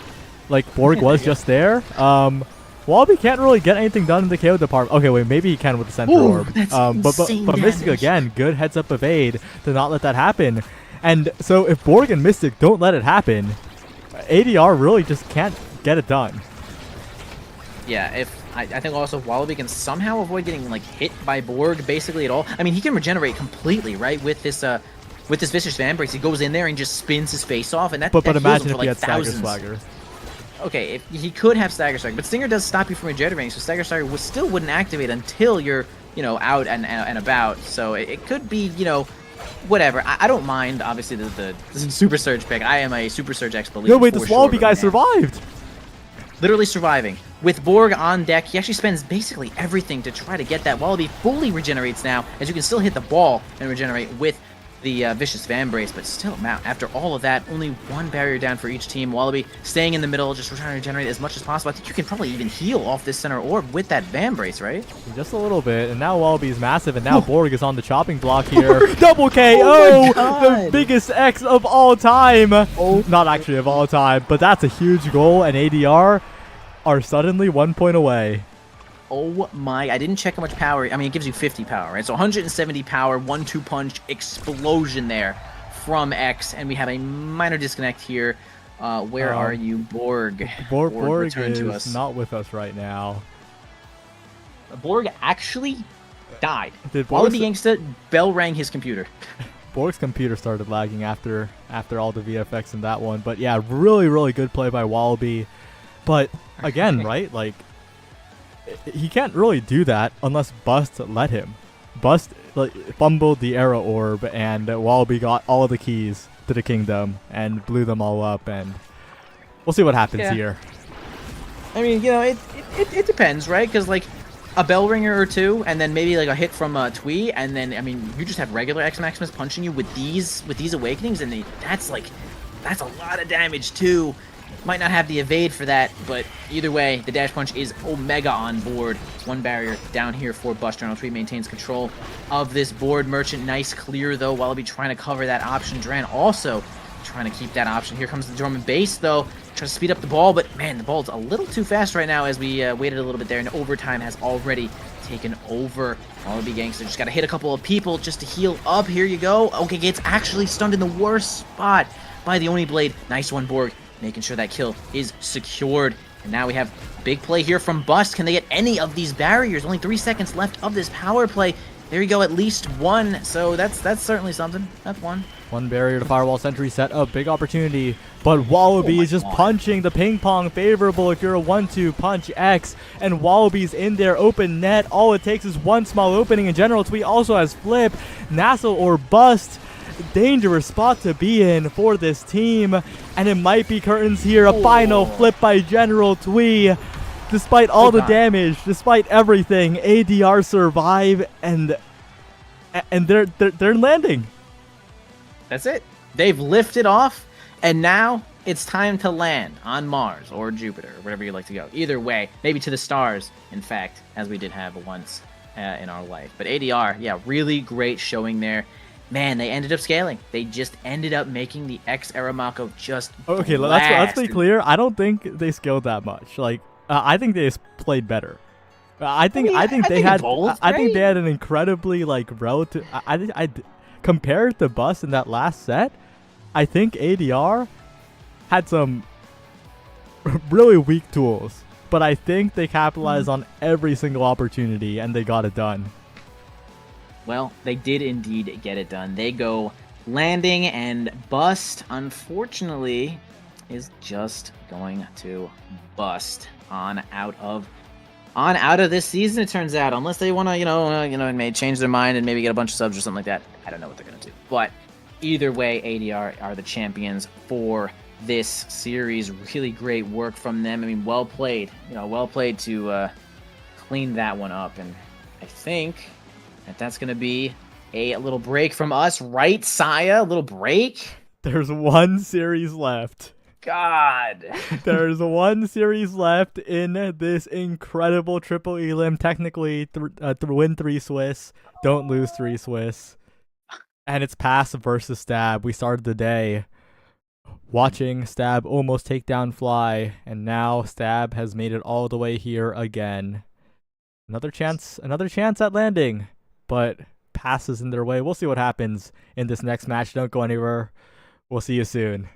like Borg was just there, Wallaby can't really get anything done in the KO department. Okay, wait, maybe he can with the center orb. That's But insane Mystic, damage. again, good heads up evade to not let that happen. And so if Borg and Mystic don't let it happen, ADR really just can't get it done. Yeah, I think also Wallaby can somehow avoid getting like hit by Borg basically at all. I mean, he can regenerate completely, right? With this vicious fan breaks, he goes in there and just spins his face off, and that But that heals imagine him if for he like had Stagger thousands. Swagger. Okay, if he could have Stagger Strike, but Stinger does stop you from regenerating, so Stagger Strike still wouldn't activate until you're, out and about. So it could be, whatever. I don't mind, obviously, the Super Surge pick. I am a Super Surge X believer. No, wait, for this Wallaby sure, guy man. survived! Literally surviving. With Borg on deck, he actually spends basically everything to try to get that. Wallaby fully regenerates now, as you can still hit the ball and regenerate with the Vicious Van Brace, but still, after all of that, only one barrier down for each team. Wallaby staying in the middle, just trying to regenerate as much as possible. I think you can probably even heal off this center orb with that Van Brace, right? Just a little bit, and now Wallaby's massive, and now Borg is on the chopping block here. Double KO! Oh my The God. biggest X of all time! Not actually of all time, but that's a huge goal, and ADR are suddenly 1 point away. Oh my, I didn't check how much power. I mean, it gives you 50 power, right? So 170 power, 1-2 punch explosion there from X, and we have a minor disconnect here. Where are you, Borg? Borg return to us. is not with us right now. Borg actually died. Did Wallaby Borg's, Gangsta bell rang his computer. Borg's computer started lagging after all the VFX in that one, but yeah, really, really good play by Wallaby. But again, right, like, he can't really do that unless Bust let him. Bust fumbled the Arrow Orb, and Wallaby got all of the keys to the kingdom and blew them all up, and we'll see what happens here. I mean, it depends, right? Because, like, a bell ringer or two, and then maybe, like, a hit from Twee, and then, I mean, you just have regular X Maximus punching you with these Awakenings, and that's a lot of damage, too. Might not have the evade for that, but either way, the dash punch is Omega on board. One barrier down here for Bust. General Tweet maintains control of this board. Merchant, nice clear, though. Wallaby trying to cover that option. Dran also trying to keep that option. Here comes the German base, though. Tries to speed up the ball, but, man, the ball's a little too fast right now as we waited a little bit there, and overtime has already taken over. Wallaby Gangster just got to hit a couple of people just to heal up. Here you go. Okay, gets actually stunned in the worst spot by the Oni Blade. Nice one, Borg. Making sure that kill is secured. And now we have big play here from Bust. Can they get any of these barriers? Only 3 seconds left of this power play. There you go, at least one. So that's certainly something. That's one. One barrier to firewall sentry set up, big opportunity, but Wallaby is just punching the ping pong favorable if you're a 1-2 punch X, and Wallaby's in there, open net. All it takes is one small opening. In general, Twee also has flip, NASL or bust. Dangerous spot to be in for this team, and it might be curtains here. A final flip by General Twee. Despite all the damage, despite everything, ADR survive, and they're landing. That's it. They've lifted off, and now it's time to land on Mars or Jupiter, or wherever you like to go. Either way, maybe to the stars, in fact, as we did have once in our life. But ADR, yeah, really great showing there. Man, they ended up scaling. They just ended up making the X Aramako just okay. Let's be clear. I don't think they scaled that much. Like, I think they just played better. I think they had an incredibly like relative. I compared to Bust in that last set, I think ADR had some really weak tools, but I think they capitalized on every single opportunity and they got it done. Well, they did indeed get it done. They go landing, and Bust, unfortunately, is just going to bust on out of this season, it turns out, unless they want to, may change their mind and maybe get a bunch of subs or something like that. I don't know what they're going to do. But either way, ADR are the champions for this series. Really great work from them. I mean, well played. Well played to clean that one up. And I think that's going to be a little break from us, right, Saya? A little break? There's one series left. God. There's one series left in this incredible triple elim. Technically, win 3 Swiss, don't lose 3 Swiss. And it's Pass versus Stab. We started the day watching Stab almost take down Fly, and now Stab has made it all the way here again. Another chance at landing, but Pass is in their way. We'll see what happens in this next match. Don't go anywhere. We'll see you soon.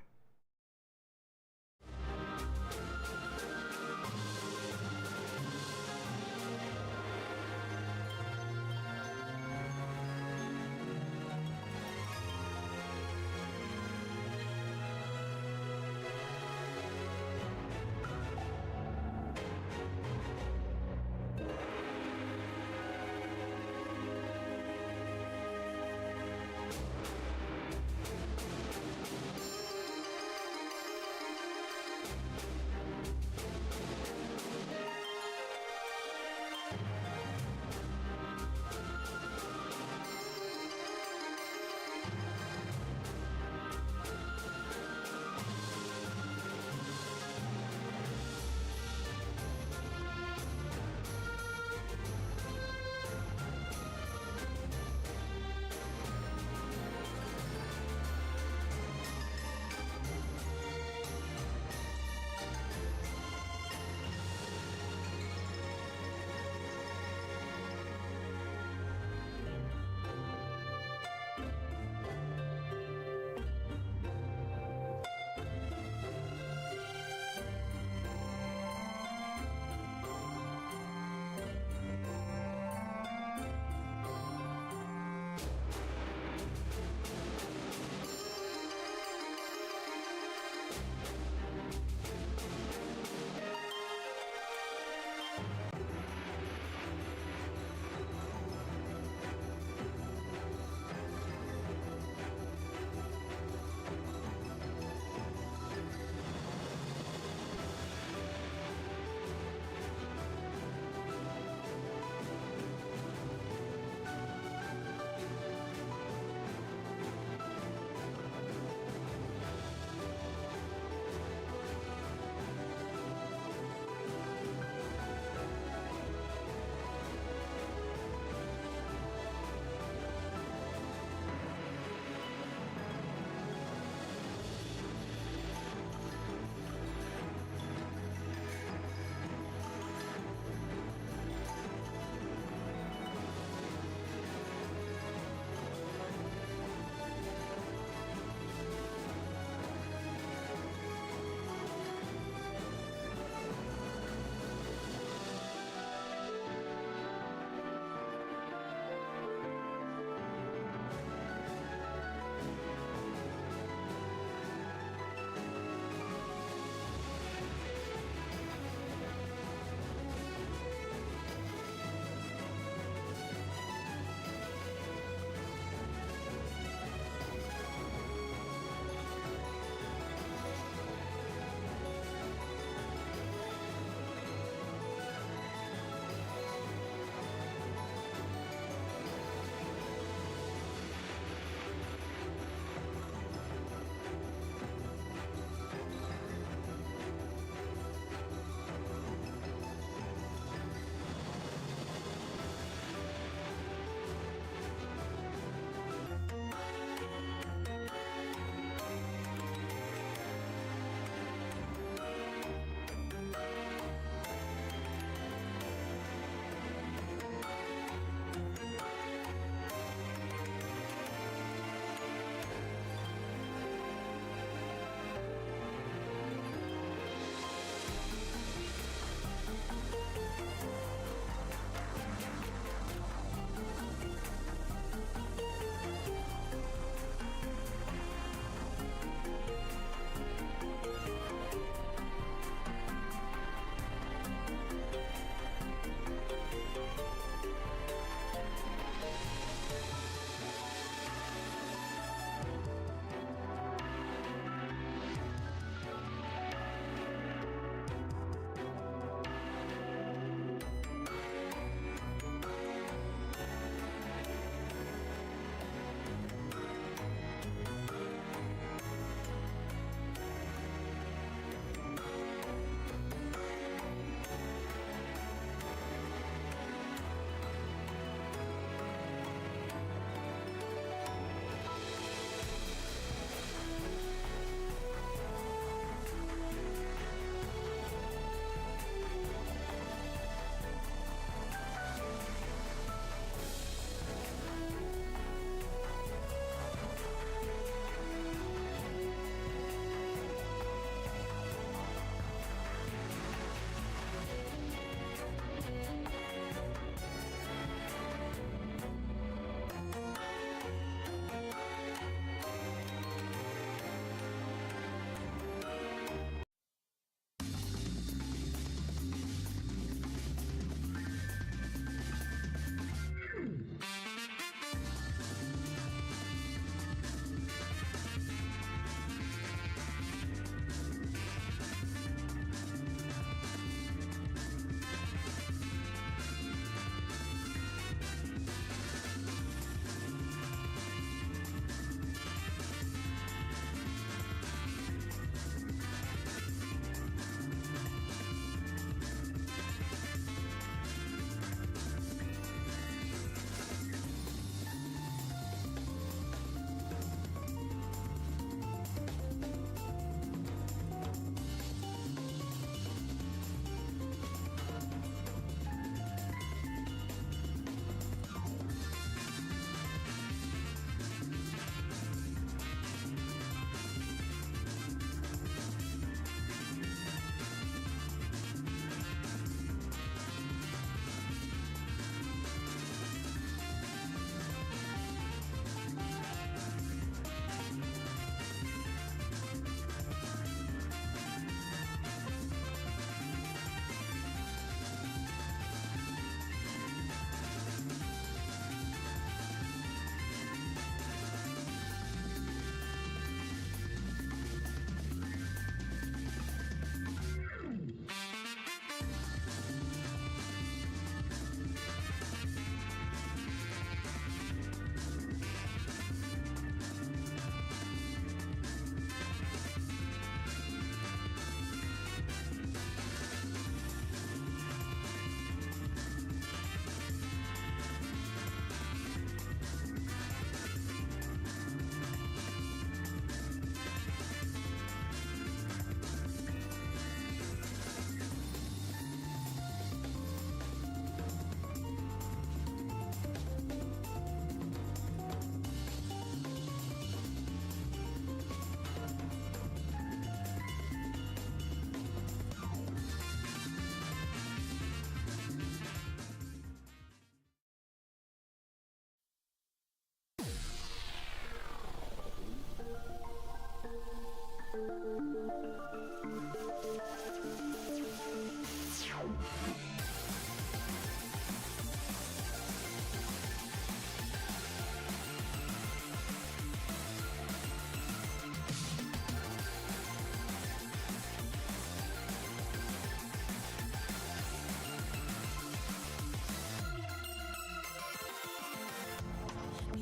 煮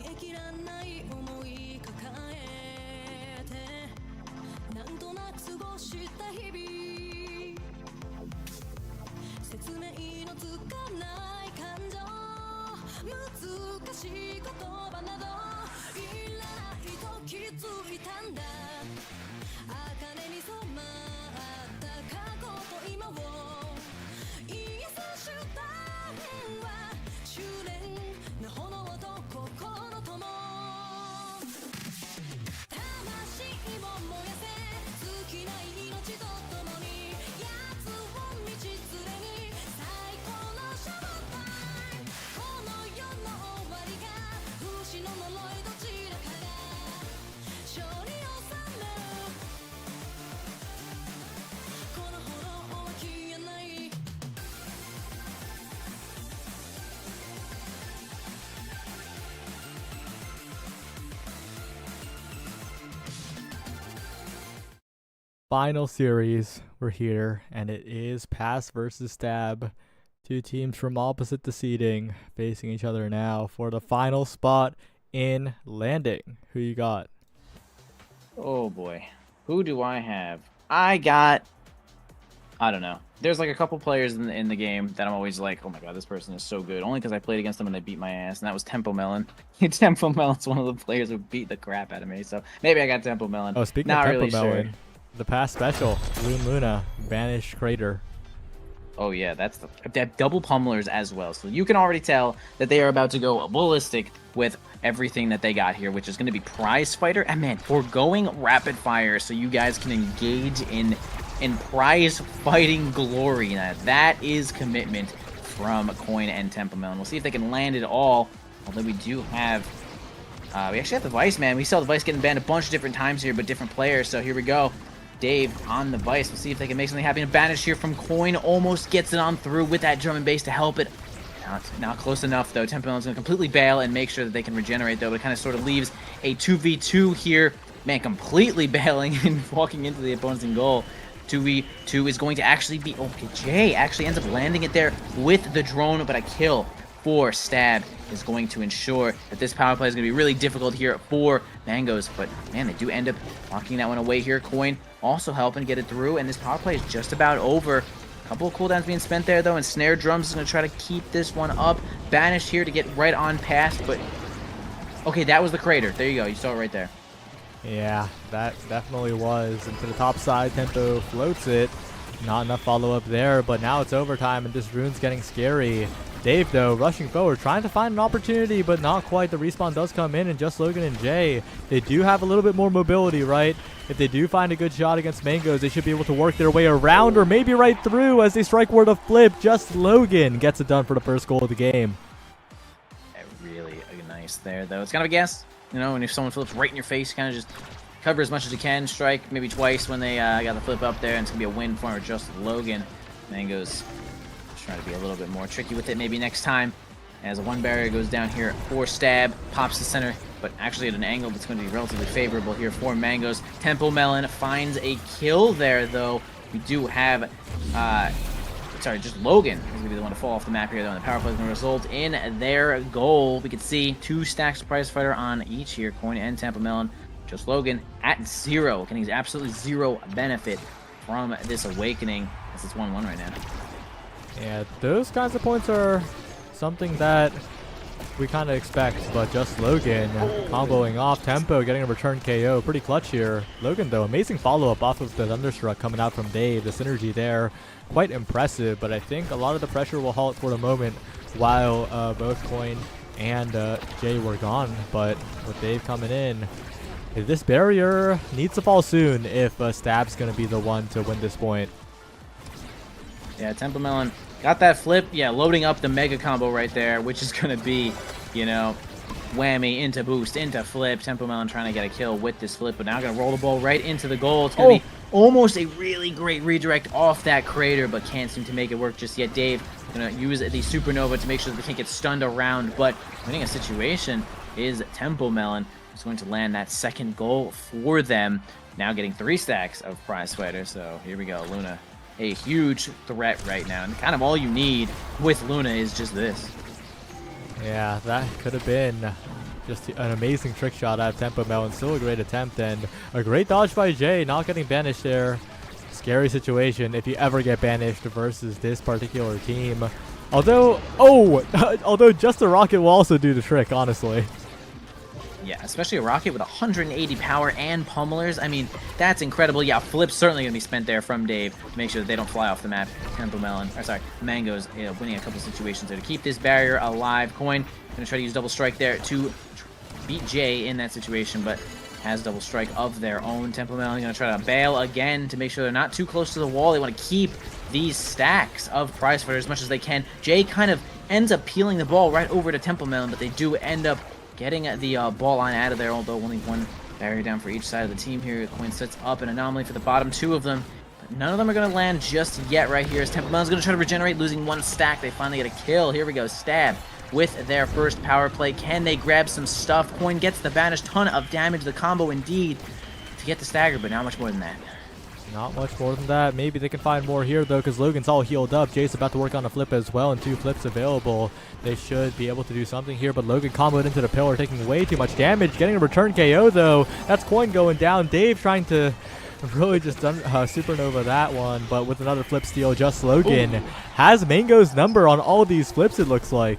え切らない思い抱えてなんとなく過ごした日々説明のつかない感情難しい言葉などいらないと気づいたんだ茜に染まった過去と今を言いさしたは修練の炎と心の友魂を燃やせ尽きない命と共に奴を道連れに最高のシャボンタイムこの世の終わりが不死の呪いどちらかが勝利を収めるこの炎は消えない Final series, we're here, and it is Pass versus Stab. Two teams from opposite the seeding facing each other now for the final spot in landing. Who you got? Oh boy. Who do I have? I don't know. There's like a couple players in the game that I'm always like, oh my god, this person is so good. Only because I played against them and they beat my ass, and that was Tempo Melon. Tempo Melon's one of the players who beat the crap out of me, so maybe I got Tempo Melon. Oh, speaking Not of Tempo really Melon, sure. the past special, Loon Luna, Vanish Crater. Oh yeah, that's they have double pummelers as well, so you can already tell that they are about to go ballistic with everything that they got here, which is going to be Prize Fighter. And man, we're going rapid fire so you guys can engage in prize fighting glory. Now, that is commitment from Coin and Tempo Melon. We'll see if they can land it all, although we do have we actually have the Vice, man. We saw the Vice getting banned a bunch of different times here, but different players, so here we go. Dave on the Vice. We'll see if they can make something happen. A banish here from Coin. Almost gets it on through with that German base to help it. Not close enough, though. Tempo Melon's going to completely bail and make sure that they can regenerate, though. But it kind of sort of leaves a 2v2 here. Man, completely bailing and walking into the opponent's in goal. 2v2 is going to actually be... Okay, Jay actually ends up landing it there with the drone, but a kill for Stab is going to ensure that this power play is going to be really difficult here for Mangoes. But, man, they do end up knocking that one away here. Coin also helping get it through, and this power play is just about over. A couple of cooldowns being spent there, though, and Snare Drums is going to try to keep this one up. Banish here to get right on past, but... Okay, that was the crater. There you go. You saw it right there. Yeah, that definitely was. And to the top side, Tempo floats it. Not enough follow-up there, but now it's overtime, and this rune's getting scary. Dave, though, rushing forward, trying to find an opportunity, but not quite. The respawn does come in, and just Logan and Jay, they do have a little bit more mobility, right? If they do find a good shot against Mangoes, they should be able to work their way around, or maybe right through as they strike word of flip. Just Logan gets it done for the first goal of the game. Really nice there, though. It's kind of a guess, you know, and if someone flips right in your face, kind of just cover as much as you can, strike maybe twice when they got the flip up there, and it's going to be a win for just Logan. Mangoes trying to be a little bit more tricky with it maybe next time, as a one barrier goes down here for Stab, pops the center, but actually at an angle that's going to be relatively favorable here for Mangoes. Tempo Melon finds a kill there, though. We do have, just Logan is going to be the one to fall off the map here, though, and the power play is going to result in their goal. We can see 2 stacks of Prize Fighter on each here, Coin and Tempo Melon. Just Logan at 0, getting absolutely 0 benefit from this awakening, as it's 1-1 right now. Yeah, those kinds of points are something that we kind of expect, but just Logan comboing off Tempo, getting a return KO. Pretty clutch here. Logan, though, amazing follow-up off of the Thunderstruck coming out from Dave. The synergy there, quite impressive, but I think a lot of the pressure will halt for the moment while both Coin and Jay were gone. But with Dave coming in, this barrier needs to fall soon if Stab's going to be the one to win this point. Yeah, Tempo Melon got that flip. Yeah, loading up the mega combo right there, which is going to be, you know, whammy, into boost, into flip. Tempo Melon trying to get a kill with this flip, but now going to roll the ball right into the goal. It's going to be almost a really great redirect off that crater, but can't seem to make it work just yet. Dave going to use the supernova to make sure that they can't get stunned around, but winning a situation is Tempo Melon, who's going to land that second goal for them. Now getting 3 stacks of prize fighter. So here we go. Luna, a huge threat right now. And kind of all you need with Luna is just this. Yeah, that could have been just an amazing trick shot out of Tempo Melon. Still a great attempt and a great dodge by Jay, not getting banished there. Scary situation if you ever get banished versus this particular team. Although, although just a rocket will also do the trick, honestly. Yeah, especially a rocket with 180 power and pummelers. I mean, that's incredible. Yeah, flip's certainly going to be spent there from Dave to make sure that they don't fly off the map. Tempo Melon, or sorry, Mango's winning a couple situations there to keep this barrier alive. Coin going to try to use double strike there to beat Jay in that situation, but has double strike of their own. Tempo Melon going to try to bail again to make sure they're not too close to the wall. They want to keep these stacks of prize fighter as much as they can. Jay kind of ends up peeling the ball right over to Tempo Melon, but they do end up getting the ball line out of there, although only one barrier down for each side of the team here. Coin sets up an anomaly for the bottom 2 of them, but none of them are going to land just yet right here as Tempo Melon's going to try to regenerate, losing 1 stack. They finally get a kill. Here we go. Stab with their first power play. Can they grab some stuff? Coin gets the banish. Ton of damage. The combo indeed to get the stagger, but not much more than that. Not much more than that. Maybe they can find more here, though, because Logan's all healed up. Jay's about to work on a flip as well, and 2 flips available. They should be able to do something here, but Logan comboed into the pillar, taking way too much damage. Getting a return KO, though. That's Coin going down. Dave trying to really just supernova that one, but with another flip steal, just Logan has Mango's number on all these flips, it looks like.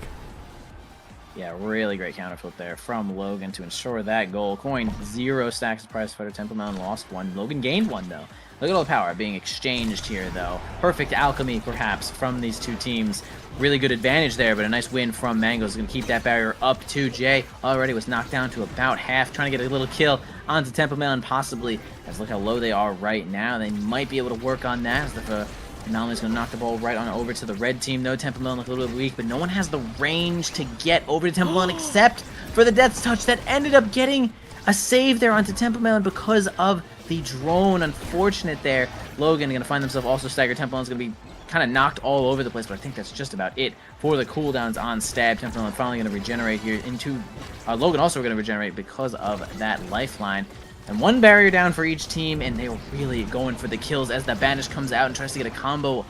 Yeah, really great counter flip there from Logan to ensure that goal. Coin 0 stacks of prize fighter. Tempo Melon lost 1. Logan gained 1, though. Look at all the power being exchanged here, though. Perfect alchemy, perhaps, from these 2 teams. Really good advantage there, but a nice win from Mango's going to keep that barrier up to Jay. Already was knocked down to about half, trying to get a little kill onto Tempo Melon, possibly. As look how low they are right now. They might be able to work on that. As the Anomaly's going to knock the ball right on over to the red team, though. Tempo Melon look a little bit weak, but no one has the range to get over to Tempo Melon except for the Death's Touch that ended up getting a save there onto Tempo Melon because of the drone. Unfortunate there. Logan going to find themselves also staggered. Tempo Melon's going to be kind of knocked all over the place, but I think that's just about it for the cooldowns on Stab. Tempo Melon finally going to regenerate here into... Logan also going to regenerate because of that lifeline. And 1 barrier down for each team, and they were really going for the kills as the Banish comes out and tries to get a combo,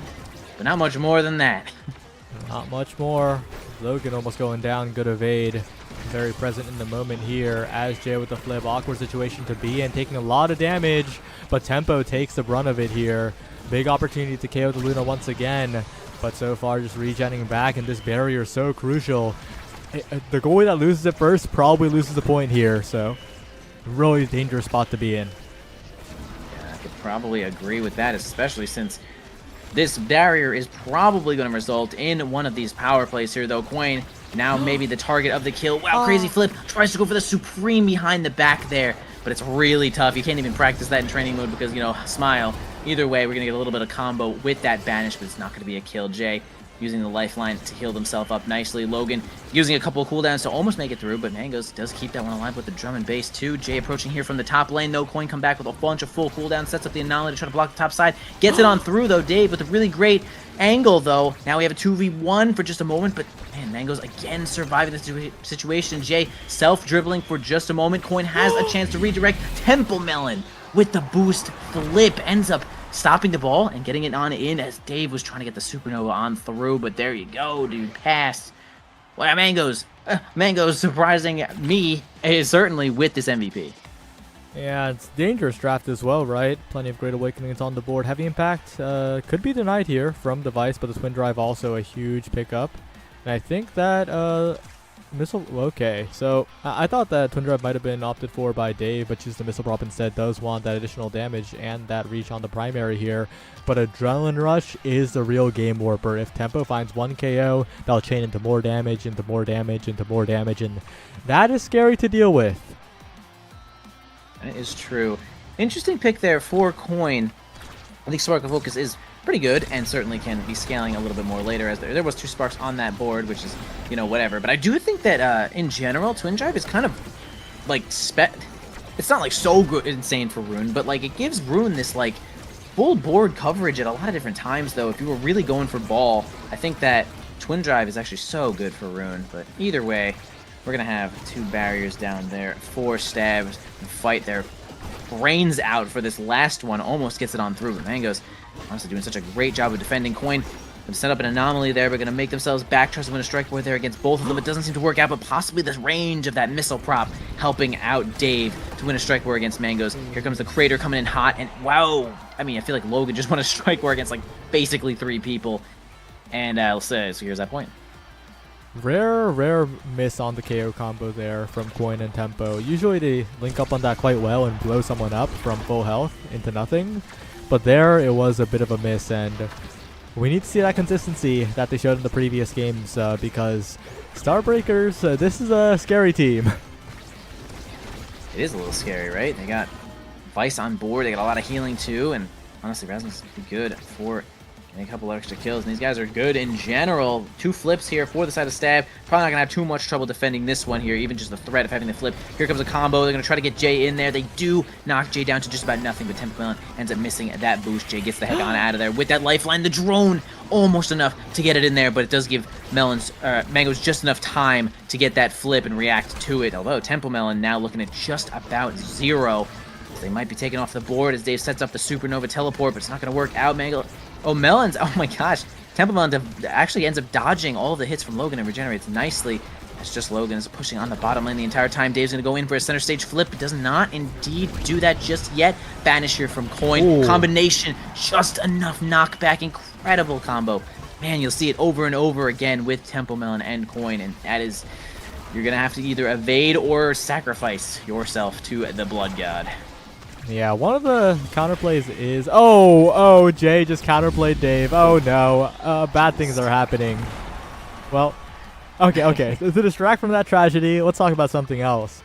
but not much more than that. Not much more. Logan almost going down. Good evade. Very present in the moment here as Jay with the flip. Awkward situation to be in, taking a lot of damage, but Tempo takes the brunt of it here. Big opportunity to KO the Luna once again, but so far just regenning back, and this barrier is so crucial. The goalie that loses it first probably loses the point here, so really dangerous spot to be in. Yeah, I could probably agree with that, especially since this barrier is probably going to result in one of these power plays here, though. Coin now maybe the target of the kill. Wow, crazy flip. Tries to go for the Supreme behind the back there, but it's really tough. You can't even practice that in training mode because, you know, smile. Either way, we're going to get a little bit of combo with that Banish, but it's not going to be a kill. Jay using the lifeline to heal themselves up nicely. Logan using a couple of cooldowns to almost make it through, but Mango's does keep that one alive with the drum and bass too. Jay approaching here from the top lane, though. Coin come back with a bunch of full cooldowns, sets up the Anomaly to try to block the top side. Gets it on through, though. Dave with a really great angle, though. Now we have a 2v1 for just a moment, but man, Mango's again surviving the situation. Jay self-dribbling for just a moment. Coin has a chance to redirect. Tempo Melon with the boost flip ends up stopping the ball and getting it on in as Dave was trying to get the supernova on through, but there you go, dude. Pass. Well, Mango's surprising me is certainly with this MVP. Yeah, it's dangerous draft as well, right? Plenty of Great Awakenings on the board. Heavy Impact could be denied here from Device, but the Twin Drive also a huge pickup. And I think that Missile... Okay, so I thought that Twin Drive might have been opted for by Dave, but choose the Missile Prop instead. Does want that additional damage and that reach on the primary here. But Adrenaline Rush is the real game warper. If Tempo finds 1 KO, that'll chain into more damage, into more damage, into more damage, and that is scary to deal with. That is true. Interesting pick there for Coin. I think Spark of Focus is pretty good and certainly can be scaling a little bit more later, as there was 2 sparks on that board, which is, you know, whatever. But I do think that in general, Twin Drive is kind of like it's not like so good, insane for Rune, but like it gives Rune this like full board coverage at a lot of different times. Though if you were really going for ball, I think that Twin Drive is actually so good for Rune. But either way, we're gonna have 2 barriers down there, 4 stabs, and fight their brains out for this last one. Almost gets it on through, but Mango's honestly doing such a great job of defending. Coin gonna set up an anomaly there, but gonna make themselves back, tries to win a strike board there against both of them. It doesn't seem to work out, but possibly the range of that missile prop helping out Dave to win a strike board against Mango's. Here comes the Crater coming in hot, and wow, I mean, I feel like Logan just won a strike board against like basically 3 people. And I'll say, so here's that point. Rare miss on the KO combo there from Coin and Tempo. Usually they link up on that quite well and blow someone up from full health into nothing. But there it was a bit of a miss, and we need to see that consistency that they showed in the previous games because Starbreakers, this is a scary team. It is a little scary, right? They got Vice on board, they got a lot of healing too, and honestly, Rasmus would be good for a couple extra kills, and these guys are good in general. 2 flips here for the side of Stab. Probably not gonna have too much trouble defending this one here, even just the threat of having the flip. Here comes a combo. They're gonna try to get Jay in there. They do knock Jay down to just about nothing, but Tempo Melon ends up missing that boost. Jay gets the heck on out of there with that lifeline. The drone almost enough to get it in there, but it does give Mango's just enough time to get that flip and react to it. Although Tempo Melon now looking at just about 0. They might be taken off the board as Dave sets up the Supernova teleport, but it's not gonna work out. Melons, oh my gosh. Tempo Melon actually ends up dodging all of the hits from Logan and regenerates nicely. It's just Logan is pushing on the bottom lane the entire time. Dave's going to go in for a center stage flip, but does not indeed do that just yet. Banish here from Coin. Ooh. Combination, just enough knockback. Incredible combo. Man, you'll see it over and over again with Tempo Melon and Coin, and that is, you're going to have to either evade or sacrifice yourself to the Blood God. Yeah, one of the counterplays is... Oh, Jay just counterplayed Dave. Oh, no. Bad things are happening. Well, okay. To distract from that tragedy, let's talk about something else.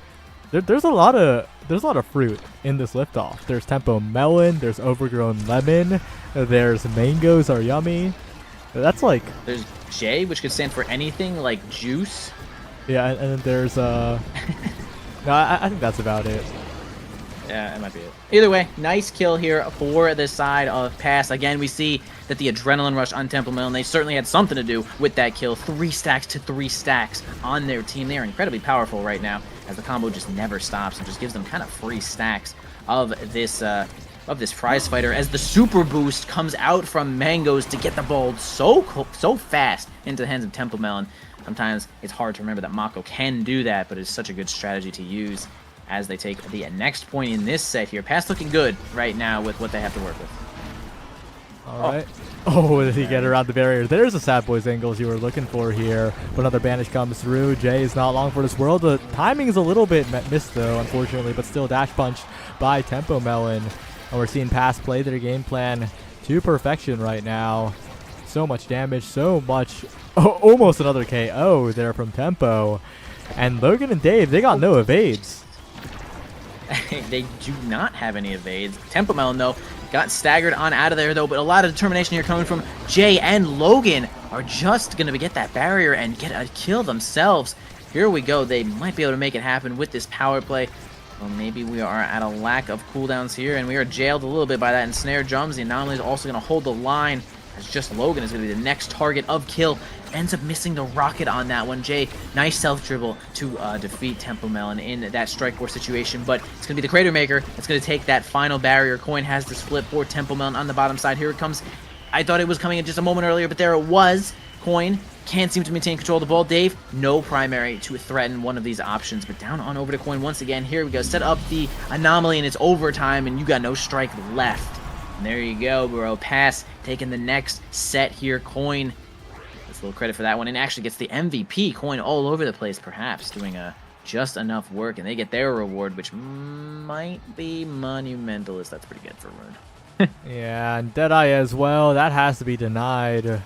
There's a lot of fruit in this liftoff. There's Tempo Melon, there's Overgrown Lemon, there's Mangoes Are Yummy. That's like... There's J, which could stand for anything like juice. Yeah, and then there's... No, I think that's about it. Yeah, that might be it. Either way, nice kill here for the side of Pass. Again, we see that the adrenaline rush on Temple Mill, and they certainly had something to do with that kill. 3 stacks to 3 stacks on their team. They are incredibly powerful right now, as the combo just never stops and just gives them kind of free stacks of this prize fighter, as the super boost comes out from Mangoes to get the ball so fast into the hands of Temple Melon. Sometimes it's hard to remember that Mako can do that, but it's such a good strategy to use as they take the next point in this set here. Pass looking good right now with what they have to work with. All right. Oh, did he get around the barrier? There's a Sad Boys angles you were looking for here. But another banish comes through. Jay is not long for this world. The timing is a little bit missed, though, unfortunately. But still dash punch by Tempo Melon. And we're seeing Pass play their game plan to perfection right now. So much damage, so much. Oh, almost another KO there from Tempo. And Logan and Dave, they got no evades. They do not have any evades. Tempo Melon, though, got staggered on out of there, though, but a lot of determination here coming from Jay and Logan are just going to get that barrier and get a kill themselves. Here we go. They might be able to make it happen with this power play. Well, maybe we are at a lack of cooldowns here, and we are jailed a little bit by that ensnared drums. The anomaly is also going to hold the line, as just Logan is going to be the next target of kill. Ends up missing the rocket on that one. Jay, nice self-dribble to defeat Tempo Melon in that strike force situation, but it's going to be the Crater Maker that's going to take that final barrier. Coin has this flip for Tempo Melon on the bottom side. Here it comes. I thought it was coming in just a moment earlier, but there it was. Coin can't seem to maintain control of the ball. Dave, no primary to threaten one of these options, but down on over to Coin once again. Here we go. Set up the anomaly, and it's overtime, and you got no strike left. And there you go, bro. Pass taking the next set here. Coin, a little credit for that one, and actually gets the MVP. Coin all over the place, perhaps doing just enough work, and they get their reward, which might be monumentalist. That's pretty good for Rune. Yeah, and Deadeye as well. That has to be denied.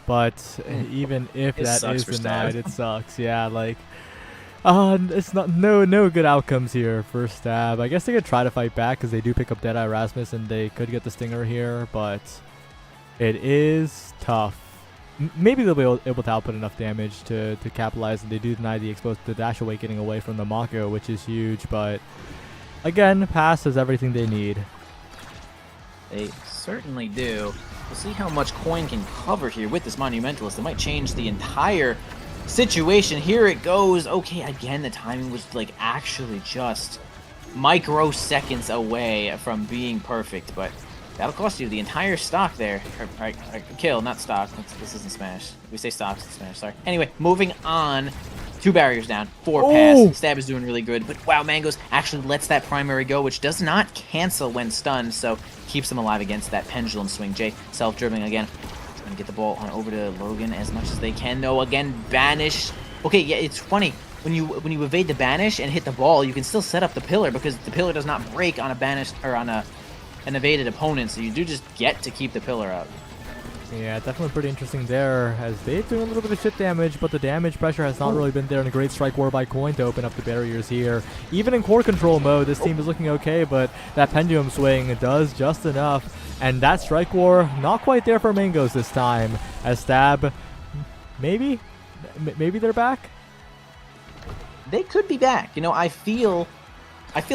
But even if It that sucks is for denied, Stab. it sucks. Yeah, like It's not no good outcomes here for Stab. I guess they could try to fight back because they do pick up Deadeye Rasmus and they could get the Stinger here, but it is tough. Maybe they'll be able to output enough damage to capitalize, and they do deny the Dash Awakening away from the Mako, which is huge, but again, Pass has everything they need. They certainly do. We'll see how much Coin can cover here with this Monumentalist. It might change the entire situation. Here it goes. Okay, again, the timing was like actually just microseconds away from being perfect, but that'll cost you the entire stock there. Or kill, not stock. This isn't Smash. We say stocks in Smash, sorry. Anyway, moving on. 2 barriers down, 4 pass. Stab is doing really good, but wow, Mangoes actually lets that primary go, which does not cancel when stunned, so keeps them alive against that pendulum swing. Jay self-dribbling again. Trying to get the ball on over to Logan as much as they can, though. Again, banish. Okay, yeah, it's funny. When you evade the banish and hit the ball, you can still set up the pillar because the pillar does not break on a banished or on an evaded opponent, so you do just get to keep the pillar up. Yeah, definitely pretty interesting there, as they're doing a little bit of shit damage, but the damage pressure has not really been there, and a great strike war by Coin to open up the barriers here. Even in core control mode, this team is looking okay, but that pendulum swing does just enough, and that strike war not quite there for Mangoes this time, as Stab, maybe they're back? They could be back. You know, I feel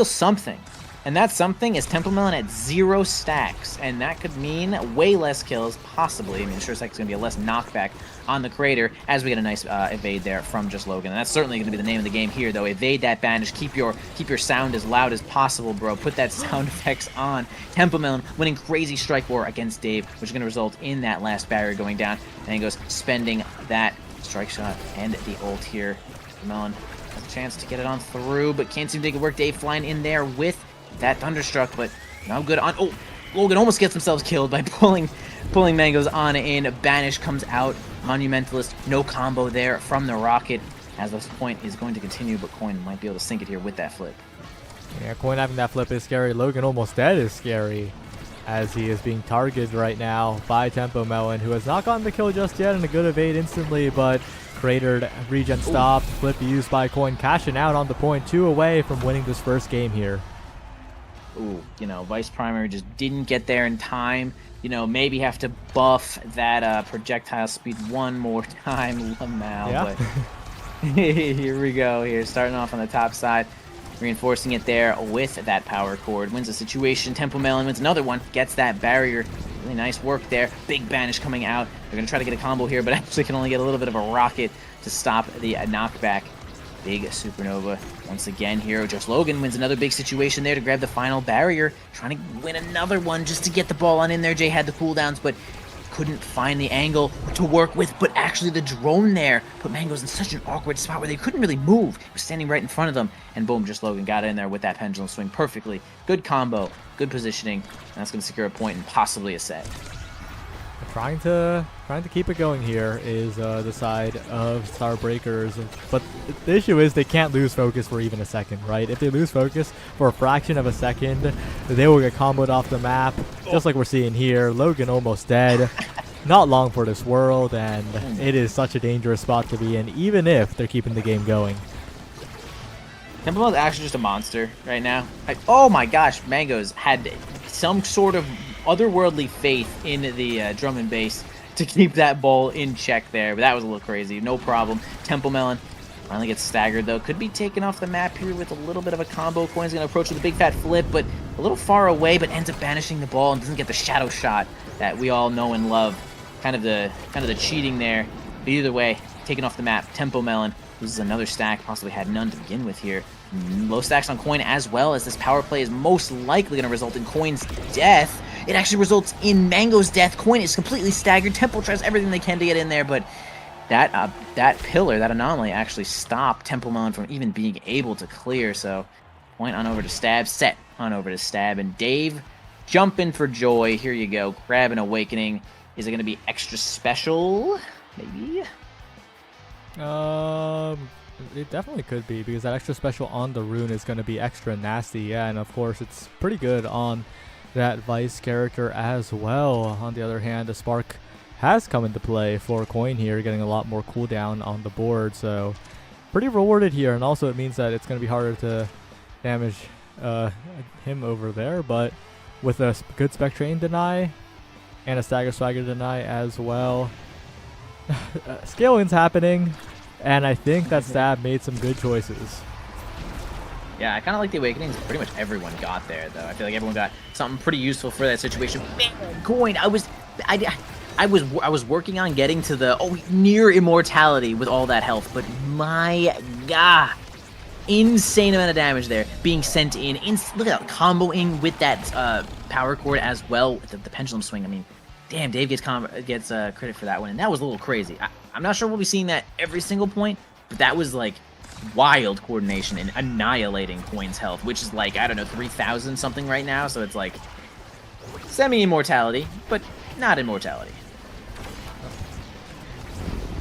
something. And that something is Temple Melon at 0 stacks, and that could mean way less kills, possibly. I mean, sure, it's going to be a less knockback on the Crater, as we get a nice evade there from just Logan. And that's certainly going to be the name of the game here, though. Evade that banish, keep your sound as loud as possible, bro. Put that sound effects on. Temple Melon winning crazy strike war against Dave, which is going to result in that last barrier going down. And he goes spending that strike shot and the ult here. Temple Melon has a chance to get it on through, but can't seem to make it work. Dave flying in there with that Thunderstruck, but no good on. Oh, Logan almost gets themselves killed by pulling Mangoes on in. Banish comes out. Monumentalist, no combo there from the Rocket, as this point is going to continue, but Coin might be able to sink it here with that flip. Yeah, Coin having that flip is scary. Logan almost dead is scary, as he is being targeted right now by Tempo Melon, who has not gotten the kill just yet, and a good evade instantly, but cratered, regen stopped, flip used by Coin, cashing out on the point, 2 away from winning this first game here. Ooh, you know, Vice Primary just didn't get there in time. You know, maybe have to buff that projectile speed one more time, Lamal. Yeah. But here we go. Here, starting off on the top side, reinforcing it there with that power cord. Wins the situation. Temple Melon wins another one. Gets that barrier. Really nice work there. Big banish coming out. They're going to try to get a combo here, but actually can only get a little bit of a rocket to stop the knockback. Big supernova once again here. Just Logan wins another big situation there to grab the final barrier. Trying to win another one just to get the ball on in there. Jay had the cooldowns, but couldn't find the angle to work with. But actually the drone there put Mangoes in such an awkward spot where they couldn't really move. He was standing right in front of them. And boom, just Logan got in there with that pendulum swing perfectly. Good combo, good positioning. And that's going to secure a point and possibly a set. Trying to keep it going here is the side of Starbreakers, but the issue is they can't lose focus for even a second, right? If they lose focus for a fraction of a second, they will get comboed off the map, just like we're seeing here. Logan almost dead. Not long for this world, and it is such a dangerous spot to be in, even if they're keeping the game going. Temple is actually just a monster right now. Oh my gosh, Mangoes had some sort of otherworldly faith in the drum and bass to keep that ball in check there, but that was a little crazy. No problem. Temple Melon finally gets staggered, though. Could be taken off the map here with a little bit of a combo. Coin's going to approach with a big fat flip, but a little far away, but ends up banishing the ball and doesn't get the shadow shot that we all know and love. Kind of the cheating there. But either way, taken off the map. Tempo Melon loses another stack, possibly had none to begin with here. Low stacks on Coin, as well as this power play is most likely going to result in Coin's death. It actually results in Mango's death. Coin is completely staggered. Temple tries everything they can to get in there, but that pillar, that anomaly, actually stopped Temple Melon from even being able to clear. So point on over to Stab, set on over to Stab, and Dave jumping for joy. Here you go, grab an Awakening. Is it going to be extra special? Maybe. It definitely could be, because that extra special on the rune is going to be extra nasty. Yeah, and of course it's pretty good on that Vice character as well. On the other hand, the Spark has come into play for Coin here, getting a lot more cooldown on the board, so pretty rewarded here, and also it means that it's going to be harder to damage him over there, but with a good Spec Train deny and a Stagger Swagger deny as well. Scale-in's happening, and I think that Stab made some good choices. Yeah, I kind of like the Awakenings. Pretty much everyone got there, though. I feel like everyone got something pretty useful for that situation. Man, Coin, I was working on getting to the near immortality with all that health, but my God, insane amount of damage there being sent in. Look at that, comboing with that power chord as well with the pendulum swing. I mean, damn, Dave gets credit for that one, and that was a little crazy. I'm not sure we'll be seeing that every single point, but that was like wild coordination and annihilating Coin's health, which is like, I don't know, 3,000 something right now, so it's like semi-immortality, but not immortality.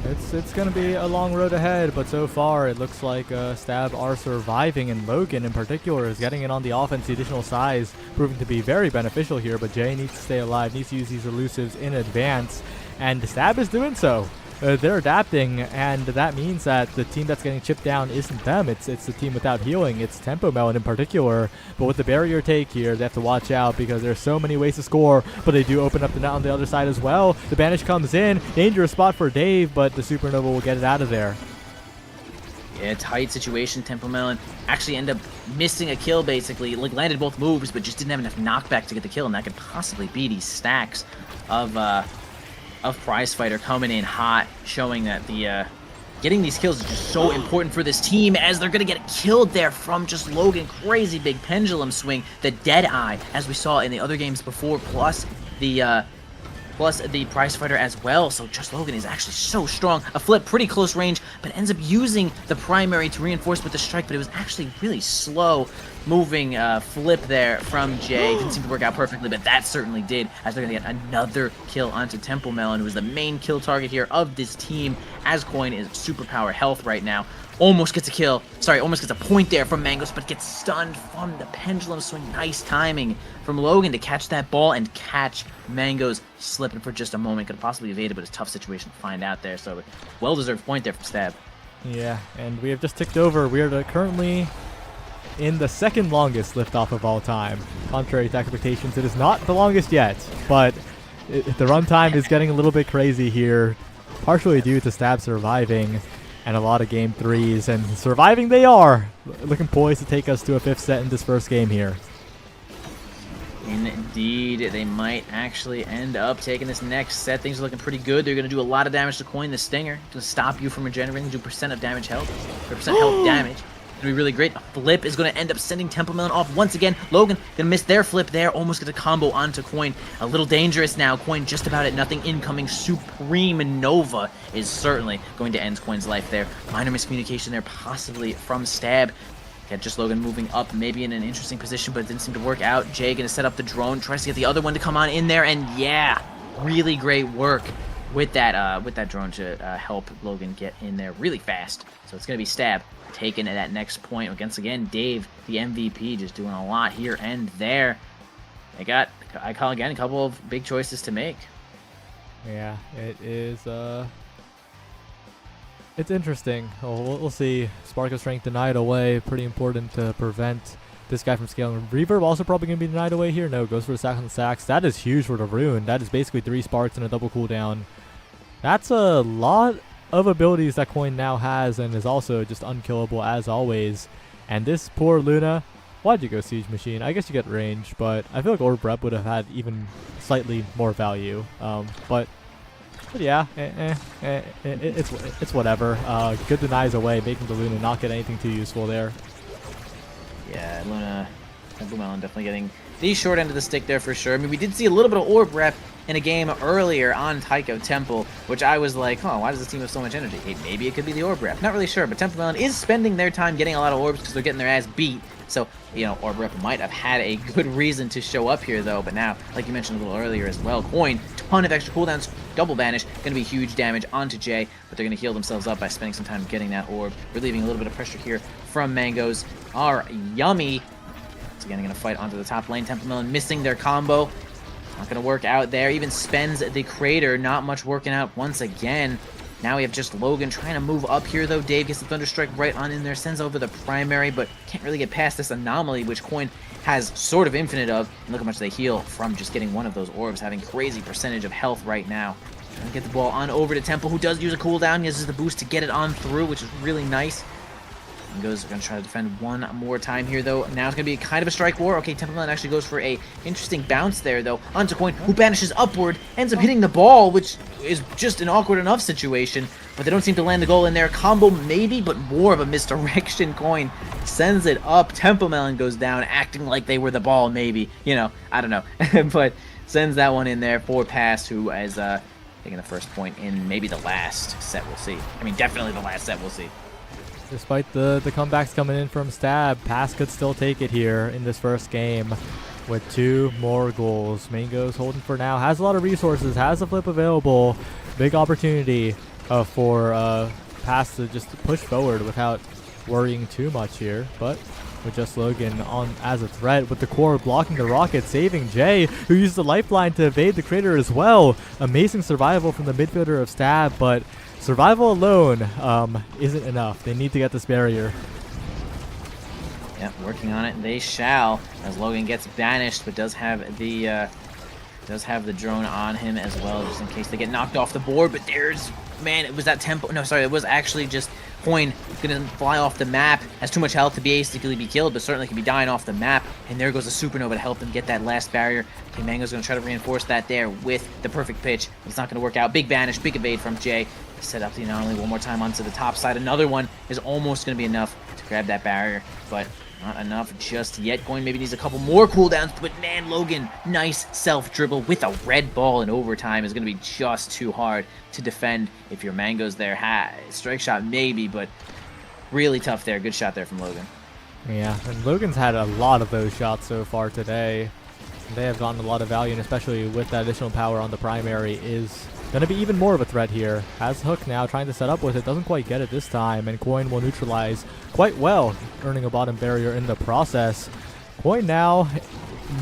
It's going to be a long road ahead, but so far it looks like Stab are surviving, and Logan in particular is getting in on the offense. The additional size proving to be very beneficial here, but Jay needs to stay alive, needs to use these elusives in advance, and Stab is doing so. They're adapting, and that means that the team that's getting chipped down isn't them. It's the team without healing. It's Tempo Melon in particular. But with the barrier take here, they have to watch out because there's so many ways to score, but they do open up the net on the other side as well. The banish comes in. Dangerous spot for Dave, but the Supernova will get it out of there. Yeah, tight situation. Tempo Melon actually end up missing a kill, basically. Like, landed both moves, but just didn't have enough knockback to get the kill, and that could possibly be these stacks of Prize Fighter coming in hot, showing that the getting these kills is just so important for this team, as they're gonna get killed there from just Logan. Crazy big pendulum swing, the dead eye, as we saw in the other games before, plus the Prize Fighter as well. So just Logan is actually so strong. A flip, pretty close range, but ends up using the primary to reinforce with the strike, but it was actually really slow moving flip there from Jay. Didn't seem to work out perfectly, but that certainly did, as they're going to get another kill onto Tempo Melon, who is the main kill target here of this team, as Coin is superpower health right now. Almost gets a kill. Sorry, almost gets a point there from Mangos, but gets stunned from the pendulum swing. Nice timing from Logan to catch that ball and catch Mangos slipping for just a moment. Could have possibly evaded, but it's a tough situation to find out there. So, well-deserved point there from Stab. Yeah, and we have just ticked over. We are currently in the second longest liftoff of all time. Contrary to expectations, it is not the longest yet, but the runtime is getting a little bit crazy here, partially due to Stab surviving and a lot of game threes, and surviving they are. Looking poised to take us to a 5th set in this first game here. Indeed, they might actually end up taking this next set. Things are looking pretty good. They're going to do a lot of damage to Coin. The Stinger to stop you from regenerating, do percent of damage health, or percent health damage. It's going to be really great. A flip is going to end up sending Tempo Melon off once again. Logan going to miss their flip there. Almost get a combo onto Coin. A little dangerous now. Coin just about at nothing. Incoming Supreme Nova is certainly going to end Coin's life there. Minor miscommunication there, possibly from Stab. Got just Logan moving up, maybe in an interesting position, but it didn't seem to work out. Jay going to set up the drone, tries to get the other one to come on in there, and yeah, really great work with that drone to help Logan get in there really fast. So it's going to be Stab taking that next point against, again, Dave, the MVP, just doing a lot here and there. They got, I call again, a couple of big choices to make. Yeah, it is, it's interesting. We'll see. Spark of Strength denied away. Pretty important to prevent this guy from scaling. Reverb also probably going to be denied away here. No, goes for the sack on the sacks. That is huge for the Rune. That is basically 3 sparks and a double cooldown. That's a lot of abilities that Coin now has, and is also just unkillable as always. And this poor Luna, why'd you go Siege Machine? I guess you get range, but I feel like Orb Rep would have had even slightly more value. But yeah, it's whatever. Good denies away, making the Luna not get anything too useful there. Yeah, Luna, Tempo Melon definitely getting the short end of the stick there for sure. I mean, we did see a little bit of Orb Rep in a game earlier on Taiko Temple, which I was like, oh, why does this team have so much energy? Hey, maybe it could be the Orb Rep. Not really sure, but Tempo Melon is spending their time getting a lot of orbs because they're getting their ass beat. So, you know, Orb Rep might have had a good reason to show up here, though. But now, like you mentioned a little earlier as well, Coin, ton of extra cooldowns, double banish, going to be huge damage onto Jay, but they're going to heal themselves up by spending some time getting that orb, relieving a little bit of pressure here from Mangos. Are Yummy. Once again, going to fight onto the top lane. Tempo Melon missing their combo. Not going to work out there. Even spends the Crater. Not much working out once again. Now we have just Logan trying to move up here, though. Dave gets the Thunderstrike right on in there, sends over the primary, but can't really get past this anomaly, which Coin has sort of infinite of. And look how much they heal from just getting one of those orbs, having crazy percentage of health right now. Trying to get the ball on over to Temple, who does use a cooldown. He uses the boost to get it on through, which is really nice. Goes going to try to defend one more time here, though. Now it's going to be kind of a strike war. Okay, Temple actually goes for a interesting bounce there, though. Onto Coin, who banishes upward, ends up hitting the ball, which is just an awkward enough situation, but they don't seem to land the goal in there. Combo maybe, but more of a misdirection. Coin sends it up. Temple Melon goes down, acting like they were the ball, maybe. You know, I don't know. But sends that one in there for Pass, who is taking the first point in maybe the last set we'll see. I mean, definitely the last set we'll see. Despite the comebacks coming in from Stab, Pass could still take it here in this first game with 2 more goals. Mango's holding for now, has a lot of resources, has a flip available. Big opportunity for Pass to just push forward without worrying too much here, but with just Logan on as a threat, with the core blocking the rocket, saving Jay, who used the lifeline to evade the crater as well. Amazing survival from the midfielder of Stab, but survival alone isn't enough. They need to get this barrier. Yeah, working on it. They shall, as Logan gets banished, but does have the drone on him as well, just in case they get knocked off the board. But there's, man, it was that tempo. No, sorry, it was actually just Coin gonna fly off the map. Has too much health to basically be killed, but certainly can be dying off the map. And there goes a supernova to help them get that last barrier. Okay, Mango's gonna try to reinforce that there with the perfect pitch. It's not gonna work out. Big banish, big evade from Jay. Set up the anomaly one more time onto the top side. Another one is almost going to be enough to grab that barrier, but not enough just yet. Coin maybe needs a couple more cooldowns, but man, Logan, nice self-dribble with a red ball in overtime is going to be just too hard to defend if your Mango's there. Strike shot maybe, but really tough there. Good shot there from Logan. Yeah, and Logan's had a lot of those shots so far today. They have gotten a lot of value, and especially with that additional power on the primary is going to be even more of a threat here. Has Hook now trying to set up with it, doesn't quite get it this time, and Coin will neutralize quite well, earning a bottom barrier in the process. Coin now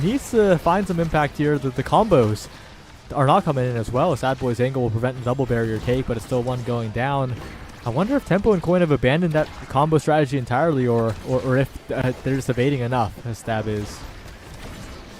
needs to find some impact here. The combos are not coming in as well. Sad Boy's angle will prevent the double barrier take, but it's still one going down. I wonder if Tempo and Coin have abandoned that combo strategy entirely, or if they're just evading enough, as Stab is.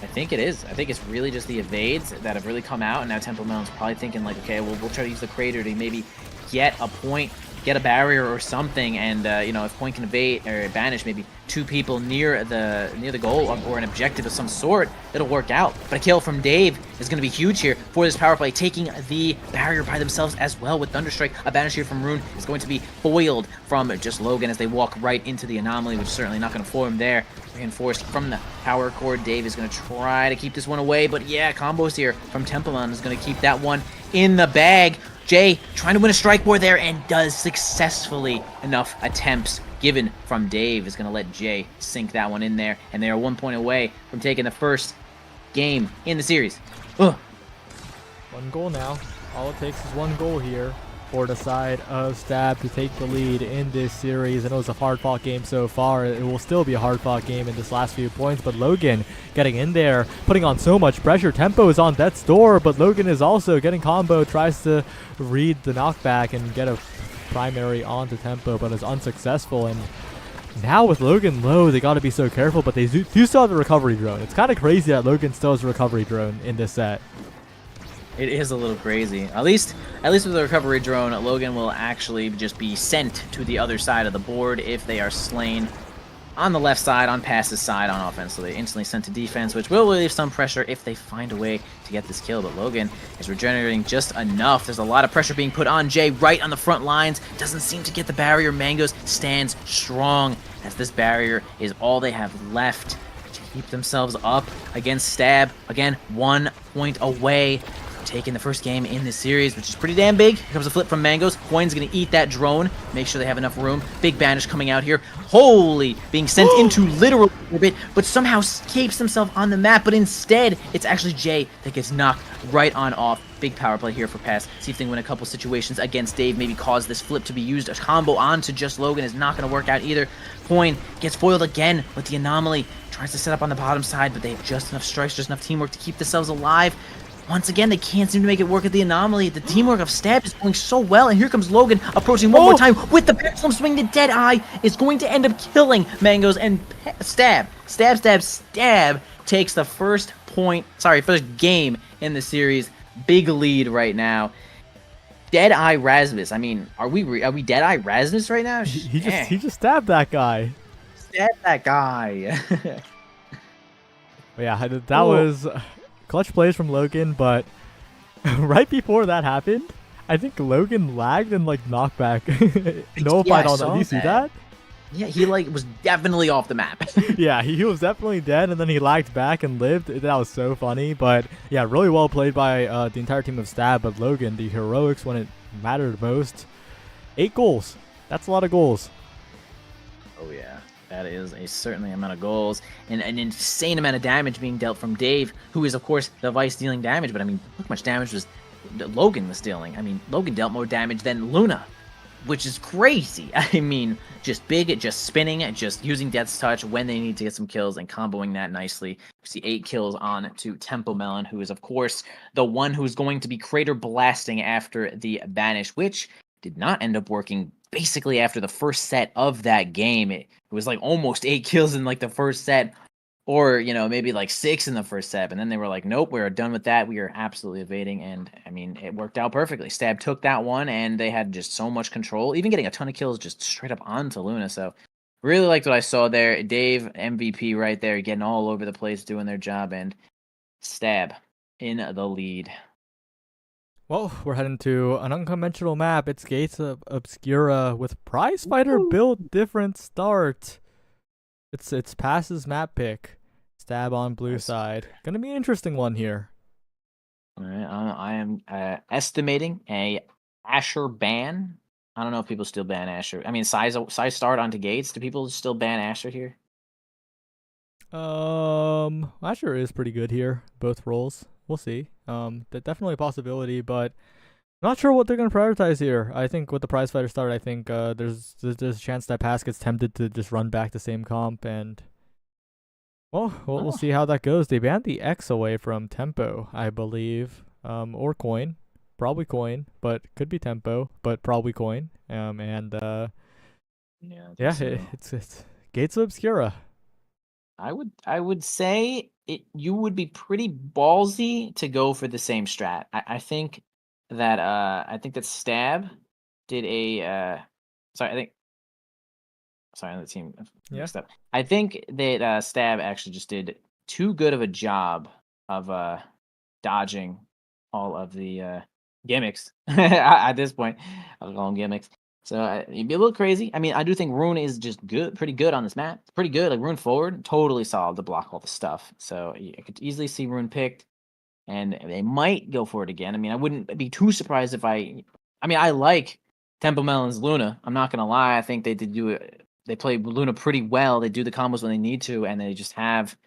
I think it is. I think it's really just the evades that have really come out, and now Temple Melon's probably thinking like, okay, well, we'll try to use the crater to maybe get a point, get a barrier or something, and you know, if Point can evade or banish maybe 2 people near the goal or an objective of some sort, it'll work out. But a kill from Dave is going to be huge here for this power play, taking the barrier by themselves as well with Thunderstrike. A banish here from Rune is going to be foiled from just Logan as they walk right into the anomaly, which is certainly not going to foil him there. Reinforced from the power core. Dave is going to try to keep this one away, but yeah, combos here from Templeman is going to keep that one in the bag. Jay trying to win a strike war there and does successfully. Enough attempts given from Dave is going to let Jay sink that one in there, and they are 1 point away from taking the first game in the series. Ugh. 1 goal now. All it takes is 1 goal here for the side of Stab to take the lead in this series. I know it's a hard-fought game so far. It will still be a hard-fought game in this last few points, but Logan getting in there, putting on so much pressure. Tempo is on death's door, but Logan is also getting combo, tries to read the knockback and get a primary onto Tempo, but is unsuccessful. And now with Logan low, they got to be so careful, but they do still have the recovery drone. It's kind of crazy that Logan still has a recovery drone in this set. It is a little crazy. At least with the recovery drone, Logan will actually just be sent to the other side of the board if they are slain on the left side, on Pass's side, on offense. So they instantly sent to defense, which will relieve some pressure if they find a way to get this kill. But Logan is regenerating just enough. There's a lot of pressure being put on Jay right on the front lines. Doesn't seem to get the barrier. Mangoes stands strong as this barrier is all they have left to keep themselves up against Stab. Again, 1 point away. Taking the first game in this series, which is pretty damn big. Here comes a flip from Mangoes. Coin's gonna eat that drone, make sure they have enough room. Big banish coming out here. Holy, being sent into literal orbit, but somehow escapes himself on the map, but instead, it's actually Jay that gets knocked right on off. Big power play here for Pass. See if they can win a couple situations against Dave, maybe cause this flip to be used. A combo onto just Logan is not gonna work out either. Coin gets foiled again with the anomaly. Tries to set up on the bottom side, but they have just enough strikes, just enough teamwork to keep themselves alive. once again, they can't seem to make it work at the anomaly. The teamwork of Stab is going so well, and here comes Logan approaching one more time with the pendulum swing. The Deadeye is going to end up killing Mangoes, and Stab takes the first game in the series. Big lead right now. Deadeye Rasmus. I mean, are we Deadeye Rasmus right now? He just stabbed that guy. Stabbed that guy. But yeah, that was clutch plays from Logan, but right before that happened, I think Logan lagged and like knockback nullified on that. Did you see that? Yeah, he was definitely off the map. Yeah, he was definitely dead, and then he lagged back and lived. That was so funny, but yeah, really well played by the entire team of Stab. But Logan, the heroics when it mattered most. 8 goals. That's a lot of goals. Oh yeah, that is certainly amount of goals and an insane amount of damage being dealt from Dave, who is of course the Vice dealing damage. But I mean, look how much damage Logan was dealing. I mean, Logan dealt more damage than Luna, which is crazy. I mean, just spinning, just using Death's Touch when they need to get some kills and comboing that nicely. We see 8 kills on to Tempo Melon, who is, of course, the one who's going to be crater blasting after the banish, which did not end up working basically after the first set of that game. It was like almost 8 kills in like the first set, or, you know, maybe like 6 in the first set. And then they were like, nope, we're done with that. We are absolutely evading. And I mean, it worked out perfectly. Stab took that one and they had just so much control, even getting a ton of kills just straight up onto Luna. So really liked what I saw there. Dave, MVP right there, getting all over the place, doing their job, and Stab in the lead. Well, we're heading to an unconventional map. It's Gates of Obscura with Prize Fighter build different start. It's Pass's map pick. Stab on blue side. Gonna be an interesting one here. All right, I am estimating a Asher ban. I don't know if people still ban Asher. I mean, size start onto Gates. Do people still ban Asher here? Asher is pretty good here. Both roles. We'll see. That's definitely a possibility, but not sure what they're gonna prioritize here. I think with the prize fighter start, I think there's a chance that Pass gets tempted to just run back the same comp, and we'll see how that goes. They banned the X away from Tempo, I believe, or Coin, probably Coin, but could be Tempo, but probably Coin. So. It's Gates of Obscura. I would say you would be pretty ballsy to go for the same strat. I think that Stab did a the team mixed up. I think that Stab actually just did too good of a job of dodging all of the gimmicks. At this point, I'll call them gimmicks. So you'd be a little crazy. I mean, I do think Rune is just pretty good on this map. Pretty good. Like Rune forward, totally solid to block all the stuff. So I could easily see Rune picked, and they might go for it again. I mean, I wouldn't be too surprised if I like Tempo Melon's Luna. I'm not gonna lie. I think they did do it. They play Luna pretty well. They do the combos when they need to, and they just have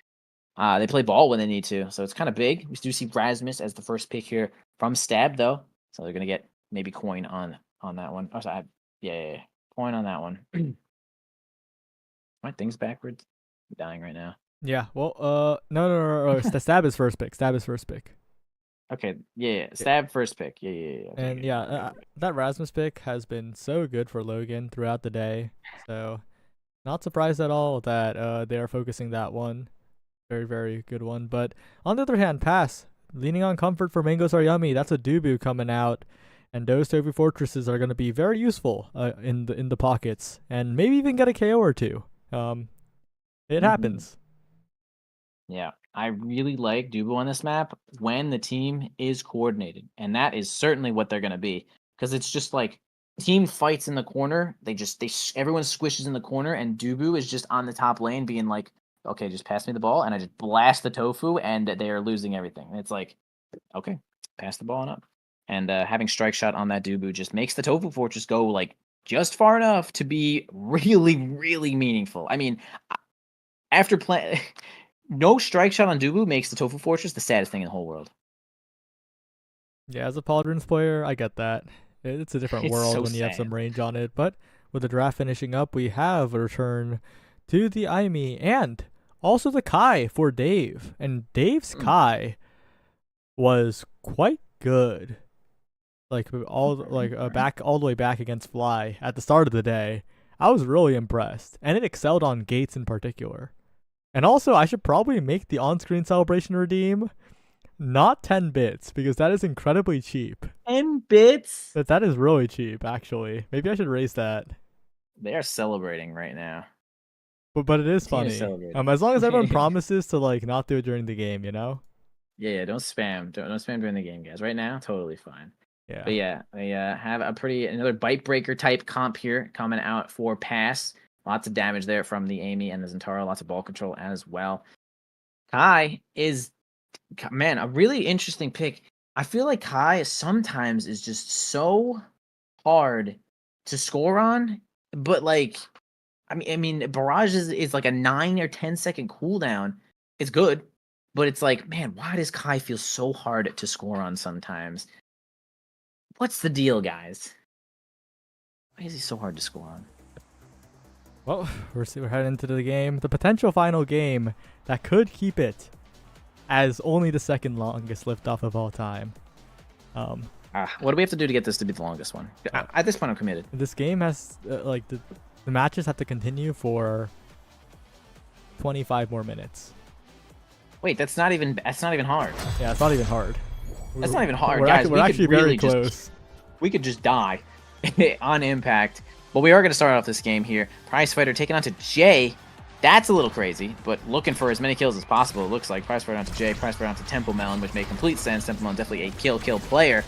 they play ball when they need to. So it's kind of big. We do see Rasmus as the first pick here from Stab, though. So they're gonna get maybe Coin on that one. Oh, sorry. Yeah. Coin on that one. My thing's backwards. I'm dying right now. Yeah. Well, no. Stab is first pick. Okay. Yeah. Stab first pick. Yeah. Okay, and that Rasmus pick has been so good for Logan throughout the day. So, not surprised at all that they are focusing that one. Very, very good one. But on the other hand, Pass leaning on comfort for Mangoes Are Yummy. That's a Dubu coming out. And those Tofu Fortresses are going to be very useful in the pockets, and maybe even get a KO or two. It happens. Yeah, I really like Dubu on this map when the team is coordinated, and that is certainly what they're going to be, because it's just like team fights in the corner. Everyone squishes in the corner, and Dubu is just on the top lane being like, okay, just pass me the ball, and I just blast the Tofu, and they are losing everything. And it's like, okay, pass the ball on up. And having Strike Shot on that Dubu just makes the Tofu Fortress go like just far enough to be really, really meaningful. I mean, after playing, no Strike Shot on Dubu makes the Tofu Fortress the saddest thing in the whole world. Yeah, as a Paladins player, I get that. It's a different world when you have some range on it. But with the draft finishing up, we have a return to the Aimi and also the Kai for Dave. And Dave's Kai was quite good. Like back all the way back against Fly at the start of the day. I was really impressed, and it excelled on Gates in particular. And also, I should probably make the on-screen celebration redeem not 10 bits, because that is incredibly cheap. 10 bits? That is really cheap, actually. Maybe I should raise that. They are celebrating right now. But it is Team funny. is celebrating. As long as everyone promises to like not do it during the game, you know? Yeah, don't spam. Don't spam during the game, guys. Right now, totally fine. Yeah. But yeah, they have another bite breaker type comp here coming out for pass. Lots of damage there from the Amy and the Zentaro. Lots of ball control as well. Kai is, man, a really interesting pick. I feel like Kai sometimes is just so hard to score on, but like, I mean, Barrage is like a 9 or 10 second cooldown. It's good, but it's like, man, why does Kai feel so hard to score on sometimes? What's the deal, guys? Why is he so hard to score on? Well, we're heading into the game. The potential final game that could keep it as only the second longest liftoff of all time. What do we have to do to get this to be the longest one? At this point, I'm committed. This game has the matches have to continue for 25 more minutes. Wait, that's not even hard. Yeah, it's not even hard. That's not even hard, We're guys. we're actually very close. We could just die on impact. But we are going to start off this game here. Prize Fighter taking on to Jay. That's a little crazy, but looking for as many kills as possible. It looks like Prize Fighter onto Jay, Prize Fighter onto Tempo Melon, which made complete sense. Tempo Melon definitely a kill player.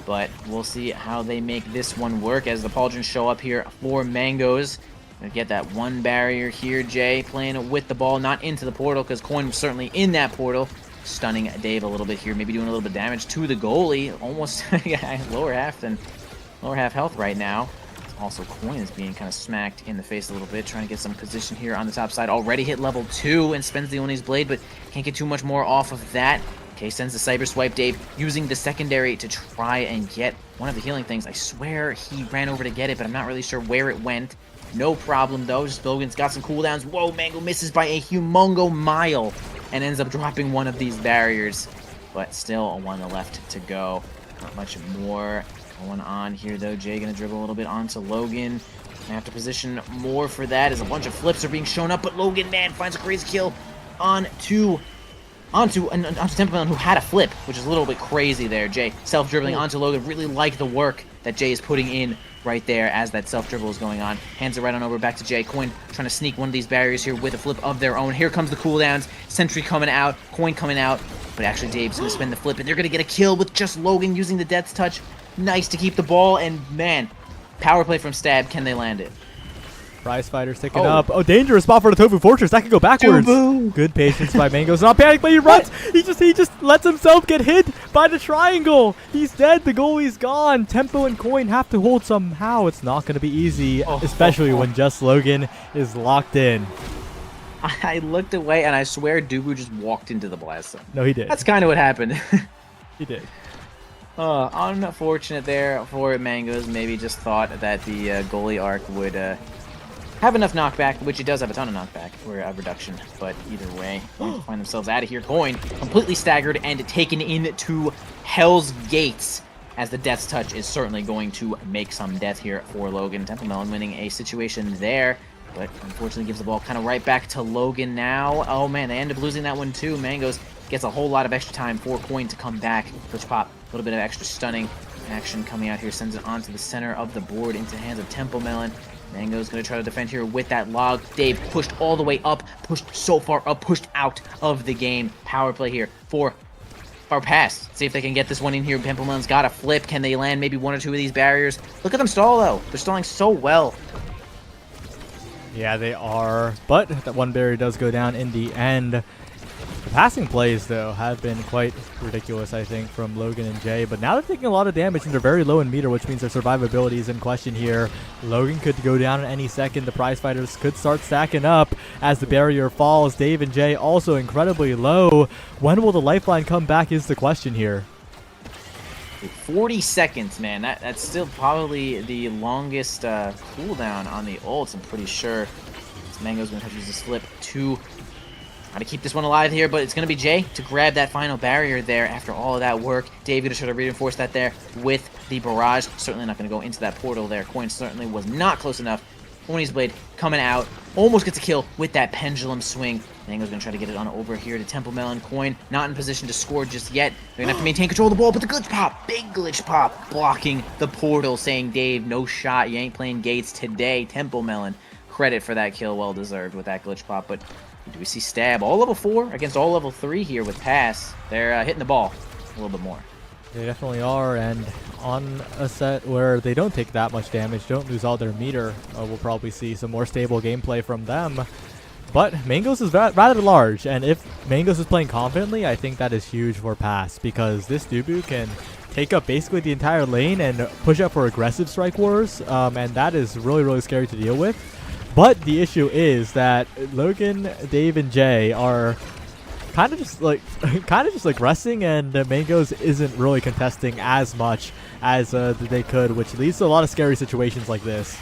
But we'll see how they make this one work as the Pauldrons show up here for Mangoes. Gonna get that one barrier here. Jay playing with the ball, not into the portal, because Coin was certainly in that portal. Stunning Dave a little bit here, maybe doing a little bit of damage to the goalie. Almost lower half health right now. Also, Coin is being kind of smacked in the face a little bit, trying to get some position here on the top side. Already hit level 2 and spends the Oni's Blade, but can't get too much more off of that. Okay, sends the Cyber Swipe. Dave using the secondary to try and get one of the healing things. I swear he ran over to get it, but I'm not really sure where it went. No problem, though. Just Logan's got some cooldowns. Whoa, Mango misses by a humongo mile and ends up dropping one of these barriers, but still one left to go. Not much more going on here, though. Jay gonna dribble a little bit onto Logan. Gonna have to position more for that as a bunch of flips are being shown up, but Logan, man, finds a crazy kill onto Tempo Melon, who had a flip, which is a little bit crazy there. Jay self-dribbling onto Logan. Really like the work that Jay is putting in right there as that self-dribble is going on. Hands it right on over back to Jay. Coin trying to sneak one of these barriers here with a flip of their own. Here comes the cooldowns. Sentry coming out. Coin coming out. But actually Dave's going to spin the flip, and they're going to get a kill with just Logan using the Death's Touch. Nice to keep the ball, and man, power play from Stab. Can they land it? Prize Fighter's taking up. Oh, dangerous spot for the Tofu Fortress. That could go backwards. Good patience by Mangoes. Not panic, but he runs. He just lets himself get hit by the triangle. He's dead. The goalie's gone. Tempo and Coin have to hold somehow. It's not going to be easy, especially when just Logan is locked in. I looked away, and I swear Dubu just walked into the blast zone. No, he did. That's kind of what happened. He did. Unfortunate there for Mangoes. Maybe just thought that the goalie arc would have enough knockback, which it does have a ton of knockback, or a reduction, but either way, find themselves out of here. Coin completely staggered and taken into Hell's Gates, as the Death's Touch is certainly going to make some death here for Logan. Tempo Melon winning a situation there, but unfortunately gives the ball kind of right back to Logan now. Oh man, they end up losing that one too. Mangoes gets a whole lot of extra time for Coin to come back. Twitch Pop, a little bit of extra stunning action coming out here, sends it onto the center of the board into the hands of Tempo Melon. Mango's going to try to defend here with that log. Dave pushed all the way up, pushed so far up, pushed out of the game. Power play here for our pass. See if they can get this one in here. Tempo Melon's got a flip. Can they land maybe one or two of these barriers? Look at them stall, though. They're stalling so well. Yeah, they are. But that one barrier does go down in the end. The passing plays, though, have been quite ridiculous, I think, from Logan and Jay. But now they're taking a lot of damage, and they're very low in meter, which means their survivability is in question here. Logan could go down at any second. The Prize Fighters could start stacking up as the barrier falls. Dave and Jay also incredibly low. When will the lifeline come back is the question here. 40 seconds, man. That's still probably the longest cooldown on the ults, I'm pretty sure. Mango's going to use this flip to Trying to keep this one alive here, but it's going to be Jay to grab that final barrier there after all of that work. Dave going to try to reinforce that there with the barrage. Certainly not going to go into that portal there. Coin certainly was not close enough. Pony's Blade coming out. Almost gets a kill with that pendulum swing. Mango's going to try to get it on over here to Temple Melon. Coin not in position to score just yet. They're going to have to maintain control of the ball, but the glitch pop, big glitch pop, blocking the portal, saying, Dave, no shot. You ain't playing Gates today. Temple Melon, credit for that kill, well deserved with that glitch pop. But do we see Stab all level 4 against all level 3 here with Pass? They're hitting the ball a little bit more. They definitely are, and on a set where they don't take that much damage, don't lose all their meter, we'll probably see some more stable gameplay from them. But Mangos is rather large, and if Mangos is playing confidently, I think that is huge for Pass, because this Dubu can take up basically the entire lane and push up for aggressive strike wars, and that is really, really scary to deal with. But the issue is that Logan, Dave, and Jay are kind of just like resting, and Mangos isn't really contesting as much as they could, which leads to a lot of scary situations like this.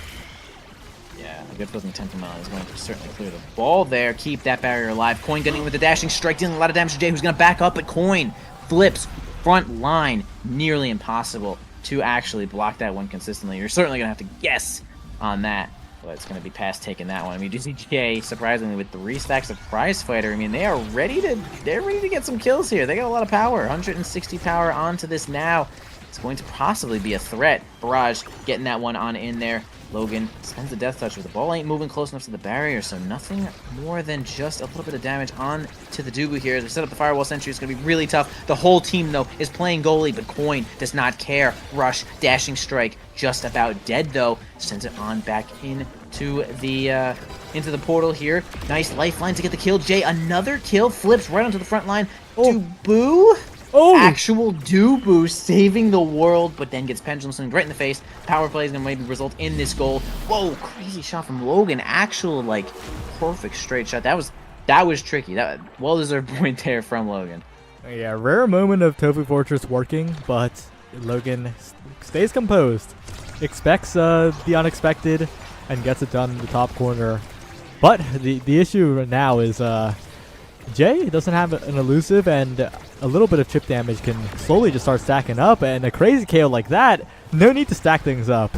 Yeah, a good looking Temple Melon is going to certainly clear the ball there, keep that barrier alive. Coin getting with the dashing strike, dealing a lot of damage to Jay, who's going to back up, but Coin flips front line. Nearly impossible to actually block that one consistently. You're certainly going to have to guess on that. But it's going to be Pass taking that one. I mean, you see Jay, surprisingly, with 3 stacks of Prize Fighter. I mean, they're ready to get some kills here. They got a lot of power. 160 power onto this now. It's going to possibly be a threat. Barrage getting that one on in there. Logan spends the Death Touch, but the ball ain't moving close enough to the barrier, so nothing more than just a little bit of damage on to the Dubu here. As we set up the Firewall Sentry, it's going to be really tough. The whole team, though, is playing goalie, but Coin does not care. Rush, dashing strike, just about dead, though. Sends it on back into the portal here. Nice lifeline to get the kill. Jay, another kill, flips right onto the front line. Dubu? Oh! Actual Dubu saving the world, but then gets Pendulum swinged right in the face. Power play is going to maybe result in this goal. Whoa, crazy shot from Logan. Actual, like, perfect straight shot. That was tricky. That well-deserved point there from Logan. Yeah, rare moment of Tofu Fortress working, but Logan stays composed, expects the unexpected, and gets it done in the top corner. But the issue now is Jay doesn't have an elusive, and a little bit of chip damage can slowly just start stacking up, and a crazy KO like that, no need to stack things up.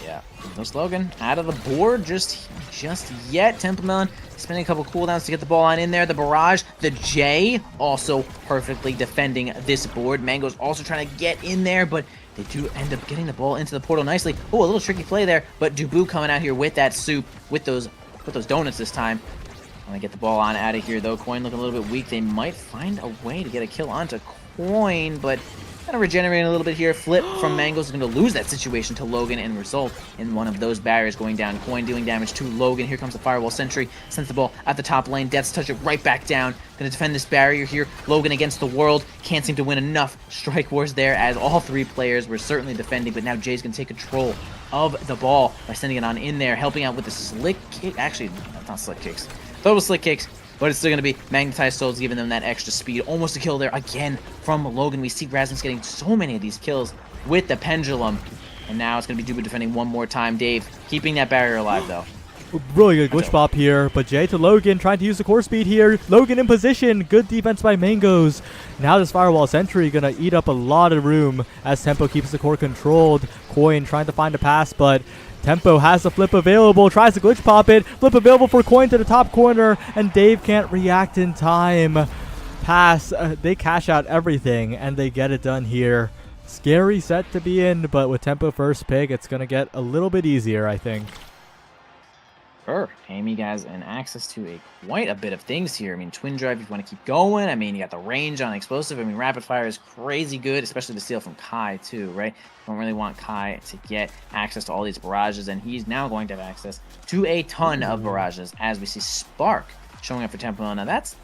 Yeah, no Logan out of the board just yet. Temple Melon spending a couple cooldowns to get the ball on in there. The barrage, the J also perfectly defending this board. Mango's also trying to get in there, but they do end up getting the ball into the portal nicely. Oh, a little tricky play there, but Dubu coming out here with that soup, with those donuts this time. Want to get the ball on out of here, though. Coin looking a little bit weak. They might find a way to get a kill onto Coin, but kind of regenerating a little bit here. Flip from Mango's is going to lose that situation to Logan and result in one of those barriers going down. Coin dealing damage to Logan. Here comes the Firewall Sentry. Sends the ball at the top lane. Death's Touch it right back down. Going to defend this barrier here. Logan against the world. Can't seem to win enough strike wars there, as all 3 players were certainly defending, but now Jay's going to take control of the ball by sending it on in there, helping out with the slick kick. Actually, that's not slick kicks. Total slick kicks, but it's still going to be Magnetized Souls giving them that extra speed. Almost a kill there again from Logan. We see Rasmus getting so many of these kills with the Pendulum. And now it's going to be Dubu defending one more time. Dave keeping that barrier alive, though. Really good glitch pop here, but Jay to Logan trying to use the core speed here. Logan in position. Good defense by Mangos. Now this Firewall Sentry going to eat up a lot of room as Tempo keeps the core controlled. Coin trying to find a pass, but Tempo has the flip available, tries to glitch pop it, flip available for Coin to the top corner, and Dave can't react in time. Pass, they cash out everything, and they get it done here. Scary set to be in, but with Tempo first pick, it's going to get a little bit easier, I think. Sure. Amy guys and access to quite a bit of things here. I mean, Twin Drive if you want to keep going. I mean, you got the range on Explosive. I mean, Rapid Fire is crazy good, especially to steal from Kai too, right? Don't really want Kai to get access to all these barrages, and he's now going to have access to a ton of barrages as we see Spark showing up for Temple. Now that's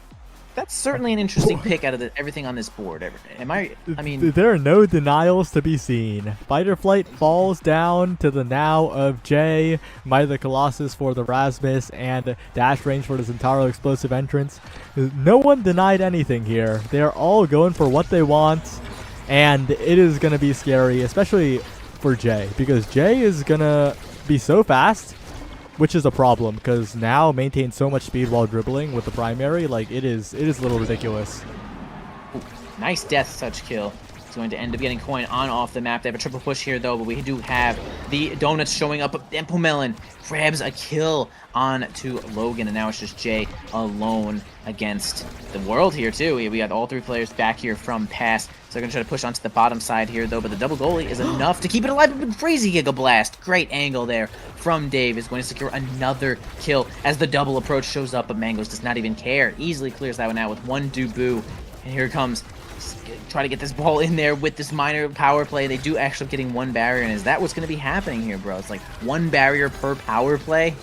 certainly an interesting pick out of everything on this board. I mean, there are no denials to be seen. Fighter Flight falls down to the now of Jay, Might of the Colossus for the Rasmus, and Dash Range for the Zentaro Explosive Entrance. No one denied anything here. They're all going for what they want, and it is going to be scary, especially for Jay, because Jay is going to be so fast which is a problem because now maintain so much speed while dribbling with the primary. Like it is a little ridiculous. Ooh, nice death touch kill. It's going to end up getting Coin on off the map. They have a triple push here, though, but we do have the donuts showing up. Tempomelon grabs a kill on to Logan, and now it's just Jay alone against the world here, too. We got all 3 players back here from pass, so they're going to try to push onto the bottom side here, though, but the double goalie is enough to keep it alive with crazy Giga Blast. Great angle there from Dave. Is going to secure another kill as the double approach shows up, but Mangos does not even care. Easily clears that one out with 1 Dubu, and here it comes. Try to get this ball in there with this minor power play. They do actually end up getting 1 barrier, and is that what's going to be happening here, bro? It's like 1 barrier per power play.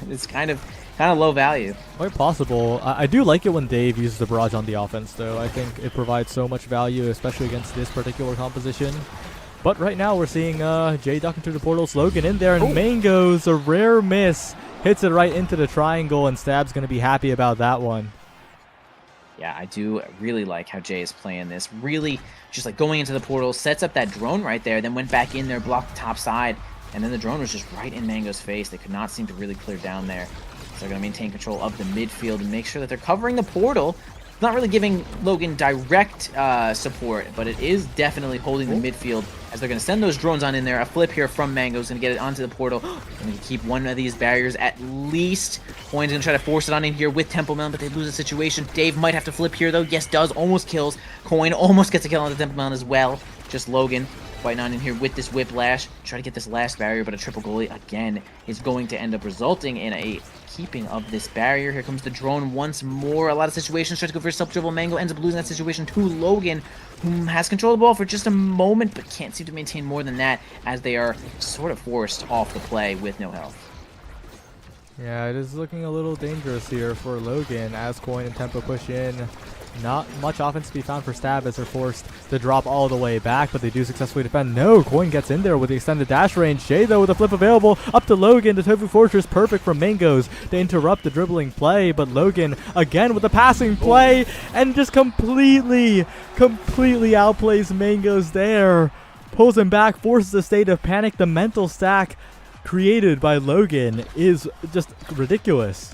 It's kind of low value. Quite possible. I do like it when Dave uses the barrage on the offense, though. I think it provides so much value, especially against this particular composition. But right now we're seeing Jay ducking through the portal, Logan in there, and Mango's a rare miss. Hits it right into the triangle, and Stab's going to be happy about that one. Yeah, I do really like how Jay is playing this. Really just like going into the portal, sets up that drone right there, then went back in there, blocked the top side, and then the drone was just right in Mango's face. They could not seem to really clear down there. So they're going to maintain control of the midfield and make sure that they're covering the portal. It's not really giving Logan direct support, but it is definitely holding the midfield as they're going to send those drones on in there. A flip here from Mango is going to get it onto the portal. Going to keep one of these barriers at least. Coin's going to try to force it on in here with Templemelon, but they lose the situation. Dave might have to flip here, though. Yes, does. Almost kills. Coin almost gets a kill on the Templemelon as well. Just Logan fighting on in here with this whiplash. Try to get this last barrier, but a triple goalie, again, is going to end up resulting in a keeping of this barrier. Here comes the drone once more. A lot of situations. Tries to go for a self-dribble. Mango ends up losing that situation to Logan, who has control of the ball for just a moment, but can't seem to maintain more than that as they are sort of forced off the play with no health. Yeah, it is looking a little dangerous here for Logan as Coin and Tempo push in. Not much offense to be found for Stab as they're forced to drop all the way back, but they do successfully defend. No, Coin gets in there with the extended dash range. Jay, though, with a flip available up to Logan. The Tofu Fortress perfect from Mangoes to interrupt the dribbling play, but Logan again with the passing play and just completely outplays Mangoes there. Pulls him back, forces a state of panic. The mental stack created by Logan is just ridiculous.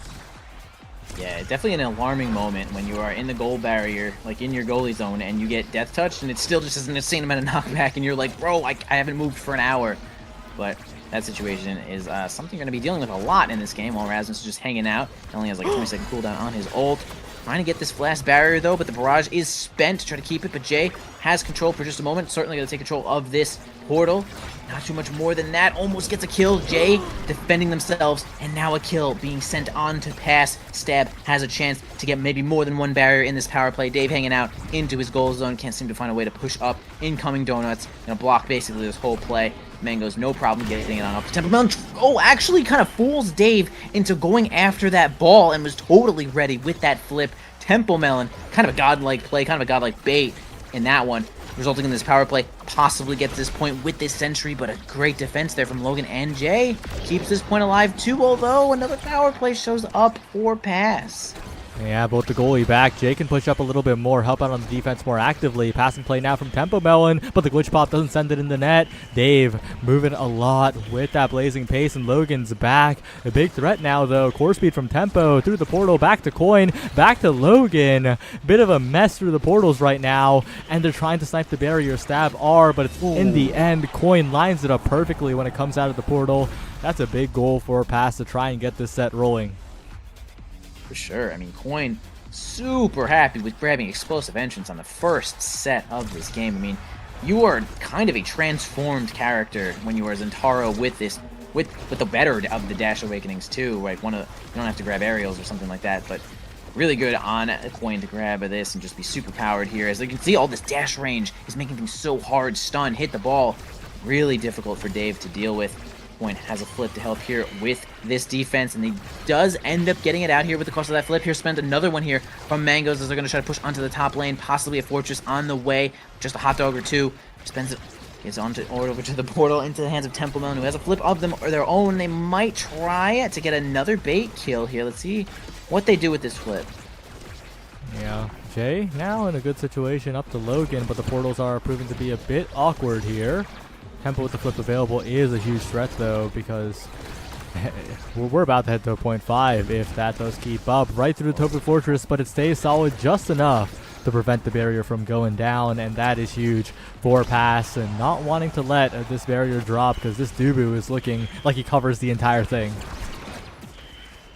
Yeah, definitely an alarming moment when you are in the goal barrier, like in your goalie zone, and you get death touched, and it still just is an insane amount of knockback, and you're like, bro, I haven't moved for an hour. But that situation is something you're going to be dealing with a lot in this game, while Rasmus is just hanging out. He only has like a 20-second cooldown on his ult. Trying to get this flash barrier, though, but the barrage is spent to try to keep it, but Jay has control for just a moment. Certainly going to take control of this portal. Not too much more than that. Almost gets a kill. Jay defending themselves, and now a kill being sent on to pass. Stab has a chance to get maybe more than 1 barrier in this power play. Dave hanging out into his goal zone. Can't seem to find a way to push up incoming donuts. Gonna block basically this whole play. Mango's no problem getting it on up to Templemelon. Oh, actually kind of fools Dave into going after that ball and was totally ready with that flip. Templemelon, kind of a godlike play, kind of a godlike bait in that one, resulting in this power play. Possibly gets this point with this sentry, but a great defense there from Logan, and Jay keeps this point alive too, although another power play shows up for pass. Yeah, both the goalie back. Jay can push up a little bit more, help out on the defense more actively. Passing play now from Tempomelon, but the glitch pop doesn't send it in the net. Dave moving a lot with that blazing pace, and Logan's back. A big threat now, though. Core speed from Tempo through the portal, back to Coin, back to Logan. Bit of a mess through the portals right now, and they're trying to snipe the barrier. Stab R, but it's in the end. Coin lines it up perfectly when it comes out of the portal. That's a big goal for pass to try and get this set rolling. For sure. I mean, Coin super happy with grabbing explosive entrance on the first set of this game. I mean, you are kind of a transformed character when you are Zentaro with this, with the better of the Dash Awakenings too. Like you don't have to grab aerials or something like that, but really good on Coin to grab this and just be super powered here. As you can see, all this dash range is making things so hard. Stun, hit the ball, really difficult for Dave to deal with. Coin has a flip to help here with this defense, and he does end up getting it out here with the cost of that flip here. Spent another one here from Mangoes as they're going to try to push onto the top lane, possibly a fortress on the way, just a hot dog or two. Spends it, gets over to the portal into the hands of Templemelon, who has a flip of them or their own. They might try to get another bait kill here. Let's see what they do with this flip. Yeah, Jay now in a good situation up to Logan, but the portals are proving to be a bit awkward here. Tempo with the flip available is a huge threat, though, because We're about to head to a 0.5 if that does keep up. Right through the Tofu Fortress, but it stays solid just enough to prevent the barrier from going down, and that is huge for Pass, and not wanting to let this barrier drop because this Dubu is looking like he covers the entire thing.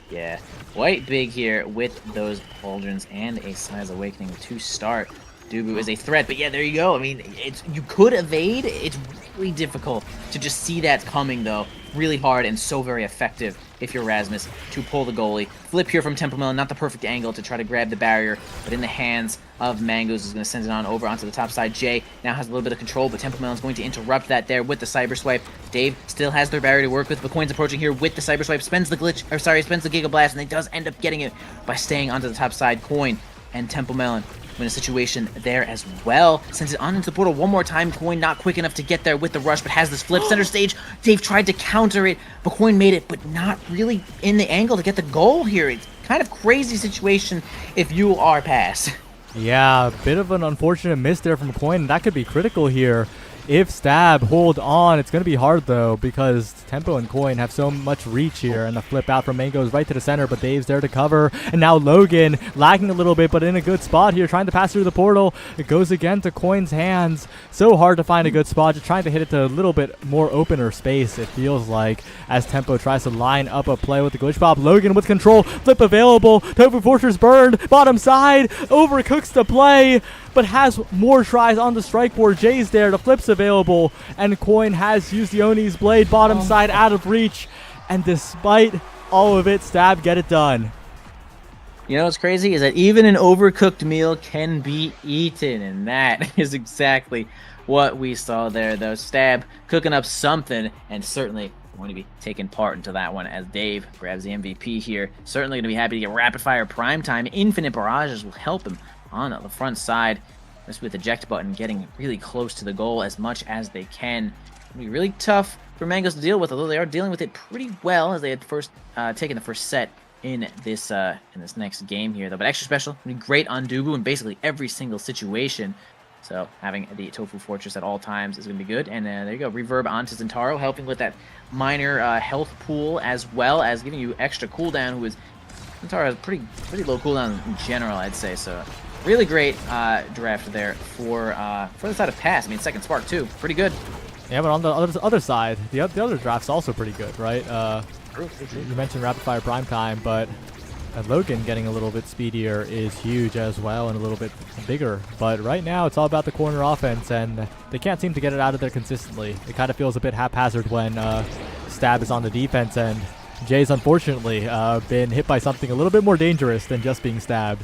Yeah, quite big here with those pauldrons and a Size Awakening to start. Dubu is a threat, but yeah, there you go. I mean, you could evade. It's really difficult to just see that coming, though. Really hard and so very effective if you're Rasmus to pull the goalie. Flip here from Temple Melon, not the perfect angle to try to grab the barrier, but in the hands of Mangoes is going to send it on over onto the top side. Jay now has a little bit of control, but Temple Melon's going to interrupt that there with the Cyber Swipe. Dave still has their barrier to work with, but Coin's approaching here with the Cyber Swipe, spends the Giga Blast, and he does end up getting it by staying onto the top side. Coin and Temple Melon in a situation there as well. Sends it on into the portal one more time. Coin not quick enough to get there with the rush, but has this flip center stage. Dave tried to counter it, but Coin made it, but not really in the angle to get the goal here. It's kind of crazy situation if you are Pass. Yeah, a bit of an unfortunate miss there from Coin. That could be critical here. If Stab hold on, it's going to be hard, though, because Tempo and Coin have so much reach here, and the flip out from Mangoes right to the center, but Dave's there to cover, and now Logan lagging a little bit, but in a good spot here, trying to pass through the portal. It goes again to Coin's hands. So hard to find a good spot, just trying to hit it to a little bit more opener space, it feels like, as Tempo tries to line up a play with the glitch pop. Logan with control, flip available, Tofu Fortress burned, bottom side, overcooks the play, but has more tries on the strike board. Jay's there, the flip's available, and Coin has used the Oni's blade, bottom side out of reach, and despite all of it, Stab get it done. You know what's crazy is that even an overcooked meal can be eaten, and that is exactly what we saw there, though. Stab cooking up something, and certainly going to be taking part into that one as Dave grabs the MVP here. Certainly going to be happy to get rapid fire prime time. Infinite barrages will help him on the front side, just with the eject button getting really close to the goal as much as they can. It'll be really tough for Mangoes to deal with, although they are dealing with it pretty well as they had first taken the first set in this next game here, though. But extra special will be great on Dubu in basically every single situation. So having the Tofu Fortress at all times is going to be good. And there you go, reverb onto Zentaro, helping with that minor health pool as well as giving you extra cooldown. Zentaro has pretty low cooldown in general, I'd say. So really great draft there for the side of Pass. I mean, second spark too, pretty good. Yeah, but on the other side, the other draft's also pretty good, right? You mentioned rapid fire prime time, but Logan getting a little bit speedier is huge as well, and a little bit bigger. But right now, it's all about the corner offense, and they can't seem to get it out of there consistently. It kind of feels a bit haphazard when Stab is on the defense, and Jay's unfortunately been hit by something a little bit more dangerous than just being stabbed.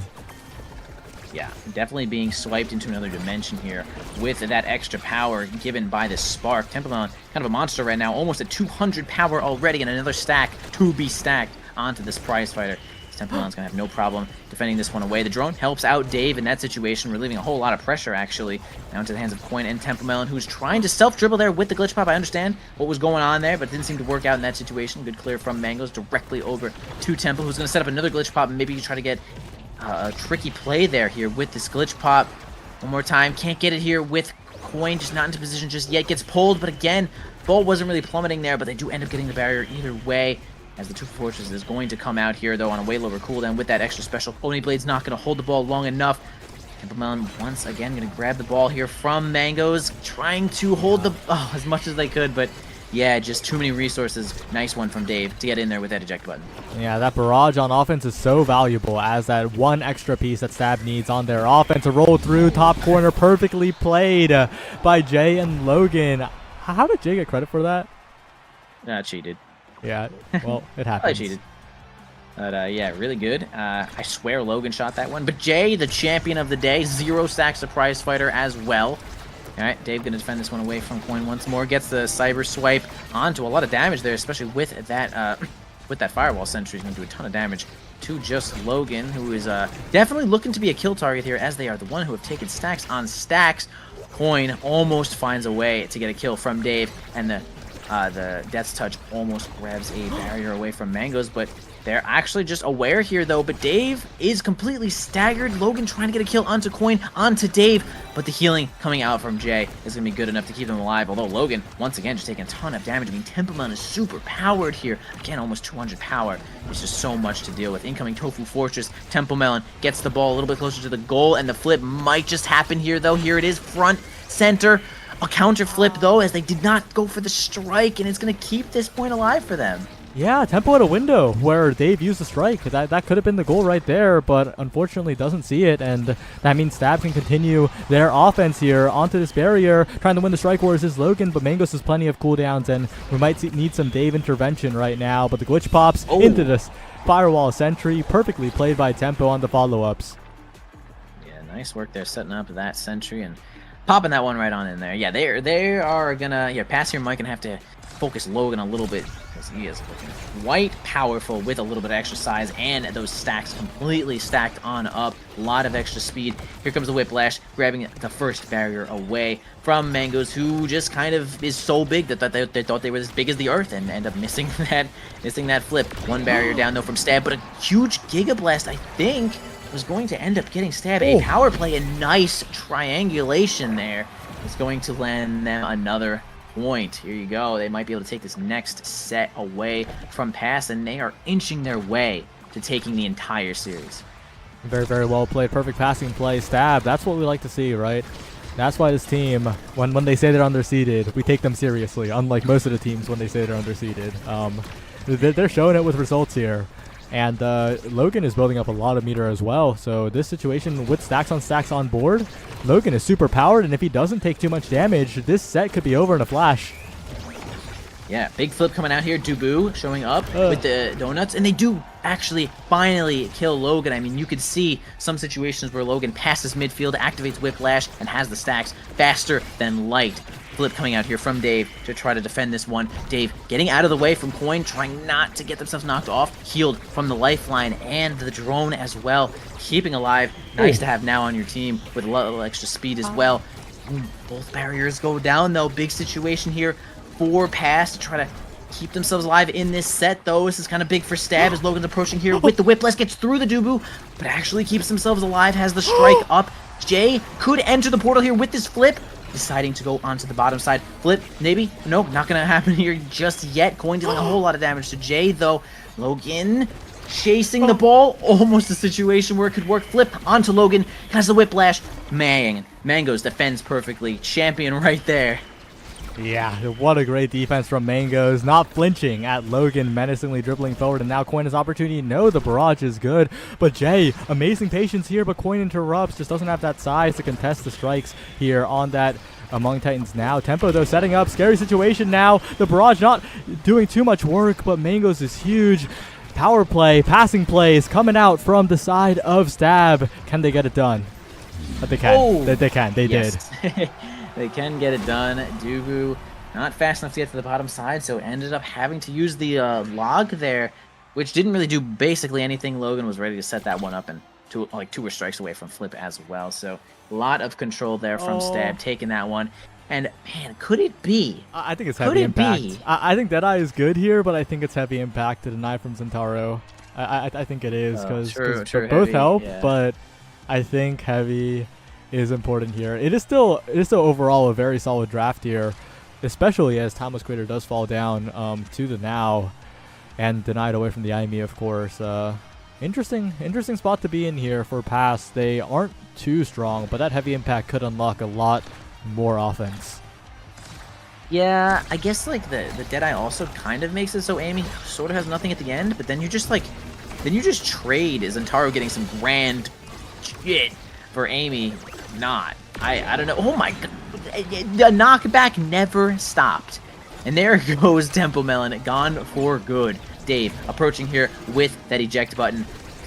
Yeah, definitely being swiped into another dimension here with that extra power given by this spark. Templemelon, kind of a monster right now, almost at 200 power already, and another stack to be stacked onto this prize fighter. Templemelon's going to have no problem defending this one away. The drone helps out Dave in that situation, relieving a whole lot of pressure, actually, now into the hands of Coin and Templemelon, who's trying to self-dribble there with the glitch pop. I understand what was going on there, but it didn't seem to work out in that situation. Good clear from Mangoes directly over to Temple, who's going to set up another glitch pop, and maybe try to get a tricky play there here with this glitch pop. One more time, can't get it here with Coin, just not into position just yet. Gets pulled, but again, ball wasn't really plummeting there, but they do end up getting the barrier either way, as the Tofu Fortress is going to come out here, though, on a way lower cooldown with that extra special. Oni Blade's not going to hold the ball long enough. Templemelon once again going to grab the ball here from Mangoes, trying to hold the as much as they could, but yeah, just too many resources. Nice one from Dave to get in there with that eject button. Yeah, that barrage on offense is so valuable, as that one extra piece that Stab needs on their offense to roll through top corner. Perfectly played by Jay and Logan. How did Jay get credit for that? Cheated. Yeah, well, it happens. I cheated. But yeah, really good. I swear Logan shot that one. But Jay, the champion of the day, 0 stacks surprise fighter as well. All right, Dave going to defend this one away from Coin once more. Gets the cyber swipe onto a lot of damage there, especially with that firewall sentry. He's going to do a ton of damage to just Logan, who is definitely looking to be a kill target here, as they are the one who have taken stacks on stacks. Coin almost finds a way to get a kill from Dave, and the Death's Touch almost grabs a barrier away from Mangoes, but They're actually just aware here, though, but Dave is completely staggered. Logan trying to get a kill onto Coin, onto Dave, but the healing coming out from Jay is going to be good enough to keep them alive, although Logan, once again, just taking a ton of damage. I mean, Tempo Melon is super powered here. Again, almost 200 power. It's just so much to deal with. Incoming Tofu Fortress. Tempo Melon gets the ball a little bit closer to the goal, and the flip might just happen here, though. Here it is, front, center. A counter flip, though, as they did not go for the strike, and it's going to keep this point alive for them. Yeah, Tempo had a window where Dave used the strike. That could have been the goal right there, but unfortunately doesn't see it, and that means Stab can continue their offense here onto this barrier. Trying to win the strike wars is Logan, but Mangos has plenty of cooldowns, and we might need some Dave intervention right now, but the glitch pops into this firewall sentry. Perfectly played by Tempo on the follow-ups. Yeah, nice work there setting up that sentry and popping that one right on in there. Yeah, they are gonna pass here. Mike gonna have to focus Logan a little bit because he is looking quite powerful with a little bit of extra size and those stacks completely stacked on up. A lot of extra speed. Here comes the Whiplash, grabbing the first barrier away from Mangoes, who just kind of is so big that they thought they were as big as the Earth and end up missing that flip. One barrier down though from Stab, but a huge Giga Blast, I think, was going to end up getting Stab. A power play, a nice triangulation there is going to land them another point. Here you go. They might be able to take this next set away from Pass, and they are inching their way to taking the entire series. Very, very well played. Perfect passing play. Stab. That's what we like to see, right? That's why this team, when they say they're underseeded, we take them seriously, unlike most of the teams when they say they're underseeded. They're showing it with results here. And Logan is building up a lot of meter as well. So this situation with stacks on board, Logan is super powered, and if he doesn't take too much damage, this set could be over in a flash. Yeah, big flip coming out here. Dubu showing up with the donuts, and they do actually finally kill Logan. I mean, you could see some situations where Logan passes midfield, activates Whiplash, and has the stacks faster than light. Flip coming out here from Dave to try to defend this one. Dave getting out of the way from Coin, trying not to get themselves knocked off. Healed from the lifeline and the drone as well. Keeping alive. Nice to have now on your team with a little extra speed as well. Both barriers go down though. Big situation here for Pass to try to keep themselves alive in this set though. This is kind of big for Stab as Logan's approaching here with the Whiplash. Gets through the Dubu, but actually keeps themselves alive. Has the strike up. Jay could enter the portal here with this flip. Deciding to go onto the bottom side. Flip, maybe? Nope, not going to happen here just yet. Coin dealing a whole lot of damage to Jay, though. Logan chasing the ball. Almost a situation where it could work. Flip onto Logan. Has the Whiplash. Mangoes defends perfectly. Champion right there. Yeah, what a great defense from Mangoes. Not flinching at Logan, menacingly dribbling forward, and now Coin has opportunity. No, the barrage is good, but Jay, amazing patience here, but Coin interrupts, just doesn't have that size to contest the strikes here on that Among Titans now. Tempo, though, setting up. Scary situation now. The barrage not doing too much work, but Mangoes is huge. Power play, passing plays coming out from the side of Stab. Can they get it done? But they can. Oh, they can. They did. They can get it done. Dubu not fast enough to get to the bottom side, so ended up having to use the log there, which didn't really do basically anything. Logan was ready to set that one up, and two were strikes away from Flip as well. So a lot of control there from Stab, taking that one. And man, could it be? I think it's heavy impact. I think Deadeye is good here, but I think it's heavy impact to deny from Zentaro. I think it is because both heavy, help, yeah. But I think heavy is important here. It is still overall a very solid draft here, especially as Timeless Creator does fall down to the now and denied away from the IME, of course. Interesting spot to be in here for Pass. They aren't too strong, but that heavy impact could unlock a lot more offense. Yeah, I guess like the Deadeye also kind of makes it so Amy sort of has nothing at the end, but then you just trade Zentaro getting some grand shit for Amy not. I don't know. Oh my god. The knockback never stopped. And there goes Tempo Melon, gone for good. Dave approaching here with that eject button.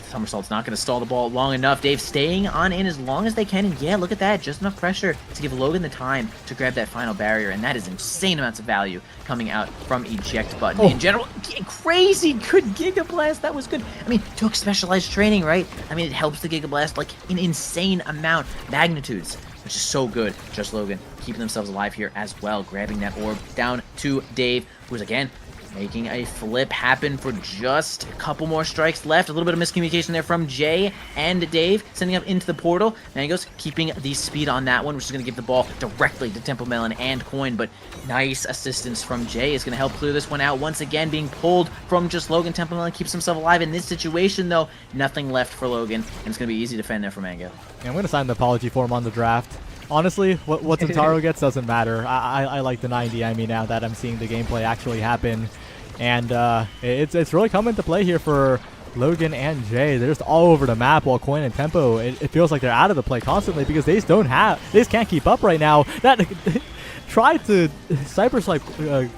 Somersault's not going to stall the ball long enough. Dave staying on in as long as they can. And yeah, look at that. Just enough pressure to give Logan the time to grab that final barrier. And that is insane amounts of value coming out from eject button. In general, crazy good Giga Blast. That was good. I mean, took specialized training, right? I mean, it helps the Giga Blast like an insane amount. Magnitudes, which is so good. Just Logan keeping themselves alive here as well. Grabbing that orb down to Dave, who's again making a flip happen for just a couple more strikes left. A little bit of miscommunication there from Jay and Dave, sending up into the portal. Mangoes keeping the speed on that one, which is going to give the ball directly to Temple Melon and Coin, but nice assistance from Jay is going to help clear this one out. Once again, being pulled from just Logan. Temple Melon keeps himself alive in this situation, though. Nothing left for Logan, and it's going to be easy to defend there for Mango. Yeah, I'm going to sign the apology form on the draft. Honestly, what Tantaro gets doesn't matter. I like the 90, I mean, now that I'm seeing the gameplay actually happen. And it's really come into play here for Logan and Jay. They're just all over the map while Coin and Tempo, it feels like they're out of the play constantly because they just can't keep up right now. That tried to Cyber Swipe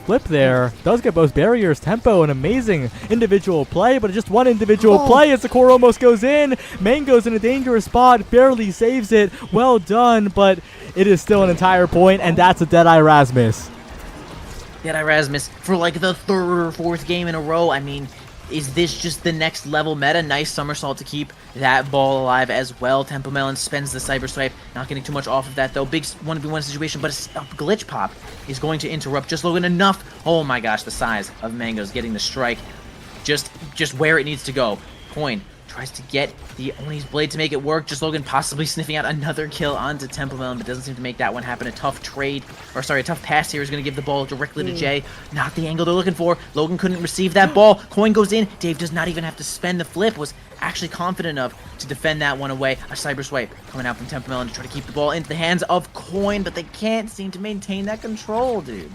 flip there. Does get both barriers. Tempo, an amazing individual play, but just one individual play as the core almost goes in. Mango's in a dangerous spot, barely saves it. Well done, but it is still an entire point, and that's a Deadeye Rasmus. Deadeye Rasmus for like the third or fourth game in a row. I mean, is this just the next level meta? Nice somersault to keep that ball alive as well. Temple Melon spends the Cyber Swipe, not getting too much off of that though. Big 1v1 situation, but a glitch pop is going to interrupt just Logan enough. Oh my gosh, the size of Mango's getting the strike just where it needs to go. Coin tries to get the Oni's blade to make it work. Just Logan possibly sniffing out another kill onto Temple Melon, but doesn't seem to make that one happen. A tough pass here is going to give the ball directly to Jay. Not the angle they're looking for. Logan couldn't receive that ball. Coin goes in. Dave does not even have to spend the flip. Was actually confident enough to defend that one away. A Cyber Swipe coming out from Temple Melon to try to keep the ball into the hands of Coin, but they can't seem to maintain that control, dude.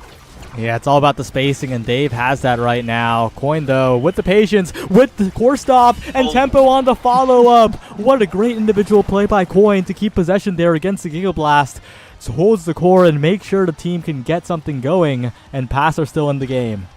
Yeah, it's all about the spacing, and Dave has that right now. Coin, though, with the patience, with the core stop, and Tempo on the follow-up. What a great individual play by Coin to keep possession there against the Giga Blast. So holds the core and make sure the team can get something going, and Pass are still in the game.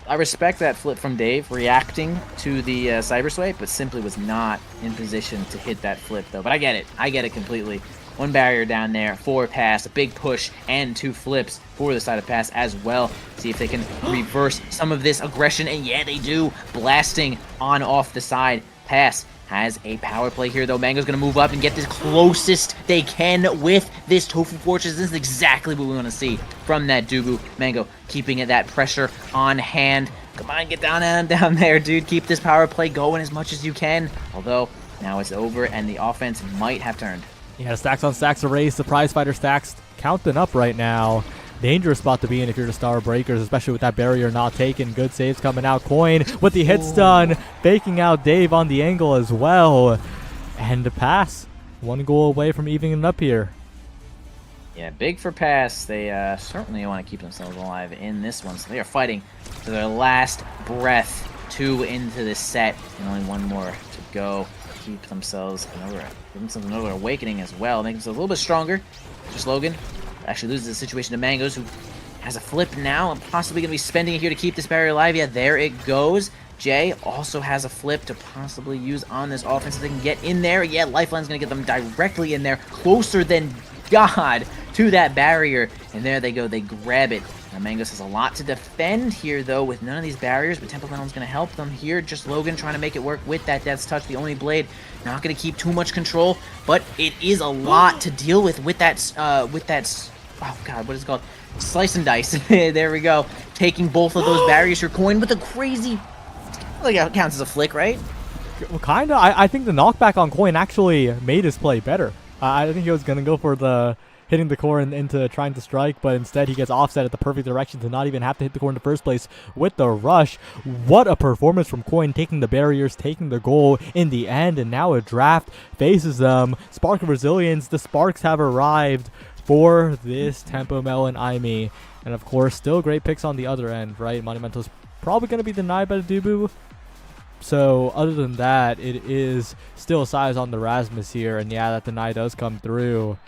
I respect that flip from Dave, reacting to the Cyber Swipe, but simply was not in position to hit that flip, though. But I get it completely. One barrier down there for Pass, a big push, and 2 flips for the side of Pass as well. See if they can reverse some of this aggression, and yeah, they do. Blasting on off the side. Pass has a power play here, though. Mango's going to move up and get the closest they can with this Tofu Fortress. This is exactly what we want to see from that Dubu. Mango keeping that pressure on hand. Come on, get down there, dude. Keep this power play going as much as you can. Although, now it's over, and the offense might have turned. Yeah, stacks on stacks of race. The prize fighter stacks counting up right now. Dangerous spot to be in if you're the Star Breakers, especially with that barrier not taken. Good saves coming out. Coin with the hit stun, faking out Dave on the angle as well. And the Pass, 1 goal away from evening it up here. Yeah, big for Pass. They certainly want to keep themselves alive in this one, so they are fighting to their last breath. 2 into this set, and only 1 more to go. Keep themselves another awakening as well, making themselves a little bit stronger. Just Logan actually loses the situation to Mangoes, who has a flip now and possibly going to be spending it here to keep this barrier alive. Yeah, there it goes. Jay also has a flip to possibly use on this offense so they can get in there. Yeah, Lifeline's going to get them directly in there, closer than God to that barrier. And there they go, they grab it. Now Mangoes has a lot to defend here, though, with none of these barriers, but Temple Melon's going to help them here. Just Logan trying to make it work with that Death's Touch, the only blade. Not going to keep too much control, but it is a lot to deal with that, oh god, what is it called? Slice and dice. There we go. Taking both of those barriers for Coin with a crazy, like, it counts as a flick, right? Well, kind of. I think the knockback on Coin actually made his play better. I think he was going to go for the hitting the core into trying to strike, but instead he gets offset at the perfect direction to not even have to hit the core in the first place with the rush. What a performance from Coin, taking the barriers, taking the goal in the end, and now a draft faces them. Spark of Resilience, the Sparks have arrived for this Tempo Melon IME. And of course, still great picks on the other end, right? Monumental's probably going to be denied by the Dubu. So other than that, it is still size on the Rasmus here, and yeah, that deny does come through.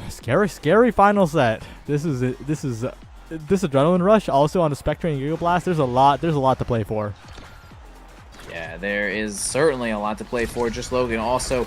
Scary final set. This adrenaline rush also on the Spectre and Giga Blast. There's a lot to play for. Yeah, there is certainly a lot to play for. Just Logan also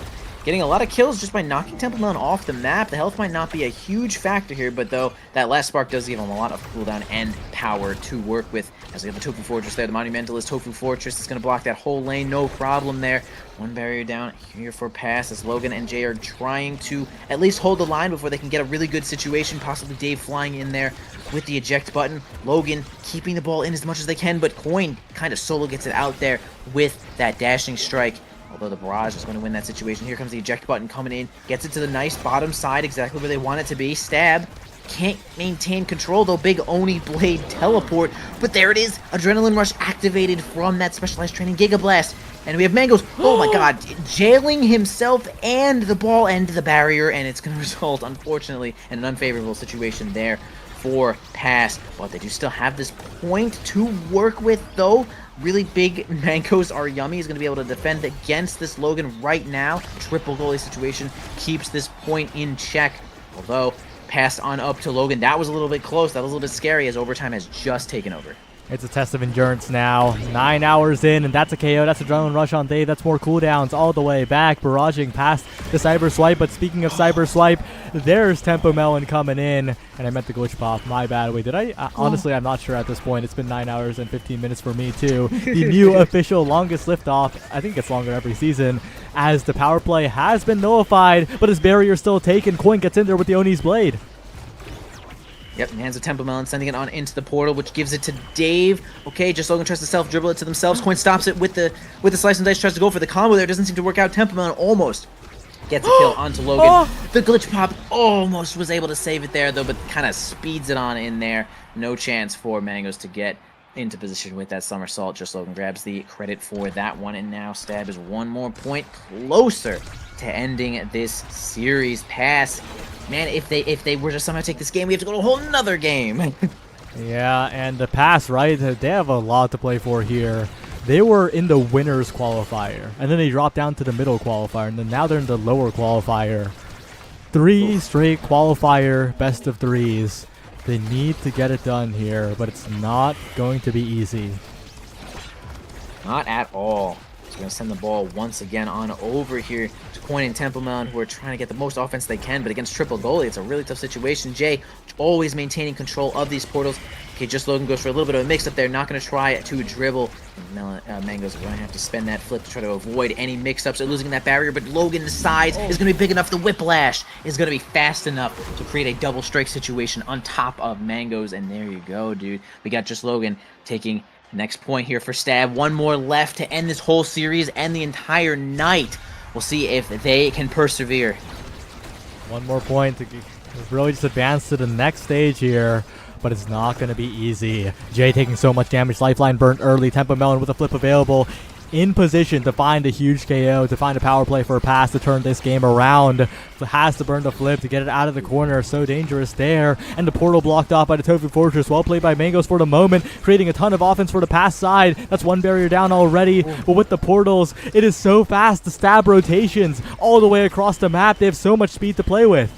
getting a lot of kills just by knocking Temple Melon off the map. The health might not be a huge factor here, but though that last spark does give him a lot of cooldown and power to work with. As we have the Tofu Fortress there, the Monumentalist Tofu Fortress is going to block that whole lane, no problem there. One barrier down here for pass as Logan and Jay are trying to at least hold the line before they can get a really good situation, possibly Dave flying in there with the eject button. Logan keeping the ball in as much as they can, but Coin kind of solo gets it out there with that dashing strike. Although the barrage is going to win that situation. Here comes the eject button coming in. Gets it to the nice bottom side, exactly where they want it to be. Stab. Can't maintain control, though. Big Oni Blade teleport. But there it is. Adrenaline Rush activated from that specialized training Giga Blast. And we have Mangoes, oh my god, jailing himself and the ball and the barrier. And it's going to result, unfortunately, in an unfavorable situation there for pass. But they do still have this point to work with, though. Really big Mangoes are yummy. He's going to be able to defend against this Logan right now. Triple goalie situation keeps this point in check. Although, passed on up to Logan. That was a little bit close. That was a little bit scary as overtime has just taken over. It's a test of endurance now. 9 hours in, and that's a KO. That's Adrenaline Rush on Dave. That's more cooldowns all the way back. Barraging past the Cyber Swipe. But speaking of Cyber Swipe, there's Tempo Melon coming in. And I meant the glitch pop. My bad. Wait, did I? Honestly, I'm not sure at this point. It's been 9 hours and 15 minutes for me, too. The new official longest liftoff. I think it gets longer every season. As the power play has been nullified, but his barrier still taken. Coin gets in there with the Oni's Blade. Yep, hands of Temple Melon, sending it on into the portal, which gives it to Dave. Okay, just Logan tries to self-dribble it to themselves. Coin stops it with the slice and dice, tries to go for the combo there. Doesn't seem to work out. Temple Melon almost gets a kill onto Logan. The glitch pop almost was able to save it there, though, but kind of speeds it on in there. No chance for Mangoes to get into position with that somersault. Just Logan grabs the credit for that one, and now Stab is one more point closer to ending this series. Pass. Man, if they were to somehow take this game, we have to go to a whole nother game. Yeah, and the pass, right? They have a lot to play for here. They were in the winners qualifier, and then they dropped down to the middle qualifier, and then now they're in the lower qualifier. 3 straight qualifier best of 3s. They need to get it done here, but it's not going to be easy. Not at all. So we're going to send the ball once again on over here to Coin and Temple Melon, who are trying to get the most offense they can, but against triple goalie, it's a really tough situation. Jay always maintaining control of these portals. Okay, just Logan goes for a little bit of a mix-up there, not going to try to dribble. Mangoes are going to have to spend that flip to try to avoid any mix-ups. They're losing that barrier, but Logan's size is going to be big enough. The whiplash is going to be fast enough to create a double strike situation on top of Mangoes, and there you go, dude. We got just Logan taking next point here for Stab. One more left to end this whole series and the entire night. We'll see if they can persevere. One more point to really just advance to the next stage here, but it's not going to be easy. Jay taking so much damage. Lifeline burnt early. Tempo Melon with a flip available. In position to find a huge KO, to find a power play for a pass to turn this game around. Has to burn the flip to get it out of the corner. So dangerous there. And the portal blocked off by the Tofu Fortress. Well played by Mangoes for the moment, creating a ton of offense for the pass side. That's one barrier down already. But with the portals, it is so fast. The stab rotations all the way across the map. They have so much speed to play with.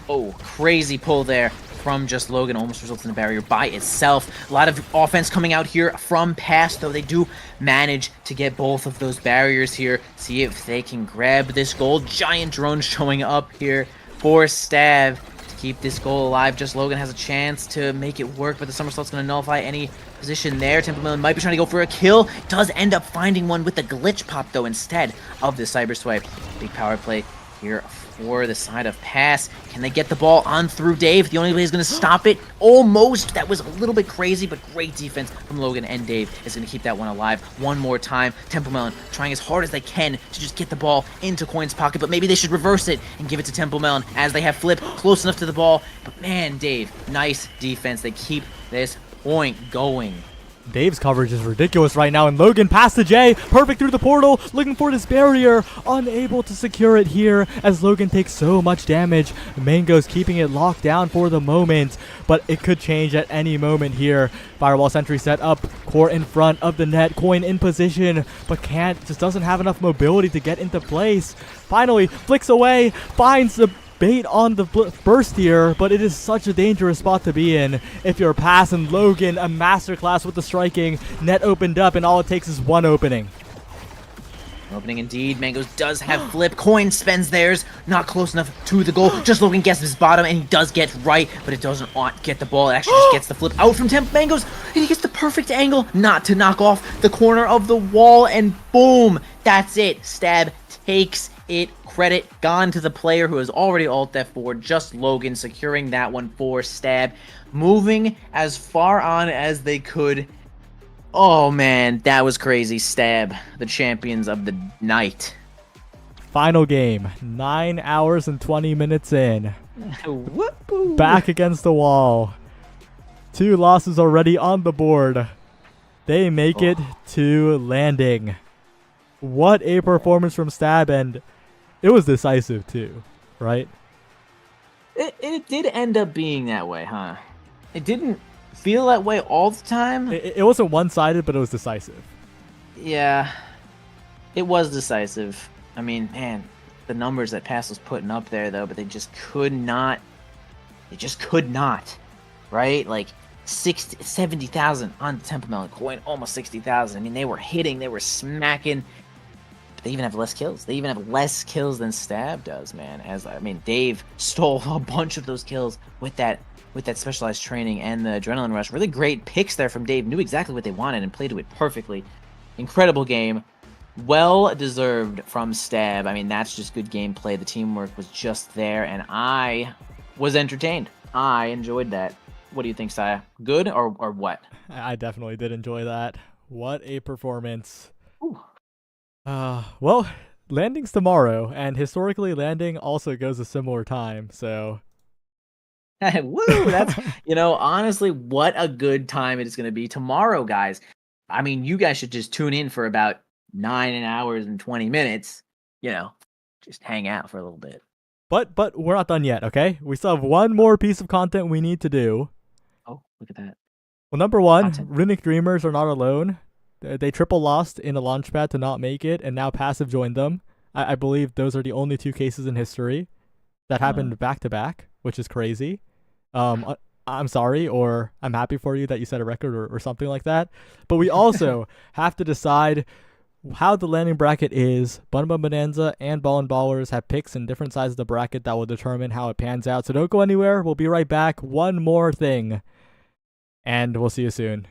Oh, crazy pull there from just Logan, almost results in a barrier by itself. A lot of offense coming out here from pass, though they do manage to get both of those barriers here. See if they can grab this goal. Giant drone showing up here for Stab to keep this goal alive. Just Logan has a chance to make it work, but the somersault's going to nullify any position there. Temple Melon might be trying to go for a kill. Does end up finding one with the glitch pop, though, instead of the cyber swipe. Big power play here for the side of pass. Can they get the ball on through Dave? The only way is going to stop it. Almost. That was a little bit crazy, but great defense from Logan, and Dave is going to keep that one alive one more time. Temple Melon trying as hard as they can to just get the ball into Coin's pocket, but maybe they should reverse it and give it to Temple Melon as they have Flip close enough to the ball. But man, Dave, nice defense. They keep this point going. Dave's coverage is ridiculous right now, and Logan past to Jay, perfect through the portal, looking for this barrier, unable to secure it here as Logan takes so much damage. Mango's keeping it locked down for the moment, but it could change at any moment here. Firewall sentry set up, core in front of the net, Coin in position, but just doesn't have enough mobility to get into place. Finally, flicks away, finds the bait on the burst here, but it is such a dangerous spot to be in. If you're passing Logan, a masterclass with the striking. Net opened up, and all it takes is one opening. Opening indeed. Mangoes does have flip. Coin spends theirs. Not close enough to the goal. Just Logan guesses his bottom, and he does get right, but it doesn't get the ball. It actually just gets the flip out from Temp Mangoes, and he gets the perfect angle not to knock off the corner of the wall, and boom! That's it. Stab takes it. Credit gone to the player who has already ult F4. Just Logan securing that one for Stab. Moving as far on as they could. Oh man, that was crazy. Stab, the champions of the night. Final game, 9 hours and 20 minutes in. Whoop-oo. Back against the wall. 2 losses already on the board. They make it to landing. What a performance from Stab, and it was decisive too, right? It did end up being that way, huh? It didn't feel that way all the time. It wasn't one-sided, but it was decisive. Yeah, it was decisive. I mean, man, the numbers that Pass was putting up there, though, but they just could not. They just could not, right? Like 70,000 on the Temple Melon coin, almost 60,000. I mean, they were hitting, they were smacking. But they even have less kills. They even have less kills than Stab does, man. Dave stole a bunch of those kills with that specialized training and the adrenaline rush. Really great picks there from Dave. Knew exactly what they wanted and played to it perfectly. Incredible game. Well deserved from Stab. I mean, that's just good gameplay. The teamwork was just there, and I was entertained. I enjoyed that. What do you think, Saya? Good or what? I definitely did enjoy that. What a performance. Ooh. Well, landing's tomorrow, and historically landing also goes a similar time, so... Woo! That's, honestly, what a good time it is going to be tomorrow, guys. I mean, you guys should just tune in for about 9 hours and 20 minutes. Just hang out for a little bit. But we're not done yet, okay? We still have one more piece of content we need to do. Oh, look at that. Well, number one, Content. Runic Dreamers are not alone. They triple lost in a launchpad to not make it, and now Passive joined them. I believe those are the only 2 cases in history that happened back to back, which is crazy. I'm sorry, or I'm happy for you that you set a record or something like that. But we also have to decide how the landing bracket is. Bun Bun Bonanza and Ball and Ballers have picks in different sides of the bracket that will determine how it pans out. So don't go anywhere. We'll be right back. One more thing, and we'll see you soon.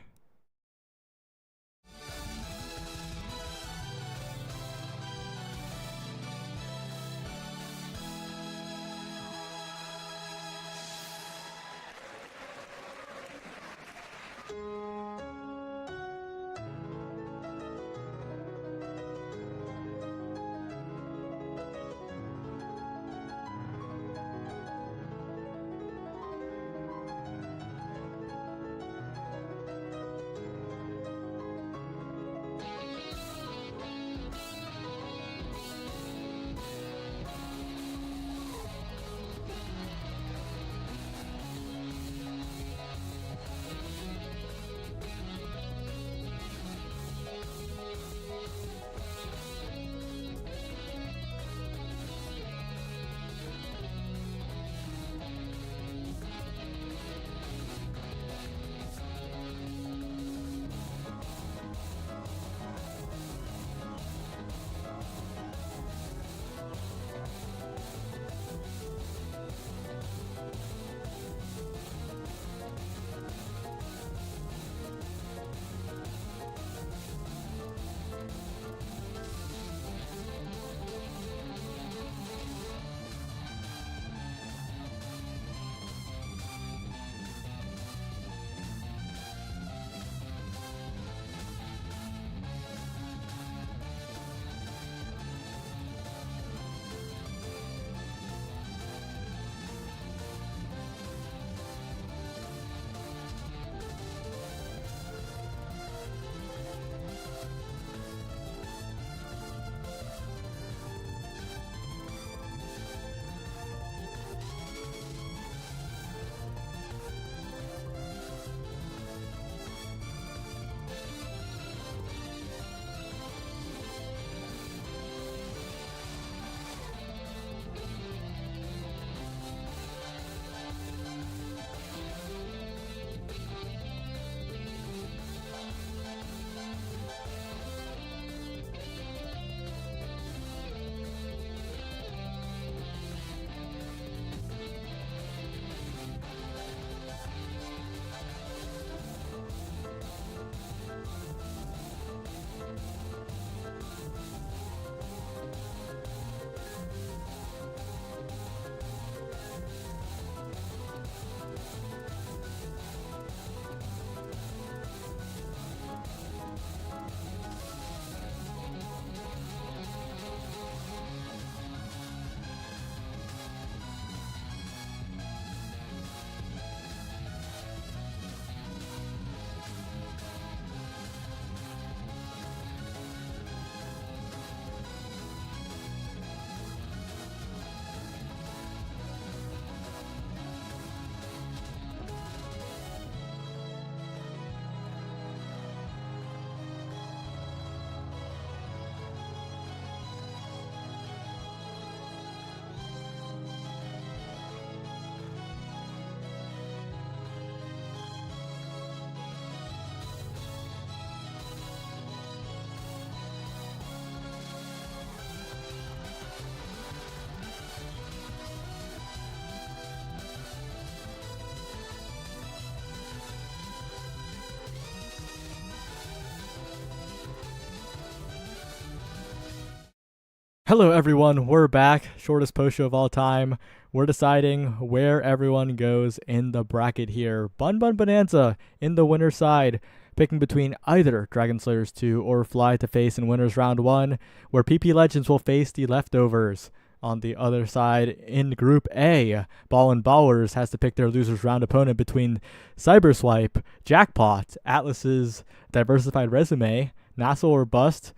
Hello everyone, we're back. Shortest post show of all time. We're deciding where everyone goes in the bracket here. Bun Bun Bonanza in the winner's side, picking between either Dragon Slayers 2 or Fly to face in winners round 1, where PP Legends will face the Leftovers. On the other side, in Group A, Ball and Ballers has to pick their losers round opponent between Cyberswipe, Jackpot, Atlas's Diversified Resume, NASL or Bust.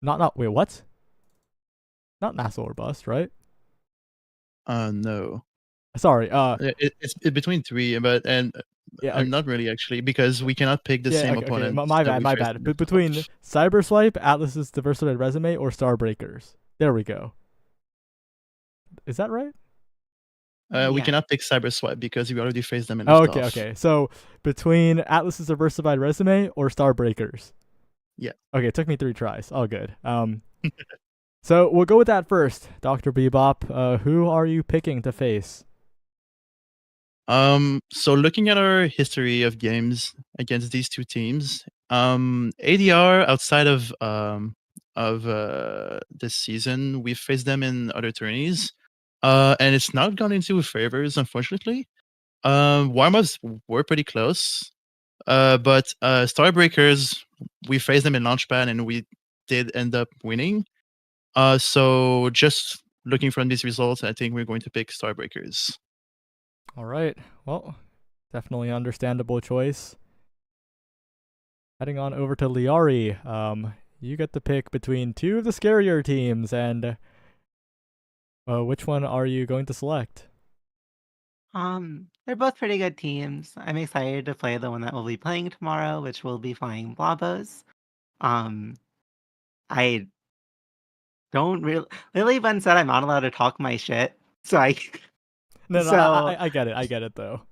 Wait, what? Not NASL or Bust, right? No. Sorry. It's between three, but Yeah. not really actually, because we cannot pick the same okay, opponent. My that bad. we faced in But the between playoffs. Cyberswipe, Atlas's Diversified Resume, or Starbreakers. There we go. Is that right? We Yeah. cannot pick Cyberswipe because we already faced them in Oh, Liftoff. okay. So between Atlas's Diversified Resume or Starbreakers. Yeah. Okay, it took me 3 tries. All good. So we'll go with that first. Dr. Bebop, who are you picking to face? So looking at our history of games against these two teams, ADR outside of this season, we've faced them in other tourneys, and it's not gone into favors, unfortunately. Warm-ups were pretty close, but Starbreakers, we faced them in Launchpad and we did end up winning. So just looking from these results, I think we're going to pick Starbreakers. All right. Well, definitely understandable choice. Heading on over to Liari. You get to pick between 2 of the scarier teams, and which one are you going to select? They're both pretty good teams. I'm excited to play the one that we'll be playing tomorrow, which will be flying Blobos. I don't really. Lily Bun said I'm not allowed to talk my shit, so No, So- I get it. I get it though.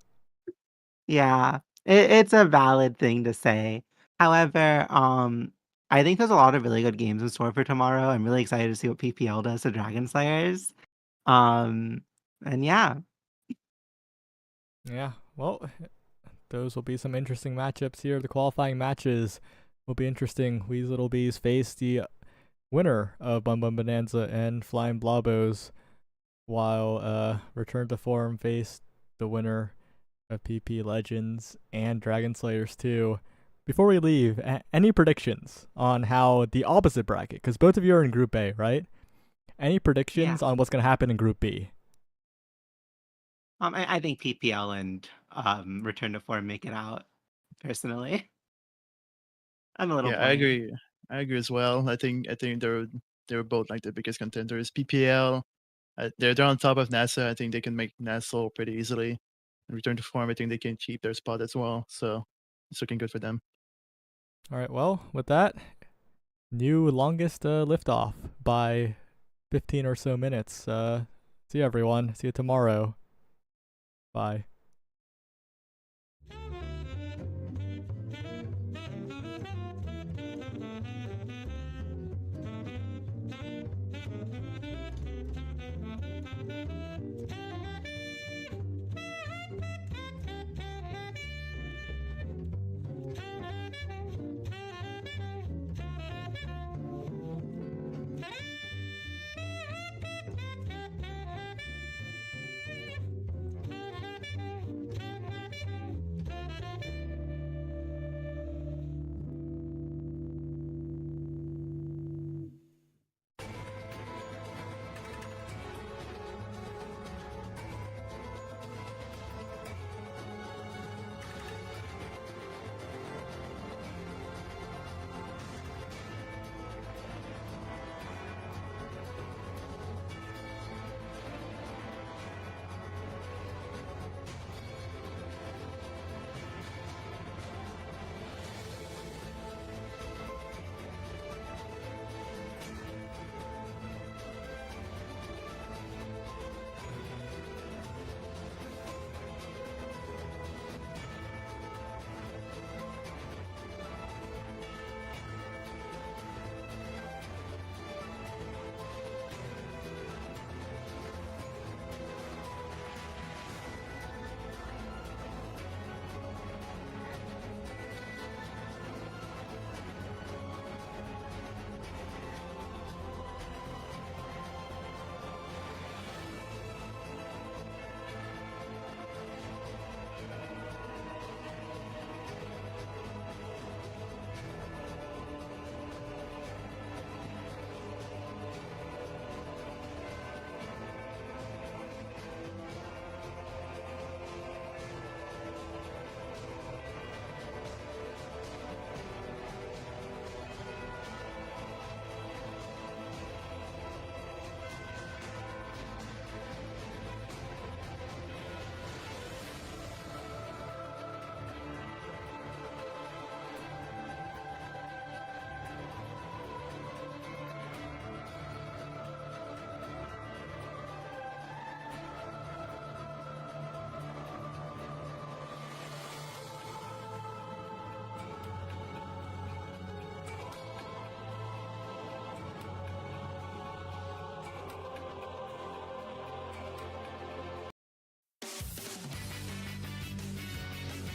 yeah, it's a valid thing to say. However, I think there's a lot of really good games in store for tomorrow. I'm really excited to see what PPL does to Dragon Slayers. And yeah. Yeah. Well, those will be some interesting matchups here. The qualifying matches will be interesting. We's Little Bees face the winner of Bum Bum Bonanza and Flying Blobos, while Return to Form face the winner of PP Legends and Dragon Slayers 2. Before we leave, any predictions on how the opposite bracket, because both of you are in Group A, right? Any predictions on what's going to happen in Group B? I think PPL and Return to Form make it out, personally. I'm a little Yeah, biased. I agree as well. I think they're both like the biggest contenders. PPL, they're on top of NASA. I think they can make NASL pretty easily. And Return to Form, I think they can keep their spot as well. So it's looking good for them. All right, well, with that, new longest liftoff by 15 or so minutes. See you, everyone. See you tomorrow. Bye.